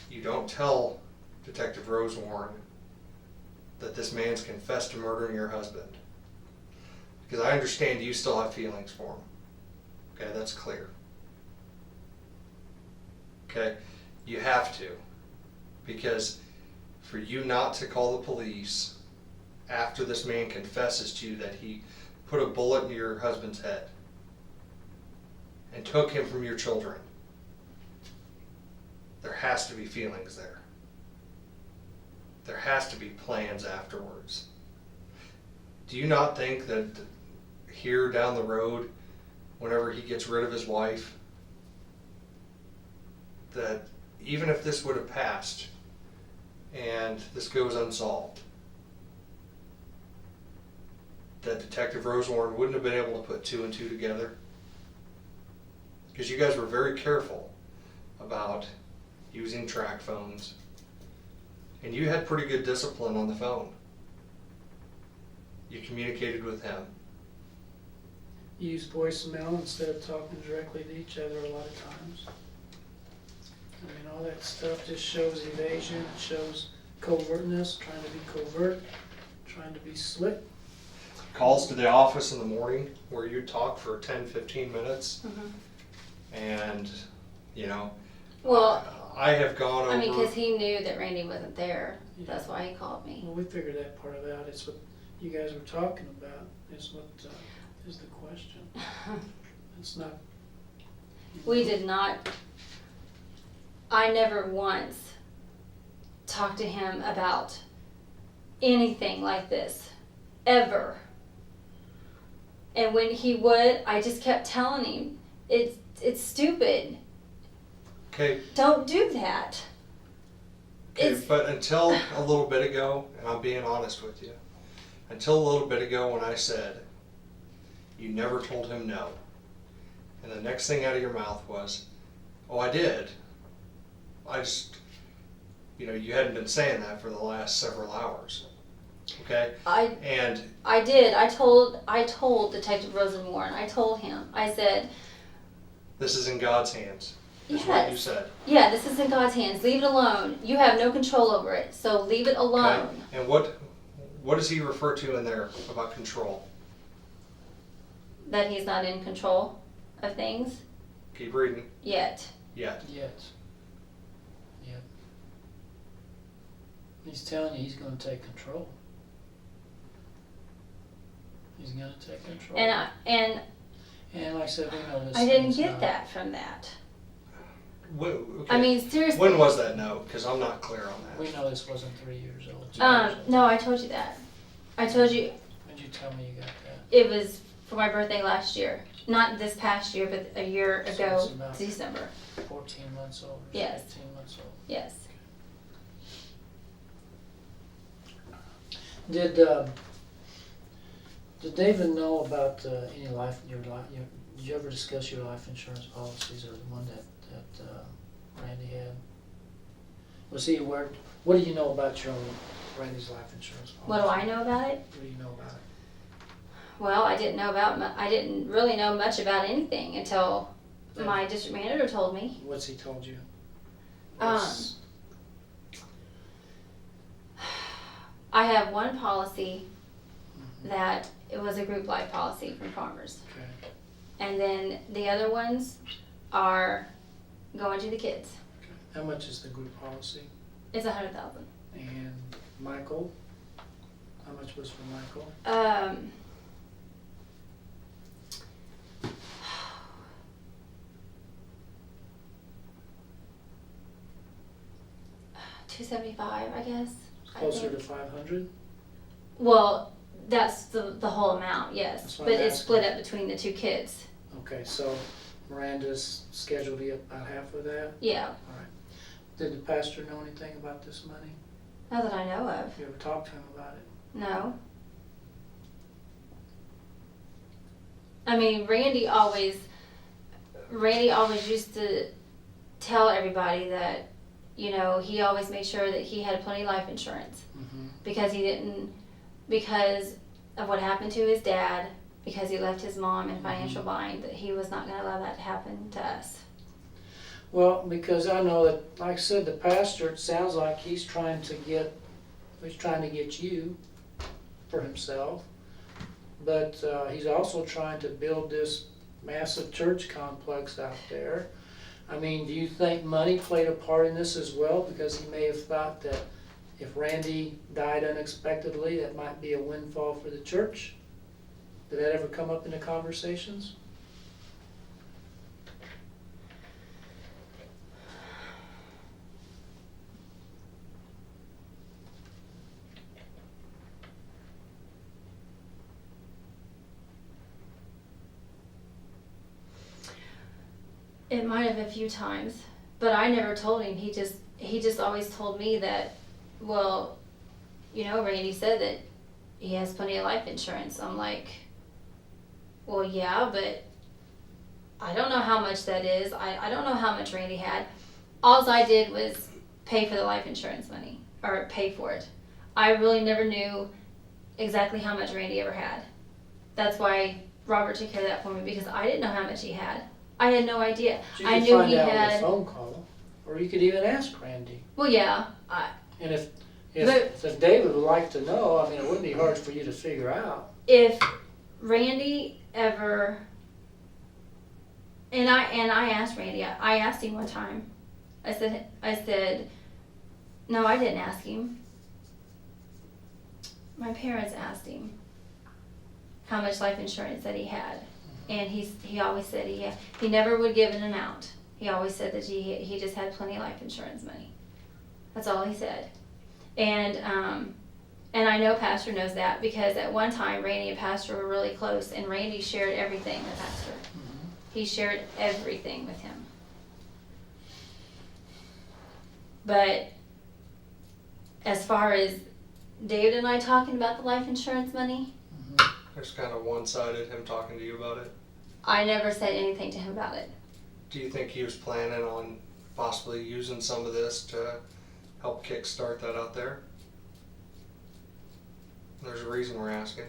[SPEAKER 11] you don't tell Detective Rosewarren that this man's confessed to murdering your husband? Because I understand you still have feelings for him. Okay, that's clear. Okay, you have to. Because for you not to call the police after this man confesses to you that he put a bullet in your husband's head and took him from your children, there has to be feelings there. There has to be plans afterwards. Do you not think that here down the road, whenever he gets rid of his wife, that even if this would have passed and this goes unsolved, that Detective Rosewarren wouldn't have been able to put two and two together? Because you guys were very careful about using track phones, and you had pretty good discipline on the phone. You communicated with him.
[SPEAKER 10] You use voicemail instead of talking directly to each other a lot of times. I mean, all that stuff just shows evasion, it shows covertness, trying to be covert, trying to be slick.
[SPEAKER 11] Calls to the office in the morning where you talk for 10-15 minutes, and you know,
[SPEAKER 2] Well,
[SPEAKER 11] I have gone over.
[SPEAKER 2] I mean, because he knew that Randy wasn't there. That's why he called me.
[SPEAKER 10] Well, we figured that part of it out. It's what you guys were talking about is what is the question. It's not.
[SPEAKER 2] We did not, I never once talked to him about anything like this, ever. And when he would, I just kept telling him, it's stupid.
[SPEAKER 11] Okay.
[SPEAKER 2] Don't do that.
[SPEAKER 11] Okay, but until a little bit ago, and I'm being honest with you, until a little bit ago when I said, you never told him no. And the next thing out of your mouth was, oh, I did. I just, you know, you hadn't been saying that for the last several hours. Okay?
[SPEAKER 2] I did. I told Detective Rosenborn. I told him. I said,
[SPEAKER 11] this is in God's hands. Is
[SPEAKER 2] yes.
[SPEAKER 11] what you said.
[SPEAKER 2] Yeah, this is in God's hands. Leave it alone. You have no control over it, so leave it alone.
[SPEAKER 11] Okay. And what does he refer to in there about control?
[SPEAKER 2] That he's not in control of things
[SPEAKER 11] Keep reading.
[SPEAKER 2] yet.
[SPEAKER 11] Yet.
[SPEAKER 10] Yet. He's telling you he's going to take control. He's going to take control.
[SPEAKER 2] And
[SPEAKER 10] like I said, we know this.
[SPEAKER 2] I didn't get that from that.
[SPEAKER 11] Okay.
[SPEAKER 2] I mean, seriously.
[SPEAKER 11] When was that note? Because I'm not clear on that.
[SPEAKER 10] We know this wasn't 3 years old. 2 years old.
[SPEAKER 2] No, I told you that. I told you
[SPEAKER 10] When did you tell me you got that?
[SPEAKER 2] it was for my birthday last year. not this past year, but a year
[SPEAKER 10] So
[SPEAKER 2] ago,
[SPEAKER 10] it's about-
[SPEAKER 2] December.
[SPEAKER 10] 14 months old, or
[SPEAKER 2] Yes.
[SPEAKER 10] 15 months old.
[SPEAKER 2] Yes.
[SPEAKER 10] Did David know about any did you ever discuss your life insurance policies or the one that Randy had? Was he aware? What do you know about Randy's life insurance policy?
[SPEAKER 2] What do I know about it?
[SPEAKER 10] What do you know about it?
[SPEAKER 2] Well, I didn't really know much about anything until my district manager told me.
[SPEAKER 10] What's he told you?
[SPEAKER 2] I have one policy that it was a group life policy from Farmers.
[SPEAKER 10] Okay.
[SPEAKER 2] And then the other ones are going to the kids.
[SPEAKER 10] How much is the group policy?
[SPEAKER 2] It's $100,000.
[SPEAKER 10] And Michael? How much was for Michael?
[SPEAKER 2] $275, I guess.
[SPEAKER 10] Closer to 500?
[SPEAKER 2] Well, that's the whole amount, yes.
[SPEAKER 10] That's what
[SPEAKER 2] But
[SPEAKER 10] I'm
[SPEAKER 2] it's
[SPEAKER 10] asking.
[SPEAKER 2] split up between the two kids.
[SPEAKER 10] Okay, so Miranda's scheduled to get about half of that?
[SPEAKER 2] Yeah,
[SPEAKER 10] All right. Did the pastor know anything about this money?
[SPEAKER 2] not that I know of.
[SPEAKER 10] You ever talked to him about it?
[SPEAKER 2] No. I mean, Randy always used to tell everybody that, you know, he always made sure that he had plenty of life insurance
[SPEAKER 10] Mm-hmm.
[SPEAKER 2] because of what happened to his dad, because he left his mom in financial bind, that he was not going to allow that to happen to us.
[SPEAKER 10] Well, because I know that, like I said, the pastor, it sounds like he's trying to get you for himself, but he's also trying to build this massive church complex out there. I mean, do you think money played a part in this as well? Because he may have thought that if Randy died unexpectedly, that might be a windfall for the church. Did that ever come up in the conversations?
[SPEAKER 2] It might have a few times, but I never told him. He just always told me that, well, you know, Randy said that he has plenty of life insurance. I'm like, well, yeah, but I don't know how much that is. I don't know how much Randy had. All I did was pay for the life insurance money, or pay for it. I really never knew exactly how much Randy ever had. That's why Robert took care of that for me, because I didn't know how much he had. I had no idea.
[SPEAKER 10] You
[SPEAKER 2] I
[SPEAKER 10] could
[SPEAKER 2] knew
[SPEAKER 10] find
[SPEAKER 2] he
[SPEAKER 10] out with a
[SPEAKER 2] had.
[SPEAKER 10] phone call, or you could even ask Randy.
[SPEAKER 2] Well, yeah.
[SPEAKER 10] And if
[SPEAKER 2] But-
[SPEAKER 10] David would like to know, I mean, it wouldn't be hard for you to figure out.
[SPEAKER 2] If Randy ever, and I asked Randy. I asked him one time. I said, no, I didn't ask him. My parents asked him how much life insurance that he had, and he always said he never would give an amount. He always said that he just had plenty of life insurance money. That's all he said. And I know Pastor knows that, because at one time Randy and Pastor were really close, and Randy shared everything with Pastor. He shared everything with him. But as far as David and I talking about the life insurance money,
[SPEAKER 11] There's kind of one-sided him talking to you about it.
[SPEAKER 2] I never said anything to him about it.
[SPEAKER 11] Do you think he was planning on possibly using some of this to help kickstart that out there? There's a reason we're asking.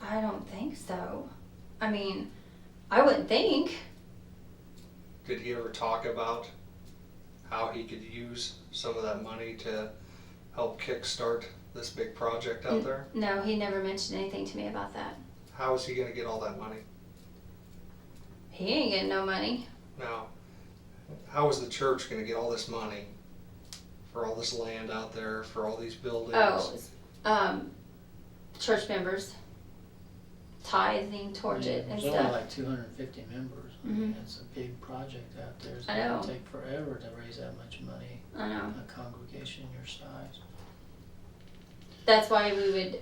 [SPEAKER 2] I don't think so. I mean, I wouldn't think.
[SPEAKER 11] Did he ever talk about how he could use some of that money to help kickstart this big project out there?
[SPEAKER 2] No, he never mentioned anything to me about that.
[SPEAKER 11] How is he going to get all that money?
[SPEAKER 2] He ain't getting no money.
[SPEAKER 11] Now, how is the church going to get all this money for all this land out there, for all these buildings?
[SPEAKER 2] Church members tithing towards it and
[SPEAKER 10] There's only
[SPEAKER 2] stuff.
[SPEAKER 10] like 250 members. I mean, it's a big project out there. It's
[SPEAKER 2] I
[SPEAKER 10] going
[SPEAKER 2] know.
[SPEAKER 10] to take forever to raise that much money.
[SPEAKER 2] I know.
[SPEAKER 10] A congregation your size.
[SPEAKER 2] That's why we would,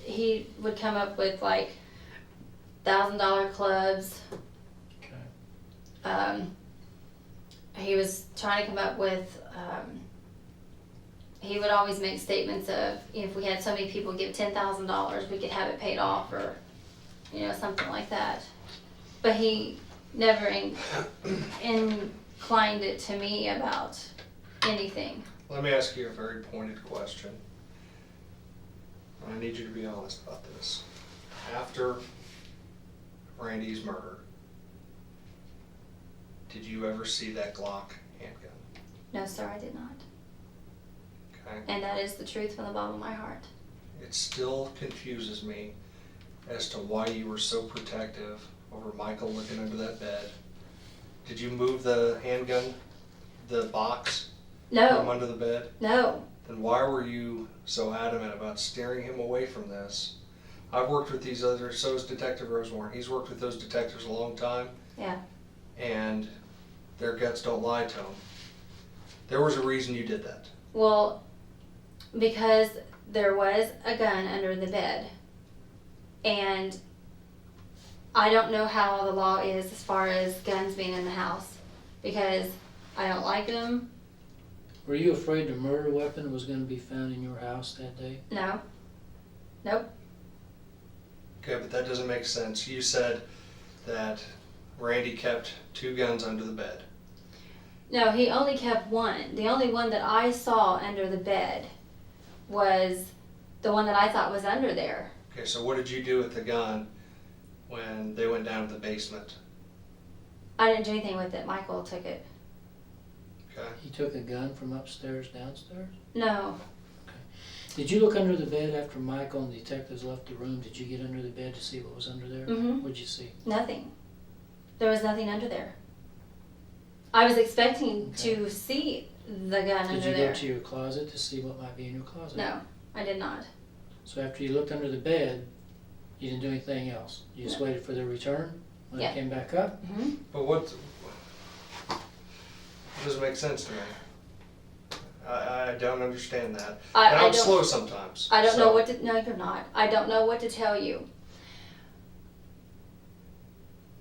[SPEAKER 2] he would come up with like $1,000 clubs.
[SPEAKER 10] Okay.
[SPEAKER 2] He was trying to come up with, he would always make statements of, if we had so many people give $10,000, we could have it paid off, or, something like that. But he never inclined it to me about anything.
[SPEAKER 11] Let me ask you a very pointed question. I need you to be honest about this. After Randy's murder, did you ever see that Glock handgun?
[SPEAKER 2] No, sir, I did not.
[SPEAKER 11] Okay.
[SPEAKER 2] And that is the truth from the bottom of my heart.
[SPEAKER 11] It still confuses me as to why you were so protective over Michael looking under that bed. Did you move the handgun, the box, from
[SPEAKER 2] No,
[SPEAKER 11] under the bed?
[SPEAKER 2] no.
[SPEAKER 11] Then why were you so adamant about steering him away from this? I've worked with these others, so has Detective Rosewarne. He's worked with those detectives a long time,
[SPEAKER 2] Yeah.
[SPEAKER 11] and their guts don't lie to them. There was a reason you did that.
[SPEAKER 2] Well, because there was a gun under the bed. And I don't know how the law is as far as guns being in the house, because I don't like them.
[SPEAKER 10] Were you afraid the murder weapon was going to be found in your house that day?
[SPEAKER 2] No. Nope.
[SPEAKER 11] Okay, but that doesn't make sense. You said that Randy kept 2 guns under the bed.
[SPEAKER 2] No, he only kept one. The only one that I saw under the bed was the one that I thought was under there.
[SPEAKER 11] Okay, so what did you do with the gun when they went down to the basement?
[SPEAKER 2] I didn't do anything with it. Michael took it.
[SPEAKER 11] Okay.
[SPEAKER 10] He took a gun from upstairs, downstairs?
[SPEAKER 2] No.
[SPEAKER 10] Did you look under the bed after Michael and the detectives left the room? Did you get under the bed to see what was under there?
[SPEAKER 2] Mm-hmm.
[SPEAKER 10] What'd you see?
[SPEAKER 2] Nothing. There was nothing under there. I was expecting
[SPEAKER 10] Okay.
[SPEAKER 2] to see the gun
[SPEAKER 10] Did
[SPEAKER 2] under
[SPEAKER 10] you
[SPEAKER 2] there.
[SPEAKER 10] go to your closet to see what might be in your closet?
[SPEAKER 2] No, I did not.
[SPEAKER 10] So after you looked under the bed, you didn't do anything else? You just
[SPEAKER 2] No.
[SPEAKER 10] waited for their return when
[SPEAKER 2] Yeah.
[SPEAKER 10] it came back up?
[SPEAKER 2] Mm-hmm.
[SPEAKER 11] But what? It doesn't make sense to me. I don't understand that. And
[SPEAKER 2] I
[SPEAKER 11] I'm
[SPEAKER 2] don't-
[SPEAKER 11] slow sometimes.
[SPEAKER 2] I don't
[SPEAKER 11] so-
[SPEAKER 2] know what to. No, you're not. I don't know what to tell you.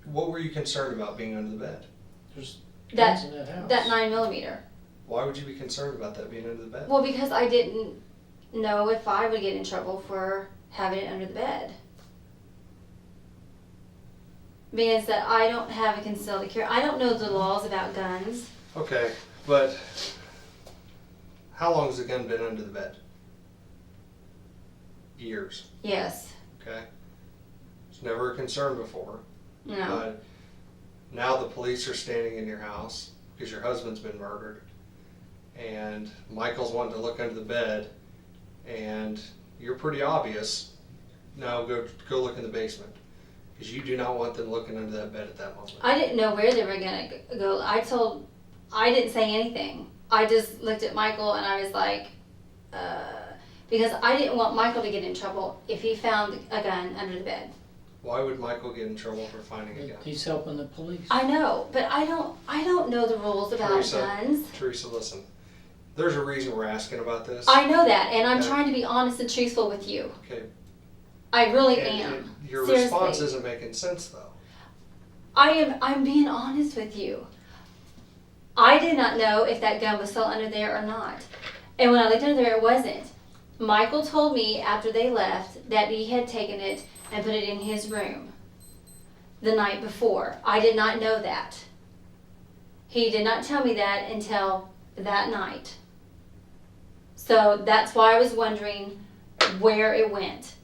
[SPEAKER 11] What were you concerned about being under the bed?
[SPEAKER 10] There's
[SPEAKER 2] That
[SPEAKER 10] guns in that house.
[SPEAKER 2] that 9mm.
[SPEAKER 11] Why would you be concerned about that being under the bed?
[SPEAKER 2] Well, because I didn't know if I would get in trouble for having it under the bed. Because that I don't have a concealed carry. I don't know the laws about guns.
[SPEAKER 11] Okay, but how long has the gun been under the bed? Years,
[SPEAKER 2] Yes.
[SPEAKER 11] okay? It's never a concern before,
[SPEAKER 2] No.
[SPEAKER 11] but now the police are standing in your house because your husband's been murdered, and Michael's wanting to look under the bed, and you're pretty obvious. Now go look in the basement, because you do not want them looking under that bed at that moment.
[SPEAKER 2] I didn't know where they were gonna go. I didn't say anything. I just looked at Michael and I was like, because I didn't want Michael to get in trouble if he found a gun under the bed.
[SPEAKER 11] Why would Michael get in trouble for finding a gun?
[SPEAKER 10] He's helping the police.
[SPEAKER 2] I know, but I don't know the rules about
[SPEAKER 11] Teresa.
[SPEAKER 2] guns.
[SPEAKER 11] Teresa, listen. There's a reason we're asking about this.
[SPEAKER 2] I know that, and I'm
[SPEAKER 11] Okay.
[SPEAKER 2] trying to be honest and truthful with you.
[SPEAKER 11] Okay.
[SPEAKER 2] I really
[SPEAKER 11] And
[SPEAKER 2] am.
[SPEAKER 11] your
[SPEAKER 2] Seriously.
[SPEAKER 11] response isn't making sense, though.
[SPEAKER 2] I'm being honest with you. I did not know if that gun was still under there or not. And when I looked under there, it wasn't. Michael told me after they left that he had taken it and put it in his room the night before. I did not know that. He did not tell me that until that night. So that's why I was wondering where it went.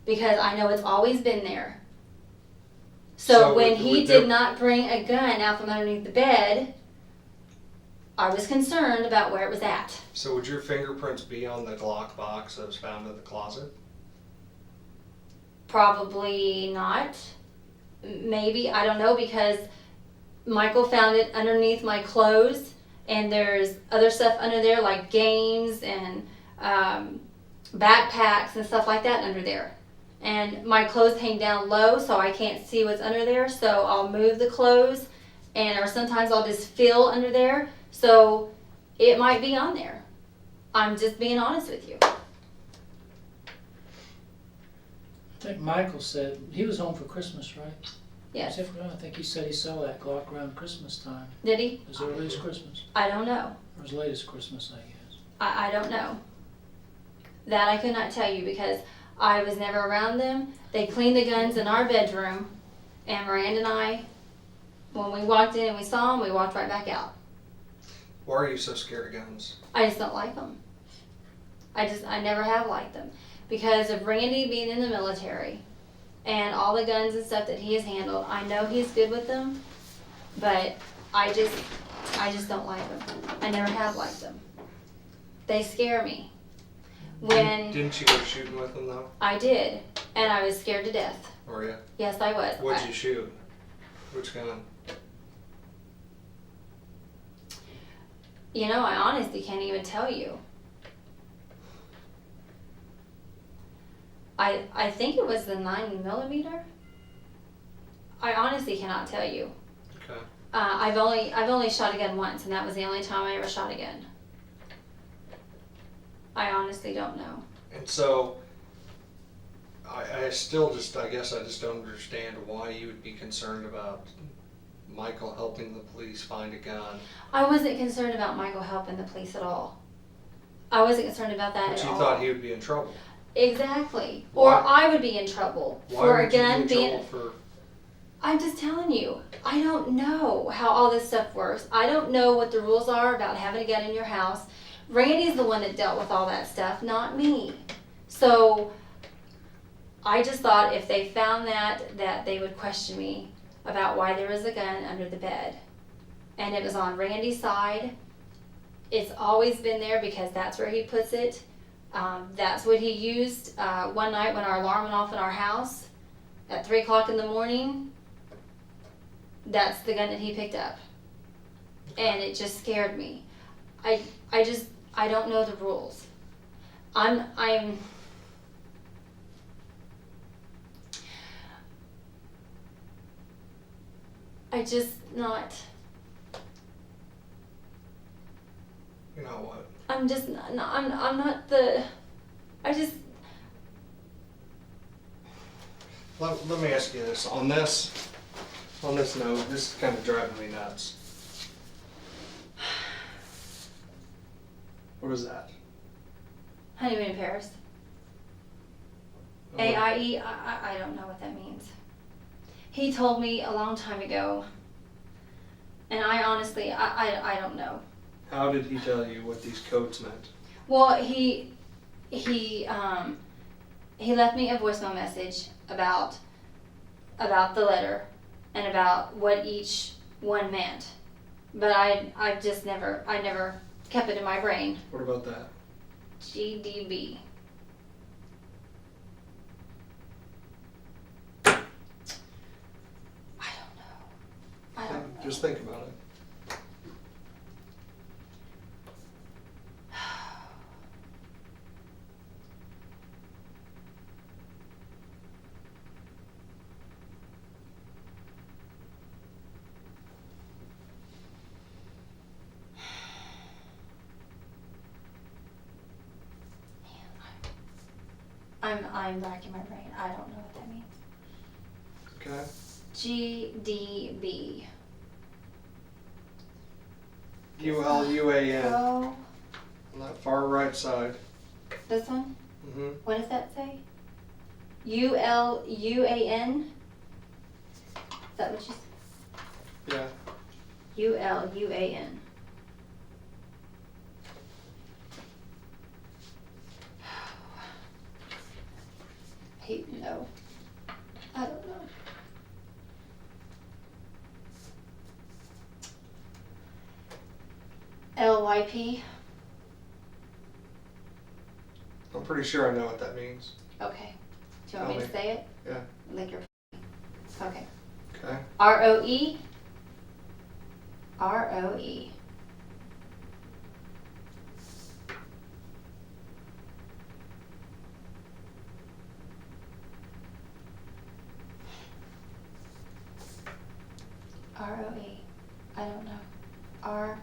[SPEAKER 2] Because I know it's always been there. So when he did not bring a gun out from underneath the bed, I was concerned about where it was at.
[SPEAKER 11] So would your fingerprints be on the Glock box that was found in the closet?
[SPEAKER 2] Probably not. Maybe, I don't know, because Michael found it underneath my clothes, and there's other stuff under there like games and backpacks and stuff like that under there. And my clothes hang down low, so I can't see what's under there, so I'll move the clothes, or sometimes I'll just feel under there, so it might be on there. I'm just being honest with you.
[SPEAKER 10] think Michael said, he was home for Christmas, right?
[SPEAKER 2] Yes.
[SPEAKER 10] I think he said he saw that Glock around Christmas time,
[SPEAKER 2] Did he?
[SPEAKER 10] as early as Christmas,
[SPEAKER 2] I don't know.
[SPEAKER 10] or as late as Christmas, I guess.
[SPEAKER 2] I don't know. That I could not tell you because I was never around them. They cleaned the guns in our bedroom, and Miranda and I, when we walked in and we saw them, we walked right back out.
[SPEAKER 11] Why are you so scared of guns?
[SPEAKER 2] I just don't like them. I never have liked them because of Randy being in the military and all the guns and stuff that he has handled. I know he's good with them, but I just don't like them. I never have liked them. They scare me. When
[SPEAKER 11] Didn't you go shooting with them though?
[SPEAKER 2] I did, and I was scared to death.
[SPEAKER 11] Were you?
[SPEAKER 2] Yes, I was.
[SPEAKER 11] What'd you shoot? Which gun?
[SPEAKER 2] You know, I honestly can't even tell you. I think it was the 9mm. I honestly cannot tell you.
[SPEAKER 11] Okay.
[SPEAKER 2] I've only shot a gun once, and that was the only time I ever shot a gun. I honestly don't know.
[SPEAKER 11] And so, I still just, I guess I just don't understand why you would be concerned about Michael helping the police find a gun.
[SPEAKER 2] I wasn't concerned about Michael helping the police at all. I wasn't concerned about that
[SPEAKER 11] But
[SPEAKER 2] at
[SPEAKER 11] you
[SPEAKER 2] all.
[SPEAKER 11] thought he would be in trouble.
[SPEAKER 2] Exactly.
[SPEAKER 11] Why?
[SPEAKER 2] Or I would be in trouble
[SPEAKER 11] Why
[SPEAKER 2] for a
[SPEAKER 11] would you
[SPEAKER 2] gun
[SPEAKER 11] be in
[SPEAKER 2] being.
[SPEAKER 11] trouble for?
[SPEAKER 2] I'm just telling you, I don't know how all this stuff works. I don't know what the rules are about having a gun in your house. Randy's the one that dealt with all that stuff, not me. So I just thought if they found that they would question me about why there was a gun under the bed. And it was on Randy's side. It's always been there because that's where he puts it. That's what he used one night when our alarm went off in our house at 3 o'clock in the morning. That's the gun that he picked up. And it just scared me. I don't know the rules. I'm just not.
[SPEAKER 11] You know what?
[SPEAKER 2] I'm just not. I'm not the. I just.
[SPEAKER 11] Let me ask you this. On this note, this is kind of driving me nuts. What is that?
[SPEAKER 2] Honeymoon in Paris. AIE. I don't know what that means. He told me a long time ago, and I honestly I don't know.
[SPEAKER 11] How did he tell you what these codes meant?
[SPEAKER 2] Well, he left me a voicemail message about the letter and about what each one meant, but I never kept it in my brain.
[SPEAKER 11] What about that?
[SPEAKER 2] GDB. I don't know.
[SPEAKER 11] Just think about it.
[SPEAKER 2] I'm racking my brain. I don't know what that means.
[SPEAKER 11] Okay.
[SPEAKER 2] GDB.
[SPEAKER 11] ULUAN.
[SPEAKER 2] Oh,
[SPEAKER 11] On that far right side.
[SPEAKER 2] this one?
[SPEAKER 11] Mm-hmm.
[SPEAKER 2] What does that say? ULUAN? Is that what you said?
[SPEAKER 11] Yeah.
[SPEAKER 2] ULUAN. No. I don't know. LYP?
[SPEAKER 11] I'm pretty sure I know what that means.
[SPEAKER 2] Okay. Do you want me to
[SPEAKER 11] Tell
[SPEAKER 2] say it?
[SPEAKER 11] Yeah.
[SPEAKER 2] Like your. Okay.
[SPEAKER 11] Okay.
[SPEAKER 2] ROE? ROE. ROE. I don't know. R.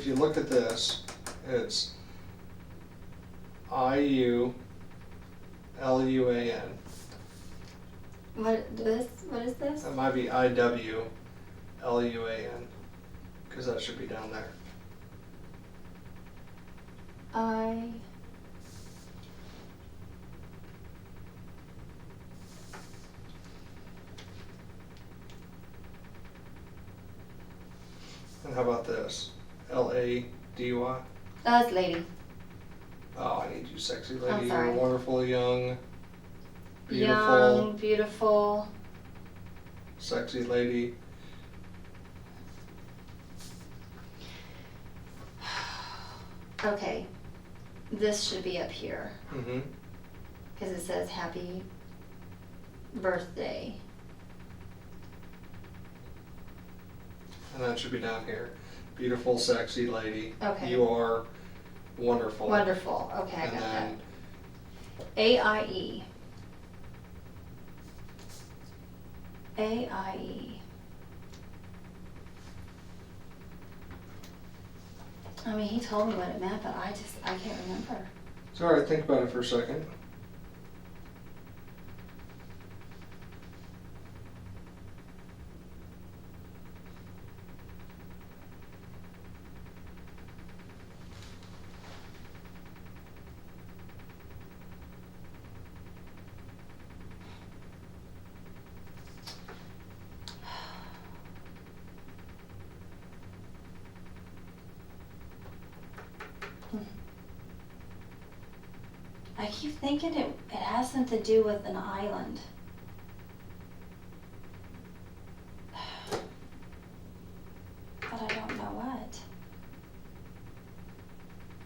[SPEAKER 11] you look at this, it's IULUAN.
[SPEAKER 2] What is this?
[SPEAKER 11] That might be IWLUAN, because that should be down there. And how about this? LADY?
[SPEAKER 2] That's lady.
[SPEAKER 11] Oh, I need you, sexy
[SPEAKER 2] I'm
[SPEAKER 11] lady. You're
[SPEAKER 2] sorry.
[SPEAKER 11] wonderful, young, beautiful,
[SPEAKER 2] Young, beautiful.
[SPEAKER 11] sexy lady.
[SPEAKER 2] Okay. This should be up here
[SPEAKER 11] Mm-hmm.
[SPEAKER 2] because it says happy birthday.
[SPEAKER 11] And that should be down here. Beautiful, sexy lady.
[SPEAKER 2] Okay.
[SPEAKER 11] You are wonderful.
[SPEAKER 2] Wonderful. Okay, I
[SPEAKER 11] And
[SPEAKER 2] got that.
[SPEAKER 11] then
[SPEAKER 2] AIE. AIE. I mean, he told me what it meant, but I can't remember.
[SPEAKER 11] it's all right. Think about it for a second.
[SPEAKER 2] I keep thinking it has something to do with an island. But I don't know what.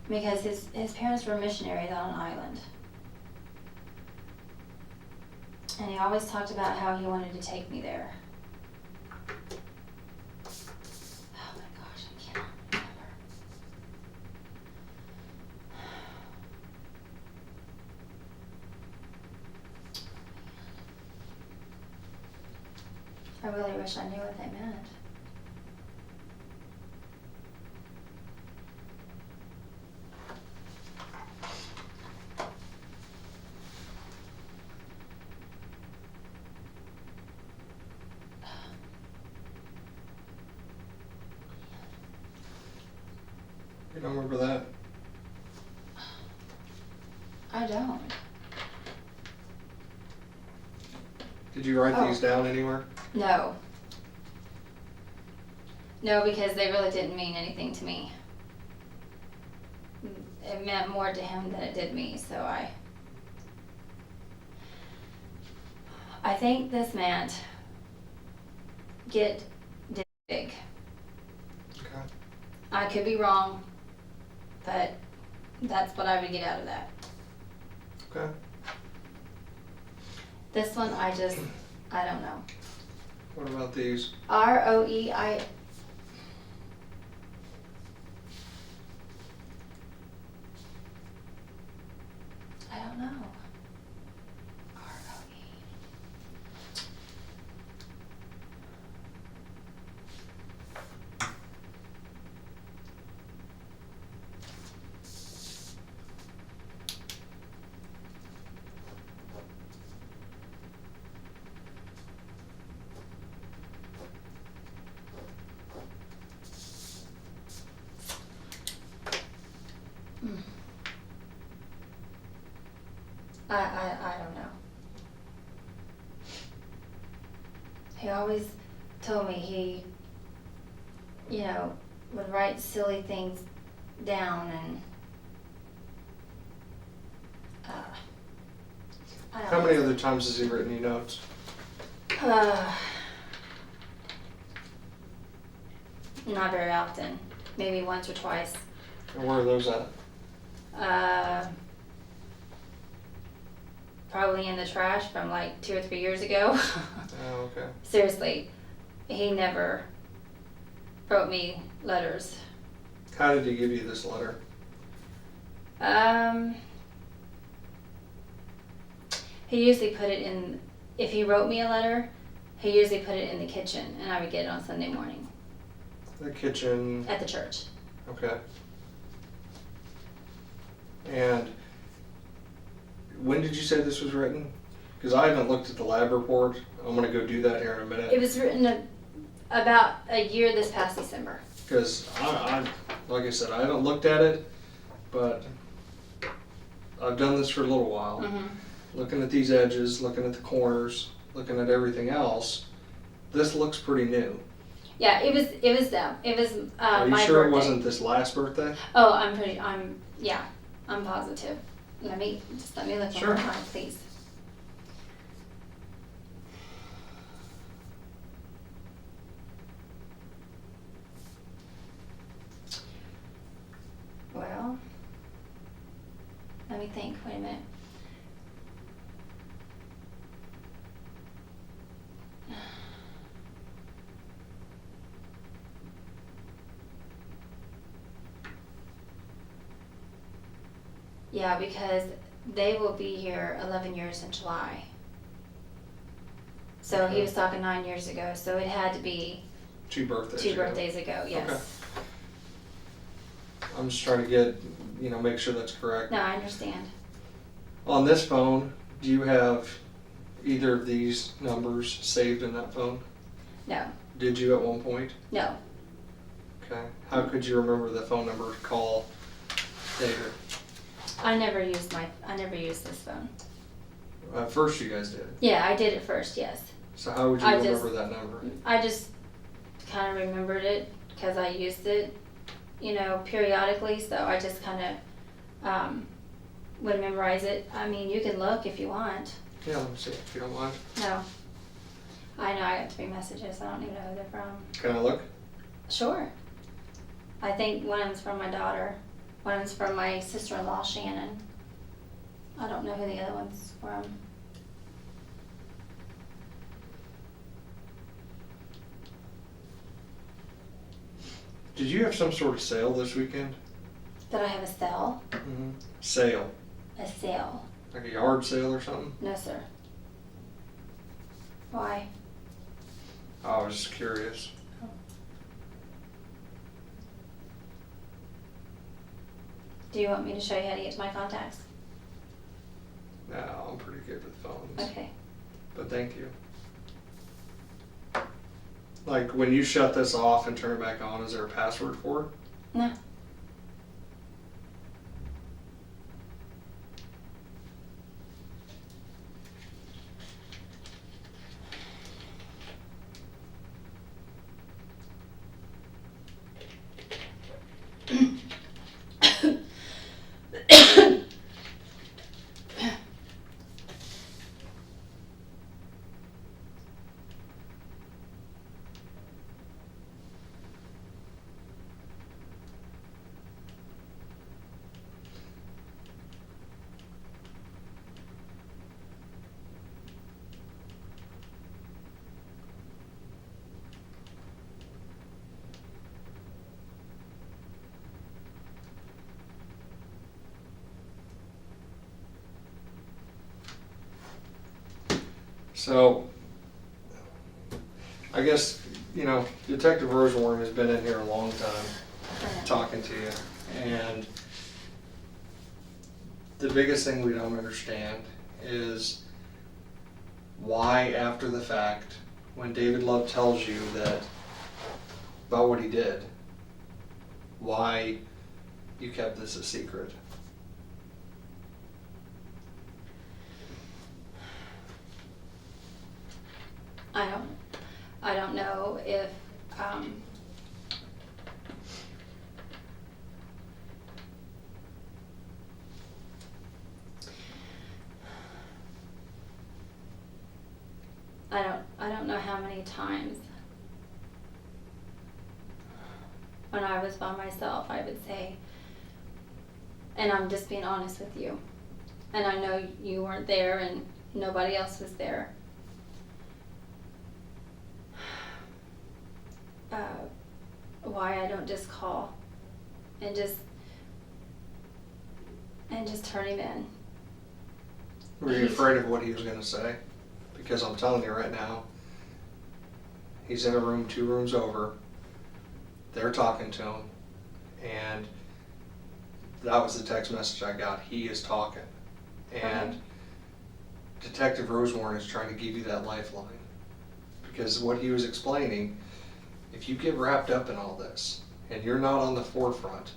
[SPEAKER 2] Because his parents were missionaries on an island. And he always talked about how he wanted to take me there. Oh my gosh, I cannot remember. I really wish I knew what they meant.
[SPEAKER 11] You don't remember that?
[SPEAKER 2] I don't.
[SPEAKER 11] Did you write
[SPEAKER 2] Oh.
[SPEAKER 11] these down anywhere?
[SPEAKER 2] No. No, because they really didn't mean anything to me. It meant more to him than it did me, so I think this meant get big.
[SPEAKER 11] Okay.
[SPEAKER 2] I could be wrong, but that's what I would get out of that.
[SPEAKER 11] Okay.
[SPEAKER 2] This one, I don't know.
[SPEAKER 11] What about these?
[SPEAKER 2] ROEI. I don't know. ROE. I don't know. He always told me he, would write silly things down and I don't
[SPEAKER 11] How
[SPEAKER 2] know.
[SPEAKER 11] many other times has he written you notes?
[SPEAKER 2] Not very often. Maybe once or twice.
[SPEAKER 11] And where are those at?
[SPEAKER 2] Probably in the trash from like 2 or 3 years ago.
[SPEAKER 11] Oh, okay.
[SPEAKER 2] Seriously, he never wrote me letters.
[SPEAKER 11] How did he give you this letter?
[SPEAKER 2] He usually put it in, if he wrote me a letter, he usually put it in the kitchen and I would get it on Sunday morning
[SPEAKER 11] The kitchen.
[SPEAKER 2] at the church.
[SPEAKER 11] Okay. And when did you say this was written? Because I haven't looked at the lab report. I'm going to go do that here in a minute.
[SPEAKER 2] It was written about a year this past December.
[SPEAKER 11] Because I, like I said, I haven't looked at it, but I've done this for a little while.
[SPEAKER 2] Mm-hmm.
[SPEAKER 11] Looking at these edges, looking at the corners, looking at everything else, this looks pretty new.
[SPEAKER 2] Yeah, it was them. It was
[SPEAKER 11] Are you
[SPEAKER 2] my
[SPEAKER 11] sure
[SPEAKER 2] birthday.
[SPEAKER 11] it wasn't this last birthday?
[SPEAKER 2] Oh, I'm positive. Let me look
[SPEAKER 11] Sure.
[SPEAKER 2] one more time, please. Well, let me think. Wait a minute. Yeah, because they will be here 11 years in July. So he was talking 9 years ago, so it had to be
[SPEAKER 11] 2 birthdays
[SPEAKER 2] two
[SPEAKER 11] ago.
[SPEAKER 2] birthdays ago, yes.
[SPEAKER 11] Okay. I'm just trying to get, make sure that's correct.
[SPEAKER 2] No, I understand.
[SPEAKER 11] On this phone, do you have either of these numbers saved in that phone?
[SPEAKER 2] No,
[SPEAKER 11] Did you at one point?
[SPEAKER 2] no.
[SPEAKER 11] Okay. How could you remember the phone number to call David?
[SPEAKER 2] I never used this phone.
[SPEAKER 11] At first you guys did.
[SPEAKER 2] Yeah, I did it first, yes.
[SPEAKER 11] So how would you
[SPEAKER 2] I
[SPEAKER 11] remember
[SPEAKER 2] just-
[SPEAKER 11] that number?
[SPEAKER 2] I just kind of remembered it because I used it, periodically, so I just kind of would memorize it. I mean, you can look if you want.
[SPEAKER 11] Yeah, let me see if you don't mind.
[SPEAKER 2] No. I know I got 3 messages. I don't even know who they're from.
[SPEAKER 11] Can I look?
[SPEAKER 2] Sure. I think one of them's from my daughter. One of them's from my sister-in-law, Shannon. I don't know who the other one's from.
[SPEAKER 11] Did you have some sort of sale this weekend?
[SPEAKER 2] Did I have a sale?
[SPEAKER 11] Mm-hmm. Sale.
[SPEAKER 2] A sale?
[SPEAKER 11] Like a yard sale or something?
[SPEAKER 2] No, sir. Why?
[SPEAKER 11] I was just curious.
[SPEAKER 2] Do you want me to show you how to get to my contacts?
[SPEAKER 11] No, I'm pretty good with phones.
[SPEAKER 2] Okay.
[SPEAKER 11] But thank you. Like when you shut this off and turn it back on, is there a password for it?
[SPEAKER 2] No.
[SPEAKER 11] So, I guess, Detective Rosenworm has been in here a long time talking to you. And the biggest thing we don't understand is why, after the fact, when David Love tells you that about what he did, why you kept this a secret.
[SPEAKER 2] I don't know if I don't know how many times when I was by myself I would say, and I'm just being honest with you, and I know you weren't there and nobody else was there. Why I don't just call and just turn him in.
[SPEAKER 11] Were you afraid of what he was going to say? Because I'm telling you right now, he's in a room 2 rooms over. They're talking to him, and that was the text message I got. He is talking. And Detective Rosewarne is trying to give you that lifeline. Because what he was explaining, if you get wrapped up in all this, and you're not on the forefront,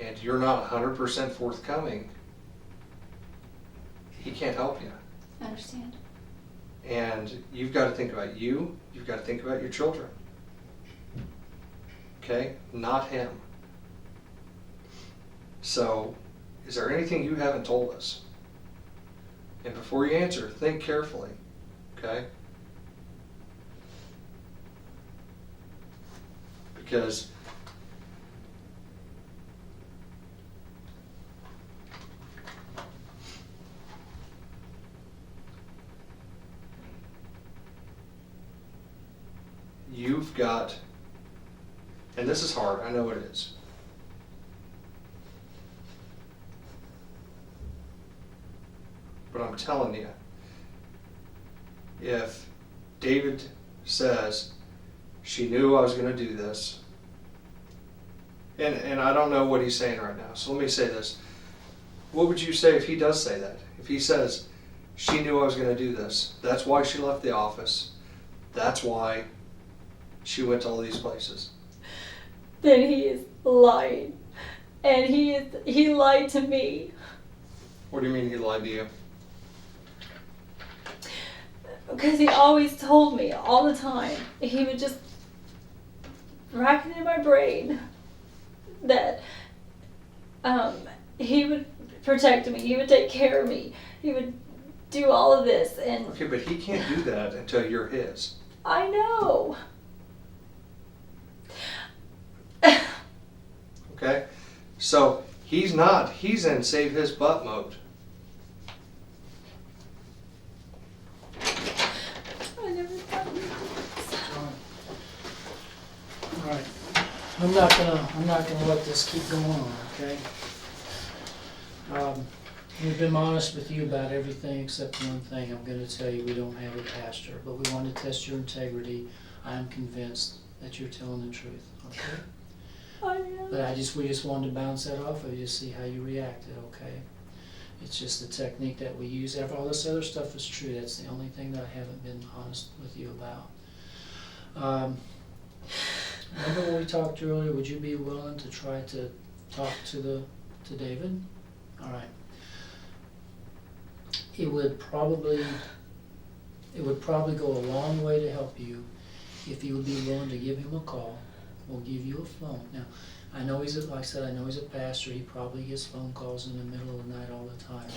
[SPEAKER 11] and you're not 100% forthcoming, he can't help you.
[SPEAKER 5] I understand.
[SPEAKER 11] And you've got to think about you, you've got to think about your children. Okay? Not him. So, is there anything you haven't told us? And before you answer, think carefully. Okay? Because you've got, and this is hard, I know it is. But I'm telling you, if David says, she knew I was going to do this, and I don't know what he's saying right now, so let me say this. What would you say if he does say that? If he says, she knew I was going to do this, that's why she left the office, that's why she went to all these places.
[SPEAKER 5] Then he is lying. And he lied to me.
[SPEAKER 11] What do you mean he lied to you?
[SPEAKER 5] Because he always told me all the time. He would just rack it in my brain that he would protect me. He would take care of me. He would do all of this. And
[SPEAKER 11] Okay, but he can't do that until you're his.
[SPEAKER 5] I know.
[SPEAKER 11] Okay? So he's in save his butt mode.
[SPEAKER 5] I never thought we'd do this.
[SPEAKER 10] All right. I'm not gonna let this keep going on, okay? We've been honest with you about everything except one thing. I'm gonna tell you we don't have a pastor, but we want to test your integrity. I'm convinced that you're telling the truth, okay?
[SPEAKER 5] I am.
[SPEAKER 10] But we just wanted to bounce that off of you to see how you reacted, okay? It's just the technique that we use. All this other stuff is true. That's the only thing that I haven't been honest with you about. Remember when we talked earlier, would you be willing to try to talk to David? All right. It would probably go a long way to help you if you would be willing to give him a call. We'll give you a phone. Now, I know he's a pastor. He probably gets phone calls in the middle of the night all the time.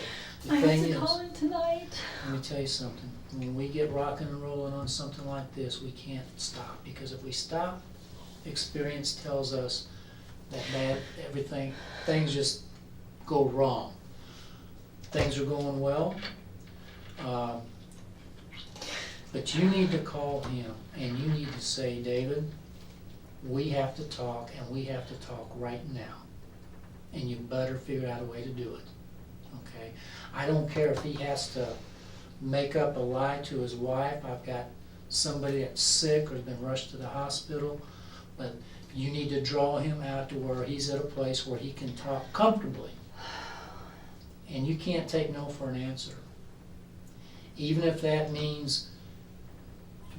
[SPEAKER 10] The
[SPEAKER 5] I
[SPEAKER 10] thing
[SPEAKER 5] have to
[SPEAKER 10] is,
[SPEAKER 5] call him tonight.
[SPEAKER 10] let me tell you something. When we get rocking and rolling on something like this, we can't stop. Because if we stop, experience tells us that things just go wrong. Things are going well, but you need to call him and you need to say, David, we have to talk, and we have to talk right now. And you better figure out a way to do it, okay? I don't care if he has to make up a lie to his wife. I've got somebody that's sick or has been rushed to the hospital, but you need to draw him out to where he's at a place where he can talk comfortably. And you can't take no for an answer. Even if that means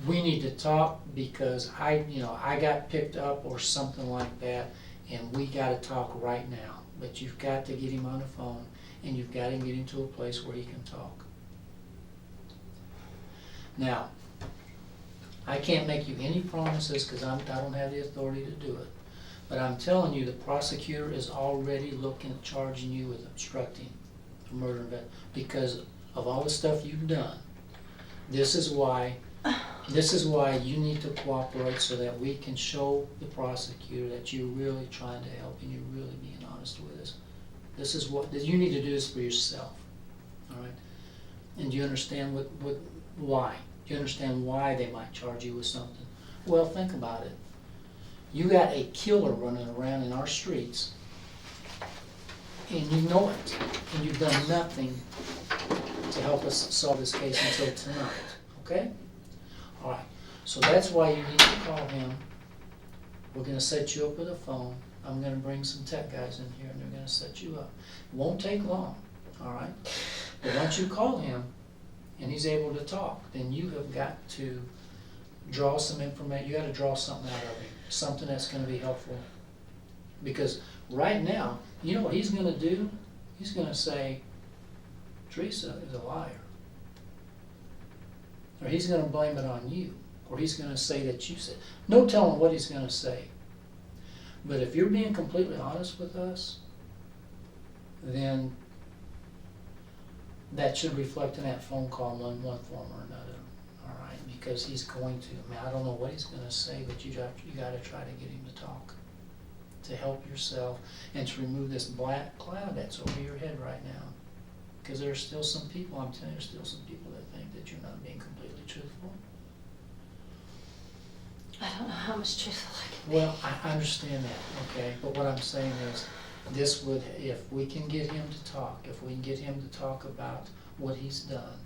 [SPEAKER 10] we need to talk because I got picked up or something like that, and we got to talk right now. But you've got to get him on the phone, and you've got to get him to a place where he can talk. Now, I can't make you any promises because I don't have the authority to do it. But I'm telling you, the prosecutor is already charging you with obstructing a murder because of all the stuff you've done. This is why you need to cooperate so that we can show the prosecutor that you're really trying to help and you're really being honest with us. This is what you need to do this for yourself. All right? And do you understand why? Do you understand why they might charge you with something? Well, think about it. You got a killer running around in our streets, and you know it, and you've done nothing to help us solve this case until tonight, okay? All right, so that's why you need to call him. We're gonna set you up with a phone, I'm gonna bring some tech guys in here and they're gonna set you up. It won't take long, all right? But once you call him and he's able to talk, then you have got to draw some information, you gotta draw something out of him, something that's gonna be helpful. Because right now, you know what he's gonna do? He's gonna say, Teresa is a liar. Or he's gonna blame it on you. Or he's gonna say that you said. No telling what he's gonna say. But if you're being completely honest with us, then that should reflect in that phone call in one form or another. All right? Because he's going to, I mean, I don't know what he's gonna say, but you gotta try to get him to talk. To help yourself and to remove this black cloud that's over your head right now. Because there's still some people, I'm telling you, there's still some people that think that you're not being completely truthful.
[SPEAKER 2] I don't know how much truthful I can be.
[SPEAKER 10] Well, I understand that, okay, but what I'm saying is, this would, if we can get him to talk, if we can get him to talk about what he's done,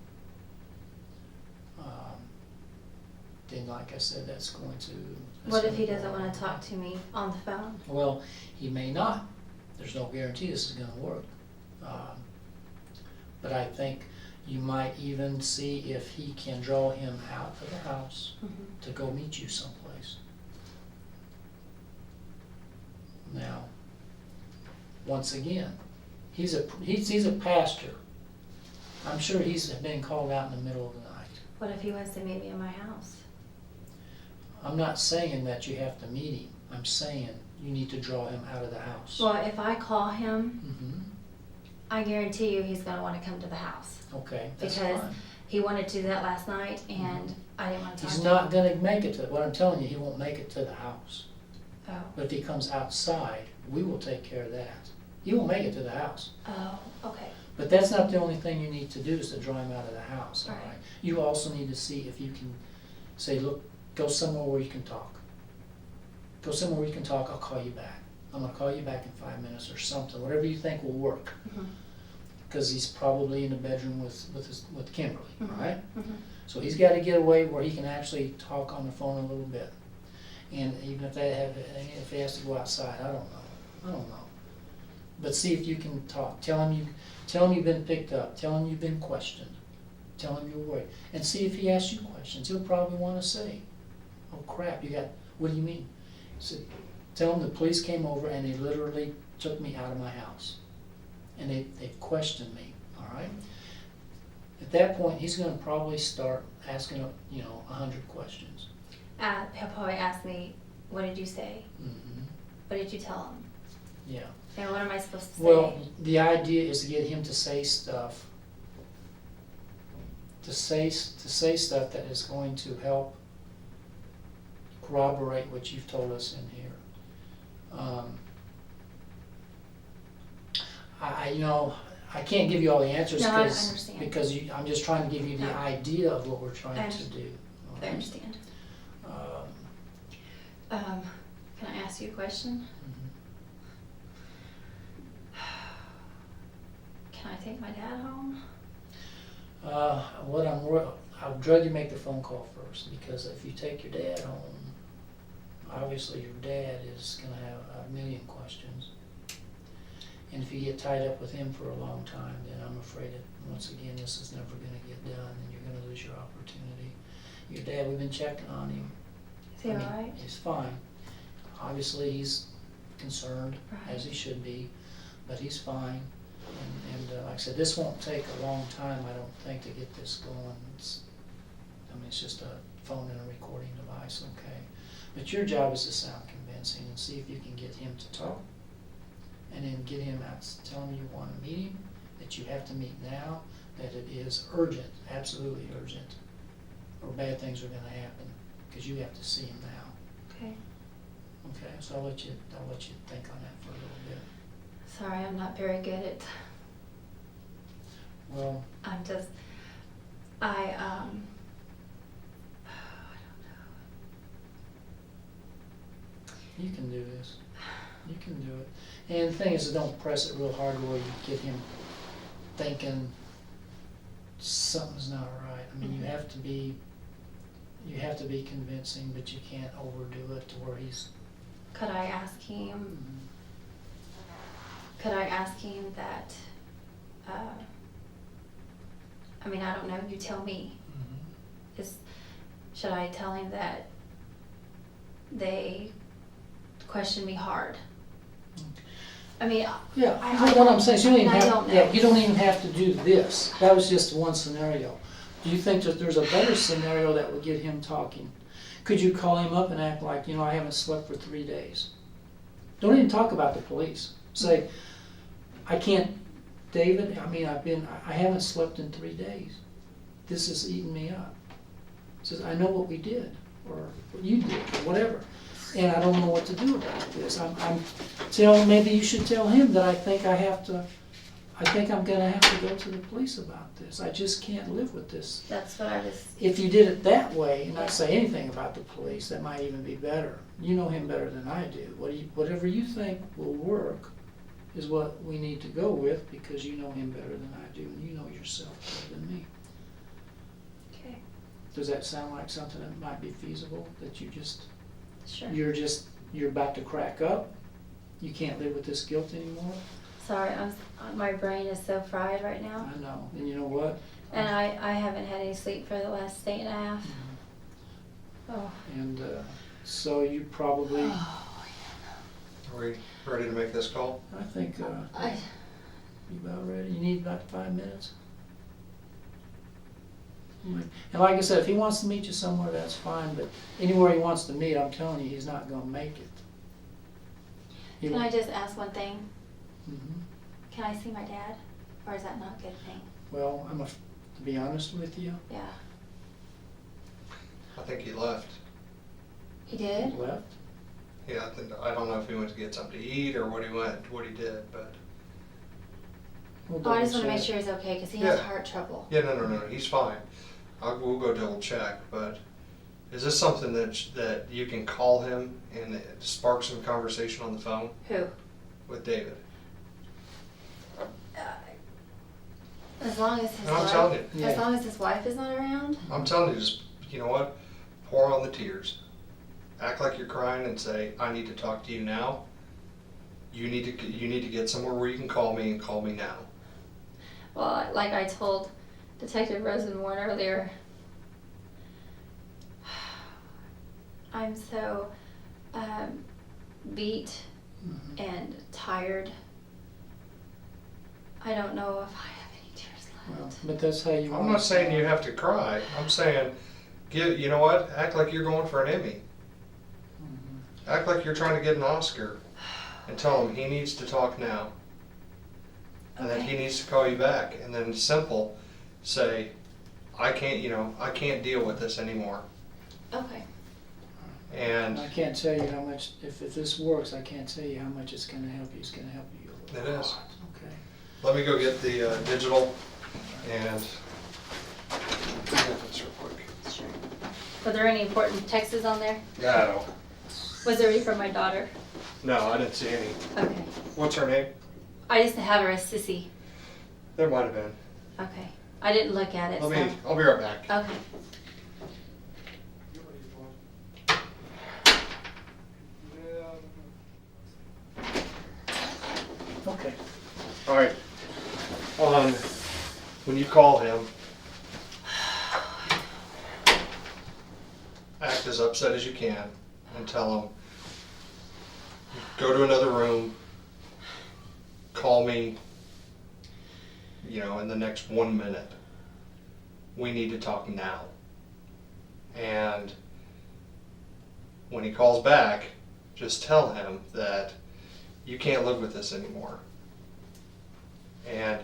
[SPEAKER 10] then like I said, that's going to...
[SPEAKER 2] What if he doesn't want to talk to me on the phone?
[SPEAKER 10] Well, he may not. There's no guarantee this is gonna work. But I think you might even see if he can draw him out of the house to go meet you someplace. Now, once again, he's a pastor. I'm sure he's been called out in the middle of the night.
[SPEAKER 2] What if he wants to meet me in my house?
[SPEAKER 10] I'm not saying that you have to meet him. I'm saying you need to draw him out of the house.
[SPEAKER 2] Well, if I call him,
[SPEAKER 10] Mm-hmm.
[SPEAKER 2] I guarantee you he's going to want to come to the house.
[SPEAKER 10] Okay, that's
[SPEAKER 2] Because
[SPEAKER 10] fine.
[SPEAKER 2] he wanted to do that last night, and I didn't want to talk
[SPEAKER 10] He's
[SPEAKER 2] to
[SPEAKER 10] not
[SPEAKER 2] him.
[SPEAKER 10] gonna make it to, what I'm telling you, he won't make it to the house.
[SPEAKER 2] Oh.
[SPEAKER 10] But if he comes outside, we will take care of that. He won't make it to the house.
[SPEAKER 2] Oh, okay.
[SPEAKER 10] But that's not the only thing you need to do, is to draw him out of the house, all
[SPEAKER 2] Right.
[SPEAKER 10] right? You also need to see if you can say, look, go somewhere where you can talk. Go somewhere where you can talk, I'll call you back. I'm gonna call you back in 5 minutes or something, whatever you think will work.
[SPEAKER 2] Mhm.
[SPEAKER 10] Because he's probably in the bedroom with Kimberly, all
[SPEAKER 2] Mhm.
[SPEAKER 10] right?
[SPEAKER 2] Mhm.
[SPEAKER 10] So he's gotta get away where he can actually talk on the phone a little bit. And even if he has to go outside, I don't know. But see if you can talk. Tell him you've been picked up. Tell him you've been questioned. Tell him you're worried. And see if he asks you questions. He'll probably wanna say, oh crap, what do you mean? So tell him the police came over and they literally took me out of my house. And they questioned me, all right? At that point, he's gonna probably start asking, 100 questions.
[SPEAKER 2] He'll probably ask me, what did you say?
[SPEAKER 10] Mm-hmm.
[SPEAKER 2] What did you tell him?
[SPEAKER 10] Yeah.
[SPEAKER 2] And what am I supposed to say?
[SPEAKER 10] Well, the idea is to get him to say stuff, to say stuff that is going to help corroborate what you've told us in here. I can't give you all the answers
[SPEAKER 2] No, I understand.
[SPEAKER 10] because I'm just trying to give you the
[SPEAKER 2] No.
[SPEAKER 10] idea of what we're trying
[SPEAKER 2] I
[SPEAKER 10] to do. all
[SPEAKER 2] I
[SPEAKER 10] right?
[SPEAKER 2] understand. Can I ask you a question?
[SPEAKER 10] Mhm.
[SPEAKER 2] Can I take my dad home?
[SPEAKER 10] I'd rather you make the phone call first, because if you take your dad home, obviously your dad is gonna have a million questions. And if you get tied up with him for a long time, then I'm afraid that, once again, this is never gonna get done, and you're gonna lose your opportunity. Your dad, we've been checking on him.
[SPEAKER 2] Is he
[SPEAKER 10] I mean,
[SPEAKER 2] alright?
[SPEAKER 10] He's fine. Obviously, he's concerned,
[SPEAKER 2] Right.
[SPEAKER 10] as he should be, but he's fine. And like I said, this won't take a long time, I don't think, to get this going. It's just a phone and a recording device, okay? But your job is to sound convincing and see if you can get him to talk. And then get him out, tell him you want to meet him, that you have to meet now, that it is urgent, absolutely urgent, or bad things are gonna happen, because you have to see him now.
[SPEAKER 2] Okay.
[SPEAKER 10] Okay, so I'll let you think on that for a little bit.
[SPEAKER 2] Sorry, I'm not very good at,
[SPEAKER 10] Well,
[SPEAKER 2] I'm just, I don't
[SPEAKER 10] you can do this. You can do it. And the thing is, don't press it real hard where you get him thinking something's not right. I mean, you have to be convincing, but you can't overdo it to where he's
[SPEAKER 2] Could I ask him? Could I ask him that? I mean, I don't know. You tell me. Should I tell him that they questioned me hard? I mean,
[SPEAKER 10] Yeah,
[SPEAKER 2] I
[SPEAKER 10] what I'm saying is you don't even
[SPEAKER 2] I
[SPEAKER 10] have,
[SPEAKER 2] don't know.
[SPEAKER 10] yeah, you don't even have to do this. That was just one scenario. Do you think that there's a better scenario that would get him talking? Could you call him up and act like, I haven't slept for 3 days? Don't even talk about the police. Say, I can't, David, I haven't slept in 3 days. This is eating me up. Says, I know what we did, or what you did, or whatever. And I don't know what to do about this. Maybe you should tell him that I think I'm gonna have to go to the police about this. I just can't live with this.
[SPEAKER 2] That's what I was.
[SPEAKER 10] If you did it that way and not say anything about the police, that might even be better. You know him better than I do. Whatever you think will work is what we need to go with, because you know him better than I do, and you know yourself better than me.
[SPEAKER 2] Okay.
[SPEAKER 10] Does that sound like something that might be feasible, that
[SPEAKER 2] Sure.
[SPEAKER 10] you're about to crack up? You can't live with this guilt anymore?
[SPEAKER 2] Sorry, my brain is so fried right now.
[SPEAKER 10] I know, and you know what?
[SPEAKER 2] And I haven't had any sleep for the last day and a half. Oh.
[SPEAKER 10] And so you probably,
[SPEAKER 11] Are we ready to make this call?
[SPEAKER 10] I think, you about ready? You need about 5 minutes? And like I said, if he wants to meet you somewhere, that's fine, but anywhere he wants to meet, I'm telling you, he's not gonna make it.
[SPEAKER 2] Can I just ask one thing?
[SPEAKER 10] Mhm.
[SPEAKER 2] Can I see my dad? Or is that not a good thing?
[SPEAKER 10] Well, to be honest with you,
[SPEAKER 2] Yeah.
[SPEAKER 11] I think he left.
[SPEAKER 2] He
[SPEAKER 10] he
[SPEAKER 2] did?
[SPEAKER 10] left.
[SPEAKER 11] Yeah, I don't know if he went to get something to eat or what he did, but
[SPEAKER 10] We'll
[SPEAKER 2] Oh, I just
[SPEAKER 10] double
[SPEAKER 2] want to make
[SPEAKER 10] check.
[SPEAKER 2] sure he's okay, because he has
[SPEAKER 11] Yeah.
[SPEAKER 2] heart trouble.
[SPEAKER 11] yeah, no, he's fine. We'll go double check, but is this something that you can call him and spark some conversation on the phone
[SPEAKER 2] Who?
[SPEAKER 11] with David?
[SPEAKER 2] As long as his
[SPEAKER 11] And I'm
[SPEAKER 2] wife,
[SPEAKER 11] telling you.
[SPEAKER 10] Yeah.
[SPEAKER 2] as long as his wife is not around.
[SPEAKER 11] I'm telling you, just, you know what? Pour on the tears. Act like you're crying and say, I need to talk to you now. You need to get somewhere where you can call me, and call me now.
[SPEAKER 2] Well, like I told Detective Rosenborn earlier, I'm so beat
[SPEAKER 10] Mhm.
[SPEAKER 2] and tired. I don't know if I have any tears
[SPEAKER 10] Well,
[SPEAKER 2] left.
[SPEAKER 10] but that's how you want
[SPEAKER 11] I'm not saying you have to cry. I'm saying, you know what? Act like you're going for an Emmy.
[SPEAKER 10] Mhm.
[SPEAKER 11] Act like you're trying to get an Oscar. And tell him he needs to talk now. And that he
[SPEAKER 2] Okay.
[SPEAKER 11] needs to call you back. And then simple, say, I can't deal with this anymore.
[SPEAKER 2] Okay.
[SPEAKER 11] And
[SPEAKER 10] I can't tell you how much, if this works, I can't tell you how much it's gonna help you. It's gonna help you a lot.
[SPEAKER 11] It is.
[SPEAKER 10] Okay.
[SPEAKER 11] let me go get the digital and get this real quick.
[SPEAKER 2] Sure. Were there any important texts on there?
[SPEAKER 11] Yeah, I don't.
[SPEAKER 2] Was there any from my daughter?
[SPEAKER 11] No, I didn't see any.
[SPEAKER 2] Okay.
[SPEAKER 11] What's her name?
[SPEAKER 2] I used to have her as Sissy.
[SPEAKER 11] There might have been.
[SPEAKER 2] Okay. I didn't look at it.
[SPEAKER 11] I'll
[SPEAKER 2] so.
[SPEAKER 11] be right back.
[SPEAKER 2] Okay.
[SPEAKER 10] Okay.
[SPEAKER 11] All right. When you call him, act as upset as you can and tell him, go to another room, call me, in the next 1 minute. We need to talk now. And when he calls back, just tell him that you can't live with this anymore. And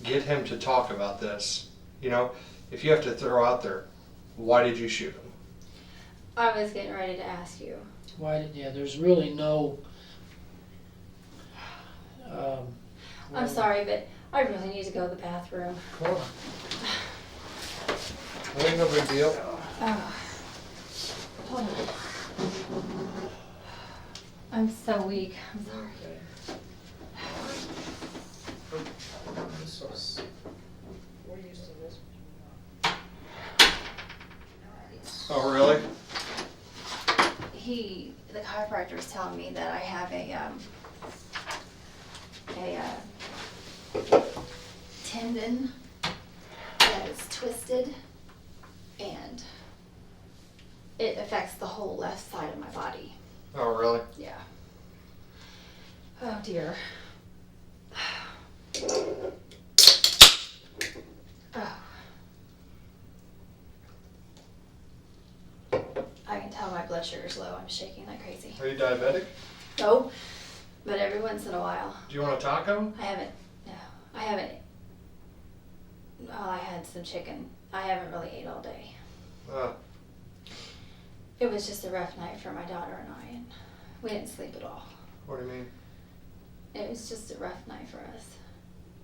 [SPEAKER 11] get him to talk about this. If you have to throw out there, why did you shoot him?
[SPEAKER 2] I was getting ready to ask you.
[SPEAKER 10] There's really no,
[SPEAKER 2] I'm sorry, but I really need to go to the bathroom.
[SPEAKER 11] Come on. That ain't no big deal.
[SPEAKER 2] Oh. Hold on. I'm so weak. I'm sorry.
[SPEAKER 10] We're used to this.
[SPEAKER 11] Oh, really?
[SPEAKER 2] the chiropractor was telling me that I have a tendon that is twisted, and it affects the whole left side of my body.
[SPEAKER 11] Oh, really?
[SPEAKER 2] Yeah. Oh dear. Oh. I can tell my blood sugar's low. I'm shaking like crazy.
[SPEAKER 11] Are you diabetic?
[SPEAKER 2] No, but every once in a while.
[SPEAKER 11] Do you want a taco?
[SPEAKER 2] I haven't. Oh, I had some chicken. I haven't really ate all day. It was just a rough night for my daughter and I, and we didn't sleep at all.
[SPEAKER 11] What do you mean?
[SPEAKER 2] It was just a rough night for us.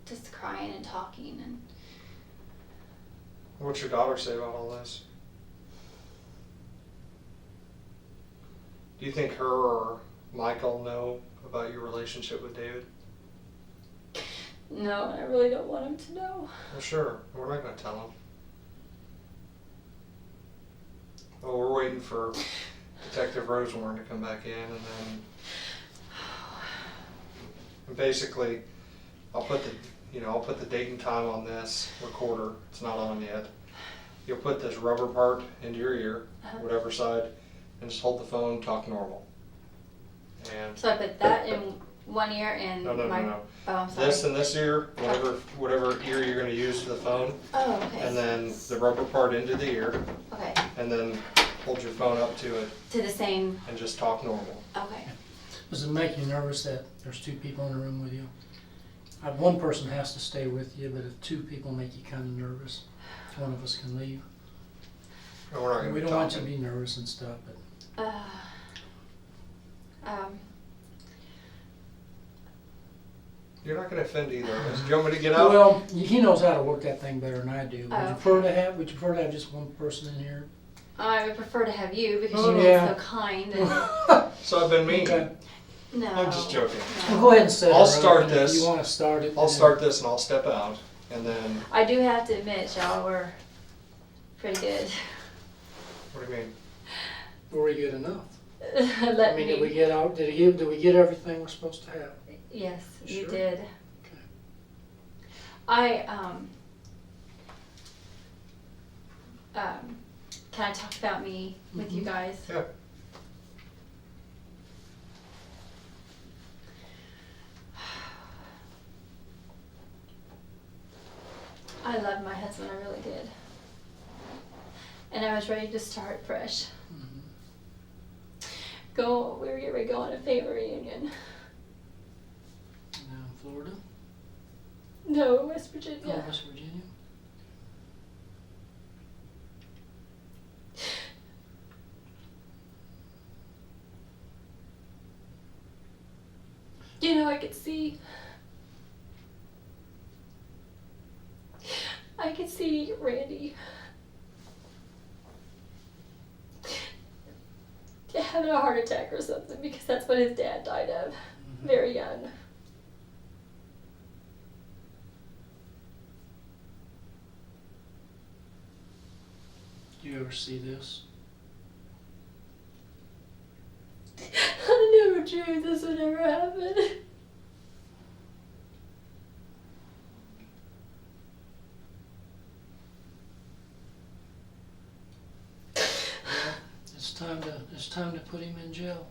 [SPEAKER 2] Just crying and talking, and
[SPEAKER 11] What's your daughter say about all this? Do you think her or Michael know about your relationship with David?
[SPEAKER 2] no, I really don't want him to know.
[SPEAKER 11] Well, sure. We're not going to tell him. Well, we're waiting for Detective Rosewarne to come back in, and then basically, I'll put the date and time on this recorder. It's not on yet. You'll put this rubber part into your ear, whatever side, and just hold the phone, talk normal. And
[SPEAKER 2] So I put that in one ear and
[SPEAKER 11] no.
[SPEAKER 2] Oh, I'm sorry.
[SPEAKER 11] This in this ear, whatever ear you're going to use for the phone,
[SPEAKER 2] Oh, okay.
[SPEAKER 11] and then the rubber part into the ear,
[SPEAKER 2] Okay.
[SPEAKER 11] and then hold your phone up to it
[SPEAKER 2] To the same.
[SPEAKER 11] and just talk normal.
[SPEAKER 2] Okay.
[SPEAKER 10] Does it make you nervous that there's two people in the room with you? One person has to stay with you, but if two people make you kind of nervous, one of us can leave.
[SPEAKER 11] No, we're not going
[SPEAKER 10] We
[SPEAKER 11] to be
[SPEAKER 10] don't want you
[SPEAKER 11] talking.
[SPEAKER 10] to be nervous and stuff, but
[SPEAKER 11] You're not going to offend either of us. Do you want me to get out?
[SPEAKER 10] well, he knows how to work that thing better than I do. Would you
[SPEAKER 2] Okay.
[SPEAKER 10] prefer to have just one person in here?
[SPEAKER 2] I would prefer to have you because
[SPEAKER 11] Oh,
[SPEAKER 2] you're
[SPEAKER 10] yeah.
[SPEAKER 2] so kind. And
[SPEAKER 11] So I've been mean.
[SPEAKER 10] Okay.
[SPEAKER 2] no.
[SPEAKER 11] I'm just joking.
[SPEAKER 10] Well,
[SPEAKER 2] No.
[SPEAKER 10] go ahead and set
[SPEAKER 11] I'll
[SPEAKER 10] her up,
[SPEAKER 11] start
[SPEAKER 10] and
[SPEAKER 11] this.
[SPEAKER 10] If you want to start it,
[SPEAKER 11] I'll
[SPEAKER 10] then-
[SPEAKER 11] start this and I'll step out, and then
[SPEAKER 2] I do have to admit, y'all were pretty good.
[SPEAKER 11] what do you mean?
[SPEAKER 10] Were we good enough?
[SPEAKER 2] Let
[SPEAKER 10] I mean,
[SPEAKER 2] me.
[SPEAKER 10] did we get out? Did we get everything we're supposed to have?
[SPEAKER 2] Yes, you
[SPEAKER 10] Sure.
[SPEAKER 2] did.
[SPEAKER 10] Okay.
[SPEAKER 2] Can I talk about me with you guys?
[SPEAKER 11] Yeah.
[SPEAKER 2] I loved my husband, I really did. And I was ready to start fresh. We were getting ready to go on a family reunion.
[SPEAKER 10] Down in Florida?
[SPEAKER 2] No, West Virginia.
[SPEAKER 10] Oh, West Virginia?
[SPEAKER 2] You know, I could see Randy having a heart attack or something, because that's what his dad died of, very young.
[SPEAKER 10] Do you ever see this?
[SPEAKER 2] I never dreamed this would ever happen.
[SPEAKER 10] It's time to put him in jail.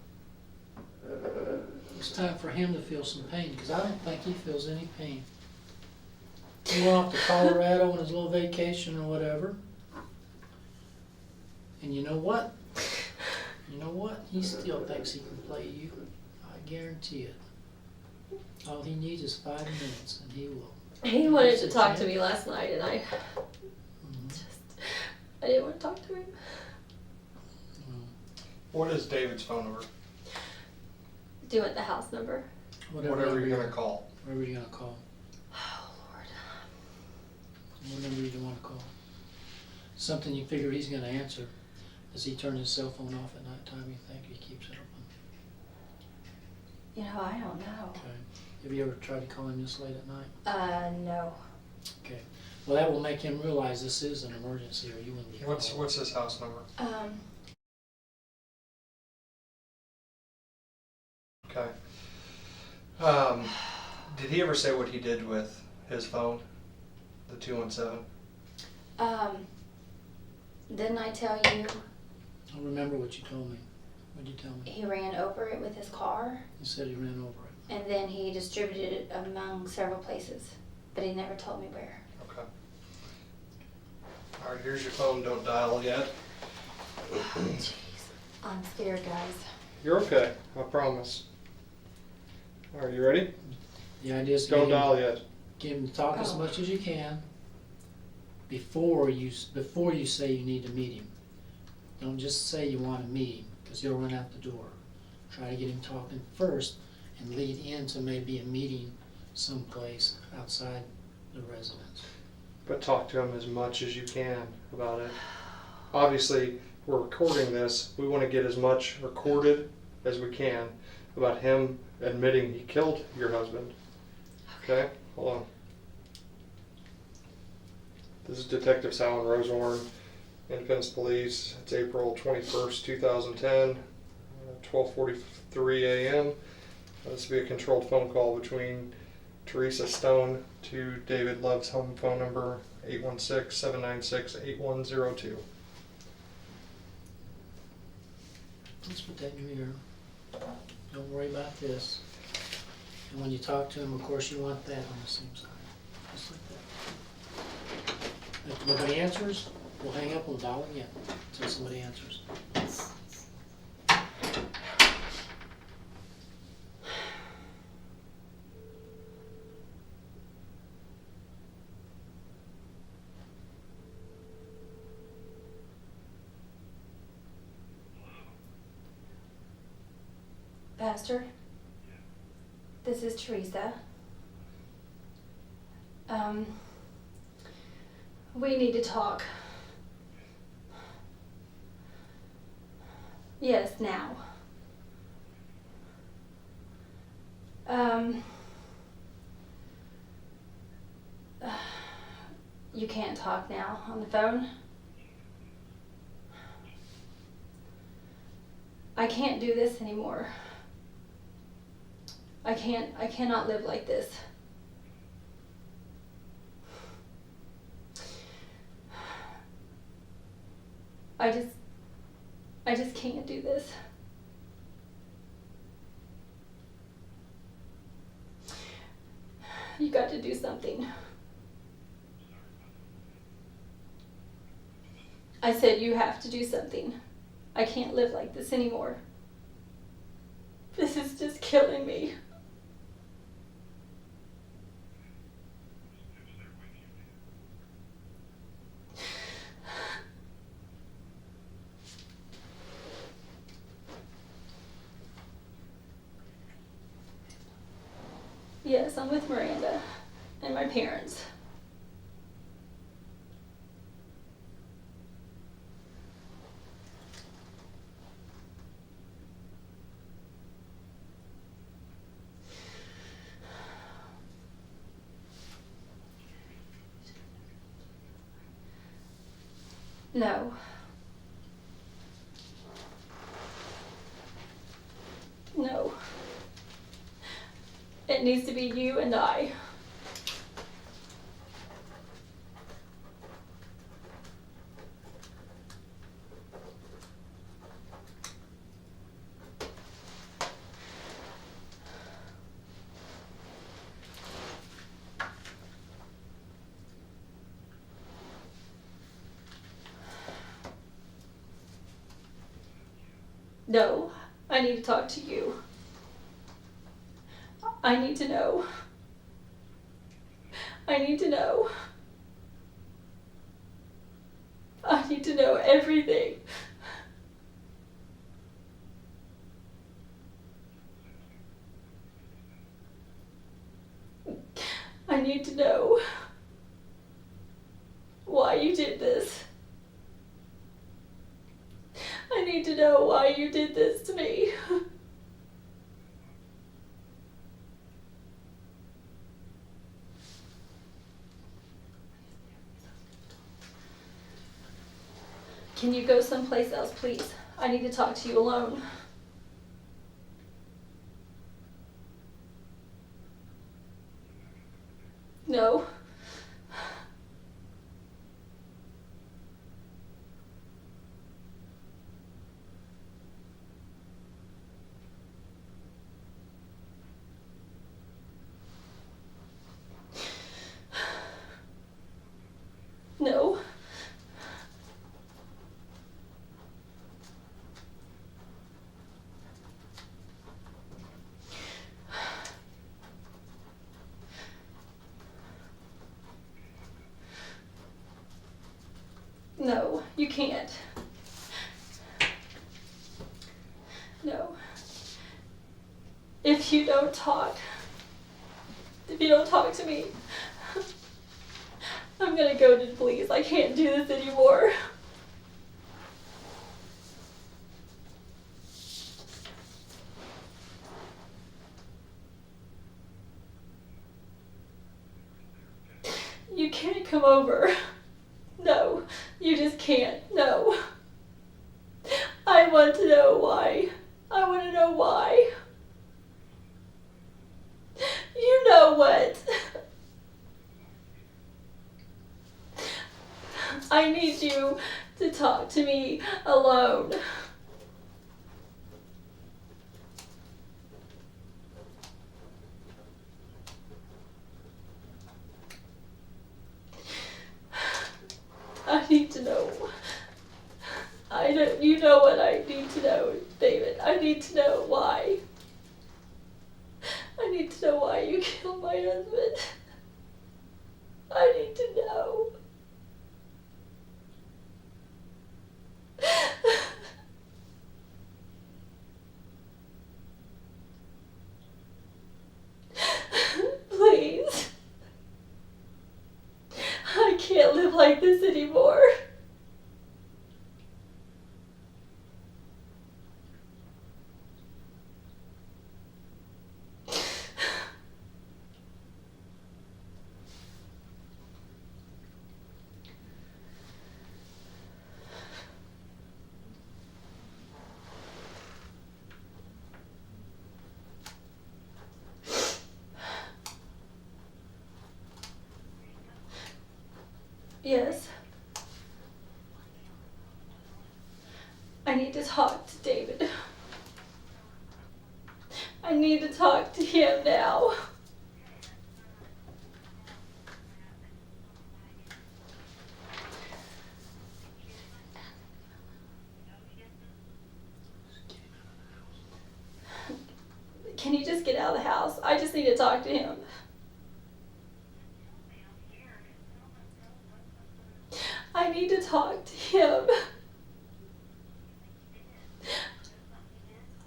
[SPEAKER 10] It's time for him to feel some pain, because I don't think he feels any pain. He went off to Colorado on his little vacation or whatever. And you know what? He still thinks he can play you. I guarantee it. All he needs is 5 minutes and he will.
[SPEAKER 2] He wanted to talk to me last night, and I didn't want to talk to him.
[SPEAKER 11] What is David's phone number?
[SPEAKER 2] Do you want the house number?
[SPEAKER 11] Whatever you're going to call.
[SPEAKER 10] Whatever you're going to call.
[SPEAKER 2] Oh, Lord.
[SPEAKER 10] What number you want to call? Something you figure he's going to answer. Does he turn his cell phone off at night time, you think? He keeps it open?
[SPEAKER 2] You know, I don't know.
[SPEAKER 10] Okay. Have you ever tried to call him this late at night?
[SPEAKER 2] No.
[SPEAKER 10] Okay. Well, that will make him realize this is an emergency, or you wouldn't be calling.
[SPEAKER 11] What's his house number? Okay. Did he ever say what he did with his phone, the 217?
[SPEAKER 5] Didn't I tell you
[SPEAKER 10] I don't remember what you told me. What did you tell me?
[SPEAKER 5] he ran over it with his car?
[SPEAKER 10] You said he ran over it.
[SPEAKER 5] And then he distributed it among several places, but he never told me where.
[SPEAKER 11] Okay. All right, here's your phone. Don't dial yet.
[SPEAKER 5] Jeez, I'm scared, guys.
[SPEAKER 8] You're okay, I promise. All right, you ready?
[SPEAKER 10] The idea is to
[SPEAKER 8] Don't
[SPEAKER 10] get him,
[SPEAKER 8] dial yet.
[SPEAKER 10] get him to talk as
[SPEAKER 5] Oh.
[SPEAKER 10] much as you can before you say you need to meet him. Don't just say you want to meet him, because he'll run out the door. Try to get him talking first and lead into maybe a meeting someplace outside the residence.
[SPEAKER 8] But talk to him as much as you can about it. Obviously, we're recording this. We want to get as much recorded as we can about him admitting he killed your husband. Okay? Hold on. This is Detective Sal and Rosehorn, Independence Police. It's April 21st, 2010, 12:43 a.m. This will be a controlled phone call between Teresa Stone to David Love's home phone number, 816-796-8102.
[SPEAKER 10] Let's put that in your ear. Don't worry about this. And when you talk to him, of course, you want that on the same side. Just like that. If nobody answers, we'll hang up and we'll dial again until somebody answers.
[SPEAKER 5] Pastor, this is Teresa. We need to talk. Yes, now. You can't talk now on the phone? I can't do this anymore. I cannot live like this. I just can't do this. You got to do something. I said you have to do something. I can't live like this anymore. This is just killing me. Yes, I'm with Miranda and my parents. No. No. It needs to be you and I. No, I need to talk to you. I need to know. I need to know. I need to know everything. I need to know why you did this. I need to know why you did this to me. Can you go someplace else, please? I need to talk to you alone. No, you can't. No. If you don't talk to me, I'm gonna go to the police. I can't do this anymore. You can't come over. No, you just can't. No. I want to know why. I want to know why. You know what? I need you to talk to me alone. I need to know. You know what I need to know, David. I need to know why. I need to know why you killed my husband. I need to know. Please. I can't live like this anymore. Yes. I need to talk to David. I need to talk to him now. Can you just get out of the house? I just need to talk to him. I need to talk to him.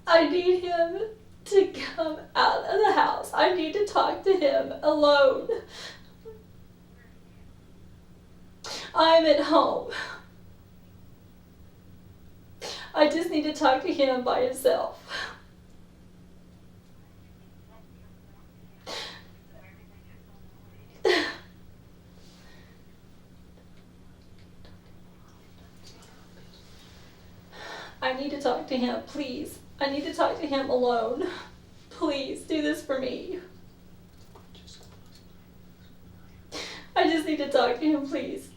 [SPEAKER 5] I need him to come out of the house. I need to talk to him alone. I'm at home. I just need to talk to him by himself. I need to talk to him, please. I need to talk to him alone. Please, do this for me. I just need to talk to him, please.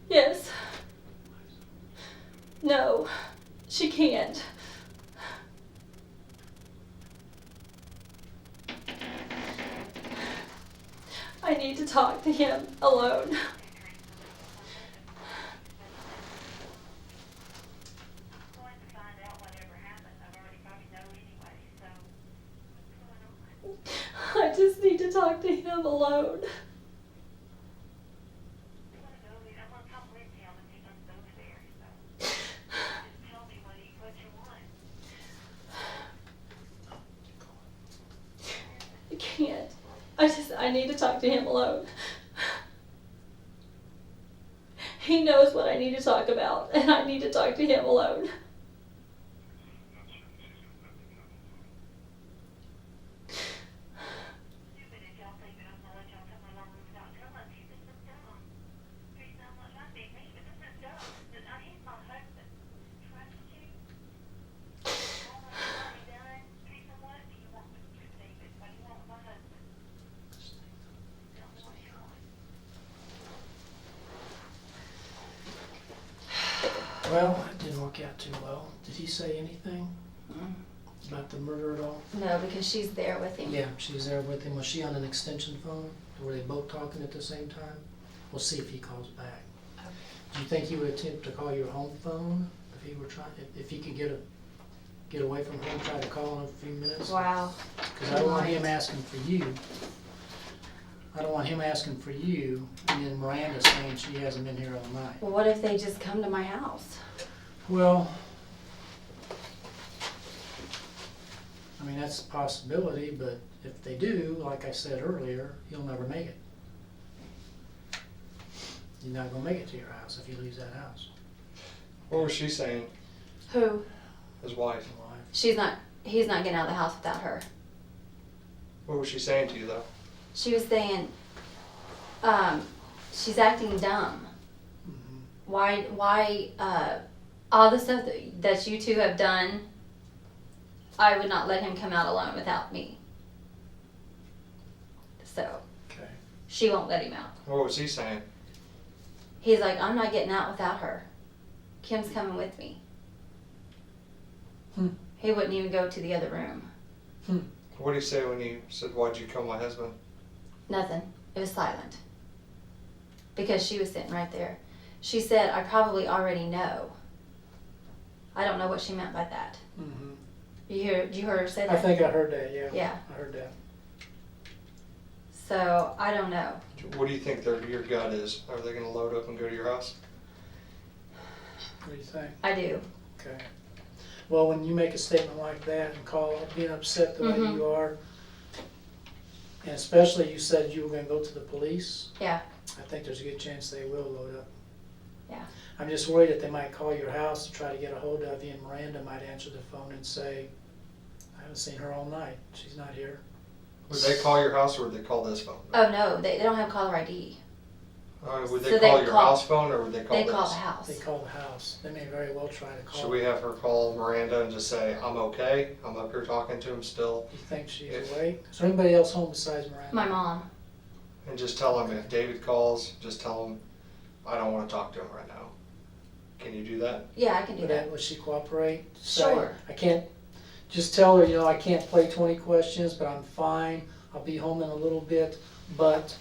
[SPEAKER 5] Yes. No, she can't. I need to talk to him alone. I just need to talk to him alone. I can't. I need to talk to him alone. He knows what I need to talk about, and I need to talk to him alone.
[SPEAKER 10] Well, it didn't work out not too well. Did he say anything
[SPEAKER 2] Mm.
[SPEAKER 10] about the murder at all?
[SPEAKER 2] No, because she's there with him.
[SPEAKER 10] Yeah, she was there with him. Was she on an extension phone? Were they both talking at the same time? We'll see if he calls back.
[SPEAKER 2] Okay.
[SPEAKER 10] Do you think he would attempt to call your home phone if he were trying, if he could get away from home, try to call in a few minutes?
[SPEAKER 2] Wow.
[SPEAKER 10] Because I don't want him asking for you. I don't want him asking for you, and then Miranda saying she hasn't been here all night.
[SPEAKER 2] Well, what if they just come to my house?
[SPEAKER 10] Well, I mean, that's a possibility, but if they do, like I said earlier, you'll never make it. You're not gonna make it to your house if he leaves that house.
[SPEAKER 8] What was she saying?
[SPEAKER 2] Who?
[SPEAKER 8] His wife.
[SPEAKER 2] He's not getting out of the house without her.
[SPEAKER 8] What was she saying to you though?
[SPEAKER 2] She was saying, she's acting dumb. Why, all the stuff that you two have done, I would not let him come out alone without me. So,
[SPEAKER 10] Okay.
[SPEAKER 2] she won't let him out.
[SPEAKER 8] What was he saying?
[SPEAKER 2] He's like, I'm not getting out without her. Kim's coming with me.
[SPEAKER 10] Hmm.
[SPEAKER 2] He wouldn't even go to the other room.
[SPEAKER 8] What did he say when you said, "Why'd you kill my husband"?
[SPEAKER 2] Nothing. It was silent. Because she was sitting right there. She said, I probably already know. I don't know what she meant by that.
[SPEAKER 10] Mm-hmm.
[SPEAKER 2] Did you hear her say that?
[SPEAKER 10] I think I heard that, yeah.
[SPEAKER 2] Yeah.
[SPEAKER 10] I heard that.
[SPEAKER 2] So, I don't know.
[SPEAKER 8] What do you think your gut is? Are they going to load up and go to your house?
[SPEAKER 10] What do you think?
[SPEAKER 2] I do.
[SPEAKER 10] Okay. Well, when you make a statement like that and call up being upset the way
[SPEAKER 2] Mhm.
[SPEAKER 10] you are, and especially you said you were gonna go to the police,
[SPEAKER 2] Yeah.
[SPEAKER 10] I think there's a good chance they will load up.
[SPEAKER 2] Yeah.
[SPEAKER 10] I'm just worried that they might call your house to try to get a hold of you, and Miranda might answer the phone and say, I haven't seen her all night, she's not here.
[SPEAKER 8] Would they call your house or would they call this phone?
[SPEAKER 2] Oh, no. They don't have caller ID.
[SPEAKER 8] Would
[SPEAKER 2] So
[SPEAKER 8] they
[SPEAKER 2] they
[SPEAKER 8] call your
[SPEAKER 2] call-
[SPEAKER 8] house phone or would they call
[SPEAKER 2] They
[SPEAKER 8] this?
[SPEAKER 2] call the house.
[SPEAKER 10] They call the house, they may very well try to call.
[SPEAKER 8] Should we have her call Miranda and just say, "I'm okay, I'm up here talking to him still,"
[SPEAKER 10] You think she's
[SPEAKER 8] If-
[SPEAKER 10] awake? Is there anybody else home besides Miranda?
[SPEAKER 2] My mom.
[SPEAKER 8] and just tell him if David calls, just tell him, "I don't want to talk to him right now." Can you do that?
[SPEAKER 2] Yeah, I can do that.
[SPEAKER 10] Would she cooperate? Say,
[SPEAKER 2] Sure.
[SPEAKER 10] I can't, just tell her, I can't play 20 questions, but I'm fine. I'll be home in a little bit. But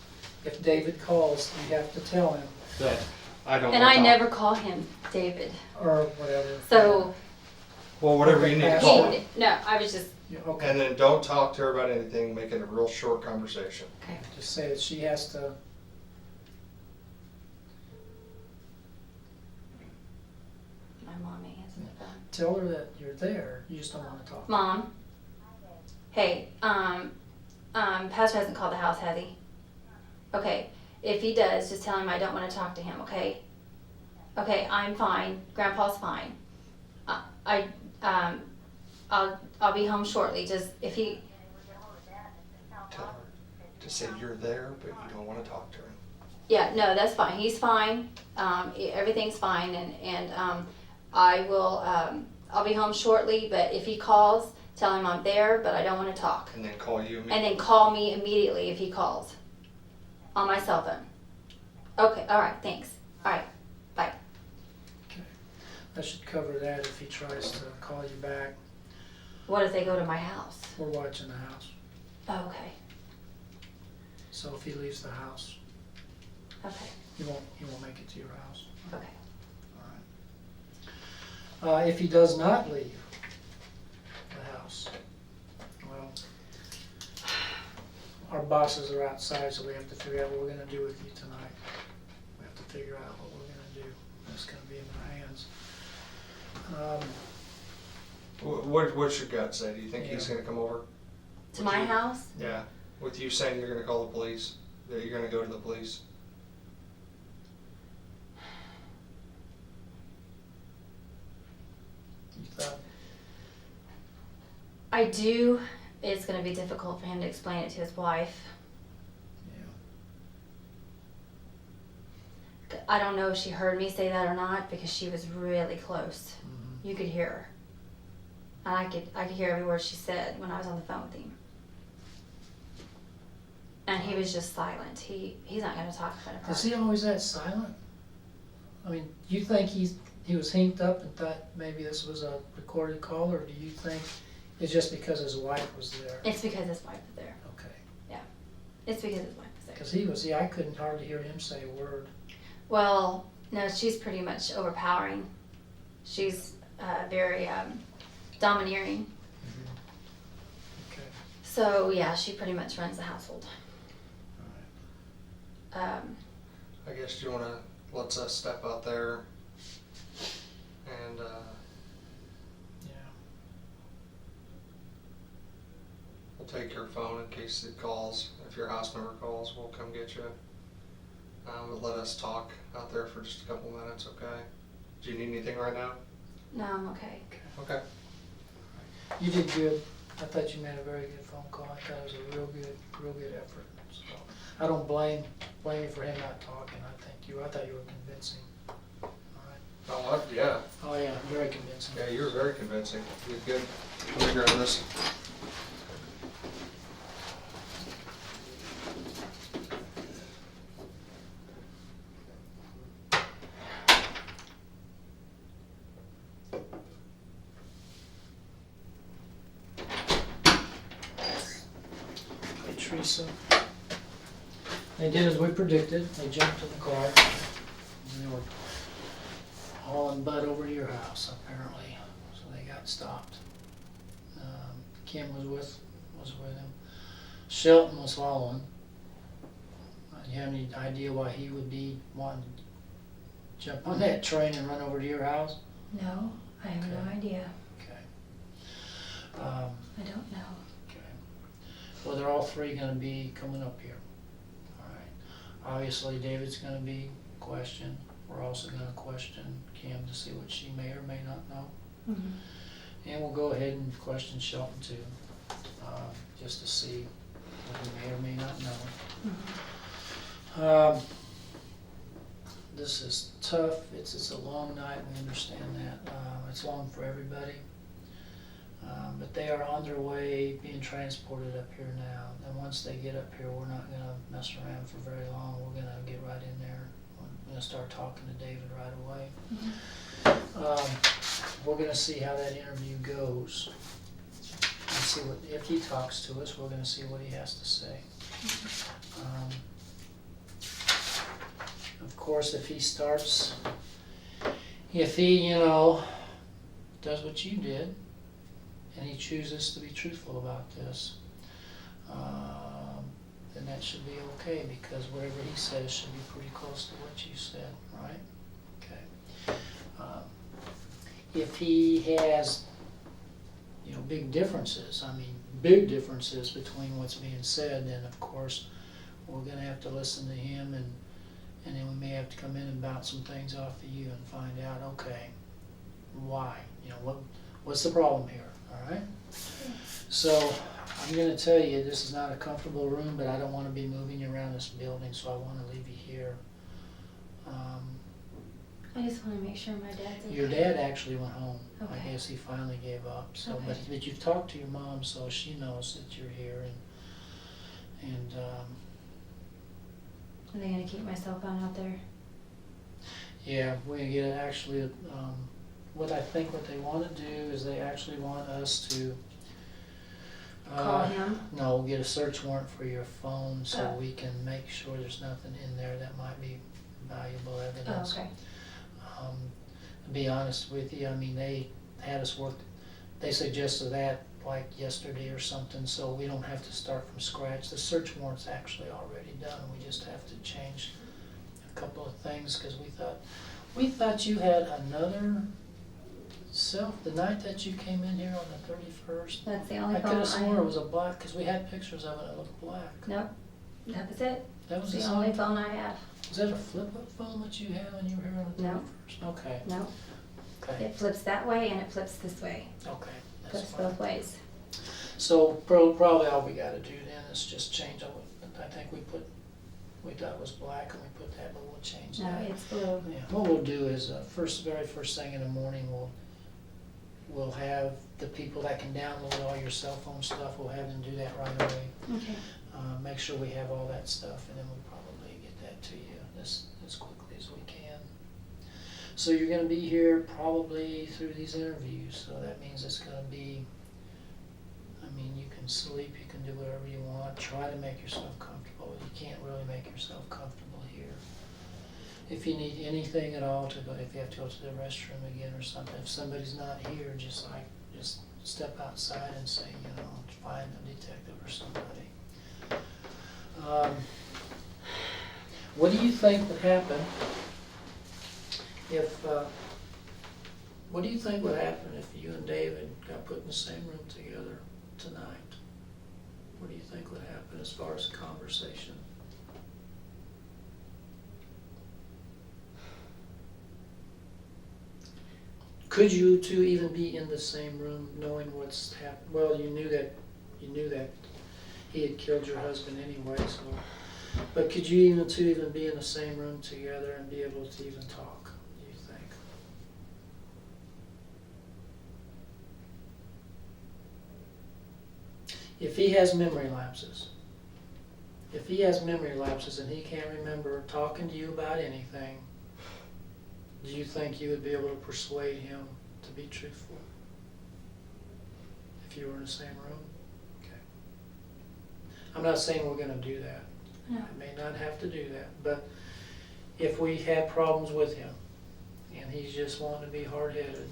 [SPEAKER 10] if David calls, you have to tell him
[SPEAKER 8] That I don't.
[SPEAKER 2] And
[SPEAKER 8] want
[SPEAKER 2] I
[SPEAKER 8] to talk.
[SPEAKER 2] never call him David.
[SPEAKER 10] or whatever.
[SPEAKER 2] So,
[SPEAKER 8] Well, whatever you need to
[SPEAKER 10] Okay.
[SPEAKER 8] call him.
[SPEAKER 2] no, I was just,
[SPEAKER 10] Yeah, okay.
[SPEAKER 8] And then don't talk to her about anything. Make it a real short conversation.
[SPEAKER 10] Just say that she has to.
[SPEAKER 2] my mom answered the phone.
[SPEAKER 10] Tell her that you're there. You just don't want to talk.
[SPEAKER 2] Mom. Hey, Pastor hasn't called the house, has he? Okay. If he does, just tell him I don't want to talk to him, okay? Okay, I'm fine. Grandpa's fine. I'll be home shortly. Just if he,
[SPEAKER 8] Tell her to say you're there, but you don't want to talk to him.
[SPEAKER 2] yeah, no, that's fine. He's fine. Everything's fine, and I will. I'll be home shortly. But if he calls, tell him I'm there, but I don't want to talk.
[SPEAKER 8] And then call you.
[SPEAKER 2] And then call me immediately if he calls. On my cell phone. Okay, alright, thanks. Alright, bye.
[SPEAKER 10] That should cover that if he tries to call you back.
[SPEAKER 2] What if they go to my house?
[SPEAKER 10] We're watching the house.
[SPEAKER 2] Okay,
[SPEAKER 10] So if he leaves the house,
[SPEAKER 2] okay,
[SPEAKER 10] he won't make it to your house.
[SPEAKER 2] okay.
[SPEAKER 10] All right. If he does not leave the house, well, our bosses are outside, so we have to figure out what we're gonna do with you tonight. We have to figure out what we're gonna do. It's gonna be in our hands.
[SPEAKER 8] What's your gut say? Do you think he's
[SPEAKER 10] Yeah.
[SPEAKER 8] going to come over?
[SPEAKER 2] To my house?
[SPEAKER 8] Yeah. With you saying you're going to call the police, that you're going to go to the police.
[SPEAKER 10] You thought,
[SPEAKER 2] I do. It's gonna be difficult for him to explain it to his wife.
[SPEAKER 10] yeah.
[SPEAKER 2] I don't know if she heard me say that or not because she was really close.
[SPEAKER 10] Mhm.
[SPEAKER 2] You could hear her. And I could hear every word she said when I was on the phone with him. And he was just silent. He's not gonna talk in front of her.
[SPEAKER 10] Is he always that silent? I mean, you think he's he was hinked up and thought maybe this was a recorded call, or do you think it's just because his wife was there?
[SPEAKER 2] It's because his wife was there.
[SPEAKER 10] Okay.
[SPEAKER 2] It's because his wife was there.
[SPEAKER 10] Because he was, I couldn't hardly hear him say a word.
[SPEAKER 2] Well, no, she's pretty much overpowering. She's very domineering.
[SPEAKER 10] Okay.
[SPEAKER 2] So yeah, she pretty much runs the household.
[SPEAKER 8] I guess you wanna, let's step out there and,
[SPEAKER 10] Yeah.
[SPEAKER 8] we'll take your phone in case it calls. If your house number calls, we'll come get you. But let us talk out there for just a couple minutes, okay? Do you need anything right now?
[SPEAKER 2] No, I'm okay.
[SPEAKER 8] Okay.
[SPEAKER 10] You did good. I thought you made a very good phone call. I thought it was a real good effort. So I don't blame you for him not talking. I thought you were convincing. All right.
[SPEAKER 8] Oh, what? Yeah.
[SPEAKER 10] Oh yeah, very convincing.
[SPEAKER 8] Yeah, you were very convincing. You did good. Let me grab this.
[SPEAKER 10] Hey, Teresa. They did as we predicted. They jumped in the car and they were hauling butt over to your house apparently. So they got stopped. Kim was with him. Shelton was following. You have any idea why he would be wanting to jump on that train and run over to your house?
[SPEAKER 2] No, I have no
[SPEAKER 10] Okay.
[SPEAKER 2] idea.
[SPEAKER 10] Okay.
[SPEAKER 2] I don't know.
[SPEAKER 10] Okay. Well, they're all three gonna be coming up here. All right. Obviously, David's gonna be questioned. We're also gonna question Kim to see what she may or may not know.
[SPEAKER 2] Mm-hmm.
[SPEAKER 10] And we'll go ahead and question Shelton too, just to see what he may or may not know.
[SPEAKER 2] Mm-hmm.
[SPEAKER 10] This is tough. It's a long night. We understand that. It's long for everybody. But they are on their way being transported up here now. And once they get up here, we're not going to mess around for very long. We're going to get right in there. We're going to start talking to David right away.
[SPEAKER 2] Mm-hmm.
[SPEAKER 10] We're going to see how that interview goes. And see what, if he talks to us, we're going to see what he has to say. Of course, if he does what you did, and he chooses to be truthful about this, then that should be okay, because whatever he says should be pretty close to what you said, right? Okay. If he has, big differences between what's being said, then of course, we're gonna have to listen to him, and then we may have to come in and bounce some things off of you and find out, okay, why? What's the problem here, all right? So, I'm gonna tell you, this is not a comfortable room, but I don't wanna be moving you around this building, so I wanna leave you here.
[SPEAKER 2] I just want to make sure my dad's okay.
[SPEAKER 10] Your dad actually went home.
[SPEAKER 2] Okay.
[SPEAKER 10] I guess he finally gave up, so,
[SPEAKER 2] Okay.
[SPEAKER 10] but you've talked to your mom, so she knows that you're here, and
[SPEAKER 2] Are they going to keep my cell phone out there?
[SPEAKER 10] yeah, we get actually, what they want to do is they actually want us to
[SPEAKER 2] Call him?
[SPEAKER 10] No, get a search warrant for your phone so
[SPEAKER 2] Oh.
[SPEAKER 10] we can make sure there's nothing in there that might be valuable
[SPEAKER 2] Oh,
[SPEAKER 10] evidence.
[SPEAKER 2] okay.
[SPEAKER 10] To be honest with you, they had us work, they suggested that like yesterday or something, so we don't have to start from scratch. The search warrant's actually already done, we just have to change a couple of things, because we thought you had another the night that you came in here on the 31st.
[SPEAKER 2] That's the only
[SPEAKER 10] I
[SPEAKER 2] phone
[SPEAKER 10] could have
[SPEAKER 2] I
[SPEAKER 10] sworn
[SPEAKER 2] have.
[SPEAKER 10] it was a black, because we had pictures of it, it looked black.
[SPEAKER 2] Nope. That was it.
[SPEAKER 10] That was
[SPEAKER 2] The
[SPEAKER 10] the
[SPEAKER 2] only
[SPEAKER 10] same?
[SPEAKER 2] phone I have.
[SPEAKER 10] Was that a flip-up phone that you had when you were here on the 31st?
[SPEAKER 2] No.
[SPEAKER 10] Okay,
[SPEAKER 2] No.
[SPEAKER 10] okay,
[SPEAKER 2] It flips that way and it flips this way.
[SPEAKER 10] okay, that's
[SPEAKER 2] Flips
[SPEAKER 10] fine.
[SPEAKER 2] both ways.
[SPEAKER 10] So probably all we gotta do then is just change it. I think we thought it was black and we put that, but we'll change
[SPEAKER 2] No,
[SPEAKER 10] that.
[SPEAKER 2] it's blue.
[SPEAKER 10] Yeah, what we'll do is, very first thing in the morning, we'll have the people that can download all your cell phone stuff, we'll have them do that right away.
[SPEAKER 2] Okay.
[SPEAKER 10] Make sure we have all that stuff, and then we'll probably get that to you as quickly as we can. So you're gonna be here probably through these interviews, so that means it's gonna be, I mean, you can sleep, you can do whatever you want, try to make yourself comfortable. You can't really make yourself comfortable here. If you need anything at all to go, if you have to go to the restroom again or something, if somebody's not here, just step outside and say, find a detective or somebody. What do you think would happen if, what do you think would happen if you and David got put in the same room together tonight? What do you think would happen as far as conversation? Could you two even be in the same room knowing what's happened? Well, you knew that he had killed your husband anyway, so. But could you two even be in the same room together and be able to even talk, do you think? If he has memory lapses, and he can't remember talking to you about anything, do you think you would be able to persuade him to be truthful? If you were in the same room? Okay. I'm not saying we're gonna do that.
[SPEAKER 2] No.
[SPEAKER 10] I may not have to do that, but if we have problems with him and he's just wanting to be hard-headed,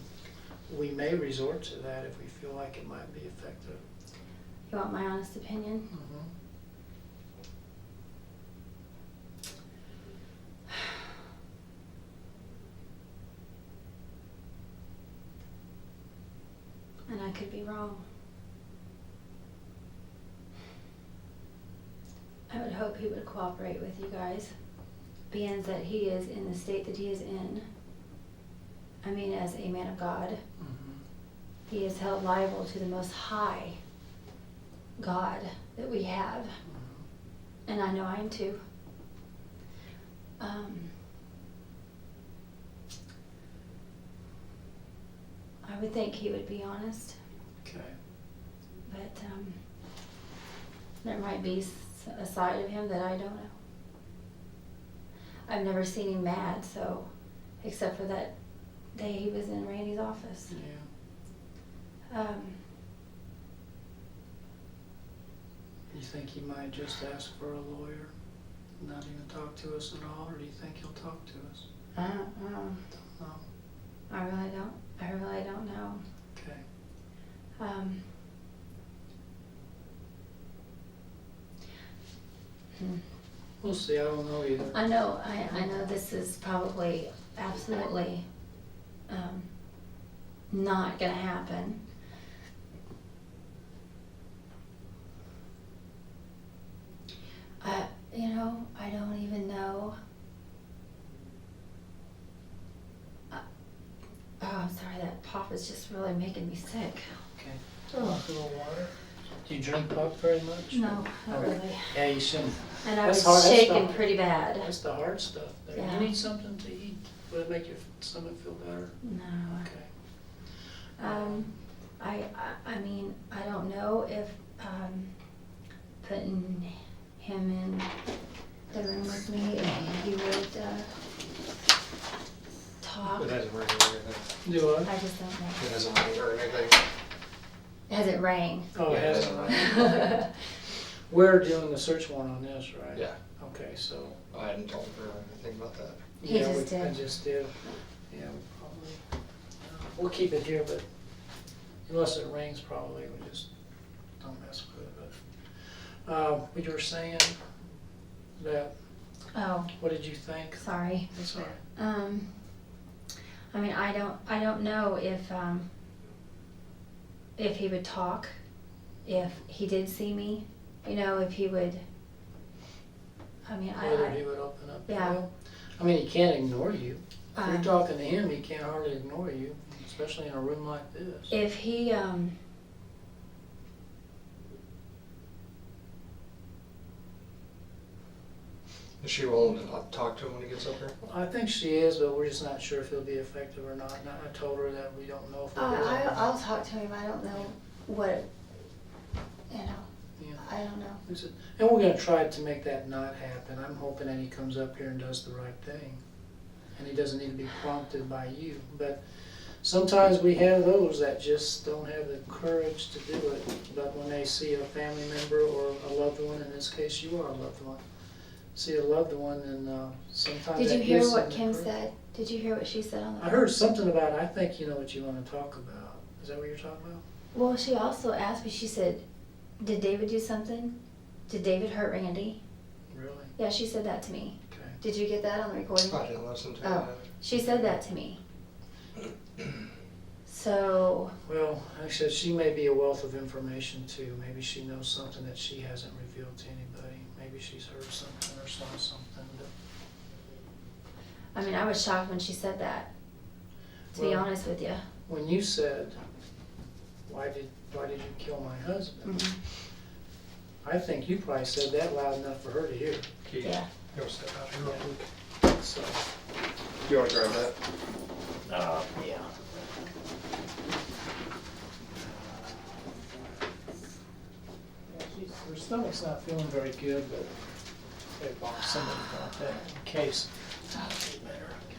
[SPEAKER 10] we may resort to that if we feel like it might be effective.
[SPEAKER 2] You want my honest opinion?
[SPEAKER 10] Mm-hmm.
[SPEAKER 2] And I could be wrong. I would hope he would cooperate with you guys, being that he is in the state that he is in. I mean, as a man of God, he is held liable to the most high God that we have. And I know I am too. I would think he would be honest,
[SPEAKER 10] Okay.
[SPEAKER 2] but there might be a side of him that I don't know. I've never seen him mad, so, except for that day he was in Randy's office.
[SPEAKER 10] Yeah. You think he might just ask for a lawyer, not even talk to us at all, or do you think he'll talk to us?
[SPEAKER 2] I don't know.
[SPEAKER 10] Don't know.
[SPEAKER 2] I really don't know.
[SPEAKER 10] Okay. We'll see. I don't know either.
[SPEAKER 2] I know this is probably absolutely not gonna happen. I don't even know. I'm sorry, that pop is just really making me sick.
[SPEAKER 10] Okay.
[SPEAKER 2] Oh.
[SPEAKER 10] Want a little water? Do you drink pop very much?
[SPEAKER 2] No, not
[SPEAKER 10] Okay.
[SPEAKER 2] really.
[SPEAKER 10] Yeah, you shouldn't.
[SPEAKER 2] And I
[SPEAKER 10] That's
[SPEAKER 2] was
[SPEAKER 10] hard, that's
[SPEAKER 2] shaking
[SPEAKER 10] tough.
[SPEAKER 2] pretty bad.
[SPEAKER 10] That's the hard stuff there.
[SPEAKER 2] Yeah.
[SPEAKER 10] You need something to eat. Would it make your stomach feel better?
[SPEAKER 2] No.
[SPEAKER 10] Okay.
[SPEAKER 2] I mean, I don't know if putting him in the room with me, if he would talk.
[SPEAKER 8] It hasn't rang or anything.
[SPEAKER 10] Do what?
[SPEAKER 2] I just don't know.
[SPEAKER 8] It hasn't rang or anything.
[SPEAKER 2] Has it rang?
[SPEAKER 10] Oh, it
[SPEAKER 8] Yeah,
[SPEAKER 10] hasn't.
[SPEAKER 8] it
[SPEAKER 10] We're doing the search warrant on this, right?
[SPEAKER 8] Yeah,
[SPEAKER 10] Okay, so.
[SPEAKER 8] I hadn't told her anything about that.
[SPEAKER 2] He
[SPEAKER 10] Yeah,
[SPEAKER 2] just
[SPEAKER 10] I
[SPEAKER 2] did.
[SPEAKER 10] just did. Yeah, we probably, we'll keep it here, but unless it rains, probably, we just don't mess with it, but. You were saying that,
[SPEAKER 2] Oh,
[SPEAKER 10] what did you think?
[SPEAKER 2] sorry.
[SPEAKER 10] That's all right.
[SPEAKER 2] I mean, I don't know if he would talk, if he did see me, if he would, I mean,
[SPEAKER 10] Whether he would open up.
[SPEAKER 2] Yeah.
[SPEAKER 10] Well, I mean, he can't ignore you. If you're
[SPEAKER 2] Um,
[SPEAKER 10] talking to him, he can't hardly ignore you, especially in a room like this.
[SPEAKER 2] if he,
[SPEAKER 8] Is she willing to not talk to him when he gets up here?
[SPEAKER 10] I think she is, but we're just not sure if he'll be effective or not. And I told her that we don't know if it is.
[SPEAKER 2] I'll talk to him, I don't know what,
[SPEAKER 10] Yeah.
[SPEAKER 2] I don't know.
[SPEAKER 10] And we're gonna try to make that not happen. I'm hoping that he comes up here and does the right thing. and he doesn't need to be prompted by you. But sometimes we have those that just don't have the courage to do it. But when they see a family member or a loved one, in this case you are a loved one, see a loved one, and sometimes
[SPEAKER 2] Did
[SPEAKER 10] that
[SPEAKER 2] you hear
[SPEAKER 10] gives
[SPEAKER 2] what
[SPEAKER 10] them the
[SPEAKER 2] Kim
[SPEAKER 10] courage.
[SPEAKER 2] said? Did you hear what she said on the
[SPEAKER 10] I heard something about, I think you know what you want to talk about. Is that what you're talking about?
[SPEAKER 2] Well, she also asked me, she said, did David do something? Did David hurt Randy?
[SPEAKER 10] Really?
[SPEAKER 2] Yeah, she said that to me.
[SPEAKER 10] Okay.
[SPEAKER 2] Did you get that on the recording?
[SPEAKER 11] I didn't listen to
[SPEAKER 2] Oh.
[SPEAKER 11] that.
[SPEAKER 2] She said that to me. So,
[SPEAKER 10] Well, like I said, she may be a wealth of information too. Maybe she knows something that she hasn't revealed to anybody. Maybe she's heard something or saw something.
[SPEAKER 2] I mean, I was shocked when she said that, to be
[SPEAKER 10] Well-
[SPEAKER 2] honest with you.
[SPEAKER 10] When you said, why did you kill my husband?
[SPEAKER 2] Mhm.
[SPEAKER 10] I think you probably said that loud enough for her to hear.
[SPEAKER 8] Keith,
[SPEAKER 2] Yeah.
[SPEAKER 8] you want to step out here real quick?
[SPEAKER 10] So,
[SPEAKER 8] You want to grab that?
[SPEAKER 10] yeah. Her stomach's not feeling very good, but they bought somebody bought that in case. That'll be better, okay.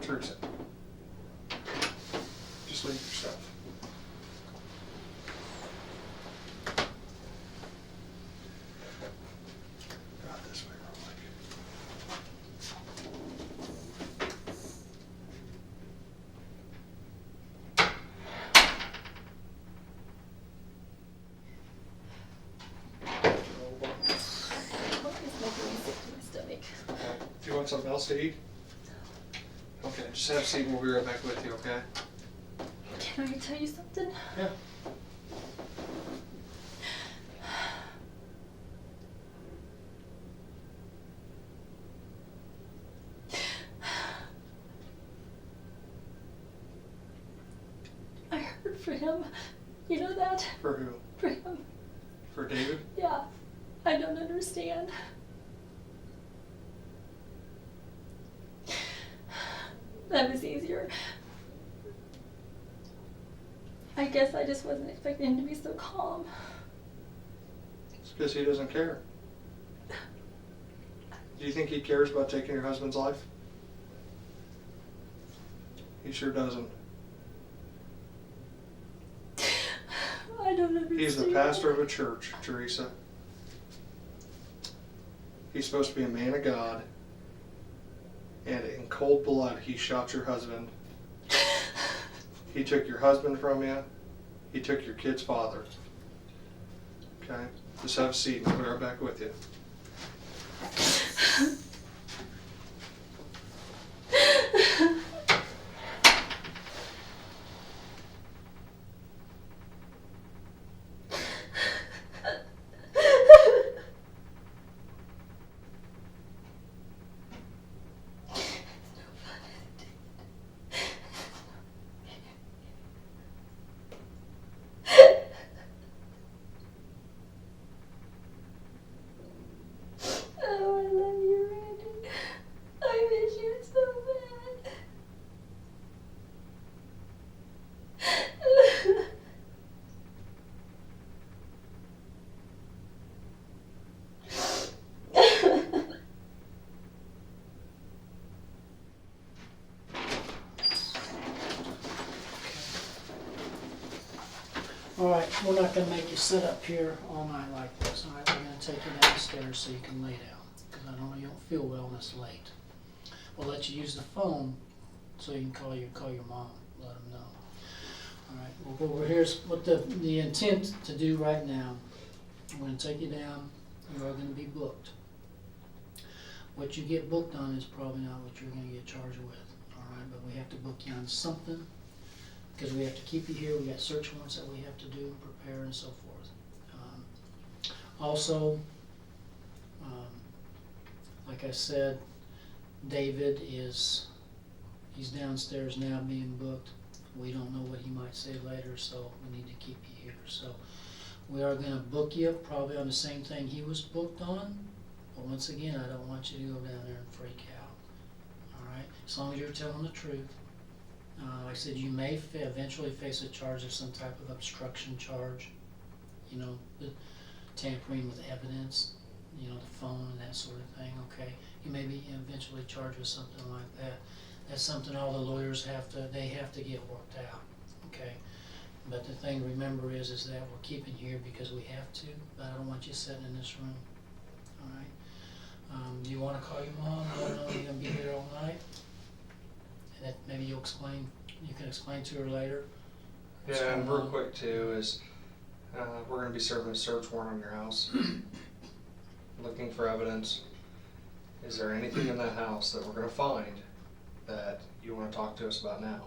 [SPEAKER 8] Teresa. Just leave your stuff. Go out this way real quick.
[SPEAKER 5] It's making me sick to my stomach.
[SPEAKER 8] Okay. Do you want something else to eat? Okay, just have a seat and we'll be right back with you, okay?
[SPEAKER 5] Can I tell you something?
[SPEAKER 8] Yeah.
[SPEAKER 5] I heard for him. You know that?
[SPEAKER 8] For who?
[SPEAKER 5] For him.
[SPEAKER 8] For David?
[SPEAKER 5] Yeah. I don't understand. That was easier. I guess I just wasn't expecting him to be so calm.
[SPEAKER 8] It's because he doesn't care. Do you think he cares about taking your husband's life? He sure doesn't.
[SPEAKER 5] I don't understand.
[SPEAKER 8] He's the pastor of a church, Teresa. He's supposed to be a man of God. And in cold blood, he shot your husband. He took your husband from you. He took your kid's father. Okay? Just have a seat and we'll be right back with you.
[SPEAKER 5] Oh, I love you, Randy. I miss you so bad.
[SPEAKER 10] All right, we're not gonna make you sit up here all night like this, all right? We're gonna take you downstairs so you can lay down, because I know you don't feel well and it's late. We'll let you use the phone so you can call your mom, let them know. All right, well, over here's what the intent to do right now. I'm gonna take you down, you are gonna be booked. What you get booked on is probably not what you're gonna get charged with, all right? But we have to book you on something, because we have to keep you here, we got search warrants that we have to do, prepare and so forth. Also, like I said, David he's downstairs now being booked. We don't know what he might say later, so we need to keep you here. So we are gonna book you probably on the same thing he was booked on, but once again, I don't want you to go down there and freak out. All right, as long as you're telling the truth. Like I said, you may eventually face a charge of some type of obstruction charge, you know, the tampering with evidence, you know, the phone and that sort of thing, okay? You may be eventually charged with something like that. That's something all the lawyers have to get worked out, okay? But the thing to remember is that we're keeping you here because we have to, but I don't want you sitting in this room, all right? Do you wanna call your mom, let her know you're gonna be here all night? And that maybe you can explain to her later? what's
[SPEAKER 8] Yeah, and
[SPEAKER 10] going
[SPEAKER 8] real
[SPEAKER 10] on.
[SPEAKER 8] quick too is, we're gonna be serving a search warrant on your house. Looking for evidence. Is there anything in that house that we're gonna find that you wanna talk to us about now?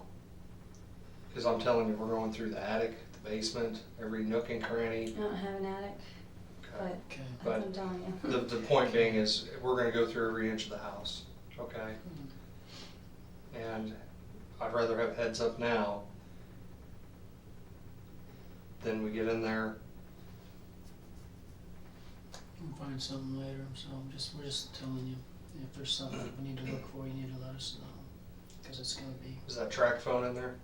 [SPEAKER 8] Cause I'm telling you, we're going through the attic, the basement, every nook and cranny.
[SPEAKER 2] I don't have an attic, but
[SPEAKER 8] Okay.
[SPEAKER 10] Okay.
[SPEAKER 2] that's
[SPEAKER 8] But
[SPEAKER 2] what I'm telling you.
[SPEAKER 8] the point being is, we're gonna go through every inch of the house, okay? And I'd rather have heads up now than we get in there.
[SPEAKER 10] We'll find something later, so we're just telling you, if there's something that we need to look for, you need to let us know, because it's gonna be,
[SPEAKER 8] Is that track phone in there?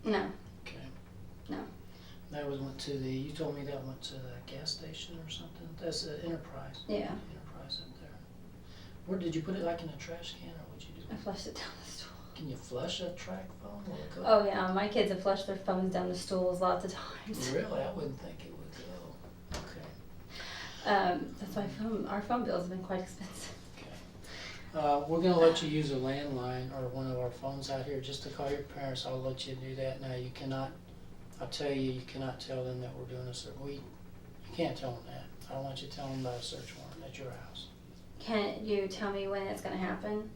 [SPEAKER 2] No,
[SPEAKER 10] okay.
[SPEAKER 2] no.
[SPEAKER 10] That went to you told me that went to the gas station or something? That's the Enterprise.
[SPEAKER 2] Yeah,
[SPEAKER 10] Enterprise up there. Where did you put it, like in a trash can, or what'd you do?
[SPEAKER 2] I flushed it down the stool.
[SPEAKER 10] Can you flush a track phone? Will it go?
[SPEAKER 2] Oh yeah, my kids have flushed their phones down the stools lots of times.
[SPEAKER 10] Really? I wouldn't think it would go. Okay.
[SPEAKER 2] That's why our phone bills have been quite expensive.
[SPEAKER 10] Okay. We're gonna let you use a landline or one of our phones out here just to call your parents. I'll let you do that. Now, you cannot, I'll tell you, you cannot tell them that we're doing a search. You can't tell them that. I don't want you to tell them about a search warrant at your house.
[SPEAKER 2] Can't you tell me when it's gonna happen?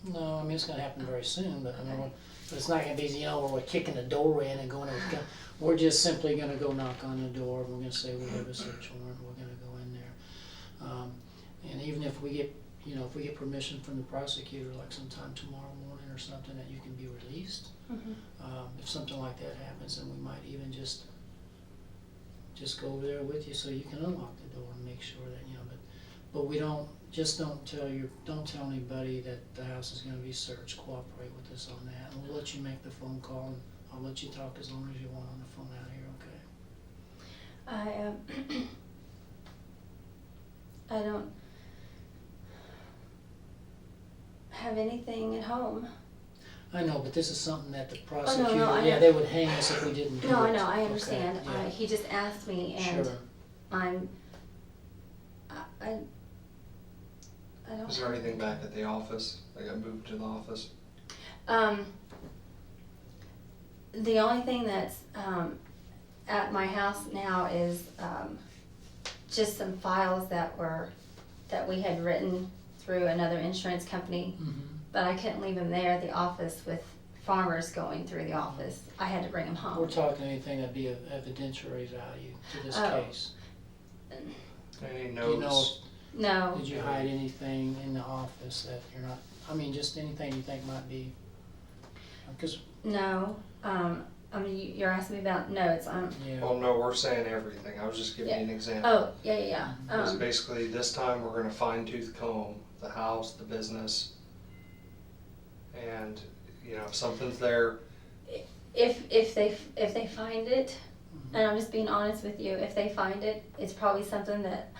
[SPEAKER 10] No, I mean, it's gonna happen very soon, but I mean,
[SPEAKER 2] Okay.
[SPEAKER 10] but it's not gonna be, you know, where we're kicking the door in and going in with gun. We're just simply gonna go knock on the door, we're gonna say we have a search warrant, we're gonna go in there. And even if we get, you know, if we get permission from the prosecutor, like sometime tomorrow morning or something, that you can be released, if something like that happens, then we might even just go over there with you so you can unlock the door and make sure that, you know, but we don't tell anybody that the house is gonna be searched. Cooperate with us on that, and we'll let you make the phone call, and I'll let you talk as long as you want on the phone out here, okay?
[SPEAKER 2] I don't have anything at home.
[SPEAKER 10] I know, but this is something that the
[SPEAKER 2] no,
[SPEAKER 10] prosecutor,
[SPEAKER 2] I
[SPEAKER 10] yeah,
[SPEAKER 2] know.
[SPEAKER 10] they would hang us if we didn't do it.
[SPEAKER 2] No, I know, I
[SPEAKER 10] Okay,
[SPEAKER 2] understand.
[SPEAKER 10] yeah.
[SPEAKER 2] He just asked me, and
[SPEAKER 10] Sure.
[SPEAKER 2] I don't.
[SPEAKER 8] Is there anything back at the office? They got moved to the office?
[SPEAKER 2] The only thing that's at my house now is just some files that we had written through another insurance company, but I couldn't leave them there at the office with farmers going through the office. I had to bring them home.
[SPEAKER 10] We're talking anything that'd be of evidentiary value to this
[SPEAKER 2] Oh.
[SPEAKER 10] case.
[SPEAKER 8] Any
[SPEAKER 10] Do you know,
[SPEAKER 8] notes?
[SPEAKER 2] No.
[SPEAKER 10] did you hide anything in the office that you're not, I mean, just anything you think might be, because,
[SPEAKER 2] No. I mean, you're asking me about notes.
[SPEAKER 10] yeah.
[SPEAKER 8] Well, no, we're saying everything. I was just giving you an example.
[SPEAKER 2] Oh, yeah.
[SPEAKER 8] Because basically, this time we're gonna fine tooth comb the house, the business, and, you know, if something's there,
[SPEAKER 2] If they find it, and I'm just being honest with you, if they find it, it's probably something that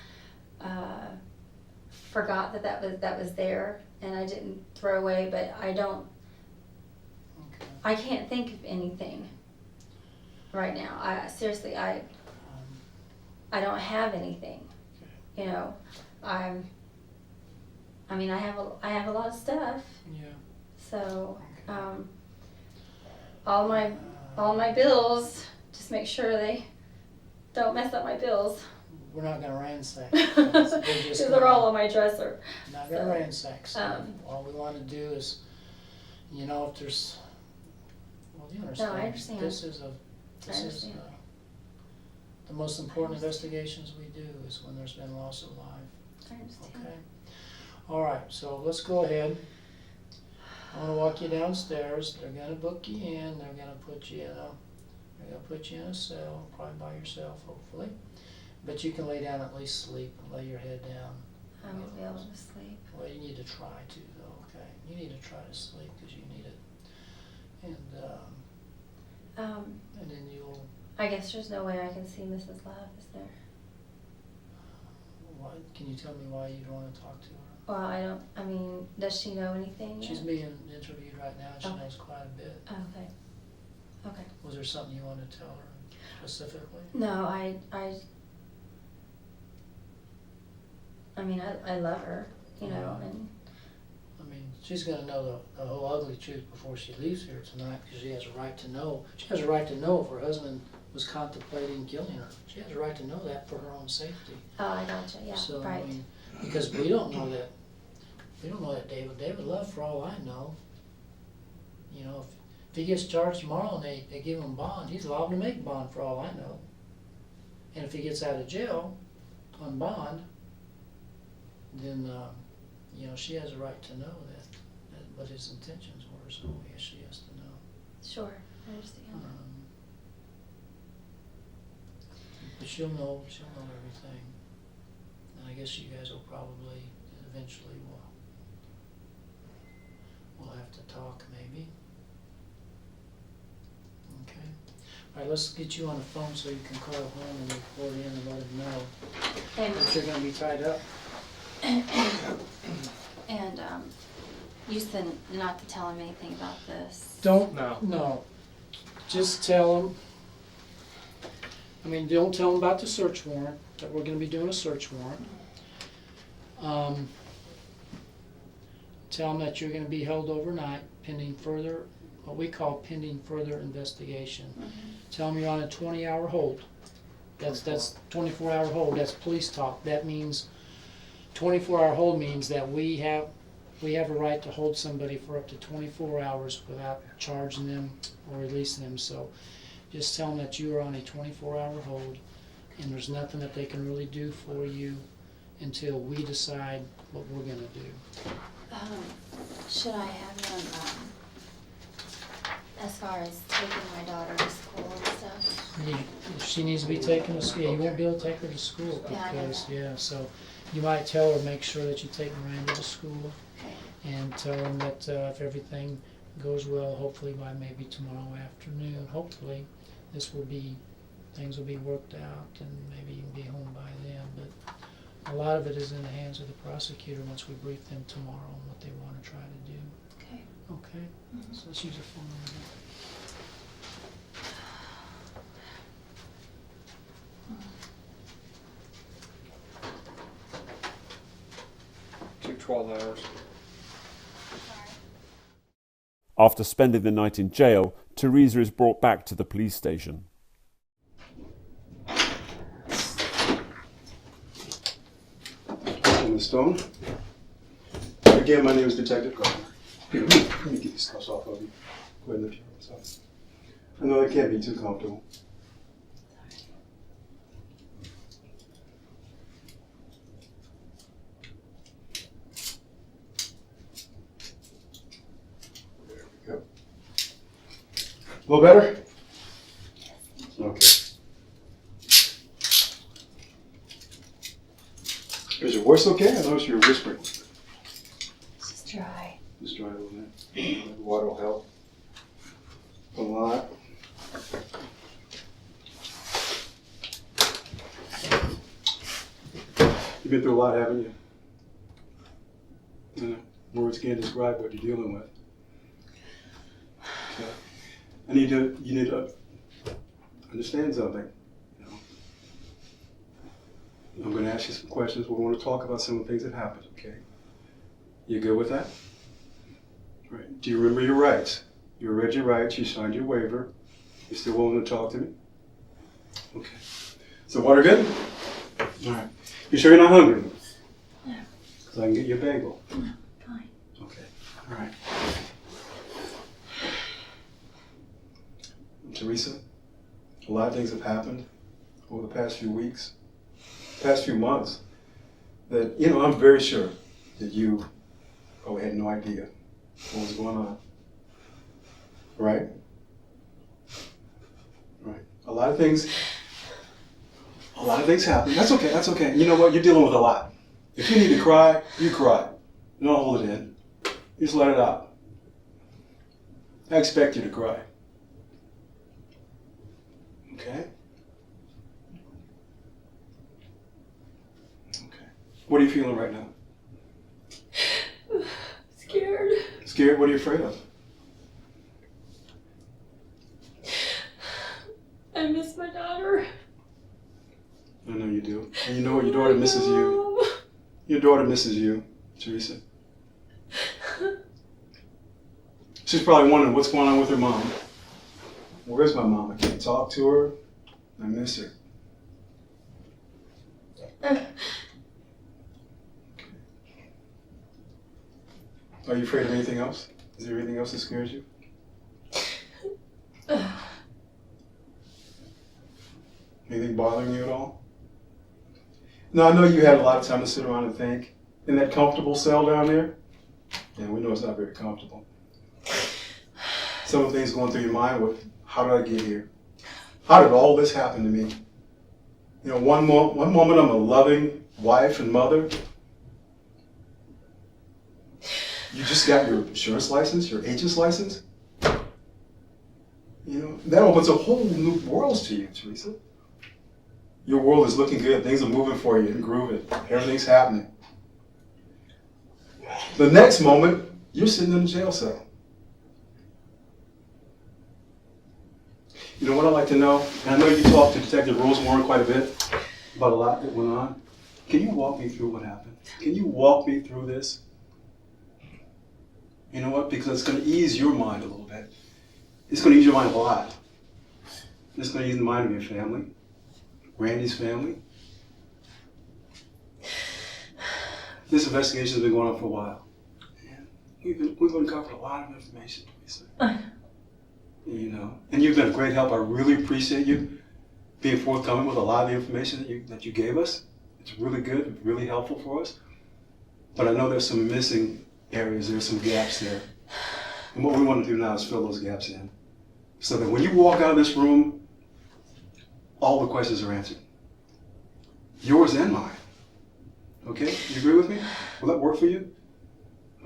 [SPEAKER 2] forgot that was there, and I didn't throw away. But
[SPEAKER 10] Okay.
[SPEAKER 2] I can't think of anything right now. I don't have anything.
[SPEAKER 10] Okay.
[SPEAKER 2] You know, I have a lot of stuff.
[SPEAKER 10] Yeah.
[SPEAKER 2] So
[SPEAKER 10] Okay.
[SPEAKER 2] all my bills, just make sure they don't mess up my bills.
[SPEAKER 10] We're not gonna ransack.
[SPEAKER 2] Because they're all on my dresser.
[SPEAKER 10] Not gonna
[SPEAKER 2] so,
[SPEAKER 10] ransack stuff. All we wanna do is, you know, if there's, well, you understand.
[SPEAKER 2] I understand.
[SPEAKER 10] This is
[SPEAKER 2] understand.
[SPEAKER 10] the most important investigations we do is when there's been loss of life,
[SPEAKER 2] I understand.
[SPEAKER 10] okay? All right, so let's go ahead. I wanna walk you downstairs. They're gonna book you in. They're gonna put you in a cell, probably by yourself, hopefully. But you can lay down, at least sleep, and lay your head down.
[SPEAKER 2] I won't be able to sleep.
[SPEAKER 10] Well, you need to try to, though, okay? You need to try to sleep, because you need it. and then you'll.
[SPEAKER 2] I guess there's no way I can see Mrs. Love, is there?
[SPEAKER 10] Why, can you tell me why you don't want to talk to her?
[SPEAKER 2] Well, I mean, does she know anything
[SPEAKER 10] She's
[SPEAKER 2] yet?
[SPEAKER 10] being interviewed right now. She
[SPEAKER 2] Okay.
[SPEAKER 10] knows quite a bit.
[SPEAKER 2] Okay. Okay.
[SPEAKER 10] Was there something you wanted to tell her specifically?
[SPEAKER 2] No, I mean, I love her, you know, and
[SPEAKER 10] I mean, she's gonna know the whole ugly truth before she leaves here tonight, because she has a right to know. She has a right to know if her husband was contemplating killing her. She has a right to know that for her own safety.
[SPEAKER 2] oh, I gotcha, yeah,
[SPEAKER 10] So,
[SPEAKER 2] right.
[SPEAKER 10] I mean, because we don't know that David Love, for all I know, you know, if he gets charged tomorrow and they give him bond, he's allowed to make bond for all I know. And if he gets out of jail on bond, then, you know, she has a right to know that what his intentions were, so yes, she has to know.
[SPEAKER 2] Sure, I understand.
[SPEAKER 10] But she'll know everything. And I guess you guys will probably eventually we'll have to talk maybe. Okay. All right, let's get you on the phone so you can call home and report in and let them know
[SPEAKER 2] And,
[SPEAKER 10] that you're gonna be tied up.
[SPEAKER 2] and, you said not to tell him anything about this.
[SPEAKER 10] No. Just tell them, don't tell them about the search warrant, that we're gonna be doing a search warrant. Tell them that you're gonna be held overnight pending further, what we call pending further investigation. Tell them you're on a 20-hour hold. That's 24-hour hold, that's police talk. That means, 24-hour hold means that we have a right to hold somebody for up to 24 hours without charging them or releasing them. So just tell them that you are on a 24-hour hold and there's nothing that they can really do for you until we decide what we're gonna do.
[SPEAKER 2] Should I have him, as far as taking my daughter to school and stuff?
[SPEAKER 10] She needs to be taken to school. You won't be able to take her to school
[SPEAKER 2] Yeah, I know
[SPEAKER 10] because,
[SPEAKER 2] that.
[SPEAKER 10] so you might tell her, make sure that you take Miranda to school
[SPEAKER 2] Okay.
[SPEAKER 10] and tell them that if everything goes well, hopefully by maybe tomorrow afternoon, hopefully things will be worked out and maybe you can be home by then. But a lot of it is in the hands of the prosecutor once we brief them tomorrow on what they want to try to do.
[SPEAKER 2] Okay.
[SPEAKER 10] Okay? So let's use a phone number.
[SPEAKER 8] Took 12 hours.
[SPEAKER 1] After spending the night in jail, Teresa is brought back to the police station.
[SPEAKER 12] Ms. Stone. Again, my name is Detective Gardner. Let me get these cuffs off of you. Go ahead and lift your arms up. I know it can't be too comfortable. There we go. A little better? Okay. Is your voice okay? I noticed you were whispering.
[SPEAKER 2] It's just dry.
[SPEAKER 12] Just try a little bit. The water will help a lot. You've been through a lot, haven't you? Words can't describe what you're dealing with. So, you need to understand something. You know? I'm going to ask you some questions. We want to talk about some of the things that happened, okay? You good with that? Right. Do you remember your rights? You read your rights, you signed your waiver. You still willing to talk to me? Okay. So water good? All right. You sure you're not hungry?
[SPEAKER 2] No.
[SPEAKER 12] Because I can get you a bagel.
[SPEAKER 2] No, fine.
[SPEAKER 12] Okay. All right. Teresa, a lot of things have happened over the past few weeks, past few months, that, I'm very sure that you probably had no idea what was going on. Right? Right. A lot of things happen. That's okay. You know what? You're dealing with a lot. If you need to cry, you cry. Don't hold it in. You just let it out. I expect you to cry. Okay? Okay. What are you feeling right now?
[SPEAKER 5] Scared.
[SPEAKER 12] Scared? What are you afraid of?
[SPEAKER 5] I miss my daughter.
[SPEAKER 12] I know you do. And you know what? Your daughter misses you. Your daughter misses you, Teresa. She's probably wondering what's going on with her mom. Where's my mom? I can't talk to her. I miss her. Are you afraid of anything else? Is there anything else that scares you? Anything bothering you at all? No, I know you had a lot of time to sit around and think. In that comfortable cell down there? Yeah, we know it's not very comfortable. Some of the things going through your mind were, how did I get here? How did all this happen to me? You know, one moment I'm a loving wife and mother. You just got your insurance license, your agent's license. You know, that opens a whole new world to you, Teresa. Your world is looking good. Things are moving for you and grooving. Everything's happening. The next moment, you're sitting in a jail cell. You know what I'd like to know? And I know you talked to Detective Rosewarren quite a bit about a lot that went on. Can you walk me through what happened? Can you walk me through this? You know what? Because it's going to ease your mind a little bit. It's going to ease your mind a lot. It's going to ease the mind of your family, Randy's family. This investigation has been going on for a while. And we've uncovered a lot of information, Teresa. You know, and you've been a great help. I really appreciate you being forthcoming with a lot of the information that you gave us. It's really good, really helpful for us. But I know there's some missing areas, there's some gaps there. And what we want to do now is fill those gaps in. So that when you walk out of this room, all the questions are answered. Yours and mine. Okay? You agree with me? Will that work for you?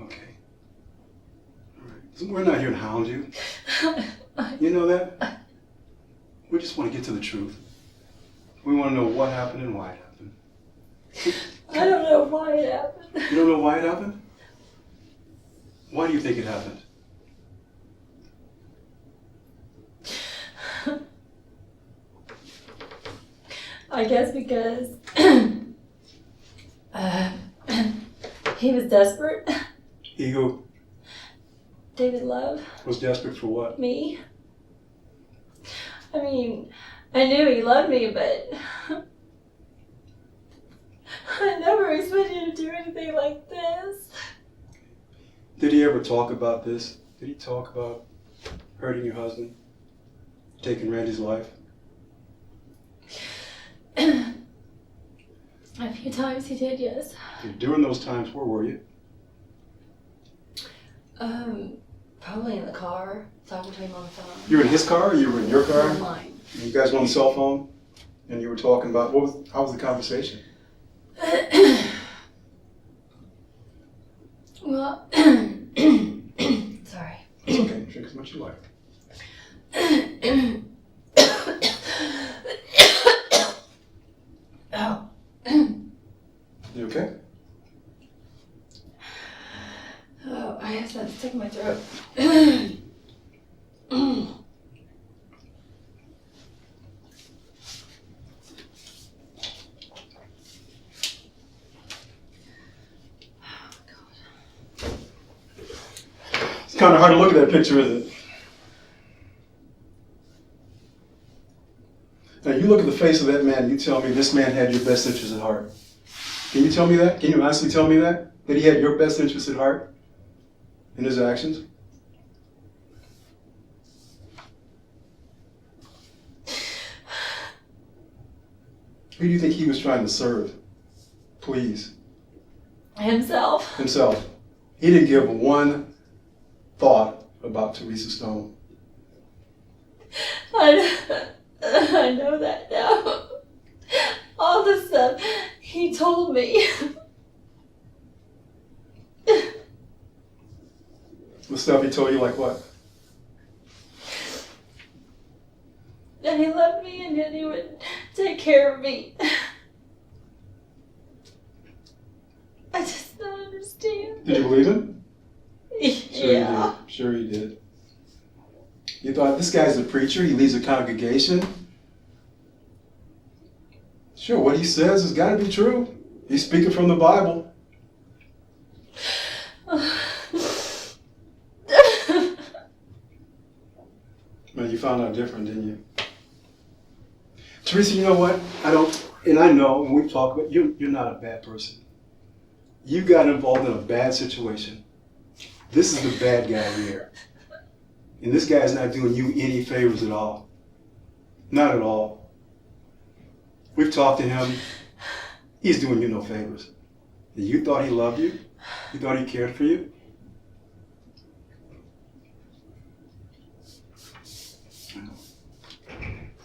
[SPEAKER 12] Okay. All right. We're not here to hound you. You know that? We just want to get to the truth. We want to know what happened and why it happened.
[SPEAKER 5] I don't know why it happened.
[SPEAKER 12] You don't know why it happened? Why do you think it happened?
[SPEAKER 5] I guess because he was desperate.
[SPEAKER 12] Ego
[SPEAKER 5] David Love.
[SPEAKER 12] was desperate for what?
[SPEAKER 5] Me. I mean, I knew he loved me, but I never expected him to do anything like this.
[SPEAKER 12] Did he ever talk about this? Did he talk about hurting your husband? Taking Randy's life?
[SPEAKER 5] A few times he did, yes.
[SPEAKER 12] During those times, where were you?
[SPEAKER 2] Probably in the car, talking to him on the phone.
[SPEAKER 12] You were in his car or you were in your car?
[SPEAKER 2] On mine.
[SPEAKER 12] You guys were on the cell phone? And you were talking about, how was the conversation?
[SPEAKER 2] Well, sorry.
[SPEAKER 12] It's okay, drink as much as you like.
[SPEAKER 2] Oh.
[SPEAKER 12] You okay?
[SPEAKER 2] Oh, I have something stuck in my throat.
[SPEAKER 12] It's kind of hard to look at that picture, isn't it? Now you look at the face of that man and you tell me this man had your best interest at heart. Can you tell me that? Can you honestly tell me that? That he had your best interest at heart in his actions? Who do you think he was trying to serve? Please.
[SPEAKER 5] Himself.
[SPEAKER 12] Himself. He didn't give one thought about Teresa Stone.
[SPEAKER 5] I know that now. All the stuff he told me.
[SPEAKER 12] The stuff he told you, like what?
[SPEAKER 5] And he loved me, and then he would take care of me. I just don't understand.
[SPEAKER 12] Did you believe him?
[SPEAKER 5] Yeah.
[SPEAKER 12] Sure you did. You thought, this guy's a preacher, he leads a congregation. Sure, what he says has got to be true. He's speaking from the Bible. Man, you found out different, didn't you? Teresa, you know what? I know, and we've talked about, you're not a bad person. You got involved in a bad situation. This is the bad guy here. And this guy's not doing you any favors at all. Not at all. We've talked to him. He's doing you no favors. And you thought he loved you? You thought he cared for you?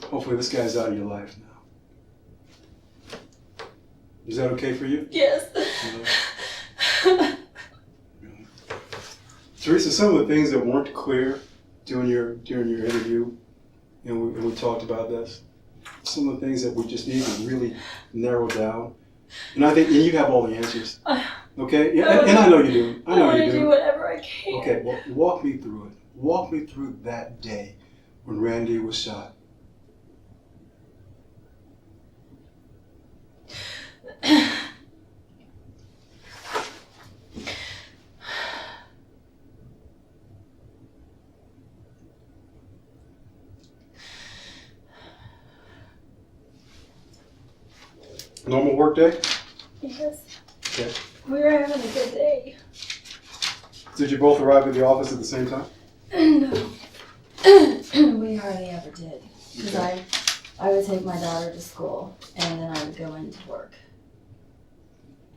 [SPEAKER 12] Hopefully this guy's out of your life now. Is that okay for you?
[SPEAKER 5] Yes.
[SPEAKER 12] Teresa, some of the things that weren't clear during your interview, and we talked about this, some of the things that we just need to really narrow down. And I think and you have all the answers. Okay? And I know you do. I know you do.
[SPEAKER 5] I want to do whatever I can.
[SPEAKER 12] Okay, well, walk me through it. Walk me through that day when Randy was shot. Normal work day?
[SPEAKER 5] Yes.
[SPEAKER 12] Okay.
[SPEAKER 5] We were having a good day.
[SPEAKER 12] Did you both arrive at the office at the same time?
[SPEAKER 13] No. We hardly ever did. Because I would take my daughter to school and then I would go into work.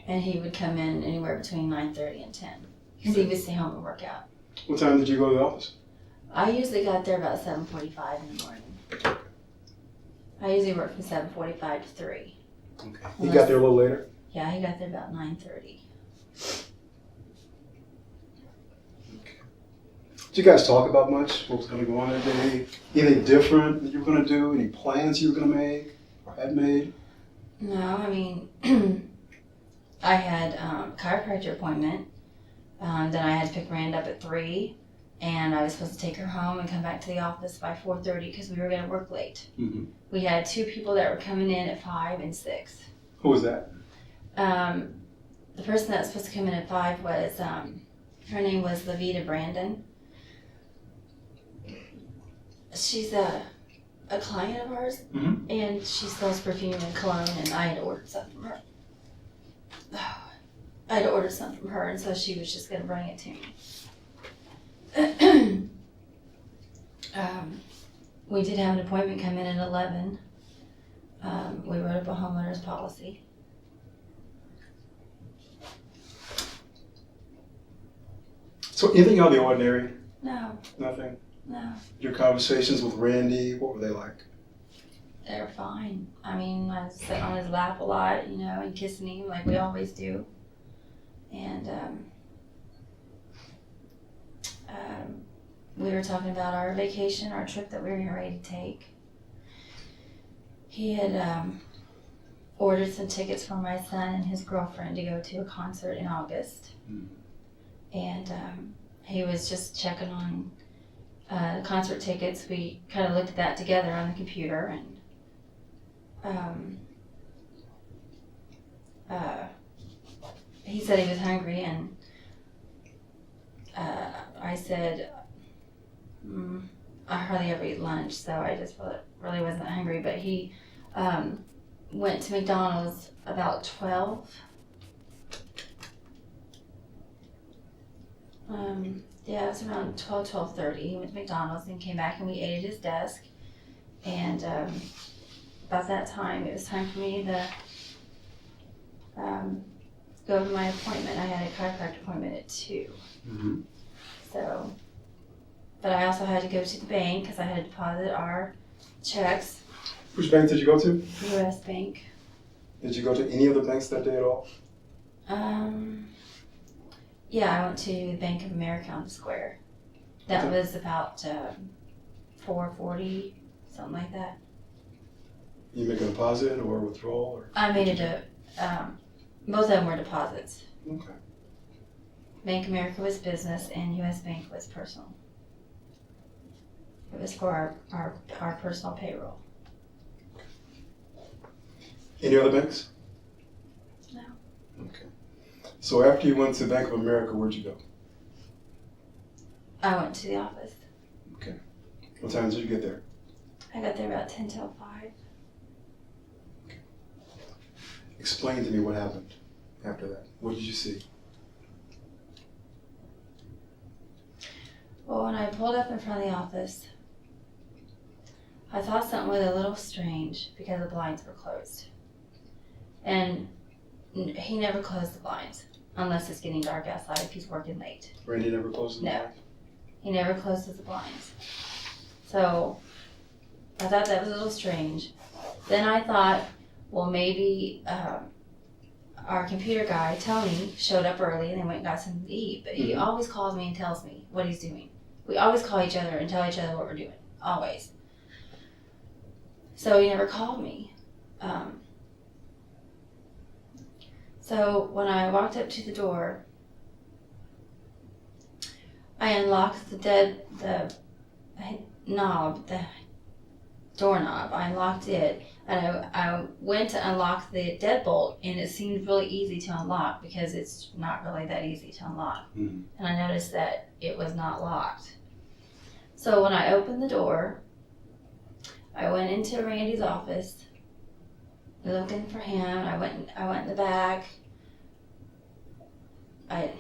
[SPEAKER 13] And he would come in anywhere between 9:30 and 10. Because he would stay home and work out.
[SPEAKER 12] What time did you go to the office?
[SPEAKER 13] I usually got there about 7:45 in the morning. I usually work from 7:45 to 3.
[SPEAKER 12] Okay. He got there a little later?
[SPEAKER 13] Yeah, he got there about 9:30.
[SPEAKER 12] Okay. Did you guys talk about much? What was going to go on that day? Anything different that you were going to do? Any plans you were going to make or had made?
[SPEAKER 13] No, I mean, I had a chiropractor appointment. Then I had to pick Rand up at 3. And I was supposed to take her home and come back to the office by 4:30 because we were going to work late.
[SPEAKER 12] Mm-hmm.
[SPEAKER 13] We had 2 people that were coming in at 5 and 6.
[SPEAKER 12] Who was that?
[SPEAKER 13] The person that was supposed to come in at 5 was, her name was Levita Brandon. She's a client of ours,
[SPEAKER 12] Mm-hmm.
[SPEAKER 13] and she sells perfume and cologne, and I had ordered something from her. I had ordered something from her, and so she was just going to bring it to me. We did have an appointment come in at 11. We wrote up a homeowner's policy.
[SPEAKER 12] So anything out of the ordinary?
[SPEAKER 13] No,
[SPEAKER 12] Nothing?
[SPEAKER 13] no,
[SPEAKER 12] Your conversations with Randy, what were they like?
[SPEAKER 13] they were fine. I mean, I was sitting on his lap a lot, you know, and kissing him like we always do. And we were talking about our vacation, our trip that we were getting ready to take. He had ordered some tickets for my son and his girlfriend to go to a concert in August.
[SPEAKER 12] Mm.
[SPEAKER 13] And he was just checking on concert tickets. We kind of looked at that together on the computer, and he said he was hungry, and I said, I hardly ever eat lunch, so I just really wasn't hungry. But he went to McDonald's about 12. Yeah, it was around 12:30. He went to McDonald's and came back, and we ate at his desk. And about that time, it was time for me to go to my appointment. I had a chiropractor appointment at 2.
[SPEAKER 12] Mm-hmm.
[SPEAKER 13] So, but I also had to go to the bank because I had to deposit our checks.
[SPEAKER 12] Which bank did you go to?
[SPEAKER 13] U.S. Bank.
[SPEAKER 12] Did you go to any of the banks that day at all?
[SPEAKER 13] Yeah, I went to the Bank of America on the square. That was about 4:40 something like that.
[SPEAKER 12] You make a deposit or a withdrawal? Or?
[SPEAKER 13] I made both of them were deposits.
[SPEAKER 12] Okay.
[SPEAKER 13] Bank America was business and US Bank was personal. It was for our personal payroll.
[SPEAKER 12] Any other banks?
[SPEAKER 13] No.
[SPEAKER 12] Okay. So after you went to Bank of America, where'd you go?
[SPEAKER 13] I went to the office.
[SPEAKER 12] Okay. What time did you get there?
[SPEAKER 13] I got there about 10 till 5.
[SPEAKER 12] Explain to me what happened after that. What did you see?
[SPEAKER 13] Well, when I pulled up in front of the office, I thought something was a little strange because the blinds were closed. And he never closed the blinds unless it's getting dark outside if he's working late.
[SPEAKER 12] Randy never closed the blinds?
[SPEAKER 13] He never closes the blinds. So I thought that was a little strange. Then I thought, well, maybe our computer guy, Tony, showed up early and they went and got something to eat. But he always calls me and tells me what he's doing. We always call each other and tell each other what we're doing. Always. So he never called me. So when I walked up to the door, I unlocked the doorknob. I unlocked it, and I went to unlock the deadbolt, and it seemed really easy to unlock because it's not really that easy to unlock.
[SPEAKER 12] Mm-hmm.
[SPEAKER 13] And I noticed that it was not locked. So when I opened the door, I went into Randy's office, looking for him. I went in the back. I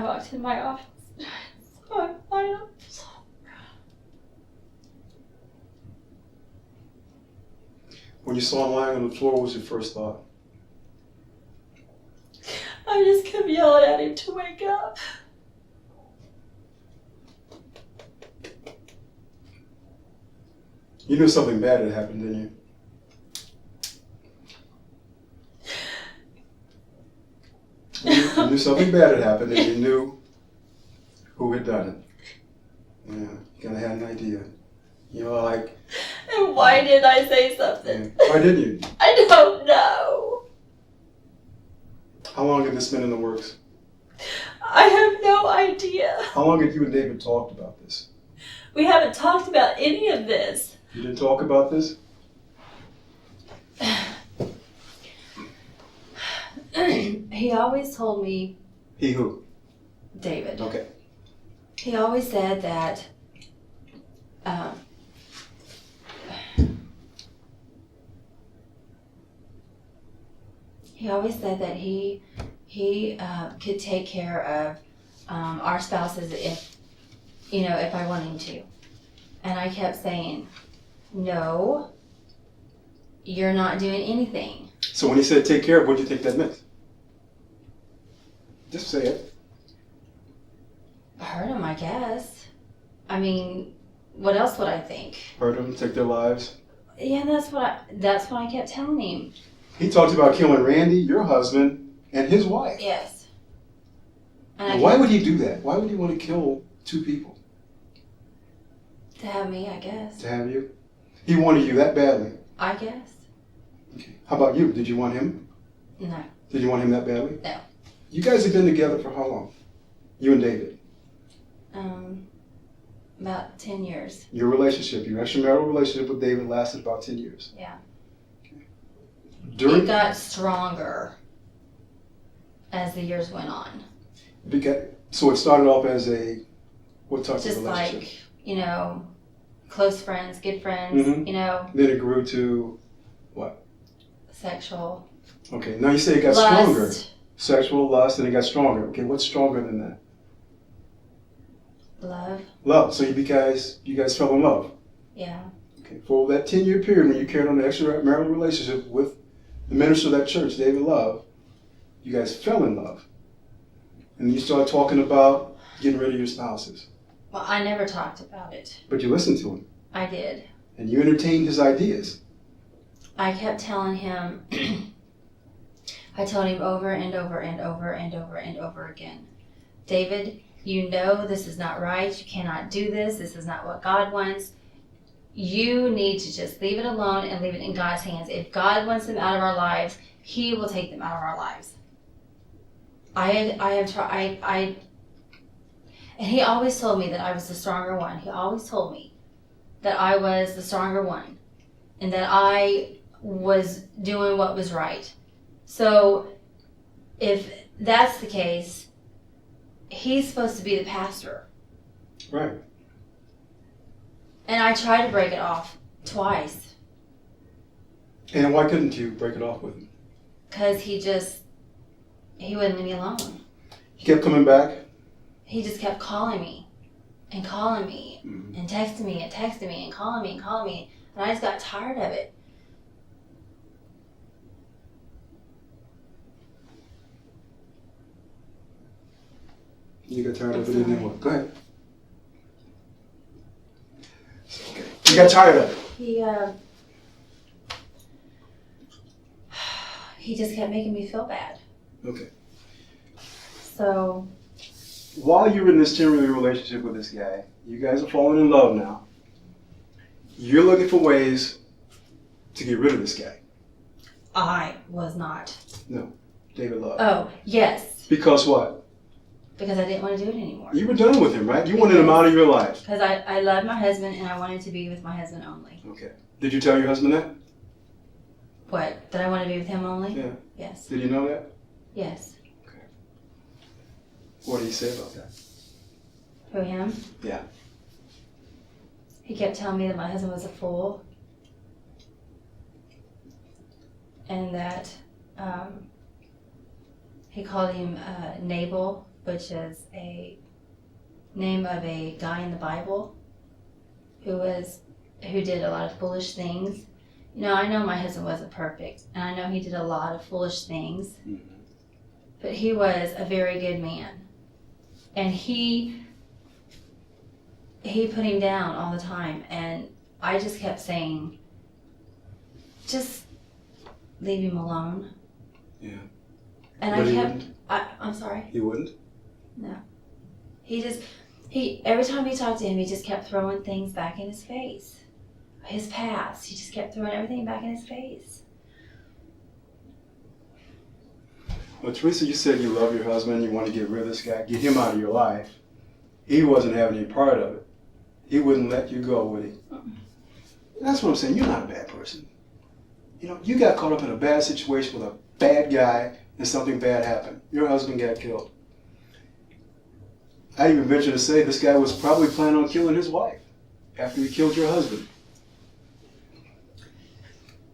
[SPEAKER 13] walked in my office. So I find him.
[SPEAKER 12] When you saw him lying on the floor, what was your first thought?
[SPEAKER 5] I just kept yelling at him to wake up.
[SPEAKER 12] You knew something bad had happened, didn't you? You knew something bad had happened, and you knew who had done it. Yeah, you kind of had an idea. You know, like...
[SPEAKER 5] And why did I say something?
[SPEAKER 12] Yeah. Why didn't you?
[SPEAKER 5] I don't know.
[SPEAKER 12] How long had this been in the works?
[SPEAKER 5] I have no idea.
[SPEAKER 12] How long had you and David talked about this?
[SPEAKER 5] We haven't talked about any of this.
[SPEAKER 12] You didn't talk about this?
[SPEAKER 13] He always told me...
[SPEAKER 12] He who?
[SPEAKER 13] David.
[SPEAKER 12] Okay.
[SPEAKER 13] He always said that he could take care of our spouses if I wanted him to. And I kept saying, no, you're not doing anything.
[SPEAKER 12] So when he said take care of, what do you think that meant? Just say it.
[SPEAKER 13] Hurt him, I guess. I mean, what else would I think?
[SPEAKER 12] Hurt them, take their lives.
[SPEAKER 13] Yeah, that's what I kept telling him.
[SPEAKER 12] He talked about killing Randy, your husband, and his wife.
[SPEAKER 13] Yes.
[SPEAKER 12] And why would he do that? Why would he want to kill two people?
[SPEAKER 13] To have me, I guess.
[SPEAKER 12] To have you? He wanted you that badly.
[SPEAKER 13] I guess.
[SPEAKER 12] Okay. How about you? Did you want him?
[SPEAKER 13] No.
[SPEAKER 12] Did you want him that badly?
[SPEAKER 13] No.
[SPEAKER 12] You guys have been together for how long? You and David?
[SPEAKER 13] About 10 years.
[SPEAKER 12] Your relationship, your extramarital relationship with David lasted about 10 years.
[SPEAKER 13] Yeah.
[SPEAKER 12] Okay.
[SPEAKER 13] It got stronger as the years went on.
[SPEAKER 12] So it started off as what type
[SPEAKER 13] Just
[SPEAKER 12] of relationship?
[SPEAKER 13] like, close friends, good friends,
[SPEAKER 12] Then it grew to what?
[SPEAKER 13] Sexual.
[SPEAKER 12] Okay, now you say it got
[SPEAKER 13] lust.
[SPEAKER 12] stronger. Sexual lust, and it got stronger. Okay, what's stronger than that?
[SPEAKER 13] Love.
[SPEAKER 12] Love. So you guys fell in love.
[SPEAKER 13] Yeah.
[SPEAKER 12] Okay. For that 10-year period when you carried on the extramarital relationship with the minister of that church, David Love, you guys fell in love. And then you started talking about getting rid of your spouses.
[SPEAKER 13] Well, I never talked about it.
[SPEAKER 12] But you listened to him.
[SPEAKER 13] I did.
[SPEAKER 12] And you entertained his ideas.
[SPEAKER 13] I kept telling him, I told him over and over and over and over and over again, David, you know this is not right. You cannot do this. This is not what God wants. You need to just leave it alone and leave it in God's hands. If God wants them out of our lives, He will take them out of our lives. And He always told me that I was the stronger one. He always told me that I was the stronger one and that I was doing what was right. So if that's the case, he's supposed to be the pastor.
[SPEAKER 12] Right.
[SPEAKER 13] And I tried to break it off twice.
[SPEAKER 12] And why couldn't you break it off with him?
[SPEAKER 13] Because he wouldn't leave me alone.
[SPEAKER 12] He kept coming back?
[SPEAKER 13] He just kept calling me and calling me and texting me and texting me and calling me and calling me. And I just got tired of it.
[SPEAKER 12] You got tired of it and then what? Go ahead. Okay. You got tired of it?
[SPEAKER 13] He just kept making me feel bad.
[SPEAKER 12] Okay.
[SPEAKER 13] So
[SPEAKER 12] while you're in this temporary relationship with this guy, you guys are falling in love now. You're looking for ways to get rid of this guy.
[SPEAKER 13] I was not.
[SPEAKER 12] No. David Love.
[SPEAKER 13] Oh, yes.
[SPEAKER 12] Because what?
[SPEAKER 13] Because I didn't want to do it anymore.
[SPEAKER 12] You were done with him, right? You wanted him out of your life.
[SPEAKER 13] Because I love my husband and I wanted to be with my husband only.
[SPEAKER 12] Okay. Did you tell your husband that?
[SPEAKER 13] What? That I want to be with him only?
[SPEAKER 12] Yeah.
[SPEAKER 13] Yes.
[SPEAKER 12] Did you know that?
[SPEAKER 13] Yes.
[SPEAKER 12] Okay. What did he say about that?
[SPEAKER 13] Who, him?
[SPEAKER 12] Yeah.
[SPEAKER 13] He kept telling me that my husband was a fool. And that he called him Nabal, which is a name of a guy in the Bible who did a lot of foolish things. You know, I know my husband wasn't perfect, and I know he did a lot of foolish things, but he was a very good man. And he put him down all the time, and I just kept saying, just leave him alone.
[SPEAKER 12] Yeah.
[SPEAKER 13] And
[SPEAKER 12] But
[SPEAKER 13] I'm sorry?
[SPEAKER 12] He wouldn't?
[SPEAKER 13] No. Every time he talked to him, he just kept throwing things back in his face. His past, he just kept throwing everything back in his face.
[SPEAKER 12] Well, Teresa, you said you love your husband, you want to get rid of this guy, get him out of your life. He wasn't having any part of it. He wouldn't let you go, would he? That's what I'm saying. You're not a bad person. You know, you got caught up in a bad situation with a bad guy and something bad happened. Your husband got killed. I even venture to say this guy was probably planning on killing his wife after he killed your husband.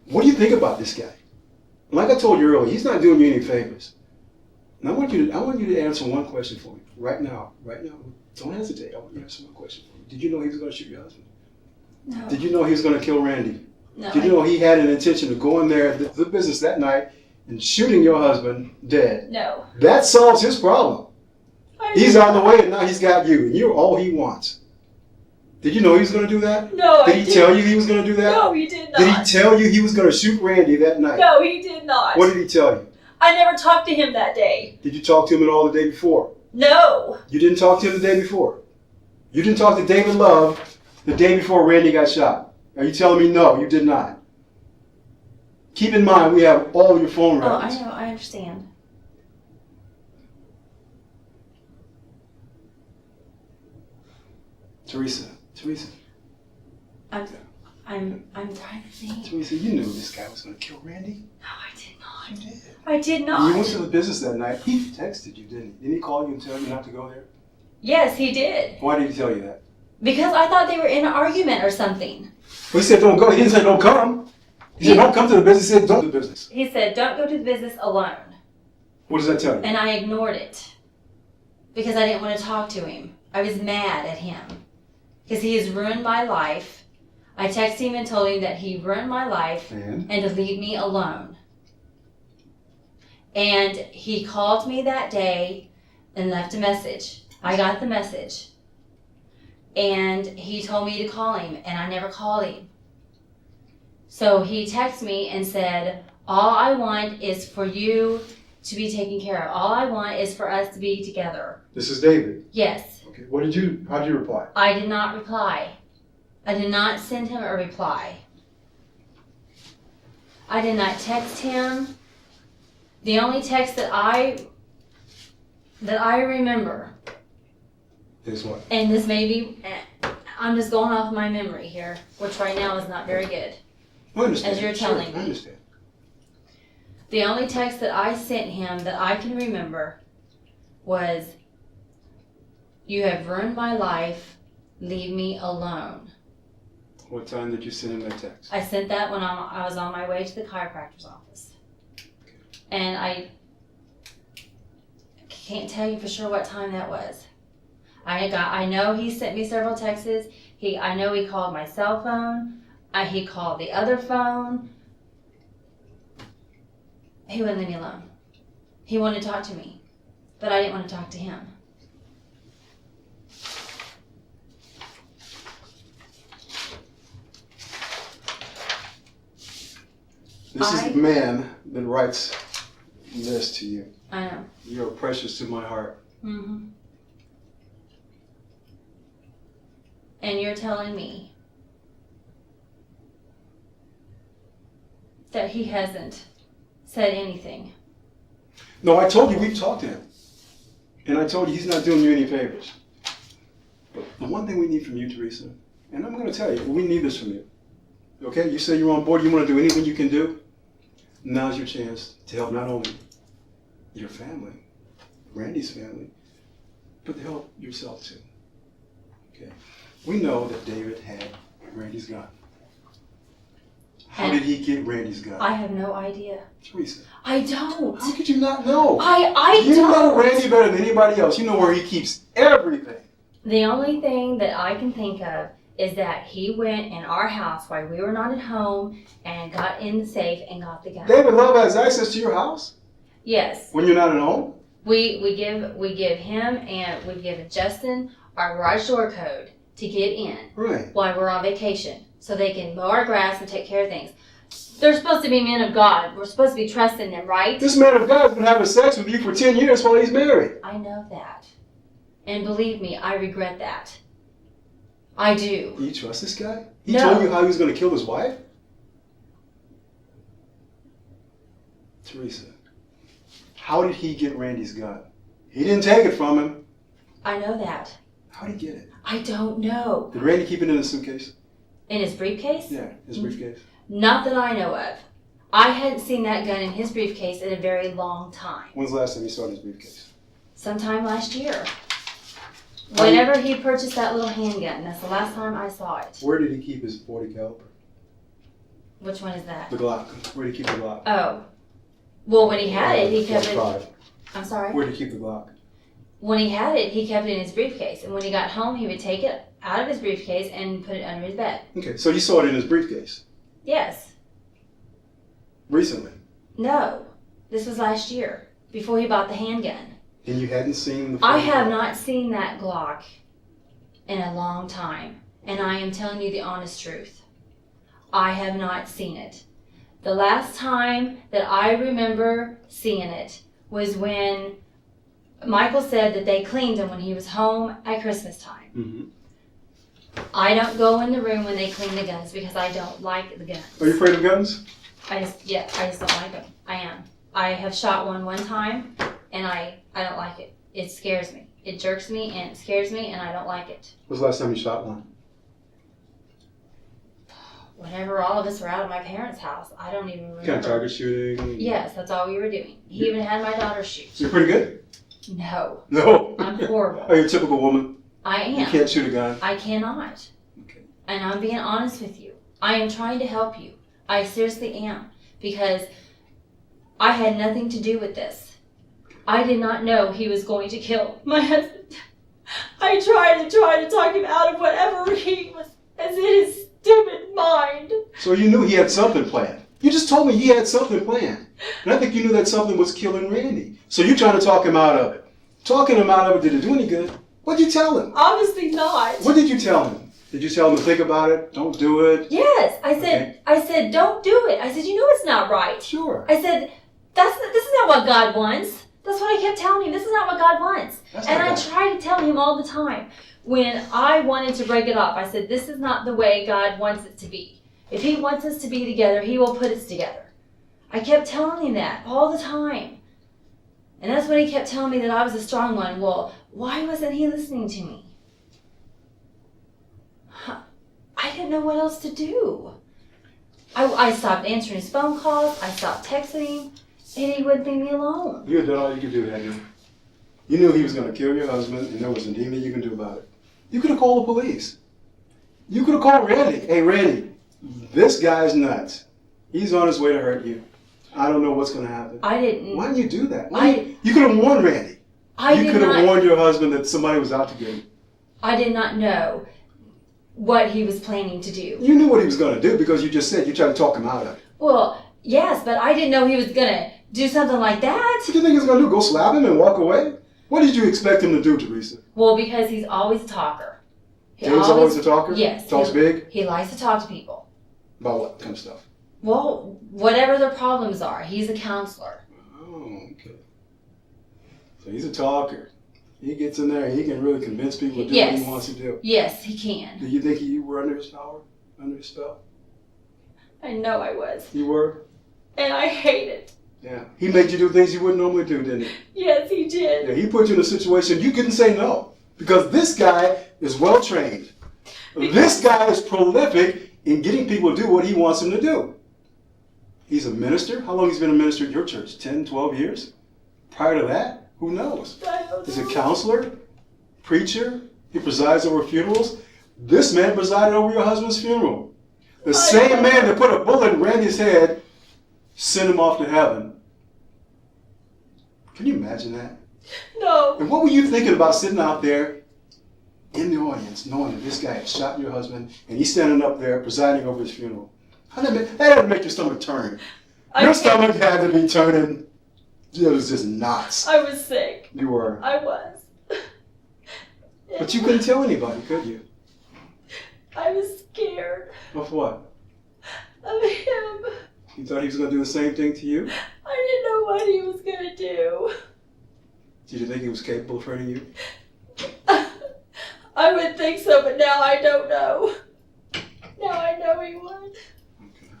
[SPEAKER 12] What do you think about this guy? Like I told you earlier, he's not doing you any favors. And I want you to answer one question for me right now. Right now. Don't hesitate. I want you to answer one question for me. Did you know he was going to shoot your husband?
[SPEAKER 13] No.
[SPEAKER 12] Did you know he was going to kill Randy?
[SPEAKER 13] No.
[SPEAKER 12] Did you know he had an intention of going there to the business that night and shooting your husband dead?
[SPEAKER 5] No.
[SPEAKER 12] That solves his problem. He's on the way and now he's got you and you're all he wants. Did you know he was going to do that?
[SPEAKER 5] No,
[SPEAKER 12] Did he tell you he was going to do that?
[SPEAKER 5] No, he did not.
[SPEAKER 12] Did he tell you he was going to shoot Randy that night?
[SPEAKER 5] No, he did not.
[SPEAKER 12] What did he tell you?
[SPEAKER 5] I never talked to him that day.
[SPEAKER 12] Did you talk to him at all the day before?
[SPEAKER 5] No.
[SPEAKER 12] You didn't talk to him the day before? You didn't talk to David Love the day before Randy got shot? Are you telling me no, you did not? Keep in mind, we have all your phone records.
[SPEAKER 13] Oh, I know, I understand.
[SPEAKER 12] Teresa.
[SPEAKER 13] I'm trying to think.
[SPEAKER 12] Teresa, you knew this guy was going to kill Randy.
[SPEAKER 13] No, I did not.
[SPEAKER 12] You did.
[SPEAKER 5] I did not.
[SPEAKER 12] You went to the business that night. He texted you, didn't he? Didn't he call you and tell you not to go there?
[SPEAKER 5] Yes, he did.
[SPEAKER 12] Why did he tell you that?
[SPEAKER 13] Because I thought they were in an argument or something.
[SPEAKER 12] Well, he said don't go. He didn't say don't come. He said don't come to the business. He said don't do the business.
[SPEAKER 13] He said, don't go to the business alone.
[SPEAKER 12] What does that tell you?
[SPEAKER 13] And I ignored it. Because I didn't want to talk to him. I was mad at him. Because he has ruined my life. I texted him and told him that he ruined my life and to leave me alone. And he called me that day and left a message. I got the message. And he told me to call him, and I never called him. So he texted me and said, All I want is for you to be taken care of. All I want is for us to be together.
[SPEAKER 12] This is David.
[SPEAKER 13] Yes.
[SPEAKER 12] Okay. How did you reply?
[SPEAKER 13] I did not reply. I did not send him a reply. I did not text him. The only text that I remember,
[SPEAKER 12] Is what?
[SPEAKER 13] and this may be, I'm just going off my memory here, which right now is not very good.
[SPEAKER 12] I understand.
[SPEAKER 13] As you're
[SPEAKER 12] Sure,
[SPEAKER 13] telling me.
[SPEAKER 12] I understand.
[SPEAKER 13] The only text that I sent him that I can remember was, "You have ruined my life. Leave me alone."
[SPEAKER 12] What time did you send him that text?
[SPEAKER 13] I sent that when I was on my way to the chiropractor's office. And I can't tell you for sure what time that was. I know he sent me several texts. I know he called my cell phone. He called the other phone. He wouldn't leave me alone. He wanted to talk to me, but I didn't want to talk to him.
[SPEAKER 12] This is the man that writes this to you.
[SPEAKER 13] I know.
[SPEAKER 12] You're precious to my heart.
[SPEAKER 13] Mm-hmm. And you're telling me that he hasn't said anything.
[SPEAKER 12] No, I told you we've talked to him. And I told you he's not doing you any favors. But the one thing we need from you, Teresa, and I'm going to tell you, we need this from you. Okay? You say you're on board, you want to do anything you can do. Now's your chance to help not only your family, Randy's family, but to help yourself too. Okay? We know that David had Randy's gun. How did he get Randy's gun?
[SPEAKER 13] I have no idea.
[SPEAKER 12] Teresa.
[SPEAKER 13] I don't.
[SPEAKER 12] How could you not know?
[SPEAKER 13] I
[SPEAKER 12] You
[SPEAKER 13] don't.
[SPEAKER 12] know Randy better than anybody else. You know where he keeps everything.
[SPEAKER 13] The only thing that I can think of is that he went in our house while we were not at home and got in the safe and got the gun.
[SPEAKER 12] David Love has access to your house
[SPEAKER 13] Yes.
[SPEAKER 12] when you're not at home?
[SPEAKER 13] We give him and we give Justin our garage door code to get in
[SPEAKER 12] Right.
[SPEAKER 13] while we're on vacation so they can mow our grass and take care of things. They're supposed to be men of God. We're supposed to be trusting them, right?
[SPEAKER 12] This man of God's been having sex with you for 10 years while he's married.
[SPEAKER 13] I know that. And believe me, I regret that. I do.
[SPEAKER 12] Do you trust this guy? He
[SPEAKER 13] No.
[SPEAKER 12] told you how he was going to kill his wife? Teresa, how did he get Randy's gun? He didn't take it from him.
[SPEAKER 13] I know that.
[SPEAKER 12] How did he get it?
[SPEAKER 13] I don't know.
[SPEAKER 12] Did Randy keep it in his suitcase?
[SPEAKER 13] In his briefcase?
[SPEAKER 12] Yeah, his briefcase.
[SPEAKER 13] Not that I know of. I hadn't seen that gun in his briefcase in a very long time.
[SPEAKER 12] When's the last time you saw it in his briefcase?
[SPEAKER 13] Sometime last year. Whenever he purchased that little handgun, that's the last time I saw it.
[SPEAKER 12] Where did he keep his .40 caliber?
[SPEAKER 13] Which one is that?
[SPEAKER 12] The Glock. Where did he keep the Glock?
[SPEAKER 13] Oh. Well, when he had it, he kept it.
[SPEAKER 12] 45.
[SPEAKER 13] I'm sorry?
[SPEAKER 12] Where did he keep the Glock?
[SPEAKER 13] When he had it, he kept it in his briefcase. And when he got home, he would take it out of his briefcase and put it under his bed.
[SPEAKER 12] Okay, so you saw it in his briefcase
[SPEAKER 13] Yes.
[SPEAKER 12] recently,
[SPEAKER 13] No. This was last year, before he bought the handgun.
[SPEAKER 12] and you hadn't seen the.
[SPEAKER 13] I have not seen that Glock in a long time, and I am telling you the honest truth. I have not seen it. The last time that I remember seeing it was when Michael said that they cleaned him when he was home at Christmas time.
[SPEAKER 12] Mm-hmm.
[SPEAKER 13] I don't go in the room when they clean the guns because I don't like the guns.
[SPEAKER 12] Are you afraid of guns?
[SPEAKER 13] I just don't like them. I am. I have shot one time, and I don't like it. It scares me. It jerks me, and it scares me, and I don't like it.
[SPEAKER 12] When's the last time you shot one?
[SPEAKER 13] Whenever all of us were out of my parents' house, I don't even remember.
[SPEAKER 12] Kind of target shooting?
[SPEAKER 13] Yes, that's all we were doing. He even had my daughter shoot.
[SPEAKER 12] So you're pretty good?
[SPEAKER 13] No.
[SPEAKER 12] No.
[SPEAKER 13] I'm horrible.
[SPEAKER 12] Are you a typical woman?
[SPEAKER 13] I am.
[SPEAKER 12] You can't shoot a gun?
[SPEAKER 13] I cannot.
[SPEAKER 12] Okay.
[SPEAKER 13] And I'm being honest with you. I am trying to help you. I seriously am. Because I had nothing to do with this. I did not know he was going to kill my husband.
[SPEAKER 5] I tried to talk him out of whatever he was as in his stupid mind.
[SPEAKER 12] So you knew he had something planned. You just told me he had something planned. And I think you knew that something was killing Randy. So you're trying to talk him out of it. Talking him out of it, did it do any good? What did you tell him?
[SPEAKER 5] Obviously not.
[SPEAKER 12] What did you tell him? Did you tell him to think about it? Don't do it?
[SPEAKER 5] Yes, I said,
[SPEAKER 12] Okay.
[SPEAKER 5] don't do it. I said, you know it's not right.
[SPEAKER 12] Sure.
[SPEAKER 5] I said, this is not what God wants. That's what I kept telling him. This is not what God wants.
[SPEAKER 12] That's
[SPEAKER 5] And
[SPEAKER 12] not
[SPEAKER 5] I
[SPEAKER 12] God.
[SPEAKER 5] tried to tell him all the time. When I wanted to break it off, I said, this is not the way God wants it to be. If he wants us to be together, he will put us together. I kept telling him that all the time. And that's when he kept telling me that I was a strong one. Well, why wasn't he listening to me? I didn't know what else to do. I stopped answering his phone calls. I stopped texting him. And he wouldn't leave me alone.
[SPEAKER 12] You had done all you could do, hadn't you? You knew he was going to kill your husband, and there was nothing you can do about it. You could have called the police. You could have called Randy. Hey, Randy, this guy's nuts. He's on his way to hurt you. I don't know what's going to happen.
[SPEAKER 5] I didn't.
[SPEAKER 12] Why didn't you do that? You could have warned Randy. You could have warned your husband that somebody was out to get him.
[SPEAKER 5] I did not know what he was planning to do.
[SPEAKER 12] You knew what he was going to do because you just said you tried to talk him out of it.
[SPEAKER 5] Well, yes, but I didn't know he was going to do something like that.
[SPEAKER 12] What do you think he was going to do? Go slap him and walk away? What did you expect him to do, Teresa?
[SPEAKER 5] Well, because he's always a talker.
[SPEAKER 12] James always a talker?
[SPEAKER 5] Yes.
[SPEAKER 12] Talks big?
[SPEAKER 5] He likes to talk to people.
[SPEAKER 12] About what kind of stuff?
[SPEAKER 5] Well, whatever their problems are. He's a counselor.
[SPEAKER 12] Oh, okay. So he's a talker. He gets in there and he can really convince people to do what he wants to do.
[SPEAKER 5] Yes, he can.
[SPEAKER 12] Do you think you were under his power? Under his spell?
[SPEAKER 5] I know I was.
[SPEAKER 12] You were?
[SPEAKER 5] And I hate it.
[SPEAKER 12] Yeah. He made you do things you wouldn't normally do, didn't he?
[SPEAKER 5] Yes, he did.
[SPEAKER 12] Yeah, he put you in a situation you couldn't say no. Because this guy is well trained. This guy is prolific in getting people to do what he wants them to do. He's a minister. How long has he been a minister at your church? 10, 12 years? Prior to that? Who knows? He's a counselor, preacher. He presides over funerals. This man presided over your husband's funeral. The same man that put a bullet in Randy's head sent him off to heaven. Can you imagine that?
[SPEAKER 5] No.
[SPEAKER 12] And what were you thinking about sitting out there in the audience knowing that this guy had shot your husband and he's standing up there presiding over his funeral? That had to make your stomach turn. Your stomach had to be turning. It was just knots.
[SPEAKER 5] I was sick.
[SPEAKER 12] You were.
[SPEAKER 5] I was.
[SPEAKER 12] But you couldn't tell anybody, could you?
[SPEAKER 5] I was scared
[SPEAKER 12] Of what?
[SPEAKER 5] of him.
[SPEAKER 12] You thought he was going to do the same thing to you?
[SPEAKER 5] I didn't know what he was going to do.
[SPEAKER 12] Did you think he was capable of hurting you?
[SPEAKER 5] I would think so, but now I don't know. Now I know he would.
[SPEAKER 12] Okay.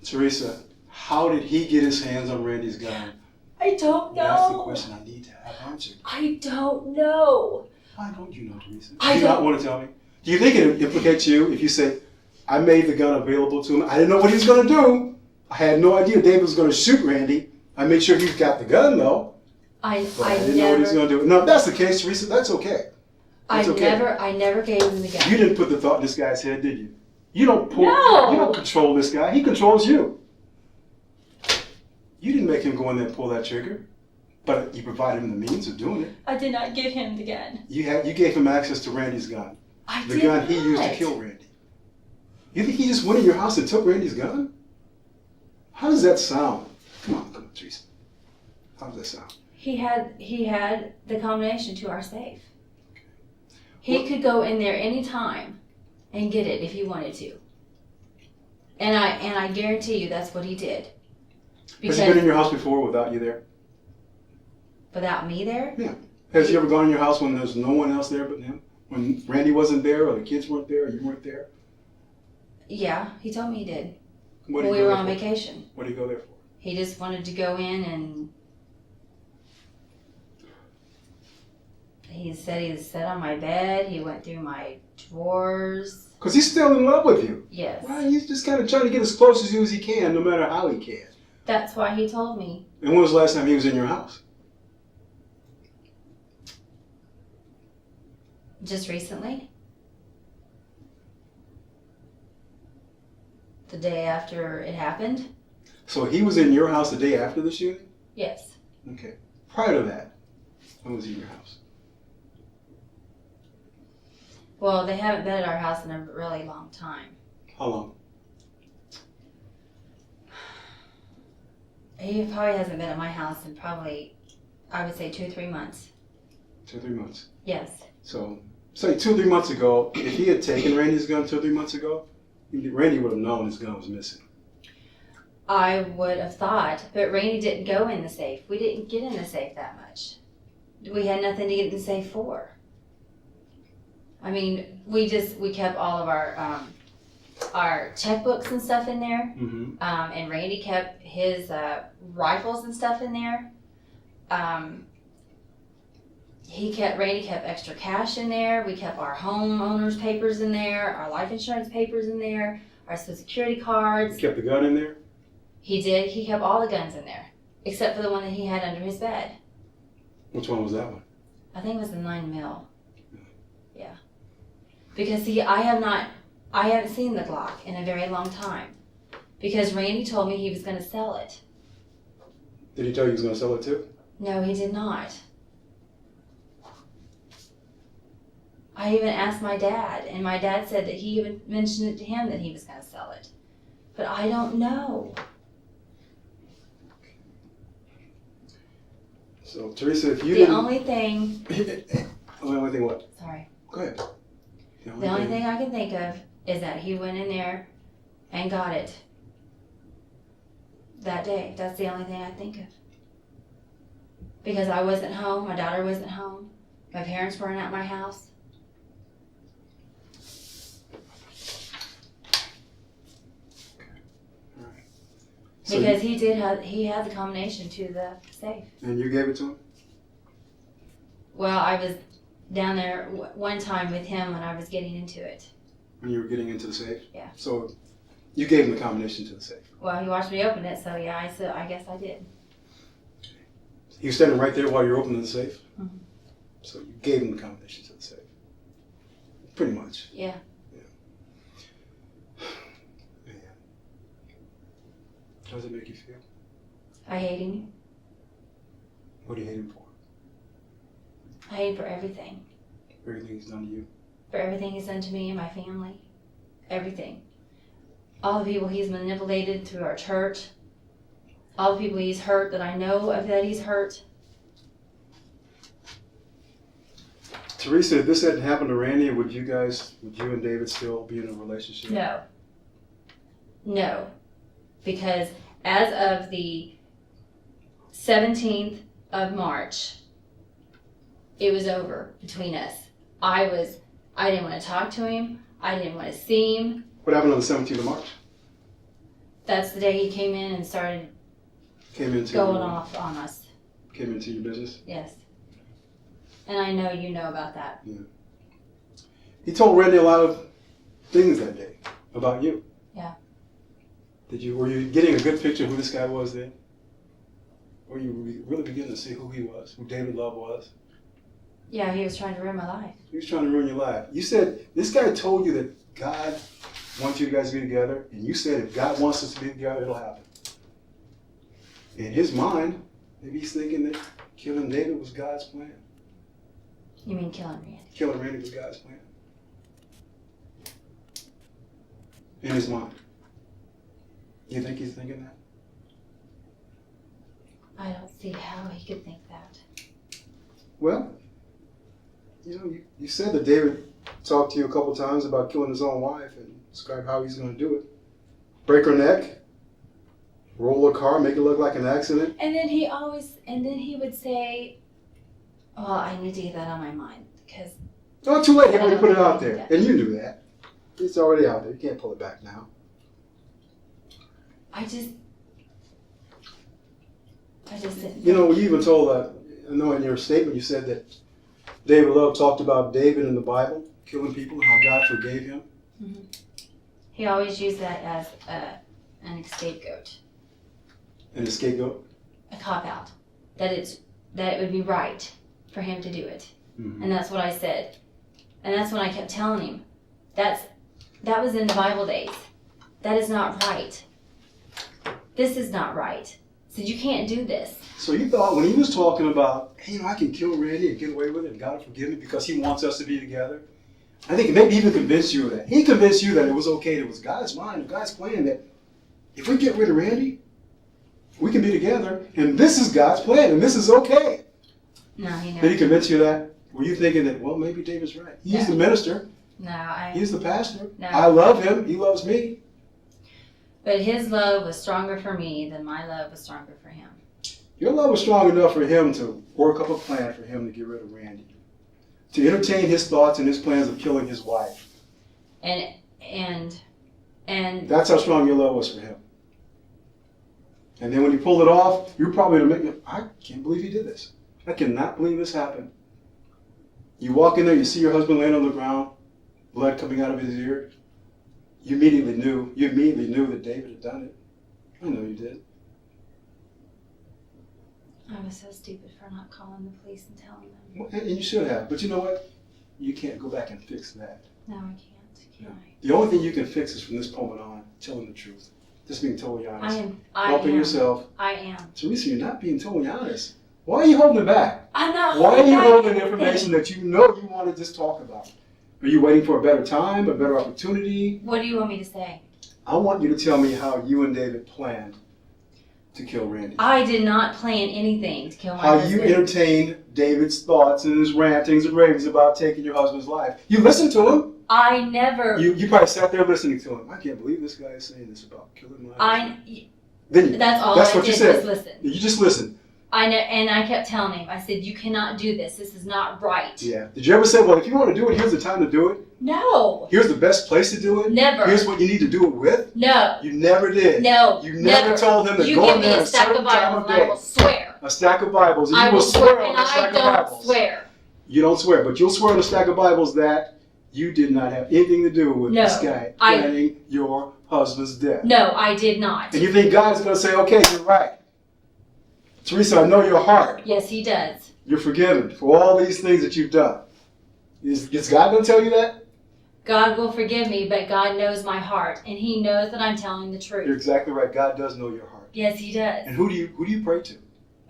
[SPEAKER 12] Teresa, how did he get his hands on Randy's gun?
[SPEAKER 5] I don't know.
[SPEAKER 12] That's the question I need to have answered.
[SPEAKER 5] I don't know.
[SPEAKER 12] Why don't you know, Teresa?
[SPEAKER 5] I
[SPEAKER 12] Do you
[SPEAKER 5] don't-
[SPEAKER 12] not want to tell me? Do you think it implicates you if you say, I made the gun available to him. I didn't know what he was going to do. I had no idea David was going to shoot Randy. I made sure he's got the gun, though.
[SPEAKER 5] I
[SPEAKER 12] didn't know what he was going to do. No, if that's the case, Teresa, that's okay. That's okay.
[SPEAKER 5] I never gave him the gun.
[SPEAKER 12] You didn't put the thought in this guy's head, did you? You don't
[SPEAKER 5] No.
[SPEAKER 12] You don't control this guy. He controls you. You didn't make him go in there and pull that trigger, but you provided him the means of doing it.
[SPEAKER 5] I did not give him the gun.
[SPEAKER 12] You gave him access to Randy's gun. The gun he used to kill Randy. You think he just went in your house and took Randy's gun? How does that sound? Come on, Teresa. How does that sound?
[SPEAKER 5] He had the combination to our safe. He could go in there anytime and get it if he wanted to. And I guarantee you that's what he did.
[SPEAKER 12] Has he been in your house before without you there?
[SPEAKER 5] Without me there?
[SPEAKER 12] Yeah. Has he ever gone in your house when there's no one else there but him? When Randy wasn't there, or the kids weren't there, or you weren't there?
[SPEAKER 5] Yeah, he told me he did.
[SPEAKER 12] What
[SPEAKER 5] When
[SPEAKER 12] did
[SPEAKER 5] we
[SPEAKER 12] he go
[SPEAKER 5] were
[SPEAKER 12] there
[SPEAKER 5] on
[SPEAKER 12] for?
[SPEAKER 5] vacation.
[SPEAKER 12] What did he go there for?
[SPEAKER 5] He just wanted to go in and he said he sat on my bed. He went through my drawers.
[SPEAKER 12] Because he's still in love with you.
[SPEAKER 5] Yes.
[SPEAKER 12] Well, he's just kind of trying to get as close to you as he can, no matter how he can.
[SPEAKER 5] That's why he told me.
[SPEAKER 12] And when was the last time he was in your house?
[SPEAKER 5] Just recently. The day after it happened.
[SPEAKER 12] So he was in your house the day after the shooting?
[SPEAKER 5] Yes.
[SPEAKER 12] Okay. Prior to that, when was he in your house?
[SPEAKER 5] Well, they haven't been at our house in a really long time.
[SPEAKER 12] How long?
[SPEAKER 5] He probably hasn't been at my house in probably, I would say 2 or 3 months.
[SPEAKER 12] 2 or 3 months.
[SPEAKER 5] Yes.
[SPEAKER 12] So say 2 or 3 months ago, if he had taken Randy's gun 2 or 3 months ago, Randy would have known his gun was missing.
[SPEAKER 13] I would have thought, but Randy didn't go in the safe. We didn't get in the safe that much. We had nothing to get in the safe for. I mean, we kept all of our checkbooks and stuff in there.
[SPEAKER 12] Mm-hmm.
[SPEAKER 13] And Randy kept his rifles and stuff in there. Randy kept extra cash in there. We kept our homeowners papers in there, our life insurance papers in there, our social security cards.
[SPEAKER 12] You kept the gun in there?
[SPEAKER 13] He did. He kept all the guns in there, except for the one that he had under his bed.
[SPEAKER 12] Which one was that one?
[SPEAKER 13] I think it was the 9mm. Yeah. Because see, I haven't seen the Glock in a very long time. Because Randy told me he was going to sell it.
[SPEAKER 12] Did he tell you he was going to sell it too?
[SPEAKER 13] No, he did not. I even asked my dad, and my dad said that he even mentioned it to him that he was going to sell it. But I don't know.
[SPEAKER 12] So, Teresa, if you
[SPEAKER 13] The
[SPEAKER 12] didn't...
[SPEAKER 13] only thing...
[SPEAKER 12] The only thing what?
[SPEAKER 13] Sorry.
[SPEAKER 12] Go ahead.
[SPEAKER 13] The only thing I can think of is that he went in there and got it that day. That's the only thing I think of. Because I wasn't home, my daughter wasn't home, my parents weren't at my house.
[SPEAKER 12] So
[SPEAKER 13] Because he had the combination to the safe.
[SPEAKER 12] And you gave it to him?
[SPEAKER 13] Well, I was down there one time with him when I was getting into it.
[SPEAKER 12] When you were getting into the safe?
[SPEAKER 13] Yeah.
[SPEAKER 12] So you gave him the combination to the safe?
[SPEAKER 13] Well, he watched me open it, so yeah, I guess I did.
[SPEAKER 12] He was standing right there while you were opening the safe?
[SPEAKER 13] Mm-hmm.
[SPEAKER 12] So you gave him the combination to the safe? Pretty much.
[SPEAKER 13] Yeah.
[SPEAKER 12] How does it make you feel?
[SPEAKER 13] I hate him.
[SPEAKER 12] What do you hate him for?
[SPEAKER 13] I hate him for everything.
[SPEAKER 12] Everything he's done to you?
[SPEAKER 13] For everything he's done to me and my family. Everything. All the people he's manipulated through our church. All the people he's hurt that I know of that he's hurt.
[SPEAKER 12] Teresa, if this hadn't happened to Randy, would you and David still be in a relationship?
[SPEAKER 13] No. No. Because as of the 17th of March, it was over between us. I didn't want to talk to him. I didn't want to see him.
[SPEAKER 12] What happened on the 17th of March?
[SPEAKER 13] That's the day he came in and started going off on us.
[SPEAKER 12] Came into your business?
[SPEAKER 13] Yes. And I know you know about that.
[SPEAKER 12] Yeah. He told Randy a lot of things that day about you.
[SPEAKER 13] Yeah.
[SPEAKER 12] Were you getting a good picture of who this guy was then? Or you really beginning to see who he was, who David Love was?
[SPEAKER 13] Yeah, he was trying to ruin my life.
[SPEAKER 12] He was trying to ruin your life. You said, this guy told you that God wants you guys to be together, and you said if God wants us to be together, it'll happen. In his mind, maybe he's thinking that killing David was God's plan.
[SPEAKER 13] You mean killing Randy?
[SPEAKER 12] Killing Randy was God's plan. In his mind. You think he's thinking that?
[SPEAKER 13] I don't see how he could think that.
[SPEAKER 12] Well, you said that David talked to you a couple times about killing his own wife and described how he's going to do it. Break her neck, roll a car, make it look like an accident.
[SPEAKER 13] And then he would say, well, I need to get that on my mind because...
[SPEAKER 12] Oh, too late. He already put it out there. And you knew that. It's already out there. You can't pull it back now.
[SPEAKER 13] I just didn't.
[SPEAKER 12] You even told, I know in your statement you said that David Love talked about David in the Bible, killing people, and how God forgave him.
[SPEAKER 13] Mm-hmm. He always used that as an scapegoat.
[SPEAKER 12] An scapegoat?
[SPEAKER 13] A cop-out. That it would be right for him to do it. Mm-hmm. And that's what I said. And that's when I kept telling him, that was in the Bible days. That is not right. This is not right. So you can't do this.
[SPEAKER 12] So you thought when he was talking about, hey, I can kill Randy and get away with it and God will forgive me because he wants us to be together. I think maybe he even convinced you of that. He convinced you that it was okay. It was God's mind, God's plan that if we get rid of Randy, we can be together and this is God's plan and this is okay.
[SPEAKER 13] No, he knows.
[SPEAKER 12] Did he convince you of that? Were you thinking that, well, maybe David's right? He's
[SPEAKER 2] Yeah.
[SPEAKER 12] the minister.
[SPEAKER 2] No,
[SPEAKER 12] He's the pastor.
[SPEAKER 2] No.
[SPEAKER 12] I love him. He loves me.
[SPEAKER 2] But his love was stronger for me than my love was stronger for him.
[SPEAKER 12] Your love was strong enough for him to work up a plan for him to get rid of Randy, to entertain his thoughts and his plans of killing his wife.
[SPEAKER 2] And
[SPEAKER 12] That's how strong your love was for him. And then when you pulled it off, you're probably going to make, I can't believe he did this. I cannot believe this happened. You walk in there, you see your husband laying on the ground, blood coming out of his ear. You immediately knew that David had done it. I know you did.
[SPEAKER 2] I was so stupid for not calling the police and telling them.
[SPEAKER 12] Well, and you should have. But you know what? You can't go back and fix that.
[SPEAKER 2] No, I can't. Can I?
[SPEAKER 12] The only thing you can fix is from this moment on, telling the truth. Just being totally honest.
[SPEAKER 2] I
[SPEAKER 12] Helping
[SPEAKER 2] am.
[SPEAKER 12] yourself.
[SPEAKER 2] I am.
[SPEAKER 12] Teresa, you're not being totally honest. Why are you holding it back?
[SPEAKER 2] I'm not
[SPEAKER 12] Why are
[SPEAKER 2] holding
[SPEAKER 12] you
[SPEAKER 2] back
[SPEAKER 12] holding
[SPEAKER 2] anything.
[SPEAKER 12] information that you know you want to just talk about? Are you waiting for a better time, a better opportunity?
[SPEAKER 2] What do you want me to say?
[SPEAKER 12] I want you to tell me how you and David planned to kill Randy.
[SPEAKER 2] I did not plan anything to kill my
[SPEAKER 12] How
[SPEAKER 2] husband.
[SPEAKER 12] you entertained David's thoughts and his rantings and ravings about taking your husband's life. You listened to him.
[SPEAKER 2] I never.
[SPEAKER 12] You probably sat there listening to him. I can't believe this guy is saying this about killing my husband.
[SPEAKER 2] That's all
[SPEAKER 12] That's
[SPEAKER 2] I
[SPEAKER 12] what
[SPEAKER 2] did
[SPEAKER 12] you said.
[SPEAKER 2] was listen.
[SPEAKER 12] You just listened.
[SPEAKER 2] I know, and I kept telling him. I said, "You cannot do this. This is not right."
[SPEAKER 12] Yeah. Did you ever say, well, if you want to do it, here's the time to do it?
[SPEAKER 2] No.
[SPEAKER 12] Here's the best place to do it?
[SPEAKER 2] Never.
[SPEAKER 12] Here's what you need to do it with?
[SPEAKER 2] No.
[SPEAKER 12] You never did.
[SPEAKER 2] No.
[SPEAKER 12] You never told him to
[SPEAKER 2] you
[SPEAKER 12] go
[SPEAKER 2] give
[SPEAKER 12] in
[SPEAKER 2] me
[SPEAKER 12] there
[SPEAKER 2] a
[SPEAKER 12] at a
[SPEAKER 2] stack
[SPEAKER 12] certain
[SPEAKER 2] of
[SPEAKER 12] time
[SPEAKER 2] Bibles
[SPEAKER 12] of
[SPEAKER 2] and I
[SPEAKER 12] day.
[SPEAKER 2] will swear.
[SPEAKER 12] A stack of Bibles. And
[SPEAKER 2] I
[SPEAKER 12] you
[SPEAKER 2] will
[SPEAKER 12] will swear
[SPEAKER 2] and
[SPEAKER 12] on a stack
[SPEAKER 2] I
[SPEAKER 12] of
[SPEAKER 2] don't
[SPEAKER 12] Bibles.
[SPEAKER 2] swear.
[SPEAKER 12] You don't swear, but you'll swear on a stack of Bibles that you did not have anything to do with
[SPEAKER 2] No,
[SPEAKER 12] this guy planning your husband's death.
[SPEAKER 2] No, I did not.
[SPEAKER 12] And you think God's going to say, okay, you're right. Teresa, I know your heart.
[SPEAKER 2] Yes, he does.
[SPEAKER 12] You're forgiven for all these things that you've done. Is God going to tell you that?
[SPEAKER 2] God will forgive me, but God knows my heart, and he knows that I'm telling the truth.
[SPEAKER 12] You're exactly right. God does know your heart.
[SPEAKER 2] Yes, he does.
[SPEAKER 12] And who do you pray to?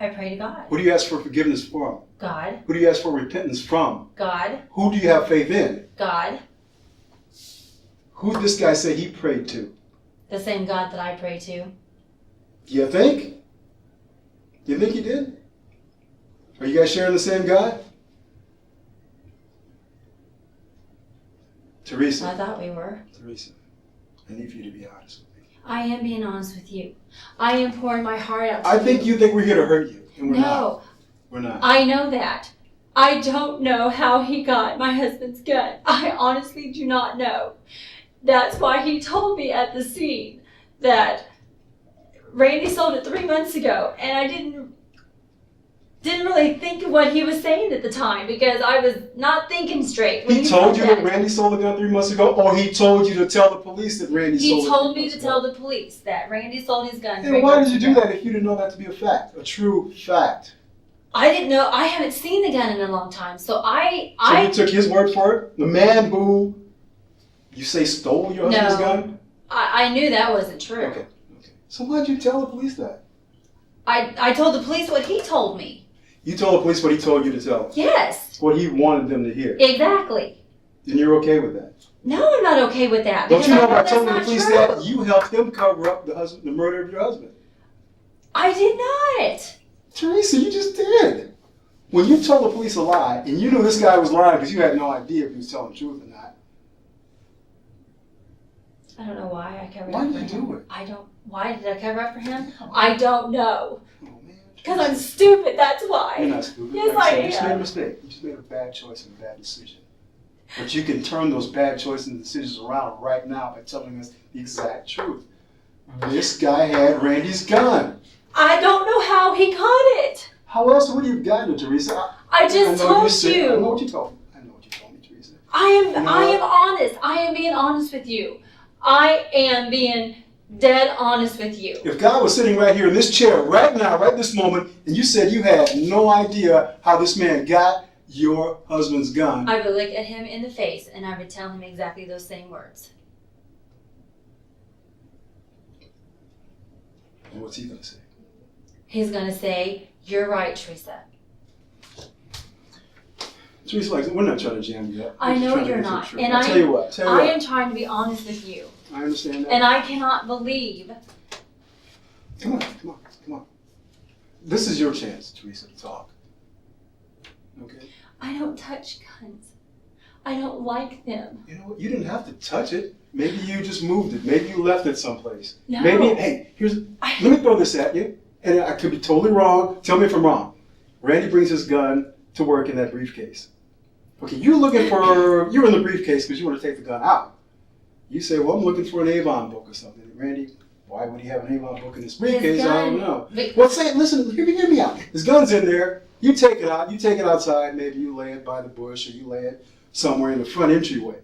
[SPEAKER 2] I pray to God.
[SPEAKER 12] Who do you ask for forgiveness from?
[SPEAKER 2] God.
[SPEAKER 12] Who do you ask for repentance from?
[SPEAKER 2] God.
[SPEAKER 12] Who do you have faith in?
[SPEAKER 2] God.
[SPEAKER 12] Who did this guy say he prayed to?
[SPEAKER 2] The same God that I pray to.
[SPEAKER 12] You think? You think he did? Are you guys sharing the same God? Teresa.
[SPEAKER 2] I thought we were.
[SPEAKER 12] Teresa, I need for you to be honest with me.
[SPEAKER 2] I am being honest with you. I am pouring my heart out to
[SPEAKER 12] I think you think we're here to hurt you, and we're
[SPEAKER 2] No.
[SPEAKER 12] not. We're not.
[SPEAKER 5] I know that. I don't know how he got my husband's gun. I honestly do not know. That's why he told me at the scene that Randy sold it 3 months ago, and I didn't really think of what he was saying at the time because I was not thinking straight. When
[SPEAKER 12] He told you
[SPEAKER 5] said
[SPEAKER 12] that Randy sold the gun 3 months ago, or he told you to tell the police that Randy sold it?
[SPEAKER 2] He told me to tell the police that Randy sold his gun.
[SPEAKER 12] Then why did you do that if you didn't know that to be a fact, a true fact?
[SPEAKER 2] I didn't know. I haven't seen the gun in a long time, so
[SPEAKER 12] So you took his word for it? The man who you say stole your husband's gun?
[SPEAKER 2] I knew that wasn't true.
[SPEAKER 12] Okay. So why'd you tell the police that?
[SPEAKER 2] I told the police what he told me.
[SPEAKER 12] You told the police what he told you to tell them?
[SPEAKER 2] Yes.
[SPEAKER 12] What he wanted them to hear?
[SPEAKER 2] Exactly.
[SPEAKER 12] And you're okay with that?
[SPEAKER 2] No, I'm not okay with that.
[SPEAKER 12] Don't
[SPEAKER 2] Because
[SPEAKER 12] you know
[SPEAKER 2] I
[SPEAKER 12] by
[SPEAKER 2] that's
[SPEAKER 12] telling the
[SPEAKER 2] not
[SPEAKER 12] police
[SPEAKER 2] true.
[SPEAKER 12] that you helped him cover up the murder of your husband?
[SPEAKER 2] I did not.
[SPEAKER 12] Teresa, you just did. When you told the police a lie, and you knew this guy was lying because you had no idea if he was telling the truth or not.
[SPEAKER 2] I don't know why I covered
[SPEAKER 12] Why
[SPEAKER 2] up
[SPEAKER 12] did
[SPEAKER 2] for
[SPEAKER 12] you
[SPEAKER 2] him.
[SPEAKER 12] do it?
[SPEAKER 2] I don't. Why did I cover up for him? I don't know.
[SPEAKER 12] Oh man.
[SPEAKER 5] because I'm stupid, that's why.
[SPEAKER 12] You're not stupid.
[SPEAKER 5] Yes,
[SPEAKER 12] Like
[SPEAKER 5] I
[SPEAKER 12] said, you just made a
[SPEAKER 5] am.
[SPEAKER 12] mistake. You just made a bad choice and a bad decision. But you can turn those bad choices and decisions around right now by telling us the exact truth. This guy had Randy's gun.
[SPEAKER 5] I don't know how he got it.
[SPEAKER 12] How else would you have gotten it, Teresa?
[SPEAKER 5] I just
[SPEAKER 12] know
[SPEAKER 5] told
[SPEAKER 12] said-
[SPEAKER 5] you.
[SPEAKER 12] I know what you told me. I know what you told me, Teresa.
[SPEAKER 5] I am
[SPEAKER 12] You know
[SPEAKER 5] I am
[SPEAKER 12] what?
[SPEAKER 5] honest. I am being honest with you. I am being dead honest with you.
[SPEAKER 12] If God was sitting right here in this chair right now, right this moment, and you said you had no idea how this man got your husband's gun,
[SPEAKER 2] I would look at him in the face and I would tell him exactly those same words.
[SPEAKER 12] and what's he going to say?
[SPEAKER 2] He's going to say, "You're right, Teresa."
[SPEAKER 12] Teresa, like, we're not trying to jam you up.
[SPEAKER 2] I
[SPEAKER 12] We're just
[SPEAKER 2] know
[SPEAKER 12] trying to
[SPEAKER 2] you're
[SPEAKER 12] get to the
[SPEAKER 2] not.
[SPEAKER 12] truth.
[SPEAKER 2] And
[SPEAKER 12] I'll tell you what.
[SPEAKER 2] I am trying to be honest with you.
[SPEAKER 12] I understand that.
[SPEAKER 2] And I cannot believe.
[SPEAKER 12] Come on. This is your chance, Teresa, to talk. Okay?
[SPEAKER 5] I don't touch guns. I don't like them.
[SPEAKER 12] You know what? You didn't have to touch it. Maybe you just moved it. Maybe you left it someplace.
[SPEAKER 5] No.
[SPEAKER 12] Maybe, hey, let me throw this at you, and I could be totally wrong. Tell me if I'm wrong. Randy brings his gun to work in that briefcase. Okay, you're in the briefcase because you want to take the gun out. You say, well, I'm looking for an Avon book or something. Randy, why would he have an Avon book in his briefcase? I don't know. Well, listen, hear me out. His gun's in there. You take it out. You take it outside. Maybe you lay it by the bush, or you lay it somewhere in the front entryway,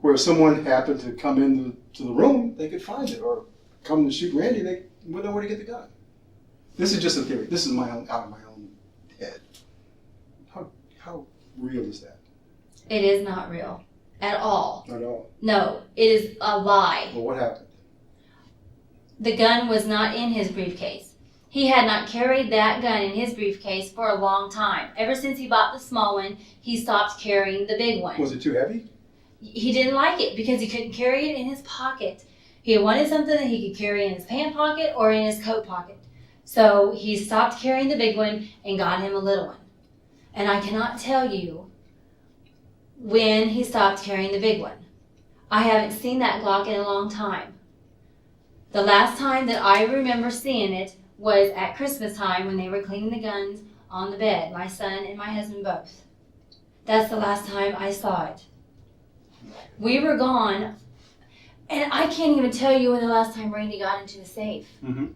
[SPEAKER 12] where if someone happened to come into the room, they could find it, or come to shoot Randy, they wouldn't know where to get the gun. This is just a theory. This is out of my own head. How real is that?
[SPEAKER 2] It is not real at all.
[SPEAKER 12] Not at all.
[SPEAKER 2] No, it is a lie.
[SPEAKER 12] Well, what happened?
[SPEAKER 2] The gun was not in his briefcase. He had not carried that gun in his briefcase for a long time. Ever since he bought the small one, he stopped carrying the big one.
[SPEAKER 12] Was it too heavy?
[SPEAKER 2] He didn't like it because he couldn't carry it in his pocket. He wanted something that he could carry in his pant pocket or in his coat pocket. So he stopped carrying the big one and got him a little one. And I cannot tell you when he stopped carrying the big one. I haven't seen that Glock in a long time. The last time that I remember seeing it was at Christmas time when they were cleaning the guns on the bed, my son and my husband both. That's the last time I saw it. We were gone, and I can't even tell you when the last time Randy got into the safe.
[SPEAKER 12] Mm-hmm.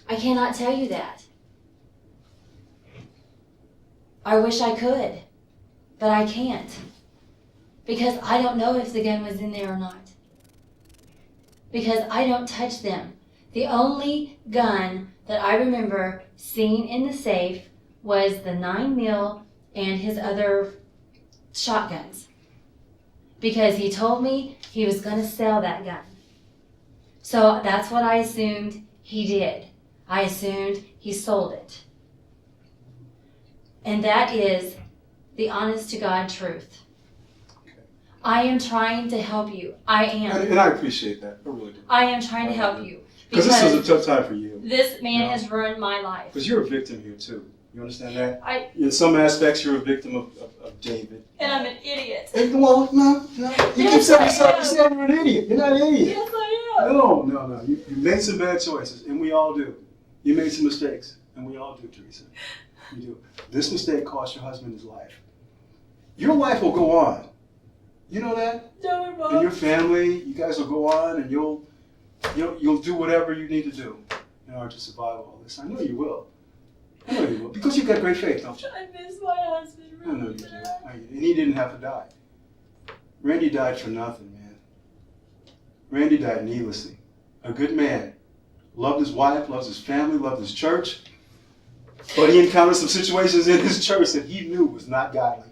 [SPEAKER 2] I cannot tell you that. I wish I could, but I can't. Because I don't know if the gun was in there or not. Because I don't touch them. The only gun that I remember seeing in the safe was the 9mm and his other shotguns. Because he told me he was going to sell that gun. So that's what I assumed he did. I assumed he sold it. And that is the honest to God truth. I am trying to help you. I am.
[SPEAKER 12] And I appreciate that. I really do.
[SPEAKER 2] I am trying to help you.
[SPEAKER 12] Because this is a tough time for you.
[SPEAKER 2] This man has ruined my life.
[SPEAKER 12] Because you're a victim here, too. You understand that?
[SPEAKER 2] In
[SPEAKER 12] some aspects, you're a victim of David.
[SPEAKER 5] And I'm an idiot.
[SPEAKER 12] Well, no. You keep saying yourself, you're an idiot. You're not an idiot.
[SPEAKER 5] Yes, I am.
[SPEAKER 12] No. You made some bad choices, and we all do. You made some mistakes, and we all do, Teresa. You do. This mistake cost your husband his life. Your life will go on. You know that?
[SPEAKER 5] No, Mom.
[SPEAKER 12] And your family, you guys will go on, and you'll do whatever you need to do in order to survive all this. I know you will. I know you will. Because you've got great faith, don't you?
[SPEAKER 5] I miss my husband.
[SPEAKER 12] I know you do. And he didn't have to die. Randy died for nothing, man. Randy died needlessly. A good man. Loved his wife, loves his family, loved his church. But he encountered some situations in his church that he knew was not godly.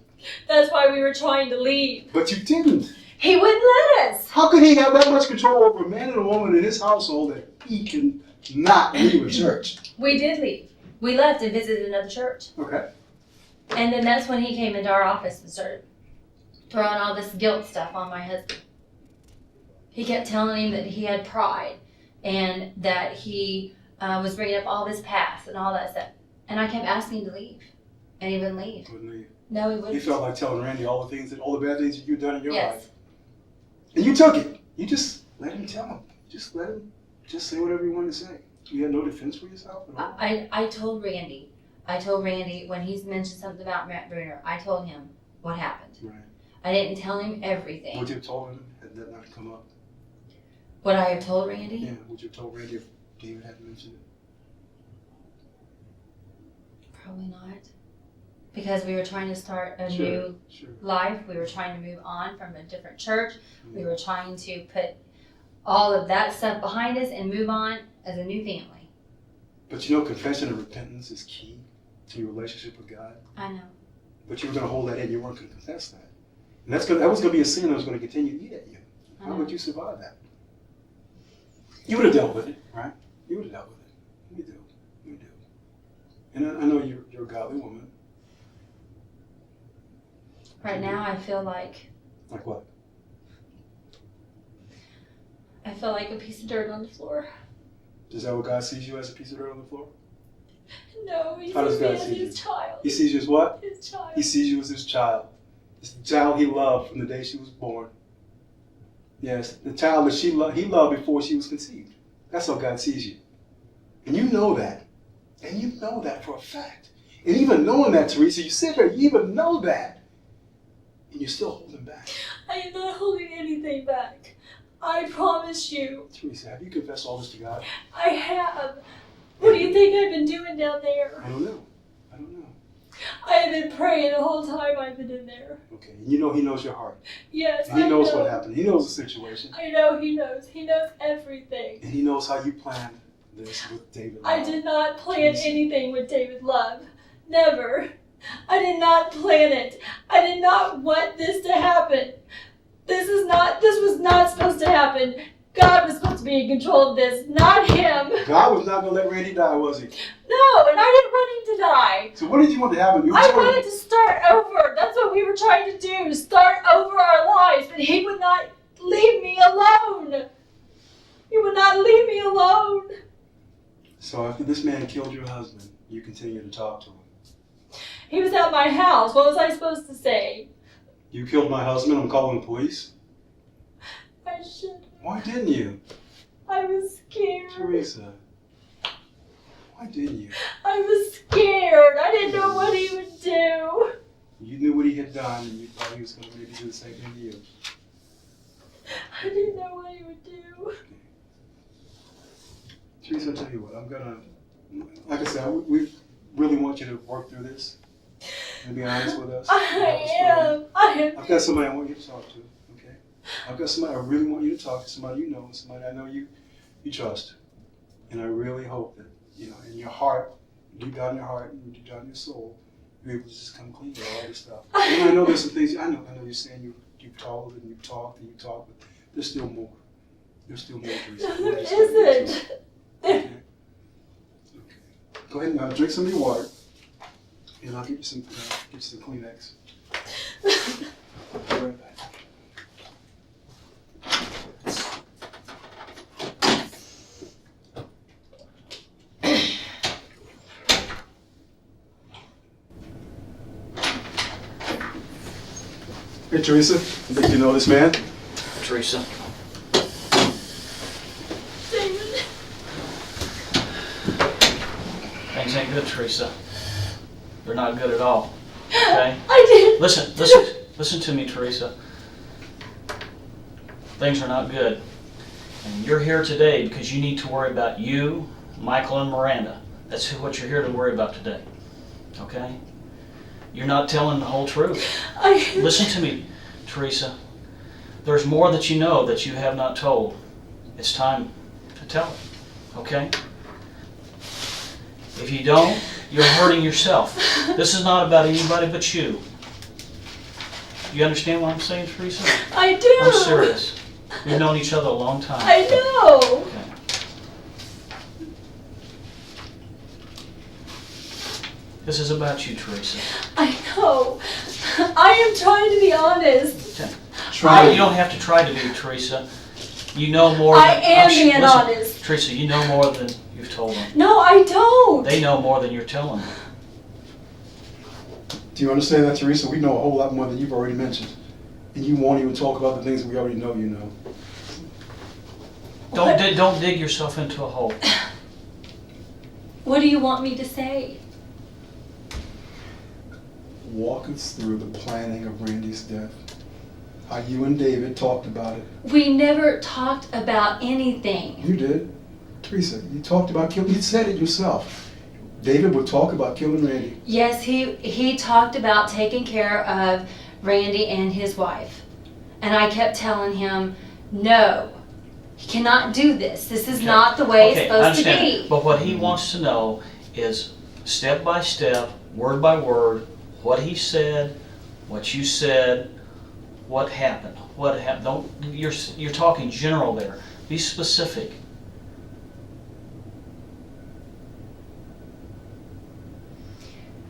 [SPEAKER 5] That's why we were trying to leave.
[SPEAKER 12] But you didn't.
[SPEAKER 5] He wouldn't let us.
[SPEAKER 12] How could he have that much control over a man and a woman in his household that he can not leave a church?
[SPEAKER 2] We did leave. We left and visited another church.
[SPEAKER 12] Okay.
[SPEAKER 2] And then that's when he came into our office and started throwing all this guilt stuff on my husband. He kept telling him that he had pride and that he was bringing up all of his past and all that stuff. And I kept asking him to leave. And he wouldn't leave.
[SPEAKER 12] Wouldn't leave.
[SPEAKER 2] No, he wouldn't.
[SPEAKER 12] He felt like telling Randy all the bad things that you've done in your
[SPEAKER 2] Yes.
[SPEAKER 12] life. And you took it. You just let him tell him. Just let him say whatever you wanted to say. You had no defense for yourself at all?
[SPEAKER 2] I told Randy when he mentioned something about Matt Bruner, I told him what happened.
[SPEAKER 12] Right.
[SPEAKER 2] I didn't tell him everything.
[SPEAKER 12] Would you have told him had that not come up?
[SPEAKER 2] Would I have told Randy?
[SPEAKER 12] Yeah, would you have told Randy if David hadn't mentioned it?
[SPEAKER 2] Probably not. Because we were trying to start a new life. We were trying to move on from a different church. We were trying to put all of that stuff behind us and move on as a new family.
[SPEAKER 12] But you know, confession and repentance is key to your relationship with God.
[SPEAKER 2] I know.
[SPEAKER 12] But you were going to hold that in. You weren't going to confess that. And that was going to be a sin that was going to continue to eat at you. How would you survive that? You would have dealt with it, right? You would have dealt with it. You do. You do. And I know you're a godly woman.
[SPEAKER 2] Right now, I feel like.
[SPEAKER 12] Like what?
[SPEAKER 5] I feel like a piece of dirt on the floor.
[SPEAKER 12] Is that what God sees you as, a piece of dirt on the floor?
[SPEAKER 5] No, he
[SPEAKER 12] How does
[SPEAKER 5] sees me
[SPEAKER 12] God
[SPEAKER 5] as
[SPEAKER 12] see you?
[SPEAKER 5] his child.
[SPEAKER 12] He sees you as what?
[SPEAKER 5] His child.
[SPEAKER 12] He sees you as his child. It's the child he loved from the day she was born. Yes, the child that he loved before she was conceived. That's how God sees you. And you know that. And you know that for a fact. And even knowing that, Teresa, you sit here, you even know that. And you're still holding back.
[SPEAKER 5] I am not holding anything back. I promise you.
[SPEAKER 12] Teresa, have you confessed all this to God?
[SPEAKER 5] I have. What do you think I've been doing down there?
[SPEAKER 12] I don't know. I don't know.
[SPEAKER 5] I have been praying the whole time I've been in there.
[SPEAKER 12] Okay, and you know he knows your heart.
[SPEAKER 5] Yes,
[SPEAKER 12] And he
[SPEAKER 5] I
[SPEAKER 12] knows
[SPEAKER 5] know.
[SPEAKER 12] what happened. He knows the situation.
[SPEAKER 5] I know he knows. He knows everything.
[SPEAKER 12] And he knows how you planned this with David.
[SPEAKER 5] I did not plan anything with David Love. Never. I did not plan it. I did not want this to happen. This was not supposed to happen. God was supposed to be in control of this, not him.
[SPEAKER 12] God was not going to let Randy die, was he?
[SPEAKER 5] No, and I didn't want him to die.
[SPEAKER 12] So what did you want to happen?
[SPEAKER 5] I wanted to start over. That's what we were trying to do, start over our lives. But he would not leave me alone. He would not leave me alone.
[SPEAKER 12] So after this man killed your husband, you continued to talk to him.
[SPEAKER 5] He was at my house. What was I supposed to say?
[SPEAKER 12] You killed my husband, I'm calling the police.
[SPEAKER 5] I should.
[SPEAKER 12] Why didn't you?
[SPEAKER 5] I was scared.
[SPEAKER 12] Teresa, why didn't you?
[SPEAKER 5] I was scared. I didn't know what he would do.
[SPEAKER 12] You knew what he had done, and you thought he was going to maybe do the same thing to you.
[SPEAKER 5] I didn't know what he would do.
[SPEAKER 12] Teresa, I'll tell you what, I'm going to, like I said, we really want you to work through this and be honest with us.
[SPEAKER 5] I am.
[SPEAKER 12] I've got somebody I want you to talk to, okay? I've got somebody I really want you to talk to, somebody you know, somebody I know you trust. And I really hope that, you know, in your heart, deep down in your heart, and deep down in your soul, you're able to just come clean with all this stuff. And I know there's some things, I know you're saying you've told and you've talked, but there's still more. There's still more, Teresa.
[SPEAKER 5] No, there isn't.
[SPEAKER 12] Okay. Go ahead and drink some of your water, and I'll get you some Kleenex. I'll be right back. Hey, Teresa, I think you know this man.
[SPEAKER 10] Teresa.
[SPEAKER 5] David.
[SPEAKER 10] Things ain't good, Teresa. They're not good at all. Okay?
[SPEAKER 5] I didn't.
[SPEAKER 10] Listen to me, Teresa. Things are not good. And you're here today because you need to worry about you, Michael, and Miranda. That's what you're here to worry about today. Okay? You're not telling the whole truth. Listen to me, Teresa. There's more that you know that you have not told. It's time to tell it. Okay? If you don't, you're hurting yourself. This is not about anybody but you. You understand what I'm saying, Teresa?
[SPEAKER 5] I do.
[SPEAKER 10] I'm serious. We've known each other a long time.
[SPEAKER 5] I know.
[SPEAKER 10] Okay. This is about you, Teresa.
[SPEAKER 5] I know. I am trying to be honest.
[SPEAKER 10] You don't have to try to be, Teresa. You know more than...
[SPEAKER 5] I am being honest.
[SPEAKER 10] Teresa, you know more than you've told them.
[SPEAKER 5] No, I don't.
[SPEAKER 10] They know more than you're telling them.
[SPEAKER 12] Do you understand that, Teresa? We know a whole lot more than you've already mentioned. And you won't even talk about the things that we already know you know.
[SPEAKER 10] Don't dig yourself into a hole.
[SPEAKER 5] What do you want me to say?
[SPEAKER 12] Walk us through the planning of Randy's death. How you and David talked about it.
[SPEAKER 5] We never talked about anything.
[SPEAKER 12] You did. Teresa, you talked about killing, you said it yourself. David would talk about killing Randy.
[SPEAKER 13] Yes, he talked about taking care of Randy and his wife. And I kept telling him, no, he cannot do this. This is not the way it's supposed to be.
[SPEAKER 10] But what he wants to know is step by step, word by word, what he said, what you said, what happened. What happened? Don't you're talking general there. Be specific.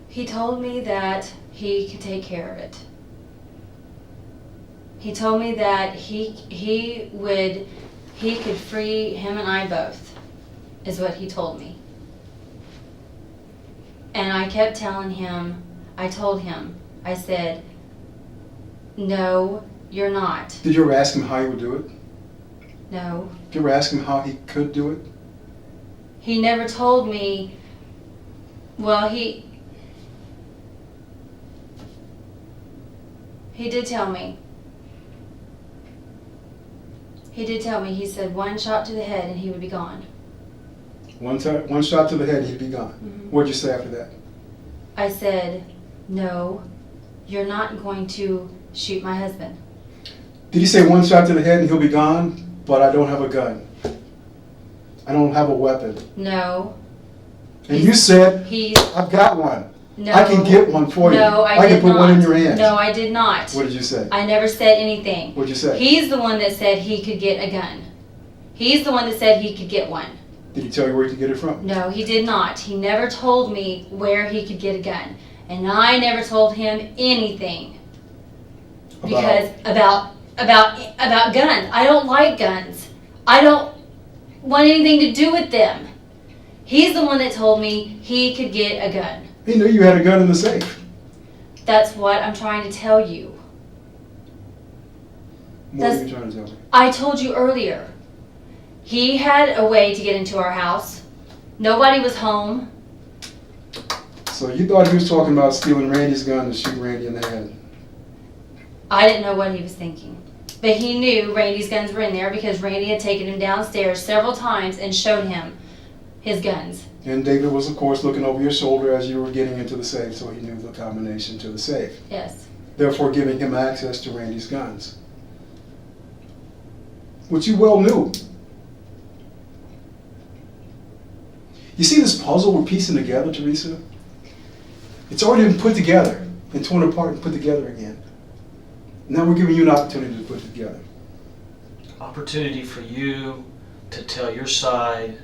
[SPEAKER 13] He told me that he could take care of it. He told me that he could free him and I both, is what he told me. And I kept telling him, I told him, I said, no, you're not.
[SPEAKER 12] Did you ever ask him how he would do it?
[SPEAKER 13] No.
[SPEAKER 12] Did you ever ask him how he could do it?
[SPEAKER 13] He never told me. Well, he did tell me. He did tell me. He said one shot to the head and he would be gone.
[SPEAKER 12] One shot to the head, he'd be gone.
[SPEAKER 13] Mhm.
[SPEAKER 12] What'd you say after that?
[SPEAKER 13] I said, no, you're not going to shoot my husband.
[SPEAKER 12] Did he say one shot to the head and he'll be gone, but I don't have a gun? I don't have a weapon.
[SPEAKER 13] No.
[SPEAKER 12] And you said,
[SPEAKER 13] He's
[SPEAKER 12] I've got one.
[SPEAKER 13] no.
[SPEAKER 12] I can get one for you.
[SPEAKER 13] No, I
[SPEAKER 12] can
[SPEAKER 13] did
[SPEAKER 12] put
[SPEAKER 13] not.
[SPEAKER 12] one in your hand.
[SPEAKER 13] No, I did not.
[SPEAKER 12] What did you say?
[SPEAKER 13] I never said anything.
[SPEAKER 12] What'd you say?
[SPEAKER 13] He's the one that said he could get a gun. He's the one that said he could get one.
[SPEAKER 12] Did he tell you where to get it from?
[SPEAKER 13] No, he did not. He never told me where he could get a gun. And I never told him anything. Because about guns. I don't like guns. I don't want anything to do with them. He's the one that told me he could get a gun.
[SPEAKER 12] He knew you had a gun in the safe.
[SPEAKER 13] That's what I'm trying to tell you.
[SPEAKER 12] What are you trying to tell me?
[SPEAKER 13] I told you earlier. He had a way to get into our house. Nobody was home.
[SPEAKER 12] So you thought he was talking about stealing Randy's gun to shoot Randy in the head?
[SPEAKER 13] I didn't know what he was thinking. But he knew Randy's guns were in there because Randy had taken him downstairs several times and showed him his guns.
[SPEAKER 12] And David was, of course, looking over your shoulder as you were getting into the safe, so he knew the combination to the safe.
[SPEAKER 13] Yes.
[SPEAKER 12] Therefore giving him access to Randy's guns. Which you well knew. You see this puzzle we're piecing together, Teresa? It's already been put together and torn apart and put together again. Now we're giving you an opportunity to put it together.
[SPEAKER 3] Opportunity for you to tell your side,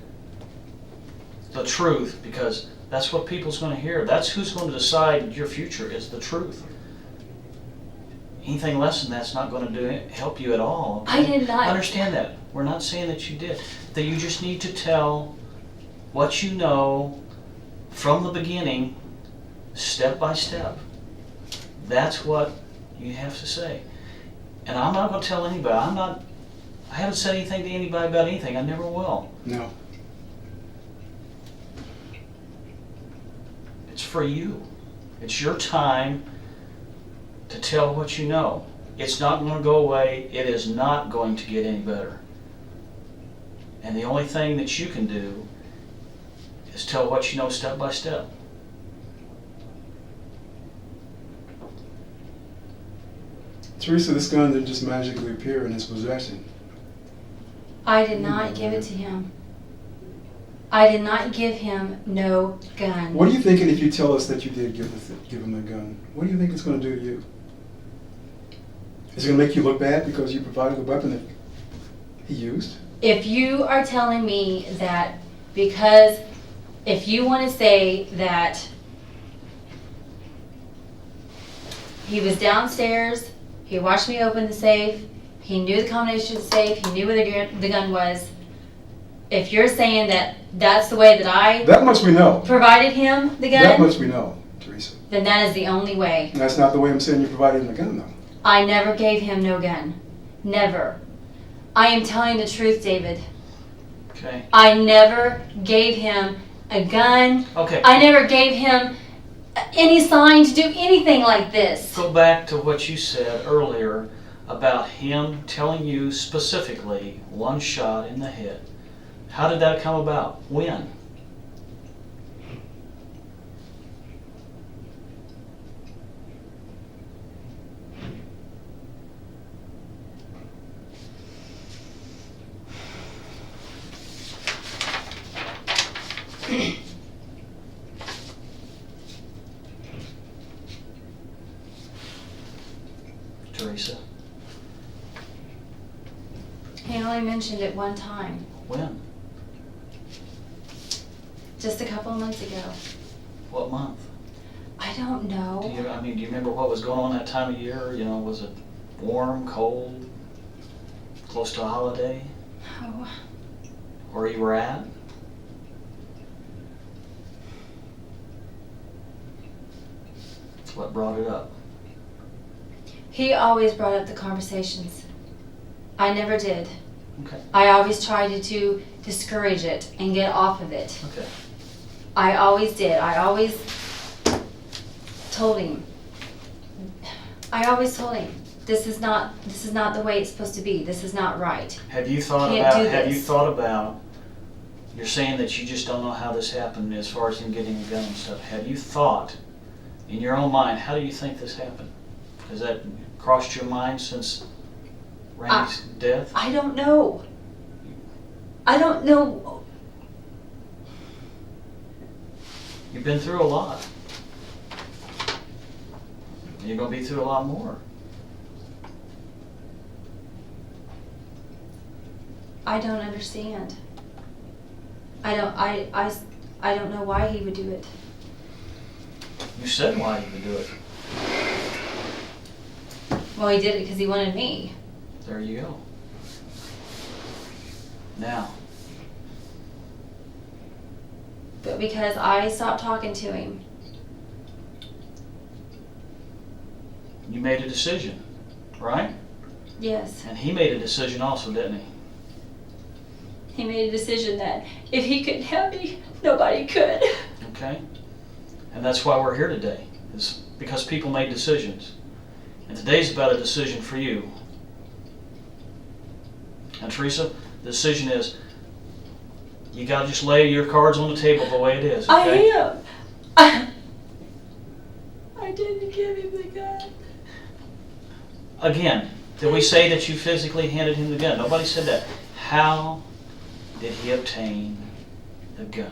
[SPEAKER 3] the truth, because that's what people's going to hear. That's who's going to decide your future, is the truth. Anything less than that's not going to help you at all. Okay?
[SPEAKER 13] I did not.
[SPEAKER 3] Understand that. We're not saying that you did. That you just need to tell what you know from the beginning, step by step. That's what you have to say. And I'm not going to tell anybody. I haven't said anything to anybody about anything. I never will.
[SPEAKER 12] No.
[SPEAKER 3] It's for you. It's your time to tell what you know. It's not going to go away. It is not going to get any better. And the only thing that you can do is tell what you know step by step.
[SPEAKER 12] Teresa, this gun didn't just magically appear in his possession.
[SPEAKER 13] I did not give it to him. I did not give him no gun.
[SPEAKER 12] What are you thinking if you tell us that you did give him the gun? What do you think it's going to do to you? Is it going to make you look bad because you provided the weapon that he used?
[SPEAKER 13] If you are telling me that because if you want to say that he was downstairs, he watched me open the safe, he knew the combination of the safe, he knew where the gun was, if you're saying that that's the way that I
[SPEAKER 12] That much we know.
[SPEAKER 13] provided him the gun,
[SPEAKER 12] That much we know, Teresa.
[SPEAKER 13] then that is the only way.
[SPEAKER 12] And that's not the way I'm saying you provided him the gun, though.
[SPEAKER 13] I never gave him no gun. Never. I am telling the truth, David.
[SPEAKER 3] Okay.
[SPEAKER 13] I never gave him a gun.
[SPEAKER 3] Okay.
[SPEAKER 13] I never gave him any sign to do anything like this.
[SPEAKER 3] Go back to what you said earlier about him telling you specifically one shot in the head. How did that come about? When? Teresa,
[SPEAKER 13] He only mentioned it one time,
[SPEAKER 3] when?
[SPEAKER 13] just a couple of months ago.
[SPEAKER 3] What month?
[SPEAKER 13] I don't know.
[SPEAKER 3] Do you remember what was going on that time of year? You know, was it warm, cold, close to a holiday?
[SPEAKER 13] No.
[SPEAKER 3] Where you were at?
[SPEAKER 14] What brought it up?
[SPEAKER 13] He always brought up the conversations. I never did.
[SPEAKER 14] Okay.
[SPEAKER 13] I always tried to discourage it and get off of it.
[SPEAKER 14] Okay.
[SPEAKER 13] I always did. I always told him. This is not the way it's supposed to be. This is not right.
[SPEAKER 14] Have you thought
[SPEAKER 13] Can't
[SPEAKER 14] about?
[SPEAKER 13] do
[SPEAKER 14] Have you
[SPEAKER 13] this.
[SPEAKER 14] thought about? You're saying that you just don't know how this happened as far as him getting a gun and stuff. Have you thought, in your own mind, how do you think this happened? Has that crossed your mind since Randy's death?
[SPEAKER 13] I don't know. I don't know.
[SPEAKER 14] You've been through a lot. You're gonna be through a lot more.
[SPEAKER 13] I don't understand. I don't know why he would do it.
[SPEAKER 14] You said why you would do it.
[SPEAKER 13] Well, he did it because he wanted me.
[SPEAKER 14] There you go. Now,
[SPEAKER 13] But because I stopped talking to him.
[SPEAKER 14] you made a decision, right?
[SPEAKER 13] Yes.
[SPEAKER 14] And he made a decision also, didn't he?
[SPEAKER 5] He made a decision that if he couldn't have me, nobody could.
[SPEAKER 14] Okay? And that's why we're here today, is because people made decisions. And today's about a decision for you. And Teresa, the decision is, you gotta just lay your cards on the table the way it is, okay?
[SPEAKER 5] I am. I didn't give him the gun.
[SPEAKER 14] Again, did we say that you physically handed him the gun? Nobody said that. How did he obtain the gun?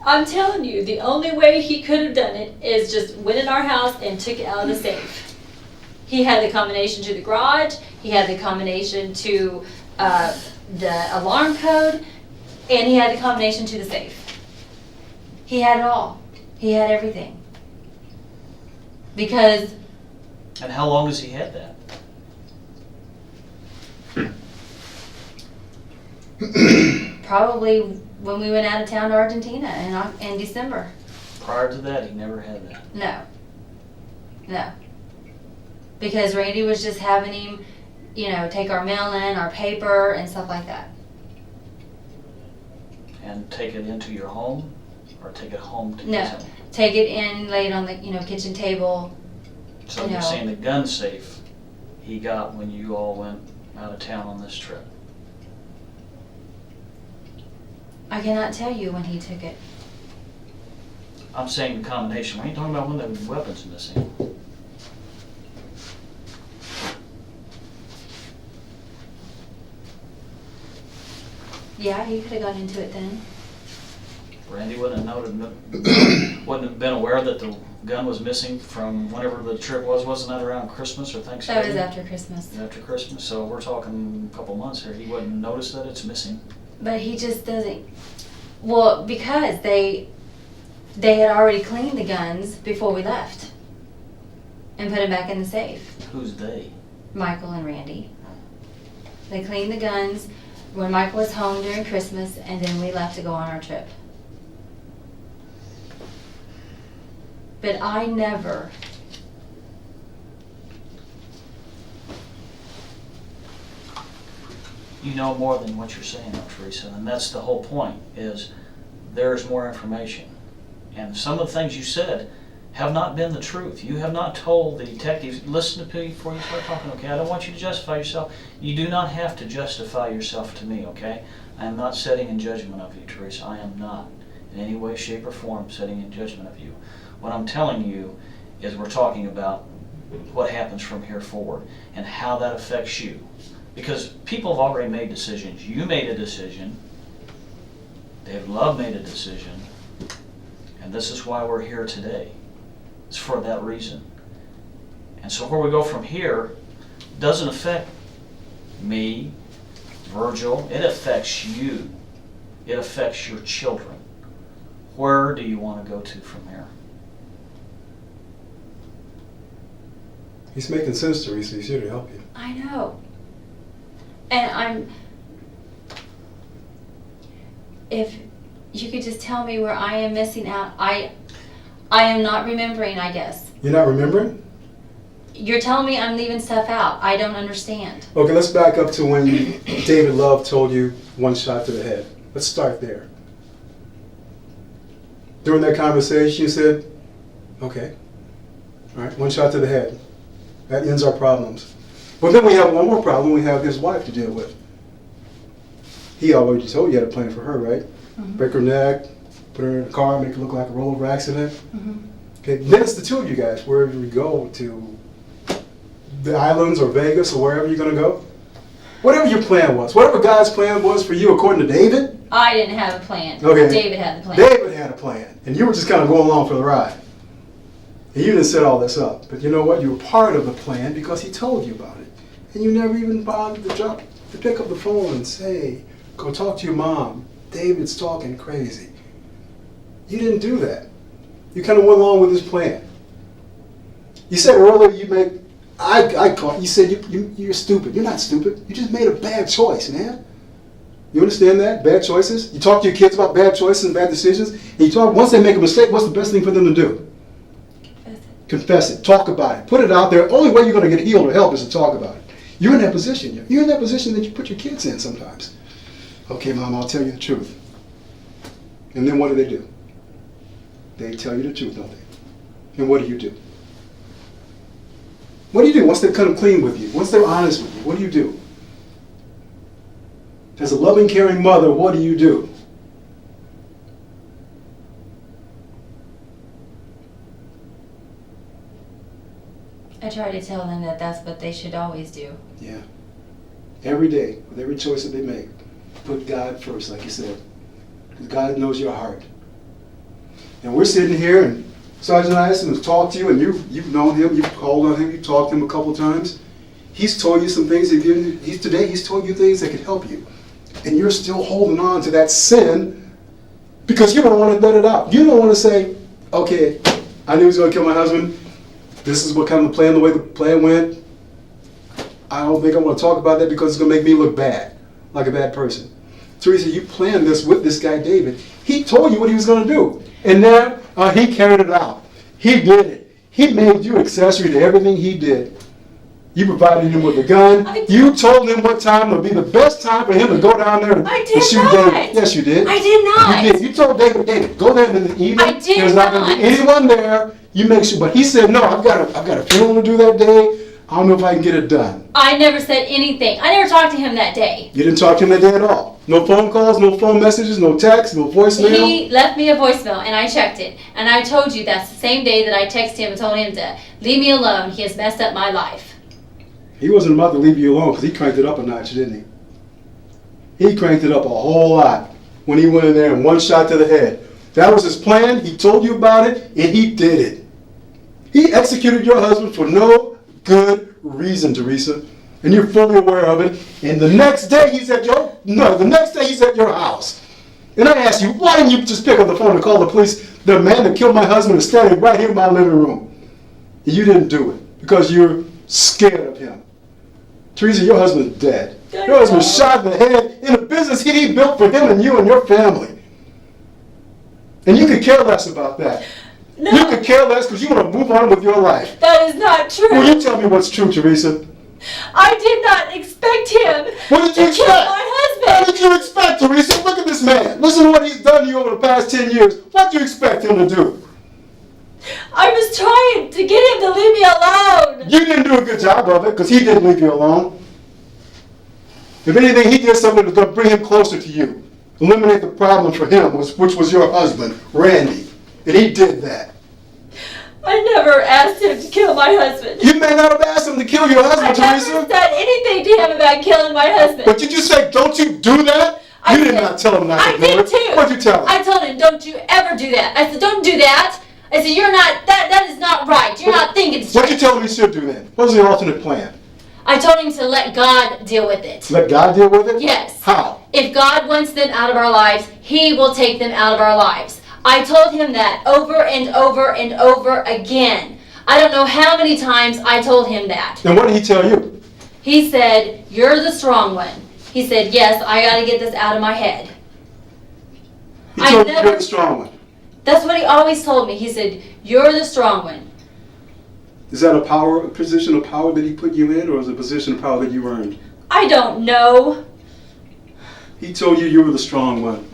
[SPEAKER 5] I'm telling you, the only way he could have done it is just went in our house and took it out of the safe. He had the combination to the garage, he had the combination to the alarm code, and he had the combination to the safe.
[SPEAKER 13] He had it all. He had everything. Because
[SPEAKER 14] And how long has he had that?
[SPEAKER 13] probably when we went out of town to Argentina in December.
[SPEAKER 14] Prior to that, he never had that.
[SPEAKER 13] No. No. Because Randy was just having him, take our mail in, our paper, and stuff like that.
[SPEAKER 14] And take it into your home, or take it home to
[SPEAKER 13] No.
[SPEAKER 14] his home?
[SPEAKER 13] Take it in, lay it on the, kitchen table.
[SPEAKER 14] So you're saying the gun safe he got when you all went out of town on this trip?
[SPEAKER 13] I cannot tell you when he took it.
[SPEAKER 14] I'm saying the combination. We ain't talking about when the weapon's missing.
[SPEAKER 13] Yeah, he could have gone into it then.
[SPEAKER 14] Randy wouldn't have been aware that the gun was missing from whenever the trip was. Wasn't that around Christmas or Thanksgiving?
[SPEAKER 13] That was after Christmas.
[SPEAKER 14] After Christmas, so we're talking a couple months here. He wouldn't notice that it's missing?
[SPEAKER 13] But he just doesn't. Well, because they had already cleaned the guns before we left and put them back in the safe.
[SPEAKER 14] Who's they?
[SPEAKER 13] Michael and Randy. They cleaned the guns when Michael was home during Christmas, and then we left to go on our trip. But I never.
[SPEAKER 14] You know more than what you're saying, Teresa, and that's the whole point, is there's more information. And some of the things you said have not been the truth. You have not told the detectives, listen to me before you start talking, okay? I don't want you to justify yourself. You do not have to justify yourself to me, okay? I am not setting in judgment of you, Teresa. I am not in any way, shape, or form setting in judgment of you. What I'm telling you is we're talking about what happens from here forward and how that affects you. Because people have already made decisions. You made a decision. David Love made a decision. And this is why we're here today. It's for that reason. And so where we go from here doesn't affect me, Virgil. It affects you. It affects your children. Where do you want to go to from here?
[SPEAKER 12] He's making sense, Teresa. He's here to help you.
[SPEAKER 13] I know. And if you could just tell me where I am missing out,
[SPEAKER 2] I am not remembering, I guess.
[SPEAKER 12] You're not remembering?
[SPEAKER 2] You're telling me I'm leaving stuff out. I don't understand.
[SPEAKER 12] Okay, let's back up to when David Love told you one shot to the head. Let's start there. During that conversation, you said, okay, all right, one shot to the head. That ends our problems. But then we have one more problem. We have his wife to deal with. He already told you had a plan for her, right?
[SPEAKER 2] Mm-hmm.
[SPEAKER 12] Break her neck, put her in a car, make it look like a rollover accident.
[SPEAKER 2] Mm-hmm.
[SPEAKER 12] Okay, then it's the two of you guys. Wherever we go, to the islands or Vegas or wherever you're going to go. Whatever your plan was, whatever God's plan was for you according to David.
[SPEAKER 2] I didn't have a plan.
[SPEAKER 12] Okay.
[SPEAKER 2] David had the plan.
[SPEAKER 12] David had a plan, and you were just kind of going along for the ride. And you didn't set all this up. But you know what? You were part of the plan because he told you about it. And you never even bothered to pick up the phone and say, go talk to your mom. David's talking crazy. You didn't do that. You kind of went along with his plan. You said earlier you said you're stupid. You're not stupid. You just made a bad choice, man. You understand that? Bad choices? You talk to your kids about bad choices and bad decisions. And you talk, once they make a mistake, what's the best thing for them to do? Confess it. Talk about it. Put it out there. Only way you're going to get healed or help is to talk about it. You're in that position. You're in that position that you put your kids in sometimes. Okay, Mom, I'll tell you the truth. And then what do? They tell you the truth, don't they? And what do? What do? Once they come clean with you? Once they're honest with you, what do? As a loving, caring mother, what do?
[SPEAKER 2] I try to tell them that that's what they should always do.
[SPEAKER 12] Yeah. Every day, with every choice that they make, put God first, like you said. Because God knows your heart. And we're sitting here, and Sergeant Ison has talked to you, and you've known him, you've called on him, you've talked to him a couple times. He's told you some things, he's told you things that could help you. And you're still holding on to that sin because you don't want to let it out. You don't want to say, okay, I knew he was going to kill my husband. This is what kind of the way the plan went. I don't think I want to talk about that because it's going to make me look bad, like a bad person. Teresa, you planned this with this guy, David. He told you what he was going to do. And then he carried it out. He did it. He made you accessory to everything he did. You provided him with a gun. You told him what time would be the best time for him to go down there to shoot David. Yes, you did.
[SPEAKER 2] I did not.
[SPEAKER 12] You did. You told David, go there in the evening.
[SPEAKER 2] I did
[SPEAKER 12] There's not going to be anyone there. You make sure. But he said, no, I've got a funeral to do that day. I don't know if I can get it done.
[SPEAKER 2] I never said anything. I never talked to him that day.
[SPEAKER 12] You didn't talk to him that day at all? No phone calls, no phone messages, no text, no voicemail?
[SPEAKER 2] He left me a voicemail, and I checked it. And I told you that's the same day that I texted him and told him to leave me alone. He has messed up my life.
[SPEAKER 12] He wasn't about to leave you alone because he cranked it up a notch, didn't he? He cranked it up a whole lot when he went in there and one shot to the head. That was his plan. He told you about it, and he did it. He executed your husband for no good reason, Teresa, and you're fully aware of it. And the next day he's at your house. And I asked you, why didn't you just pick up the phone and call the police? The man that killed my husband is standing right here in my living room. And you didn't do it because you're scared of him. Teresa, your husband's dead. Your husband shot in the head in a business he built for him and you and your family. And you could care less about that.
[SPEAKER 5] No.
[SPEAKER 12] You could care less because you want to move on with your life.
[SPEAKER 5] That is not true.
[SPEAKER 12] Well, you tell me what's true, Teresa.
[SPEAKER 5] I did not expect him
[SPEAKER 12] What did you
[SPEAKER 5] to
[SPEAKER 12] expect?
[SPEAKER 5] kill my husband.
[SPEAKER 12] What did you expect, Teresa? Look at this man. Listen to what he's done to you over the past 10 years. What do you expect him to do?
[SPEAKER 5] I was trying to get him to leave me alone.
[SPEAKER 12] You didn't do a good job of it because he didn't leave you alone. If anything, he did something to bring him closer to you. Eliminate the problem for him, which was your husband, Randy. And he did that.
[SPEAKER 5] I never asked him to kill my husband.
[SPEAKER 12] You may not have asked him to kill your husband,
[SPEAKER 5] I
[SPEAKER 12] Teresa.
[SPEAKER 5] never said anything to him about killing my husband.
[SPEAKER 12] But did you say, don't you do that? You did not tell him not to do it.
[SPEAKER 5] I did too.
[SPEAKER 12] What'd you tell him?
[SPEAKER 5] I told him, don't you ever do that. I said, don't do that. I said, you're not, that is not right. You're not thinking straight.
[SPEAKER 12] What'd you tell him he should do then? What was the alternate plan?
[SPEAKER 2] I told him to let God deal with it.
[SPEAKER 12] Let God deal with it?
[SPEAKER 2] Yes.
[SPEAKER 12] How?
[SPEAKER 2] If God wants them out of our lives, He will take them out of our lives. I told him that over and over and over again. I don't know how many times I told him that.
[SPEAKER 12] And what did he tell you?
[SPEAKER 2] He said, you're the strong one. He said, yes, I got to get this out of my head.
[SPEAKER 12] He told you you're the strong one.
[SPEAKER 13] That's what he always told me. He said, "You're the strong one."
[SPEAKER 12] Is that a position of power that he put you in, or is it a position of power that you earned?
[SPEAKER 13] I don't know.
[SPEAKER 12] He told you were the strong one.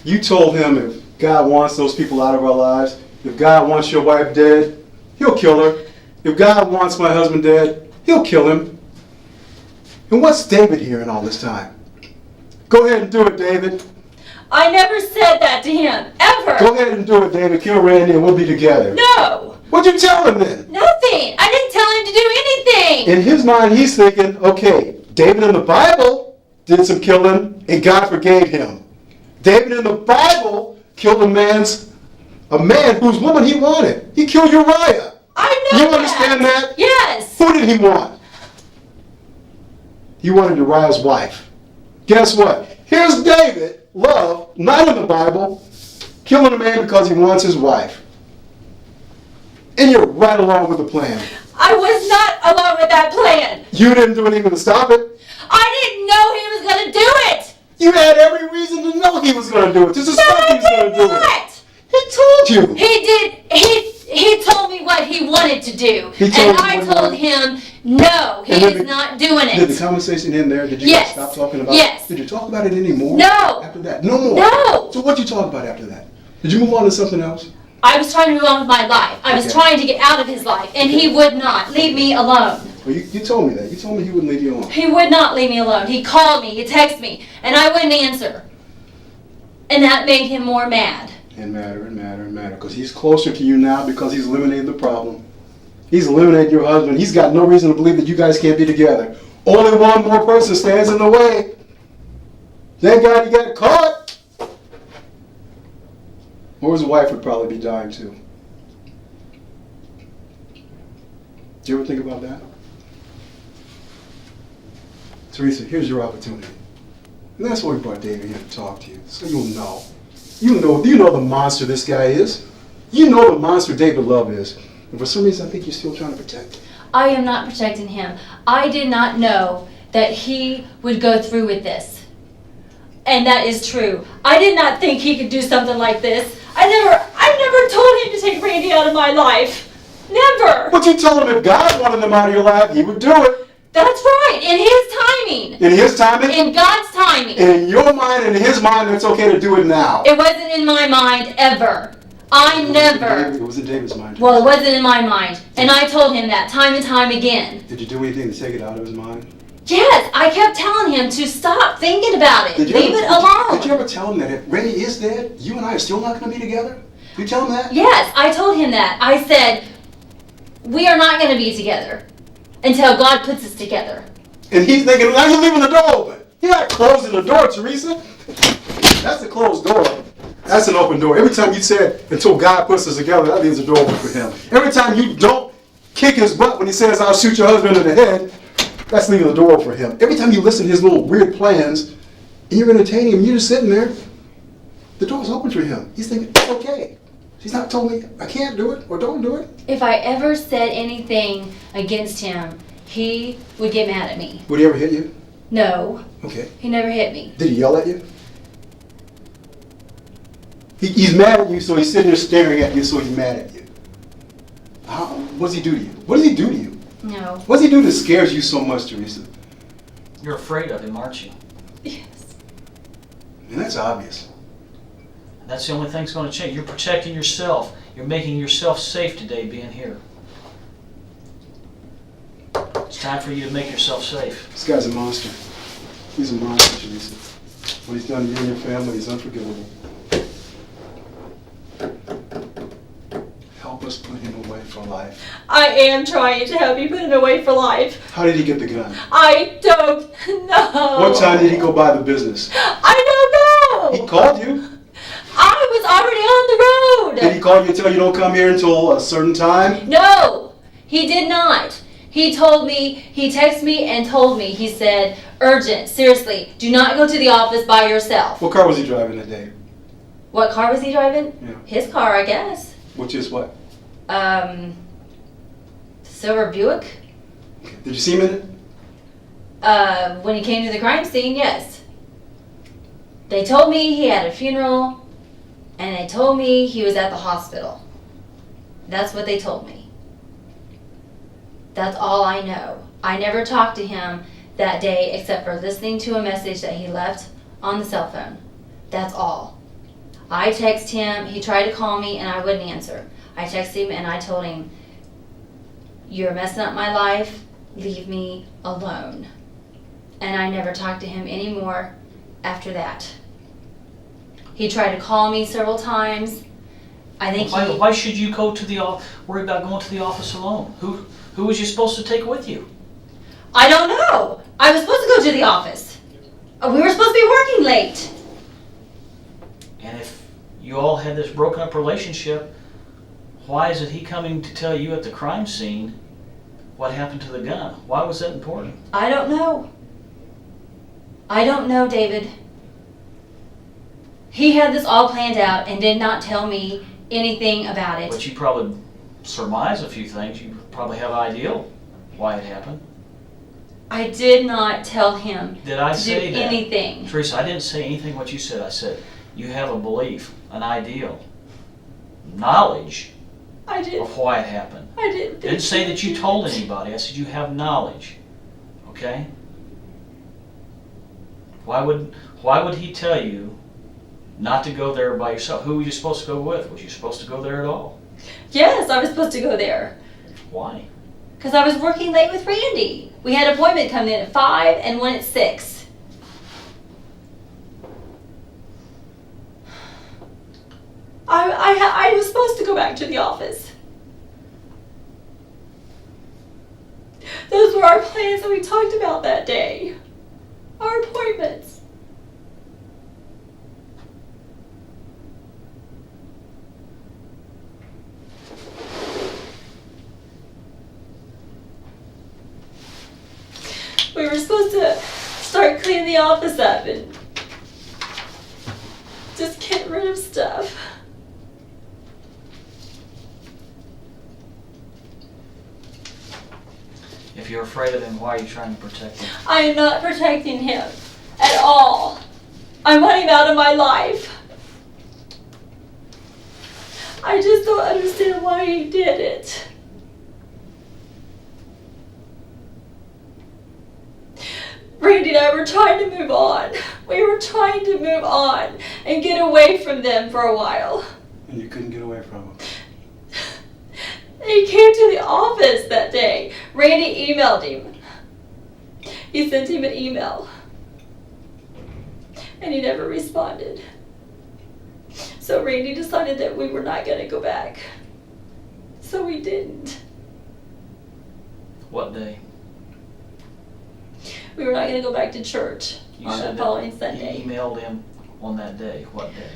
[SPEAKER 12] You told him if God wants those people out of our lives, if God wants your wife dead, he'll kill her. If God wants my husband dead, he'll kill him. And what's David hearing all this time? Go ahead and do it, David.
[SPEAKER 13] I never said that to him, ever.
[SPEAKER 12] Go ahead and do it, David. Kill Randy and we'll be together.
[SPEAKER 13] No.
[SPEAKER 12] What'd you tell him then?
[SPEAKER 13] Nothing. I didn't tell him to do anything.
[SPEAKER 12] In his mind, he's thinking, okay, David in the Bible did some killing and God forgave him. David in the Bible killed a man whose woman he wanted. He killed Uriah.
[SPEAKER 13] I know
[SPEAKER 12] You
[SPEAKER 13] that.
[SPEAKER 12] understand that?
[SPEAKER 13] Yes.
[SPEAKER 12] Who did he want? He wanted Uriah's wife. Guess what? Here's David, love, not in the Bible, killing a man because he wants his wife. And you're right along with the plan.
[SPEAKER 13] I was not along with that plan.
[SPEAKER 12] You didn't do anything to stop it.
[SPEAKER 13] I didn't know he was going to do it.
[SPEAKER 12] You had every reason to know he was going to do it, to suspect he was going to do it. He told you.
[SPEAKER 13] He did. He told me what he wanted to do.
[SPEAKER 12] He told
[SPEAKER 13] And
[SPEAKER 12] you
[SPEAKER 13] I
[SPEAKER 12] what he
[SPEAKER 13] told
[SPEAKER 12] wanted.
[SPEAKER 13] him, no, he
[SPEAKER 12] And
[SPEAKER 13] is not doing
[SPEAKER 12] Did the
[SPEAKER 13] it.
[SPEAKER 12] conversation end there? Did you
[SPEAKER 13] Yes.
[SPEAKER 12] guys stop talking about
[SPEAKER 13] Yes.
[SPEAKER 12] it? Did you talk about it anymore?
[SPEAKER 13] No.
[SPEAKER 12] After that? No more?
[SPEAKER 13] No.
[SPEAKER 12] So what did you talk about after that? Did you move on to something else?
[SPEAKER 13] I was trying to move on with my life. I was
[SPEAKER 12] Okay.
[SPEAKER 13] trying to get out of his life, and he would not leave me alone.
[SPEAKER 12] Well, you told me that. You told me he wouldn't leave you alone.
[SPEAKER 13] He would not leave me alone. He called me, he texted me, and I wouldn't answer. And that made him more mad.
[SPEAKER 12] And matter. Because he's closer to you now because he's eliminated the problem. He's eliminated your husband. He's got no reason to believe that you guys can't be together. Only one more person stands in the way. Thank God he got caught. Or his wife would probably be dying too. Do you ever think about that? Teresa, here's your opportunity. And that's why we brought David here to talk to you, so you'll know. You know the monster this guy is. You know the monster David Love is. And for some reason, I think you're still trying to protect him.
[SPEAKER 13] I am not protecting him. I did not know that he would go through with this. And that is true. I did not think he could do something like this. I never told him to take Randy out of my life. Never.
[SPEAKER 12] But you told him if God wanted him out of your life, he would do it.
[SPEAKER 13] That's right. In his timing.
[SPEAKER 12] In his timing?
[SPEAKER 13] In God's timing.
[SPEAKER 12] In your mind and in his mind, it's okay to do it now.
[SPEAKER 13] It wasn't in my mind ever. I never.
[SPEAKER 12] It was in David's mind.
[SPEAKER 13] Well, it wasn't in my mind. And I told him that time and time again.
[SPEAKER 12] Did you do anything to take it out of his mind?
[SPEAKER 13] Yes, I kept telling him to stop thinking about it. Leave it alone.
[SPEAKER 12] Did you ever tell him that if Randy is dead, you and I are still not going to be together? You tell him that?
[SPEAKER 13] Yes, I told him that. I said, we are not going to be together until God puts us together.
[SPEAKER 12] And he's thinking, now you're leaving the door open. You're not closing the door, Teresa. That's a closed door. That's an open door. Every time you said, until God puts us together, that leaves the door open for him. Every time you don't kick his butt when he says, I'll shoot your husband in the head, that's leaving the door open for him. Every time you listen to his little weird plans, and you're entertaining him, you're just sitting there, the door's open for him. He's thinking, it's okay. She's not told me I can't do it or don't do it.
[SPEAKER 13] If I ever said anything against him, he would get mad at me.
[SPEAKER 12] Would he ever hit you?
[SPEAKER 13] No,
[SPEAKER 12] Okay.
[SPEAKER 13] he never hit me.
[SPEAKER 12] Did he yell at you? He's mad at you, so he's sitting there staring at you, so he's mad at you. What does he do to you? What does he do to you?
[SPEAKER 13] No.
[SPEAKER 12] What does he do that scares you so much, Teresa?
[SPEAKER 14] You're afraid of him, aren't you?
[SPEAKER 13] Yes.
[SPEAKER 12] And that's obvious.
[SPEAKER 14] That's the only thing that's going to change. You're protecting yourself. You're making yourself safe today being here. It's time for you to make yourself safe.
[SPEAKER 12] This guy's a monster. He's a monster, Teresa. What he's done to you and your family is unforgivable. Help us put him away for life.
[SPEAKER 5] I am trying to help you put him away for life.
[SPEAKER 12] How did he get the gun?
[SPEAKER 5] I don't know.
[SPEAKER 12] What time did he go buy the business?
[SPEAKER 5] I don't know.
[SPEAKER 12] He called you.
[SPEAKER 5] I was already on the road.
[SPEAKER 12] Did he call you and tell you don't come here until a certain time?
[SPEAKER 13] No, he did not. He told me, he texted me and told me, he said, urgent, seriously, do not go to the office by yourself.
[SPEAKER 12] What car was he driving that day?
[SPEAKER 13] What car was he driving?
[SPEAKER 12] Yeah.
[SPEAKER 13] His car, I guess.
[SPEAKER 12] Which is what?
[SPEAKER 13] Silver Buick.
[SPEAKER 12] Did you see him in it?
[SPEAKER 13] When he came to the crime scene, yes. They told me he had a funeral And they told me he was at the hospital. That's what they told me. That's all I know. I never talked to him that day except for listening to a message that he left on the cell phone. That's all. I texted him, he tried to call me and I wouldn't answer. I texted him and I told him, "You're messing up my life, leave me alone." And I never talked to him anymore after that. He tried to call me several times. I think
[SPEAKER 14] Why should you go to the worry about going to the office alone? Who was you supposed to take with you?
[SPEAKER 13] I don't know. I was supposed to go to the office. We were supposed to be working late.
[SPEAKER 14] And if you all had this broken up relationship, why is it he coming to tell you at the crime scene what happened to the gun? Why was that important?
[SPEAKER 13] I don't know. I don't know, David. He had this all planned out and did not tell me anything about it.
[SPEAKER 14] But you probably surmise a few things. You probably have an idea why it happened.
[SPEAKER 13] I did not tell him
[SPEAKER 14] Did I
[SPEAKER 13] to
[SPEAKER 14] say
[SPEAKER 13] do
[SPEAKER 14] that?
[SPEAKER 13] anything.
[SPEAKER 14] Teresa, I didn't say anything what you said. I said you have a belief, an ideal, knowledge
[SPEAKER 5] I did.
[SPEAKER 14] of why it happened.
[SPEAKER 5] I didn't.
[SPEAKER 14] Didn't say that you told anybody. I said you have knowledge. Okay? Why would he tell you not to go there by yourself? Who were you supposed to go with? Was you supposed to go there at all?
[SPEAKER 5] Yes, I was supposed to go there.
[SPEAKER 14] Why?
[SPEAKER 13] Because I was working late with Randy. We had an appointment coming in at 5 and one at 6.
[SPEAKER 5] I was supposed to go back to the office. Those were our plans that we talked about that day. Our appointments. We were supposed to start cleaning the office up and just get rid of stuff.
[SPEAKER 14] If you're afraid of him, why are you trying to protect him?
[SPEAKER 5] I am not protecting him at all. I want him out of my life. I just don't understand why he did it. Randy and I were trying to move on. We were trying to move on and get away from them for a while.
[SPEAKER 12] And you couldn't get away from him.
[SPEAKER 5] He came to the office that day. Randy emailed him. He sent him an email. And he never responded. So Randy decided that we were not going to go back. So we didn't.
[SPEAKER 14] What day?
[SPEAKER 5] We were not going to go back to church
[SPEAKER 14] You
[SPEAKER 5] on
[SPEAKER 14] said
[SPEAKER 5] the following
[SPEAKER 14] that
[SPEAKER 5] Sunday.
[SPEAKER 14] you emailed him on that day. What day?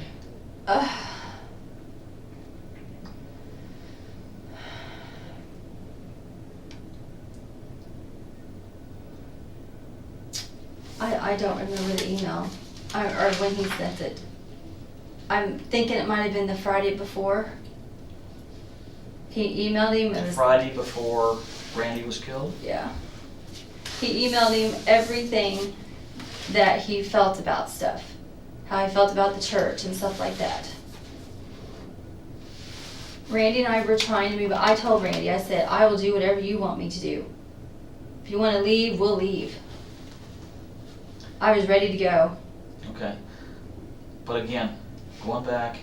[SPEAKER 13] I don't remember the email or when he sent it. I'm thinking it might have been the Friday before. He emailed him.
[SPEAKER 14] The Friday before Randy was killed?
[SPEAKER 13] Yeah. He emailed him everything that he felt about stuff. How he felt about the church and stuff like that. Randy and I were trying to move. I told Randy, I said, I will do whatever you want me to do. If you want to leave, we'll leave. I was ready to go.
[SPEAKER 14] Okay. But again, going back,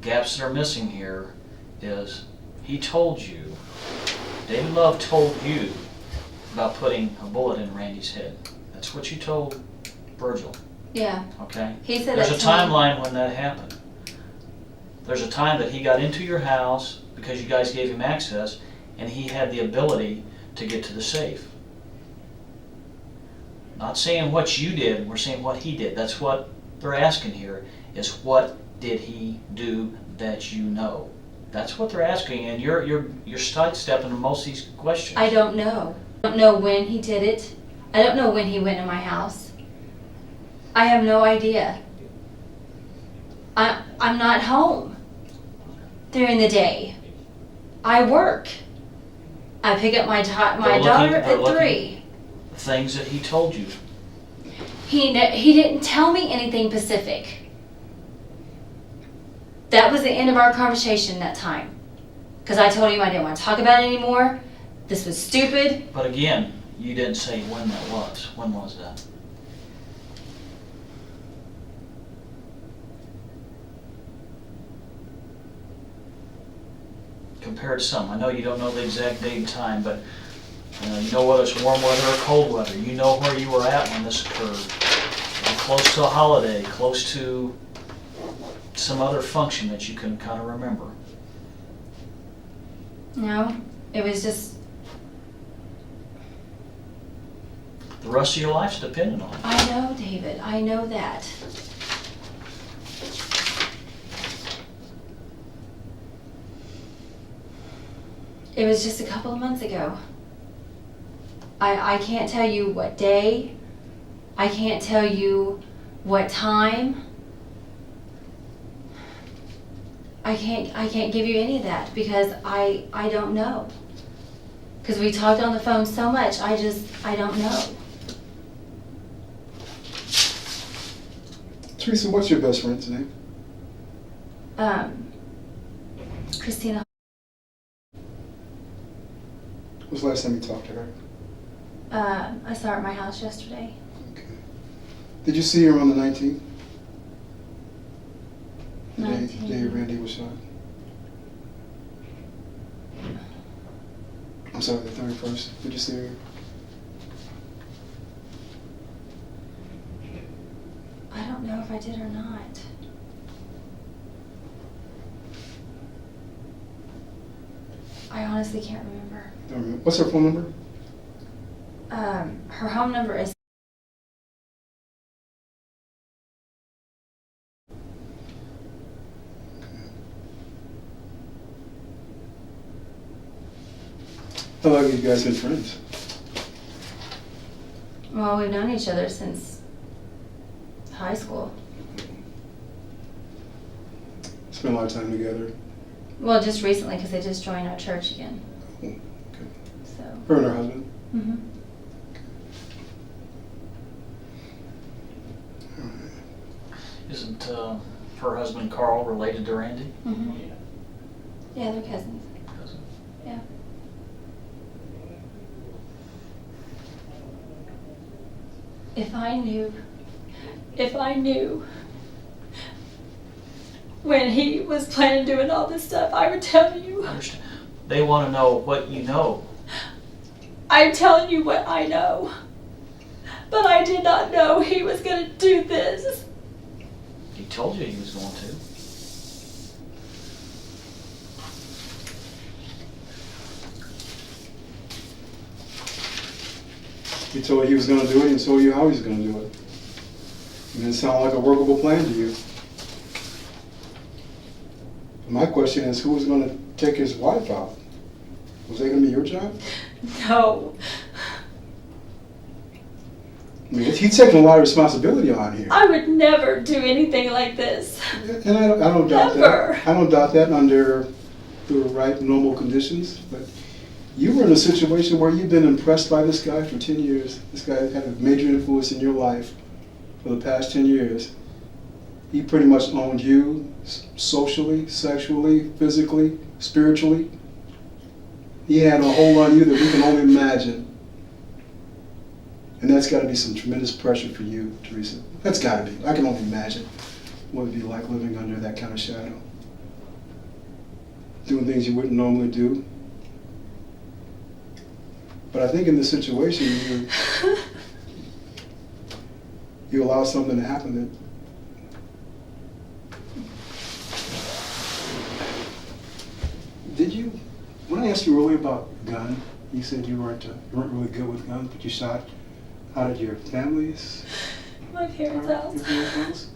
[SPEAKER 14] gaps that are missing here is he told you, David Love told you about putting a bullet in Randy's head. That's what you told Virgil.
[SPEAKER 13] Yeah.
[SPEAKER 14] Okay?
[SPEAKER 13] He said
[SPEAKER 14] There's a
[SPEAKER 13] that to me.
[SPEAKER 14] timeline when that happened. There's a time that he got into your house because you guys gave him access and he had the ability to get to the safe. Not saying what you did, we're saying what he did. That's what they're asking here, is what did he do that you know? That's what they're asking, and you're sidestepping most of these questions.
[SPEAKER 13] I don't know. I don't know when he did it. I don't know when he went in my house. I have no idea. I'm not home during the day. I work. I pick up my daughter at 3.
[SPEAKER 14] Things that he told you.
[SPEAKER 13] He didn't tell me anything specific. That was the end of our conversation that time. Because I told him I didn't want to talk about it anymore. This was stupid.
[SPEAKER 14] But again, you didn't say when that was. When was that? Compared to some. I know you don't know the exact date and time, but you know whether it's warm weather or cold weather. You know where you were at when this occurred. Close to a holiday, close to some other function that you can kind of remember.
[SPEAKER 13] No, it was just,
[SPEAKER 14] The rest of your life's dependent on it.
[SPEAKER 13] I know, David, I know that. It was just a couple of months ago. I can't tell you what day. I can't tell you what time. I can't give you any of that because I don't know. Because we talked on the phone so much, I don't know.
[SPEAKER 12] Teresa, what's your best friend's name?
[SPEAKER 13] Christina.
[SPEAKER 12] When was the last time you talked to her?
[SPEAKER 13] I saw her at my house yesterday.
[SPEAKER 12] Okay. Did you see her on the 19th? The day Randy was shot? I'm sorry, the 31st. Did you see her?
[SPEAKER 13] I don't know if I did or not. I honestly can't remember.
[SPEAKER 12] Don't remember. What's her phone number?
[SPEAKER 13] Her home number is
[SPEAKER 12] How long have you guys been friends?
[SPEAKER 13] well, we've known each other since high school.
[SPEAKER 12] Spent a lot of time together.
[SPEAKER 13] Well, just recently because they just joined our church again.
[SPEAKER 12] Oh, okay.
[SPEAKER 13] So.
[SPEAKER 12] Her and her husband?
[SPEAKER 13] Mhm.
[SPEAKER 14] Isn't her husband Carl related to Randy?
[SPEAKER 13] Mhm. Yeah, they're cousins.
[SPEAKER 14] Cousin.
[SPEAKER 13] Yeah. If I knew when he was planning doing all this stuff, I would tell you.
[SPEAKER 14] I understand. They want to know what you know.
[SPEAKER 5] I'm telling you what I know. But I did not know he was going to do this.
[SPEAKER 14] He told you he was going to.
[SPEAKER 12] He told you he was going to do it and told you how he was going to do it. It didn't sound like a workable plan to you. My question is, who was going to take his wife out? Was that going to be your job?
[SPEAKER 5] No.
[SPEAKER 12] I mean, he's taking a lot of responsibility on here.
[SPEAKER 5] I would never do anything like this.
[SPEAKER 12] And I don't doubt
[SPEAKER 5] Never.
[SPEAKER 12] that. I don't doubt that under the right normal conditions. But you were in a situation where you've been impressed by this guy for 10 years. This guy had a major influence in your life for the past 10 years. He pretty much owned you socially, sexually, physically, spiritually. He had a hold on you that we can only imagine. And that's got to be some tremendous pressure for you, Teresa. That's got to be. I can only imagine what it would be like living under that kind of shadow. Doing things you wouldn't normally do. But I think in this situation, you allow something to happen that did you, when I asked you earlier about gun, you said you weren't really good with guns, but you shot out at your family's?
[SPEAKER 5] My parents' house.
[SPEAKER 12] Your parents' house?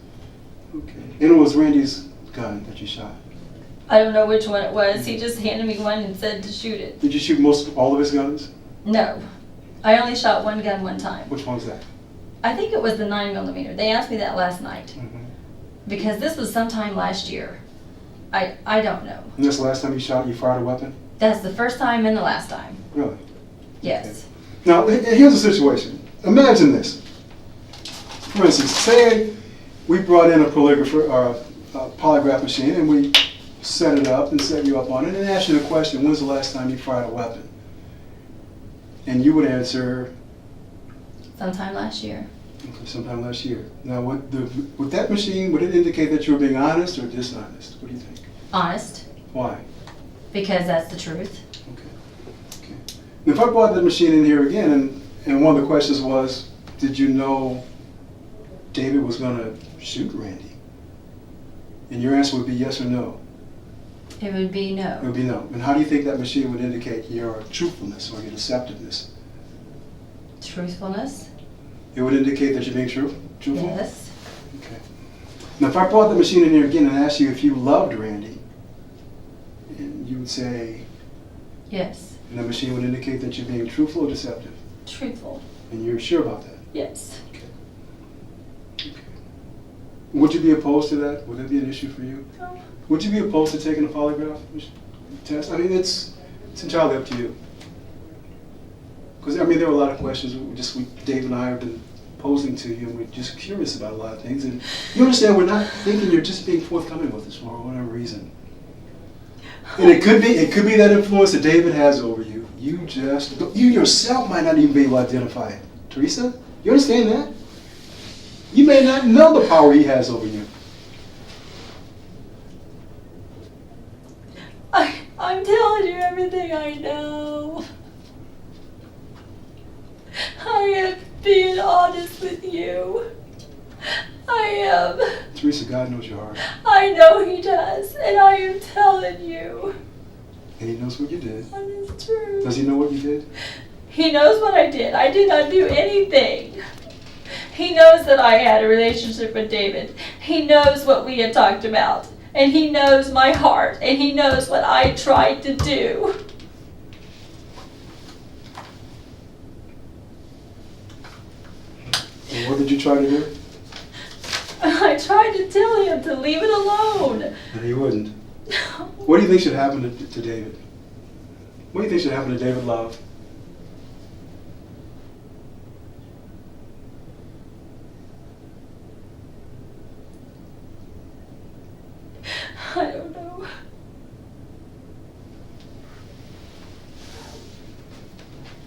[SPEAKER 12] Okay. And it was Randy's gun that you shot?
[SPEAKER 5] I don't know which one it was. He just handed me one and said to shoot it.
[SPEAKER 12] Did you shoot all of his guns?
[SPEAKER 5] No. I only shot one gun one time.
[SPEAKER 12] Which one was that?
[SPEAKER 5] I think it was the 9mm. They asked me that last night.
[SPEAKER 12] Mm-hmm.
[SPEAKER 5] Because this was sometime last year. I don't know.
[SPEAKER 12] And this last time you fired a weapon?
[SPEAKER 5] That's the first time and the last time.
[SPEAKER 12] Really?
[SPEAKER 5] Yes.
[SPEAKER 12] Now, here's the situation. Imagine this. For instance, say we brought in a polygrapher or a polygraph machine and we set it up and set you up on it and ask you the question, when's the last time you fired a weapon? And you would answer,
[SPEAKER 13] Sometime last year.
[SPEAKER 12] okay, sometime last year. Now, with that machine, would it indicate that you were being honest or dishonest? What do you think?
[SPEAKER 13] Honest,
[SPEAKER 12] Why?
[SPEAKER 13] because that's the truth.
[SPEAKER 12] Okay. Now, if I brought the machine in here again and one of the questions was, did you know David was going to shoot Randy? And your answer would be yes or no.
[SPEAKER 13] It would be
[SPEAKER 12] It
[SPEAKER 13] no.
[SPEAKER 12] would be no. And how do you think that machine would indicate your truthfulness or your deceptiveness?
[SPEAKER 13] Truthfulness?
[SPEAKER 12] It would indicate that you're being truthful?
[SPEAKER 13] Yes.
[SPEAKER 12] Okay. Now, if I brought the machine in here again and asked you if you loved Randy, and you would say,
[SPEAKER 13] Yes.
[SPEAKER 12] and the machine would indicate that you're being truthful or deceptive?
[SPEAKER 13] Truthful.
[SPEAKER 12] And you're sure about that?
[SPEAKER 13] Yes.
[SPEAKER 12] Okay. Would you be opposed to that? Would that be an issue for you?
[SPEAKER 13] No.
[SPEAKER 12] Would you be opposed to taking a polygraph test? I mean, it's entirely up to you. Because, I mean, there are a lot of questions Dave and I have been posing to you, and we're just curious about a lot of things. And you understand, we're not thinking you're just being forthcoming with us for whatever reason. And it could be that influence that David has over you. You yourself might not even be able to identify it. Teresa, you understand that? You may not know the power he has over you.
[SPEAKER 5] I'm telling you everything I know. I am being honest with you. I am.
[SPEAKER 12] Teresa, God knows your heart.
[SPEAKER 5] I know he does, and I am telling you.
[SPEAKER 12] And he knows what you did.
[SPEAKER 5] That is true.
[SPEAKER 12] Does he know what you did?
[SPEAKER 5] He knows what I did. I did not do anything. He knows that I had a relationship with David. He knows what we had talked about. And he knows my heart. And he knows what I tried to do.
[SPEAKER 12] And what did you try to do?
[SPEAKER 5] I tried to tell him to leave it alone.
[SPEAKER 12] And he wouldn't. What do you think should happen to David? What do you think should happen to David Love?
[SPEAKER 5] I don't know.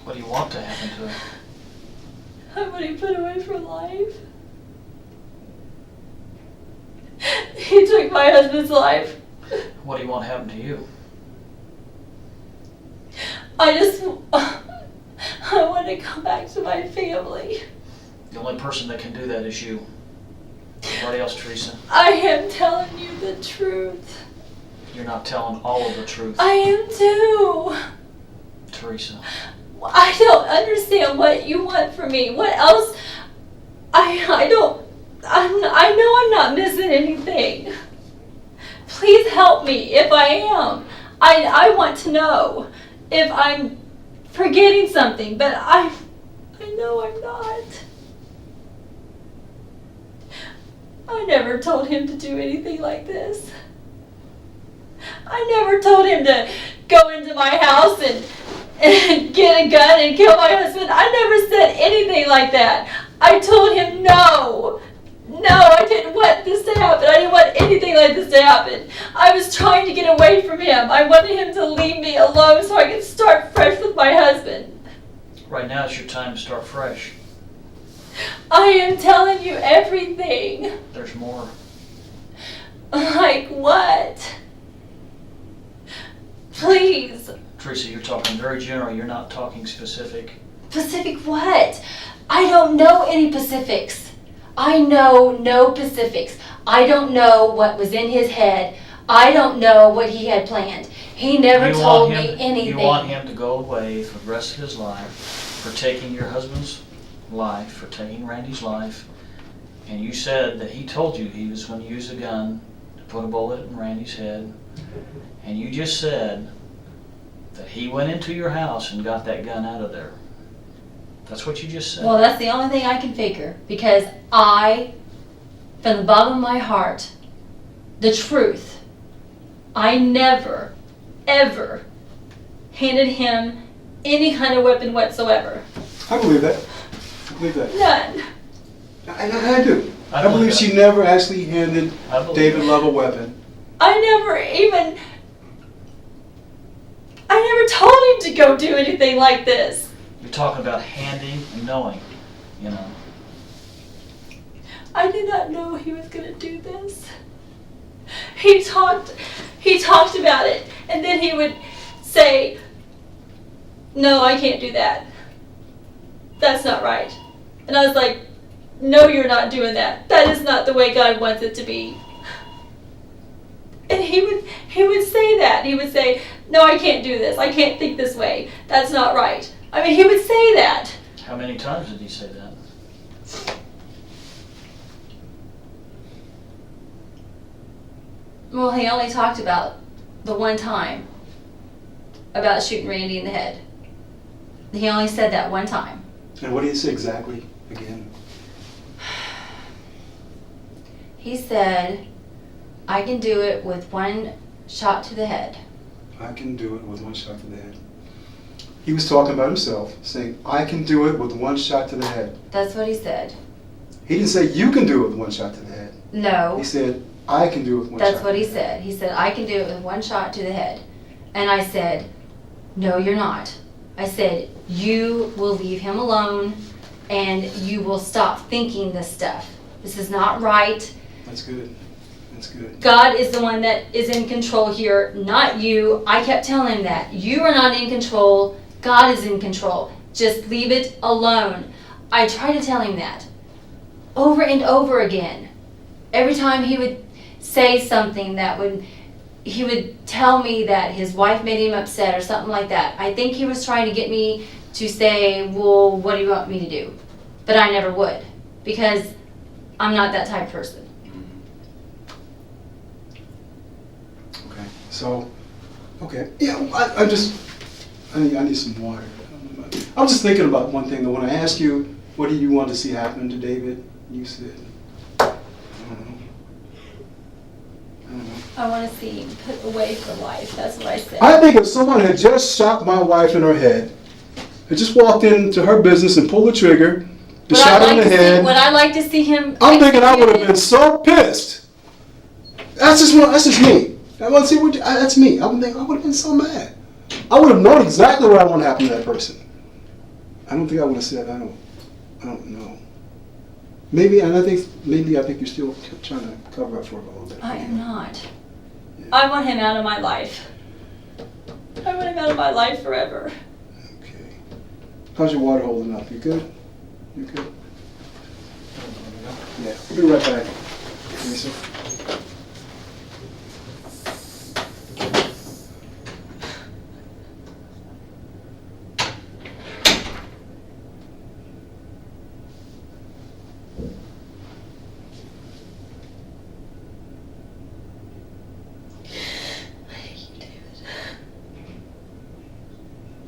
[SPEAKER 14] What do you want to happen to him?
[SPEAKER 5] I want him put away for life. He took my husband's life.
[SPEAKER 14] What do you want to happen to you?
[SPEAKER 5] I want to come back to my family.
[SPEAKER 14] The only person that can do that is you. Anybody else, Teresa?
[SPEAKER 5] I am telling you the truth.
[SPEAKER 14] You're not telling all of the truth.
[SPEAKER 5] I am too.
[SPEAKER 14] Teresa.
[SPEAKER 5] I don't understand what you want from me. What else? I know I'm not missing anything. Please help me if I am. I want to know if I'm forgetting something, but I know I'm not. I never told him to do anything like this. I never told him to go into my house and get a gun and kill my husband. I never said anything like that. I told him no. No, I didn't want this to happen. I didn't want anything like this to happen. I was trying to get away from him. I wanted him to leave me alone so I could start fresh with my husband.
[SPEAKER 14] Right now is your time to start fresh.
[SPEAKER 5] I am telling you everything.
[SPEAKER 14] There's more.
[SPEAKER 5] Like what? Please.
[SPEAKER 14] Teresa, you're talking very general. You're not talking specific.
[SPEAKER 13] Pacific what? I don't know any Pacifics. I know no Pacifics. I don't know what was in his head. I don't know what he had planned. He never told me anything.
[SPEAKER 14] You want him to go away for the rest of his life for taking your husband's life, for taking Randy's life, and you said that he told you he was going to use a gun to put a bullet in Randy's head, and you just said that he went into your house and got that gun out of there. That's what you just said.
[SPEAKER 13] Well, that's the only thing I can figure, because I, from the bottom of my heart, the truth, I never, ever handed him any kind of weapon whatsoever.
[SPEAKER 12] I believe that. I believe that.
[SPEAKER 5] None.
[SPEAKER 12] I do.
[SPEAKER 14] I
[SPEAKER 12] I
[SPEAKER 14] believe
[SPEAKER 12] believe
[SPEAKER 14] that.
[SPEAKER 12] she never actually handed
[SPEAKER 14] I believe
[SPEAKER 12] David
[SPEAKER 14] that.
[SPEAKER 12] Love a weapon.
[SPEAKER 5] I never told him to go do anything like this.
[SPEAKER 14] You're talking about handing and knowing, you know.
[SPEAKER 5] I did not know he was gonna do this. He talked about it, and then he would say, "No, I can't do that. That's not right." And I was like, "No, you're not doing that. That is not the way God wants it to be." And he would say that. He would say, "No, I can't do this. I can't think this way. That's not right." I mean, he would say that.
[SPEAKER 14] How many times did he say that?
[SPEAKER 13] Well, he only talked about the one time about shooting Randy in the head. He only said that one time.
[SPEAKER 12] And what did he say exactly again?
[SPEAKER 13] He said, I can do it with one shot to the head.
[SPEAKER 12] I can do it with one shot to the head. He was talking about himself, saying, I can do it with one shot to the head.
[SPEAKER 13] That's what he said.
[SPEAKER 12] He didn't say, you can do it with one shot to the head.
[SPEAKER 13] No.
[SPEAKER 12] He said, I can do it with one shot.
[SPEAKER 13] That's what he said. He said, I can do it with one shot to the head. And I said, no, you're not. I said, you will leave him alone and you will stop thinking this stuff. This is not right.
[SPEAKER 12] That's good. That's good.
[SPEAKER 13] God is the one that is in control here, not you. I kept telling him that. You are not in control. God is in control. Just leave it alone. I tried to tell him that over and over again. Every time he would say something he would tell me that his wife made him upset or something like that. I think he was trying to get me to say, well, what do you want me to do? But I never would, because I'm not that type of person.
[SPEAKER 12] Okay. So, okay. Yeah, I need some water. I was just thinking about one thing, though. When I asked you, what do you want to see happen to David? You said, I don't know.
[SPEAKER 5] I want to see him put away for life. That's what I said.
[SPEAKER 12] I think if someone had just shot my wife in her head, had just walked into her business and pulled the trigger, the shot her in the head,
[SPEAKER 13] Would I like to see him?
[SPEAKER 12] I'm thinking I would have been so pissed. That's just me. I want to see that's me. I would have been so mad. I would have known exactly what I want to happen to that person. I don't think I would have said, I don't know. Maybe I think you're still trying to cover up for it a little bit.
[SPEAKER 5] I am not. Yeah. I want him out of my life. I want him out of my life forever.
[SPEAKER 12] Okay. How's your water holding up? You good? You good? Yeah. We'll be right back. Lisa.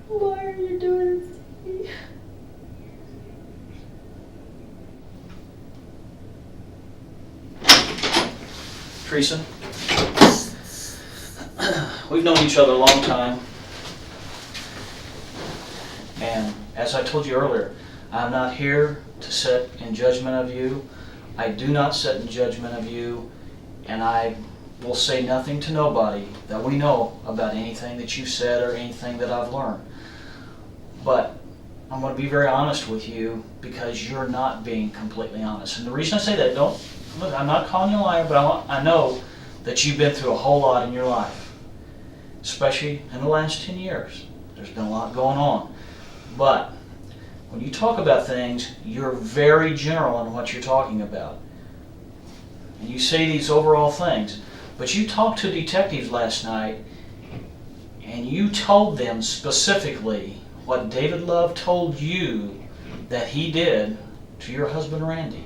[SPEAKER 5] Why are you doing this to me?
[SPEAKER 14] Teresa, we've known each other a long time, and as I told you earlier, I'm not here to sit in judgment of you. I do not sit in judgment of you, and I will say nothing to nobody that we know about anything that you said or anything that I've learned. But I'm going to be very honest with you because you're not being completely honest. And the reason I say that, look, I'm not calling you a liar, but I know that you've been through a whole lot in your life, especially in the last 10 years. There's been a lot going on. But when you talk about things, you're very general in what you're talking about. And you say these overall things. But you talked to detectives last night, and you told them specifically what David Love told you that he did to your husband Randy.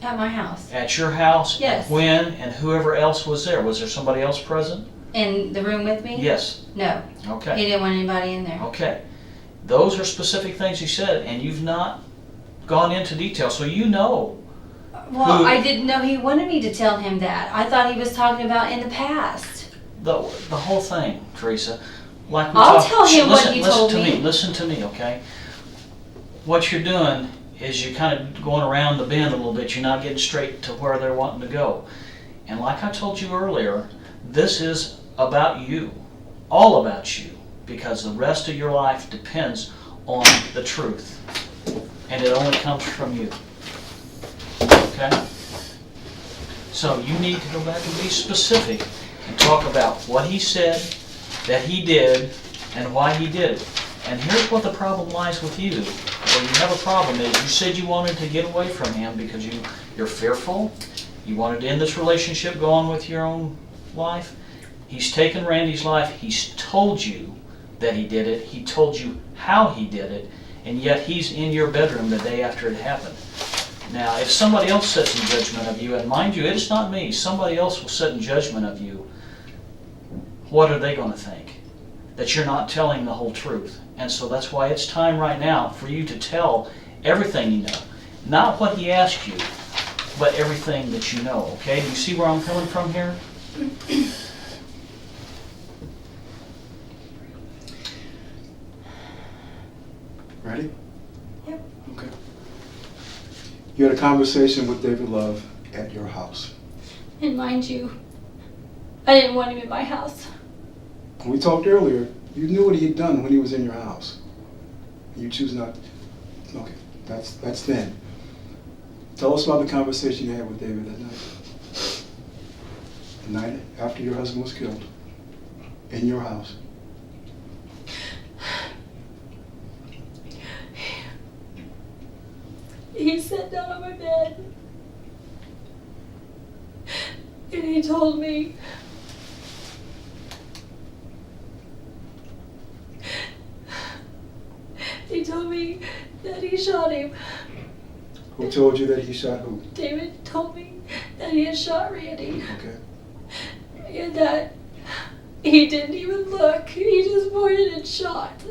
[SPEAKER 13] At my house.
[SPEAKER 14] At your house?
[SPEAKER 13] Yes.
[SPEAKER 14] When and whoever else was there? Was there somebody else present?
[SPEAKER 13] In the room with me?
[SPEAKER 14] Yes.
[SPEAKER 13] No.
[SPEAKER 14] Okay.
[SPEAKER 13] He didn't want anybody in there.
[SPEAKER 14] Okay. Those are specific things he said, and you've not gone into detail, so you know.
[SPEAKER 13] Well, I didn't know he wanted me to tell him that. I thought he was talking about in the past.
[SPEAKER 14] The whole thing, Teresa. Like
[SPEAKER 13] I'll tell him what he told me.
[SPEAKER 14] Listen to me, okay? What you're doing is you're kind of going around the bend a little bit. You're not getting straight to where they're wanting to go. And like I told you earlier, this is about you, all about you, because the rest of your life depends on the truth. And it only comes from you. Okay? So you need to go back and be specific and talk about what he said, that he did, and why he did it. And here's what the problem lies with you. Where you have a problem is you said you wanted to get away from him because you're fearful. You wanted to end this relationship, go on with your own life. He's taken Randy's life. He's told you that he did it. He told you how he did it. And yet he's in your bedroom the day after it happened. Now, if somebody else sits in judgment of you, and mind you, it's not me, somebody else will sit in judgment of you, what are they going to think? That you're not telling the whole truth. And so that's why it's time right now for you to tell everything you know. Not what he asked you, but everything that you know, okay? Do you see where I'm coming from here?
[SPEAKER 12] Ready?
[SPEAKER 13] Yep.
[SPEAKER 12] Okay. You had a conversation with David Love at your house.
[SPEAKER 5] And mind you, I didn't want him in my house.
[SPEAKER 12] When we talked earlier, you knew what he had done when he was in your house. You choose not. Okay, that's then. Tell us about the conversation you had with David that night. The night after your husband was killed. In your house.
[SPEAKER 5] He sat down on my bed and he told me that he shot him.
[SPEAKER 12] Who told you that he shot who?
[SPEAKER 5] David told me that he had shot Randy.
[SPEAKER 12] Okay.
[SPEAKER 5] And that he didn't even look. He just pointed and shot.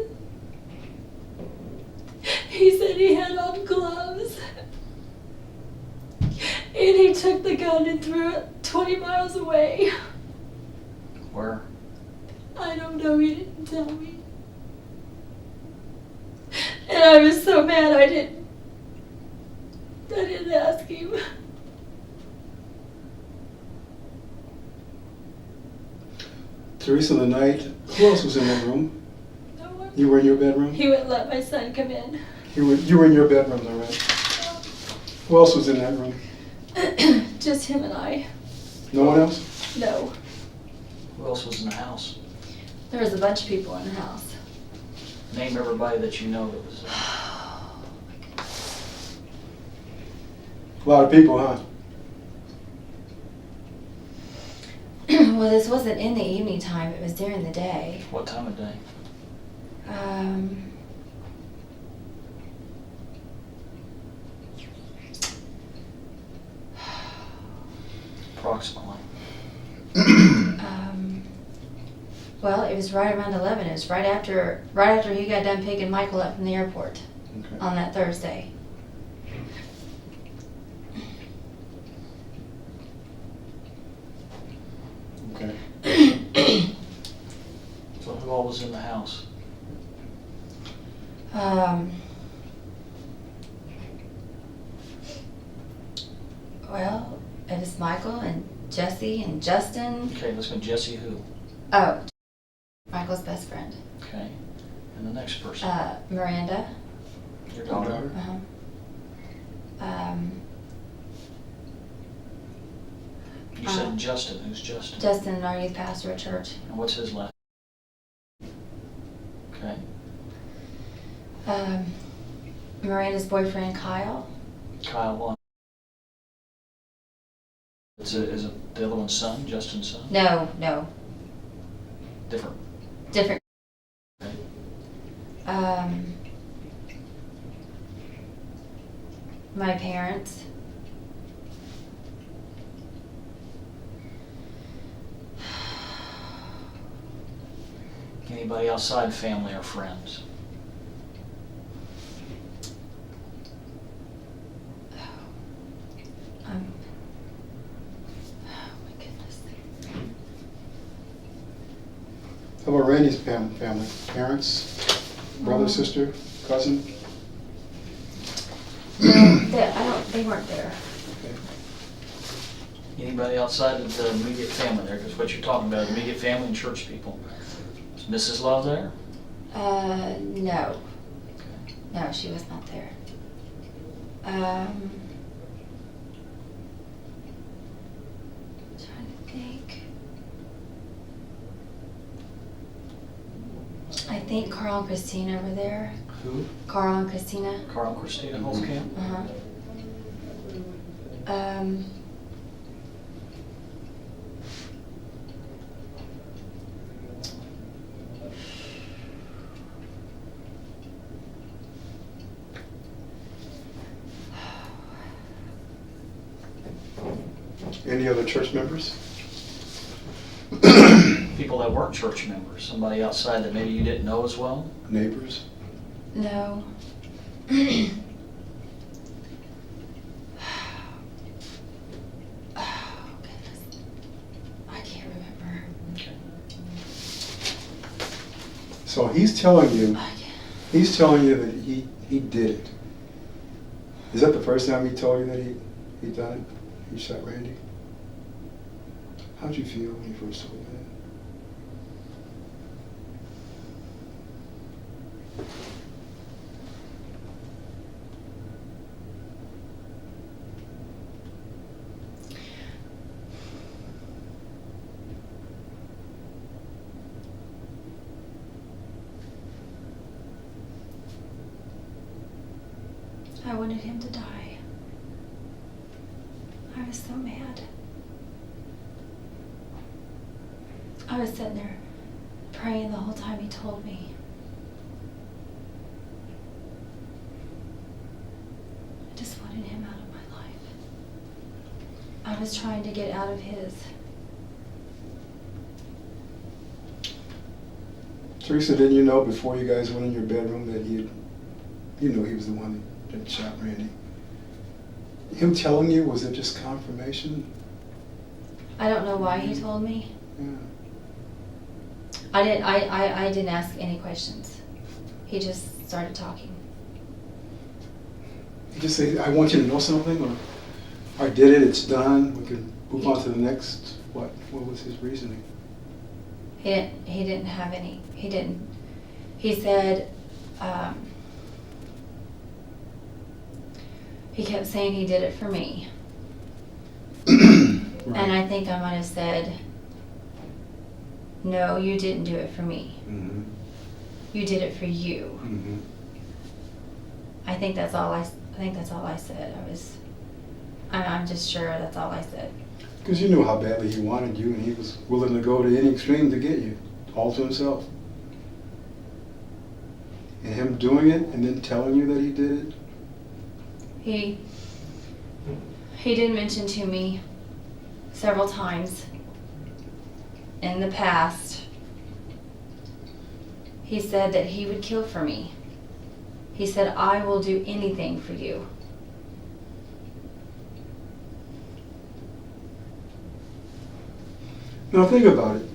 [SPEAKER 5] He said he had on gloves. And he took the gun and threw it 20 miles away.
[SPEAKER 14] Where?
[SPEAKER 5] I don't know, he didn't tell me. And I was so mad I didn't ask him.
[SPEAKER 12] Teresa, the night, who else was in that room?
[SPEAKER 5] No one.
[SPEAKER 12] You were in your bedroom?
[SPEAKER 5] He wouldn't let my son come in.
[SPEAKER 12] You were in your bedroom, though, right? Who else was in that room?
[SPEAKER 5] Just him and I.
[SPEAKER 12] No one else?
[SPEAKER 5] No.
[SPEAKER 14] Who else was in the house?
[SPEAKER 13] There was a bunch of people in the house.
[SPEAKER 14] Name everybody that you know that was there.
[SPEAKER 12] A lot of people, huh?
[SPEAKER 13] Well, this wasn't in the evening time, it was during the day.
[SPEAKER 14] What time of day? Approximately.
[SPEAKER 13] Well, it was right around 11. It was right after he got done picking Michael up from the airport on that Thursday.
[SPEAKER 12] Okay.
[SPEAKER 14] So who all was in the house?
[SPEAKER 13] Well, it was Michael and Jesse and Justin.
[SPEAKER 14] Okay, let's go Jesse who?
[SPEAKER 13] Oh, Michael's best friend.
[SPEAKER 14] Okay. And the next person?
[SPEAKER 13] Miranda.
[SPEAKER 14] Your daughter?
[SPEAKER 13] Uh-huh.
[SPEAKER 14] You said Justin. Who's Justin?
[SPEAKER 13] Justin, our youth pastor at church.
[SPEAKER 14] And what's his last? Okay.
[SPEAKER 13] Miranda's boyfriend, Kyle.
[SPEAKER 14] Kyle what? Is it the other one's son? Justin's son?
[SPEAKER 13] No.
[SPEAKER 14] Different.
[SPEAKER 13] Different.
[SPEAKER 14] Okay.
[SPEAKER 13] My parents.
[SPEAKER 14] Anybody outside family or friends?
[SPEAKER 13] Oh my goodness.
[SPEAKER 12] How about Randy's family? Parents? Brother, sister, cousin?
[SPEAKER 13] No, they weren't there.
[SPEAKER 14] Anybody outside of the immediate family there? Because what you're talking about, immediate family and church people. Is Mrs. Love there?
[SPEAKER 13] No. No, she was not there. Trying to think. I think Carl and Christina were there.
[SPEAKER 14] Who?
[SPEAKER 13] Carl and Christina.
[SPEAKER 14] Carl and Christina Holzkamp?
[SPEAKER 13] Uh-huh.
[SPEAKER 12] Any other church members?
[SPEAKER 14] People that weren't church members, somebody outside that maybe you didn't know as well?
[SPEAKER 12] Neighbors?
[SPEAKER 13] No. Oh, goodness. I can't remember.
[SPEAKER 14] Okay.
[SPEAKER 12] So he's telling you that he did it. Is that the first time he told you that he done it? He shot Randy? How'd you feel when you first told that?
[SPEAKER 13] I wanted him to die. I was so mad. I was sitting there praying the whole time he told me. I just wanted him out of my life. I was trying to get out of his.
[SPEAKER 12] Teresa, didn't you know before you guys went in your bedroom that you knew he was the one that shot Randy? Him telling you, was it just confirmation?
[SPEAKER 13] I don't know why he told me.
[SPEAKER 12] Yeah.
[SPEAKER 13] I didn't ask any questions. He just started talking.
[SPEAKER 12] He just said, I want you to know something, or I did it, it's done, we can move on to the next. What was his reasoning?
[SPEAKER 13] He didn't have any. He said, he kept saying he did it for me.
[SPEAKER 12] Right.
[SPEAKER 13] And I think I might have said, no, you didn't do it for me.
[SPEAKER 12] Mm-hmm.
[SPEAKER 13] You did it for you.
[SPEAKER 12] Mm-hmm.
[SPEAKER 13] I think that's all I said. I'm just sure that's all I said.
[SPEAKER 12] Because you knew how badly he wanted you, and he was willing to go to any extreme to get you, all to himself. And him doing it and then telling you that he did it?
[SPEAKER 13] He did mention to me several times in the past, he said that he would kill for me. He said, I will do anything for you.
[SPEAKER 12] Now think about it.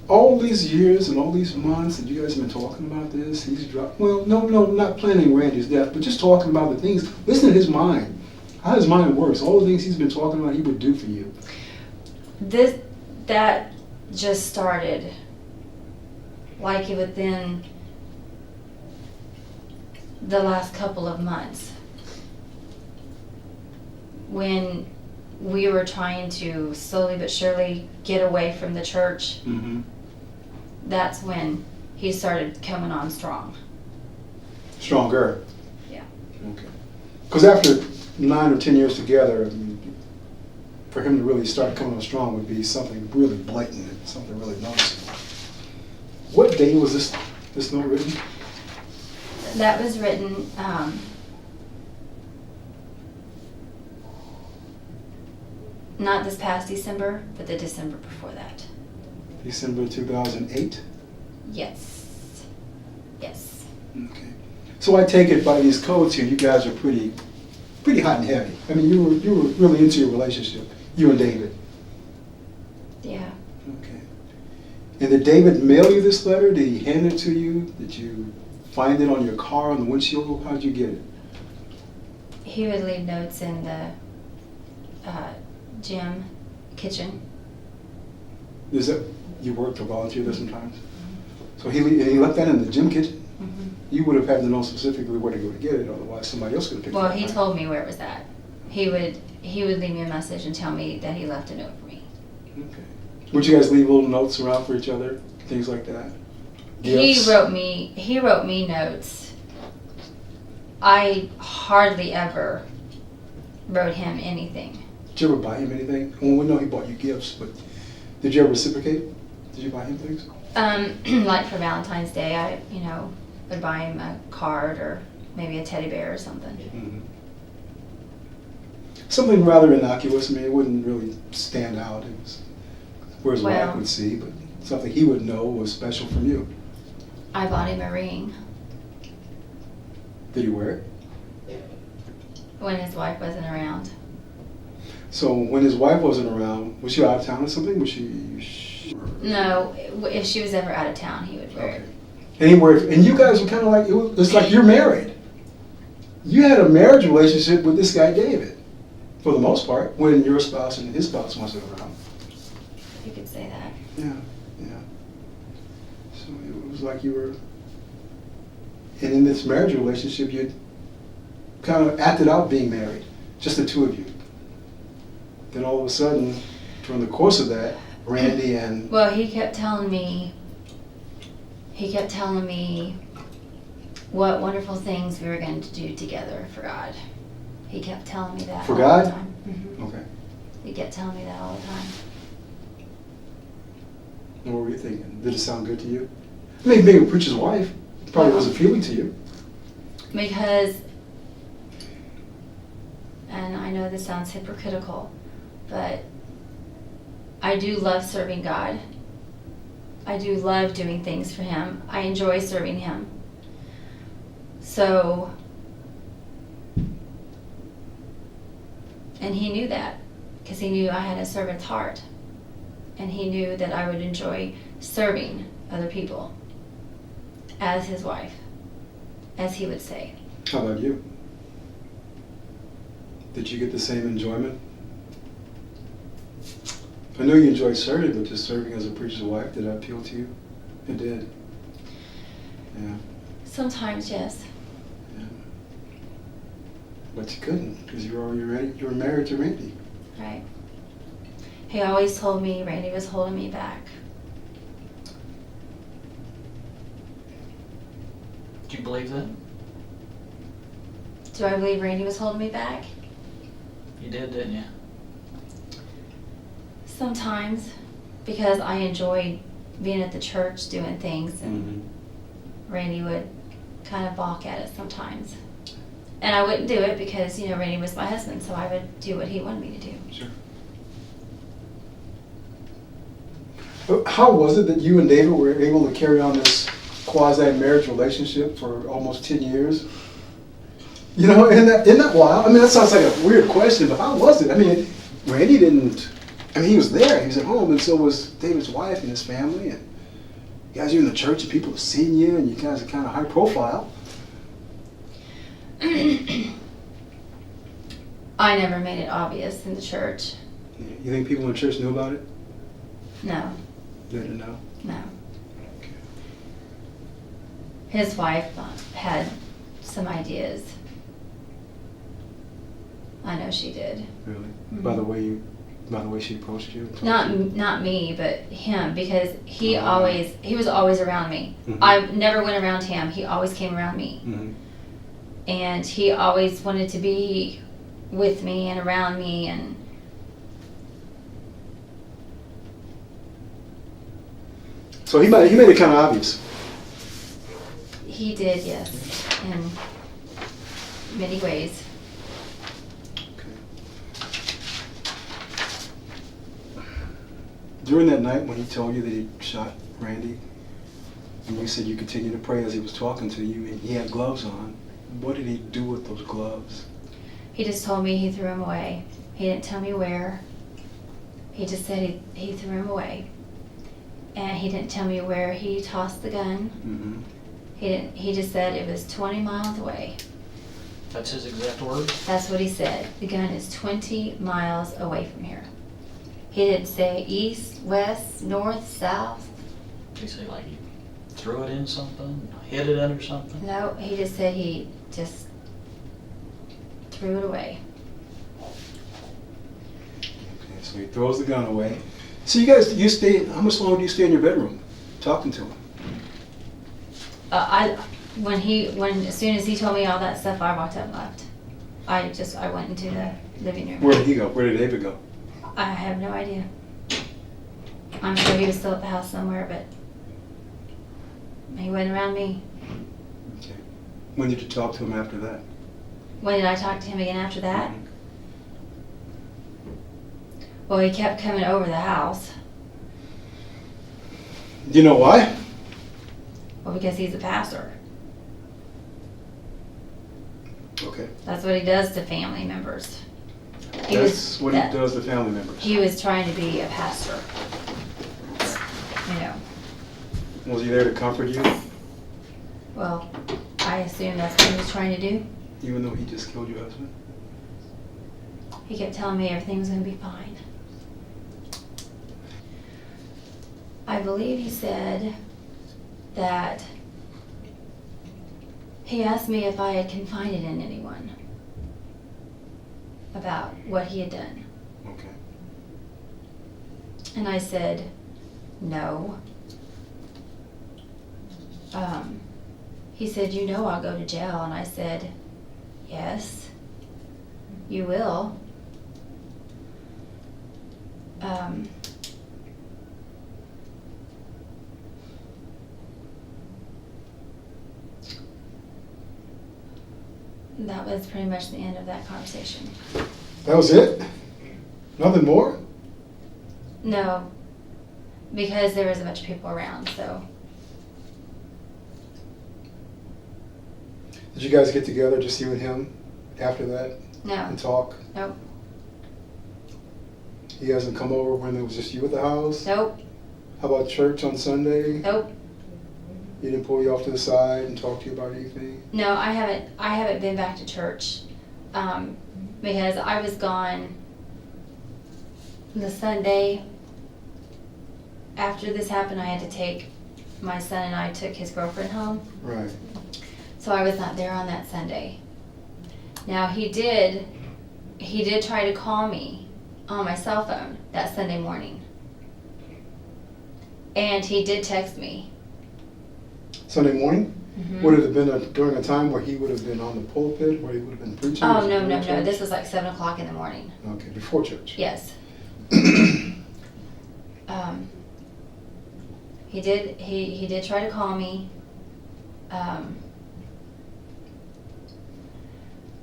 [SPEAKER 12] All these years and all these months that you guys have been talking about this, he's dropped. Well, no, not planning Randy's death, but just talking about the things. Listen to his mind. How his mind works. All the things he's been talking about, he would do for you.
[SPEAKER 13] That just started like within the last couple of months, when we were trying to slowly but surely get away from the church.
[SPEAKER 12] Mm-hmm.
[SPEAKER 13] That's when he started coming on strong.
[SPEAKER 12] Stronger?
[SPEAKER 13] Yeah.
[SPEAKER 12] Okay. Because after 9 or 10 years together, I mean, for him to really start coming on strong would be something really blatant, and something really noticeable. What day was this note written?
[SPEAKER 13] That was written not this past December, but the December before that.
[SPEAKER 12] December 2008?
[SPEAKER 13] Yes. Yes.
[SPEAKER 12] Okay. So I take it by these codes here, you guys are pretty hot and heavy. I mean, you were really into your relationship, you and David.
[SPEAKER 13] Yeah.
[SPEAKER 12] Okay. And did David mail you this letter? Did he hand it to you? Did you find it on your car on the windshield? How did you get it?
[SPEAKER 13] He would leave notes in the gym, kitchen.
[SPEAKER 12] Is that, you worked or volunteer there sometimes? So he left that in the gym kitchen?
[SPEAKER 13] Mm-hmm.
[SPEAKER 12] You would have had to know specifically where to go to get it, otherwise somebody else could have picked it up.
[SPEAKER 13] Well, he
[SPEAKER 12] right?
[SPEAKER 13] told me where it was at. He would leave me a message and tell me that he left a note for me.
[SPEAKER 12] Okay. Would you guys leave little notes around for each other, things like that? Gifts?
[SPEAKER 13] He wrote me notes. I hardly ever wrote him anything.
[SPEAKER 12] Did you ever buy him anything? Well, we know he bought you gifts, but did you ever reciprocate? Did you buy him things?
[SPEAKER 13] Like for Valentine's Day, I would buy him a card or maybe a teddy bear or something.
[SPEAKER 12] Mm-hmm. Something rather innocuous. I mean, it wouldn't really stand out. It was where his wife would see, but something he would know was special from you.
[SPEAKER 13] I bought him a ring
[SPEAKER 12] Did he wear it?
[SPEAKER 13] when his wife wasn't around.
[SPEAKER 12] So when his wife wasn't around, was she out of town or something? Was she?
[SPEAKER 13] No, if she was ever out of town, he would wear it.
[SPEAKER 12] And he wore it, and you guys were kind of like, it's like you're married. You had a marriage relationship with this guy David, for the most part, when your spouse and his spouse wasn't around.
[SPEAKER 13] You could say that.
[SPEAKER 12] Yeah, yeah. So it was like you were, and in this marriage relationship, you kind of acted out being married, just the two of you. Then all of a sudden, during the course of that, Randy and...
[SPEAKER 13] Well, he kept telling me what wonderful things we were going to do together for God. He kept telling me that
[SPEAKER 12] For
[SPEAKER 13] all
[SPEAKER 12] God?
[SPEAKER 13] the time. Mm-hmm.
[SPEAKER 12] Okay.
[SPEAKER 13] He kept telling me that all the time.
[SPEAKER 12] And what were you thinking? Did it sound good to you? I mean, being a preacher's wife, it probably wasn't appealing to you.
[SPEAKER 13] Because, and I know this sounds hypocritical, but I do love serving God. I do love doing things for Him. I enjoy serving Him. So, and He knew that, because He knew I had a servant's heart. And He knew that I would enjoy serving other people as His wife, as He would say.
[SPEAKER 12] How about you? Did you get the same enjoyment? I know you enjoyed serving, but just serving as a preacher's wife, did that appeal to you? It did. Yeah.
[SPEAKER 13] Sometimes, yes.
[SPEAKER 12] Yeah. But you couldn't, because you were married to Randy.
[SPEAKER 13] Right. He always told me Randy was holding me back.
[SPEAKER 14] Do you believe that?
[SPEAKER 13] Do I believe Randy was holding me back?
[SPEAKER 14] You did, didn't you?
[SPEAKER 13] Sometimes, because I enjoyed being at the church doing things, and Randy would kind of balk at it sometimes. And I wouldn't do it because, Randy was my husband, so I would do what he wanted me to do.
[SPEAKER 12] Sure. How was it that you and David were able to carry on this quasi-marriage relationship for almost 10 years? Isn't that wild? I mean, that sounds like a weird question, but how was it? I mean, Randy didn't... I mean, he was there. He was at home, and so was David's wife and his family. And you guys are in the church, and people have seen you, and you guys are kind of high profile.
[SPEAKER 13] I never made it obvious in the church.
[SPEAKER 12] You think people in the church knew about it?
[SPEAKER 13] No.
[SPEAKER 12] They didn't know?
[SPEAKER 13] No. His wife had some ideas. I know she did.
[SPEAKER 12] Really?
[SPEAKER 13] Mm-hmm.
[SPEAKER 12] By the way she approached you?
[SPEAKER 13] Not me, but him, because he was always around me.
[SPEAKER 12] Mm-hmm.
[SPEAKER 13] I never went around him. He always came around me.
[SPEAKER 12] Mm-hmm.
[SPEAKER 13] And he always wanted to be with me and around me, and
[SPEAKER 12] So he made it kind of obvious.
[SPEAKER 13] he did, yes, in many ways.
[SPEAKER 12] During that night when he told you that he shot Randy, and you said you continued to pray as he was talking to you, and he had gloves on, what did he do with those gloves?
[SPEAKER 13] He just told me he threw them away. He didn't tell me where. He just said he threw them away. And he didn't tell me where he tossed the gun.
[SPEAKER 12] Mm-hmm.
[SPEAKER 13] He just said it was 20 miles away.
[SPEAKER 14] That's his exact word?
[SPEAKER 2] That's what he said. The gun is 20 miles away from here. He didn't say east, west, north, south.
[SPEAKER 14] Did he say like he threw it in something, hid it under something?
[SPEAKER 2] No, he just said he just threw it away.
[SPEAKER 12] Okay, so he throws the gun away. So you guys, how much longer do you stay in your bedroom talking to him?
[SPEAKER 2] As soon as he told me all that stuff, I walked up and left. I went into the living room.
[SPEAKER 12] Where did he go? Where did David go?
[SPEAKER 2] I have no idea. I'm sure he was still at the house somewhere, but he wasn't around me.
[SPEAKER 12] Okay. When did you talk to him after that?
[SPEAKER 2] When did I talk to him again after that? Well, he kept coming over the house.
[SPEAKER 12] Do you know why?
[SPEAKER 2] Well, because he's a pastor.
[SPEAKER 12] Okay.
[SPEAKER 2] That's what he does to family members.
[SPEAKER 12] He does to family members.
[SPEAKER 2] He was trying to be a pastor. You know.
[SPEAKER 12] Was he there to comfort you?
[SPEAKER 2] Well, I assume that's what he was trying to do.
[SPEAKER 12] Even though he just killed your husband?
[SPEAKER 2] He kept telling me everything was going to be fine. I believe he said that he asked me if I had confided in anyone about what he had done.
[SPEAKER 12] Okay.
[SPEAKER 2] And I said, no. He said, you know I'll go to jail. And I said, yes, you will. That was pretty much the end of that conversation.
[SPEAKER 12] That was it? Nothing more?
[SPEAKER 2] No, because there was a bunch of people around, so.
[SPEAKER 12] Did you guys get together, just you and him, after that?
[SPEAKER 2] No.
[SPEAKER 12] And talk?
[SPEAKER 2] Nope.
[SPEAKER 12] He hasn't come over when it was just you at the house?
[SPEAKER 2] Nope.
[SPEAKER 12] How about church on Sunday?
[SPEAKER 2] Nope.
[SPEAKER 12] He didn't pull you off to the side and talk to you about anything?
[SPEAKER 2] No, I haven't been back to church, because I was gone the Sunday after this happened. I had to take my son and I took his girlfriend home.
[SPEAKER 12] Right.
[SPEAKER 2] So I was not there on that Sunday. Now he did try to call me on my cell phone that Sunday morning. And he did text me.
[SPEAKER 12] Sunday morning?
[SPEAKER 2] Mm-hmm.
[SPEAKER 12] Would it have been during a time where he would have been on the pulpit, where he would have been preaching?
[SPEAKER 2] Oh, no. This was like 7 o'clock in the morning.
[SPEAKER 12] Okay, before church.
[SPEAKER 2] Yes. He did try to call me.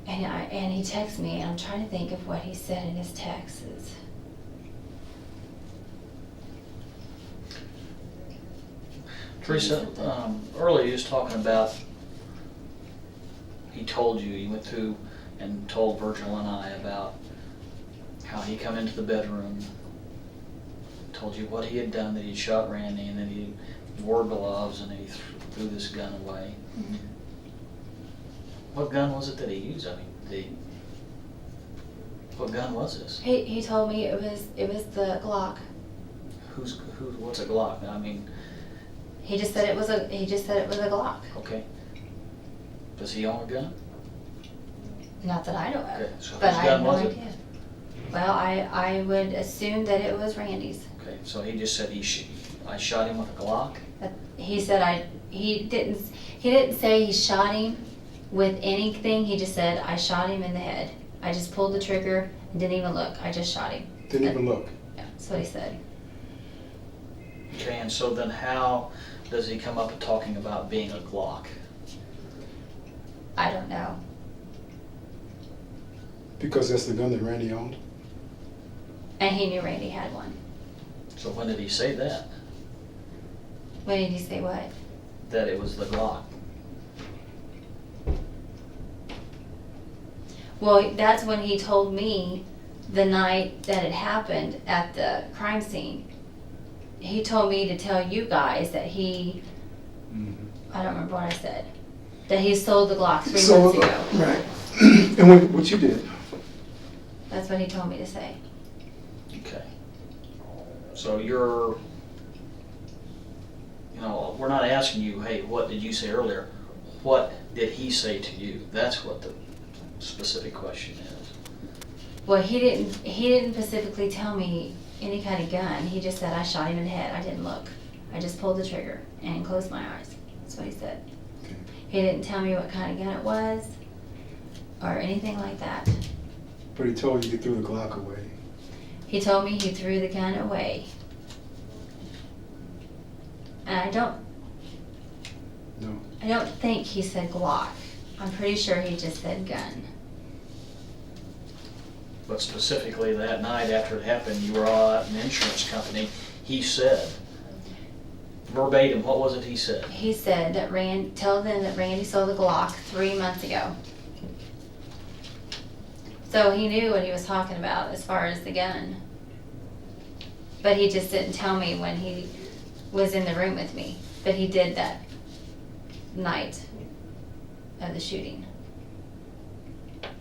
[SPEAKER 2] And he texted me, and I'm trying to think of what he said in his texts.
[SPEAKER 14] Teresa, earlier you was talking about, he told you, you went through and told Virgil and I about how he come into the bedroom, told you what he had done, that he'd shot Randy, and then he wore gloves, and then he threw this gun away.
[SPEAKER 2] Mm-hmm.
[SPEAKER 14] What gun was it that he used? I mean, what gun was this?
[SPEAKER 2] He told me it was the Glock.
[SPEAKER 14] What's a Glock? I mean,
[SPEAKER 2] He just said it was a Glock.
[SPEAKER 14] okay. Does he own a gun?
[SPEAKER 2] Not that I know of.
[SPEAKER 14] Okay, so
[SPEAKER 2] but
[SPEAKER 14] whose
[SPEAKER 2] I
[SPEAKER 14] gun
[SPEAKER 2] have no
[SPEAKER 14] was it?
[SPEAKER 2] idea. Well, I would assume that it was Randy's.
[SPEAKER 14] Okay, so he just said I shot him with a Glock?
[SPEAKER 2] He said he didn't say he shot him with anything. He just said, I shot him in the head. I just pulled the trigger and didn't even look. I just shot him.
[SPEAKER 12] Didn't even look?
[SPEAKER 2] Yeah, that's what he said.
[SPEAKER 14] Okay, and so then how does he come up talking about being a Glock?
[SPEAKER 2] I don't know.
[SPEAKER 12] Because that's the gun that Randy owned?
[SPEAKER 2] And he knew Randy had one.
[SPEAKER 14] So when did he say that?
[SPEAKER 2] When did he say what?
[SPEAKER 14] That it was the Glock?
[SPEAKER 2] Well, that's when he told me the night that it happened at the crime scene. He told me to tell you guys that he, I don't remember what I said, that he sold the Glock 3 months ago.
[SPEAKER 12] Right. And what you did?
[SPEAKER 2] That's what he told me to say.
[SPEAKER 14] Okay. So you're, we're not asking you, hey, what did you say earlier? What did he say to you? That's what the specific question is.
[SPEAKER 2] Well, he didn't specifically tell me any kind of gun. He just said I shot him in the head. I didn't look. I just pulled the trigger and closed my eyes. That's what he said.
[SPEAKER 12] Okay.
[SPEAKER 2] He didn't tell me what kind of gun it was or anything like that.
[SPEAKER 12] But he told you threw the Glock away.
[SPEAKER 2] He told me he threw the gun away. And I don't think he said Glock. I'm pretty sure he just said gun.
[SPEAKER 14] But specifically that night after it happened, you were all at an insurance company. He said, verbatim, what was it he said?
[SPEAKER 2] He said that tell them that Randy sold the Glock 3 months ago. So he knew what he was talking about as far as the gun. But he just didn't tell me when he was in the room with me. But he did that night of the shooting.
[SPEAKER 14] Okay.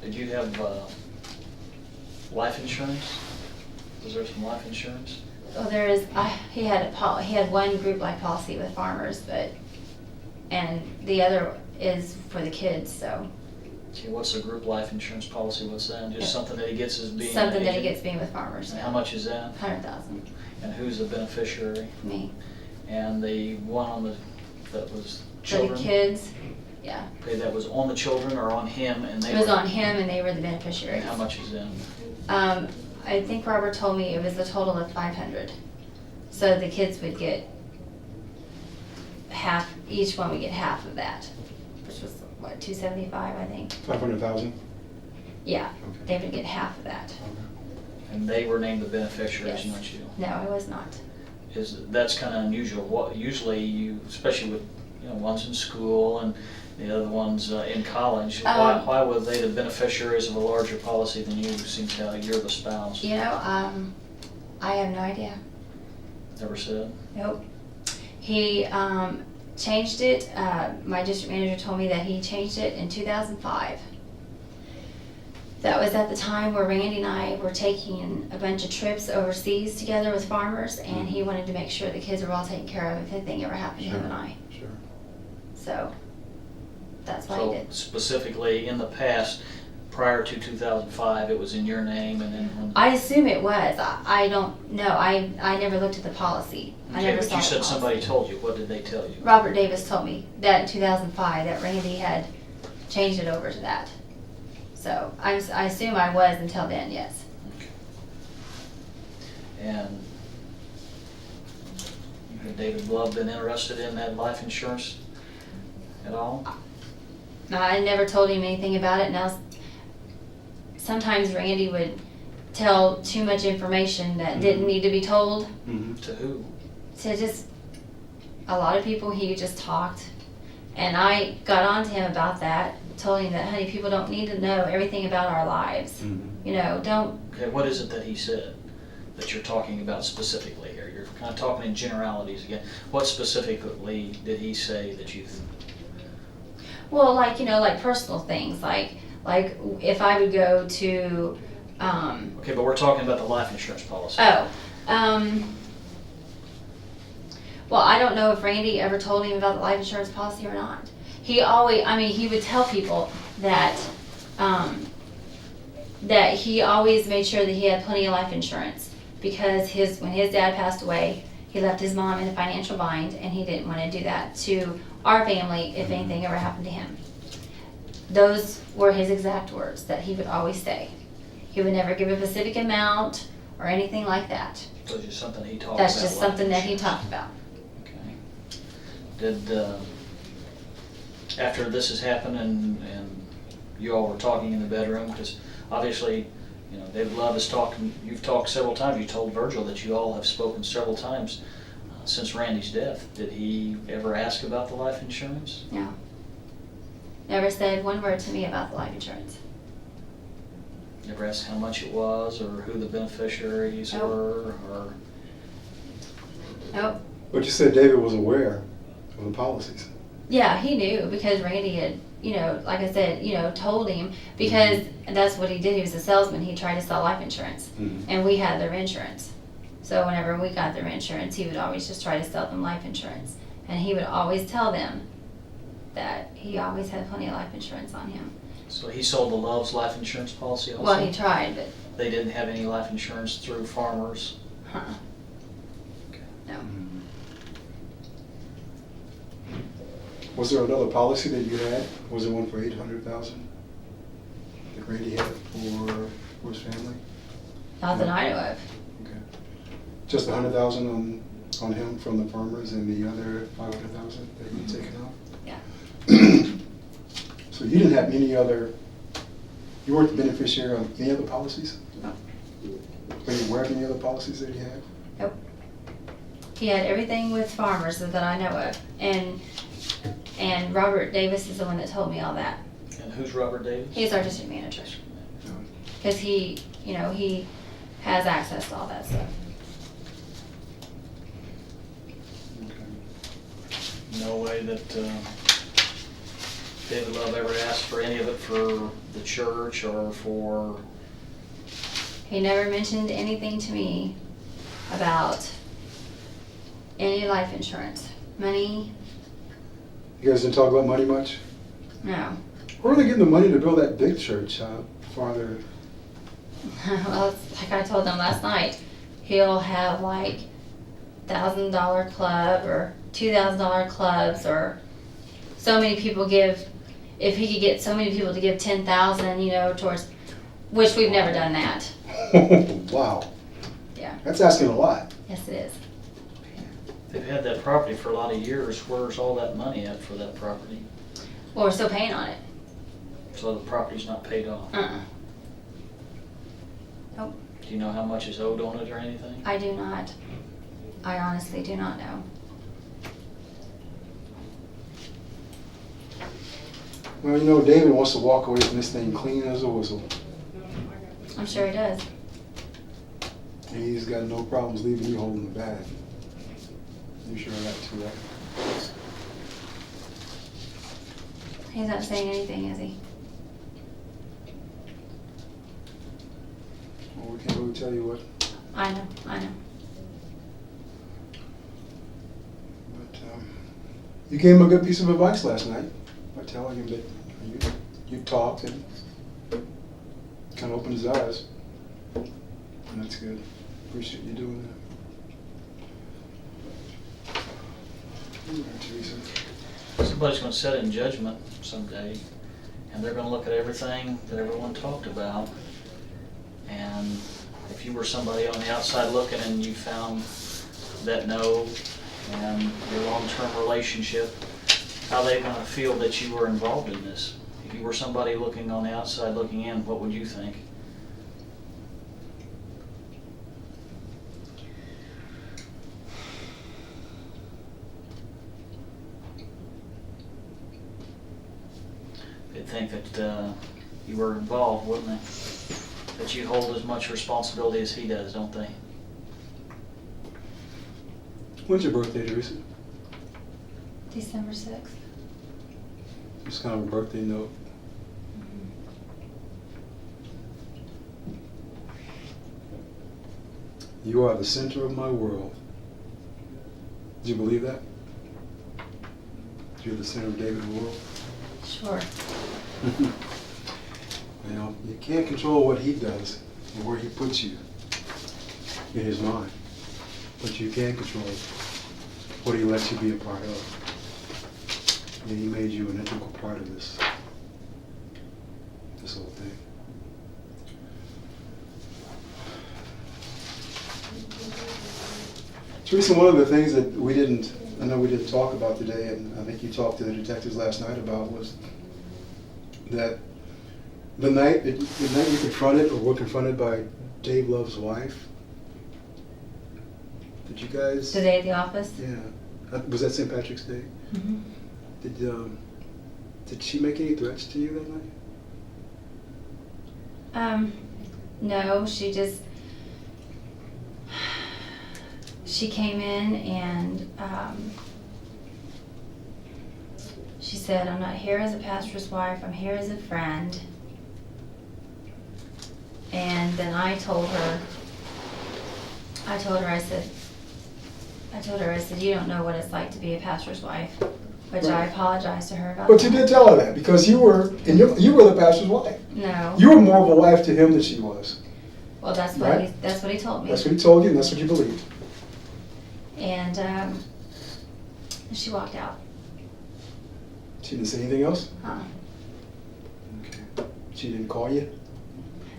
[SPEAKER 14] Did you have life insurance? Was there some life insurance?
[SPEAKER 2] Well, there is. He had one group life policy with farmers, and the other is for the kids. So.
[SPEAKER 14] Okay, what's a group life insurance policy? What's that? Just something that he gets as being
[SPEAKER 2] something
[SPEAKER 14] an
[SPEAKER 2] that he
[SPEAKER 14] agent?
[SPEAKER 2] gets being with farmers.
[SPEAKER 14] And how much is that?
[SPEAKER 2] $100,000.
[SPEAKER 14] And who's the beneficiary?
[SPEAKER 2] Me.
[SPEAKER 14] And the one that was
[SPEAKER 2] For
[SPEAKER 14] children?
[SPEAKER 2] the kids. Yeah.
[SPEAKER 14] Okay, that was on the children or on him, and they
[SPEAKER 2] It was
[SPEAKER 14] were,
[SPEAKER 2] on him, and they were the beneficiaries.
[SPEAKER 14] and how much is in?
[SPEAKER 2] I think Robert told me it was a total of $500. So the kids would get half. Each one would get half of that, which was what, $275, I think.
[SPEAKER 12] 500,000.
[SPEAKER 2] Yeah,
[SPEAKER 12] Okay.
[SPEAKER 2] they would get half of that.
[SPEAKER 14] And they were named the beneficiaries,
[SPEAKER 2] Yes.
[SPEAKER 14] not you.
[SPEAKER 2] No, I was not.
[SPEAKER 14] That's kind of unusual. What usually you, especially with ones in school and the other ones in college, why were they the beneficiaries of a larger policy than you? Seems how you're the spouse.
[SPEAKER 2] I have no idea.
[SPEAKER 14] Never said.
[SPEAKER 2] Nope. He changed it. My district manager told me that he changed it in 2005. That was at the time where Randy and I were taking a bunch of trips overseas together with farmers, and he wanted to make sure the kids were all taken care of if anything ever happened to him and I.
[SPEAKER 12] Sure.
[SPEAKER 2] So that's why he
[SPEAKER 14] So
[SPEAKER 2] did.
[SPEAKER 14] specifically in the past, prior to 2005, it was in your name, and then when.
[SPEAKER 2] I assume it was. I don't know. I never looked at the policy. I
[SPEAKER 14] Okay,
[SPEAKER 2] never
[SPEAKER 14] but
[SPEAKER 2] saw
[SPEAKER 14] you
[SPEAKER 2] the
[SPEAKER 14] said
[SPEAKER 2] policy.
[SPEAKER 14] somebody told you. What did they tell you?
[SPEAKER 2] Robert Davis told me that in 2005 that Randy had changed it over to that. So I assume I was until then, yes.
[SPEAKER 14] Okay. And had David Love been interested in that life insurance at all?
[SPEAKER 2] No, I never told him anything about it. Now, sometimes Randy would tell too much information that didn't need to be told.
[SPEAKER 12] Mm-hmm.
[SPEAKER 14] To who?
[SPEAKER 2] To just a lot of people. He just talked, and I got on to him about that. Told him that, honey, people don't need to know everything about our lives.
[SPEAKER 12] Mm-hmm.
[SPEAKER 2] Don't.
[SPEAKER 14] Okay, what is it that he said that you're talking about specifically here? You're kind of talking in generalities again. What specifically did he say that you?
[SPEAKER 2] Well, like personal things, like if I would go to.
[SPEAKER 14] Okay, but we're talking about the life insurance policy.
[SPEAKER 2] Well, I don't know if Randy ever told him about the life insurance policy or not. He always, he would tell people that that he always made sure that he had plenty of life insurance because when his dad passed away, he left his mom in a financial bind, and he didn't want to do that to our family if anything ever happened to him. Those were his exact words that he would always say. He would never give a specific amount or anything like that.
[SPEAKER 14] So it's just something he talked about.
[SPEAKER 2] That's just
[SPEAKER 14] life
[SPEAKER 2] something that he
[SPEAKER 14] insurance.
[SPEAKER 2] talked about.
[SPEAKER 14] Okay. Did after this has happened and you all were talking in the bedroom, because obviously, David Love has talked. You've talked several times. You told Virgil that you all have spoken several times since Randy's death. Did he ever ask about the life insurance?
[SPEAKER 2] No. Never said one word to me about the life insurance.
[SPEAKER 14] Never asked how much it was or who the beneficiaries
[SPEAKER 2] Nope.
[SPEAKER 14] were, or
[SPEAKER 2] Nope.
[SPEAKER 12] But you said David was aware of the policies.
[SPEAKER 13] Yeah, he knew because Randy had, like I said, told him because that's what he did. He was a salesman. He tried to sell life insurance, and we had their insurance. So whenever we got their insurance, he would always just try to sell them life insurance, and he would always tell them that he always had plenty of life insurance on him.
[SPEAKER 14] So he sold the Love's life insurance policy also?
[SPEAKER 13] Well, he tried, but
[SPEAKER 14] They didn't have any life insurance through Farmers?
[SPEAKER 13] no.
[SPEAKER 12] Was there another policy that you had? Was there one for 800,000 that Randy had for his family?
[SPEAKER 13] Not that I know of.
[SPEAKER 12] Okay. Just 100,000 on him from the Farmers, and the other 500,000 that you'd taken off?
[SPEAKER 13] Yeah.
[SPEAKER 12] So you didn't have any other, you weren't the beneficiary of any other policies?
[SPEAKER 13] No.
[SPEAKER 12] Were you aware of any other policies that he had?
[SPEAKER 13] Nope. He had everything with Farmers that I know of, and Robert Davis is the one that told me all that.
[SPEAKER 14] And who's Robert Davis?
[SPEAKER 13] He's our district manager. Because he has access to all that stuff.
[SPEAKER 14] No way that David Love ever asked for any of it for the church or for...
[SPEAKER 13] He never mentioned anything to me about any life insurance. Money,
[SPEAKER 12] You guys didn't talk about money much?
[SPEAKER 13] no.
[SPEAKER 12] Where are they getting the money to build that big church, Father?
[SPEAKER 13] Well, it's like I told them last night, he'll have like $1,000 club or $2,000 clubs, or so many people give. If he could get so many people to give 10,000, towards, which we've never done that.
[SPEAKER 12] Wow.
[SPEAKER 13] Yeah.
[SPEAKER 12] That's asking a lot.
[SPEAKER 13] Yes, it is.
[SPEAKER 14] They've had that property for a lot of years. Where's all that money at for that property?
[SPEAKER 13] Well, we're still paying on it.
[SPEAKER 14] So the property's not paid off?
[SPEAKER 13] Nope.
[SPEAKER 14] Do you know how much is owed on it or anything?
[SPEAKER 13] I do not. I honestly do not know.
[SPEAKER 12] Well, David wants to walk away from this thing clean as a whistle.
[SPEAKER 13] I'm sure he does.
[SPEAKER 12] And he's got no problems leaving you holding the bag. You sure of that too, right?
[SPEAKER 13] He's not saying anything, is he?
[SPEAKER 12] Well, we can't really tell you what.
[SPEAKER 13] I know.
[SPEAKER 12] But you gave him a good piece of advice last night by telling him that you talked and kind of opened his eyes. And that's good. Appreciate you doing that. All right, Teresa.
[SPEAKER 14] Somebody's going to sit in judgment someday, and they're going to look at everything that everyone talked about. And if you were somebody on the outside looking and you found that note and your long-term relationship, how are they going to feel that you were involved in this? If you were somebody looking on the outside looking in, what would you think? They'd think that you were involved, wouldn't they? That you hold as much responsibility as he does, don't they?
[SPEAKER 12] When's your birthday, Teresa?
[SPEAKER 13] December 6th.
[SPEAKER 12] Just kind of a birthday note. You are the center of my world. Do you believe that? You're the center of David's world?
[SPEAKER 13] Sure.
[SPEAKER 12] You can't control what he does or where he puts you in his mind, but you can control what he lets you be a part of. And he made you an integral part of this whole thing. Teresa, one of the things that I know we didn't talk about today, and I think you talked to the detectives last night about, was that the night you confronted or were confronted by Dave Love's wife, did you guys...
[SPEAKER 13] Today at the office?
[SPEAKER 12] Yeah. Was that St. Patrick's Day?
[SPEAKER 13] Mm-hmm.
[SPEAKER 12] Did she make any threats to you that night?
[SPEAKER 13] No, she came in and
[SPEAKER 2] said, I'm not here as a pastor's wife, I'm here as a friend. And then I told her, I said, you don't know what it's like to be a pastor's wife, which I
[SPEAKER 12] Right.
[SPEAKER 2] apologized to her about.
[SPEAKER 12] But you did tell her that because you were the pastor's wife.
[SPEAKER 2] No.
[SPEAKER 12] You were more of a wife to him than she was.
[SPEAKER 2] Well, that's
[SPEAKER 12] Right.
[SPEAKER 2] what he told me.
[SPEAKER 12] That's what he told you, and that's what you believed.
[SPEAKER 2] And she walked out.
[SPEAKER 12] She didn't say anything else?
[SPEAKER 2] Huh?
[SPEAKER 12] Okay. She didn't call you?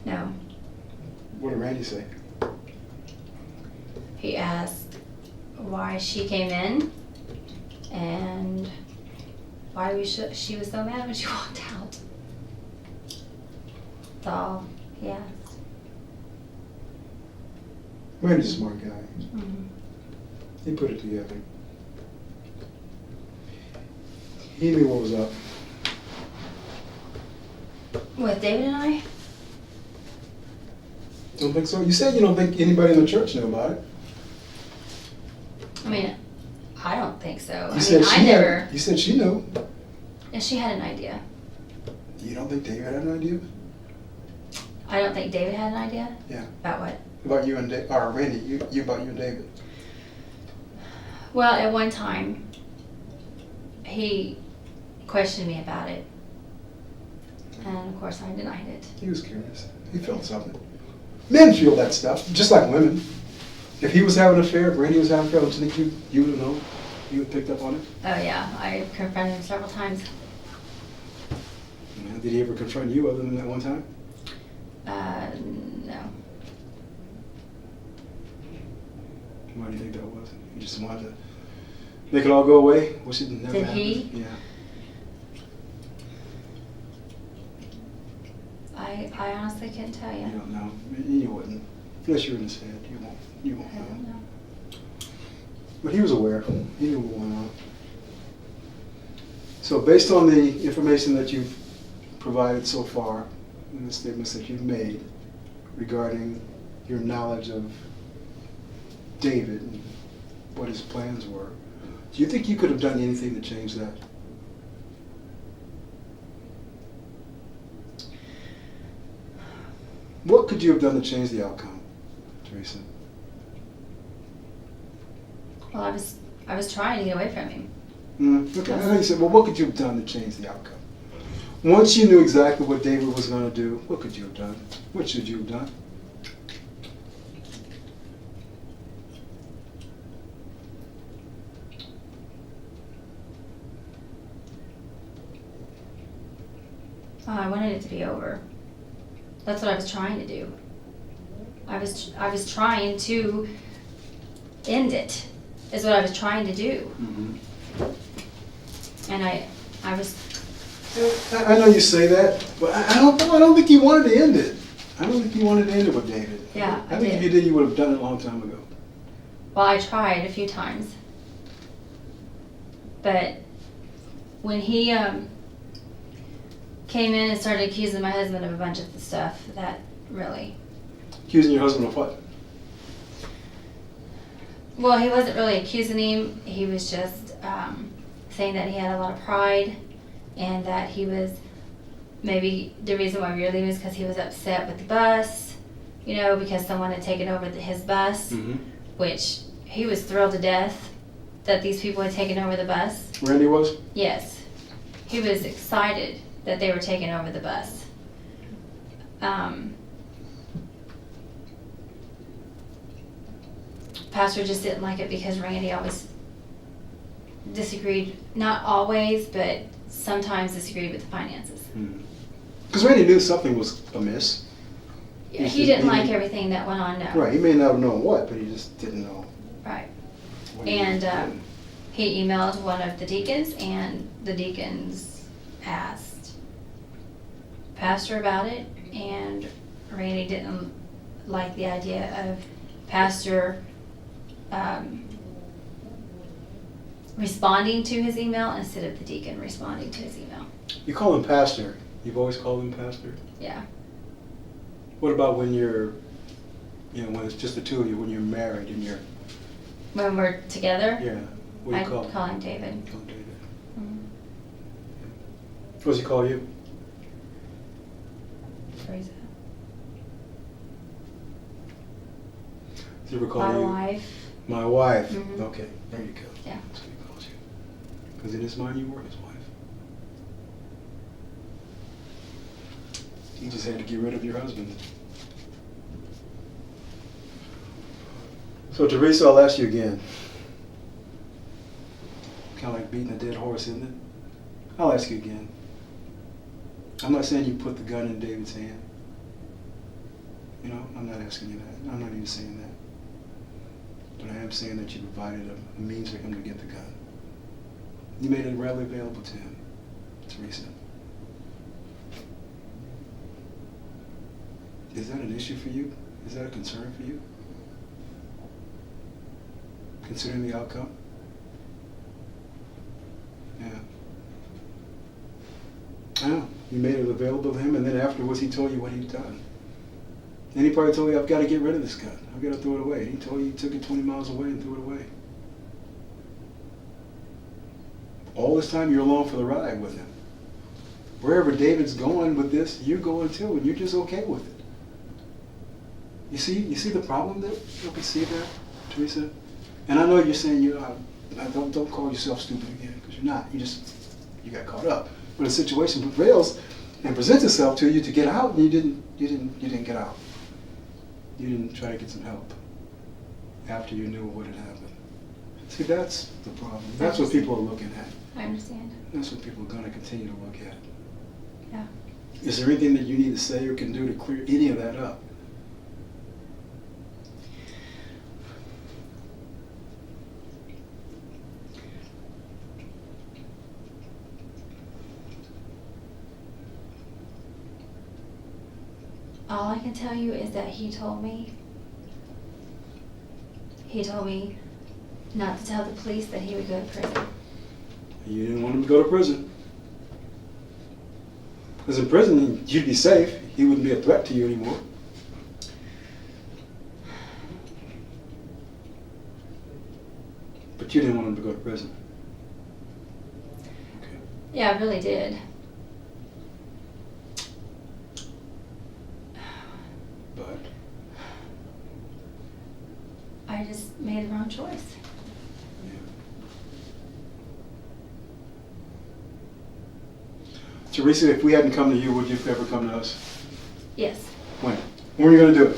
[SPEAKER 2] No.
[SPEAKER 12] What did Randy say?
[SPEAKER 2] He asked why she came in and why she was so mad when she walked out. That's all he asked.
[SPEAKER 12] Randy's a smart guy.
[SPEAKER 2] Mm-hmm.
[SPEAKER 12] He put it together. He knew what was up.
[SPEAKER 2] With David and I?
[SPEAKER 12] Don't think so? You said you don't think anybody in the church knew about it.
[SPEAKER 2] I mean, I don't think so.
[SPEAKER 12] You said
[SPEAKER 2] I never.
[SPEAKER 12] You said she knew.
[SPEAKER 2] And she had an idea.
[SPEAKER 12] You don't think David had an idea?
[SPEAKER 2] I don't think David had an idea?
[SPEAKER 12] Yeah.
[SPEAKER 2] About what?
[SPEAKER 12] About you and David, or Randy, you about you and David.
[SPEAKER 2] Well, at one time, he questioned me about it. And of course I denied it.
[SPEAKER 12] He was curious. He felt something. Men feel that stuff, just like women. If he was having an affair, if Randy was having an affair, don't you think you would have known? You would have picked up on it?
[SPEAKER 2] Oh yeah, I confronted him several times.
[SPEAKER 12] Yeah. Did he ever confront you other than that one time?
[SPEAKER 2] No.
[SPEAKER 12] Why do you think that was? He just wanted to make it all go away? Wish it never
[SPEAKER 2] Did
[SPEAKER 12] happened?
[SPEAKER 2] he?
[SPEAKER 12] Yeah.
[SPEAKER 2] I honestly can't tell you.
[SPEAKER 12] You don't know. You wouldn't. Unless you're in his head. You won't
[SPEAKER 2] I don't
[SPEAKER 12] know.
[SPEAKER 2] know.
[SPEAKER 12] But he was aware. He knew what went on. So based on the information that you've provided so far, and the statements that you've made regarding your knowledge of David and what his plans were, do you think you could have done anything to change that? What could you have done to change the outcome, Teresa?
[SPEAKER 2] Well, I was trying to get away from him.
[SPEAKER 12] Okay, I know you said, well, what could you have done to change the outcome? Once you knew exactly what David was going to do, what could you have done? What should you have done?
[SPEAKER 2] I wanted it to be over. That's what I was trying to do. I was trying to end it. Is what I was trying to do.
[SPEAKER 12] Mm-hmm.
[SPEAKER 2] And I was.
[SPEAKER 12] I know you say that, but I don't know. I don't think you wanted to end it. I don't think you wanted to end it with David.
[SPEAKER 2] Yeah,
[SPEAKER 12] I think if you did, you would have done it a long time ago.
[SPEAKER 2] Well, I tried a few times. But when he came in and started accusing my husband of a bunch of stuff, that really.
[SPEAKER 12] Accusing your husband of what?
[SPEAKER 2] Well, he wasn't really accusing him. He was just saying that he had a lot of pride and that he was, maybe the reason why we were leaving is because he was upset with the bus, you know, because someone had taken over his bus, which he was thrilled to death that these people had taken over the bus.
[SPEAKER 12] Randy was?
[SPEAKER 2] Yes. He was excited that they were taking over the bus. Pastor just didn't like it because Randy always disagreed, not always, but sometimes disagreed with the finances.
[SPEAKER 12] Because Randy knew something was amiss.
[SPEAKER 2] He didn't like everything that went on, no.
[SPEAKER 12] Right, he may not have known what, but he just didn't know.
[SPEAKER 2] Right.
[SPEAKER 12] what
[SPEAKER 2] And he emailed one of the deacons, and the deacons asked Pastor about it, and Randy didn't like the idea of Pastor responding to his email instead of the deacon responding to his email.
[SPEAKER 12] You call him pastor. You've always called him pastor?
[SPEAKER 2] Yeah.
[SPEAKER 12] What about when you're, when it's just the two of you, when you're married and you're...
[SPEAKER 2] When we're together,
[SPEAKER 12] Yeah. What do you
[SPEAKER 2] I'd
[SPEAKER 12] call him?
[SPEAKER 2] call him David.
[SPEAKER 12] Call him David.
[SPEAKER 2] Mhm.
[SPEAKER 12] What does he call you?
[SPEAKER 13] Teresa.
[SPEAKER 12] Does he ever call
[SPEAKER 13] My
[SPEAKER 12] you?
[SPEAKER 13] wife.
[SPEAKER 12] My wife.
[SPEAKER 13] Mhm.
[SPEAKER 12] Okay, there you go.
[SPEAKER 13] Yeah.
[SPEAKER 12] That's what he calls you. Because in his mind, you were his wife. He just had to get rid of your husband. So Teresa, I'll ask you again. Kind of like beating a dead horse, isn't it? I'll ask you again. I'm not saying you put the gun in David's hand. You know, I'm not asking you that. I'm not even saying that. But I am saying that you provided a means for him to get the gun. You made it readily available to him, Teresa. Is that an issue for you? Is that a concern for you? Considering the outcome? Yeah. I know. You made it available to him, and then afterwards he told you what he'd done. And he probably told you, I've got to get rid of this gun. I've got to throw it away. And he told you he took it 20 miles away and threw it away. All this time you're along for the ride with him. Wherever David's going with this, you're going too, and you're just okay with it. You see the problem that we see there, Teresa? And I know you're saying don't call yourself stupid again, because you're not. You got caught up. But a situation prevails and presents itself to you to get out, and you didn't get out. You didn't try to get some help after you knew what had happened. See, that's the problem. That's what people are looking at.
[SPEAKER 13] I understand.
[SPEAKER 12] That's what people are going to continue to look at.
[SPEAKER 13] Yeah.
[SPEAKER 12] Is there anything that you need to say or can do to clear any of that up?
[SPEAKER 13] All I can tell you is that he told me not to tell the police that he would go to prison.
[SPEAKER 12] You didn't want him to go to prison. Because in prison, you'd be safe. He wouldn't be a threat to you anymore. But you didn't want him to go to prison. Okay.
[SPEAKER 13] Yeah, I really did.
[SPEAKER 12] But
[SPEAKER 13] I just made the wrong choice.
[SPEAKER 12] Teresa, if we hadn't come to you, would you have ever come to us?
[SPEAKER 13] Yes.
[SPEAKER 12] When? When were you going to do it?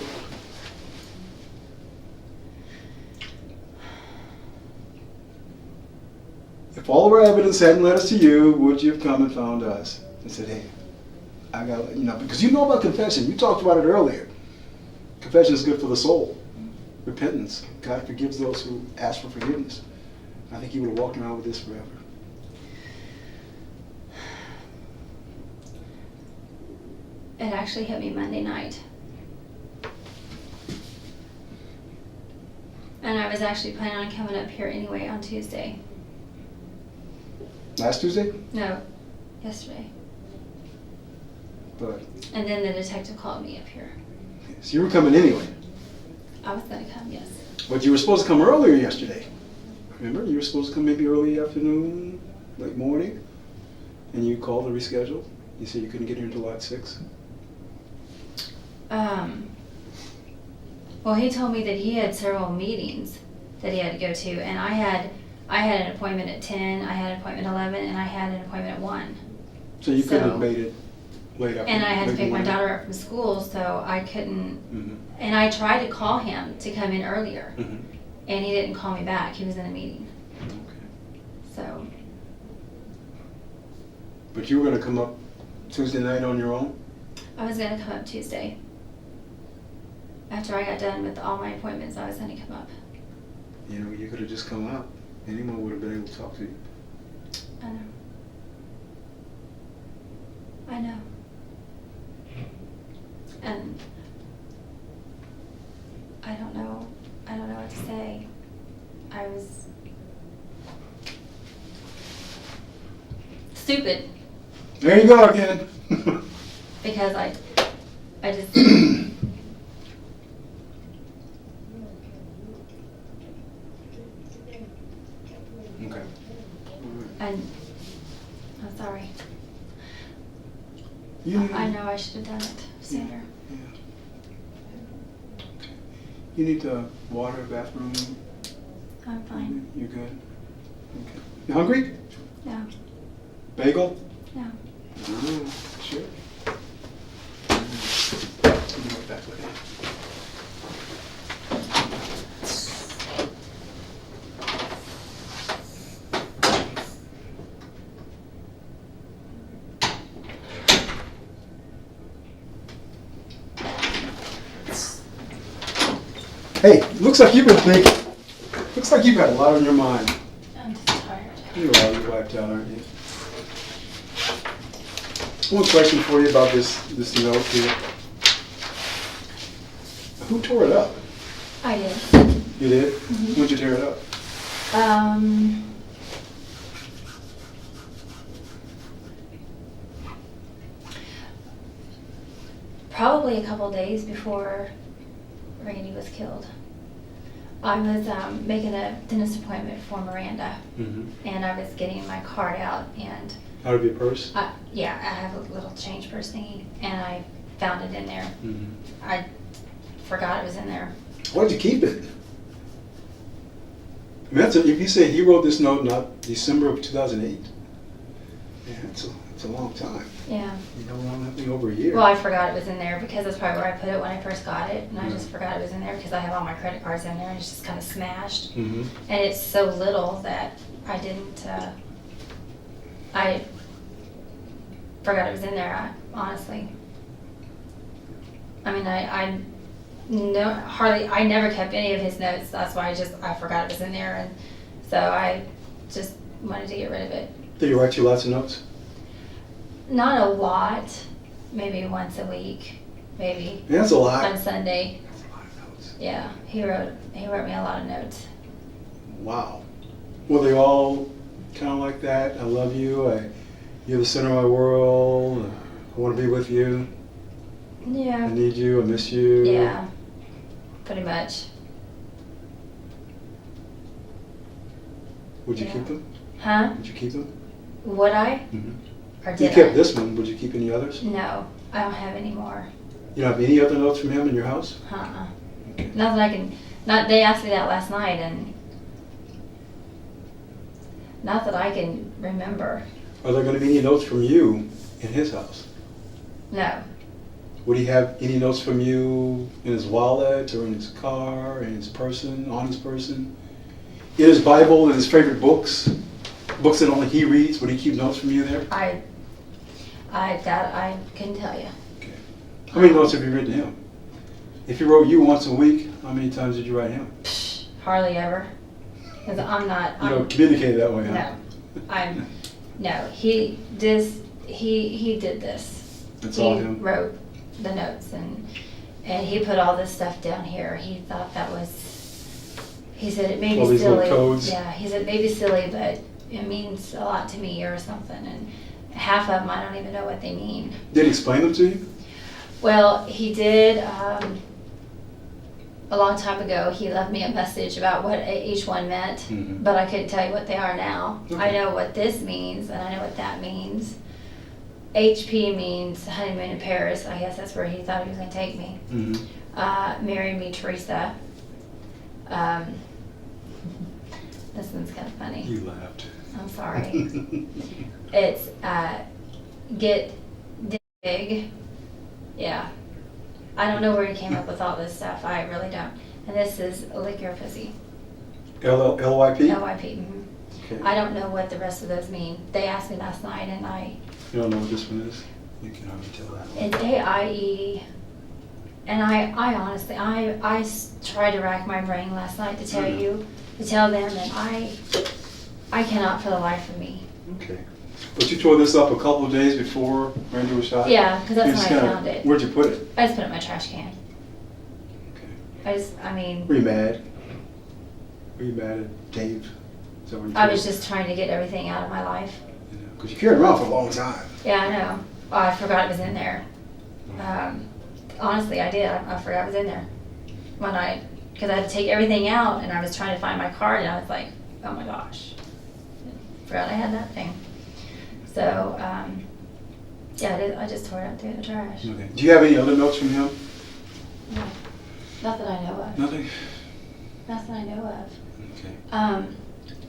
[SPEAKER 12] If all of our evidence hadn't led us to you, would you have come and found us and said, hey, I got, because you know about confession. You talked about it earlier. Confession is good for the soul. Repentance. God forgives those who ask for forgiveness. I think you would have walked around with this forever.
[SPEAKER 13] It actually hit me Monday night. And I was actually planning on coming up here anyway on Tuesday.
[SPEAKER 12] Last Tuesday?
[SPEAKER 13] No, yesterday.
[SPEAKER 12] But
[SPEAKER 13] And then the detective called me up here.
[SPEAKER 12] so you were coming anyway.
[SPEAKER 13] I was gonna come, yes.
[SPEAKER 12] But you were supposed to come earlier yesterday. Remember? You were supposed to come maybe early afternoon, late morning. And you called to reschedule. You said you couldn't get here until like 6.
[SPEAKER 13] Well, he told me that he had several meetings that he had to go to, and I had an appointment at 10, I had an appointment at 11, and I had an appointment at 1.
[SPEAKER 12] So you couldn't have made it late afternoon.
[SPEAKER 13] And I had to
[SPEAKER 12] late
[SPEAKER 13] pick my
[SPEAKER 12] morning?
[SPEAKER 13] daughter up from school, so I couldn't.
[SPEAKER 12] Mhm.
[SPEAKER 13] And I tried to call him to come in earlier,
[SPEAKER 12] Mhm.
[SPEAKER 13] and he didn't call me back. He was in a meeting.
[SPEAKER 12] Okay.
[SPEAKER 13] So
[SPEAKER 12] But you were going to come up Tuesday night on your own?
[SPEAKER 13] I was gonna come up Tuesday. After I got done with all my appointments, I was gonna come up.
[SPEAKER 12] You could have just come up. Anyone would have been able to talk to you.
[SPEAKER 13] I know. I know. And I don't know what to say. I was stupid
[SPEAKER 12] There you go again.
[SPEAKER 13] because I just
[SPEAKER 12] Okay.
[SPEAKER 13] I'm sorry.
[SPEAKER 2] know I should have done it sooner.
[SPEAKER 12] You need water, bathroom?
[SPEAKER 2] I'm fine.
[SPEAKER 12] You're good? Okay. You hungry?
[SPEAKER 2] No.
[SPEAKER 12] Bagel?
[SPEAKER 2] No.
[SPEAKER 12] Sure. I'll be right back with you. Hey, looks like you've been thinking. Looks like you've got a lot on your mind.
[SPEAKER 2] I'm just tired.
[SPEAKER 12] You are. You're wiped out, aren't you? One question for you about this note here. Who tore it up?
[SPEAKER 2] I did.
[SPEAKER 12] You did? When'd you tear it up?
[SPEAKER 2] Probably a couple days before Randy was killed. I was making a dentist appointment for Miranda, and I was getting my card out, and
[SPEAKER 12] Out of your purse?
[SPEAKER 2] yeah, I have a little change purse thingy, and I found it in there. I forgot it was in there.
[SPEAKER 12] Why'd you keep it? I mean, if you say he wrote this note not December of 2008, yeah, that's a long time.
[SPEAKER 2] Yeah.
[SPEAKER 12] You know, nothing over a year.
[SPEAKER 2] Well, I forgot it was in there because that's probably where I put it when I first got it, and I just forgot it was in there because I have all my credit cards in there, and it's just kind of smashed. And it's so little that I didn't. I forgot it was in there. Honestly. I mean, I never kept any of his notes. That's why I forgot it was in there, and so I just wanted to get rid of it.
[SPEAKER 12] Did he write you lots of notes?
[SPEAKER 2] Not a lot, maybe once a week, maybe.
[SPEAKER 12] Yeah, that's a lot.
[SPEAKER 2] On Sunday.
[SPEAKER 12] That's a lot of notes.
[SPEAKER 2] Yeah, he wrote me a lot of notes.
[SPEAKER 12] Wow. Were they all kind of like that? I love you. You're the center of my world. I want to be with you.
[SPEAKER 2] Yeah.
[SPEAKER 12] I need you. I miss you.
[SPEAKER 2] Yeah, pretty much.
[SPEAKER 12] Would you keep them?
[SPEAKER 2] Huh?
[SPEAKER 12] Would you keep them?
[SPEAKER 2] Would I? Or
[SPEAKER 12] You
[SPEAKER 2] did
[SPEAKER 12] kept
[SPEAKER 2] I?
[SPEAKER 12] this one. Would you keep any others?
[SPEAKER 2] No, I don't have any more.
[SPEAKER 12] You don't have any other notes from him in your house?
[SPEAKER 2] Not that I can. They asked me that last night, and not that I can remember.
[SPEAKER 12] Are there going to be any notes from you in his house?
[SPEAKER 2] No.
[SPEAKER 12] Would he have any notes from you in his wallet or in his car, in his person, on his person? In his Bible, in his favorite books? Books that only he reads? Would he keep notes from you there?
[SPEAKER 2] That I couldn't tell you.
[SPEAKER 12] Okay. How many notes have you written him? If he wrote you once a week, how many times did you write him?
[SPEAKER 2] Hardly ever. Because I'm not.
[SPEAKER 12] You don't communicate that way, huh?
[SPEAKER 2] No. He did this.
[SPEAKER 12] That's
[SPEAKER 2] he
[SPEAKER 12] all him?
[SPEAKER 2] wrote the notes, and he put all this stuff down here. He thought that was. He said it may
[SPEAKER 12] all
[SPEAKER 2] be
[SPEAKER 12] these little
[SPEAKER 2] silly.
[SPEAKER 12] codes?
[SPEAKER 2] Yeah. He said it may be silly, but it means a lot to me or something. And half of them I don't even know what they mean.
[SPEAKER 12] Did he explain them to you?
[SPEAKER 2] Well, he did. A long time ago, he left me a message about what each one meant, but I couldn't tell you what they are now.
[SPEAKER 12] Okay.
[SPEAKER 2] I know what this means, and I know what that means. HP means honeymoon in Paris. I guess that's where he thought he was going to take me. Marry me, Teresa. This one's kind of funny.
[SPEAKER 12] You laughed.
[SPEAKER 2] I'm sorry. It's get big. Yeah. I don't know where he came up with all this stuff. I really don't. And this is lick your pussy.
[SPEAKER 12] L-Y-P?
[SPEAKER 2] L-Y-P.
[SPEAKER 12] Okay.
[SPEAKER 2] I don't know what the rest of those mean. They asked me last night, and
[SPEAKER 12] You don't know what this one is? You can already tell that.
[SPEAKER 2] it's A-I-E. And I honestly, I tried to rack my brain last night to tell them, and I cannot for the life of me.
[SPEAKER 12] Okay. But you tore this up a couple of days before Randy was shot?
[SPEAKER 2] Yeah, because that's
[SPEAKER 12] You
[SPEAKER 2] when
[SPEAKER 12] just
[SPEAKER 2] I
[SPEAKER 12] kinda-
[SPEAKER 2] found it.
[SPEAKER 12] Where'd you put it?
[SPEAKER 2] I just put it in my trash can.
[SPEAKER 12] Okay. Were you mad? Were you mad at Dave? Is that what you
[SPEAKER 2] I
[SPEAKER 12] told
[SPEAKER 2] was
[SPEAKER 12] him?
[SPEAKER 2] just trying to get everything out of my life.
[SPEAKER 12] Because you carried it around for a long time.
[SPEAKER 2] Yeah, I know. Oh, I forgot it was in there. Honestly, I did. I forgot it was in there. Because I had to take everything out, and I was trying to find my card, and I was like, oh my gosh. Forgot I had that thing. So,
[SPEAKER 13] Yeah, I just tore it up through the trash.
[SPEAKER 12] Okay. Do you have any other notes from him?
[SPEAKER 13] No, not that I know of.
[SPEAKER 12] Nothing?
[SPEAKER 13] Nothing I know of.
[SPEAKER 12] Okay.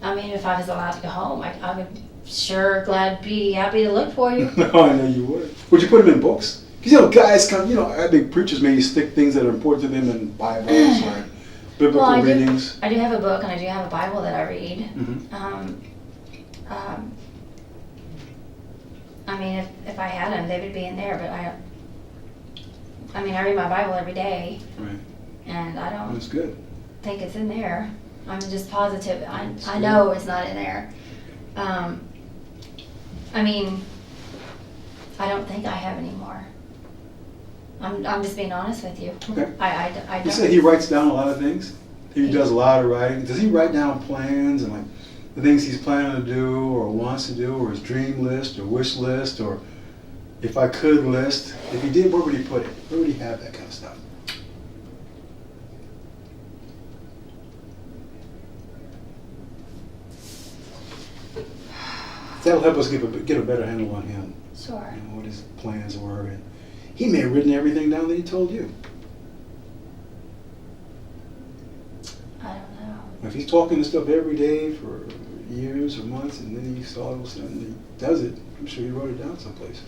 [SPEAKER 13] I mean, if I was allowed to go home, I would sure be happy to look for you.
[SPEAKER 12] No, I know you would. Would you put them in books? Because, guys come, I think preachers maybe stick things that are important to them in Bibles or biblical readings.
[SPEAKER 13] I do have a book and I do have a Bible that I read.
[SPEAKER 12] Mm-hmm.
[SPEAKER 13] I mean, if I had them, they would be in there, but I read my Bible every day.
[SPEAKER 12] Right.
[SPEAKER 13] And I don't
[SPEAKER 12] That's good.
[SPEAKER 13] think it's in there. I'm just positive. I
[SPEAKER 12] good.
[SPEAKER 13] know it's not in there. I don't think I have any more. I'm just being honest with you.
[SPEAKER 12] Okay.
[SPEAKER 13] I
[SPEAKER 12] You
[SPEAKER 13] don't.
[SPEAKER 12] said he writes down a lot of things? He does a lot of writing. Does he write down plans and like the things he's planning to do or wants to do, or his dream list or wish list, or if I could list? If he did, where would he put it? Where would he have that kind of stuff? That'll help us get a better handle on him.
[SPEAKER 13] Sure.
[SPEAKER 12] What his plans were. And he may have written everything down that he told you.
[SPEAKER 13] I don't know.
[SPEAKER 12] If he's talking this stuff every day for years or months, and then he all of a sudden he does it, I'm sure he wrote it down someplace.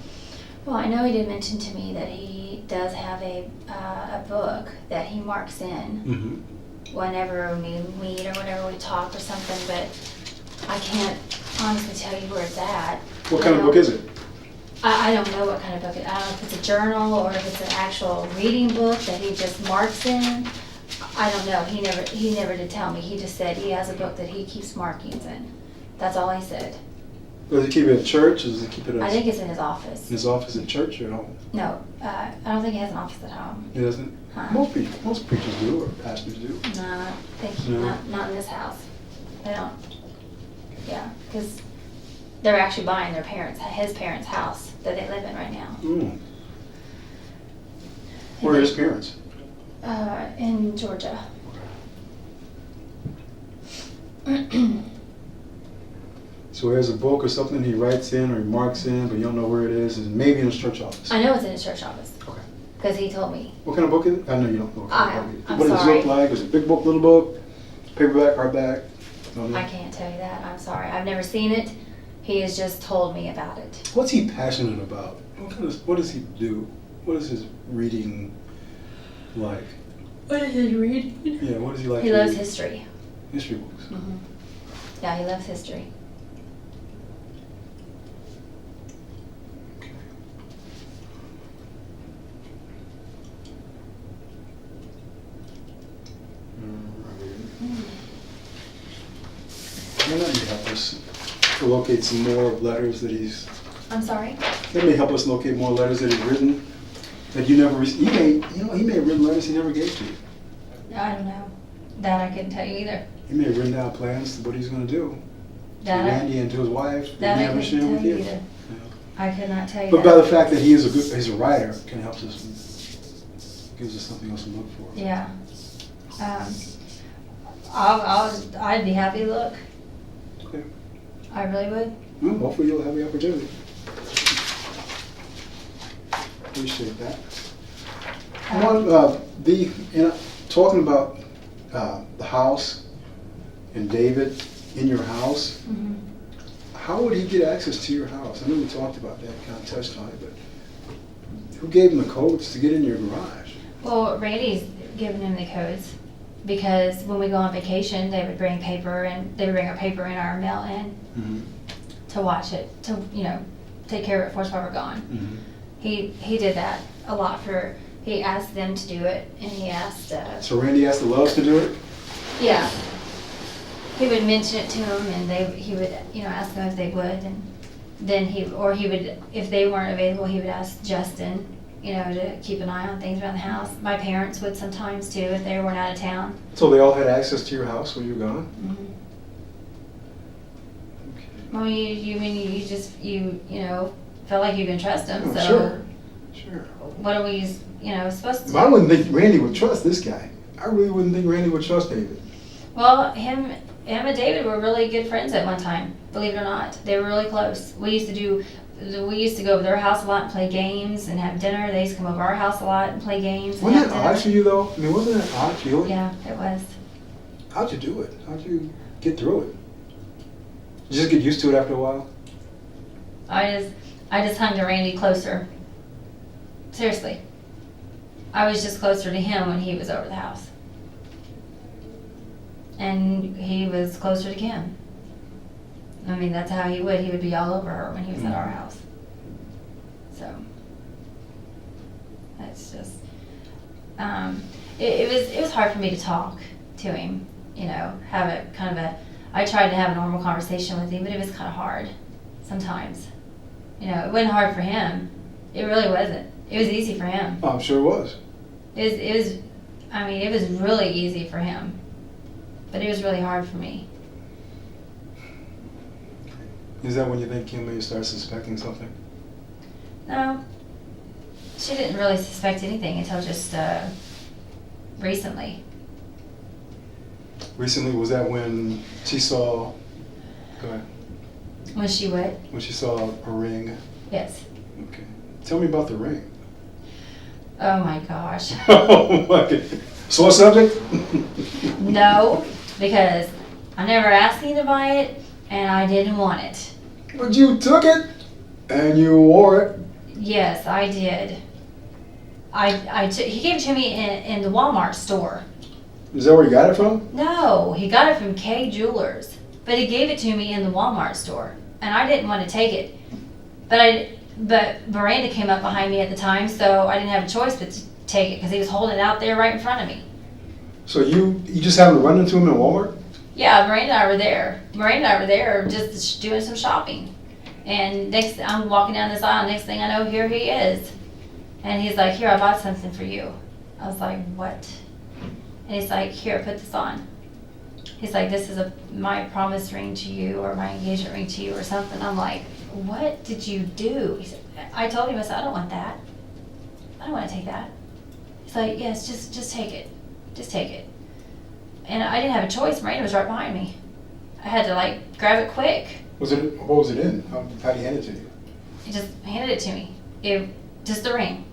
[SPEAKER 13] Well, I know he did mention to me that he does have a book that he marks in
[SPEAKER 12] Mm-hmm.
[SPEAKER 13] whenever we meet or whenever we talk or something, but I can't honestly tell you where it's at.
[SPEAKER 12] What kind of book is it?
[SPEAKER 13] I don't know what kind of book it is. I don't know if it's a journal or if it's an actual reading book that he just marks in. I don't know. He never did tell me. He just said he has a book that he keeps markings in. That's all he said.
[SPEAKER 12] Does he keep it at church, or does he keep it
[SPEAKER 13] I
[SPEAKER 12] at
[SPEAKER 13] think it's in his office.
[SPEAKER 12] his office at church or at home?
[SPEAKER 13] No, I don't think he has an office at home.
[SPEAKER 12] He doesn't? Most preachers do, or pastors do.
[SPEAKER 13] No, I think
[SPEAKER 12] No.
[SPEAKER 13] not in this house. They don't. Yeah, because they're actually buying his parents' house that they live in right now.
[SPEAKER 12] Mm. Where are his parents?
[SPEAKER 13] In Georgia.
[SPEAKER 12] So he has a book or something he writes in or he marks in, but you don't know where it is, and maybe in his church office.
[SPEAKER 13] I know it's in his church office.
[SPEAKER 12] Okay.
[SPEAKER 13] Because he told me.
[SPEAKER 12] What kind of book is it? I know you don't know what kind of book it is.
[SPEAKER 13] I'm
[SPEAKER 12] What does it
[SPEAKER 13] sorry.
[SPEAKER 12] look like? Is it a big book, little book, paperback, hardback? Don't know.
[SPEAKER 13] I can't tell you that. I'm sorry. I've never seen it. He has just told me about it.
[SPEAKER 12] What's he passionate about? What does he do? What is his reading like?
[SPEAKER 13] What is his reading?
[SPEAKER 12] Yeah, what does he like
[SPEAKER 13] He
[SPEAKER 12] to
[SPEAKER 13] loves
[SPEAKER 12] read?
[SPEAKER 13] history.
[SPEAKER 12] History books.
[SPEAKER 13] Hmm. Yeah, he loves history.
[SPEAKER 12] Well, that may help us to locate some more letters that he's.
[SPEAKER 13] I'm sorry?
[SPEAKER 12] That may help us locate more letters that he's written that you never. He may have written letters he never gave to you.
[SPEAKER 13] I don't know. That I couldn't tell you either.
[SPEAKER 12] He may have written down plans to what he's going to do to
[SPEAKER 13] That
[SPEAKER 12] Randy and to his wife.
[SPEAKER 13] That
[SPEAKER 12] he
[SPEAKER 13] I
[SPEAKER 12] never
[SPEAKER 13] couldn't
[SPEAKER 12] shared
[SPEAKER 13] tell
[SPEAKER 12] with
[SPEAKER 13] you
[SPEAKER 12] you.
[SPEAKER 13] either.
[SPEAKER 12] Yeah.
[SPEAKER 13] I could not tell you
[SPEAKER 12] But
[SPEAKER 13] that.
[SPEAKER 12] by the fact that he's a writer, can help us, gives us something else to look for.
[SPEAKER 13] Yeah. I'd be happy to look.
[SPEAKER 12] Okay.
[SPEAKER 13] I really would.
[SPEAKER 12] Well, hopefully you'll have the opportunity. Appreciate that. Talking about the house and David in your house,
[SPEAKER 13] Mhm.
[SPEAKER 12] how would he get access to your house? I know we talked about that, kind of touched on it, but who gave him the codes to get in your garage?
[SPEAKER 13] Well, Randy's given him the codes because when we go on vacation, they would bring paper and they would bring our paper in our mail in
[SPEAKER 12] Mm-hmm.
[SPEAKER 13] to watch it, to take care of it for us while we're gone.
[SPEAKER 12] Mm-hmm.
[SPEAKER 13] He did that a lot he asked them to do it, and he asked.
[SPEAKER 12] So Randy asked the Loves to do it?
[SPEAKER 13] Yeah. He would mention it to them, and he would ask them if they would, and then he would, if they weren't available, he would ask Justin, to keep an eye on things around the house. My parents would sometimes too if they weren't out of town.
[SPEAKER 12] So they all had access to your house when you were gone?
[SPEAKER 13] Mm-hmm. Well, you just felt like you can trust them.
[SPEAKER 12] Oh,
[SPEAKER 13] So
[SPEAKER 12] sure.
[SPEAKER 13] what are we supposed to?
[SPEAKER 12] I wouldn't think Randy would trust this guy. I really wouldn't think Randy would trust David.
[SPEAKER 13] Well, him and David were really good friends at one time. Believe it or not, they were really close. We used to do we used to go over their house a lot and play games and have dinner. They used to come over our house a lot and play games. And
[SPEAKER 12] Wasn't
[SPEAKER 13] have
[SPEAKER 12] that
[SPEAKER 13] dinner.
[SPEAKER 12] odd for you though? I mean, wasn't that odd feeling?
[SPEAKER 13] Yeah, it was.
[SPEAKER 12] How'd you do it? How'd you get through it? You just get used to it after a while?
[SPEAKER 13] I just hung to Randy closer. Seriously. I was just closer to him when he was over the house. And he was closer to Kim. I mean, that's how he would be all over her when he was at our house. So, that's just, it was hard for me to talk to him, you know, have a kind of a, I tried to have a normal conversation with him, but it was kind of hard sometimes. You know, it wasn't hard for him. It really wasn't. It was easy for him.
[SPEAKER 12] I'm sure it was.
[SPEAKER 13] It was, I mean, it was really easy for him. But it was really hard for me.
[SPEAKER 12] Is that when you think Kim may start suspecting something?
[SPEAKER 13] No. She didn't really suspect anything until just recently.
[SPEAKER 12] Recently, was that when she saw, go ahead,
[SPEAKER 13] When she what?
[SPEAKER 12] when she saw a ring?
[SPEAKER 13] Yes.
[SPEAKER 12] Okay. Tell me about the ring.
[SPEAKER 13] Oh my gosh.
[SPEAKER 12] Oh my God. Sore subject?
[SPEAKER 13] No, because I never asked you to buy it, and I didn't want it.
[SPEAKER 12] But you took it, and you wore it.
[SPEAKER 13] Yes, I did. He gave it to me in the Walmart store.
[SPEAKER 12] Is that where you got it from?
[SPEAKER 13] No, he got it from K Jewelers, but he gave it to me in the Walmart store, and I didn't want to take it. But Miranda came up behind me at the time, so I didn't have a choice but to take it because he was holding it out there right in front of me.
[SPEAKER 12] So you just happened to run into him in Walmart?
[SPEAKER 13] Yeah, Miranda and I were there. Miranda and I were there just doing some shopping. And I'm walking down this aisle, next thing I know, here he is. And he's like, here, I bought something for you. I was like, what? And he's like, here, put this on. He's like, this is my promise ring to you or my engagement ring to you or something. I'm like, what did you do? He said, I told him, I said, I don't want that. I don't want to take that. He's like, yes, just take it. Just take it. And I didn't have a choice. Miranda was right behind me. I had to like grab it quick.
[SPEAKER 12] What was it in? How'd he hand it to you?
[SPEAKER 13] He just handed it to me. Just the ring.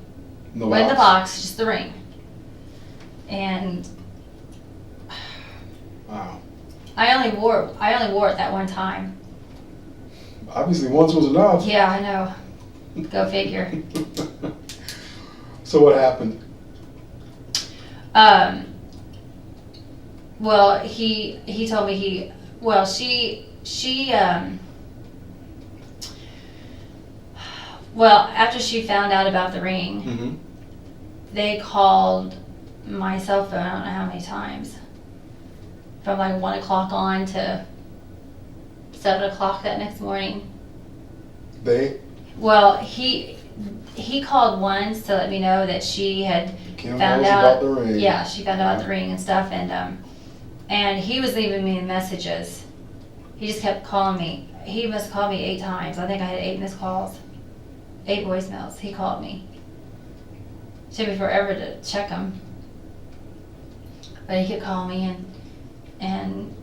[SPEAKER 12] No
[SPEAKER 13] Wasn't the
[SPEAKER 12] box?
[SPEAKER 13] box, just the ring. And
[SPEAKER 12] Wow.
[SPEAKER 13] I only wore it that one time.
[SPEAKER 12] Obviously once was enough.
[SPEAKER 13] Yeah, I know. Go figure.
[SPEAKER 12] So what happened?
[SPEAKER 13] Well, he told me after she found out about the ring,
[SPEAKER 12] Mm-hmm.
[SPEAKER 13] they called my cell phone, I don't know how many times, from like 1 o'clock on to 7 o'clock that next morning.
[SPEAKER 12] They?
[SPEAKER 13] Well, he called once to let me know that she had
[SPEAKER 12] Kim
[SPEAKER 13] found
[SPEAKER 12] knows
[SPEAKER 13] out
[SPEAKER 12] about the ring.
[SPEAKER 13] Yeah, she found out about the ring and stuff, and he was leaving me messages. He just kept calling me. He must have called me 8 times. I think I had 8 missed calls, 8 voicemails. He called me. Took me forever to check them, but he kept calling me and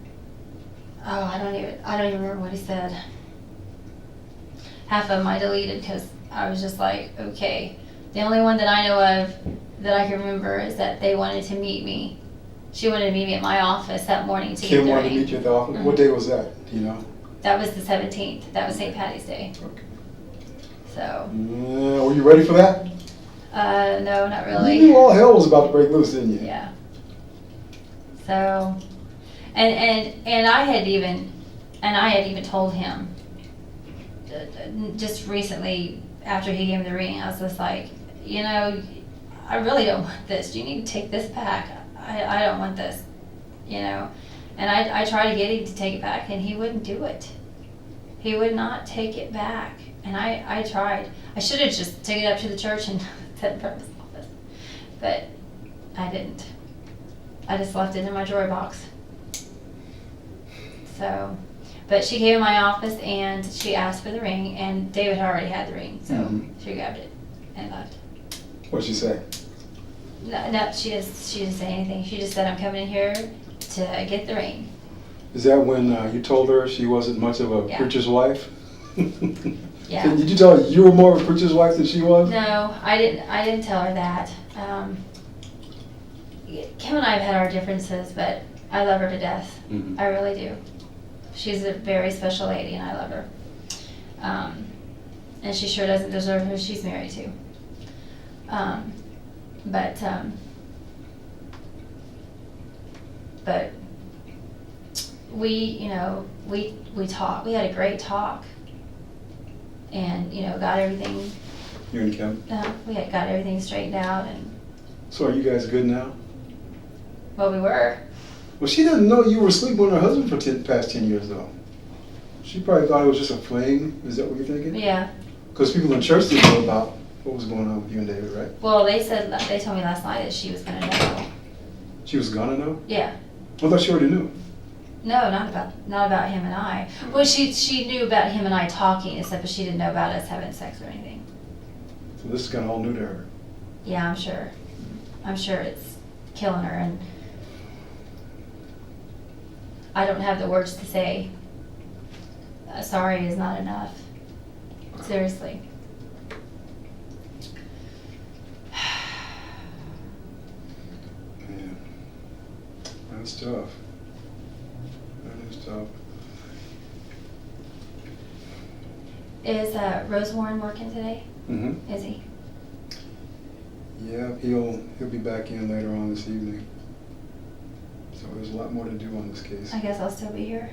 [SPEAKER 13] oh, I don't even remember what he said. Half of them I deleted because I was just like, okay. The only one that I know of that I can remember is that they wanted to meet me. She wanted to meet me at my office that morning to
[SPEAKER 12] Kim
[SPEAKER 13] get the
[SPEAKER 12] wanted to
[SPEAKER 13] ring.
[SPEAKER 12] meet you at the office?
[SPEAKER 13] Mhm.
[SPEAKER 12] What day was that? Do you know?
[SPEAKER 13] That was the 17th. That was St. Patty's Day.
[SPEAKER 12] Okay.
[SPEAKER 13] So,
[SPEAKER 12] Were you ready for that?
[SPEAKER 13] no, not
[SPEAKER 12] You
[SPEAKER 13] really.
[SPEAKER 12] knew all hell was about to break loose, didn't you?
[SPEAKER 13] Yeah. So, and I had even told him just recently after he gave me the ring, I was just like, you know, I really don't want this. You need to take this back. I don't want this, you know. And I tried to get him to take it back, and he wouldn't do it. He would not take it back. And I tried. I should have just taken it up to the church and set it in front of his office. But I didn't. I just left it in my drawer box. So, but she came in my office and she asked for the ring, and David already had the ring, so she grabbed it and left.
[SPEAKER 12] What'd she say?
[SPEAKER 13] No, she didn't say anything. She just said, I'm coming in here to get the ring.
[SPEAKER 12] Is that when you told her she wasn't much of a
[SPEAKER 13] Yeah.
[SPEAKER 12] preacher's wife?
[SPEAKER 2] Yeah.
[SPEAKER 12] So did you tell her you were more of a preacher's wife than she was?
[SPEAKER 2] No, I didn't tell her that. Kim and I have had our differences, but I love her to death.
[SPEAKER 12] Mhm.
[SPEAKER 2] I really do. She's a very special lady, and I love her. And she sure doesn't deserve who she's married to. But we, you know, we talked. We had a great talk, and you know, got everything.
[SPEAKER 12] You and Kim?
[SPEAKER 2] Got everything straightened out, and
[SPEAKER 12] So are you guys good now?
[SPEAKER 2] well, we were.
[SPEAKER 12] Well, she doesn't know you were sleeping with her husband for past 10 years, though. She probably thought it was just a fling. Is that what you're thinking?
[SPEAKER 2] Yeah.
[SPEAKER 12] Because people in church didn't know about what was going on with you and David, right?
[SPEAKER 2] Well, they told me last night that she was gonna know.
[SPEAKER 12] She was gonna know?
[SPEAKER 2] Yeah.
[SPEAKER 12] I thought she already knew.
[SPEAKER 2] No, not about him and I. Well, she knew about him and I talking and stuff, but she didn't know about us having sex or anything.
[SPEAKER 12] So this is kind of all new to her.
[SPEAKER 2] Yeah, I'm sure. I'm sure it's killing her, and I don't have the words to say. Sorry is not enough. Seriously.
[SPEAKER 12] Man, that's tough. That is tough.
[SPEAKER 2] Is Rose Warren working today?
[SPEAKER 12] Mm-hmm.
[SPEAKER 2] Is he?
[SPEAKER 12] Yeah, he'll be back in later on this evening. So there's a lot more to do on this case.
[SPEAKER 2] I guess I'll still be here.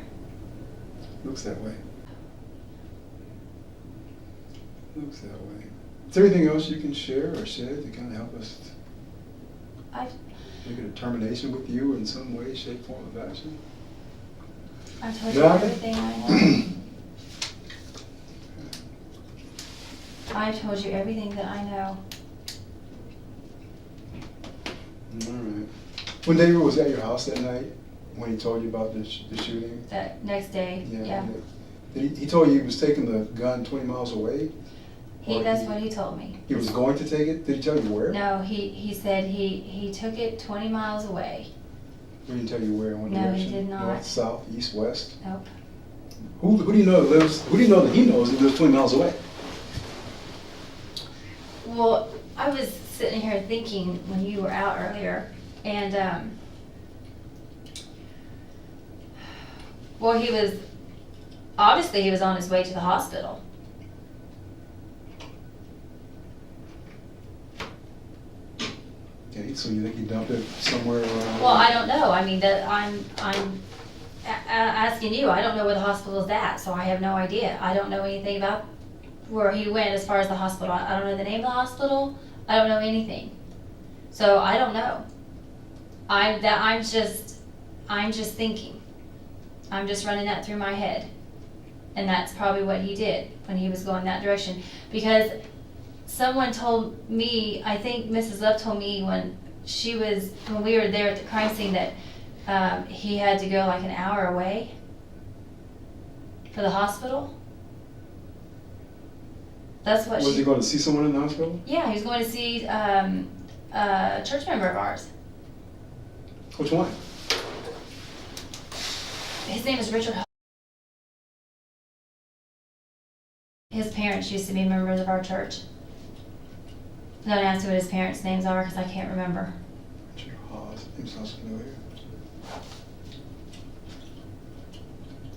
[SPEAKER 12] Looks that way. Looks that way. Is there anything else you can share or shed to kind of help us make a determination with you in some way, shape, form, or fashion?
[SPEAKER 2] I told you everything I know. I've told you everything that I know.
[SPEAKER 12] All right. When David was at your house that night, when he told you about the shooting?
[SPEAKER 2] That next day, yeah.
[SPEAKER 12] He told you he was taking the gun 20 miles away?
[SPEAKER 2] That's what he told me.
[SPEAKER 12] He was going to take it? Did he tell you where?
[SPEAKER 2] No, he said he took it 20 miles away.
[SPEAKER 12] He didn't tell you where? What
[SPEAKER 2] No,
[SPEAKER 12] direction?
[SPEAKER 2] he did not.
[SPEAKER 12] North, south, east, west?
[SPEAKER 2] Nope.
[SPEAKER 12] Who do you know that he knows lives 20 miles away?
[SPEAKER 2] Well, I was sitting here thinking when you were out earlier, and well, he was on his way to the hospital.
[SPEAKER 12] Okay, so you think he dumped it somewhere around?
[SPEAKER 2] Well, I don't know. I mean, that I'm asking you. I don't know where the hospital is at, so I have no idea. I don't know anything about where he went as far as the hospital. I don't know the name of the hospital. I don't know anything. So I don't know. I'm just thinking. I'm just running that through my head. And that's probably what he did when he was going that direction. Because someone told me, I think Mrs. Love told me when we were there at the crime scene that he had to go like an hour away for the hospital. That's what
[SPEAKER 12] Was he going to see someone in the hospital?
[SPEAKER 2] Yeah, he was going to see a church member of ours.
[SPEAKER 12] Which one?
[SPEAKER 2] His name is Richard. His parents used to be members of our church. Don't ask me what his parents' names are because I can't remember.
[SPEAKER 12] Richard Hawes. Name sounds familiar.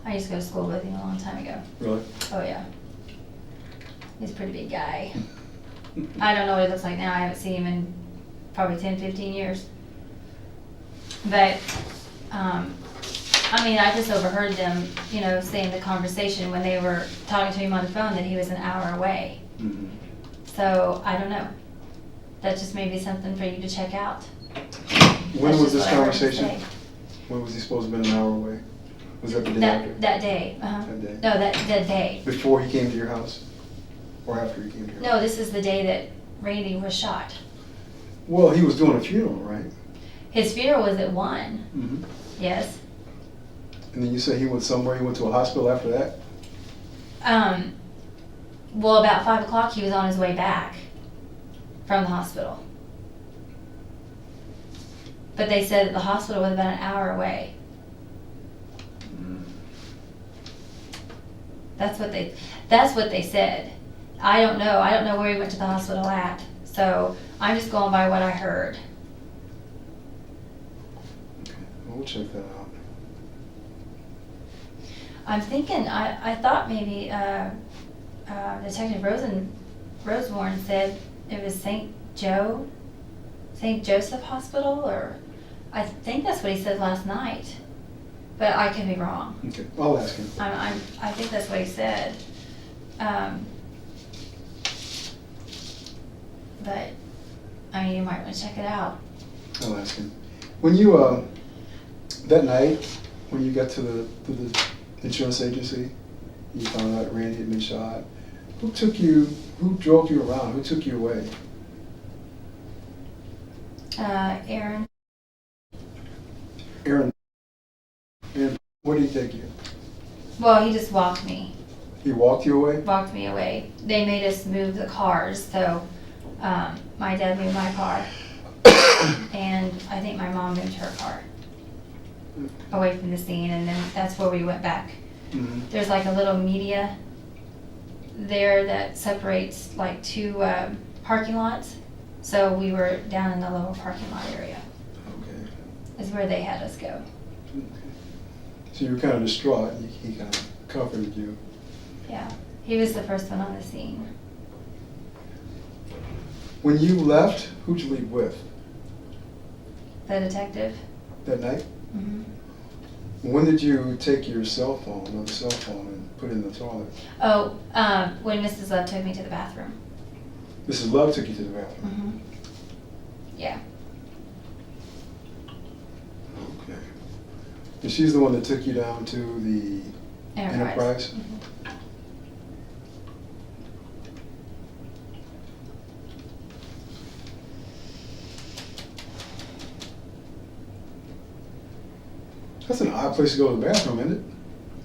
[SPEAKER 2] I used to go to school with him a long time ago.
[SPEAKER 12] Really?
[SPEAKER 2] Oh yeah. He's a pretty big guy. I don't know what he looks like now. I haven't seen him in probably 10, 15 years. But, I mean, I just overheard them, saying the conversation when they were talking to him on the phone that he was an hour away.
[SPEAKER 12] Mm-hmm.
[SPEAKER 2] So, I don't know. That just may be something for you to check out.
[SPEAKER 12] When
[SPEAKER 2] That's
[SPEAKER 12] was
[SPEAKER 2] just
[SPEAKER 12] this
[SPEAKER 2] what I heard him
[SPEAKER 12] conversation?
[SPEAKER 2] say.
[SPEAKER 12] When was he supposed to have been an hour away? Was that the day after?
[SPEAKER 2] That day.
[SPEAKER 12] That day?
[SPEAKER 2] No, that day.
[SPEAKER 12] Before he came to your house? Or after he came to your house?
[SPEAKER 2] No, this is the day that Randy was shot.
[SPEAKER 12] Well, he was doing a funeral, right?
[SPEAKER 2] His funeral was at 1.
[SPEAKER 12] Mm-hmm.
[SPEAKER 2] Yes.
[SPEAKER 12] And then you said he went somewhere, he went to a hospital after that?
[SPEAKER 2] Well, about 5 o'clock he was on his way back from the hospital. But they said that the hospital was about an hour away. That's what they said. I don't know. I don't know where he went to the hospital at. So I'm just going by what I heard.
[SPEAKER 12] We'll check that out.
[SPEAKER 2] I'm thinking, I thought maybe Detective Rosewarne said it was St. Joseph Hospital, or I think that's what he said last night. But I could be wrong.
[SPEAKER 12] Okay, I'll ask him.
[SPEAKER 2] I think that's what he said. But I mean, you might want to check it out.
[SPEAKER 12] I'll ask him. When you that night when you got to the insurance agency, you found out Randy had been shot. Who drove you around? Who took you away?
[SPEAKER 2] Aaron.
[SPEAKER 12] Aaron. And where did he take you?
[SPEAKER 2] Well, he just walked me.
[SPEAKER 12] He walked you away?
[SPEAKER 2] Walked me away. They made us move the cars, so my dad moved my car, and I think my mom moved her car away from the scene, and then that's where we went back.
[SPEAKER 12] Mm-hmm.
[SPEAKER 2] There's like a little media there that separates like two parking lots, so we were down in the lower parking lot area.
[SPEAKER 12] Okay.
[SPEAKER 2] Is where they had us go.
[SPEAKER 12] Okay. So you were kind of distraught. He kind of comforted you.
[SPEAKER 2] Yeah, he was the first one on the scene.
[SPEAKER 12] When you left, who'd you leave with?
[SPEAKER 2] The detective.
[SPEAKER 12] That night?
[SPEAKER 2] Mm-hmm.
[SPEAKER 12] When did you take your cell phone, another cell phone, and put it in the toilet?
[SPEAKER 2] Oh, when Mrs. Love took me to the bathroom.
[SPEAKER 12] Mrs. Love took you to the bathroom?
[SPEAKER 2] Mm-hmm. Yeah.
[SPEAKER 12] Okay. And she's the one that took you down to the Enterprise?
[SPEAKER 2] Mm-hmm.
[SPEAKER 12] That's an odd place to go to the bathroom, isn't it?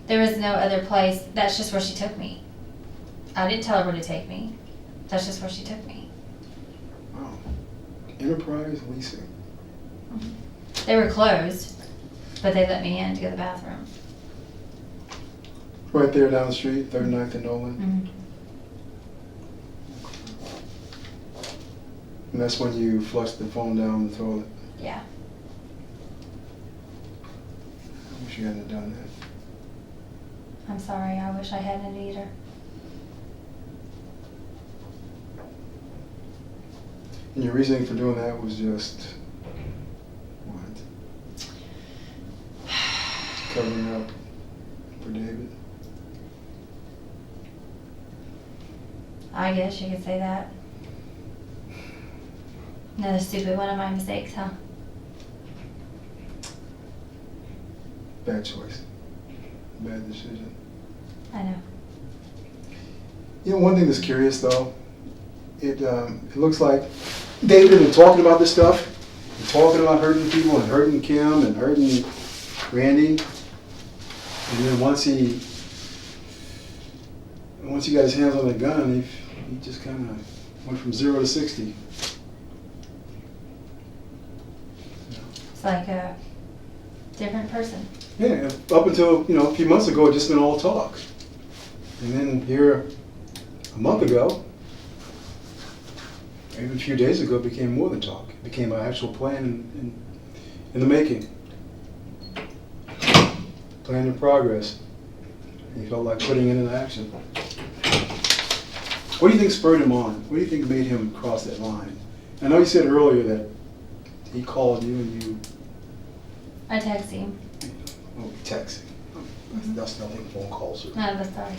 [SPEAKER 2] There was no other place. That's just where she took me. I didn't tell her where to take me. That's just where she took me.
[SPEAKER 12] Wow. Enterprise leasing.
[SPEAKER 2] Mm-hmm. They were closed, but they let me in to go to the bathroom.
[SPEAKER 12] Right there down the street, 39th and Nolan?
[SPEAKER 2] Mm-hmm.
[SPEAKER 12] And that's when you flushed the phone down the toilet?
[SPEAKER 2] Yeah.
[SPEAKER 12] I wish you hadn't done that.
[SPEAKER 2] I'm sorry. I wish I hadn't either.
[SPEAKER 12] And your reasoning for doing that was just what? Covering up for David?
[SPEAKER 2] I guess you could say that. Another stupid one of my mistakes, huh?
[SPEAKER 12] Bad choice. Bad decision.
[SPEAKER 2] I know.
[SPEAKER 12] You know, one thing that's curious though, it looks like David had been talking about this stuff, and talking about hurting people and hurting Kim and hurting Randy, and then once he got his hands on the gun, he just kind of went from 0 to 60.
[SPEAKER 2] It's like a different person.
[SPEAKER 12] Yeah, up until, a few months ago, it just been all talk. And then here, a month ago, even a few days ago, it became more than talk. It became an actual plan in the making. Plan in progress. He felt like putting it into action. What do you think spurred him on? What do you think made him cross that line? I know you said earlier that he called you and you...
[SPEAKER 2] I texted him.
[SPEAKER 12] Oh, texting. That's nothing, phone calls. Or,
[SPEAKER 2] No, that's sorry.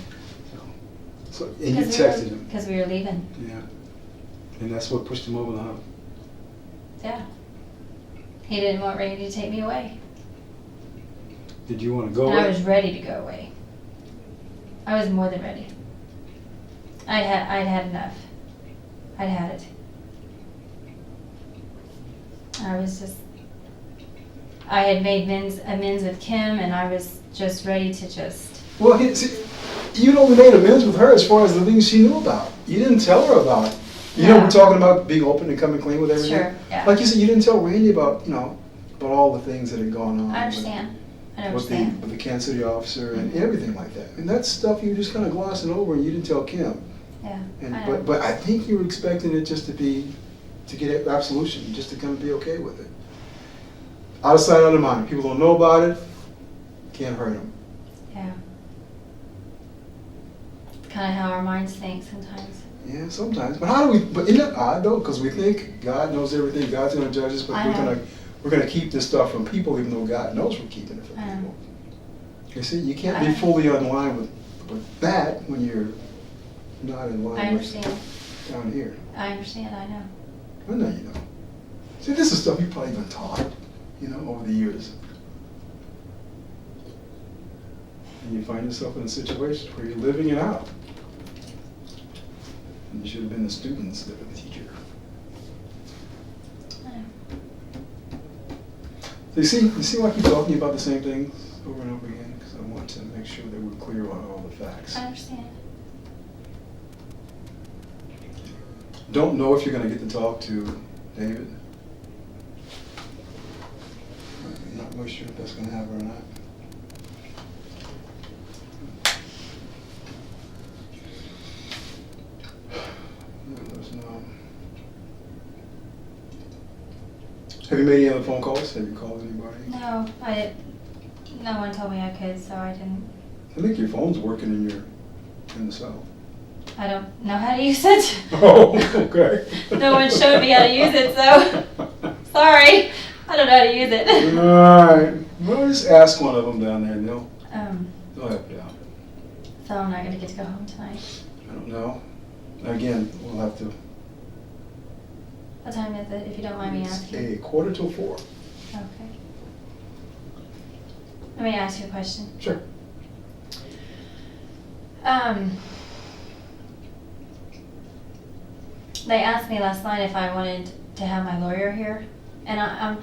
[SPEAKER 12] so, and you texted him.
[SPEAKER 2] Because we were leaving.
[SPEAKER 12] Yeah. And that's what pushed him over the hump.
[SPEAKER 2] Yeah. He didn't want Randy to take me away.
[SPEAKER 12] Did you want to go
[SPEAKER 2] And
[SPEAKER 12] away?
[SPEAKER 2] I was ready to go away. I was more than ready. I'd had enough. I'd had it. I had made amends with Kim, and I was just ready to just...
[SPEAKER 12] Well, you'd only made amends with her as far as the things she knew about. You didn't tell her about it. You know, we're talking about being open and coming clean with everything.
[SPEAKER 2] Sure, yeah.
[SPEAKER 12] Like you said, you didn't tell Randy about, about all the things that had gone on.
[SPEAKER 2] I understand. I
[SPEAKER 12] with
[SPEAKER 2] understand.
[SPEAKER 12] the Kansas City officer and everything like that. And that's stuff you're just kind of glossing over and you didn't tell Kim.
[SPEAKER 2] Yeah,
[SPEAKER 12] And,
[SPEAKER 2] I know.
[SPEAKER 12] but I think you were expecting it just to get absolution, just to kind of be okay with it. Out of sight, out of mind. People don't know about it, can't hurt them.
[SPEAKER 2] Yeah. Kind of how our minds think sometimes.
[SPEAKER 12] Yeah, sometimes. But how do we? But isn't that odd though? Because we think God knows everything. God's going to judge us, but
[SPEAKER 2] I know.
[SPEAKER 12] we're gonna keep this stuff from people, even though God knows we're keeping it from
[SPEAKER 2] I know.
[SPEAKER 12] people. You see, you can't
[SPEAKER 2] I
[SPEAKER 12] be
[SPEAKER 2] know.
[SPEAKER 12] fully in line with that when you're not in line
[SPEAKER 2] I understand.
[SPEAKER 12] with down here.
[SPEAKER 2] I understand, I know.
[SPEAKER 12] I know you know. See, this is stuff you've probably been taught, over the years. And you find yourself in a situation where you're living it out. And you should have been the student instead of the teacher.
[SPEAKER 2] I know.
[SPEAKER 12] So you see why I keep talking about the same things over and over again? Because I want to make sure that we're clear on all the facts.
[SPEAKER 2] I understand.
[SPEAKER 12] Don't know if you're going to get to talk to David. I'm not really sure if that's going to happen or not. Let us know. Have you made any other phone calls? Have you called anybody?
[SPEAKER 2] No, no one told me I could, so I didn't.
[SPEAKER 12] I think your phone's working in the cell.
[SPEAKER 2] I don't know how to use it.
[SPEAKER 12] Oh, okay.
[SPEAKER 2] No one showed me how to use it, so sorry. I don't know how to use it.
[SPEAKER 12] All right. Well, just ask one of them down there, and they'll help you out.
[SPEAKER 2] So I'm not gonna get to go home tonight.
[SPEAKER 12] I don't know. Again, we'll have to.
[SPEAKER 2] What time is it, if you don't mind me asking?
[SPEAKER 12] It's 3:45.
[SPEAKER 2] Okay. Let me ask you a question.
[SPEAKER 12] Sure.
[SPEAKER 2] They asked me last night if I wanted to have my lawyer here, and I've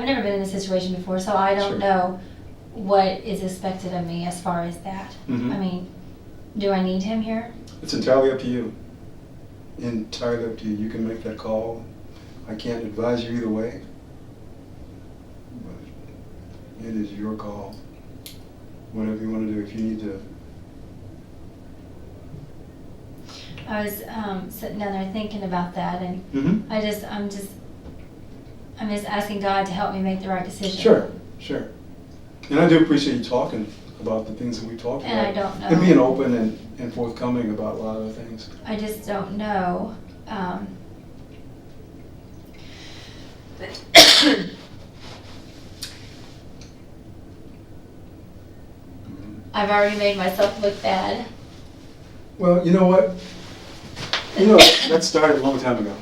[SPEAKER 2] never been in this situation before, so I don't
[SPEAKER 12] Sure.
[SPEAKER 2] know what is expected of me as far as that.
[SPEAKER 12] Mhm.
[SPEAKER 2] I mean, do I need him here?
[SPEAKER 12] It's entirely up to you. Entirely up to you. You can make that call. I can't advise you either way. But it is your call. Whatever you want to do. If you need to.
[SPEAKER 2] I was sitting down there thinking about that, and
[SPEAKER 12] Mm-hmm.
[SPEAKER 2] I'm just asking God to help me make the right decision.
[SPEAKER 12] Sure. And I do appreciate you talking about the things that we talked
[SPEAKER 2] And
[SPEAKER 12] about.
[SPEAKER 2] I don't know.
[SPEAKER 12] And being open and forthcoming about a lot of the things.
[SPEAKER 2] I just don't know. I've already made myself look bad.
[SPEAKER 12] Well, you know what? That started a long time ago.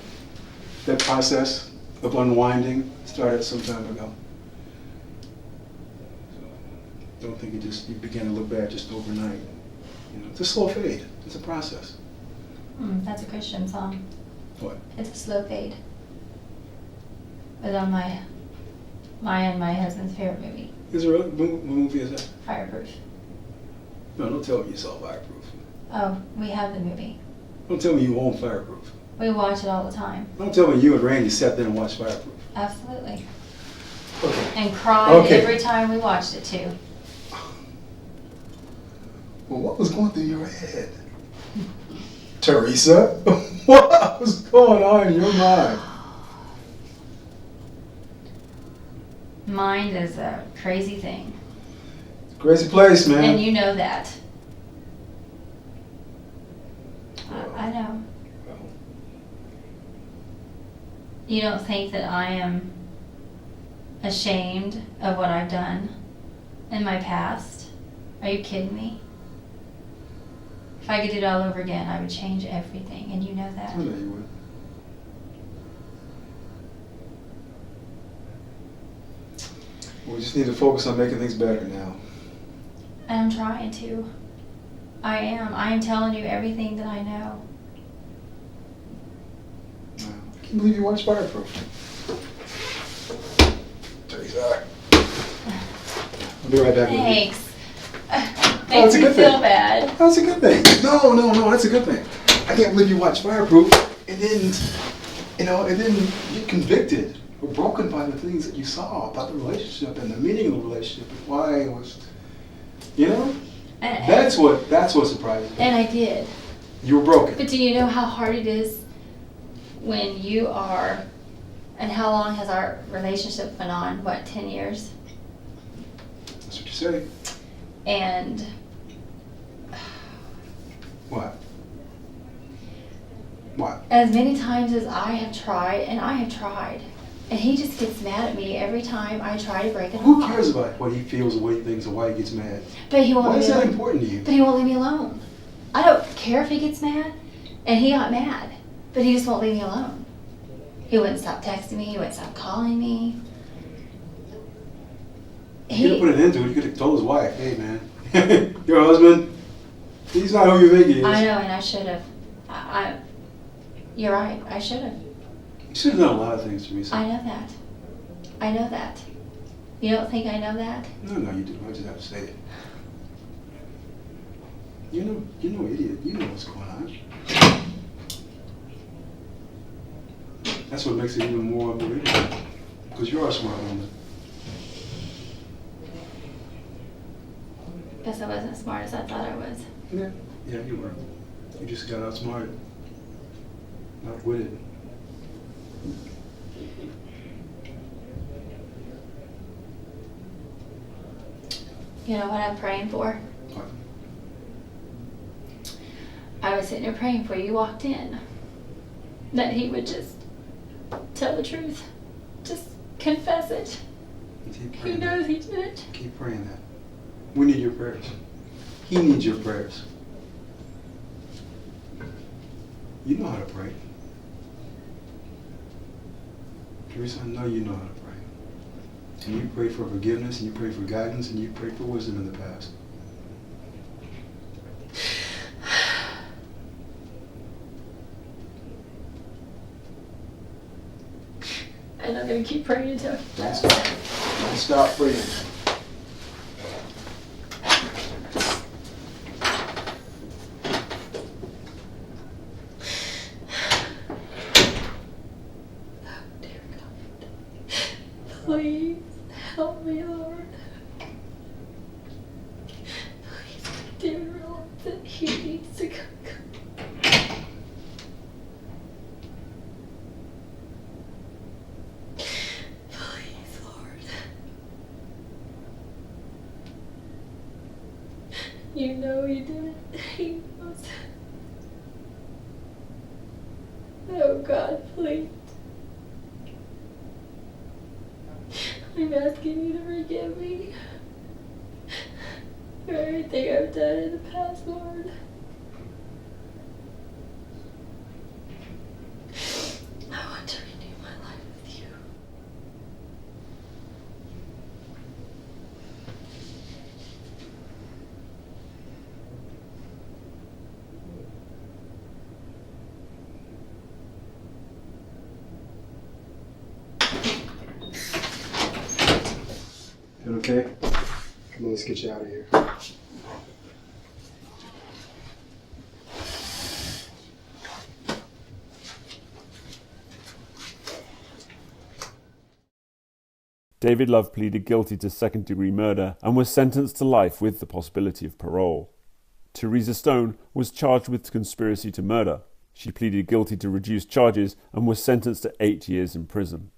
[SPEAKER 12] That process of unwinding started some time ago. So don't think you began to look bad just overnight. It's a slow fade. It's a process.
[SPEAKER 2] That's a Christian song.
[SPEAKER 12] What?
[SPEAKER 2] It's a slow fade. It's on my and my husband's favorite movie,
[SPEAKER 12] Is there what movie is that?
[SPEAKER 2] Fireproof.
[SPEAKER 12] No, don't tell me you saw Fireproof.
[SPEAKER 2] Oh, we have the movie.
[SPEAKER 12] Don't tell me you own Fireproof.
[SPEAKER 2] We watch it all the time.
[SPEAKER 12] Don't tell me you and Randy sat there and watched Fireproof.
[SPEAKER 2] Absolutely.
[SPEAKER 12] Okay.
[SPEAKER 2] And cried
[SPEAKER 12] Okay.
[SPEAKER 2] every time we watched it too.
[SPEAKER 12] Well, what was going through your head? Teresa? What was going on in your mind?
[SPEAKER 2] Mind is a crazy thing.
[SPEAKER 12] Crazy place, man.
[SPEAKER 2] And you know that. I know. You don't think that I am ashamed of what I've done in my past? Are you kidding me? If I could do it all over again, I would change everything, and you know that.
[SPEAKER 12] I know you would. We just need to focus on making things better now.
[SPEAKER 2] And I'm trying to. I am. I am telling you everything that I know.
[SPEAKER 12] I can't believe you watched Fireproof. Teresa. I'll be right back with you.
[SPEAKER 2] Thanks.
[SPEAKER 12] That's
[SPEAKER 2] Makes
[SPEAKER 12] a
[SPEAKER 2] me
[SPEAKER 12] good
[SPEAKER 2] feel
[SPEAKER 12] thing.
[SPEAKER 2] bad.
[SPEAKER 12] That's a good thing. No, that's a good thing. I can't believe you watched Fireproof and then, get convicted were broken by the things that you saw about the relationship and the meaning of the relationship and why it was, you know? That's what surprised me.
[SPEAKER 2] And I did.
[SPEAKER 12] You were broken.
[SPEAKER 2] But do you know how hard it is when you are, and how long has our relationship been on? What, 10 years?
[SPEAKER 12] That's what you say.
[SPEAKER 2] And
[SPEAKER 12] What? What?
[SPEAKER 2] as many times as I have tried, and he just gets mad at me every time I try to break it
[SPEAKER 12] Who
[SPEAKER 2] off.
[SPEAKER 12] cares about what he feels, or what he thinks, or why he gets mad?
[SPEAKER 2] But he won't
[SPEAKER 12] Why
[SPEAKER 2] leave
[SPEAKER 12] is
[SPEAKER 2] me
[SPEAKER 12] that
[SPEAKER 2] alone.
[SPEAKER 12] important to you?
[SPEAKER 2] But he won't leave me alone. I don't care if he gets mad, and he got mad, but he just won't leave me alone. He wouldn't stop texting me. He wouldn't stop calling me.
[SPEAKER 12] You could have put an end to it. You could have told his wife, hey man, your husband, he's not who you think he is.
[SPEAKER 2] I know, and I should have. You're right. I should have.
[SPEAKER 12] You should have done a lot of things, Teresa.
[SPEAKER 2] I know that. I know that. You don't think I know that?
[SPEAKER 12] No, you do. I just have to say it. You know, idiot. You know what's going on. That's what makes it even more unbelievable. Because you're a smart woman.
[SPEAKER 2] Guess I wasn't as smart as I thought I was.
[SPEAKER 12] Yeah, you were. You just got outsmarted. Outwitted.
[SPEAKER 2] You know what I'm praying for?
[SPEAKER 12] What?
[SPEAKER 2] I was sitting there praying for you. You walked in. That he would just tell the truth. Just confess it.
[SPEAKER 12] Keep
[SPEAKER 2] He
[SPEAKER 12] praying
[SPEAKER 2] knows
[SPEAKER 12] that.
[SPEAKER 2] he did it.
[SPEAKER 12] Keep praying that. We need your prayers. He needs your prayers. You know how to pray. Teresa, I know you know how to pray. And you pray for forgiveness, and you pray for guidance, and you pray for wisdom in the past.
[SPEAKER 2] And I'm going to keep praying until
[SPEAKER 12] Don't stop praying.
[SPEAKER 5] Please help me, Lord. Please, David realize that he needs to come. Please, Lord. You know you did it. He knows. Oh God, please. I'm asking you to forgive me for everything I've done in the past, Lord. I want to renew my life with you.
[SPEAKER 12] That okay? Come on, let's get you out of here.
[SPEAKER 1] David Love pleaded guilty to second-degree murder and was sentenced to life with the possibility of parole. Teresa Stone was charged with conspiracy to murder. She pleaded guilty to reduced charges and was sentenced to 8 years in prison.